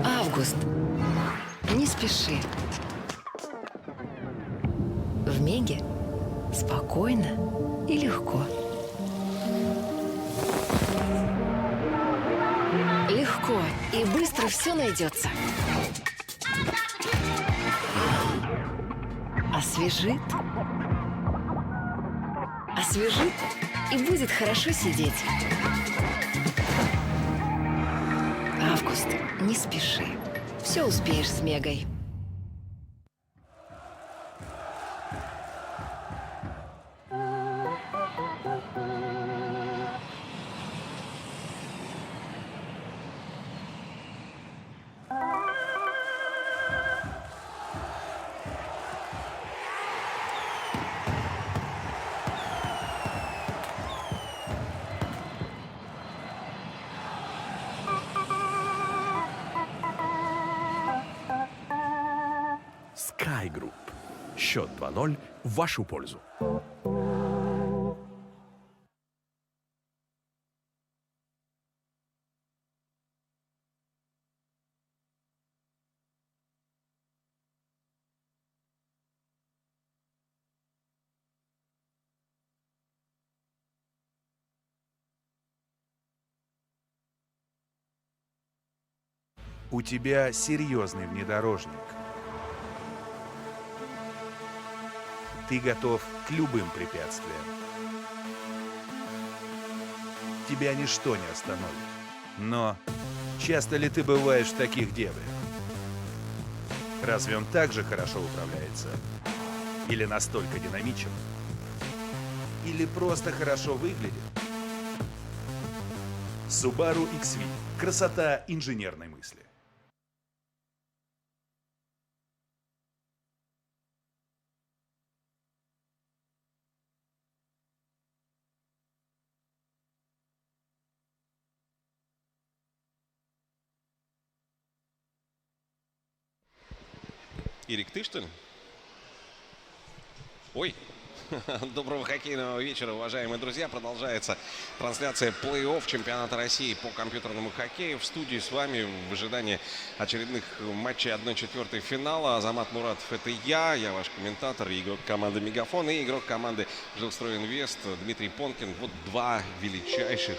Август. Не спеши. В Меге спокойно и легко. Легко и быстро все найдется. Освежит. Освежит и будет хорошо сидеть. Август. Не спеши. Все успеешь с Мегой. Sky Group. Счет 2-0 в вашу пользу. У тебя серьезный внедорожник. Ты готов к любым препятствиям. Тебя ничто не остановит. Но часто ли ты бываешь в таких дебрях? Разве он так же хорошо управляется? Или настолько динамичен? Или просто хорошо выглядит? Subaru XV. Красота инженерной мысли. Ирик, ты что ли? Ой. Доброго хоккейного вечера, уважаемые друзья. Продолжается трансляция плей-офф чемпионата России по компьютерному хоккею. В студии с вами в ожидании очередных матчей 1/4 финала. Азамат Муратов — это я ваш комментатор, игрок команды Мегафон и игрок команды Жилстройинвест Дмитрий Понкин. Вот два величайших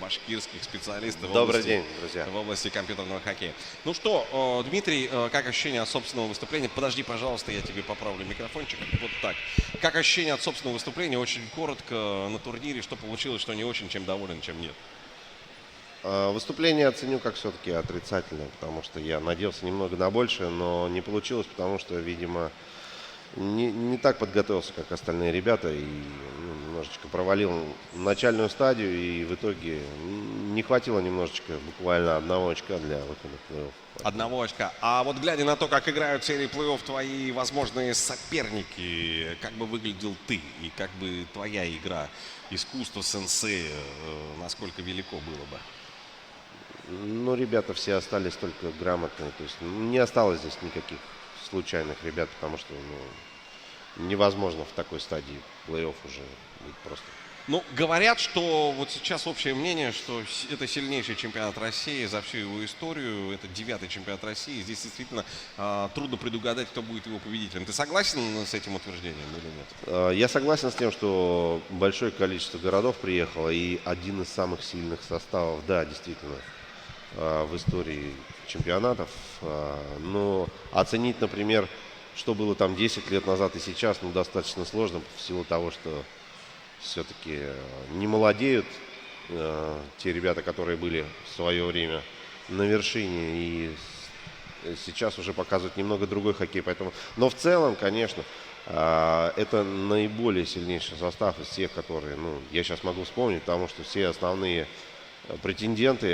башкирских специалистов Добрый день, друзья. В области компьютерного хоккея. Ну что, Дмитрий, как ощущение от собственного выступления? Подожди, пожалуйста, я тебе поправлю микрофончик. Вот так. Как ощущение от собственного выступления? Очень коротко на турнире. Что получилось, что не очень, чем доволен, чем нет? Выступление оценю как все-таки отрицательное, потому что я надеялся немного на большее, но не получилось, потому что, видимо, не так подготовился, как остальные ребята, и немножечко провалил начальную стадию, и в итоге не хватило немножечко, буквально одного очка для выхода в плей-офф. Одного очка. А вот глядя на то, как играют серии плей-офф твои возможные соперники, как бы выглядел ты и как бы твоя игра, искусство сенсея, насколько велико было бы? Ну, ребята все остались только грамотные, то есть не осталось здесь никаких случайных ребят, потому что невозможно в такой стадии плей-офф уже быть просто. Ну, говорят, что вот сейчас общее мнение, что это сильнейший чемпионат России за всю его историю. Это 9-й чемпионат России. Здесь действительно трудно предугадать, кто будет его победителем. Ты согласен с этим утверждением или нет? Я согласен с тем, что большое количество городов приехало, и один из самых сильных составов, да, действительно, в истории чемпионатов. Но оценить, например, что было там 10 лет назад и сейчас, достаточно сложно в силу того, что все-таки не молодеют те ребята, которые были в свое время на вершине, и сейчас уже показывают немного другой хоккей. Поэтому... Но в целом, конечно, это наиболее сильнейший состав из всех, которые, я сейчас могу вспомнить, потому что все основные претенденты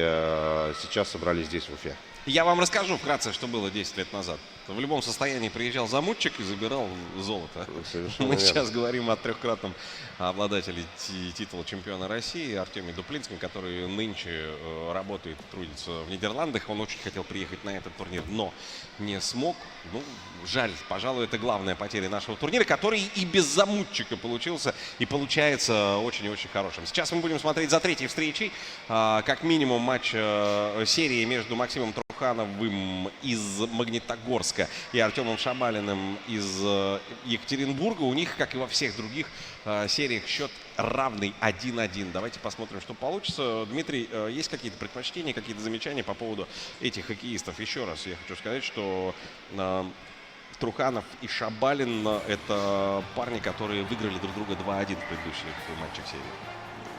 сейчас собрались здесь, в Уфе. Я вам расскажу вкратце, что было 10 лет назад. В любом состоянии приезжал замутчик и забирал золото. Совершенно Мы верно. сейчас говорим о трехкратном обладателе титула чемпиона России Артеме Дуплинском, который нынче работает, трудится в Нидерландах. Он очень хотел приехать на этот турнир, но не смог. Жаль, пожалуй, это главная потеря нашего турнира, который и без замутчика получился и получается очень-очень хорошим. Сейчас мы будем смотреть за третьей встречей, как минимум матч серии между Максимом Трухановым из Магнитогорска и Артемом Шабалиным из Екатеринбурга. У них, как и во всех других сериях, счет равный 1-1. Давайте посмотрим, что получится. Дмитрий, есть какие-то предпочтения, какие-то замечания по поводу этих хоккеистов? Еще раз я хочу сказать, что Труханов и Шабалин — это парни, которые выиграли друг друга 2-1 в предыдущих матчах серии.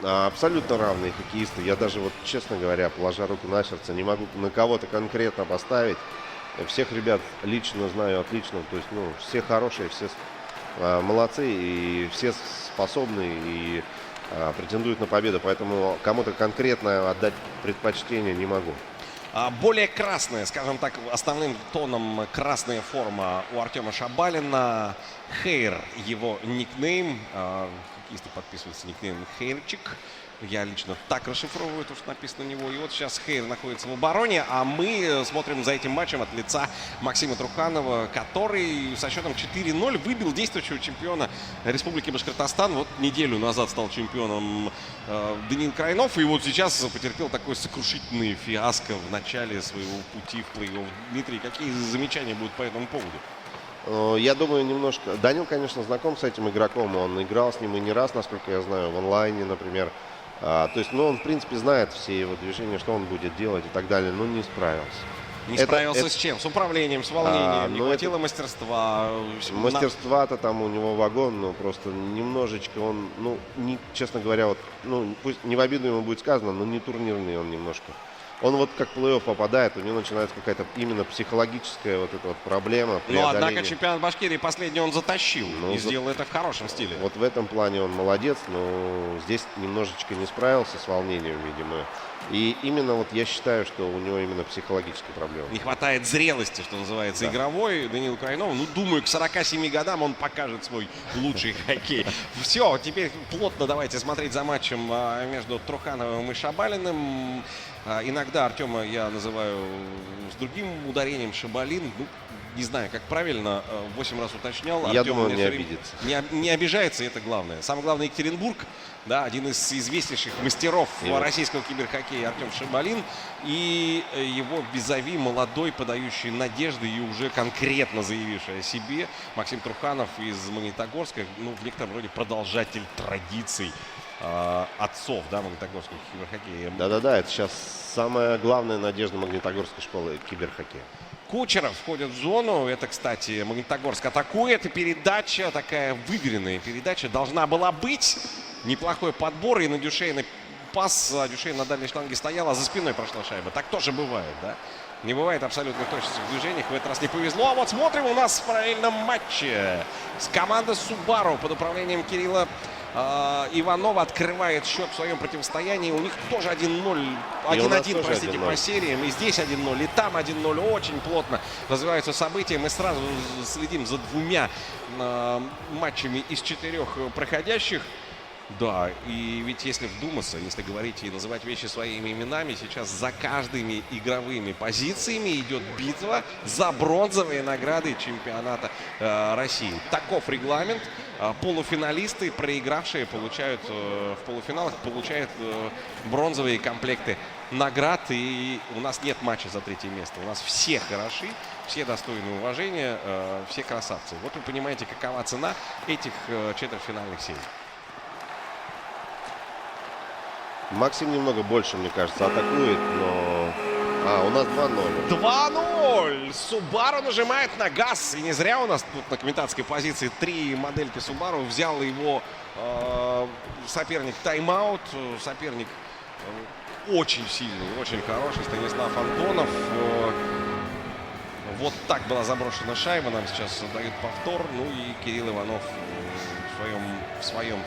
Абсолютно равные хоккеисты. Я даже, честно говоря, положа руку на сердце, не могу на кого-то конкретно поставить. Всех ребят лично знаю отлично. То есть, все хорошие, все молодцы, и все способны и претендуют на победу. Поэтому кому-то конкретно отдать предпочтение не могу. Более красная, скажем так, основным тоном красная форма у Артема Шабалина. Хейр его никнейм. Хоккеисты подписываются никнейм Хейрчик. Я лично так расшифровываю то, что написано на него. И вот сейчас Хейр находится в обороне, а мы смотрим за этим матчем от лица Максима Труханова, который со счетом 4-0 выбил действующего чемпиона Республики Башкортостан. Вот неделю назад стал чемпионом Даниил Крайнов, и вот сейчас потерпел такой сокрушительный фиаско в начале своего пути в плей-офф. Дмитрий, какие замечания будут по этому поводу? Я думаю, немножко... Данил, конечно, знаком с этим игроком. Он играл с ним и не раз, насколько я знаю, в онлайне, например. То есть, он, в принципе, знает все его движения, что он будет делать и так далее, но не справился. Не справился с чем? С управлением, с волнением, не хватило мастерства. Мастерства-то там у него вагон, но просто немножечко он, ну, не, честно говоря, вот, ну, пусть не в обиду ему будет сказано, но не турнирный он немножко. Он вот как плей-офф попадает, у него начинается какая-то именно психологическая вот эта вот проблема. Но однако чемпионат Башкирии последний он затащил и сделал это в хорошем стиле. Вот в этом плане он молодец, но здесь немножечко не справился с волнением, видимо. И именно вот я считаю, что у него именно психологические проблемы. Не хватает зрелости, что называется, игровой. Даниил Крайнов, ну, думаю, к 47 годам он покажет свой лучший хоккей. Все, теперь плотно давайте смотреть за матчем между Трухановым и Шабалиным. Иногда Артема я называю с другим ударением Шабалин. Ну, не знаю, как правильно, 8 раз уточнял. Я думаю, он не обидится. Не обижается, и это главное. Самое главное, Екатеринбург, да, один из известнейших мастеров российского киберхоккея Артем Шабалин. И его визави молодой, подающий надежды и уже конкретно заявивший о себе Максим Труханов из Магнитогорска. Ну, в некотором роде продолжатель традиций отцов, да, Магнитогорского киберхоккея. Да-да-да, это сейчас самая главная надежда Магнитогорской школы киберхоккея. Кучеров входит в зону. Это, кстати, Магнитогорск атакует. И передача, такая выверенная передача, должна была быть. Неплохой подбор. И на Дюшейна пас. Дюшейн на дальней шланге стоял, а за спиной прошла шайба. Так тоже бывает, да? Не бывает абсолютной точности в движениях. В этот раз не повезло. А вот смотрим, у нас в параллельном матче с командой Subaru под управлением Кирилла Иванова открывает счет в своем противостоянии. У них тоже 1-0. 1-1, простите, по сериям. И здесь 1-0, и там 1-0. Очень плотно развиваются события. Мы сразу следим за двумя матчами из 4 проходящих. Да, и ведь если вдуматься, если говорить и называть вещи своими именами, сейчас за каждыми игровыми позициями идет битва за бронзовые награды чемпионата России. Таков регламент. Полуфиналисты, проигравшие, получают в полуфиналах, получают бронзовые комплекты наград. И у нас нет матча за 3-е место. У нас все хороши, все достойны уважения, все красавцы. Вот вы понимаете, какова цена этих четвертьфинальных серий. Максим немного больше, мне кажется, атакует, но... у нас 2-0. 2-0! Subaru нажимает на газ. И не зря у нас тут на комментаторской позиции 3 модельки Subaru. Взял его соперник тайм-аут. Соперник очень сильный, очень хороший. Станислав Антонов. Вот так была заброшена шайба. Нам сейчас дают повтор. Ну и Кирилл Иванов в своем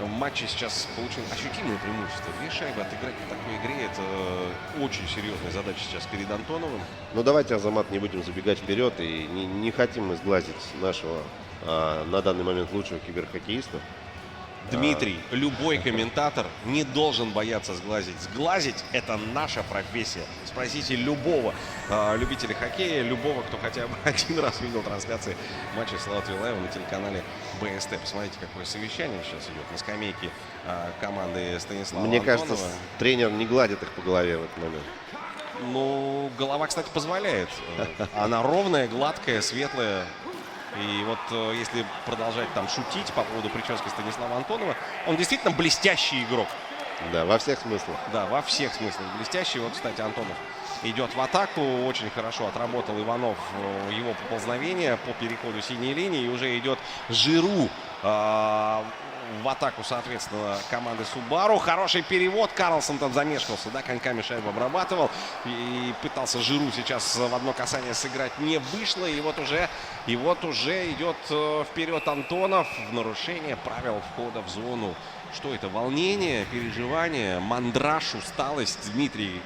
матче сейчас получил ощутимое преимущество. 2 шайбы отыграть в такой игре — это очень серьезная задача сейчас перед Антоновым. Ну давайте, Азамат, не будем забегать вперед. И не хотим мы сглазить нашего на данный момент лучшего киберхоккеиста. Дмитрий, любой комментатор не должен бояться сглазить. Сглазить — это наша профессия. Спросите любого любителя хоккея, любого, кто хотя бы один раз видел трансляции матча Славы Лайва на телеканале БСТ. Посмотрите, какое совещание сейчас идет на скамейке команды Станислава Мне Антонова. кажется, тренер не гладит их по голове в этот момент. Ну, голова, кстати, позволяет. Она ровная, гладкая, светлая. И вот если продолжать там шутить по поводу прически Станислава Антонова, он действительно блестящий игрок. Да, во всех смыслах. Да, во всех смыслах блестящий. Вот, кстати, Антонов идет в атаку. Очень хорошо отработал Иванов его поползновение по переходу синей линии. И уже идет Жиру в атаку, соответственно, команды Subaru. Хороший перевод. Карлсон там замешкался, да, коньками шайбу обрабатывал. И пытался Жиру сейчас в одно касание сыграть. Не вышло. И вот уже идет вперед Антонов в нарушение правил входа в зону. Что это? Волнение, переживание, мандраж, усталость, Дмитрий?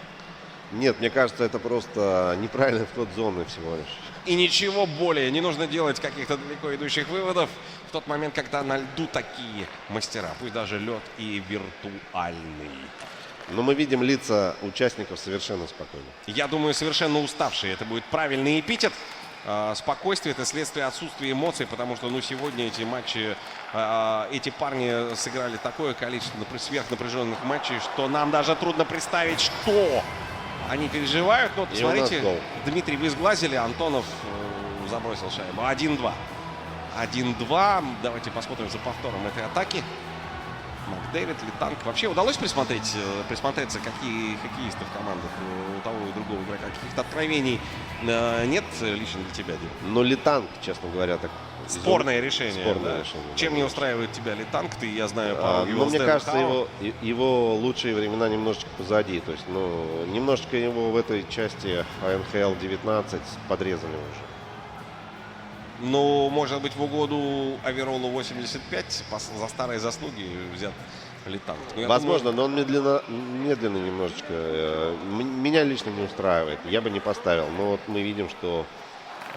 Нет, мне кажется, это просто неправильный вход зоны всего лишь. И ничего более. Не нужно делать каких-то далеко идущих выводов в тот момент, когда на льду такие мастера. Пусть даже лед и виртуальный. Но мы видим лица участников совершенно спокойно. Я думаю, совершенно уставшие. Это будет правильный эпитет. Спокойствие — это следствие отсутствия эмоций, потому что сегодня эти матчи, эти парни сыграли такое количество сверхнапряженных матчей, что нам даже трудно представить, что они переживают. Но посмотрите, Дмитрий, вы сглазили, Антонов забросил шайбу. 1-2. 1-2. Давайте посмотрим за повтором этой атаки. Макдэвид, Литанг. Вообще удалось присмотреться, какие хоккеисты в командах у того и другого игрока? Каких-то откровений нет лично для тебя, Дим? Ну, Литанг, честно говоря, так... Спорное решение. Спорное да. решение. Чем не устраивает тебя Литанг? Ты, я знаю, по Ну, мне кажется, его лучшие времена немножечко позади. То есть, ну, немножечко его в этой части НХЛ 19 подрезали уже. Ну, может быть, в угоду Аверолу 85 за старые заслуги взят Литанг. Возможно, но он медленно немножечко. Меня лично не устраивает. Я бы не поставил. Но вот мы видим, что...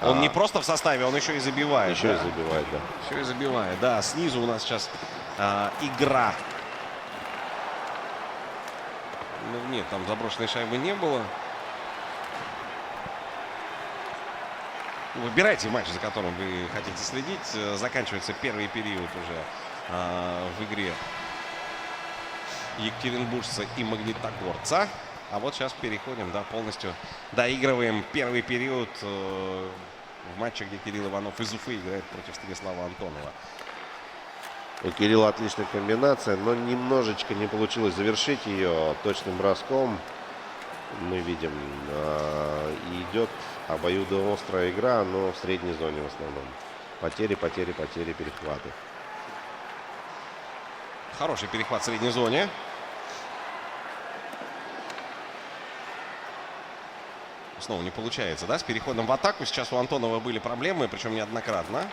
Он не просто в составе, он еще и забивает. Еще и забивает, да. Еще и забивает, да. Снизу у нас сейчас игра. Ну, нет, там заброшенной шайбы не было. Выбирайте матч, за которым вы хотите следить. Заканчивается первый период уже в игре екатеринбуржца и магнитогорца. А вот сейчас переходим, да, полностью доигрываем первый период в матче, где Кирилл Иванов из Уфы играет против Станислава Антонова. У Кирилла отличная комбинация, но немножечко не получилось завершить ее точным броском. Мы видим, идет обоюдоострая игра, но в средней зоне в основном. Потери, перехваты. Хороший перехват в средней зоне. Снова не получается, да, с переходом в атаку. Сейчас у Антонова были проблемы, причем неоднократно.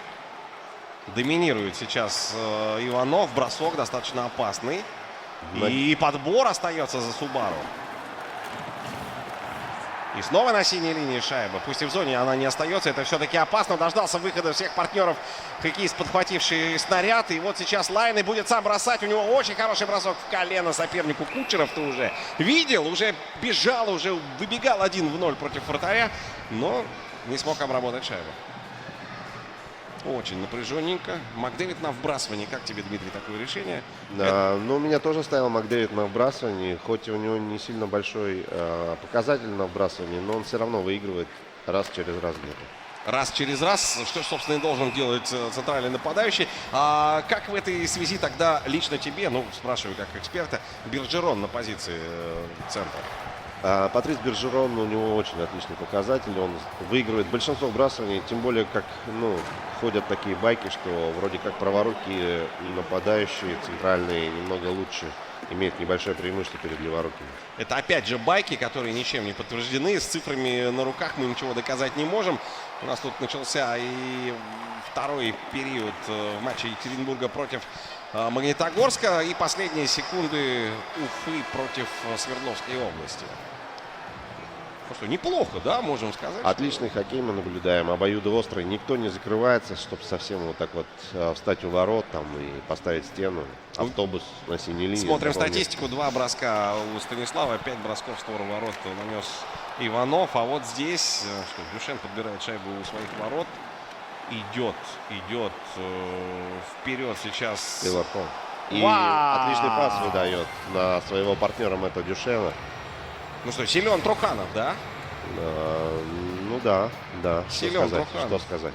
Доминирует сейчас Иванов. Бросок достаточно опасный. И подбор остается за Субару. И снова на синей линии шайба. Пусть и в зоне она не остается. Это все-таки опасно. Дождался выхода всех партнеров. Хоккеист, подхвативший снаряд. И вот сейчас Лайны будет сам бросать. У него очень хороший бросок в колено сопернику. Кучеров-то уже видел, уже бежал, уже выбегал 1-0 против вратаря. Но не смог обработать шайбу. Очень напряженненько. Макдэвид на вбрасывании. Как тебе, Дмитрий, такое решение? Да, ну, меня тоже ставил Макдэвид на вбрасывании. Хоть у него не сильно большой показатель на вбрасывании, но он все равно выигрывает раз через раз где-то. Раз через раз, что, собственно, и должен делать центральный нападающий. А как в этой связи тогда лично тебе, ну, спрашиваю как эксперта, Бержерон на позиции центра? Патрис Бержерон, у него очень отличный показатель. Он выигрывает большинство вбрасываний, тем более, как, ну, ходят такие байки, что вроде как праворуки нападающие центральные немного лучше, имеют небольшое преимущество перед леворукими. Это опять же байки, которые ничем не подтверждены. С цифрами на руках мы ничего доказать не можем. У нас тут начался и второй период в матче Екатеринбурга против Магнитогорска. И последние секунды Уфы против Свердловской области. Ну что, неплохо, да, можем сказать? Отличный хоккей мы наблюдаем, обоюдоострый. Никто не закрывается, чтобы совсем вот так вот встать у ворот там и поставить стену. Автобус на синей линии. Смотрим статистику. 2 броска у Станислава, 5 бросков в сторону ворот нанес Иванов. А вот здесь что, Дюшен подбирает шайбу у своих ворот. Идет вперед сейчас. И отличный пас выдает на своего партнера Мэтта Дюшена. Ну что, силен Труханов, да? Ну да. Силен Труханов. Что сказать?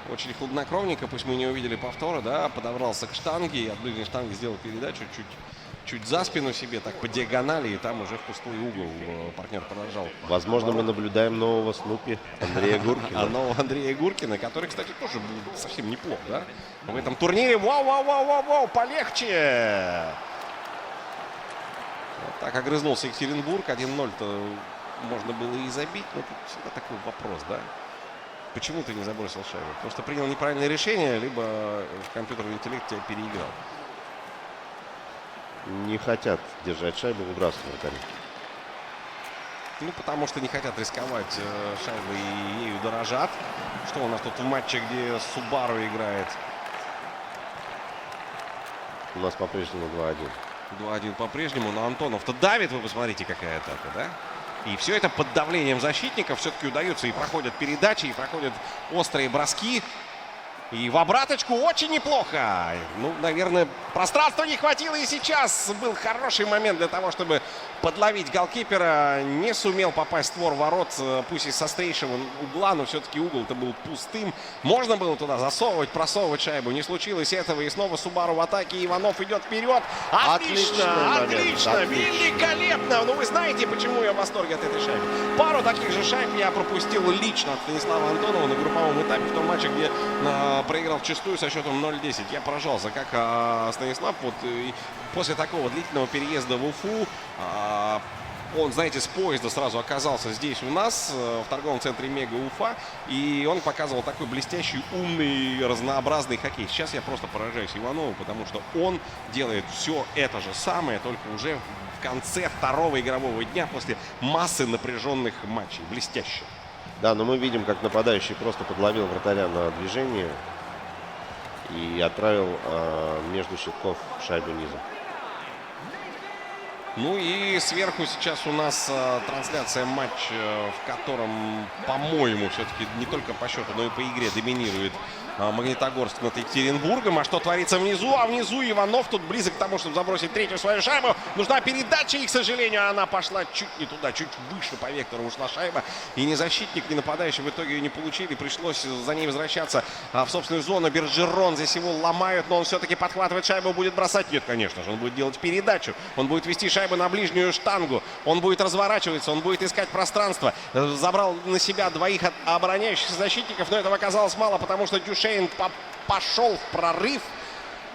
Очень хладнокровненько, пусть мы не увидели повтора, да, подобрался к штанге и от ближней штанги сделал передачу чуть за спину себе, так по диагонали, и там уже в пустой угол партнер продолжал. Возможно, мы наблюдаем нового Снупи Андрея Гуркина. Нового Андрея Гуркина, который, кстати, тоже был совсем неплох, да? В этом турнире. Вау, полегче! Вот так огрызнулся Екатеринбург. 1-0-то можно было и забить, но тут всегда такой вопрос, да? Почему ты не забросил шайбу? Потому что принял неправильное решение, либо компьютерный интеллект тебя переиграл. Не хотят держать шайбу, выбрасывают вратаря. Ну, потому что не хотят рисковать шайбой и ею дорожат. Что у нас тут в матче, где Субару играет? У нас по-прежнему 2-1. 2-1 по-прежнему, но Антонов-то давит, вы посмотрите, какая атака, да? И все это под давлением защитников все-таки удается. И проходят передачи, и проходят острые броски. И в обраточку очень неплохо. Ну, наверное, пространства не хватило. И сейчас был хороший момент для того, чтобы подловить голкипера. Не сумел попасть в створ ворот, пусть и со острейшего угла, но все-таки угол-то был пустым. Можно было туда засовывать, просовывать шайбу. Не случилось этого. И снова Субару в атаке. Иванов идет вперед. Отлично, отлично, великолепно. Ну, вы знаете, почему я в восторге от этой шайбы. Пару таких же шайб я пропустил лично от Станислава Антонова на групповом этапе в том матче, где проиграл вчистую со счетом 0-10. Я поражался, как Станислав вот, после такого длительного переезда в Уфу, он, знаете, с поезда сразу оказался здесь у нас, в торговом центре Мега Уфа, и он показывал такой блестящий, умный, разнообразный хоккей. Сейчас я просто поражаюсь Иванову, потому что он делает все это же самое, только уже в конце второго игрового дня после массы напряженных матчей. Блестяще. Да, но мы видим, как нападающий просто подловил вратаря на движение и отправил между щитков шайбу низом. Ну и сверху сейчас у нас трансляция матча, в котором, по-моему, все-таки не только по счету, но и по игре доминирует Магнитогорск над Екатеринбургом. А что творится внизу? А внизу Иванов тут близок к тому, чтобы забросить третью свою шайбу. Нужна передача, и, к сожалению, она пошла чуть не туда, чуть выше по вектору ушла шайба. И ни защитник, ни нападающий в итоге ее не получили. Пришлось за ней возвращаться в собственную зону. Бержерон здесь его ломают, но он все-таки подхватывает шайбу, будет бросать. Нет, конечно же, он будет делать передачу. Он будет вести шайбу на ближнюю штангу. Он будет разворачиваться, он будет искать пространство. Забрал на себя двоих обороняющихся защитников, но этого оказалось мало, потому что Дюшейн пошел в прорыв.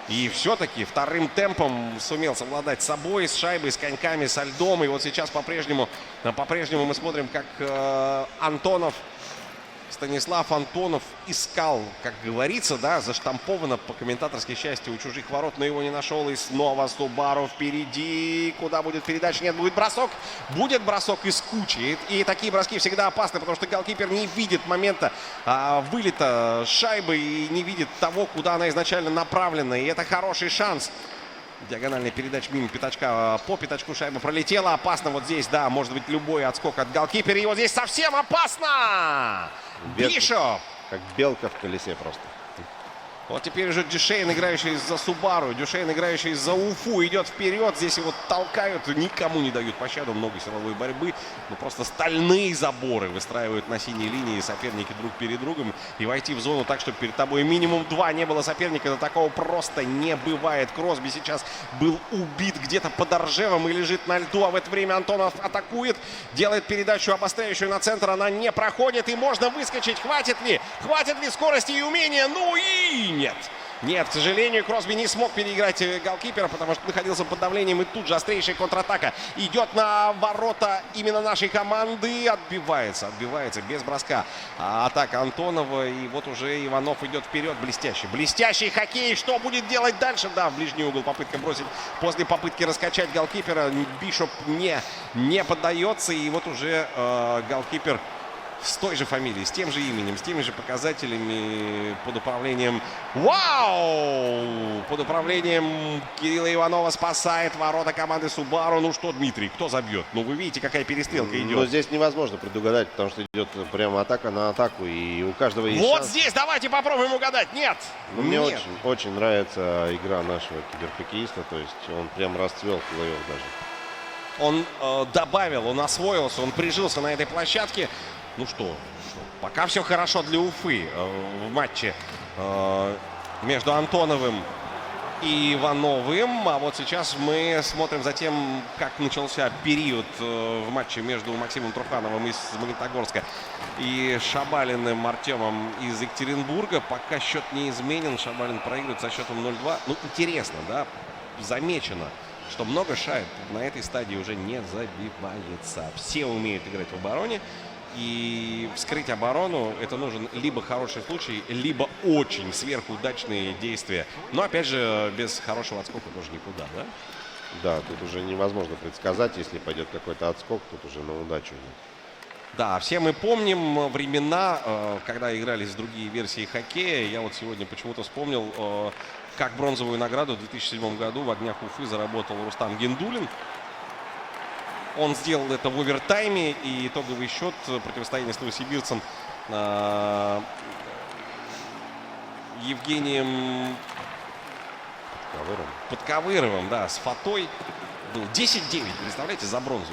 И все-таки вторым темпом сумел совладать с собой, с шайбой, с коньками, со льдом. И вот сейчас по-прежнему мы смотрим, как Станислав Антонов искал, как говорится, да, заштамповано по комментаторской части у чужих ворот, но его не нашел. И снова Субару впереди. Куда будет передача? Нет, будет бросок. Будет бросок из кучи. И такие броски всегда опасны, потому что голкипер не видит момента вылета шайбы и не видит того, куда она изначально направлена. И это хороший шанс. Диагональная передача мимо пятачка. По пятачку шайба пролетела. Опасно вот здесь, да, может быть любой отскок от голкипера. И вот здесь совсем опасно! Бишоп! Как белка в колесе просто. Вот теперь уже Дюшейн, играющий за Субару, Дюшейн, играющий за Уфу, идет вперед. Здесь его толкают, никому не дают пощаду, много силовой борьбы. Но просто стальные заборы выстраивают на синей линии соперники друг перед другом. И войти в зону так, чтобы перед тобой минимум два не было соперника, такого просто не бывает. Кросби сейчас был убит где-то под Ржевом и лежит на льду. А в это время Антонов атакует, делает передачу обостряющую на центр. Она не проходит и можно выскочить. Хватит ли? Хватит ли скорости и умения? Ну и... Нет, к сожалению, Кросби не смог переиграть голкипера, потому что находился под давлением. И тут же острейшая контратака идет на ворота именно нашей команды. Отбивается без броска. Атака Антонова. И вот уже Иванов идет вперед. Блестящий хоккей. Что будет делать дальше? Да, в ближний угол попытка бросить. После попытки раскачать голкипера Бишоп не поддается. И вот уже голкипер с той же фамилией, с тем же именем, с теми же показателями под управлением... Вау! Под управлением Кирилла Иванова спасает ворота команды Субару. Ну что, Дмитрий, кто забьет? Ну вы видите, какая перестрелка идет. Но здесь невозможно предугадать, потому что идет прямо атака на атаку. И у каждого есть вот шанс. Здесь давайте попробуем угадать. Нет! Ну, мне очень нравится игра нашего киберхоккеиста. То есть он прям расцвел в плей-офф даже. Он добавил, он освоился, он прижился на этой площадке. Ну что, пока все хорошо для Уфы в матче между Антоновым и Ивановым. А вот сейчас мы смотрим за тем, как начался период в матче между Максимом Трухановым из Магнитогорска и Шабалиным Артемом из Екатеринбурга. Пока счет не изменен. Шабалин проигрывает со счетом 0-2. Ну, интересно, да, замечено, что много шайб на этой стадии уже не забивается. Все умеют играть в обороне. И вскрыть оборону — это нужен либо хороший случай, либо очень сверхудачные действия. Но, опять же, без хорошего отскока тоже никуда, да? Да, тут уже невозможно предсказать, если пойдет какой-то отскок, тут уже на удачу. Да, все мы помним времена, когда игрались другие версии хоккея. Я вот сегодня почему-то вспомнил, как бронзовую награду в 2007 году в огнях Уфы заработал Рустам Гендулин. Он сделал это в овертайме, и итоговый счет противостояния с новосибирцем Евгением Подковыровым, да, с Фатой. Был 10-9, представляете, за бронзу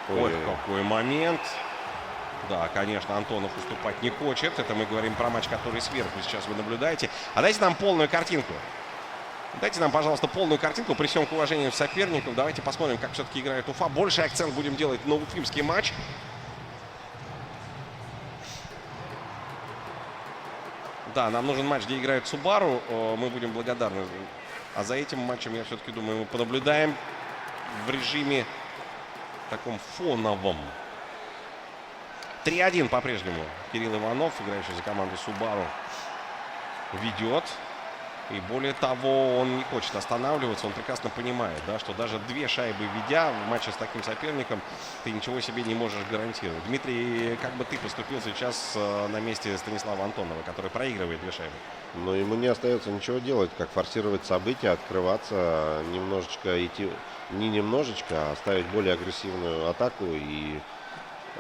играли. Ой, какой момент. Да, конечно, Антонов уступать не хочет. Это мы говорим про матч, который сверху сейчас вы наблюдаете. А дайте нам полную картинку. Дайте нам, пожалуйста, полную картинку при всем к уважению соперников. Давайте посмотрим, как все-таки играет Уфа. Больший акцент будем делать на уфимский матч. Да, нам нужен матч, где играет Субару. Мы будем благодарны. А за этим матчем, я все-таки думаю, мы понаблюдаем в режиме таком фоновом. 3-1 по-прежнему. Кирилл Иванов, играющий за команду Субару, ведет. И более того, он не хочет останавливаться. Он прекрасно понимает, да, что даже 2 шайбы ведя в матче с таким соперником, ты ничего себе не можешь гарантировать. Дмитрий, как бы ты поступил сейчас на месте Станислава Антонова, который проигрывает 2 шайбы? Но ему не остается ничего делать, как форсировать события, открываться, немножечко идти, не немножечко, а ставить более агрессивную атаку, и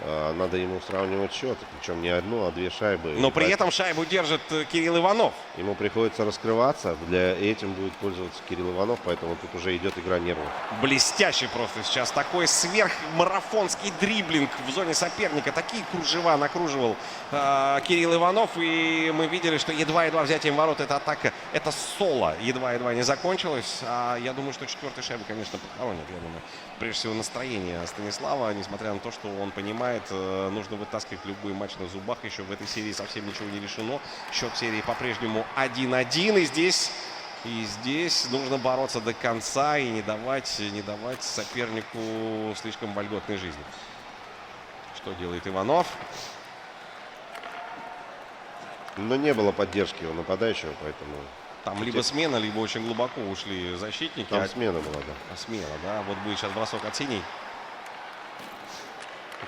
надо ему сравнивать счет, причем не 1, а 2 шайбы. Но при этом шайбу держит Кирилл Иванов. Ему приходится раскрываться, для этим будет пользоваться Кирилл Иванов, поэтому тут уже идет игра нервов. Блестящий просто сейчас такой сверхмарафонский дриблинг в зоне соперника. Такие кружева накруживал Кирилл Иванов. И мы видели, что едва-едва взятием ворот эта атака, это соло едва-едва не закончилось. А я думаю, что 4-й шайбу, конечно, похоронит. Я думаю, прежде всего настроение Станислава, несмотря на то, что он понимает, нужно вытаскивать любой матч на зубах. Еще в этой серии совсем ничего не решено. Счет серии по-прежнему 1-1. И здесь нужно бороться до конца и не давать сопернику слишком вольготной жизни. Что делает Иванов? Но не было поддержки у нападающего, поэтому... Там либо смена, либо очень глубоко ушли защитники. Там смена была, да. Смена, да. Вот будет сейчас бросок от синей.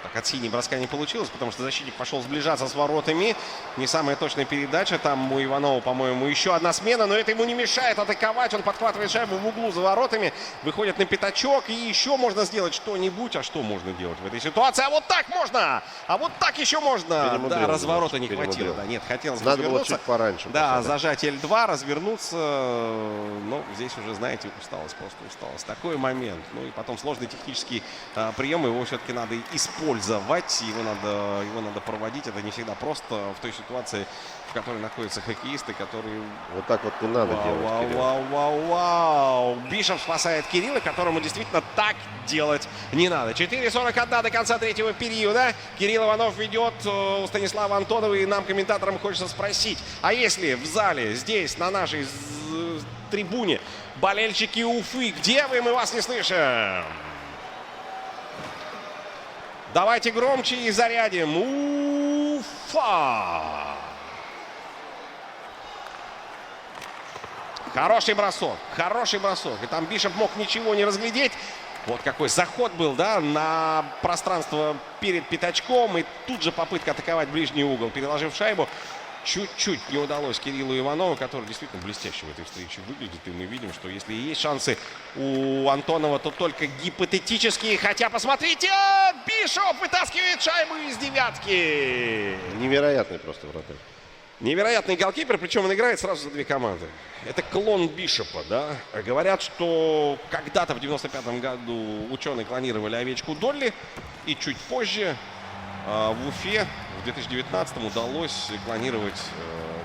Так, от синей броска не получилось, потому что защитник пошел сближаться с воротами. Не самая точная передача. Там у Иванова, по-моему, еще одна смена. Но это ему не мешает атаковать. Он подхватывает шайбу в углу за воротами. Выходит на пятачок. И еще можно сделать что-нибудь. А что можно делать в этой ситуации? А вот так можно! А вот так еще можно! Да, разворота не хватило. Да, нет, хотелось бы развернуться. Надо было чуть пораньше. Да, зажать L2, развернуться. Но здесь уже, знаете, усталость, просто усталость. Такой момент. Ну и потом сложный технический прием. Его все-таки надо использовать. Его надо проводить. Это не всегда просто в той ситуации, в которой находятся хоккеисты, которые... Вот так вот не надо делать, Вау. Бишев спасает Кирилла, которому действительно так делать не надо. 4:41 до конца 3-го периода. Кирилл Иванов ведет у Станислава Антонова. И нам, комментаторам, хочется спросить, а если в зале, здесь, на нашей трибуне, болельщики Уфы, где вы? Мы вас не слышим. Давайте громче и зарядим. Уфа! Хороший бросок. И там Бишев мог ничего не разглядеть. Вот какой заход был, да, на пространство перед пятачком. И тут же попытка атаковать ближний угол, переложив шайбу. Чуть-чуть не удалось Кириллу Иванову, который действительно блестяще в этой встрече выглядит. И мы видим, что если есть шансы у Антонова, то только гипотетические. Хотя, посмотрите, Бишов вытаскивает шайбу из девятки. Невероятный просто вратарь. Невероятный голкипер, причем он играет сразу за 2 команды. Это клон Бишопа, да. Говорят, что когда-то в 95-м году ученые клонировали овечку Долли. И чуть позже в Уфе в 2019-м удалось клонировать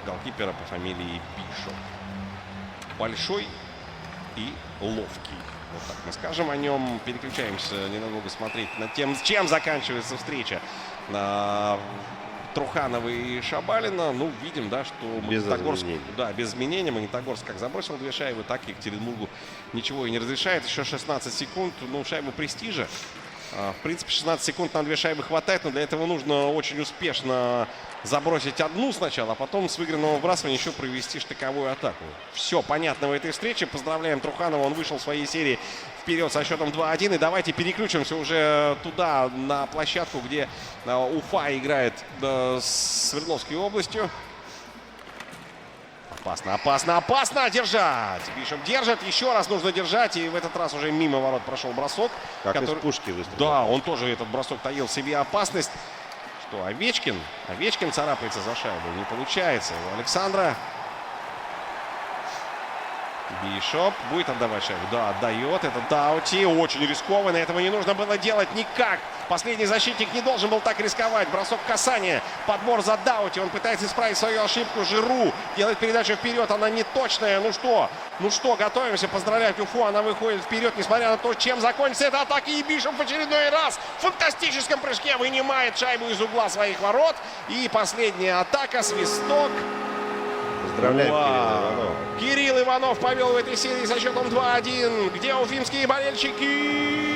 голкипера по фамилии Бишоп. Большой и ловкий. Вот так мы скажем о нем. Переключаемся ненадолго смотреть над тем, с чем заканчивается встреча Труханова и Шабалина. Ну, видим, да, что Магнитогорск, без изменений. Магнитогорск как забросил 2 шайбы, так и Екатеринбургу ничего и не разрешает. Еще 16 секунд, ну, шайбу престижа. В принципе, 16 секунд на 2 шайбы хватает, но для этого нужно очень успешно забросить одну сначала, а потом с выигранного вбрасывания еще провести штыковую атаку. Все понятно в этой встрече. Поздравляем Труханова, он вышел в своей серии вперед со счетом 2-1. И давайте переключимся уже туда, на площадку, где Уфа играет с Свердловской областью. Опасно держать. Бишоп держит, еще раз нужно держать. И в этот раз уже мимо ворот прошел бросок. Как из пушки выстрелил. Да, он тоже, этот бросок таил в себе опасность. что Овечкин. Овечкин царапается за шайбу. Не получается. У Александра. Бишоп будет отдавать шайбу. Да, отдает. Это Даути. Очень рискованно. Этого не нужно было делать никак. Последний защитник не должен был так рисковать. Бросок касания. Подбор за Даути. Он пытается исправить свою ошибку. Жиру делает передачу вперед. Она не точная. Ну что, готовимся поздравлять Уфу. Она выходит вперед, несмотря на то, чем закончится эта атака. И Бишоп в очередной раз в фантастическом прыжке вынимает шайбу из угла своих ворот. И последняя атака. Свисток. Поздравляем, Кирилл Иванов. Кирилл Иванов повел в этой серии со счетом 2-1. Где уфимские болельщики?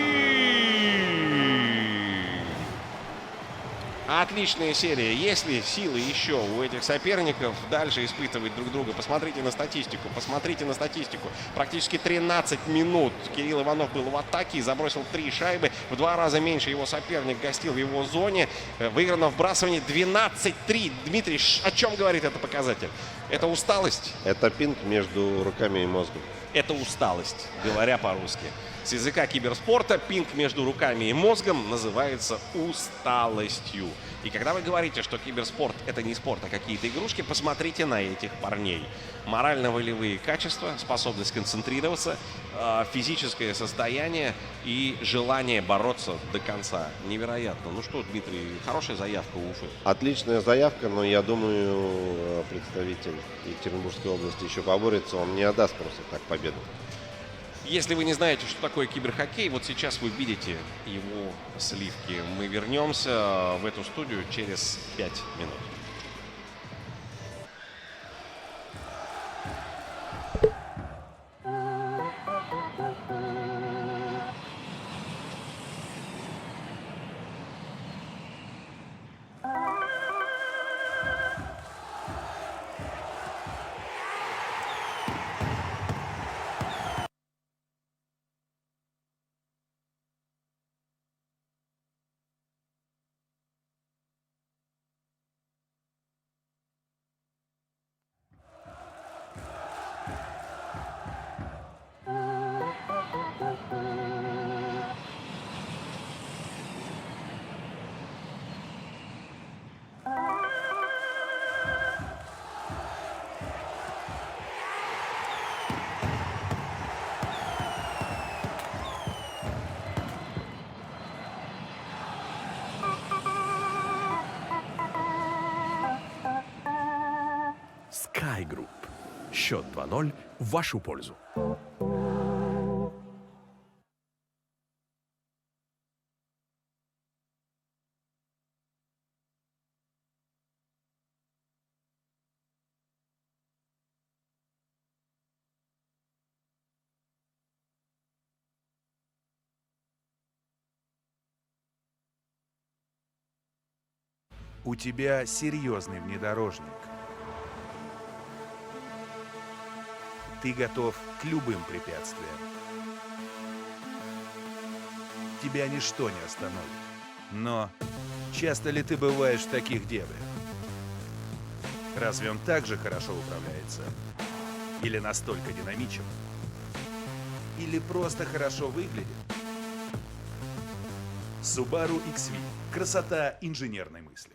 Отличная серия. Есть ли силы еще у этих соперников дальше испытывать друг друга? Посмотрите на статистику. Посмотрите на статистику. Практически 13 минут Кирилл Иванов был в атаке и забросил 3 шайбы. В 2 раза меньше его соперник гостил в его зоне. Выиграно вбрасывание 12-3. Дмитрий, о чем говорит этот показатель? Это усталость? Это пинг между руками и мозгом. Это усталость, говоря по-русски. С языка киберспорта пинг между руками и мозгом называется усталостью. И когда вы говорите, что киберспорт — это не спорт, а какие-то игрушки, посмотрите на этих парней. Морально-волевые качества, способность концентрироваться, физическое состояние и желание бороться до конца. Невероятно. Ну что, Дмитрий, хорошая заявка у Уфы. Отличная заявка, но я думаю, представитель Екатеринбургской области еще поборется. Он не отдаст просто так победу. Если вы не знаете, что такое киберхоккей, вот сейчас вы видите его сливки. Мы вернемся в эту студию через 5 минут. Sky Group. Счет 2-0 в вашу пользу. У тебя серьезный внедорожник. Ты готов к любым препятствиям. Тебя ничто не остановит. Но часто ли ты бываешь в таких дебрях? Разве он так же хорошо управляется? Или настолько динамичен? Или просто хорошо выглядит? Subaru XV. Красота инженерной мысли.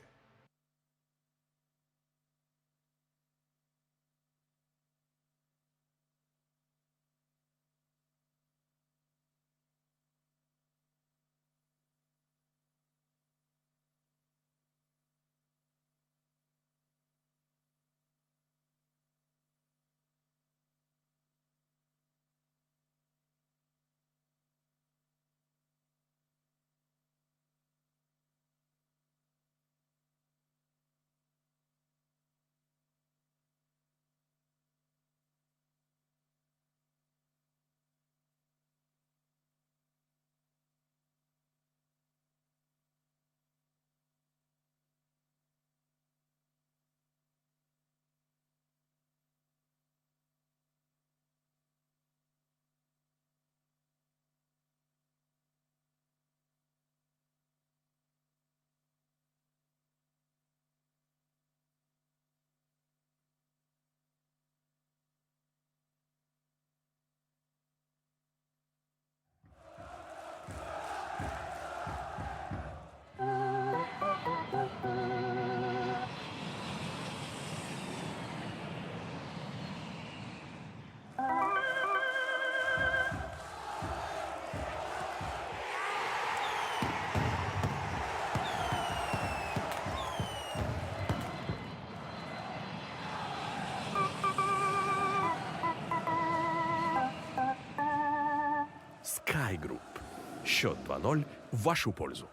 Group. Счет 2-0 в вашу пользу.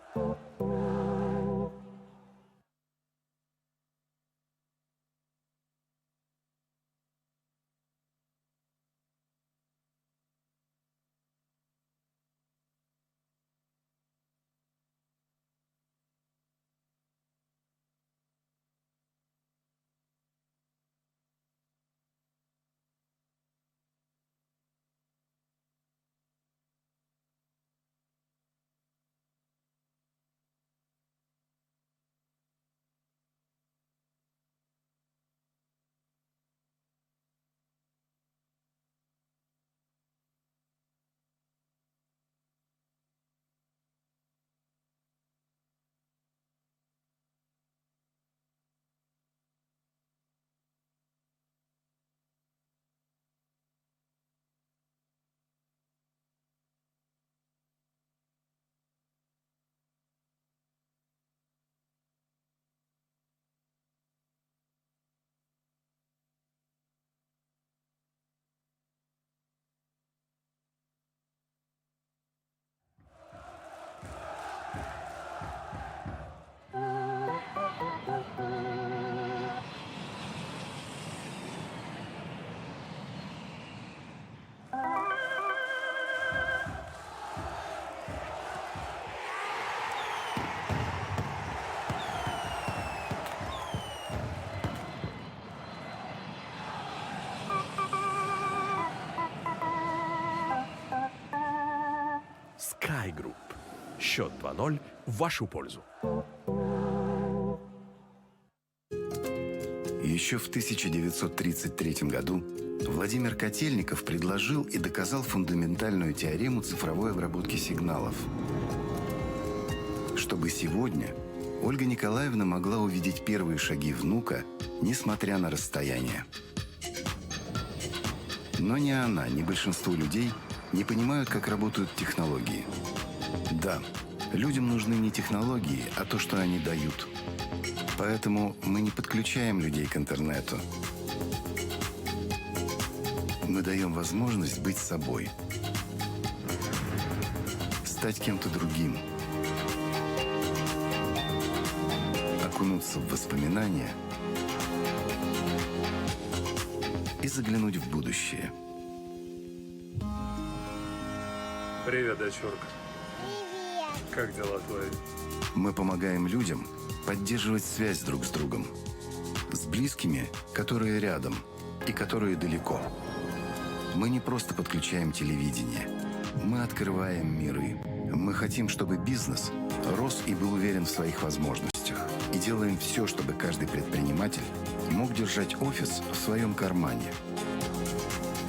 Sky Group. Счет 2-0 в вашу пользу. Еще в 1933 году Владимир Котельников предложил и доказал фундаментальную теорему цифровой обработки сигналов. Чтобы сегодня Ольга Николаевна могла увидеть первые шаги внука, несмотря на расстояние. Но ни она, ни большинство людей не понимают, как работают технологии. Да, людям нужны не технологии, а то, что они дают. Поэтому мы не подключаем людей к интернету. Мы даем возможность быть собой. Стать кем-то другим. Окунуться в воспоминания и заглянуть в будущее. Привет, дочурка. Как дела твои? Мы помогаем людям поддерживать связь друг с другом. С близкими, которые рядом и которые далеко. Мы не просто подключаем телевидение. Мы открываем миры. Мы хотим, чтобы бизнес рос и был уверен в своих возможностях. И делаем все, чтобы каждый предприниматель мог держать офис в своем кармане.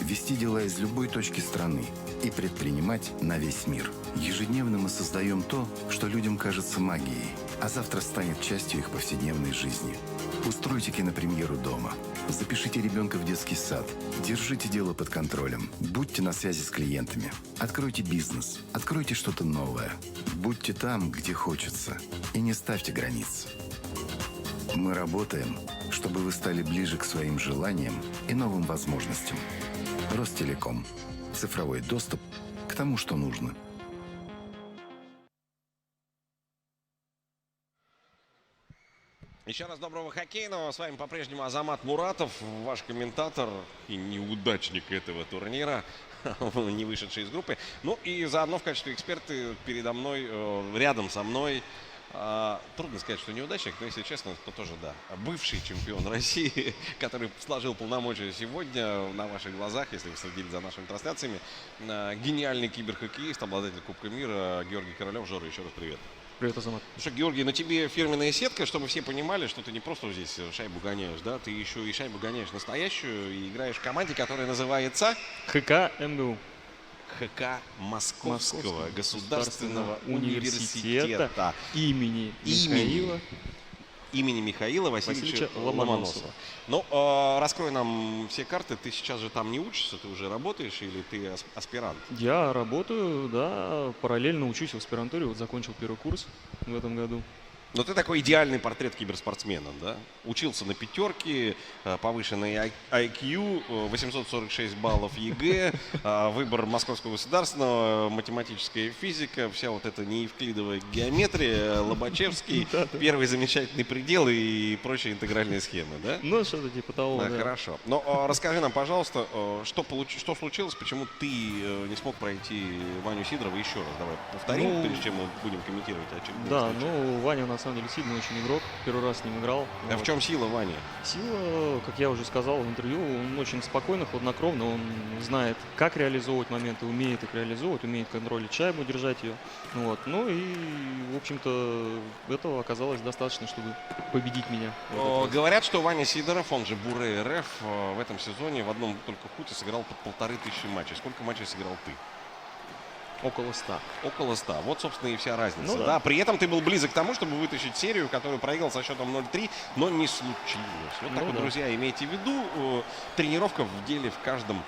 Вести дела из любой точки страны и предпринимать на весь мир. Ежедневно мы создаем то, что людям кажется магией, а завтра станет частью их повседневной жизни. Устройте кинопремьеру дома. Запишите ребенка в детский сад. Держите дело под контролем. Будьте на связи с клиентами. Откройте бизнес. Откройте что-то новое. Будьте там, где хочется. И не ставьте границ. Мы работаем, чтобы вы стали ближе к своим желаниям и новым возможностям. Ростелеком. Цифровой доступ к тому, что нужно. Еще раз доброго хоккейного. С вами по-прежнему Азамат Муратов, ваш комментатор и неудачник этого турнира, не вышедший из группы. Ну и заодно в качестве эксперта передо мной, рядом со мной, трудно сказать, что неудачник, но если честно, то тоже да. Бывший чемпион России, который сложил полномочия сегодня на ваших глазах, если вы следили за нашими трансляциями. Гениальный киберхоккеист, обладатель Кубка мира Георгий Королев. Жора, еще раз привет. Привет, Азамат. Ну что, Георгий, на тебе фирменная сетка, чтобы все понимали, что ты не просто здесь шайбу гоняешь, да? Ты еще и шайбу гоняешь настоящую и играешь в команде, которая называется... ХК МГУ. ХК Московского государственного университета имени Михаила Васильевича Ломоносова. Ну, раскрой нам все карты. Ты сейчас же там не учишься, ты уже работаешь или ты аспирант? Я работаю, да, параллельно учусь в аспирантуре. Вот закончил первый курс в этом году. Но ты такой идеальный портрет киберспортсмена, да? Учился на пятерке, повышенный IQ, 846 баллов ЕГЭ, выбор Московского государственного, математическая физика, вся вот эта неевклидовая геометрия, Лобачевский, первый замечательный предел и прочие интегральные схемы, да? Ну, что-то типа того, да. Хорошо. Но расскажи нам, пожалуйста, что случилось, почему ты не смог пройти Ваню Сидорова еще раз? Давай повторим, прежде чем мы будем комментировать очередную Да, встречу. ну, Ваня на самом деле сильный очень игрок. Первый раз с ним играл. А в чем сила Вани? Сила, как я уже сказал в интервью, он очень спокойно, хладнокровно. Он знает, как реализовывать моменты, умеет их реализовывать, умеет контролить шайбу, держать ее. Вот. Ну и, в общем-то, этого оказалось достаточно, чтобы победить меня. Говорят, что Ваня Сидоров, он же Буре РФ, в этом сезоне в одном только хуте сыграл под 1500 матчей. Сколько матчей сыграл ты? Около 100. Около 100. Вот, собственно, и вся разница. Ну, да. При этом ты был близок к тому, чтобы вытащить серию, которую проиграл со счетом 0-3, но не случилось. Вот так вот, друзья, имейте в виду, тренировка в деле в каждом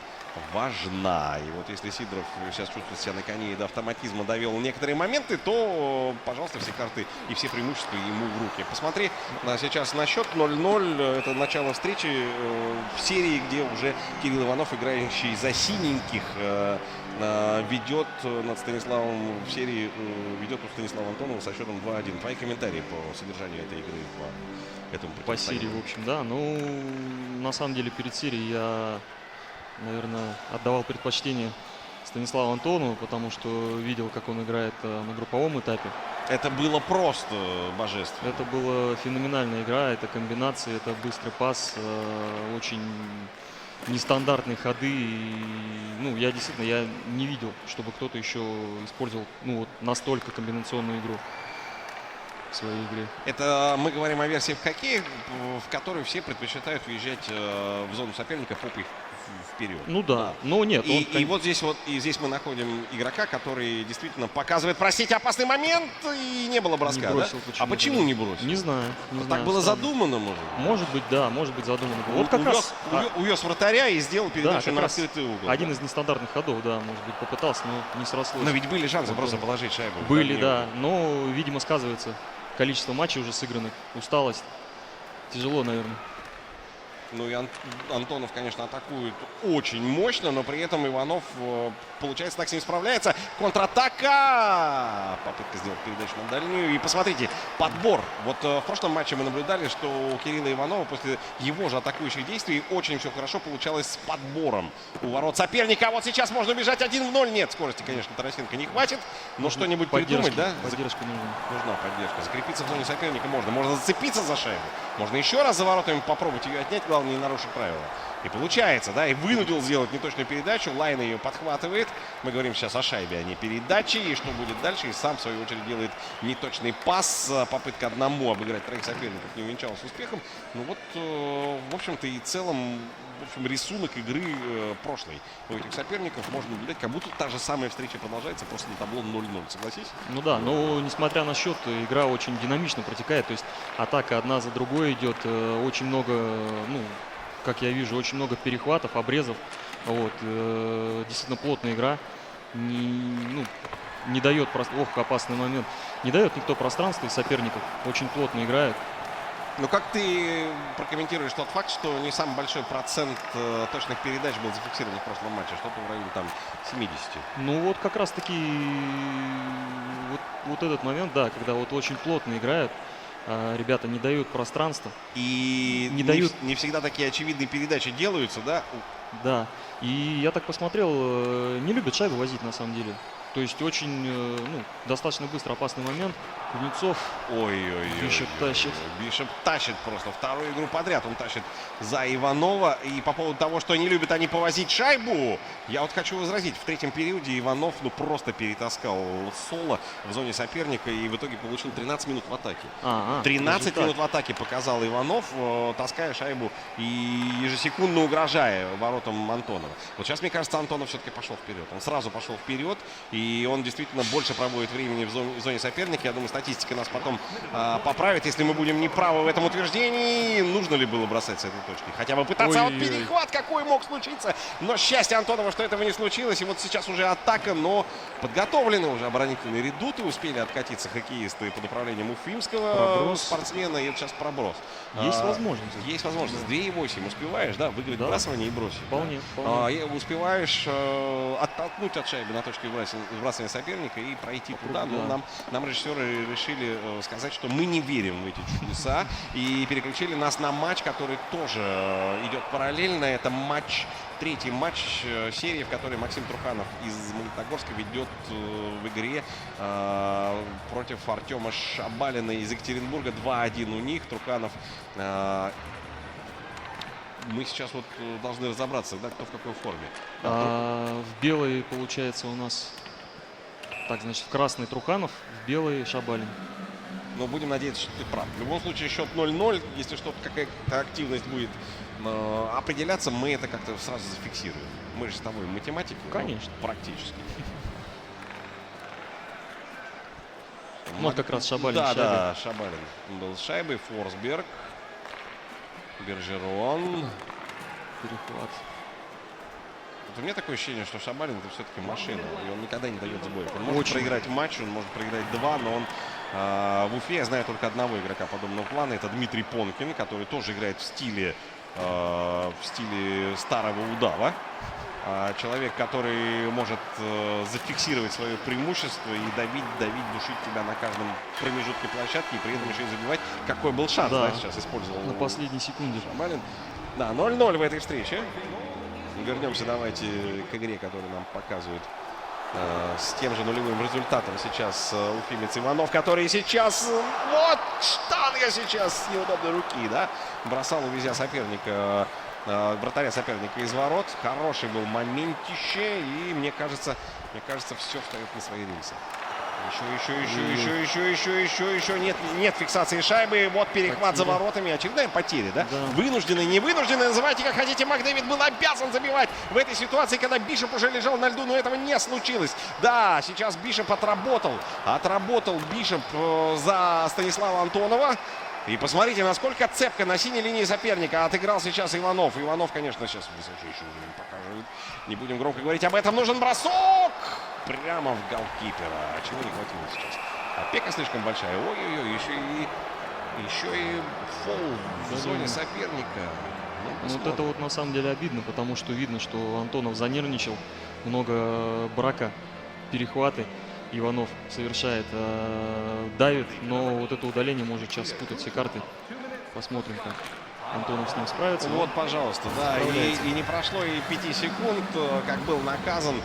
важна. И вот если Сидоров сейчас чувствует себя на коне и до автоматизма довел некоторые моменты, то, пожалуйста, все карты и все преимущества ему в руки. Посмотри сейчас на счет 0-0. Это начало встречи в серии, где уже Кирилл Иванов, играющий за синеньких, ведет над Станиславом в серии, ведет у Станислава Антонова со счетом 2-1. Твои комментарии по содержанию этой игры по этому По серии, в общем, да. Ну, на самом деле, перед серией я, наверное, отдавал предпочтение Станиславу Антонову, потому что видел, как он играет на групповом этапе. Это было просто божественно. Это была феноменальная игра, это комбинации, это быстрый пас, очень нестандартные ходы. И, ну, я действительно не видел, чтобы кто-то еще использовал вот настолько комбинационную игру в своей игре. Это мы говорим о версии в хоккее, в которой все предпочитают въезжать в зону соперника попой вперед. Ну да, но нет. И вот здесь мы находим игрока, который действительно показывает, простите, опасный момент, и не было броска, не бросил, да? А почему не бросил? Не знаю. Не знаю, так было странно. задумано, может быть? Может быть, да, может быть задумано. Вот как раз увез вратаря и сделал передачу на раскрытый угол. Один из нестандартных ходов, да, может быть, попытался, но не срослось. Но ведь были шансы просто положить шайбу. Были, да, но, видимо, сказывается количество матчей уже сыгранных, усталость. Тяжело, наверное. Ну и Антонов, конечно, атакует очень мощно, но при этом Иванов, получается, так с ним справляется. Контратака! Попытка сделать передачу на дальнюю. И посмотрите, подбор. Вот в прошлом матче мы наблюдали, что у Кирилла Иванова после его же атакующих действий очень все хорошо получалось с подбором у ворот соперника. А вот сейчас можно убежать 1-0. Нет, скорости, конечно, Тарасенко не хватит, но что-нибудь придумать, да? Поддержка нужна. Нужна поддержка. Закрепиться в зоне соперника можно. Можно зацепиться за шайбу. Можно еще раз за воротами попробовать ее отнять. Главное, не нарушить правила. И получается, да, и вынудил сделать неточную передачу. Лайн ее подхватывает. Мы говорим сейчас о шайбе, а не передаче. И что будет дальше? И сам, в свою очередь, делает неточный пас. Попытка одному обыграть троих соперников не увенчалась успехом. Ну вот, в общем-то, и целом, в общем, рисунок игры прошлой у этих соперников можно наблюдать, как будто та же самая встреча продолжается, просто на табло 0-0. Согласись? Ну да, но несмотря на счет, игра очень динамично протекает. То есть атака одна за другой идет. Очень много, ну, как я вижу, очень много перехватов, обрезов. Вот. Действительно плотная игра. Не дает, опасный момент. Не дает никто пространства из соперников. Очень плотно играют. Ну как ты прокомментируешь тот факт, что не самый большой процент точных передач был зафиксирован в прошлом матче, что-то в районе там 70? Ну вот как раз таки вот этот момент, да, когда вот очень плотно играют, ребята не дают пространства. И не всегда такие очевидные передачи делаются, да? Да. И я так посмотрел, не любят шайбу возить на самом деле. То есть очень, достаточно быстро опасный момент. Кузнецов. Бишоп тащит. Бишоп тащит просто вторую игру подряд. Он тащит за Иванова. И по поводу того, что не любят они повозить шайбу, я вот хочу возразить. В третьем периоде Иванов просто перетаскал Соло в зоне соперника и в итоге получил 13 минут в атаке. 13 минут в атаке показал Иванов, таская шайбу и ежесекундно угрожая воротам Антонова. Вот сейчас, мне кажется, Антонов все-таки пошел вперед. Он сразу пошел вперед. И и он действительно больше проводит времени в зоне соперника. Я думаю, статистика нас потом поправит, если мы будем неправы в этом утверждении. Нужно ли было бросать с этой точки? Хотя бы пытаться. Вот перехват какой мог случиться. Но счастье Антонова, что этого не случилось. И вот сейчас уже атака, но подготовлены уже оборонительные редуты. Успели откатиться хоккеисты под управлением уфимского спортсмена. И вот сейчас проброс. Есть возможность. Есть возможность. 2,8 успеваешь, да, выиграть выбрасывание и бросить. Вполне. Успеваешь оттолкнуть от шайбы на точке выбрасывания соперника и пройти туда. Но нам режиссеры решили сказать, что мы не верим в эти чудеса. И переключили нас на матч, который тоже идет параллельно. Это третий матч серии, в которой Максим Труханов из Магнитогорска ведет в игре против Артема Шабалина из Екатеринбурга. 2-1 у них. Труханов... Мы сейчас вот должны разобраться, да, кто в какой форме. В белой, получается, у нас... Так, значит, в красный Труханов, в белый Шабалин. Но будем надеяться, что ты прав. В любом случае, счет 0-0. Если что-то, какая-то активность будет определяться, мы это как-то сразу зафиксируем. Мы же с тобой математики. Конечно. Практически. Вот как раз Шабалин. Да, Шабалин был с шайбой. Форсберг. Бержерон. Перехват. Вот у меня такое ощущение, что Шабалин это все-таки машина. И он никогда не дает сбоев. Он может проиграть матч, он может проиграть 2, но он в Уфе, я знаю только одного игрока подобного плана. Это Дмитрий Понкин, который тоже играет в стиле старого удава. Человек, который может зафиксировать свое преимущество и давить, душить тебя на каждом промежутке площадки и при этом еще и забивать. Какой был шанс, да, сейчас использовал на последней секунде. Шабалин. Да, 0-0 в этой встрече. Вернемся давайте к игре, которую нам показывают с тем же нулевым результатом сейчас уфимец Иванов, который сейчас, вот штанга сейчас с неудобной руки, да, бросал, увезя соперника, вратаря соперника из ворот. Хороший был моментище, и мне кажется, все встает на свои рельсы. Еще. Нет фиксации шайбы. Вот перехват за воротами. Очередная потеря, да? Вынужденный, невынужденный. Называйте как хотите. Макдэвид был обязан забивать в этой ситуации, когда Бишоп уже лежал на льду, но этого не случилось. Да, сейчас Бишоп отработал. Отработал Бишоп за Станислава Антонова. И посмотрите, насколько цепко на синей линии соперника отыграл сейчас Иванов. Иванов, конечно, сейчас высочайший уровень покажет. Не будем громко говорить об этом. Нужен бросок! Прямо в голкипера. Чего не хватило сейчас? Опека слишком большая. Ой-ой-ой, еще и фол в зоне соперника. Ну, вот это вот на самом деле обидно, потому что видно, что Антонов занервничал. Много брака, перехваты. Иванов совершает, давит, но вот это удаление может сейчас спутать все карты. Посмотрим, как Антонов с ним справится. Вот, пожалуйста, да, и не прошло и 5 секунд, как был наказан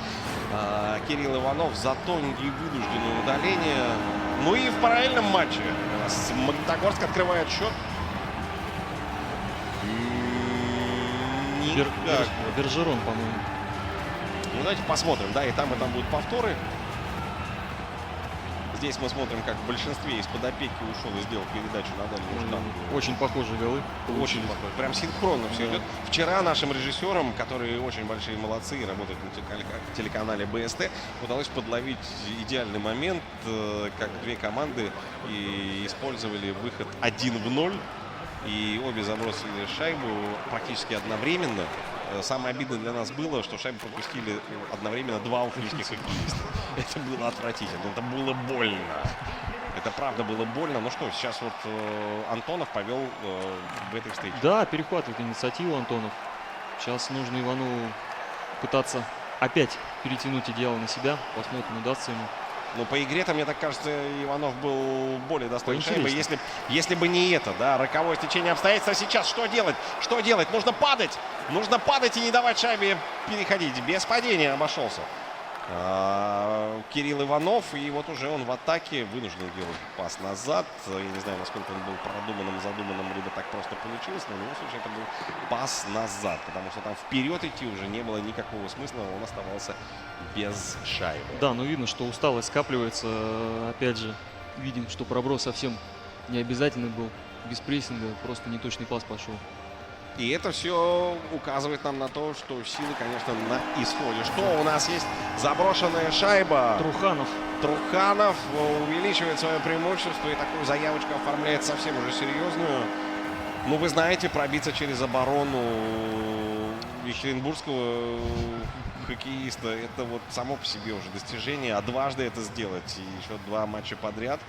Кирилл Иванов за тонкие вынужденные удаления. Ну и в параллельном матче Магнитогорск открывает счет. Бержерон, по-моему. Ну, давайте посмотрим, да, и там будут повторы. Здесь мы смотрим, как в большинстве из-под опеки ушел и сделал передачу на дальнюю штангу. Очень похожие голы. Очень похоже. Прям синхронно все идет. Вчера нашим режиссерам, которые очень большие молодцы и работают на телеканале БСТ, удалось подловить идеальный момент, как две команды и использовали выход 1 в 0. И обе забросили шайбу практически одновременно. Самое обидное для нас было, что шайбу пропустили одновременно 2 уфимских хоккеиста. Это было отвратительно, это было больно. Это правда было больно. Ну что, сейчас вот Антонов повел в этой встрече. Да, перехватывает инициативу Антонов. Сейчас нужно Иванову пытаться опять перетянуть идеал на себя. Посмотрим, удастся ему. Ну, по игре-то, мне так кажется, Иванов был более достойный шайбы. Если бы не это, да, роковое стечение обстоятельств. А сейчас что делать? Что делать? Нужно падать. Нужно падать и не давать шайбе переходить. Без падения обошелся Кирилл Иванов. И вот уже он в атаке вынужден делать пас назад. Я не знаю, насколько он был продуманным, задуманным, либо так просто получилось. Но в любом случае это был пас назад. Потому что там вперед идти уже не было никакого смысла. Он оставался без шайбы. Да, но видно, что усталость скапливается. Опять же, видим, что проброс совсем не обязательный был. Без прессинга, просто неточный пас пошел. И это все указывает нам на то, что силы, конечно, на исходе. Что у нас есть? Заброшенная шайба. Труханов увеличивает свое преимущество и такую заявочку оформляет совсем уже серьезную. Ну, вы знаете, пробиться через оборону екатеринбургского хоккеиста, это вот само по себе уже достижение. А дважды это сделать, и еще 2 матча подряд,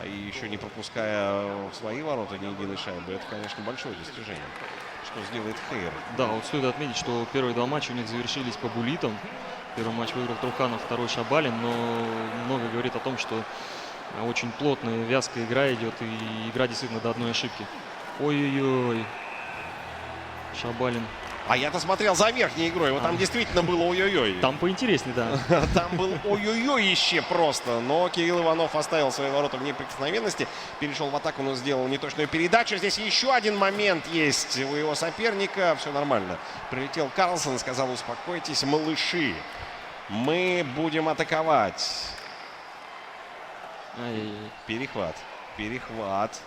и еще не пропуская в свои ворота ни единой шайбы, это, конечно, большое достижение. Что сделает Хейер. Да, вот стоит отметить, что первые 2 матча у них завершились по буллитам. Первый матч выиграл Труханов, второй Шабалин, но много говорит о том, что очень плотная, вязкая игра идет, и игра действительно до одной ошибки. Ой-ой-ой. Шабалин. А я-то смотрел за верхней игрой, вот там действительно было ой-ой-ой. Там поинтереснее, да. Там был ой-ой-ой просто. Но Кирилл Иванов оставил свои ворота в неприкосновенности. Перешел в атаку, но сделал неточную передачу. Здесь еще один момент есть у его соперника. Все нормально. Прилетел Карлсон, сказал: успокойтесь, малыши. Мы будем атаковать. Перехват. Перехват.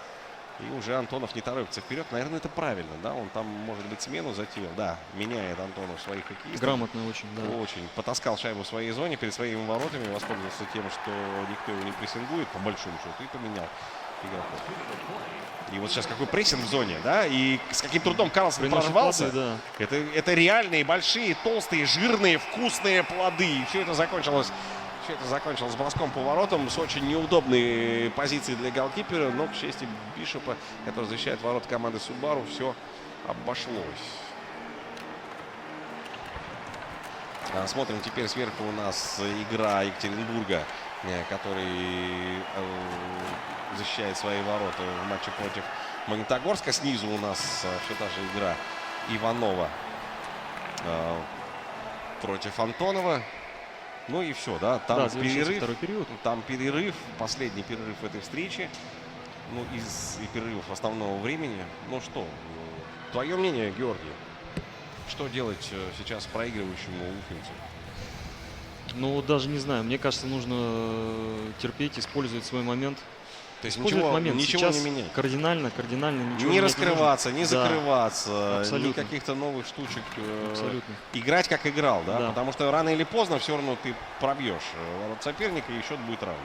И уже Антонов не торопится вперед. Наверное, это правильно, да? Он там, может быть, смену затеял. Да, меняет Антонов своих хоккеистов. Gрамотно очень, да. Очень. Потаскал шайбу в своей зоне перед своими воротами. Воспользовался тем, что никто его не прессингует, по большому счету, и поменял игроков. И вот сейчас какой прессинг в зоне, да? И с каким трудом Карлсон прорвался. Плоды, да. Это реальные, большие, толстые, жирные, вкусные плоды. И все это закончилось броском по воротам с очень неудобной позиции для голкипера. Но, к чести Бишопа, который защищает ворот команды Subaru, все обошлось. Смотрим теперь сверху у нас игра Екатеринбурга, который защищает свои ворота в матче против Магнитогорска. Снизу у нас все та же игра Иванова против Антонова. Ну и все, да, там да, перерыв, там перерыв, последний перерыв этой встречи, ну из перерывов основного времени. Ну что, твое мнение, Георгий, что делать сейчас проигрывающему уфимцу? Ну, даже не знаю, мне кажется, нужно терпеть, использовать свой момент. То есть ничего не менять. Кардинально ничего не раскрываться, не закрываться, абсолютно. Ни каких-то новых штучек. Абсолютно. Играть как играл, да? Да. Потому что рано или поздно все равно ты пробьешь ворот соперника, и счет будет равный.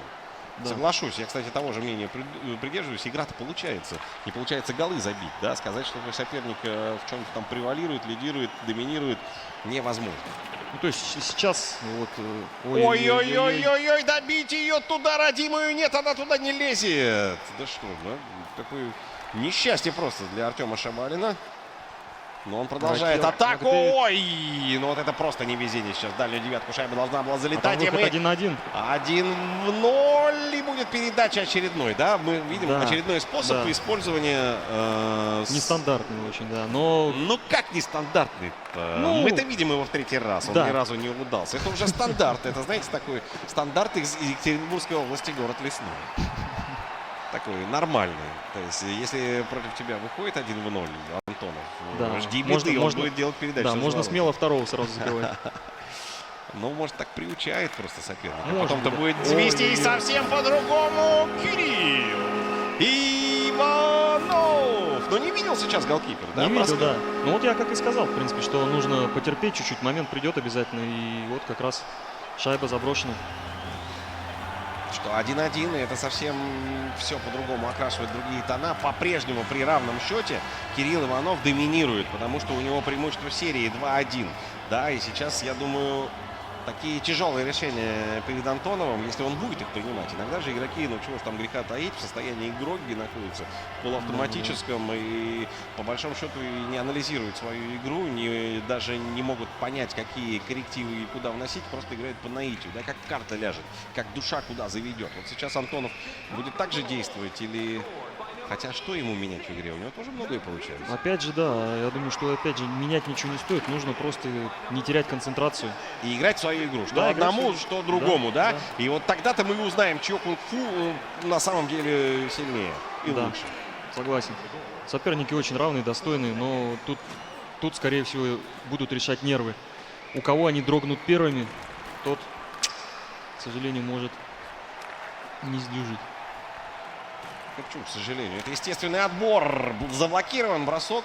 Да. Соглашусь. Я, кстати, того же мнения придерживаюсь. Игра-то получается. Не получается голы забить, да? Сказать, что твой соперник в чем-то там превалирует, лидирует, доминирует, невозможно. Ну, то есть сейчас вот... Ой-ой-ой-ой-ой, добить ее туда, родимую, нет, она туда не лезет. Да что, да? Такое несчастье просто для Артема Шабалина. Но он продолжает атаку. Ой! Ну вот это просто невезение сейчас. Дальнюю девятку шайба должна была залетать. А 1-1. 1-0. И будет передача очередной. Да, мы видим очередной способ использования. Нестандартный очень, да. Но... Ну как нестандартный? Мы-то видим его в 3-й раз. Он ни разу не удался. Это уже стандарт. Это, знаете, такой стандарт из Екатеринбургской области, город Лесной. Такой нормальный. То есть, если против тебя выходит 1-0 Антонов, жди беды, он будет делать передачу. Да, можно смело второго сразу закрывать. Ну, может, так приучает просто соперника. Потом-то будет вести и совсем по-другому. Кирилл Иванов. Но не видел сейчас голкипер, да? Не видел, да. Ну, вот я как и сказал, в принципе, что нужно потерпеть чуть-чуть. Момент придет обязательно. И вот как раз шайба заброшена. Что 1-1, и это совсем все по-другому окрашивает другие тона. По-прежнему при равном счете Кирилл Иванов доминирует, потому что у него преимущество серии 2-1. Да, и сейчас, я думаю, такие тяжелые решения перед Антоновым, если он будет их принимать. Иногда же игроки, ну чего ж там греха таить, в состоянии грогги находятся в полуавтоматическом и по большому счету не анализируют свою игру, даже не могут понять, какие коррективы и куда вносить, просто играют по наитию, да, как карта ляжет, как душа куда заведет. Вот сейчас Антонов будет так же действовать или... Хотя что ему менять в игре? У него тоже многое получается. Опять же, да. Я думаю, что опять же менять ничего не стоит. Нужно просто не терять концентрацию. И играть в свою игру. Что одному, что другому, да? И вот тогда-то мы узнаем, чье кунг-фу на самом деле сильнее и лучше. Согласен. Соперники очень равные, достойные, но тут, скорее всего, будут решать нервы. У кого они дрогнут первыми, тот, к сожалению, может не сдюжить. Ну, почему, к сожалению? Это естественный отбор. Был заблокирован бросок.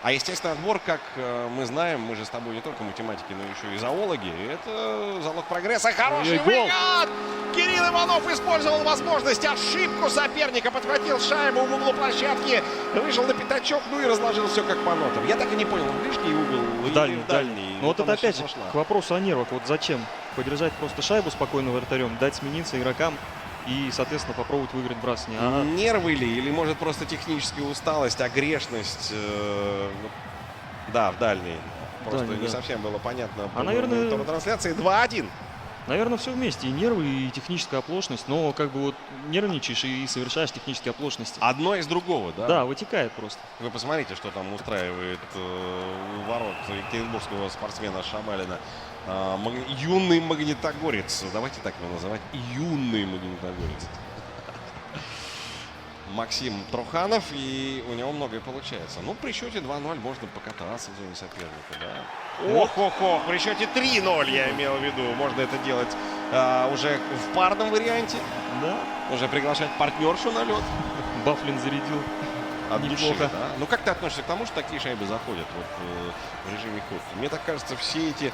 А естественный отбор, как мы знаем, мы же с тобой не только математики, но еще и зоологи. Это залог прогресса. Хороший выход! Кирилл Иванов использовал возможность, ошибку соперника, подхватил шайбу в углу площадки, вышел на пятачок, ну и разложил все как по нотам. Я так и не понял, в ближний угол или в дальний. Ну вот это опять же к вопросу о нервах. Вот зачем подержать просто шайбу спокойно вратарем, дать смениться игрокам и, соответственно, попробовать выиграть бросание. Нервы ли, или может просто техническая усталость, огрешность? Да, в дальней. Просто Дальний, не да. совсем было понятно. по наверное, трансляции 2-1. Наверное, все вместе. И нервы, и техническая оплошность. Но как бы вот нервничаешь и совершаешь технические оплошности. Одно из другого, да? Да, вытекает просто. Вы посмотрите, что там устраивает у ворот екатеринбургского спортсмена Шабалина. Юный магнитогорец. Давайте так его называть. Юный магнитогорец. Максим Труханов, и у него многое получается. Ну, при счете 2-0 можно покататься в зоне соперника, да. Ох-ох-ох, при счете 3-0, я имел в виду. Можно это делать уже в парном варианте. Да. Уже приглашать партнершу на лед. Бафлин зарядил. От души, Неплохо. да? Ну, как ты относишься к тому, что такие шайбы заходят вот, в режиме кофе? Мне так кажется, все эти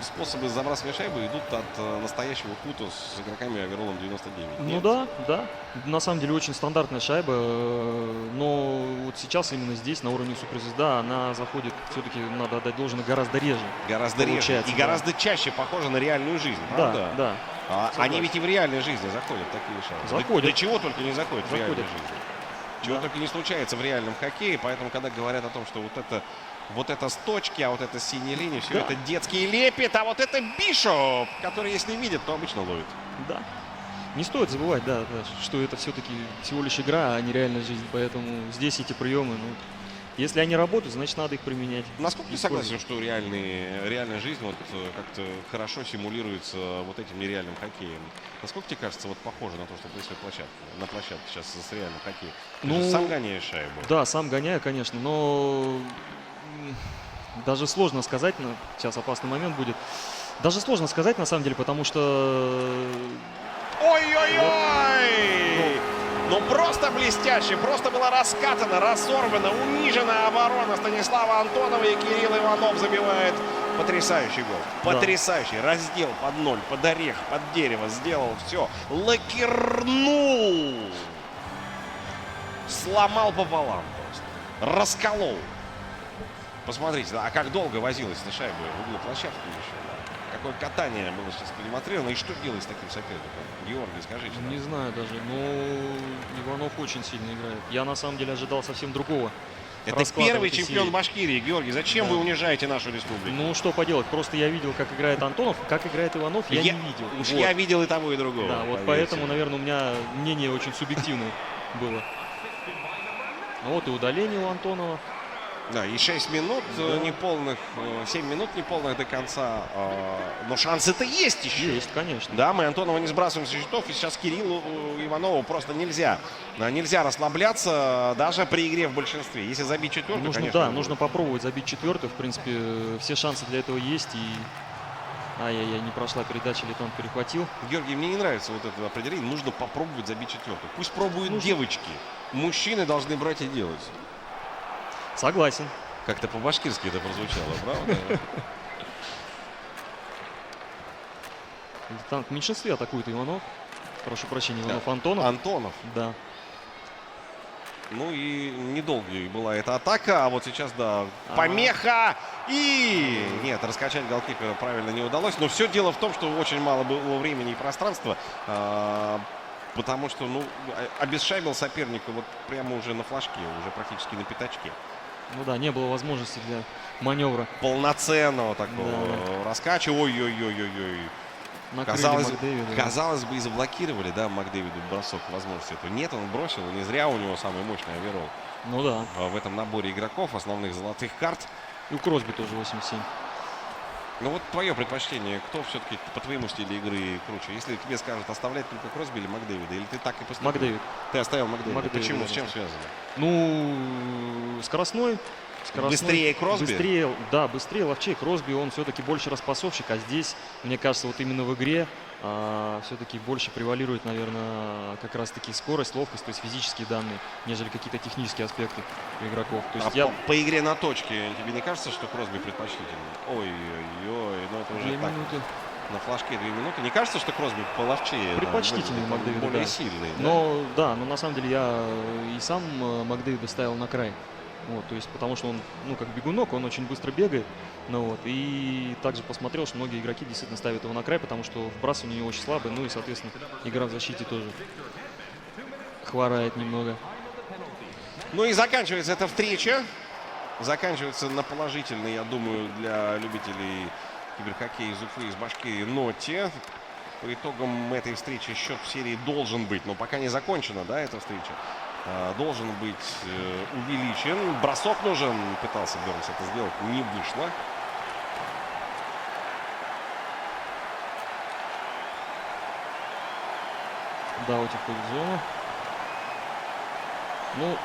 способы забрасывания шайбы идут от настоящего кута с игроками оверолом 99. Ну Нет? да. На самом деле очень стандартная шайба. Но вот сейчас именно здесь, на уровне суперзвезда, она заходит, все-таки надо отдать должное, гораздо реже. Гораздо реже. И гораздо чаще похоже на реальную жизнь, правда? Да. Они ведь и в реальной жизни заходят, такие шайбы. Заходят. Да чего только не заходят в реальной жизни. Чего только не случается в реальном хоккее, поэтому, когда говорят о том, что вот это с точки, а вот это с синей линии, все это детский лепет, а вот это Бишоп, который, если видит, то обычно ловит. Да. Не стоит забывать, да, что это все-таки всего лишь игра, а не реальная жизнь. Поэтому здесь эти приемы, если они работают, значит, надо их применять. Насколько ты согласен, что реальная жизнь вот как-то хорошо симулируется вот этим нереальным хоккеем? Насколько тебе кажется, вот похоже на то, что происходит на площадке сейчас с реальным хоккеем? Ты же сам гоняешь шайбу. Да, сам гоняю, конечно, но даже сложно сказать, сейчас опасный момент будет. Даже сложно сказать, на самом деле, потому что... Ой-ой-ой! Ну просто блестяще, просто была раскатана, разорвана, унижена оборона Станислава Антонова, и Кирилл Иванов забивает потрясающий гол. Потрясающий. Раздел под ноль, под орех, под дерево, сделал все. Лакернул. Сломал пополам просто. Расколол. Посмотрите, а как долго возилась эта шайба в углу площадки еще. Какое катание было сейчас продемонстрировано. И что делать с таким соперником? Георгий, скажите. Не знаю даже, но Иванов очень сильно играет. Я на самом деле ожидал совсем другого. Это первый чемпион Башкирии. Георгий, зачем вы унижаете нашу республику? Ну, что поделать, просто я видел, как играет Антонов, как играет Иванов, я не видел. Уж я видел и того, и другого. Да, вот поэтому, наверное, у меня мнение очень субъективное было. Вот и удаление у Антонова. Да, и 6 минут неполных, 7 минут неполных до конца. Но шансы-то есть еще. Есть, конечно. Да, мы Антонова не сбрасываем со счетов. И сейчас Кириллу Иванову просто нельзя. Нельзя расслабляться даже при игре в большинстве. Если забить четвертую, нужно, конечно. Да, нужно попробовать забить четвертую. В принципе, все шансы для этого есть. И ай-яй-яй, не прошла передача, Литван перехватил. Георгий, мне не нравится вот это определение. Нужно попробовать забить четвертую. Пусть пробуют девочки. Мужчины должны брать и делать. Согласен. Как-то по-башкирски это прозвучало, правда? Там в меньшинстве атакует Иванов. Прошу прощения, Иванов, Антонов. Антонов. Да. Ну и недолгой была эта атака, а вот сейчас, да, помеха. И нет, раскачать голкипера правильно не удалось. Но все дело в том, что очень мало было времени и пространства. Потому что, обесшабил соперника вот прямо уже на флажке, уже практически на пятачке. Ну да, не было возможности для маневра. Полноценного такого раскача. Ой-ой-ой-ой-ой. Казалось бы, и заблокировали, да, Макдэвиду бросок возможности этого. Нет, он бросил, не зря у него самый мощный оверолл. Ну да. В этом наборе игроков, основных золотых карт. И у Кросби тоже 87. Ну вот твое предпочтение, кто все-таки по твоему стилю игры круче? Если тебе скажут оставлять только Кросби или Макдэвида, или ты так и поступил? Макдэвид. Ты оставил Макдэвида. Почему? С чем связано? Ну, скоростной, Быстрее Кросби? Быстрее, да, быстрее, ловчее. Кросби, он все-таки больше распасовщик, а здесь, мне кажется, вот именно в игре все-таки больше превалирует, наверное, как раз-таки скорость, ловкость, то есть физические данные, нежели какие-то технические аспекты игроков. То есть по игре на точке тебе не кажется, что Кросби предпочтительнее? Ой-ой-ой, ну это уже 2 минуты. На флажке 2 минуты. Не кажется, что Кросби половчее? Предпочтительный Макдэвид, более да. сильный. Но на самом деле я и сам Макдэвида ставил на край. Вот, то есть, потому что он, как бегунок, он очень быстро бегает. И также посмотрел, что многие игроки действительно ставят его на край, потому что вбрасывание у него очень слабое, и, соответственно, игра в защите тоже хворает немного. Ну и заканчивается эта встреча. Заканчивается на положительной, я думаю, для любителей киберхоккея из Уфы, из Башкирии ноте. По итогам этой встречи счет в серии должен быть, но пока не закончена, да, эта встреча, должен быть увеличен. Бросок нужен. Пытался Бернс это сделать, не вышло. Даути входит в зону.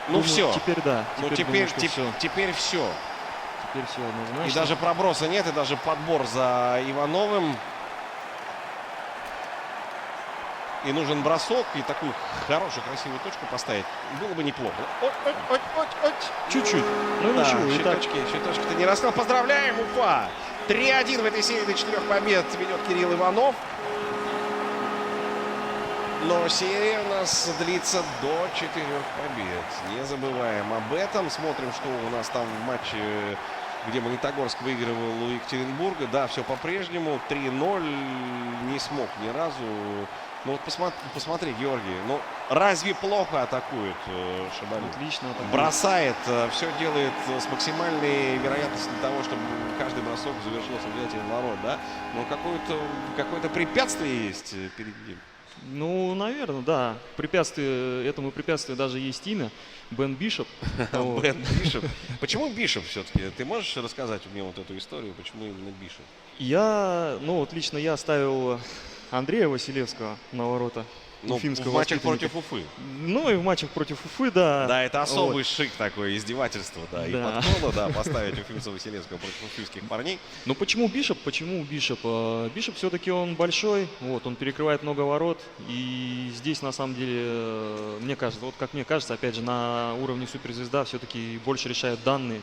Ну все. Теперь да. Теперь все. Теперь все. Теперь все однозначно. И даже проброса нет, и даже подбор за Ивановым. И нужен бросок, и такую хорошую, красивую точку поставить было бы неплохо. Чуть-чуть. Да, щиточки-то не рассказал. Поздравляем, Уфа! 3-1 в этой серии до 4 побед ведет Кирилл Иванов. Но серия у нас длится до 4 побед. Не забываем об этом. Смотрим, что у нас там в матче, где Магнитогорск выигрывал у Екатеринбурга. Да, все по-прежнему. 3-0. Не смог ни разу. Ну вот посмотри, Георгий. Ну разве плохо атакует Шабалин? Отлично атакует. Бросает. Все делает с максимальной вероятностью для того, чтобы каждый бросок завершился взятием ворот. Да? Но какое-то препятствие есть перед ним. Ну, наверное, да. Этому препятствию даже есть имя. Бен Бишоп. Бен Бишоп. Почему Бишоп все-таки? Ты можешь рассказать мне вот эту историю, почему именно Бишоп? Лично я ставил Андрея Василевского на ворота. В матчах против Уфы. И в матчах против Уфы, да. Да, это особый шик такой, издевательство, да. И подкола, да, поставить уфимца Василевского против уфимских парней. Ну почему Бишоп? Бишоп все-таки он большой, он перекрывает много ворот. И здесь, на самом деле, мне кажется, как мне кажется, опять же, на уровне суперзвезда все-таки больше решают данные.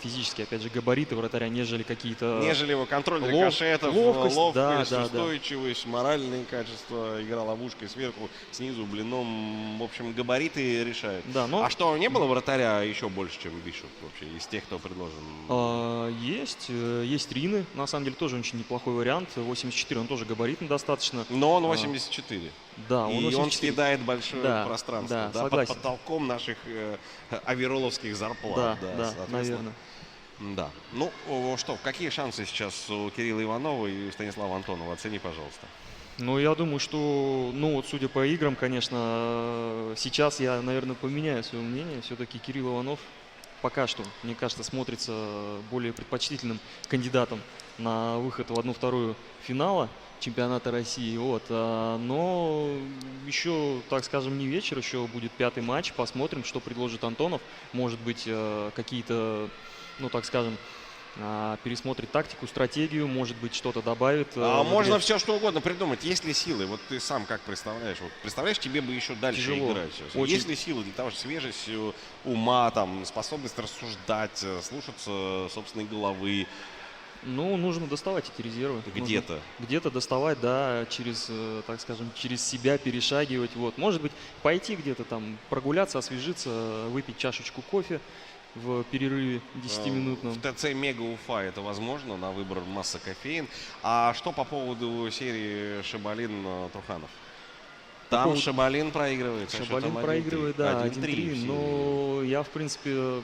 Физически, опять же, габариты вратаря, нежели какие-то... Нежели его контроль рикошетов, ловкость, да. устойчивость, моральные качества, игра ловушкой сверху, снизу, блином. В общем, габариты решают. Да, А что, не было вратаря еще больше, чем Бишоп вообще, из тех, кто предложен? Есть Рины, на самом деле, тоже очень неплохой вариант. 84, он тоже габаритный достаточно. Но он 84. Да, он съедает большое пространство. Да, под потолком наших авероловских зарплат. Да, наверное. Да. Ну что, какие шансы сейчас у Кирилла Иванова и Станислава Антонова? Оцени, пожалуйста. Я думаю, что, судя по играм, конечно, сейчас я, наверное, поменяю свое мнение. Все-таки Кирилл Иванов пока что, мне кажется, смотрится более предпочтительным кандидатом на выход в 1/2 финала чемпионата России. Но еще, так скажем, не вечер, еще будет 5-й матч. Посмотрим, что предложит Антонов. Может быть, какие-то, так скажем, пересмотрит тактику, стратегию, может быть, что-то добавит. Можно все что угодно придумать. Есть ли силы? Вот ты сам как представляешь? Представляешь, тебе бы еще дальше Тяжело. играть. Очень. Есть ли силы для того, чтобы свежесть ума, способность рассуждать, слушаться собственной головы? Нужно доставать эти резервы. Где-то. Где-то доставать, да, через, так скажем, через себя перешагивать. Может быть, пойти где-то там прогуляться, освежиться, выпить чашечку кофе в перерыве 10-минутном. В ТЦ Мега Уфа это возможно, на выбор масса кофеин. А что по поводу серии Шабалин-Труханов? Там Шабалин проигрывает. Шабалин проигрывает, да, 1-3. Но я, в принципе,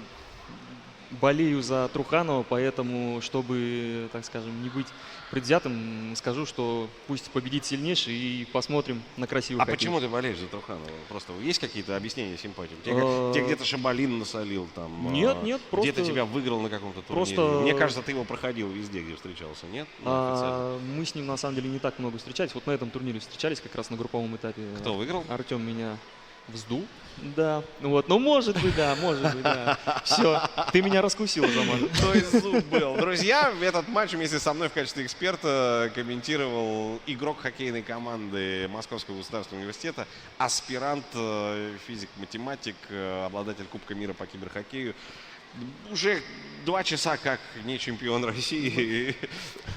болею за Труханова, поэтому, чтобы, так скажем, не быть предвзятым, скажу, что пусть победит сильнейший и посмотрим на красивый хоккей. Почему ты болеешь за Труханова? Просто есть какие-то объяснения симпатии? Тебе где-то Шабалин насолил там? Нет, просто... Где-то тебя выиграл на каком-то турнире? Мне кажется, ты его проходил везде, где встречался, нет? Мы с ним, на самом деле, не так много встречались. Вот на этом турнире встречались как раз на групповом этапе. Кто выиграл? Артем меня Вздул? Да, вот, ну может быть, да. Все, ты меня раскусил, Заман. То есть зуб был. Друзья, этот матч вместе со мной в качестве эксперта комментировал игрок хоккейной команды Московского государственного университета, аспирант, физик-математик, обладатель Кубка мира по киберхоккею. Уже 2 часа как не чемпион России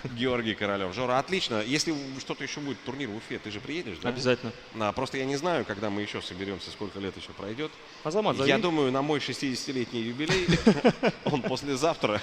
Георгий Королев. Жора, отлично. Если что-то еще будет, турнир в Уфе, ты же приедешь, да? Обязательно. Просто я не знаю, когда мы еще соберемся, сколько лет еще пройдет. Азамат, зови. Я думаю, на мой 60-летний юбилей, он послезавтра,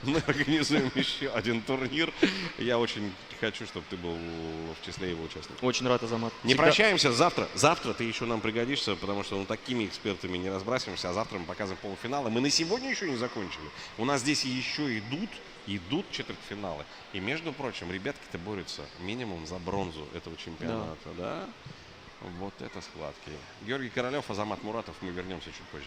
мы организуем еще один турнир. Я очень хочу, чтобы ты был в числе его участников. Очень рад, Азамат. Не прощаемся завтра. Завтра ты еще нам пригодишься, потому что такими экспертами не разбрасываемся. А завтра мы показываем полуфиналы. Мы на сегодня еще не закончили. У нас здесь еще идут четвертьфиналы. И, между прочим, ребятки-то борются минимум за бронзу этого чемпионата. Да? Вот это схватки. Георгий Королев, Азамат Муратов. Мы вернемся чуть позже.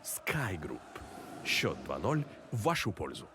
Sky Group. Счет 2-0 в вашу пользу.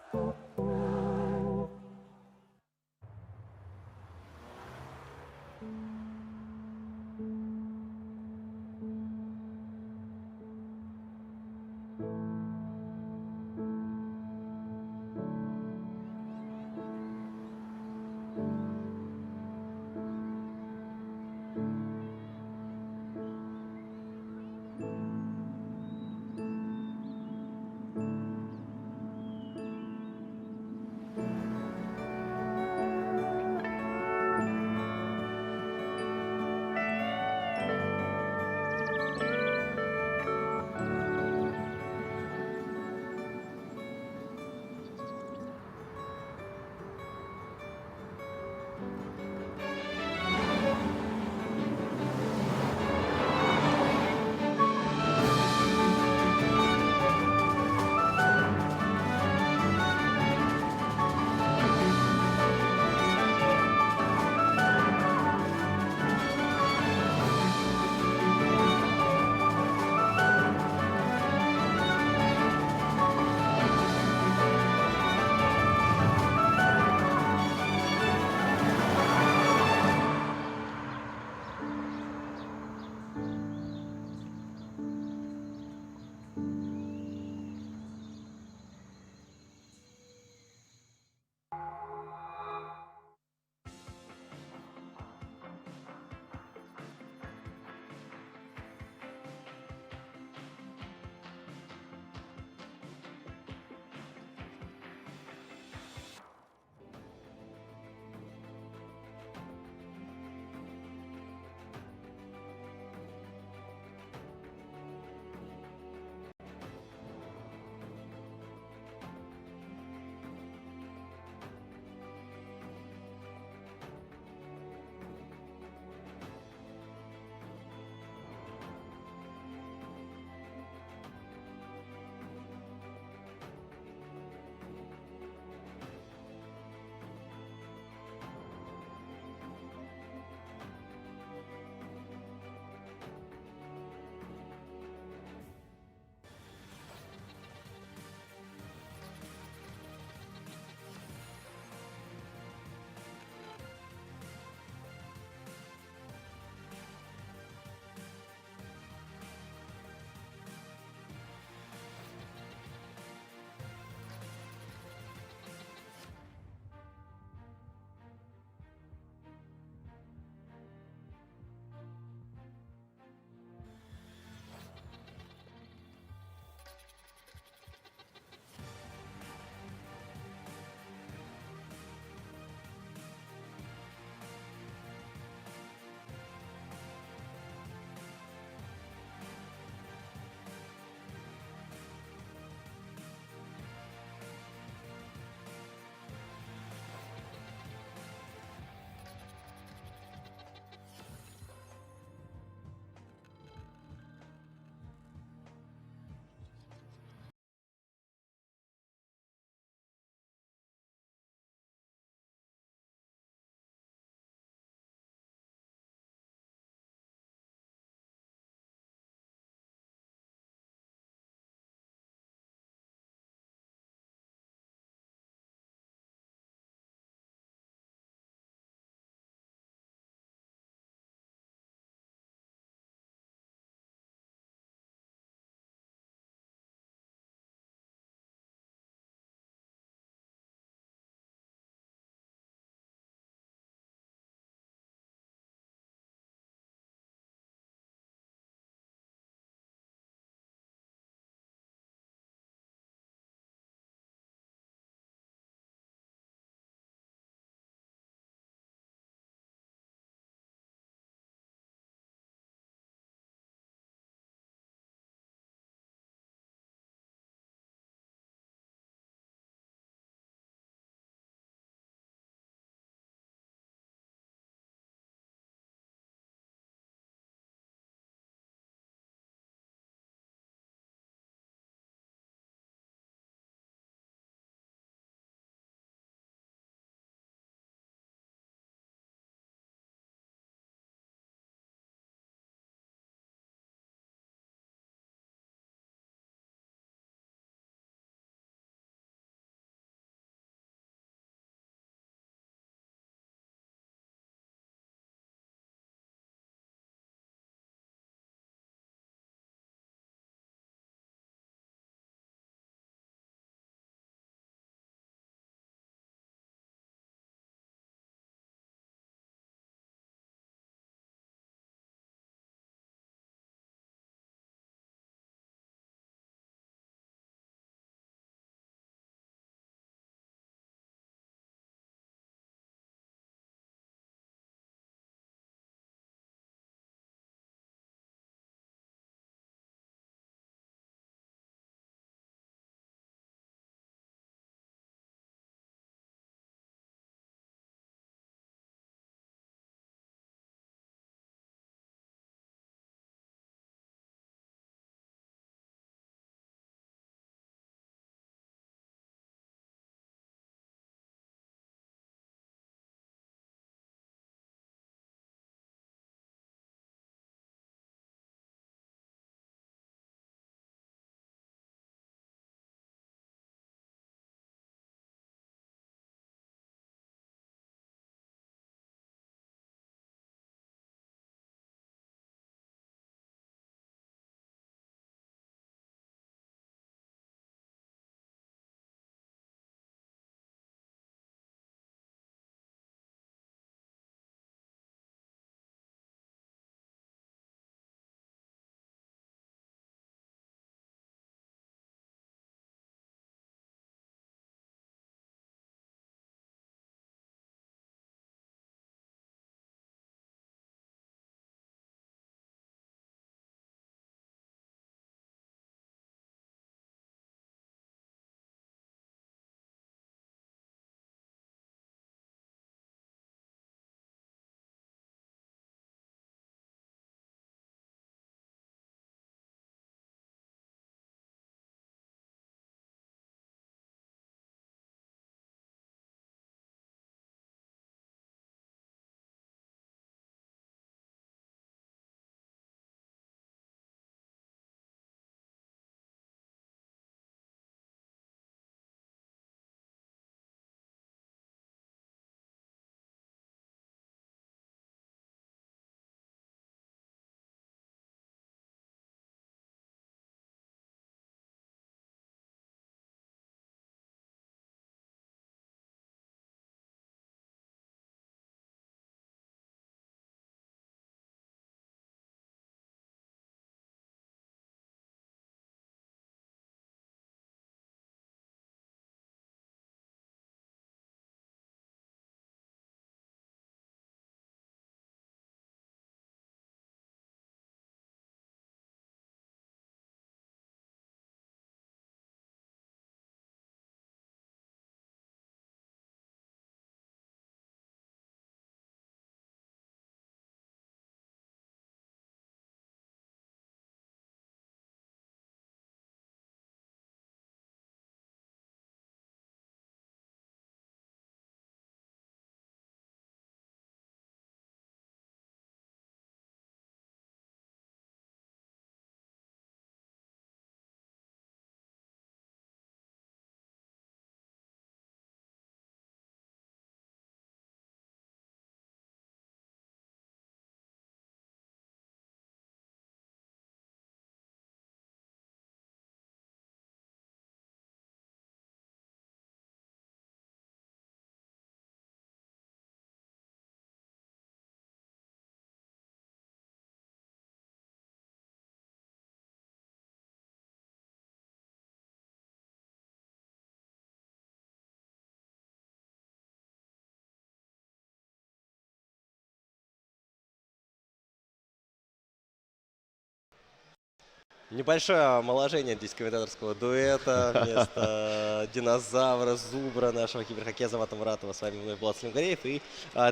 Небольшое омоложение здесь комментаторского дуэта. Вместо динозавра, зубра нашего киберхоккея Завата Муратова. С вами Влад Слимгареев и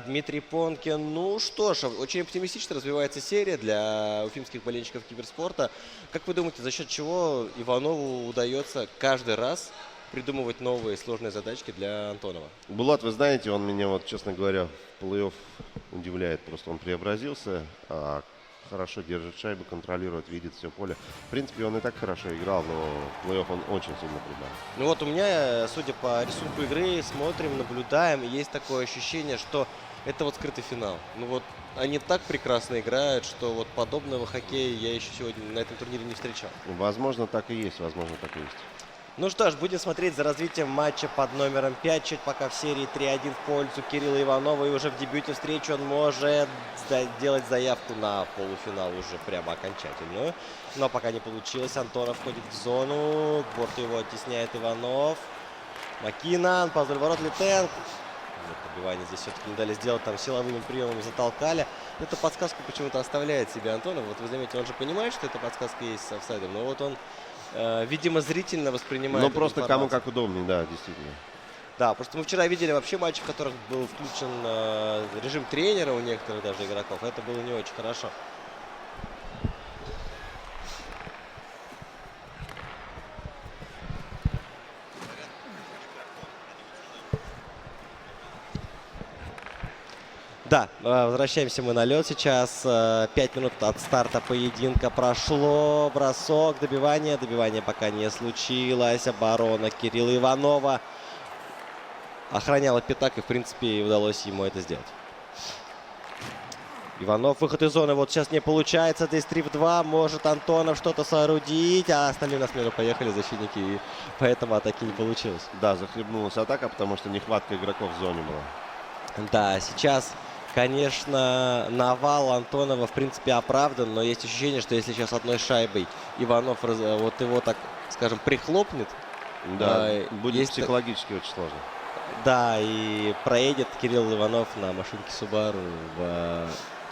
Дмитрий Понкин. Ну что ж, очень оптимистично развивается серия для уфимских болельщиков киберспорта. Как вы думаете, за счет чего Иванову удается каждый раз придумывать новые сложные задачки для Антонова? Булат, вы знаете, он меня, вот, честно говоря, в плей-офф удивляет. Просто он преобразился, хорошо держит шайбу, контролирует, видит все поле. В принципе, он и так хорошо играл, но в плей-офф он очень сильно прибавил. Ну вот у меня, судя по рисунку игры, смотрим, наблюдаем, есть такое ощущение, что это вот скрытый финал. Ну вот они так прекрасно играют, что вот подобного хоккея я еще сегодня на этом турнире не встречал. Возможно, так и есть, возможно, так и есть. Ну что ж, будем смотреть за развитием матча под номером 5. Чуть пока в серии 3-1 в пользу Кирилла Иванова. И уже в дебюте встречи он может сделать заявку на полуфинал уже прямо окончательную. Но пока не получилось. Антонов входит в зону. К борту его оттесняет Иванов. Макинан, поздно ворот Литенко. Пробивание здесь все-таки не дали сделать, там силовыми приемами затолкали. Эту подсказку почему-то оставляет себе Антонов. Вот вы заметите, он же понимает, что эта подсказка есть с офсайдом. Но вот он, видимо, зрительно воспринимает. Ну, просто кому как удобнее, да, действительно. Да, просто мы вчера видели вообще матчи, в которых был включен режим тренера у некоторых даже игроков. Это было не очень хорошо. Да, возвращаемся мы на лед сейчас. 5 минут от старта поединка прошло. Бросок, добивание. Добивание пока не случилось. Оборона Кирилла Иванова охраняла пятак, и в принципе удалось ему это сделать. Иванов, выход из зоны. Вот сейчас не получается. Здесь 3 в 2. Может Антонов что-то соорудить. А остальные на смену поехали защитники. И поэтому атаки не получилось. Да, захлебнулась атака, потому что нехватка игроков в зоне была. Да, сейчас, конечно, навал Антонова в принципе оправдан, но есть ощущение, что если сейчас одной шайбой Иванов вот его, так скажем, прихлопнет, да, будет психологически очень сложно. Да, и проедет Кирилл Иванов на машинке Subaru в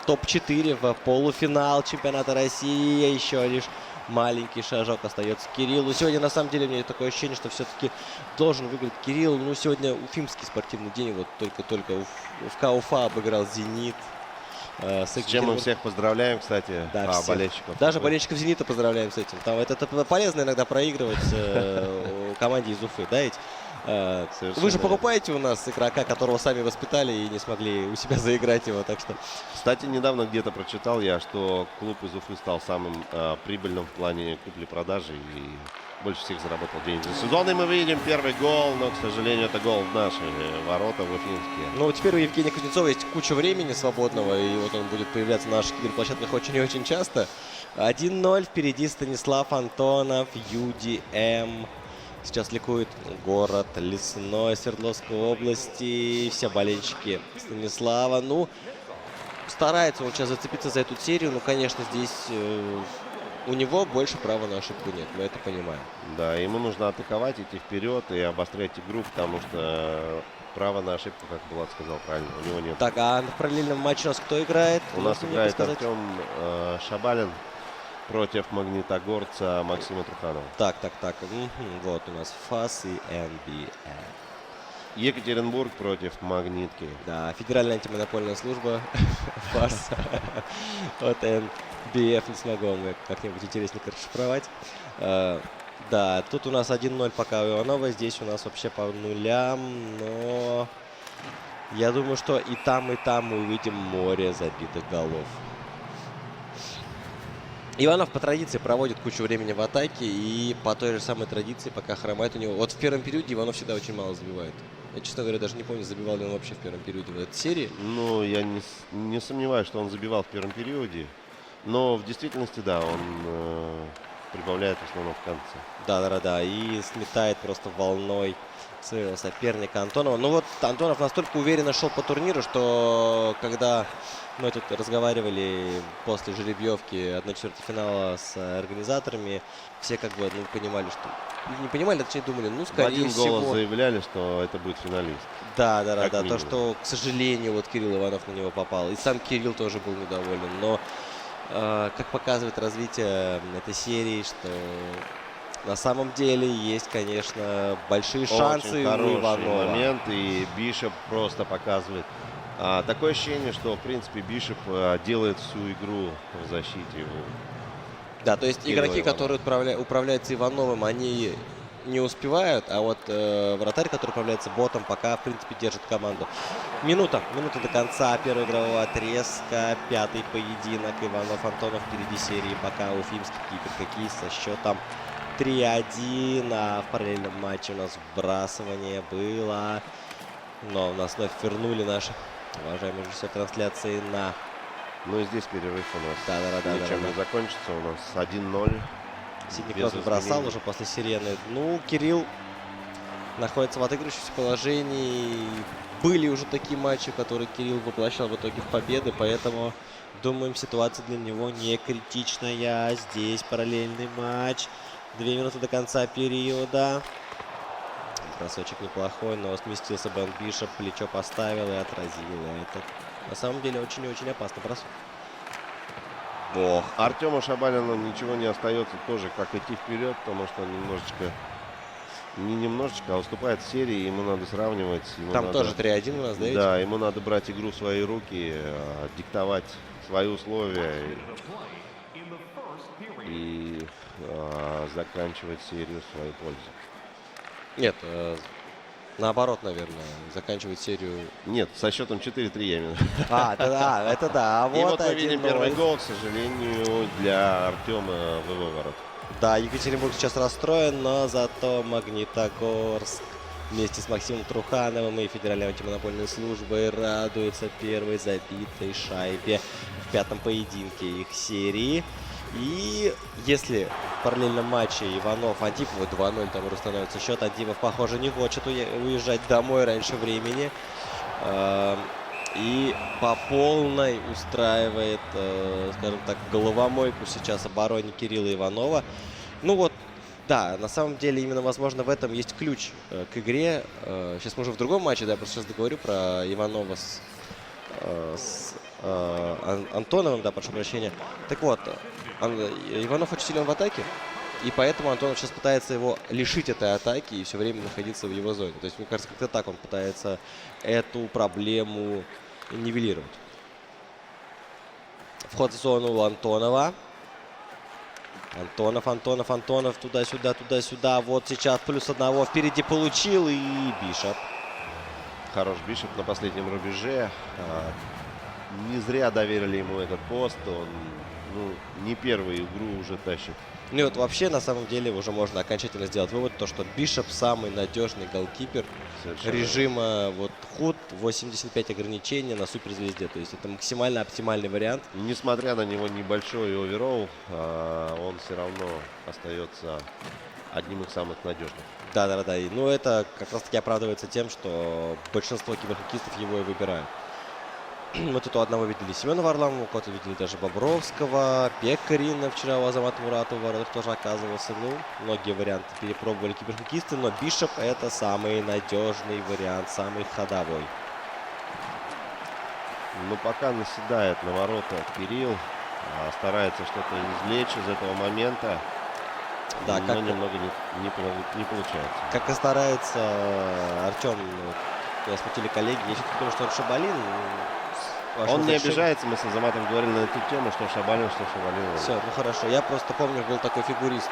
топ-4, в полуфинал чемпионата России. Еще лишь маленький шажок остается Кириллу. Сегодня, на самом деле, у меня такое ощущение, что все-таки должен выиграть Кирилл. Ну, сегодня уфимский спортивный день. Вот только УФК Уфа обыграл «Зенит». С чем мы всех поздравляем, кстати, да, болельщиков. Даже болельщиков «Зенита» поздравляем с этим. Там, это полезно иногда проигрывать команде из Уфы, да, ведь? Вы же покупаете у нас игрока, которого сами воспитали и не смогли у себя заиграть его, так что... Кстати, недавно где-то прочитал я, что клуб из Уфы стал самым прибыльным в плане купли-продажи и больше всех заработал денег за сезон. И мы видим первый гол, но, к сожалению, это гол в наши ворота, в уфимские. Ну, теперь у Евгения Кузнецова есть куча времени свободного, и вот он будет появляться на наших киберплощадках очень и очень часто. 1-0, впереди Станислав Антонов, UDM. Сейчас ликует город Лесной Свердловской области. Все болельщики Станислава. Ну, старается он сейчас зацепиться за эту серию. Ну, конечно, здесь у него больше права на ошибку нет. Мы это понимаем. Да, ему нужно атаковать, идти вперед и обострять игру, потому что права на ошибку, как Булат сказал правильно, у него нет. Так, а в параллельном матче у нас кто играет? У нас играет Артем Шабалин против магнитогорца Максима Труханова. Так. Вот у нас ФАС и НБА. Екатеринбург против Магнитки. Да, Федеральная антимонопольная служба ФАС от НБФ. Не смогу вам как-нибудь интересненько расшифровать. Да, тут у нас 1-0 пока у Иванова. Здесь у нас вообще по нулям. Но я думаю, что и там мы увидим море забитых голов. Иванов по традиции проводит кучу времени в атаке, и по той же самой традиции пока хромает у него. Вот в первом периоде Иванов всегда очень мало забивает. Я, честно говоря, даже не помню, забивал ли он вообще в первом периоде в этой серии. Ну, я не сомневаюсь, что он забивал в первом периоде. Но в действительности, да, он прибавляет в основном в конце. Да, и сметает просто волной своего соперника Антонова. Ну вот Антонов настолько уверенно шел по турниру, что когда мы тут разговаривали после жеребьевки 1/4 финала с организаторами, все как бы понимали, что... Не понимали, точнее думали, ну, скорее всего... В один голос заявляли, что это будет финалист. Да. То, что, к сожалению, вот Кирилл Иванов на него попал. И сам Кирилл тоже был недоволен. Но как показывает развитие этой серии, что на самом деле есть, конечно, большие шансы Очень у хороший Иванова. момент, и Бишоп просто показывает. Такое ощущение, что, в принципе, Бишоп делает всю игру в защите. Да, то есть Кирилла игроки, Иванова. которые управляются Ивановым, они не успевают, а вот вратарь, который управляется ботом, пока, в принципе, держит команду. Минута до конца первого игрового отрезка. 5-й поединок. Иванов-Антонов впереди серии, пока уфимский киберхоккей со счетом 3-1. А в параллельном матче у нас вбрасывание было. Но нас вновь вернули наши уважаемые режиссеры трансляции на... Ну и здесь перерыв у нас Да. ничем не закончится. У нас 1-0. Сидний Без просто бросал изменений. уже после сирены. Ну, Кирилл находится в отыгрывающемся положении. Были уже такие матчи, которые Кирилл воплощал в итоге в победы, поэтому, думаем, ситуация для него не критичная. Здесь параллельный матч. 2 минуты до конца периода. Бросочек неплохой, но сместился Бен Бишоп, плечо поставил и отразил это. На самом деле очень и очень опасный бросок. Ох, Артему Шабалину ничего не остается тоже, как идти вперед, потому что немножечко, а уступает в серии, ему надо сравнивать. Там тоже 3-1 у нас, да? Да, ему надо брать игру в свои руки, диктовать свои условия и заканчивать серию в свою пользу. Нет, наоборот, наверное, заканчивать серию. Нет, со счетом 4-3 я имею в виду. Это да. И вот мы 1-0. видим первый гол, к сожалению, для Артема в его ворот. Да, Екатеринбург сейчас расстроен, но зато Магнитогорск вместе с Максимом Трухановым и Федеральной антимонопольной службой радуется первой забитой шайбе в 5-м поединке их серии. И если в параллельном матче Иванов Антипову 2-0 там уже становится счет, Антипов, похоже, не хочет уезжать домой раньше времени. И по полной устраивает, скажем так, головомойку сейчас обороне Кирилла Иванова. Ну вот, да, на самом деле именно, возможно, в этом есть ключ к игре. Сейчас мы уже в другом матче, да, я просто сейчас договорю про Иванова с Антоновым, да, прошу прощения. Так вот, Иванов очень силен в атаке, и поэтому Антонов сейчас пытается его лишить этой атаки и все время находиться в его зоне. То есть, мне кажется, как-то так он пытается эту проблему нивелировать. Вход в зону у Антонова. Антонов, туда-сюда. Вот сейчас +1 впереди получил, и Бишоп. Хорош Бишоп на последнем рубеже. Не зря доверили ему этот пост. Он не первую игру уже тащит. Ну и вот вообще, на самом деле, уже можно окончательно сделать вывод, то, что Бишоп самый надежный голкипер режима вот худ, 85 ограничений на суперзвезде. То есть это максимально оптимальный вариант. Несмотря на него небольшой оверолл, он все равно остается одним из самых надежных. Да. Ну это как раз таки оправдывается тем, что большинство киберхоккеистов его и выбирают. Вот это у одного видели Семена Варламова, у кого-то видели даже Бобровского, Пекарина вчера у Азамата Муратова в воротах тоже оказывался. Ну, многие варианты перепробовали киберхоккеисты, но Бишоп это самый надежный вариант, самый ходовой. Ну, пока наседает на ворота Кирилл, старается что-то извлечь из этого момента, да, но немного не получается. Как и старается Артем, меня смутили коллеги, я все-таки думаю, что он Шабалин. Он не обижается, мы с Азаматом говорили на эту тему, что Шабалин. Все, ну хорошо. Я просто помню, был такой фигурист,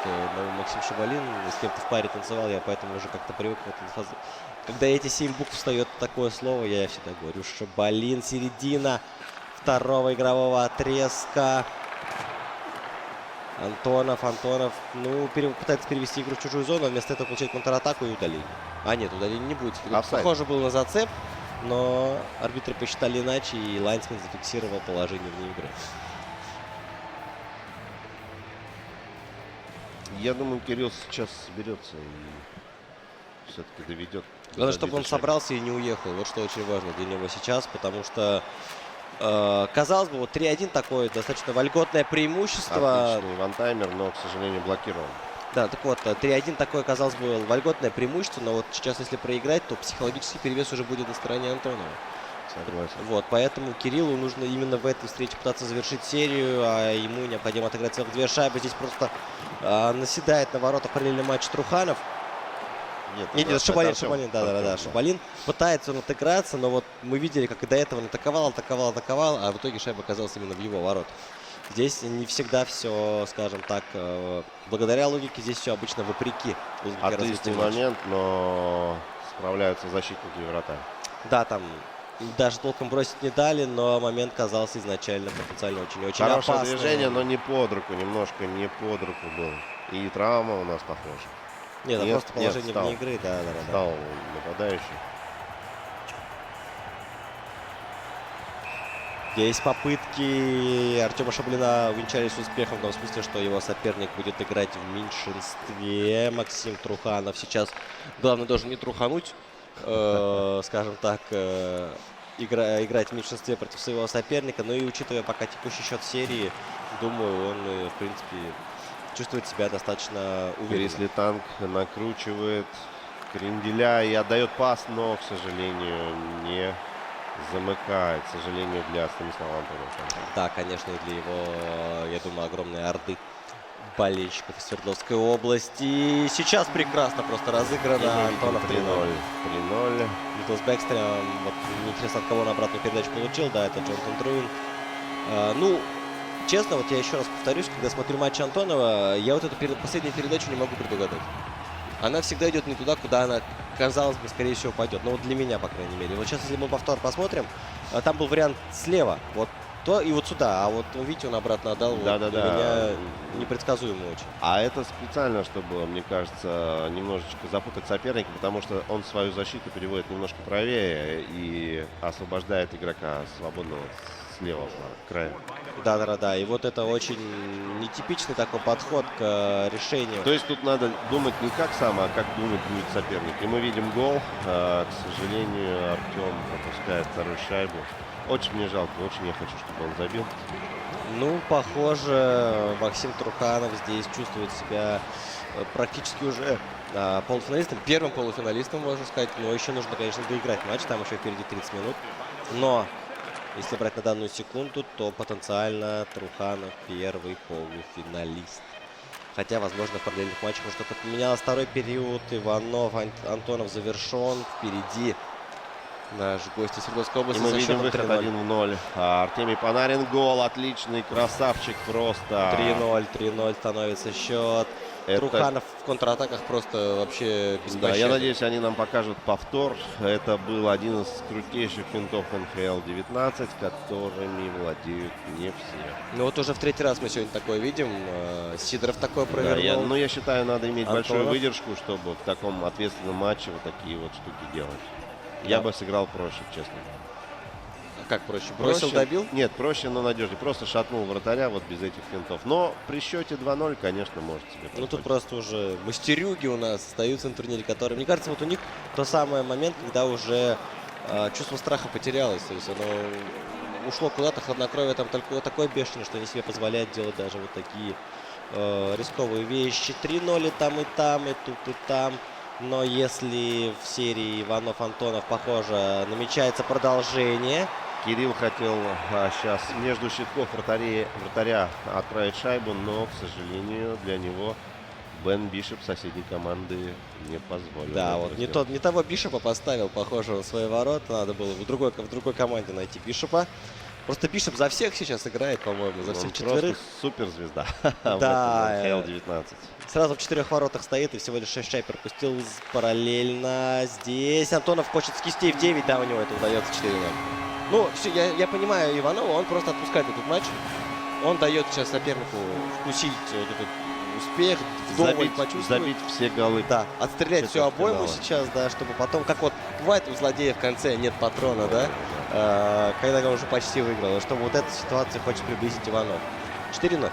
Максим Шабалин, с кем-то в паре танцевал, я поэтому уже как-то привык к этой фазе. Когда эти 7 букв встает такое слово, я всегда говорю Шабалин, середина 2-го игрового отрезка. Антонов, ну, пытается перевести игру в чужую зону, а вместо этого получает контратаку и удаление. Нет, удаления не будет. Похоже был на зацеп, но арбитры посчитали иначе, и лайнсмен зафиксировал положение вне игры. Я думаю, Кирилл сейчас соберется и все-таки доведет. Главное, чтобы он собрался и не уехал. Вот что очень важно для него сейчас, потому что казалось бы, вот 3-1 такое достаточно вольготное преимущество. Отличный вантаймер, но, к сожалению, блокирован. Да, так вот, 3-1 такое, казалось бы, вольготное преимущество, но вот сейчас, если проиграть, то психологический перевес уже будет на стороне Антонова. Согласен. Вот, поэтому Кириллу нужно именно в этой встрече пытаться завершить серию, а ему необходимо отыграть целых 2 шайбы. Здесь просто наседает на воротах параллельный матч Труханов. Нет, Шабалин, да, Шабалин пытается он отыграться, но вот мы видели, как и до этого он атаковал, а в итоге шайба оказалась именно в его воротах. Здесь не всегда все, скажем так, благодаря логике, здесь все обычно вопреки. Отличный момент, но справляются защитники и вратарь. Да, там даже толком бросить не дали, но момент казался изначально потенциально очень Хорошее опасным. движение, но не под руку, немножко не под руку был. И травма у нас похожа. Нет, просто положение вне игры, да. Стал нападающий. Здесь попытки Артема Шаблина увенчались успехом в том смысле, что его соперник будет играть в меньшинстве. Максим Труханов сейчас, главное, должен не трухануть, скажем так, играть в меньшинстве против своего соперника. Ну и учитывая пока текущий счет серии, думаю, он, в принципе, чувствует себя достаточно уверенно. Переслетанг накручивает Кренделя и отдает пас, но, к сожалению, не замыкает, к сожалению, для Станислава Антонова. Да, конечно, и для его, я думаю, огромной орды болельщиков из Свердловской области. Сейчас прекрасно просто разыграно. Антонов 3-0. 3-0. Николас Бэкстрем, вот интересно, от кого он обратную передачу получил. Да, это Джонатан Друин. Ну, честно, вот я еще раз повторюсь, когда смотрю матч Антонова, я вот эту последнюю передачу не могу предугадать. Она всегда идет не туда, куда она, казалось бы, скорее всего, пойдет. Ну, вот для меня, по крайней мере. Вот сейчас, если мы повтор посмотрим, там был вариант слева, вот то и вот сюда. А вот, видите, он обратно отдал. Да. Для меня непредсказуемо очень. А это специально, чтобы, мне кажется, немножечко запутать соперника, потому что он свою защиту переводит немножко правее и освобождает игрока свободного с левого края. Да. И вот это очень нетипичный такой подход к решению. То есть тут надо думать не как сам, а как думать будет соперник. И мы видим гол. К сожалению, Артем пропускает вторую шайбу. Очень мне жалко, очень я хочу, чтобы он забил. Ну, похоже, Максим Труханов здесь чувствует себя практически уже полуфиналистом, первым полуфиналистом, можно сказать. Но еще нужно, конечно, доиграть матч, там еще впереди 30 минут. Но если брать на данную секунду, то потенциально Труханов первый полуфиналист. Хотя, возможно, в параллельных матчах уже что-то поменялось. Второй период. Иванов, Антонов завершен. Впереди наш гость из Свердловской области. И мы видим выход 1-0. Артемий Панарин, гол отличный, красавчик просто. 3-0 становится счет. Труханов в контратаках просто вообще без Да, я надеюсь, они нам покажут повтор. Это был один из крутейших финтов НХЛ-19, которыми владеют не все. Ну вот уже в третий раз мы сегодня такое видим. Сидоров такое провернул. Да, я считаю, надо иметь Антонов. большую выдержку, чтобы в таком ответственном матче вот такие вот штуки делать. Да. Я бы сыграл проще, честно. Как проще? Бросил, добил? Нет, проще, но надежнее. Просто шатнул вратаря вот без этих финтов. Но при счете 2-0, конечно, может себе. Ну тут просто уже мастерюги у нас остаются на турнире, которые, мне кажется, вот у них то самый момент, когда уже чувство страха потерялось. То есть оно ушло куда-то, хладнокровие там только такое бешеное, что они себе позволяют делать даже вот такие рисковые вещи. 3-0 и там, и тут, и там. Но если в серии Иванов-Антонов, похоже, намечается продолжение. Кирилл хотел сейчас между щитков вратаря отправить шайбу, но, к сожалению, для него Бен Бишоп соседней команды не позволил. Да, вот не того Бишопа поставил, похоже, в свои ворота. Надо было в другой команде найти Бишопа. Просто Бишоп за всех сейчас играет, по-моему, за всех четверых. Суперзвезда. Да. НХЛ-19. Сразу в 4 воротах стоит и всего лишь 6 шайб пропустил параллельно. Здесь Антонов хочет с кистей в 9, да, у него это удается 4-0. Ну, я понимаю Иванова, он просто отпускает этот матч. Он дает сейчас сопернику вкусить вот этот успех, вдоволь почувствовать. Забить все голы. Да, отстрелять всю обойму сейчас, да, чтобы потом, как вот бывает у злодея в конце нет патрона, да, когда он уже почти выиграл. Чтобы вот эту ситуацию хочет приблизить Иванов. 4-0.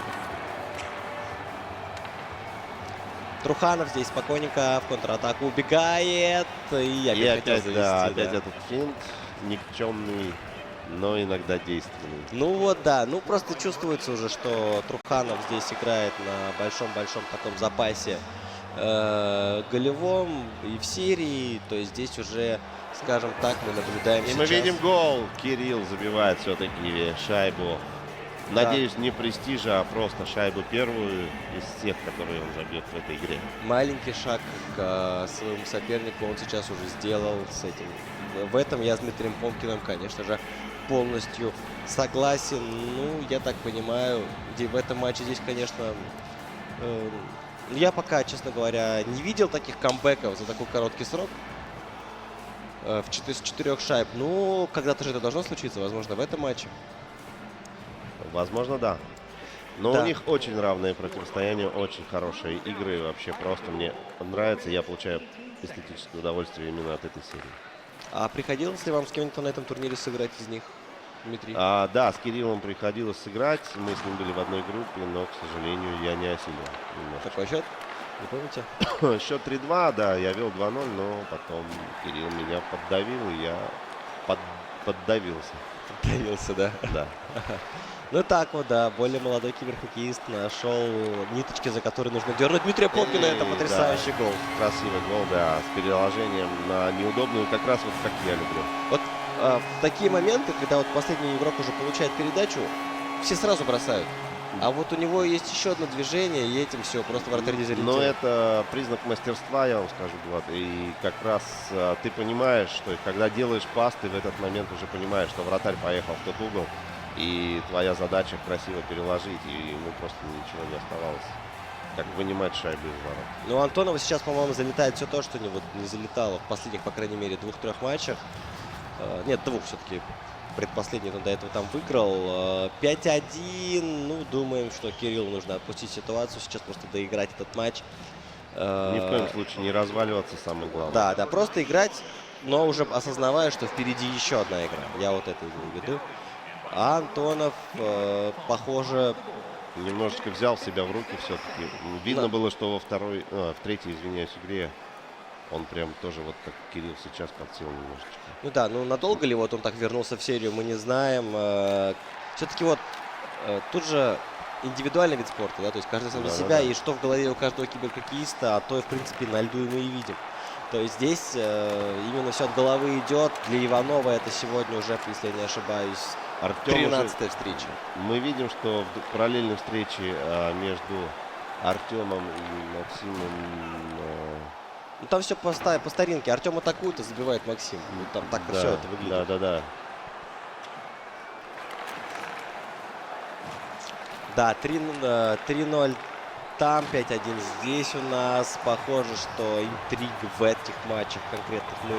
Труханов здесь спокойненько в контратаку убегает. И опять этот финт никчемный, но иногда действенный. Ну вот да, ну просто чувствуется уже, что Труханов здесь играет на большом-большом таком запасе голевом, и в серии. То есть здесь уже, скажем так, мы наблюдаем И сейчас... мы видим гол. Кирилл забивает все-таки шайбу. Да. Надеюсь, не престижа, а просто шайбу первую из всех, которые он забьет в этой игре. Маленький шаг к своему сопернику он сейчас уже сделал с этим. В этом я с Дмитрием Помкиным, конечно же, полностью согласен. Ну, я так понимаю, в этом матче здесь, конечно, я пока, честно говоря, не видел таких камбэков за такой короткий срок. С 4 шайб. Ну, когда-то же это должно случиться, возможно, в этом матче. Возможно, да. Но Да. у них очень равное противостояние, очень хорошие игры. Вообще просто мне нравится. Я получаю эстетическое удовольствие именно от этой серии. А приходилось ли вам с кем-то на этом турнире сыграть из них, Дмитрий? Да, с Кириллом приходилось сыграть. Мы с ним были в одной группе, но, к сожалению, я не осилил. Какой счет? Не помните? Счет 3-2, да, я вел 2-0, но потом Кирилл меня поддавил, и я поддавился. Поддавился, да? Да. Ну так вот, да, более молодой киберхоккеист нашел ниточки, за которые нужно дернуть. Дмитрия Помкина, это потрясающий да, гол. Красивый гол, да, с переложением на неудобную, как раз вот как я люблю. Вот в такие моменты, когда вот последний игрок уже получает передачу, все сразу бросают. А вот у него есть еще одно движение, и этим все, просто вратарь дезориентирован. Но это признак мастерства, я вам скажу, Влад. И как раз ты понимаешь, что когда делаешь пас, ты в этот момент уже понимаешь, что вратарь поехал в тот угол. И твоя задача красиво переложить, и ему просто ничего не оставалось, как вынимать шайбу из ворот. Ну, Антонова сейчас, по-моему, залетает все то, что не залетало в последних, по крайней мере, 2-3 матчах. Нет, 2 все-таки. Предпоследний он до этого там выиграл. 5-1. Ну, думаем, что Кириллу нужно отпустить ситуацию, сейчас просто доиграть этот матч. Ни в коем случае не разваливаться, самое главное. Да, да, просто играть, но уже осознавая, что впереди еще одна игра. Я вот это имею в виду. А Антонов, похоже... Немножечко взял себя в руки все-таки. Видно было, что в третьей, извиняюсь, игре он прям тоже вот как Кирилл сейчас подсел немножечко. Ну да, ну надолго ли вот он так вернулся в серию, мы не знаем. Все-таки вот тут же индивидуальный вид спорта, да, то есть каждый сам за себя, и что в голове у каждого киберхоккеиста, а то, в принципе, на льду мы и видим. То есть здесь именно все от головы идет. Для Иванова это сегодня уже, если я не ошибаюсь, 13-я встреча. Мы видим, что в параллельной встрече между Артемом и Максимом... Ну там все по старинке. Артем атакует и забивает Максим. Ну, там так да, все это выглядит. Да. Да, 3-0 там, 5-1 здесь у нас. Похоже, что интриг в этих матчах конкретных мы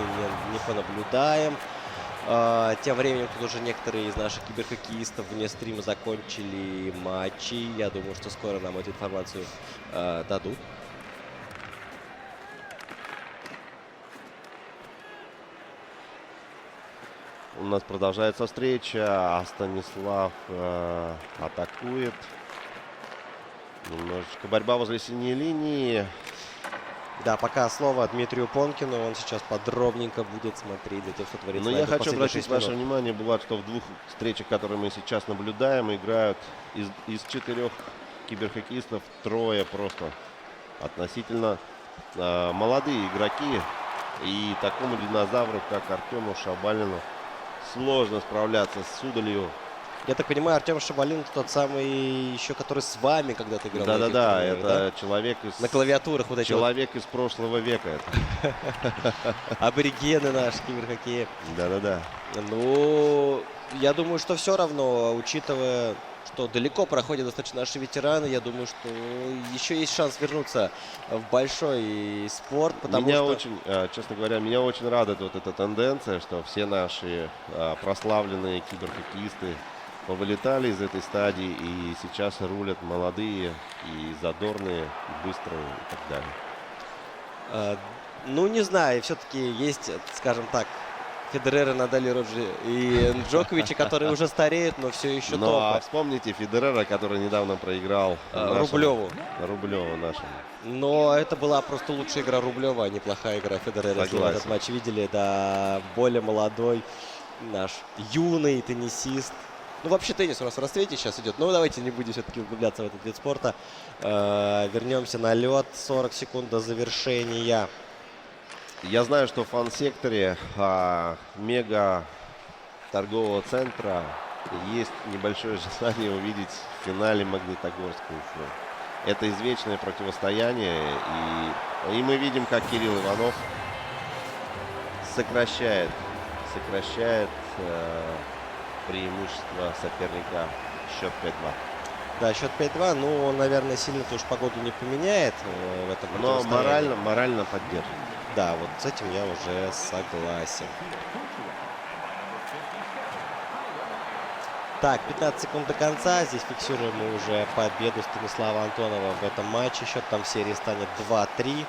не понаблюдаем. Тем временем тут уже некоторые из наших киберхоккеистов вне стрима закончили матчи. Я думаю, что скоро нам эту информацию дадут. У нас продолжается встреча, а Станислав атакует. Немножечко борьба возле синей линии. Да, пока слово Дмитрию Понкину, он сейчас подробненько будет смотреть за тем, что творится. Но я хочу обратить ваше внимание, Булат, что в 2 встречах, которые мы сейчас наблюдаем, играют из 4 киберхоккеистов 3 просто относительно молодые игроки. И такому динозавру, как Артему Шабалину, сложно справляться с удалью. Я так понимаю, Артем Шабалин тот самый еще, который с вами когда-то играл. Да, это человек из... На клавиатурах вот эти человек из прошлого века. Аборигены наши киберхоккея. Да. Ну, я думаю, что все равно, учитывая, что далеко проходят достаточно наши ветераны, я думаю, что еще есть шанс вернуться в большой спорт, потому меня что... очень, честно говоря, меня очень радует вот эта тенденция, что все наши прославленные киберхоккеисты повылетали из этой стадии и сейчас рулят молодые и задорные, и быстрые и так далее. Ну, не знаю, все-таки есть, скажем так, Федерера, Надаль, Роджи и Джоковича, которые уже стареют, но все еще но топы. Вспомните Федерера, который недавно проиграл Рублеву нашему. Но это была просто лучшая игра Рублева, а неплохая игра Федерера. Если вы этот матч видели, да, более молодой наш юный теннисист Ну, вообще теннис у нас в расцвете сейчас идет. Но давайте не будем все-таки углубляться в этот вид спорта. Вернемся на лед. 40 секунд до завершения. Я знаю, что в фан-секторе мега торгового центра есть небольшое желание увидеть в финале Магнитогорскую Уфу. Это извечное противостояние. И мы видим, как Кирилл Иванов сокращает преимущество соперника. Счет 5-2. Да, счет 5-2. Ну, он, наверное, сильно тоже погоду не поменяет в этом противостоянии. Но морально поддержит. Да, вот с этим я уже согласен. Так, 15 секунд до конца. Здесь фиксируем мы уже победу Станислава Антонова в этом матче. Счет там в серии станет 2-3.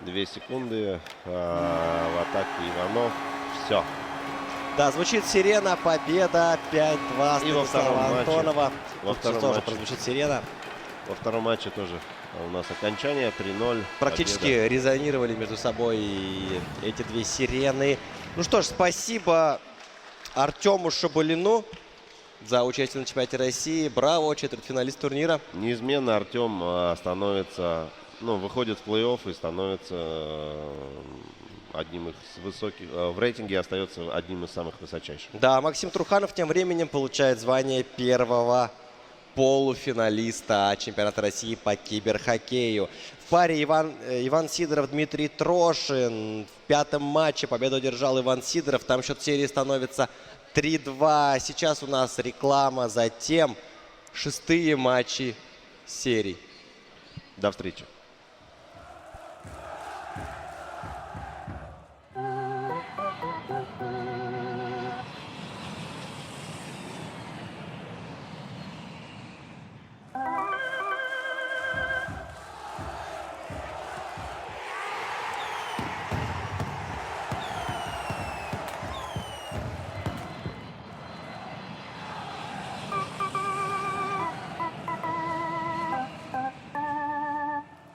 Две секунды в атаке Иванов. Все. Да, звучит сирена, победа, 5-2 И во втором Станислава Антонова. матче. Во втором тоже матче. прозвучит сирена. Во втором матче тоже у нас окончание 3-0. Практически победа. резонировали между собой эти две сирены. Ну что ж, спасибо Артему Шабалину за участие на чемпионате России. Браво, четвертьфиналист турнира. Неизменно Артем становится, выходит в плей-офф и становится одним из высоких, в рейтинге остается одним из самых высочайших. Да, Максим Труханов тем временем получает звание первого полуфиналиста чемпионата России по киберхоккею. В паре Иван Сидоров, Дмитрий Трошин. В пятом матче победу одержал Иван Сидоров. Там счет серии становится 3-2. Сейчас у нас реклама, затем шестые матчи серии. До встречи.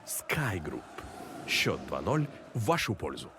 Sky Group. Счет 2-0 в вашу пользу.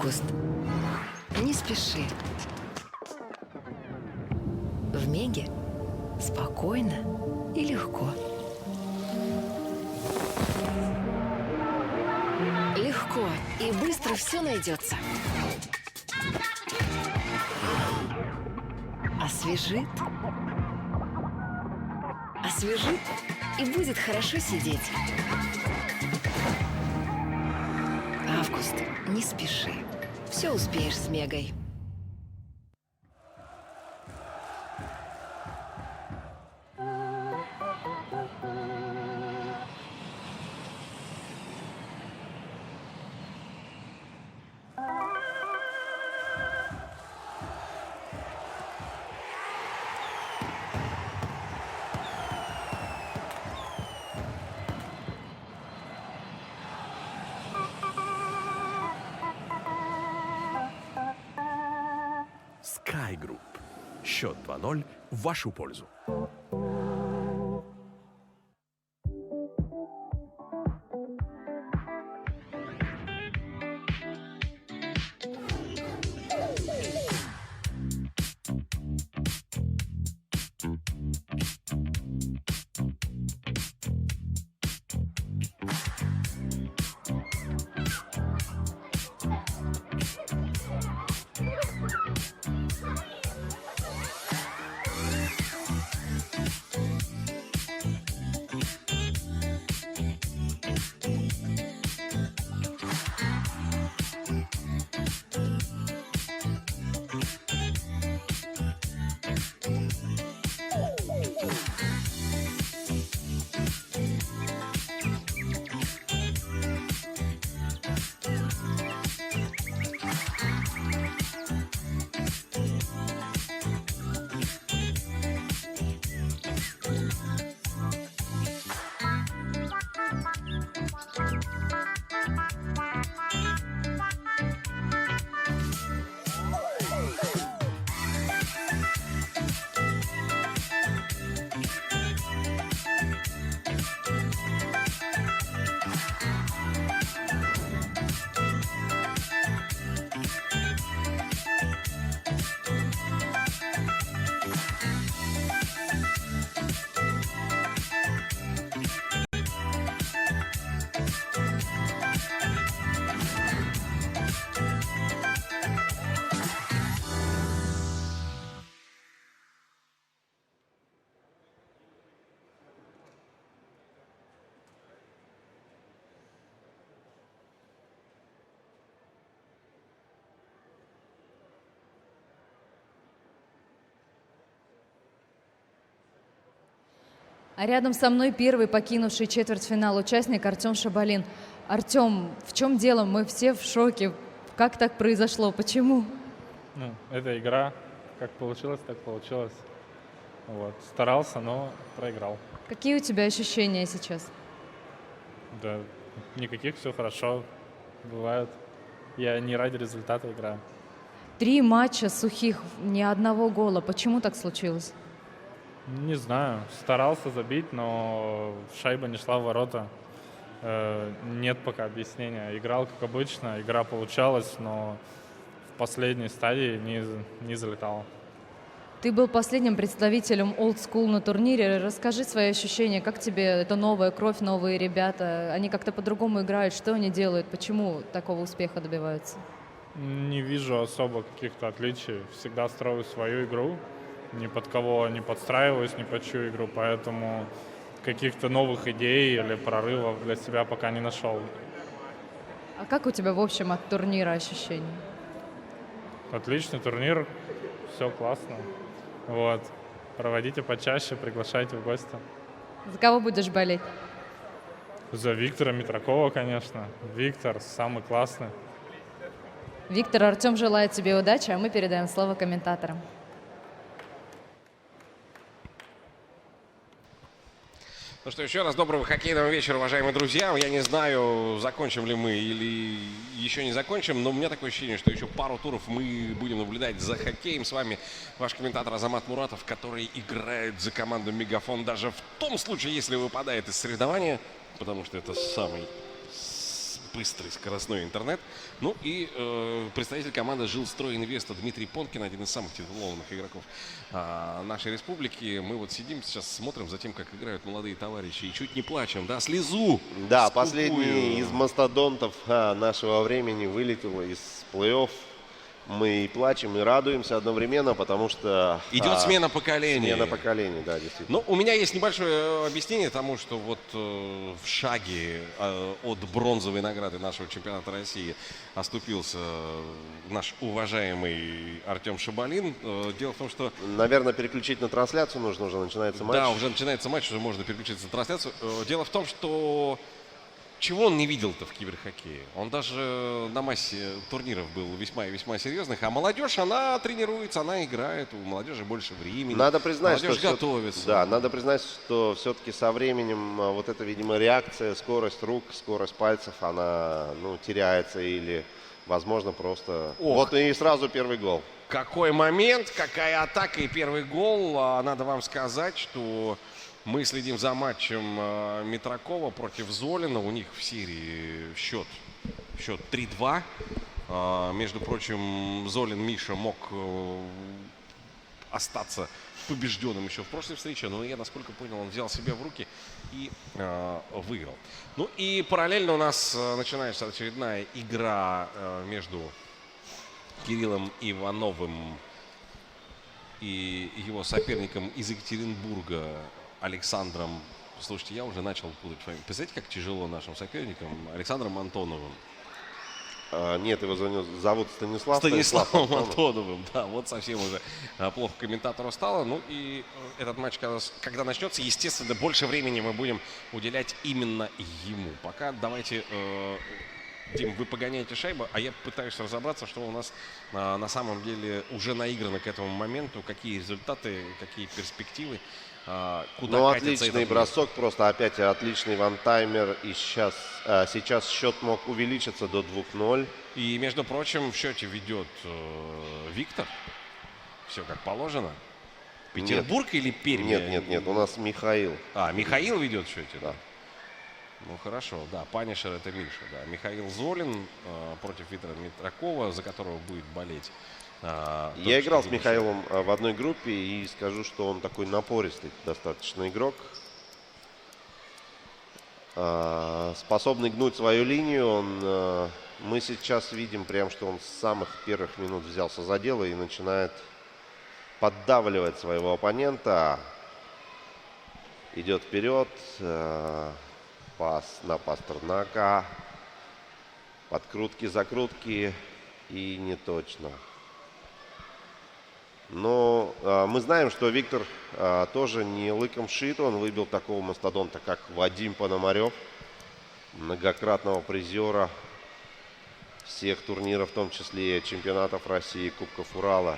Август. Не спеши. В Меге спокойно и легко. Легко и быстро все найдется. Освежит. Освежит и будет хорошо сидеть. Август, не спеши. Все успеешь с Мегой. Sky Group. Счет 2-0 в вашу пользу. А рядом со мной первый покинувший четвертьфинал участник Артем Шабалин. Артем, в чем дело? Мы все в шоке. Как так произошло? Почему? Ну, это игра. Как получилось, так получилось. Вот. Старался, но проиграл. Какие у тебя ощущения сейчас? Да, никаких, все хорошо. Бывает. Я не ради результата играю. 3 матча сухих, ни одного гола. Почему так случилось? Не знаю. Старался забить, но шайба не шла в ворота. Нет пока объяснения. Играл как обычно, игра получалась, но в последней стадии не залетал. Ты был последним представителем Old School на турнире. Расскажи свои ощущения. Как тебе это новая кровь, новые ребята? Они как-то по-другому играют. Что они делают? Почему такого успеха добиваются? Не вижу особо каких-то отличий. Всегда строю свою игру. Ни под кого не подстраиваюсь, ни под чью игру. Поэтому каких-то новых идей или прорывов для себя пока не нашел. А как у тебя в общем от турнира ощущения? Отличный турнир. Все классно. Вот. Проводите почаще, приглашайте в гости. За кого будешь болеть? За Виктора Митракова, конечно. Виктор самый классный. Виктор, Артем желает тебе удачи, а мы передаем слово комментаторам. Ну что, еще раз доброго хоккейного вечера, уважаемые друзья. Я не знаю, закончим ли мы или еще не закончим, но у меня такое ощущение, что еще пару туров мы будем наблюдать за хоккеем. С вами ваш комментатор Азамат Муратов, который играет за команду Мегафон даже в том случае, если выпадает из соревнования, потому что это самый быстрый скоростной интернет. Ну и представитель команды Жилстройинвеста Дмитрий Понкин, один из самых титулованных игроков нашей республики. Мы вот сидим сейчас, смотрим за тем, как играют молодые товарищи, и чуть не плачем, да, слезу. Да, скупую. последний из мастодонтов нашего времени вылетел из плей-офф. Мы и плачем, и радуемся одновременно, потому что... Идет смена поколений. Смена поколений, да, действительно. Ну, у меня есть небольшое объяснение тому, что вот в шаге от бронзовой награды нашего чемпионата России оступился наш уважаемый Артем Шабалин. Дело в том, что... Наверное, переключить на трансляцию нужно, уже начинается матч. Да, уже начинается матч, уже можно переключиться на трансляцию. Дело в том, что... Чего он не видел-то в киберхоккее? Он даже на массе турниров был весьма и весьма серьезных. А молодежь, она тренируется, она играет. У молодежи больше времени. Надо признать, молодежь что готовится. Да, надо признать, что все-таки со временем вот эта, видимо, реакция, скорость рук, скорость пальцев, она, ну, теряется или, возможно, просто... Ох. Вот и сразу первый гол. Какой момент, какая атака и первый гол. Надо вам сказать, что... Мы следим за матчем Митракова против Золина. У них в серии счет 3-2. Между прочим, Золин Миша мог остаться побежденным еще в прошлой встрече. Но я, насколько понял, он взял себя в руки и выиграл. Ну и параллельно у нас начинается очередная игра между Кириллом Ивановым и его соперником из Екатеринбурга Александром, слушайте, я уже начал путать фамилию. Представляете, как тяжело нашим соперникам, Александром Антоновым. Нет, его зовут Станислав. Станиславом Антоновым, да, вот совсем уже плохо комментатору стало. Ну и этот матч, когда начнется, естественно, больше времени мы будем уделять именно ему. Пока давайте, Дим, вы погоняете шайбу, а я пытаюсь разобраться, что у нас на самом деле уже наиграно к этому моменту, какие результаты, какие перспективы. Куда ну, отличный бросок, просто опять отличный вантаймер. И сейчас счет мог увеличиться до 2-0. И, между прочим, в счете ведет Виктор. Все как положено. Петербург или Пермь? Нет, у нас Михаил. Михаил ведет в счете, да. Ну, хорошо, да, Панишер это Миша, да. Михаил Золин против Виктора Митракова, за которого будет болеть. Я играл с Михаилом в одной группе и скажу, что он такой напористый достаточно игрок. Способный гнуть свою линию. Мы сейчас видим прям, что он с самых первых минут взялся за дело и начинает поддавливать своего оппонента. Идет вперед. Пас на Пастернака. Подкрутки, закрутки. И не точно. Но мы знаем, что Виктор тоже не лыком шит. Он выбил такого мастодонта, как Вадим Пономарев, многократного призера всех турниров, в том числе чемпионатов России, Кубков Урала.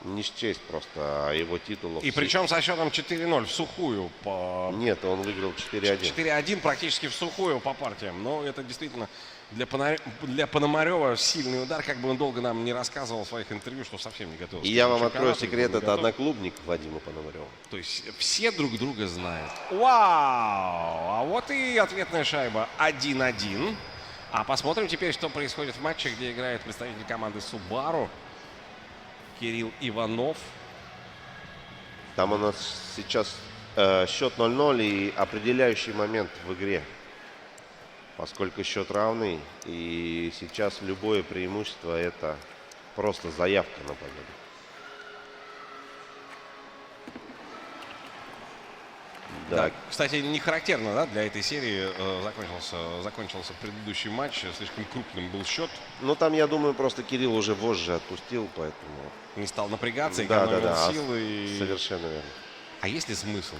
Не счесть просто его титулов. И причем со счетом 4-0 в сухую. Нет, он выиграл 4-1. 4-1 практически в сухую по партиям. Но это действительно для Пономарева сильный удар. Как бы он долго нам не рассказывал в своих интервью, что совсем не готовился. И я вам открою секрет, это одноклубник Вадима Пономарева. То есть все друг друга знают. Вау! А вот и ответная шайба 1-1. А посмотрим теперь, что происходит в матче, где играет представитель команды Subaru. Кирилл Иванов. Там у нас сейчас счет 0-0 и определяющий момент в игре. Поскольку счет равный. И сейчас любое преимущество — это просто заявка на победу. Да. Кстати, не характерно, да, для этой серии закончился предыдущий матч. Слишком крупным был счет. Ну, там, я думаю, просто Кирилл уже вожжи отпустил, поэтому... Не стал напрягаться, экономил силы. И... Совершенно верно. А есть ли смысл?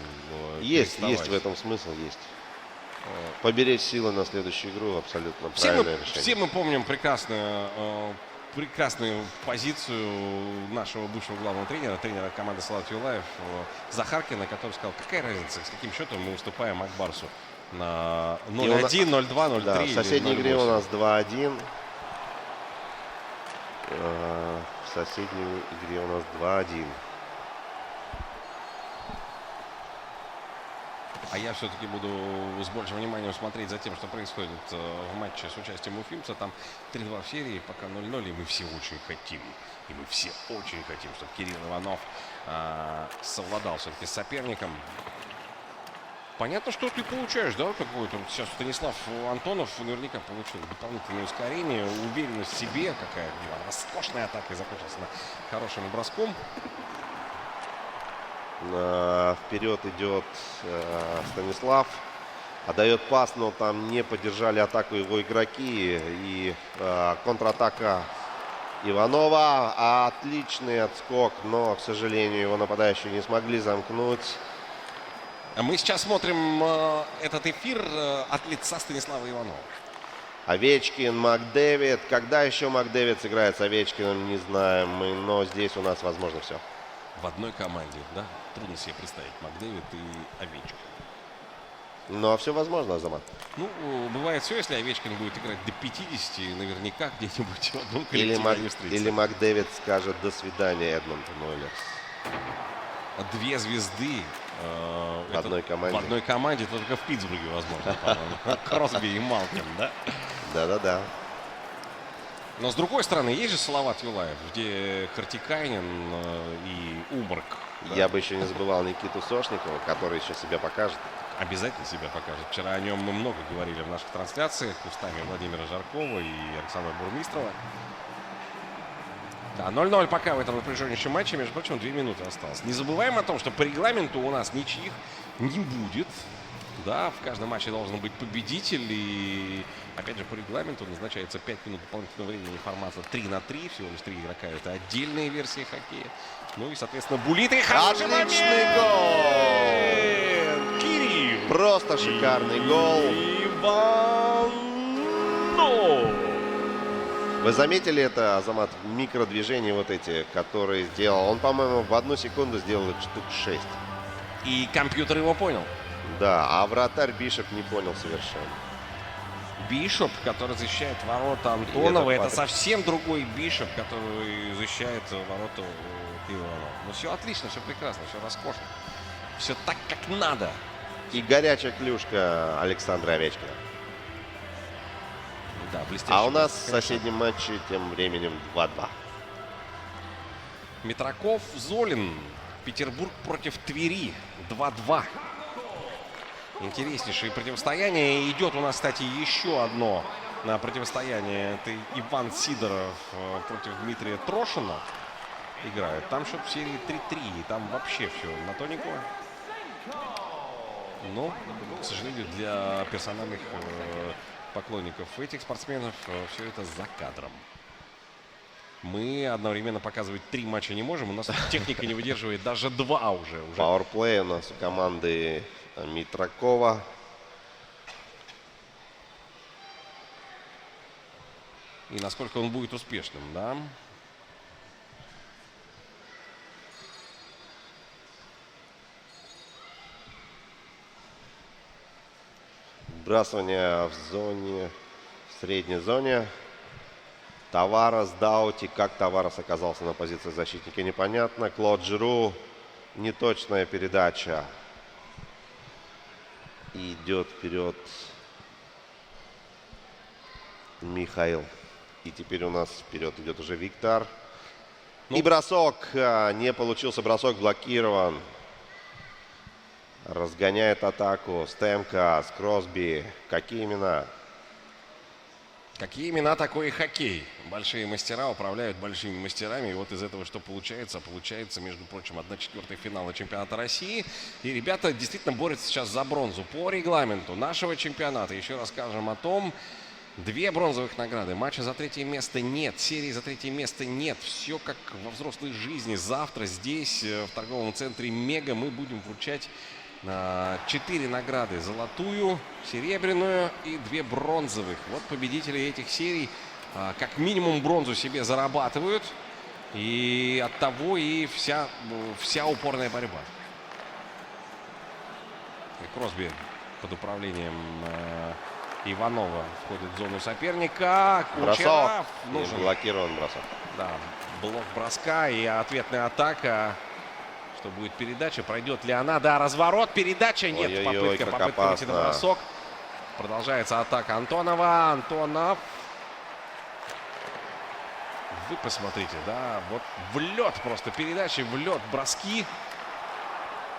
Есть в этом смысл, есть. Поберечь силы на следующую игру — абсолютно правильное решение. Все мы помним прекрасную позицию нашего бывшего главного тренера команды Салават Юлаев Захаркина, который сказал, какая разница, с каким счетом мы уступаем Акбарсу на 0-1, 0-2, 0-3. Да, в соседней игре у нас 2-1. В соседней игре у нас 2-1. А я все-таки буду с большим вниманием смотреть за тем, что происходит в матче с участием Уфимца. Там 3-2 в серии, пока 0-0, и мы все очень хотим. И мы все очень хотим, чтобы Кирилл Иванов совладал все-таки с соперником. Понятно, что ты получаешь, да, какой-то. Сейчас Станислав Антонов наверняка получил дополнительное ускорение, уверенность в себе, какая была роскошная атака и закончилась она хорошим броском. Вперед идет Станислав. Отдает пас, но там не поддержали атаку его игроки. И контратака Иванова. Отличный отскок, но, к сожалению, его нападающие не смогли замкнуть. Мы сейчас смотрим этот эфир от лица Станислава Иванова. Овечкин, Макдэвид. Когда еще Макдэвид сыграет с Овечкиным, не знаем мы. Но здесь у нас возможно все. В одной команде, да? Трудно себе представить Макдэвид и Овечкин. Но все возможно, Азамат. Ну, бывает все, если Овечкин будет играть до 50, наверняка где-нибудь в одном коллективе они встретятся. Или Макдэвид скажет «до свидания, Эдмонтон Ойлерс». Две звезды в одной команде. В одной команде, только в Питтсбурге, возможно, по-моему. Кросби и Малкин, да? Да-да-да. Но с другой стороны, есть же Салават Юлаев, где Хартикайнин и Умрак. Да? Я бы еще не забывал Никиту Сошникова, который еще себя покажет. Обязательно себя покажет. Вчера о нем мы много говорили в наших трансляциях устами Владимира Жаркова и Александра Бурмистрова. Да, 0-0 пока в этом напряженнейшем матче. Между прочим, 2 минуты осталось. Не забываем о том, что по регламенту у нас ничьих не будет. Да, в каждом матче должен быть победитель. И, опять же, по регламенту назначается 5 минут дополнительного времени. Формата 3-3. Всего лишь 3 игрока. Это отдельные версии хоккея. Ну и, соответственно, Булит. И хороший отличный момент! гол! Кирилл! Просто шикарный гол. Иванов! Вы заметили это, Азамат, микродвижения вот эти, которые сделал? Он, по-моему, в 1 секунду сделал их штук 6. И компьютер его понял. Да, а вратарь Бишоп не понял совершенно. Бишоп, который защищает ворота Антонова, это совсем другой Бишоп, который защищает ворота Иванова. Ну все отлично, все прекрасно, все роскошно. Все так, как надо. И горячая клюшка Александра Овечкина. Да, а у нас в соседнем матче тем временем 2-2. Митраков, Золин. Петербург против Твери. 2-2. Интереснейшее противостояние. Идет у нас, кстати, еще одно противостояние. Это Иван Сидоров против Дмитрия Трошина играют. Там счет в серии 3-3. И там вообще все на тоненького. Но, к сожалению, для персональных поклонников этих спортсменов все это за кадром. Мы одновременно показывать 3 матча не можем. У нас техника не выдерживает даже 2 уже. Пауэрплей у нас у команды Митракова. И насколько он будет успешным, да? Вбрасывание в зоне, в средней зоне. Таварес, Даути. Как Таварес оказался на позиции защитника, непонятно. Клод Жиру. Неточная передача. И идет вперед Михаил. И теперь у нас вперед идет уже Виктор. И бросок. Не получился бросок, блокирован. Разгоняет атаку Стемка с Кросби. Какие имена? Какие имена, такой и хоккей. Большие мастера управляют большими мастерами. И вот из этого что получается? Получается, между прочим, 1/4 финала чемпионата России. И ребята действительно борются сейчас за бронзу. По регламенту нашего чемпионата, еще раз скажем о том, 2 бронзовых награды. Матча за 3-е место нет. Серии за 3-е место нет. Все как во взрослой жизни. Завтра здесь, в торговом центре Мега, мы будем вручать 4 награды. Золотую, серебряную и 2 бронзовых. Вот победители этих серий как минимум бронзу себе зарабатывают. И от того и вся упорная борьба. И Кросби под управлением Иванова входит в зону соперника. Бросок. Нужен. Блокирован бросок. Да, блок броска и ответная атака. что будет передача. Пройдет ли она? Да, разворот, передача. Нет, Ой-ой-ой, попытка выйти на бросок. Продолжается атака Антонова. Антонов. Вы посмотрите, да, вот в лед просто передачи, в лед броски.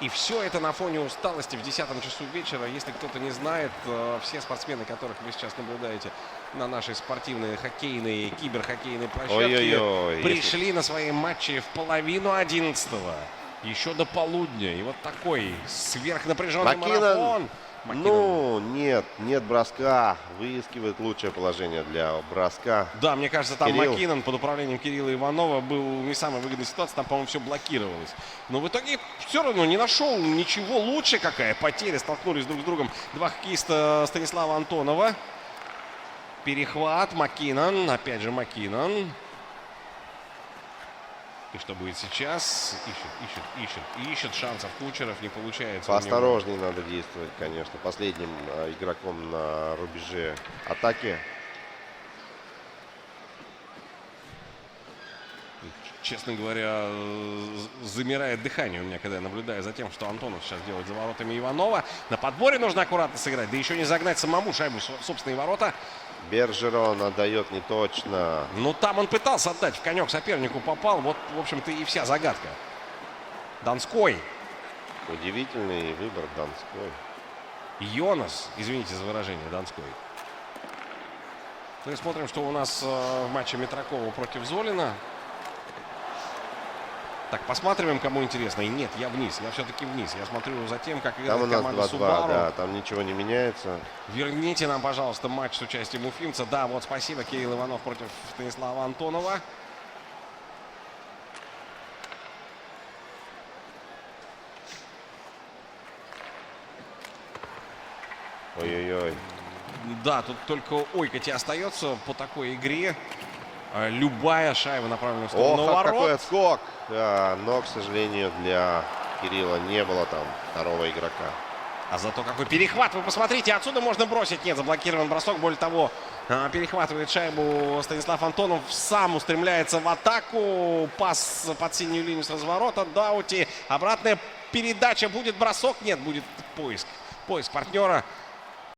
И все это на фоне усталости в 10 часу вечера. Если кто-то не знает, все спортсмены, которых вы сейчас наблюдаете на нашей спортивной, хоккейной, киберхоккейной площадке, пришли на свои матчи в 10:30, еще до полудня. И вот такой сверхнапряженный марафон. Ну, нет броска. Выискивает лучшее положение для броска. Да, мне кажется, там Кирилл. Маккинон под управлением Кирилла Иванова был не самой выгодной ситуации. Там, по-моему, все блокировалось. Но в итоге все равно не нашел ничего лучше. Какая потеря. Столкнулись друг с другом два хоккеиста Станислава Антонова. Перехват. Маккинон. Опять же Маккинон. И что будет сейчас? Ищет шансов Кучеров, не получается. Поосторожнее надо действовать, конечно. Последним игроком на рубеже атаки. Честно говоря, замирает дыхание у меня, когда я наблюдаю за тем, что Антонов сейчас делает за воротами Иванова. На подборе нужно аккуратно сыграть, да еще не загнать самому шайбу в собственные ворота. Бержерон отдает не точно. Ну, там он пытался отдать, в конек сопернику попал. Вот, в общем-то, и вся загадка. Донской. Удивительный выбор Донской. Йонас, извините за выражение, Донской. Ну и смотрим, что у нас в матче Митракова против Золина. Так, посматриваем, кому интересно. И нет, я вниз, я все-таки вниз. Я смотрю за тем, как играет команда Subaru. Да, там ничего не меняется. Верните нам, пожалуйста, матч с участием уфимца. Да, вот спасибо, Кирилл Иванов против Станислава Антонова. Ой-ой-ой. Да, тут только ойкать и остается по такой игре. Любая шайба направлена в сторону ворот. Какой отскок! Да, но, к сожалению, для Кирилла не было там второго игрока. А зато какой перехват, вы посмотрите, отсюда можно бросить. Нет, заблокирован бросок. Более того, перехватывает шайбу Станислав Антонов, сам устремляется в атаку. Пас под синюю линию с разворота. Даути. Обратная передача. Будет бросок? Нет, будет поиск. Поиск партнера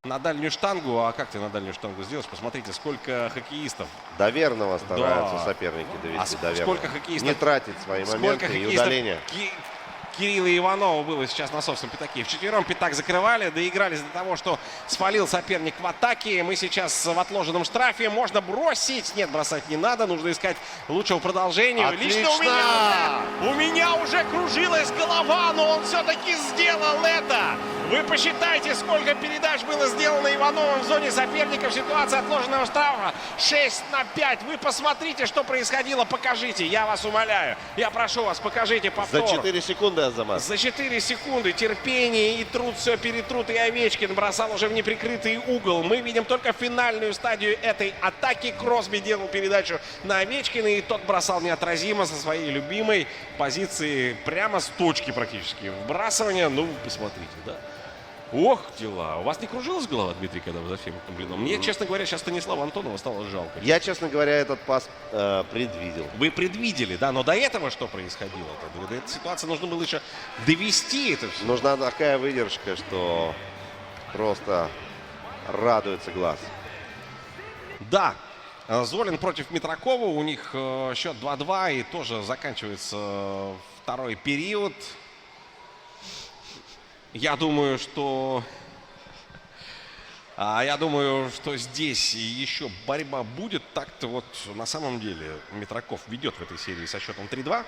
на дальнюю штангу. А как ты на дальнюю штангу сделаешь? Посмотрите, сколько хоккеистов. До верного стараются соперники довести до верного. Сколько хоккеистов, не тратить свои моменты и удаления. Кирилла Иванова было сейчас на собственном пятаке. Вчетвером пятак закрывали, доигрались до того, что свалил соперник в атаке. Мы сейчас в отложенном штрафе. Можно бросить. Нет, бросать не надо. Нужно искать лучшего продолжения. Отлично! Лично у меня уже кружилась голова, но он все-таки сделал это. Вы посчитайте, сколько передач было сделано Ивановым в зоне соперника в ситуации отложенного штрафа. 6-5. Вы посмотрите, что происходило. Покажите, я вас умоляю. Я прошу вас, покажите повтор. За 4 секунды, Азамат. За 4 секунды терпение и труд, все перетрут. И Овечкин бросал уже в неприкрытый угол. Мы видим только финальную стадию этой атаки. Кросби делал передачу на Овечкина, и тот бросал неотразимо со своей любимой позиции прямо с точки практически. Вбрасывание, ну, посмотрите, да. Ох, дела. У вас не кружилась голова, Дмитрий, когда вы за всем этим блином? Мне, честно говоря, сейчас Станислава Антонова стало жалко. Я, честно говоря, этот пас предвидел. Вы предвидели, да, но до этого что происходило? До этой ситуации нужно было еще довести это все. Нужна такая выдержка, что просто радуется глаз. Да, Золин против Митракова. У них счет 2-2, и тоже заканчивается второй период. Я думаю, что здесь еще борьба будет. Так-то вот на самом деле Митраков ведет в этой серии со счетом 3-2.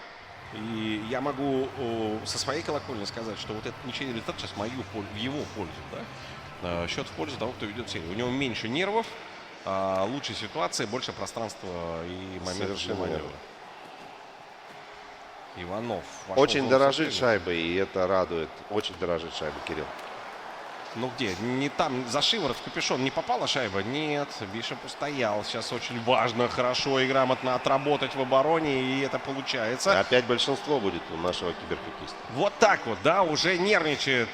И я могу со своей колокольни сказать, что вот этот ничейный результат сейчас в его пользу. Да? Счет в пользу того, кто ведет серию. У него меньше нервов, лучше ситуация, больше пространства и моментов для маневра. Иванов. Очень дорожит шайбой, и это радует. Очень дорожит шайбой Кирилл. Ну где? Не там, за шиворот в капюшон не попала шайба? Нет, Бишоп устоял. Сейчас очень важно, хорошо и грамотно отработать в обороне, и это получается. Опять большинство будет у нашего киберхоккеиста. Вот так вот, да, уже нервничает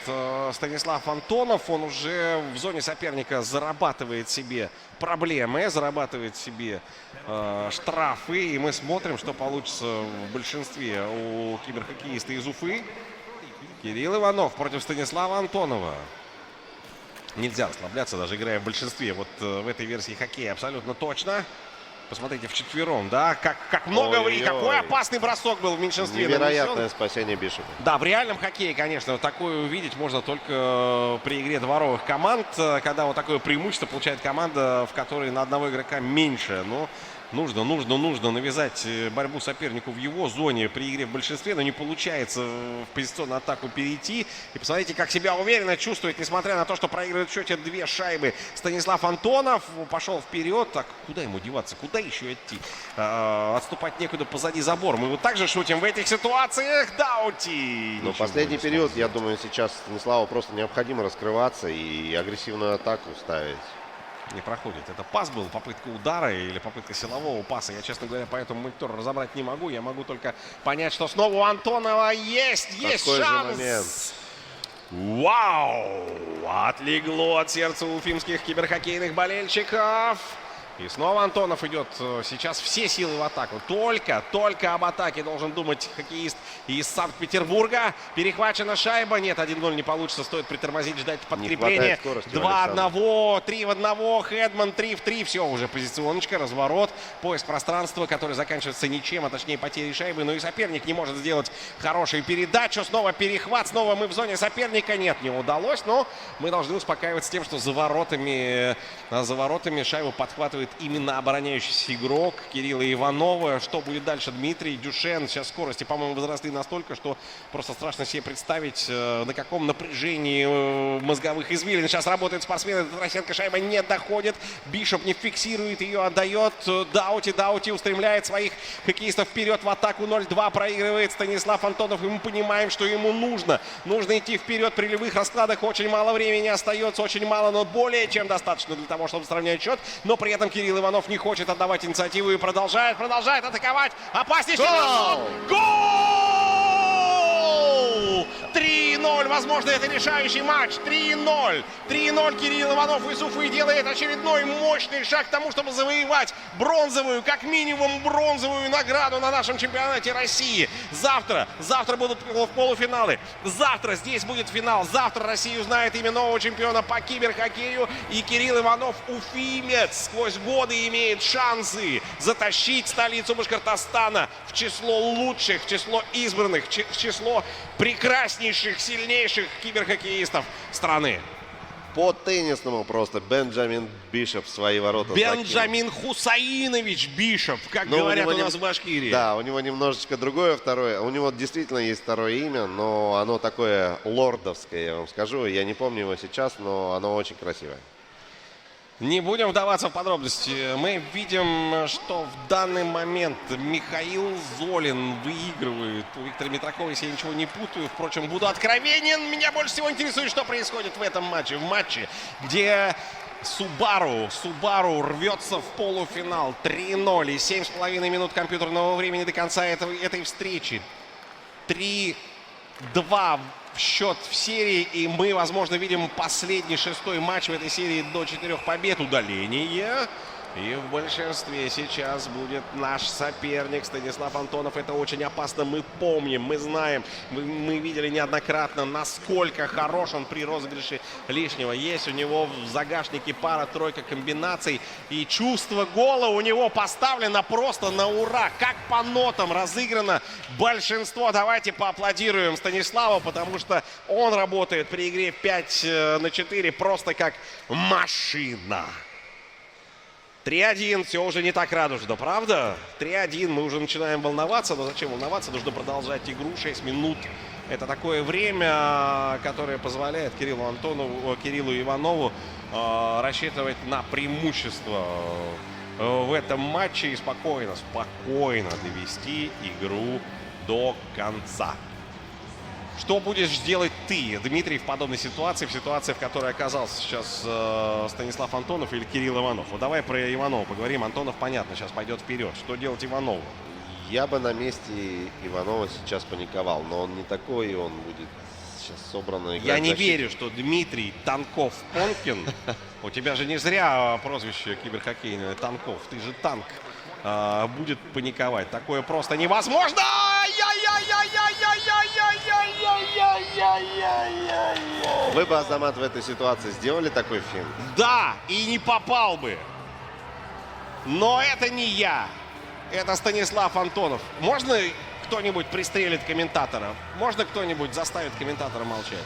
Станислав Антонов. Он уже в зоне соперника зарабатывает себе проблемы, зарабатывает себе штрафы. И мы смотрим, что получится в большинстве у киберхоккеиста из Уфы. Кирилл Иванов против Станислава Антонова. Нельзя расслабляться, даже играя в большинстве. Вот в этой версии хоккея абсолютно точно. Посмотрите, вчетвером, да, как много и какой опасный бросок был в меньшинстве. Невероятное спасение Бишопа. Да, в реальном хоккее, конечно, такое увидеть можно только при игре дворовых команд, когда вот такое преимущество получает команда, в которой на одного игрока меньше. Но нужно навязать борьбу сопернику в его зоне при игре в большинстве, но не получается в позиционную атаку перейти. И посмотрите, как себя уверенно чувствует, несмотря на то, что проигрывает в счете 2 шайбы. Станислав Антонов пошел вперед. Так, куда ему деваться? Куда еще идти? Отступать некуда, позади забор. Мы вот так же шутим в этих ситуациях. Даути! Но последний период, я думаю, сейчас Станиславу просто необходимо раскрываться и агрессивную атаку ставить. Не проходит. Это пас был, попытка удара или попытка силового паса. Я, честно говоря, по этому монитор разобрать не могу. Я могу только понять, что снова у Антонова есть шанс. Вау! Отлегло от сердца уфимских киберхоккейных болельщиков. И снова Антонов идет сейчас все силы в атаку. Только об атаке должен думать хоккеист из Санкт-Петербурга. Перехвачена шайба. Нет, 1-0 не получится. Стоит притормозить, ждать подкрепления. 2-1, 3-1. Хедман 3-3. Все, уже позиционочка, разворот. Поиск пространства, который заканчивается ничем, а точнее потерей шайбы. Но и соперник не может сделать хорошую передачу. Снова перехват. Снова мы в зоне соперника. Нет, не удалось. Но мы должны успокаиваться тем, что за воротами шайбу подхватывает именно обороняющийся игрок Кирилла Иванова. Что будет дальше? Дмитрий Дюшен. Сейчас скорости, по-моему, возросли настолько, что просто страшно себе представить, на каком напряжении мозговых извилин сейчас работает спортсмен. Тарасенко, шайба не доходит. Бишоп не фиксирует ее, отдает Даути. Даути устремляет своих хоккеистов вперед в атаку. 0-2 проигрывает Станислав Антонов. И мы понимаем, что ему нужно идти вперед. При любых раскладах очень мало времени остается. Очень мало, но более чем достаточно для того, чтобы сравнять счет. Но при этом Кирилл Иванов не хочет отдавать инициативу и продолжает атаковать. Опаснейший бросок! Гол! 3-0. Возможно, это решающий матч. 3-0. 3-0. Кирилл Иванов из Уфы делает очередной мощный шаг к тому, чтобы завоевать бронзовую, как минимум бронзовую награду на нашем чемпионате России. Завтра будут полуфиналы. Завтра здесь будет финал. Завтра Россия узнает имя нового чемпиона по киберхоккею. И Кирилл Иванов, уфимец, сквозь годы имеет шансы затащить столицу Башкортостана в число лучших, в число избранных, в число прекраснейших, сильнейших киберхоккеистов страны. По теннисному просто Бенджамин Бишоп в свои ворота. Бенджамин Хусаинович Бишоп, как говорят у нас в Башкирии. Да, у него немножечко другое второе. У него действительно есть второе имя, но оно такое лордовское, я вам скажу. Я не помню его сейчас, но оно очень красивое. Не будем вдаваться в подробности. Мы видим, что в данный момент Михаил Золин выигрывает у Виктора Митракова, если я ничего не путаю. Впрочем, буду откровенен. Меня больше всего интересует, что происходит в этом матче. В матче, где Субару рвется в полуфинал. 3-0 и 7,5 минут компьютерного времени до конца этой встречи. 3-2 счет в серии, и мы, возможно, видим последний 6-й матч в этой серии до 4 побед. Удаление. И в большинстве сейчас будет наш соперник Станислав Антонов. Это очень опасно. Мы помним, мы знаем, мы видели неоднократно, насколько хорош он при розыгрыше лишнего. Есть у него в загашнике пара-тройка комбинаций. И чувство гола у него поставлено просто на ура. Как по нотам разыграно большинство. Давайте поаплодируем Станиславу, потому что он работает при игре 5-4 просто как машина. 3-1, все уже не так радужно, правда? 3-1, мы уже начинаем волноваться, но зачем волноваться? Нужно продолжать игру, 6 минут. Это такое время, которое позволяет Кириллу Иванову рассчитывать на преимущество в этом матче и спокойно довести игру до конца. Что будешь делать ты, Дмитрий, в подобной ситуации, в ситуации, в которой оказался сейчас Станислав Антонов или Кирилл Иванов? Вот давай про Иванова поговорим. Антонов, понятно, сейчас пойдет вперед. Что делать Иванову? Я бы на месте Иванова сейчас паниковал, но он не такой, он будет сейчас собрано играть. Я не защиту. верю, что Дмитрий Танков-Понкин, у тебя же не зря прозвище киберхоккейное Танков, ты же танк, будет паниковать. Такое просто невозможно! Вы бы, Азамат, в этой ситуации сделали такой финт? Да, и не попал бы. Но это не я. Это Станислав Антонов. Можно кто-нибудь пристрелит комментатора? Можно кто-нибудь заставит комментатора молчать?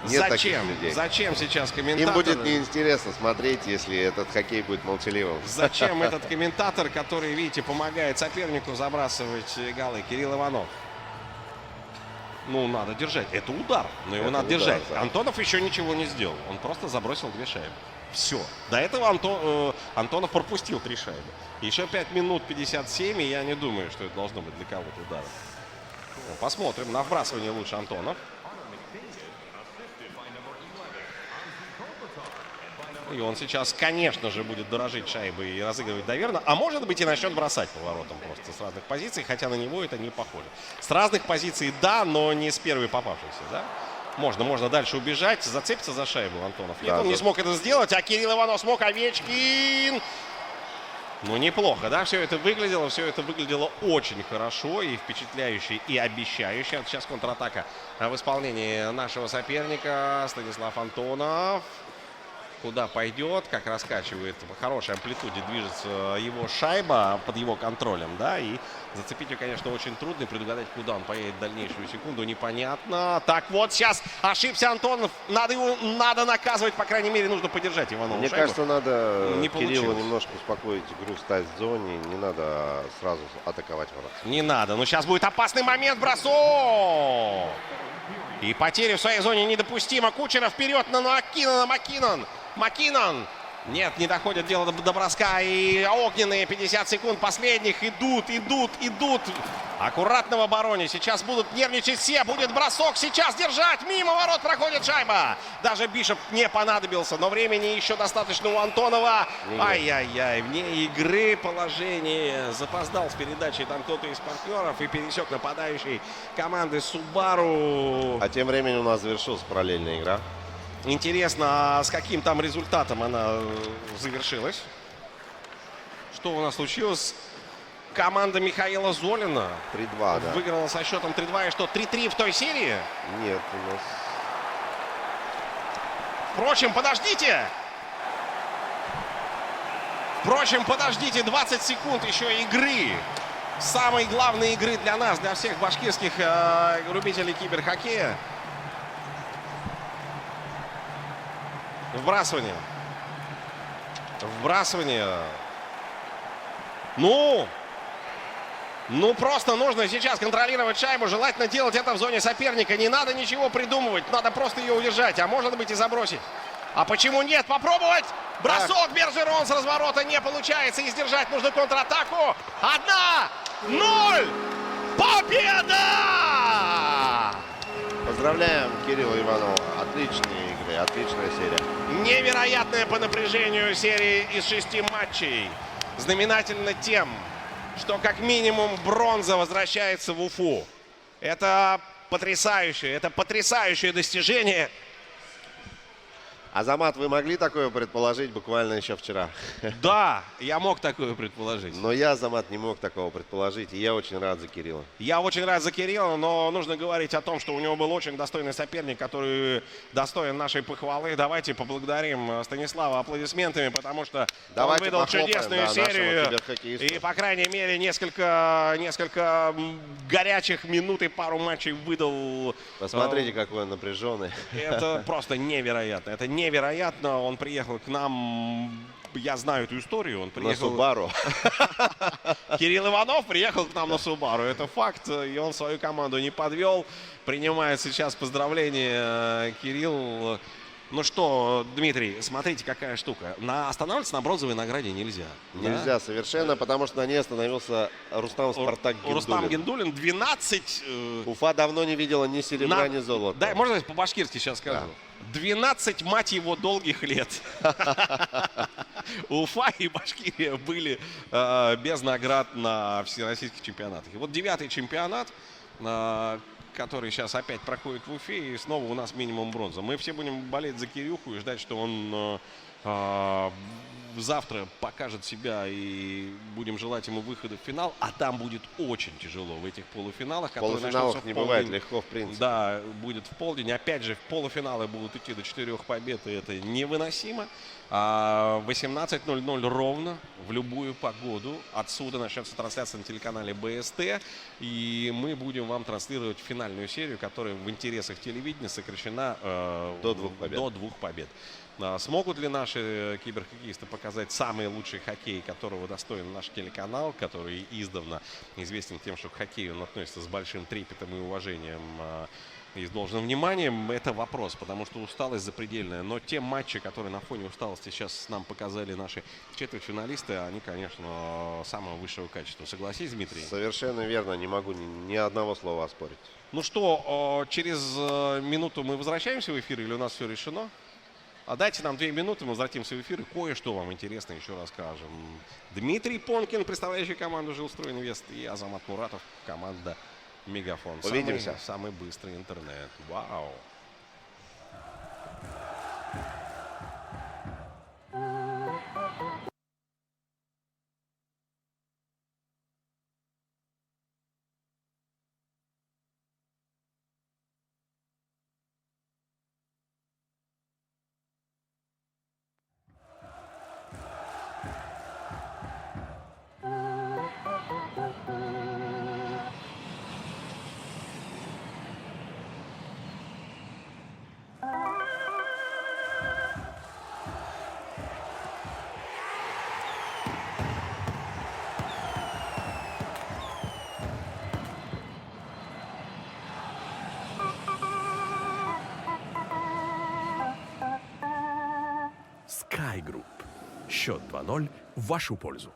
Нет таких Зачем? людей. Зачем сейчас Им комментатор? будет неинтересно смотреть, если этот хоккей будет молчаливым. Зачем этот комментатор, который, видите, помогает сопернику забрасывать голы? Кирилл Иванов. Ну, надо держать. Это удар, но его Это надо удар, держать. да. Антонов еще ничего не сделал. Он просто забросил 2 шайбы. Все. До этого Антонов пропустил 3 шайбы. Еще 5 минут 57, и я не думаю, что это должно быть для кого-то ударом. Ну, посмотрим. На вбрасывание лучше Антонов. И он сейчас, конечно же, будет дорожить шайбой и разыгрывать доверно. А может быть и начнет бросать поворотом просто с разных позиций, хотя на него это не похоже. С разных позиций да, но не с первой попавшейся, да? Можно дальше убежать, зацепиться за шайбу Антонов. Нет, Да, он не да. смог это сделать, а Кирилл Иванов смог. Овечкин! Ну, неплохо, да? Все это выглядело очень хорошо и впечатляюще, и обещающе. Вот сейчас контратака в исполнении нашего соперника Станислав Антонов. Куда пойдет, как раскачивает, в хорошей амплитуде движется его шайба под его контролем, да, и зацепить ее, конечно, очень трудно, и предугадать, куда он поедет в дальнейшую секунду, непонятно. Так вот, сейчас ошибся Антонов, надо наказывать, по крайней мере, нужно поддержать Иванова Мне шайбу. кажется, надо Не Кириллу получилось. немножко успокоить игру, стать в зоне, не надо сразу атаковать ворота. Не надо, но сейчас будет опасный момент, бросок! И потери в своей зоне недопустимо. Кучеров вперед на Маккинон. Маккинон! Нет, не доходит дело до броска. И огненные 50 секунд последних идут. Аккуратно в обороне. Сейчас будут нервничать все. Будет бросок. Сейчас держать. Мимо ворот проходит шайба. Даже Бишоп не понадобился. Но времени еще достаточно у Антонова. Ай-яй-яй. Вне игры положение. Запоздал с передачей там кто-то из партнеров. И пересек нападающий команды Subaru. А тем временем у нас завершилась параллельная игра. Интересно, с каким там результатом она завершилась? Что у нас случилось? Команда Михаила Золина 3-2, да. выиграла со счетом 3-2. И что, 3-3 в той серии? Нет, у нас... Впрочем, подождите, 20 секунд еще игры. Самой главной игры для нас, для всех башкирских любителей киберхоккея. Вбрасывание. Ну, просто нужно сейчас контролировать шайбу. Желательно делать это в зоне соперника. Не надо ничего придумывать. Надо просто ее удержать. А может быть и забросить. А почему нет? Попробовать! Бросок Бержерон с разворота не получается. И сдержать нужно контратаку. 1-0! Победа! Поздравляем Кирилла Иванова. Отличные игры, отличная серия. Невероятная по напряжению серии из 6 матчей. Знаменательно тем, что как минимум бронза возвращается в Уфу. Это потрясающее достижение. Азамат, вы могли такое предположить буквально еще вчера? Да, я мог такое предположить. Но я, Азамат, не мог такого предположить, и я очень рад за Кирилла. Я очень рад за Кирилла, но нужно говорить о том, что у него был очень достойный соперник, который достоин нашей похвалы. Давайте поблагодарим Станислава аплодисментами, потому что Давайте он выдал похлопаем, чудесную да, серию. нашего киберхоккеиста. И, по крайней мере, несколько горячих минут и пару матчей выдал. Посмотрите, какой он напряженный. Это просто невероятно. Это невероятно. Он приехал к нам. Я знаю эту историю. Он приехал... На Subaru. Кирилл Иванов приехал к нам на Subaru. Это факт. И он свою команду не подвел. Принимает сейчас поздравления Кирилл. Ну что, Дмитрий, смотрите, какая штука. Останавливаться на бронзовой награде нельзя. Нельзя совершенно, потому что на ней остановился Рустам «Спартак» Гиндулин. Рустам Гиндулин 12... Уфа давно не видела ни серебра, ни золота. Да, можно я по-башкирски сейчас скажу? Да. 12, мать его, долгих лет. Уфа и Башкирия были без наград на всероссийских чемпионатах. И вот 9-й чемпионат, который сейчас опять проходит в Уфе, и снова у нас минимум бронза. Мы все будем болеть за Кирюху и ждать, что он завтра покажет себя, и будем желать ему выхода в финал. А там будет очень тяжело в этих полуфиналах. В полуфиналах не бывает легко, в принципе. Да, будет в полдень. Опять же, в полуфиналы будут идти до 4 побед, и это невыносимо. 18:00 ровно, в любую погоду. Отсюда начнется трансляция на телеканале БСТ. И мы будем вам транслировать финальную серию, которая в интересах телевидения сокращена до 2 побед. До 2 побед. Смогут ли наши киберхоккеисты показать самый лучший хоккей, которого достоин наш телеканал, который издавна известен тем, что к хоккею он относится с большим трепетом и уважением и с должным вниманием, это вопрос, потому что усталость запредельная. Но те матчи, которые на фоне усталости сейчас нам показали наши четвертьфиналисты, они, конечно, самого высшего качества. Согласись, Дмитрий? Совершенно верно, не могу ни одного слова оспорить. Ну что, через минуту мы возвращаемся в эфир или у нас все решено? Дайте нам 2 минуты, мы возвратимся в эфир и кое-что вам интересно еще расскажем. Дмитрий Понкин, представляющий команду «Жилстройинвест», и Азамат Муратов, команда «Мегафон». Увидимся. Самый быстрый интернет. Вау! Sky Group. Счет 2-0 в вашу пользу.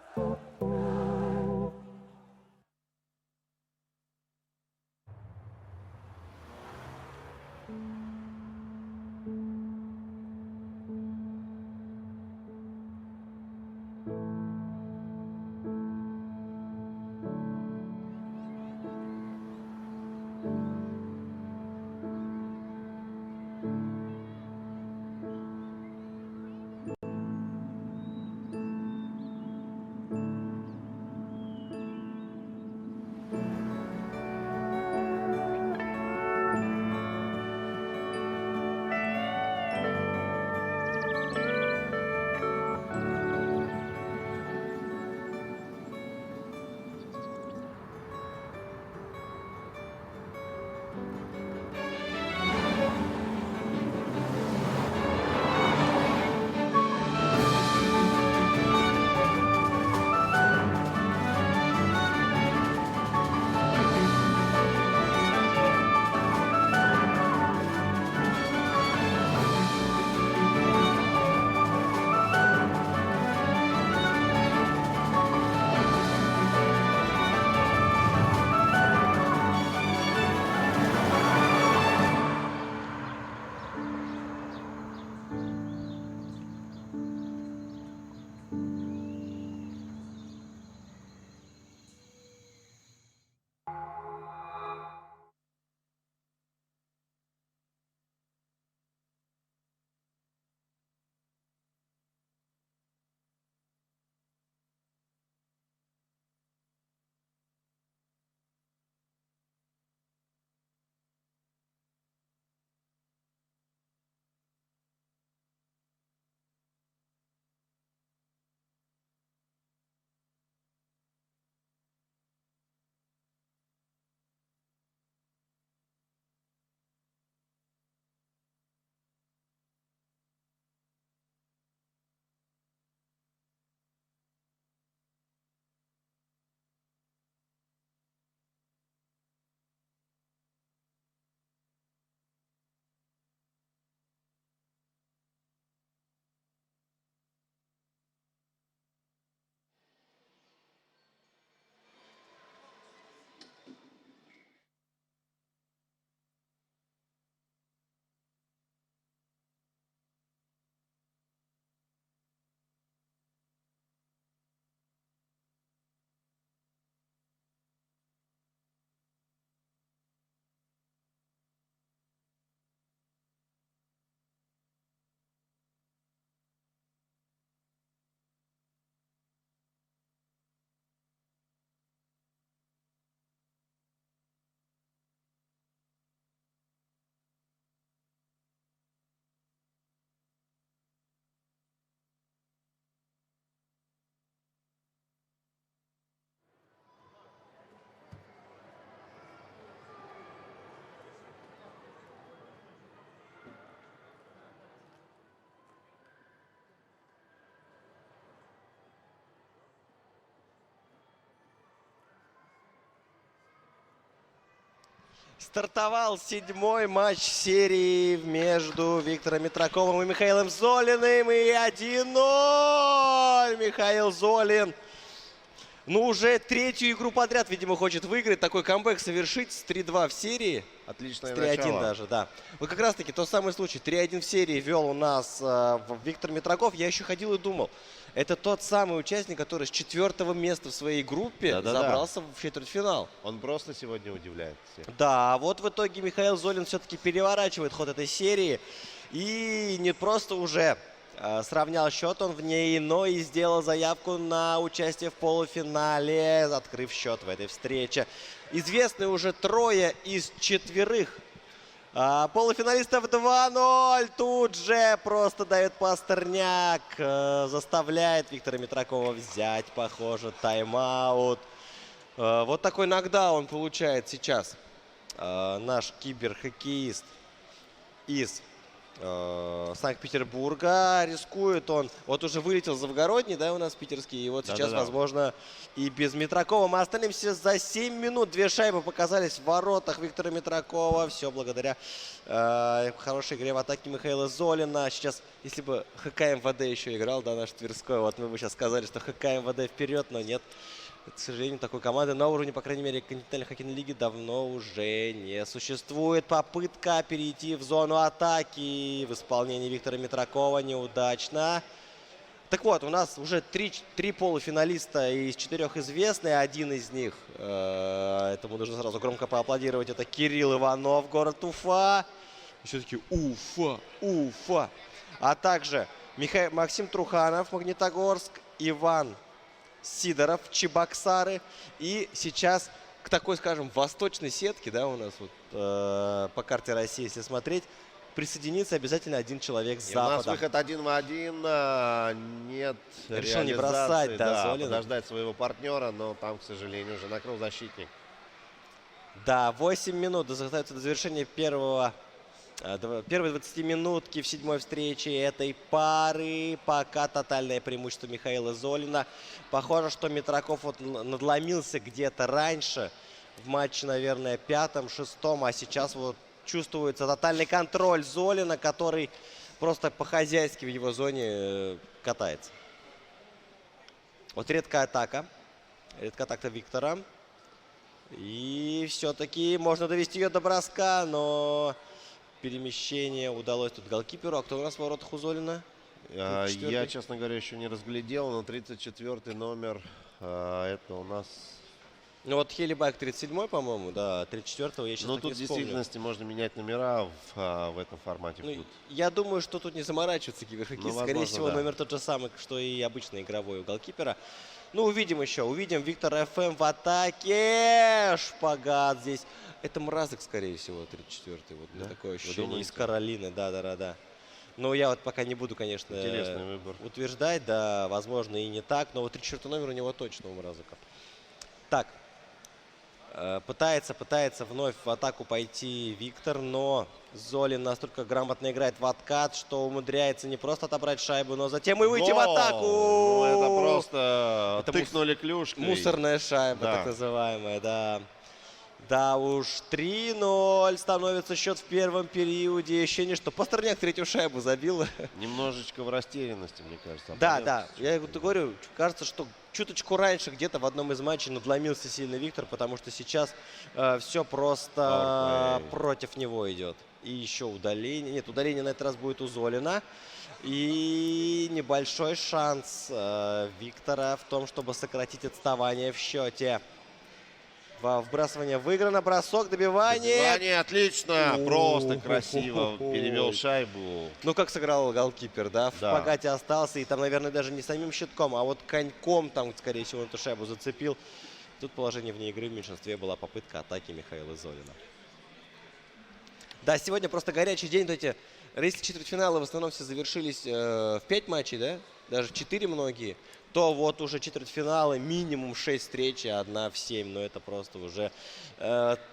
Стартовал 7-й матч серии между Виктором Митраковым и Михаилом Золиным. И 1-0. Михаил Золин. Ну, уже третью игру подряд, видимо, хочет выиграть. Такой камбэк совершить с 3-2 в серии. Отличное с 3-1 начало. даже, да. Вот как раз-таки тот самый случай. 3-1 в серии вел у нас Виктор Митраков. Я еще ходил и думал. Это тот самый участник, который с 4-го места в своей группе забрался в четвертьфинал. Он просто сегодня удивляет всех. Да, вот в итоге Михаил Золин все-таки переворачивает ход этой серии. И не просто уже сравнял счет он в ней, но и сделал заявку на участие в полуфинале, открыв счет в этой встрече. Известны уже 3 из 4 полуфиналистов. 2-0. Тут же просто дает Пастерняк. Заставляет Виктора Митракова взять, похоже, тайм-аут. Вот такой нокдаун получает сейчас наш киберхоккеист из Санкт-Петербурга. Рискует он. Вот уже вылетел Завгородний, да, у нас питерский. И вот сейчас, возможно, и без Митракова. Мы останемся за 7 минут. 2 шайбы показались в воротах Виктора Митракова. Все благодаря хорошей игре в атаке Михаила Золина. Сейчас, если бы ХК МВД еще играл, да, наш Тверской, вот мы бы сейчас сказали, что ХК МВД вперед, но нет. К сожалению, такой команды на уровне, по крайней мере, континентальной хоккейной лиги давно уже не существует. Попытка перейти в зону атаки в исполнении Виктора Митракова неудачно. Так вот, у нас уже 3 полуфиналиста из 4 известные. Один из них, этому нужно сразу громко поаплодировать, это Кирилл Иванов, город Уфа. Все-таки Уфа. А также Максим Труханов, Магнитогорск, Иван Сидоров, Чебоксары. И сейчас к такой, скажем, восточной сетке, да, у нас вот по карте России, если смотреть, присоединится обязательно один человек с запада. У нас выход 1 в 1. Нет решил не бросать, да, подождать своего партнера, но там, к сожалению, уже накрыл защитник. Да, 8 минут остается до завершения первой 20-минутки в 7-й встрече этой пары. Пока тотальное преимущество Михаила Золина. Похоже, что Митраков вот надломился где-то раньше, в матче, наверное, 5-м, 6-м, а сейчас вот чувствуется тотальный контроль Золина, который просто по-хозяйски в его зоне катается. Вот редкая атака Виктора. И все-таки можно довести ее до броска, но перемещение удалось тут голкиперу. А кто у нас в воротах у Золина? Я, честно говоря, еще не разглядел, но 34-й номер, это у нас... Ну вот Хелибайк 37-й, по-моему, да, 34-го я сейчас Ну так тут не в вспомню. действительности можно менять номера в этом формате. Ну, я думаю, что тут не заморачиваться киберхоккеист. Скорее всего, номер тот же самый, что и обычный игровой у голкипера. Ну, увидим еще. Увидим Виктор ФМ в атаке. Шпагат здесь. Это Мразок, скорее всего, 34-й. Вот да? Такое ощущение. Из Каролины, да. Но я вот пока не буду, конечно, утверждать. Да, возможно, и не так. Но вот 34-й номер у него точно у Мразока. Так. Пытается вновь в атаку пойти Виктор, но Золин настолько грамотно играет в откат, что умудряется не просто отобрать шайбу, но затем и выйти в атаку. Ну, это просто тыкнули клюшкой. Мусорная шайба, так называемая, да. Да уж, 3-0 становится счет в первом периоде. Ощущение, что Пастерняк 3-ю шайбу забил. Немножечко в растерянности, мне кажется. Да. Я говорю, кажется, что чуточку раньше где-то в одном из матчей надломился сильно Виктор, потому что сейчас все просто против него идет. И еще удаление. Нет, удаление на этот раз будет у Золина. И небольшой шанс Виктора в том, чтобы сократить отставание в счете. Вбрасывание выиграно, бросок, добивание. Добивание, отлично, просто красиво перевел шайбу. Ну, как сыграл голкипер, да? В Шпагате остался, и там, наверное, даже не самим щитком, а вот коньком там, скорее всего, он эту шайбу зацепил. Тут положение вне игры в меньшинстве была попытка атаки Михаила Золина. Да, сегодня просто горячий день. Эти четвертьфиналы в основном все завершились в 5 матчей, да? Даже 4 многие. То вот уже четвертьфиналы, минимум 6 встреч, а одна в 7. Но это просто уже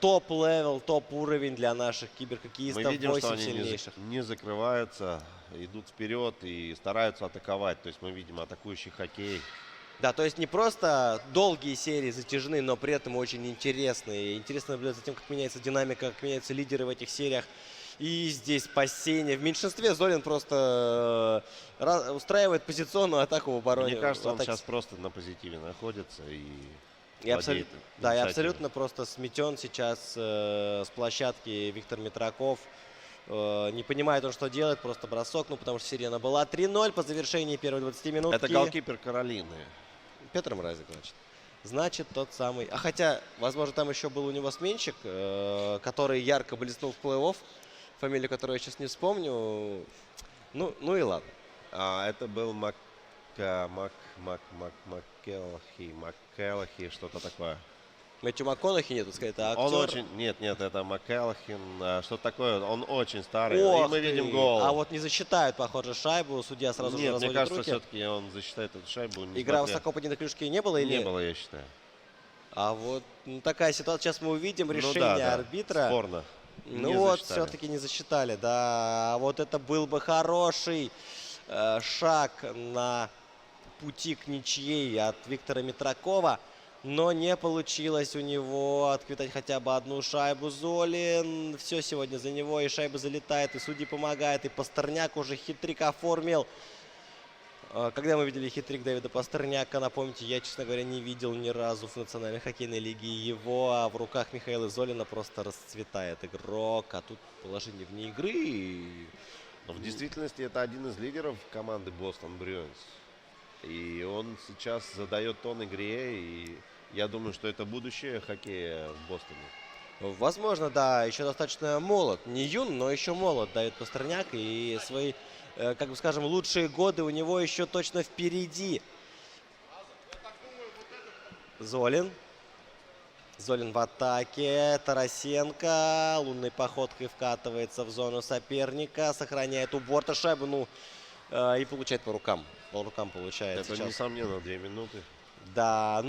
топ-левел, топ-уровень для наших киберхоккеистов. Мы видим, что они сильнейших. не закрываются, идут вперед и стараются атаковать. То есть мы видим атакующий хоккей. Да, то есть не просто долгие серии затяжные, но при этом очень интересные. Интересно наблюдать за тем, как меняется динамика, как меняются лидеры в этих сериях. И здесь спасение. В меньшинстве Золин просто устраивает позиционную атаку в обороне. Мне кажется, он сейчас просто на позитиве находится и и абсолютно просто сметен сейчас с площадки Виктор Митраков. Не понимает он, что делает, просто бросок, ну потому что сирена была. 3-0 по завершении первой 20 минут. Это голкипер Каролины. Петр Мразик, значит. Значит, тот самый. А хотя, возможно, там еще был у него сменщик, который ярко блеснул в плей-офф. Фамилию, которую я сейчас не вспомню. Ну и ладно. Это был МакКеллахи, что-то такое. Мэтью МакКонахи нет, сказать, это актер. Он очень... Нет, это МакКеллахин. Что-то такое. Он очень старый. И мы видим гол. А вот не засчитают, похоже, шайбу. Судья сразу же разводит руки. Мне кажется, все-таки он засчитает эту шайбу. Игра высоко по клюшке не было или... Не было, я считаю. А вот такая ситуация. Сейчас мы увидим решение арбитра. Спорно. Все-таки не засчитали. Да, вот это был бы хороший шаг на пути к ничьей от Виктора Митракова. Но не получилось у него отквитать хотя бы одну шайбу. Золин. Все сегодня за него. И шайба залетает, и судьи помогает. И Пастерняк уже хитрик оформил. Когда мы видели хитрик Дэвида Пастерняка, напомните, я, честно говоря, не видел ни разу в Национальной хоккейной лиге его. А в руках Михаила Золина просто расцветает игрок. А тут положение вне игры. Но в действительности это один из лидеров команды Бостон Брюинс. И он сейчас задает тон игре, и я думаю, что это будущее хоккея в Бостоне. Возможно, да, еще достаточно молод. Не юн, но еще молод Давид Пастерняк. И свои, как бы скажем, лучшие годы у него еще точно впереди. Золин. Золин в атаке. Тарасенко лунной походкой вкатывается в зону соперника. Сохраняет у борта шайбу. И получает по рукам. По рукам получает. Это, сейчас. Несомненно, 2 минуты. Да,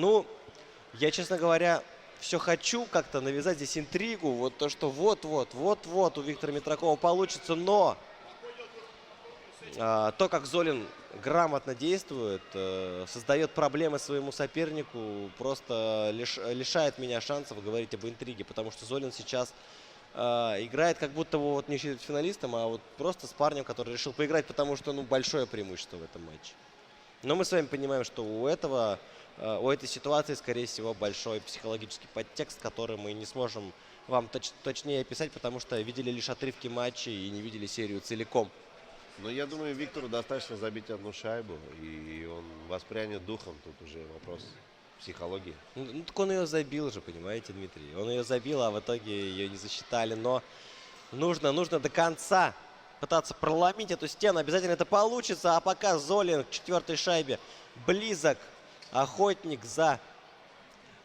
я, честно говоря, все хочу как-то навязать здесь интригу. Вот то, что вот-вот у Виктора Митракова получится. Но то, как Золин грамотно действует, создает проблемы своему сопернику, просто лишает меня шансов говорить об интриге. Потому что Золин сейчас играет как будто вот не финалистом, а вот просто с парнем, который решил поиграть, потому что большое преимущество в этом матче. Но мы с вами понимаем, что у этой ситуации, скорее всего, большой психологический подтекст, который мы не сможем вам точнее описать, потому что видели лишь отрывки матчей и не видели серию целиком. Но я думаю, Виктору достаточно забить одну шайбу, и он воспрянет духом. Тут уже вопрос психологии. Так он ее забил же, понимаете, Дмитрий. Он ее забил, а в итоге ее не засчитали. Но нужно до конца пытаться проломить эту стену. Обязательно это получится. А пока Золин к 4-й шайбе близок. Охотник за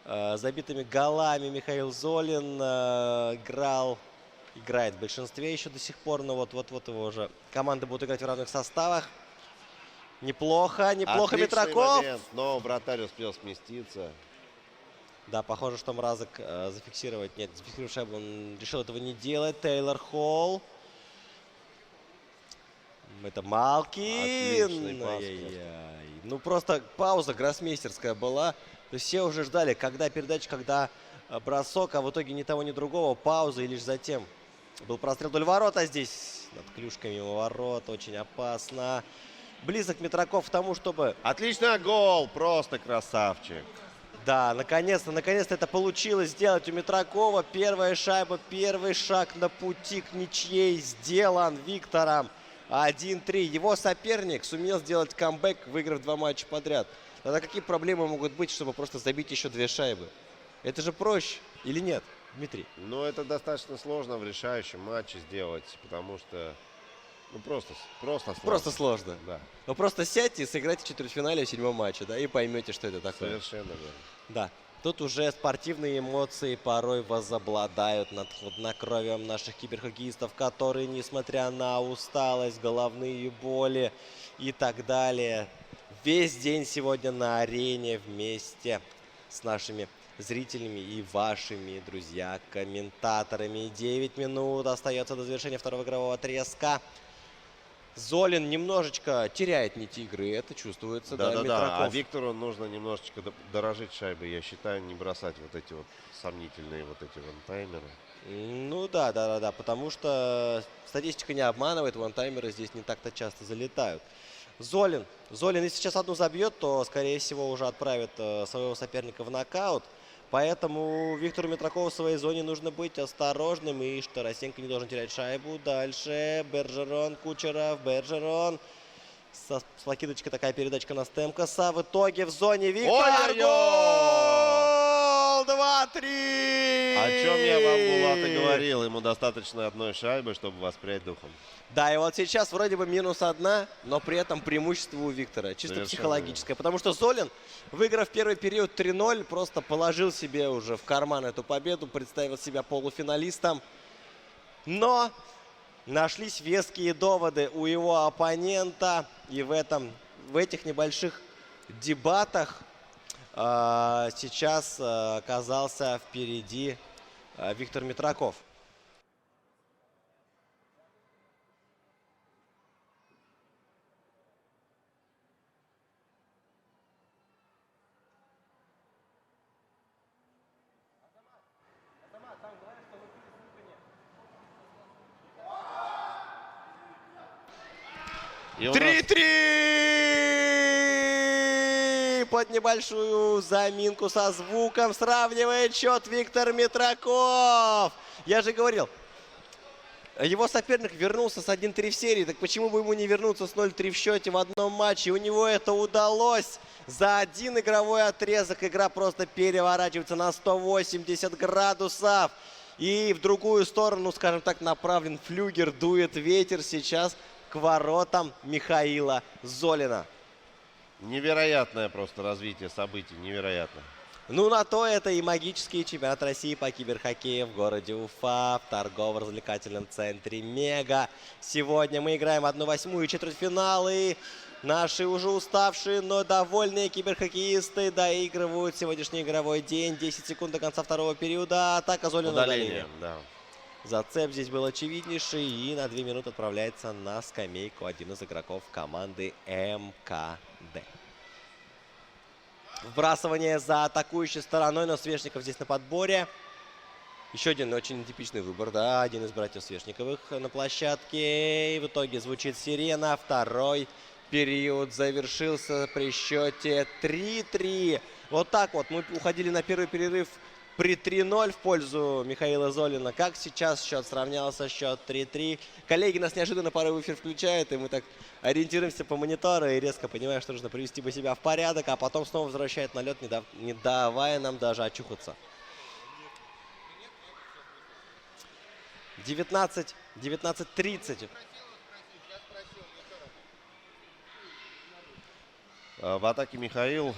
забитыми голами. Михаил Золин играет в большинстве еще до сих пор. Но вот его уже команды будут играть в равных составах. Неплохо Отличный Митраков. Момент, но вратарь успел сместиться. Да, похоже, что Мразок зафиксировать. Нет, зафиксировать шайбу он решил этого не делать. Тейлор Холл. Это Малкин. Ну, просто пауза гроссмейстерская была. То есть все уже ждали, когда передача, когда бросок, а в итоге ни того, ни другого. Пауза, и лишь затем был прострел вдоль ворот, а здесь над клюшками мимо ворот. Очень опасно. Близок Митраков к тому, чтобы... Отличный гол, просто красавчик. Да, наконец-то это получилось сделать у Митракова. Первая шайба, первый шаг на пути к ничьей сделан Виктором. 1-3. Его соперник сумел сделать камбэк, выиграв 2 матча подряд. Тогда какие проблемы могут быть, чтобы просто забить еще 2 шайбы? Это же проще или нет, Дмитрий? Ну, это достаточно сложно в решающем матче сделать, потому что... просто сложно. Да. Ну, просто сядьте и сыграйте в четвертьфинале в 7-м матче, да, и поймете, что это такое. Совершенно верно. Да. Тут уже спортивные эмоции порой возобладают над хладнокровием наших киберхоккеистов, которые, несмотря на усталость, головные боли и так далее, весь день сегодня на арене вместе с нашими зрителями и вашими, друзья, комментаторами. 9 минут остается до завершения второго игрового отрезка. Золин немножечко теряет нить игры, это чувствуется. Да, Да. А Митраков. Виктору нужно немножечко дорожить шайбой, я считаю, не бросать вот эти вот сомнительные вот эти вантаймеры. Ну да, потому что статистика не обманывает, вантаймеры здесь не так-то часто залетают. Золин, если сейчас одну забьет, то, скорее всего, уже отправит своего соперника в нокаут. Поэтому Виктору Митракову в своей зоне нужно быть осторожным. И Тарасенко не должен терять шайбу. Дальше Бержерон, Кучеров, Бержерон. С плакидочкой такая передачка на Стемкоса. В итоге в зоне Виктор. Гол! 2-3! О чем я вам, Булат, и говорил. Ему достаточно одной шайбы, чтобы воспрять духом. Да, и вот сейчас вроде бы -1, но при этом преимущество у Виктора. Чисто Совершенно психологическое. Потому что Золин, выиграв первый период 3-0, просто положил себе уже в карман эту победу, представил себя полуфиналистом. Но нашлись веские доводы у его оппонента. И в этих небольших дебатах сейчас оказался впереди Виктор Митраков. И у нас 3-3! Под небольшую заминку со звуком сравнивает счет Виктор Митраков. Я же говорил, его соперник вернулся с 1-3 в серии. Так почему бы ему не вернуться с 0-3 в счете в одном матче? У него это удалось. За один игровой отрезок игра просто переворачивается на 180 градусов. И в другую сторону, скажем так, направлен флюгер, дует ветер сейчас к воротам Михаила Золина. невероятное просто развитие событий, невероятно. Ну, на то это и магический чемпионат России по киберхоккею в городе Уфа, в торгово-развлекательном центре «Мега». Сегодня мы играем 1/8 четвертьфиналы. Наши уже уставшие, но довольные киберхоккеисты доигрывают сегодняшний игровой день. 10 секунд до конца второго периода. Атака Золина на удаление. Да. Зацеп здесь был очевиднейший. И на 2 минуты отправляется на скамейку один из игроков команды МКД. Вбрасывание за атакующей стороной, но Свешников здесь на подборе. Еще один очень нетипичный выбор, да, один из братьев Свешниковых на площадке. И в итоге звучит сирена. Второй период завершился при счете 3-3. Вот так вот мы уходили на первый перерыв при 3-0 в пользу Михаила Золина. Как сейчас счет сравнялся, счет 3-3. Коллеги нас неожиданно порой в эфир включают, и мы так ориентируемся по монитору и резко понимаем, что нужно привести бы себя в порядок, а потом снова возвращает на лед, не давая нам даже очухаться. 19-30. В атаке Михаил.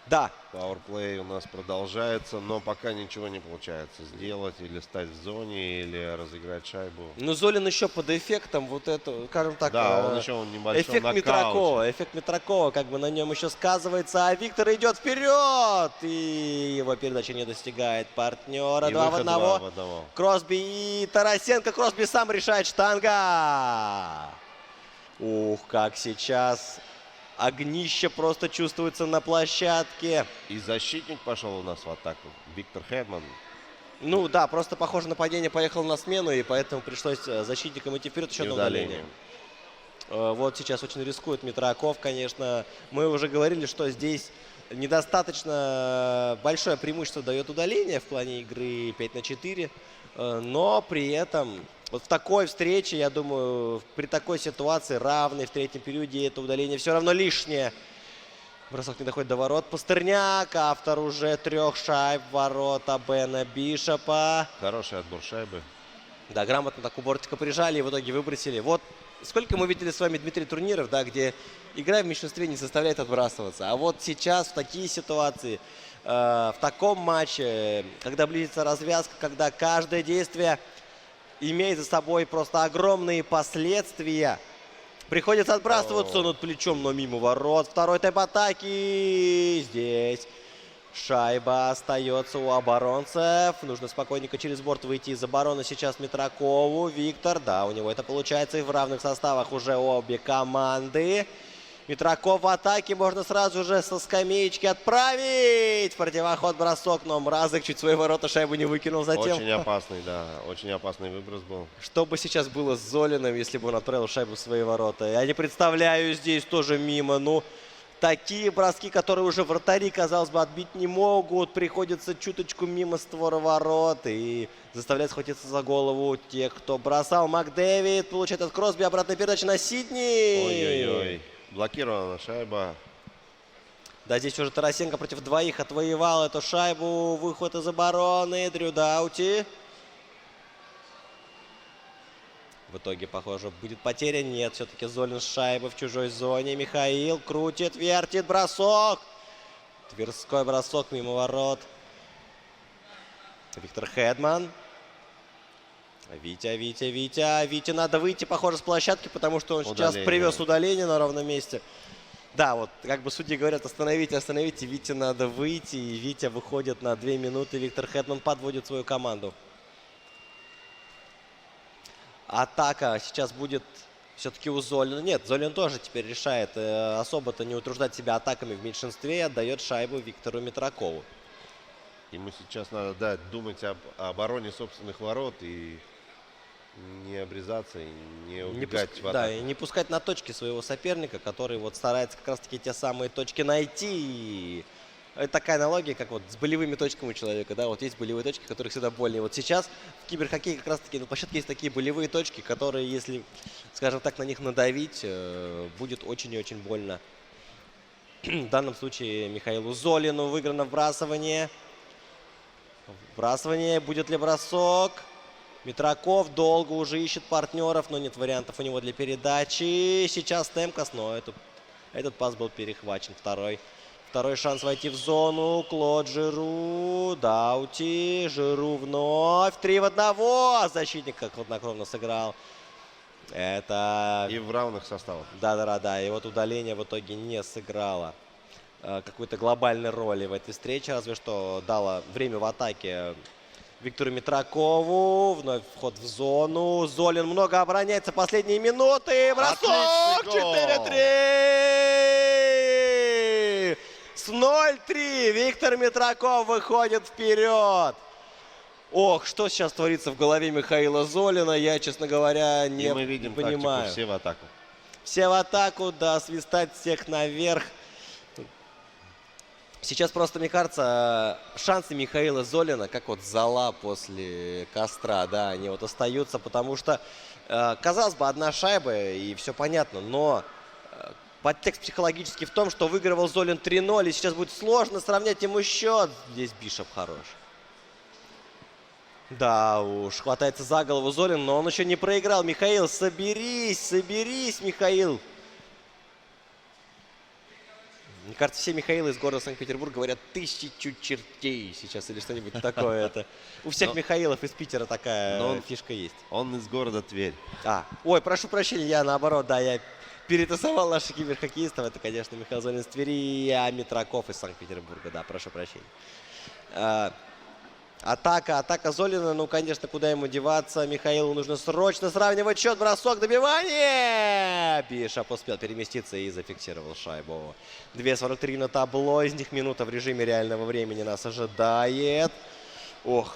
Да. Пауэрплей у нас продолжается, но пока ничего не получается сделать. Или стать в зоне, или разыграть шайбу. Ну, Золин еще под эффектом вот это, скажем так, да, он еще небольшой эффект нокаут. Митракова. Эффект Митракова как бы на нем еще сказывается. А Виктор идет вперед. И его передача не достигает партнера. 2 в 1. Кросби и Тарасенко. Кросби сам решает, штанга. Ух, как сейчас огнище просто чувствуется на площадке. И защитник пошел у нас в атаку. Виктор Хедман. Ну да, просто похоже, нападение поехало на смену, и поэтому пришлось защитникам идти вперед, еще на удаление. Вот сейчас очень рискует Митраков, конечно. Мы уже говорили, что здесь недостаточно большое преимущество дает удаление в плане игры 5-4. Но при этом вот в такой встрече, я думаю, при такой ситуации, равной в третьем периоде, это удаление все равно лишнее. Бросок не доходит до ворот. Пастерняк, автор уже 3 шайб, ворота Бена Бишопа. Хороший отбор шайбы. Да, грамотно так у бортика прижали и в итоге выбросили. Вот сколько мы видели с вами, Дмитрий, турниров, да, где игра в меньшинстве не заставляет отбрасываться. А вот сейчас в такие ситуации, в таком матче, когда близится развязка, когда каждое действие имеет за собой просто огромные последствия, приходится отбрасываться над плечом, но мимо ворот. Второй тайп атаки. Здесь Шайба остается у оборонцев. Нужно спокойненько через борт выйти из обороны сейчас Митракову. Виктор, да, у него это получается. И в равных составах уже обе команды. Митраков в атаке. Можно сразу же со скамеечки отправить. Противоход, бросок, но Мразок чуть свои ворота шайбу не выкинул затем. Очень опасный, да. Очень опасный выброс был. Что бы сейчас было с Золиным, если бы он отправил шайбу в свои ворота? Я не представляю, здесь тоже мимо. Ну, такие броски, которые уже вратари, казалось бы, отбить не могут. Приходится чуточку мимо створа ворот и заставляет схватиться за голову тех, кто бросал. МакДэвид получает от Кросби. Обратная передача на Сидни. Ой-ой-ой. Блокирована шайба. Да, здесь уже Тарасенко против двоих отвоевал эту шайбу. Выход из обороны. Дрю Даути. В итоге, похоже, будет потеря. Нет, все-таки Золин с шайбой в чужой зоне. Михаил крутит, вертит, бросок. Тверской бросок мимо ворот. Виктор Хедман. Витя надо выйти, похоже, с площадки, потому что он сейчас привез удаление на ровном месте. Да, вот как бы судьи говорят, остановите, Вите надо выйти. И Витя выходит на 2 минуты. Виктор Хедман подводит свою команду. Атака сейчас будет все-таки у Золина. Нет, Золин тоже теперь решает особо-то не утруждать себя атаками в меньшинстве и отдает шайбу Виктору Митракову. Ему сейчас надо думать об обороне собственных ворот и не обрезаться, и не убегать в атаку. Да, и не пускать на точки своего соперника, который вот старается как раз-таки те самые точки найти. Это такая аналогия, как вот с болевыми точками у человека, да, вот есть болевые точки, которые всегда больнее. Вот сейчас в киберхоккее как раз-таки на площадке есть такие болевые точки, которые, если, скажем так, на них надавить, будет очень и очень больно. В данном случае Михаилу Золину выиграно вбрасывание. Вбрасывание, будет ли бросок? Митраков долго уже ищет партнеров, но нет вариантов у него для передачи. Сейчас Темкас, но этот пас был перехвачен. Второй шанс войти в зону. Клод Жиру, Даути, Жиру вновь. 3 в 1. Защитник как хладнокровно сыграл. Это... И в равных составах. Да. И вот удаление в итоге не сыграло какой-то глобальной роли в этой встрече. Разве что дало время в атаке Виктору Митракову. Вновь вход в зону. Золин много обороняется. Последние минуты. Бросок! 4-3! С 0-3 Виктор Митраков выходит вперед. Ох, что сейчас творится в голове Михаила Золина, я, честно говоря, не понимаю. И мы видим тактику, все в атаку. Все в атаку, да, свистать всех наверх. Сейчас просто, мне кажется, шансы Михаила Золина, как вот зола после костра, да, они вот остаются, потому что, казалось бы, одна шайба и все понятно, но подтекст психологический в том, что выигрывал Золин 3-0, и сейчас будет сложно сравнять ему счет. Здесь Бишоп хорош. Да уж, хватается за голову Золин, но он еще не проиграл. Михаил, соберись, Михаил. Мне кажется, все Михаилы из города Санкт-Петербург говорят 1000 чертей сейчас или что-нибудь такое. Это у всех Михаилов из Питера такая фишка есть. Он из города Тверь. Ой, прошу прощения, я наоборот, да, я перетасовал наших киберхоккеистов. Это, конечно, Михаил Золин из Твери, а Митраков из Санкт-Петербурга, да, прошу прощения. Атака Золина, ну, конечно, куда ему деваться. Михаилу нужно срочно сравнивать счет, бросок, добивание! Бишоп успел переместиться и зафиксировал шайбу. 2:43 на табло, из них минута в режиме реального времени нас ожидает. Ох,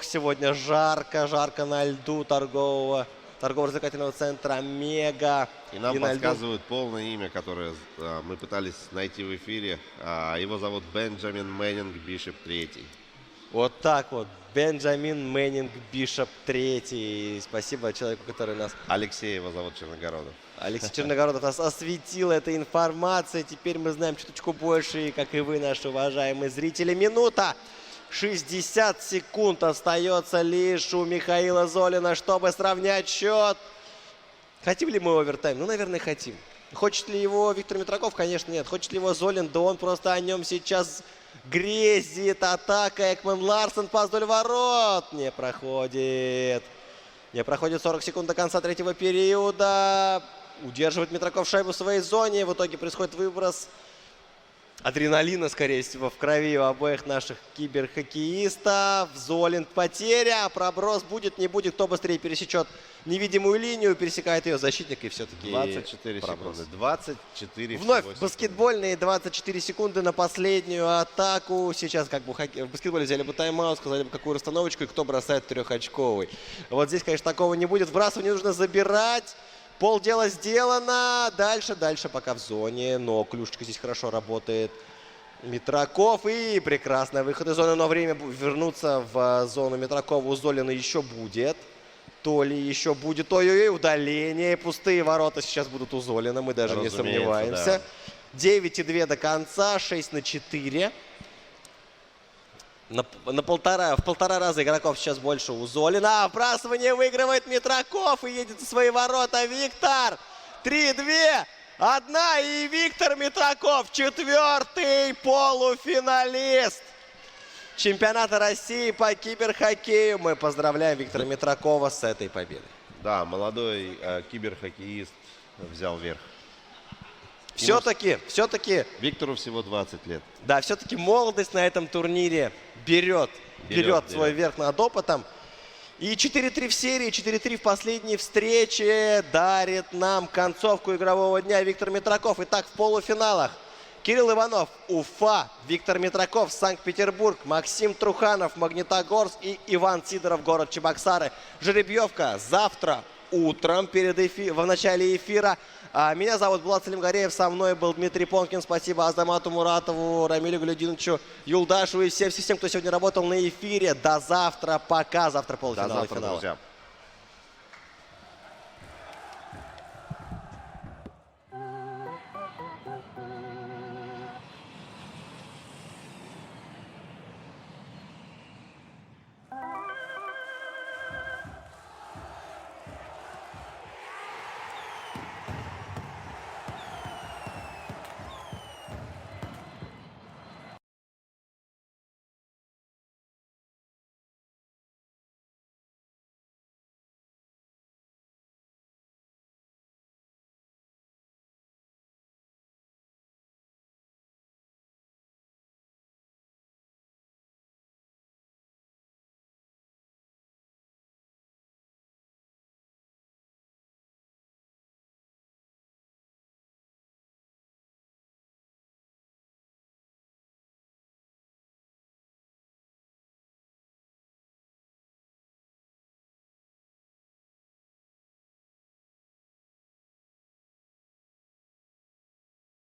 сегодня жарко на льду торгово-развлекательного центра «Мега». И нам подсказывают полное имя, которое мы пытались найти в эфире. Его зовут Бенджамин Мэннинг Бишоп III. Вот так вот. Бенджамин Мэннинг Бишоп III. Спасибо человеку, который нас... Алексей его зовут Черногородов. Алексей Черногородов нас осветил этой информацией. Теперь мы знаем чуточку больше, как и вы, наши уважаемые зрители. Минута 60 секунд остается лишь у Михаила Золина, чтобы сравнять счет. Хотим ли мы овертайм? Ну, наверное, хотим. Хочет ли его Виктор Митраков? Конечно, нет. Хочет ли его Золин? Да он просто о нем сейчас... грезит. Атака. Экман Ларсен. Пас вдоль ворот. Не проходит. 40 секунд до конца третьего периода. Удерживает Митраков шайбу в своей зоне. В итоге происходит выброс. адреналина, скорее всего, в крови у обоих наших киберхоккеистов. Золин потеря, проброс будет, не будет, кто быстрее пересечет невидимую линию, пересекает ее защитник и все-таки 24 проброс. секунды. 24 Вновь всего секунды. баскетбольные 24 секунды на последнюю атаку. Сейчас как бы в баскетболе взяли бы тайм-аут, сказали бы какую расстановочку и кто бросает трехочковый. Вот здесь, конечно, такого не будет. Вбрасывание нужно забирать. Полдела сделано. Дальше пока в зоне. Но клюшечка здесь хорошо работает. Митраков и прекрасный выход из зоны. Но время вернуться в зону Митракова у Золина еще будет. То ли еще будет. Ой-ой-ой, удаление. Пустые ворота сейчас будут у Золина. Мы даже не сомневаемся. Да. 9,2 до конца. 6-4. В полтора раза игроков сейчас больше у Золина. Вбрасывание выигрывает Митраков и едет в свои ворота Виктор. 3-2. 1. И Виктор Митраков, 4-й полуфиналист чемпионата России по киберхоккею. Мы поздравляем Виктора Митракова с этой победой. Да, молодой киберхоккеист взял верх. Все-таки Виктору всего 20 лет. Да, все-таки молодость на этом турнире берет свой верх над опытом. И 4-3 в серии, 4-3 в последней встрече дарит нам концовку игрового дня Виктор Митраков. Итак, в полуфиналах Кирилл Иванов, Уфа, Виктор Митраков, Санкт-Петербург, Максим Труханов, Магнитогорск и Иван Сидоров, город Чебоксары. Жеребьевка завтра утром в начале эфира. Меня зовут Булат Салимгареев, со мной был Дмитрий Понкин. Спасибо Азамату Муратову, Рамилю Галюдиновичу Юлдашеву и всем, кто сегодня работал на эфире. До завтра, пока. Завтра полуфинал и финал. Друзья.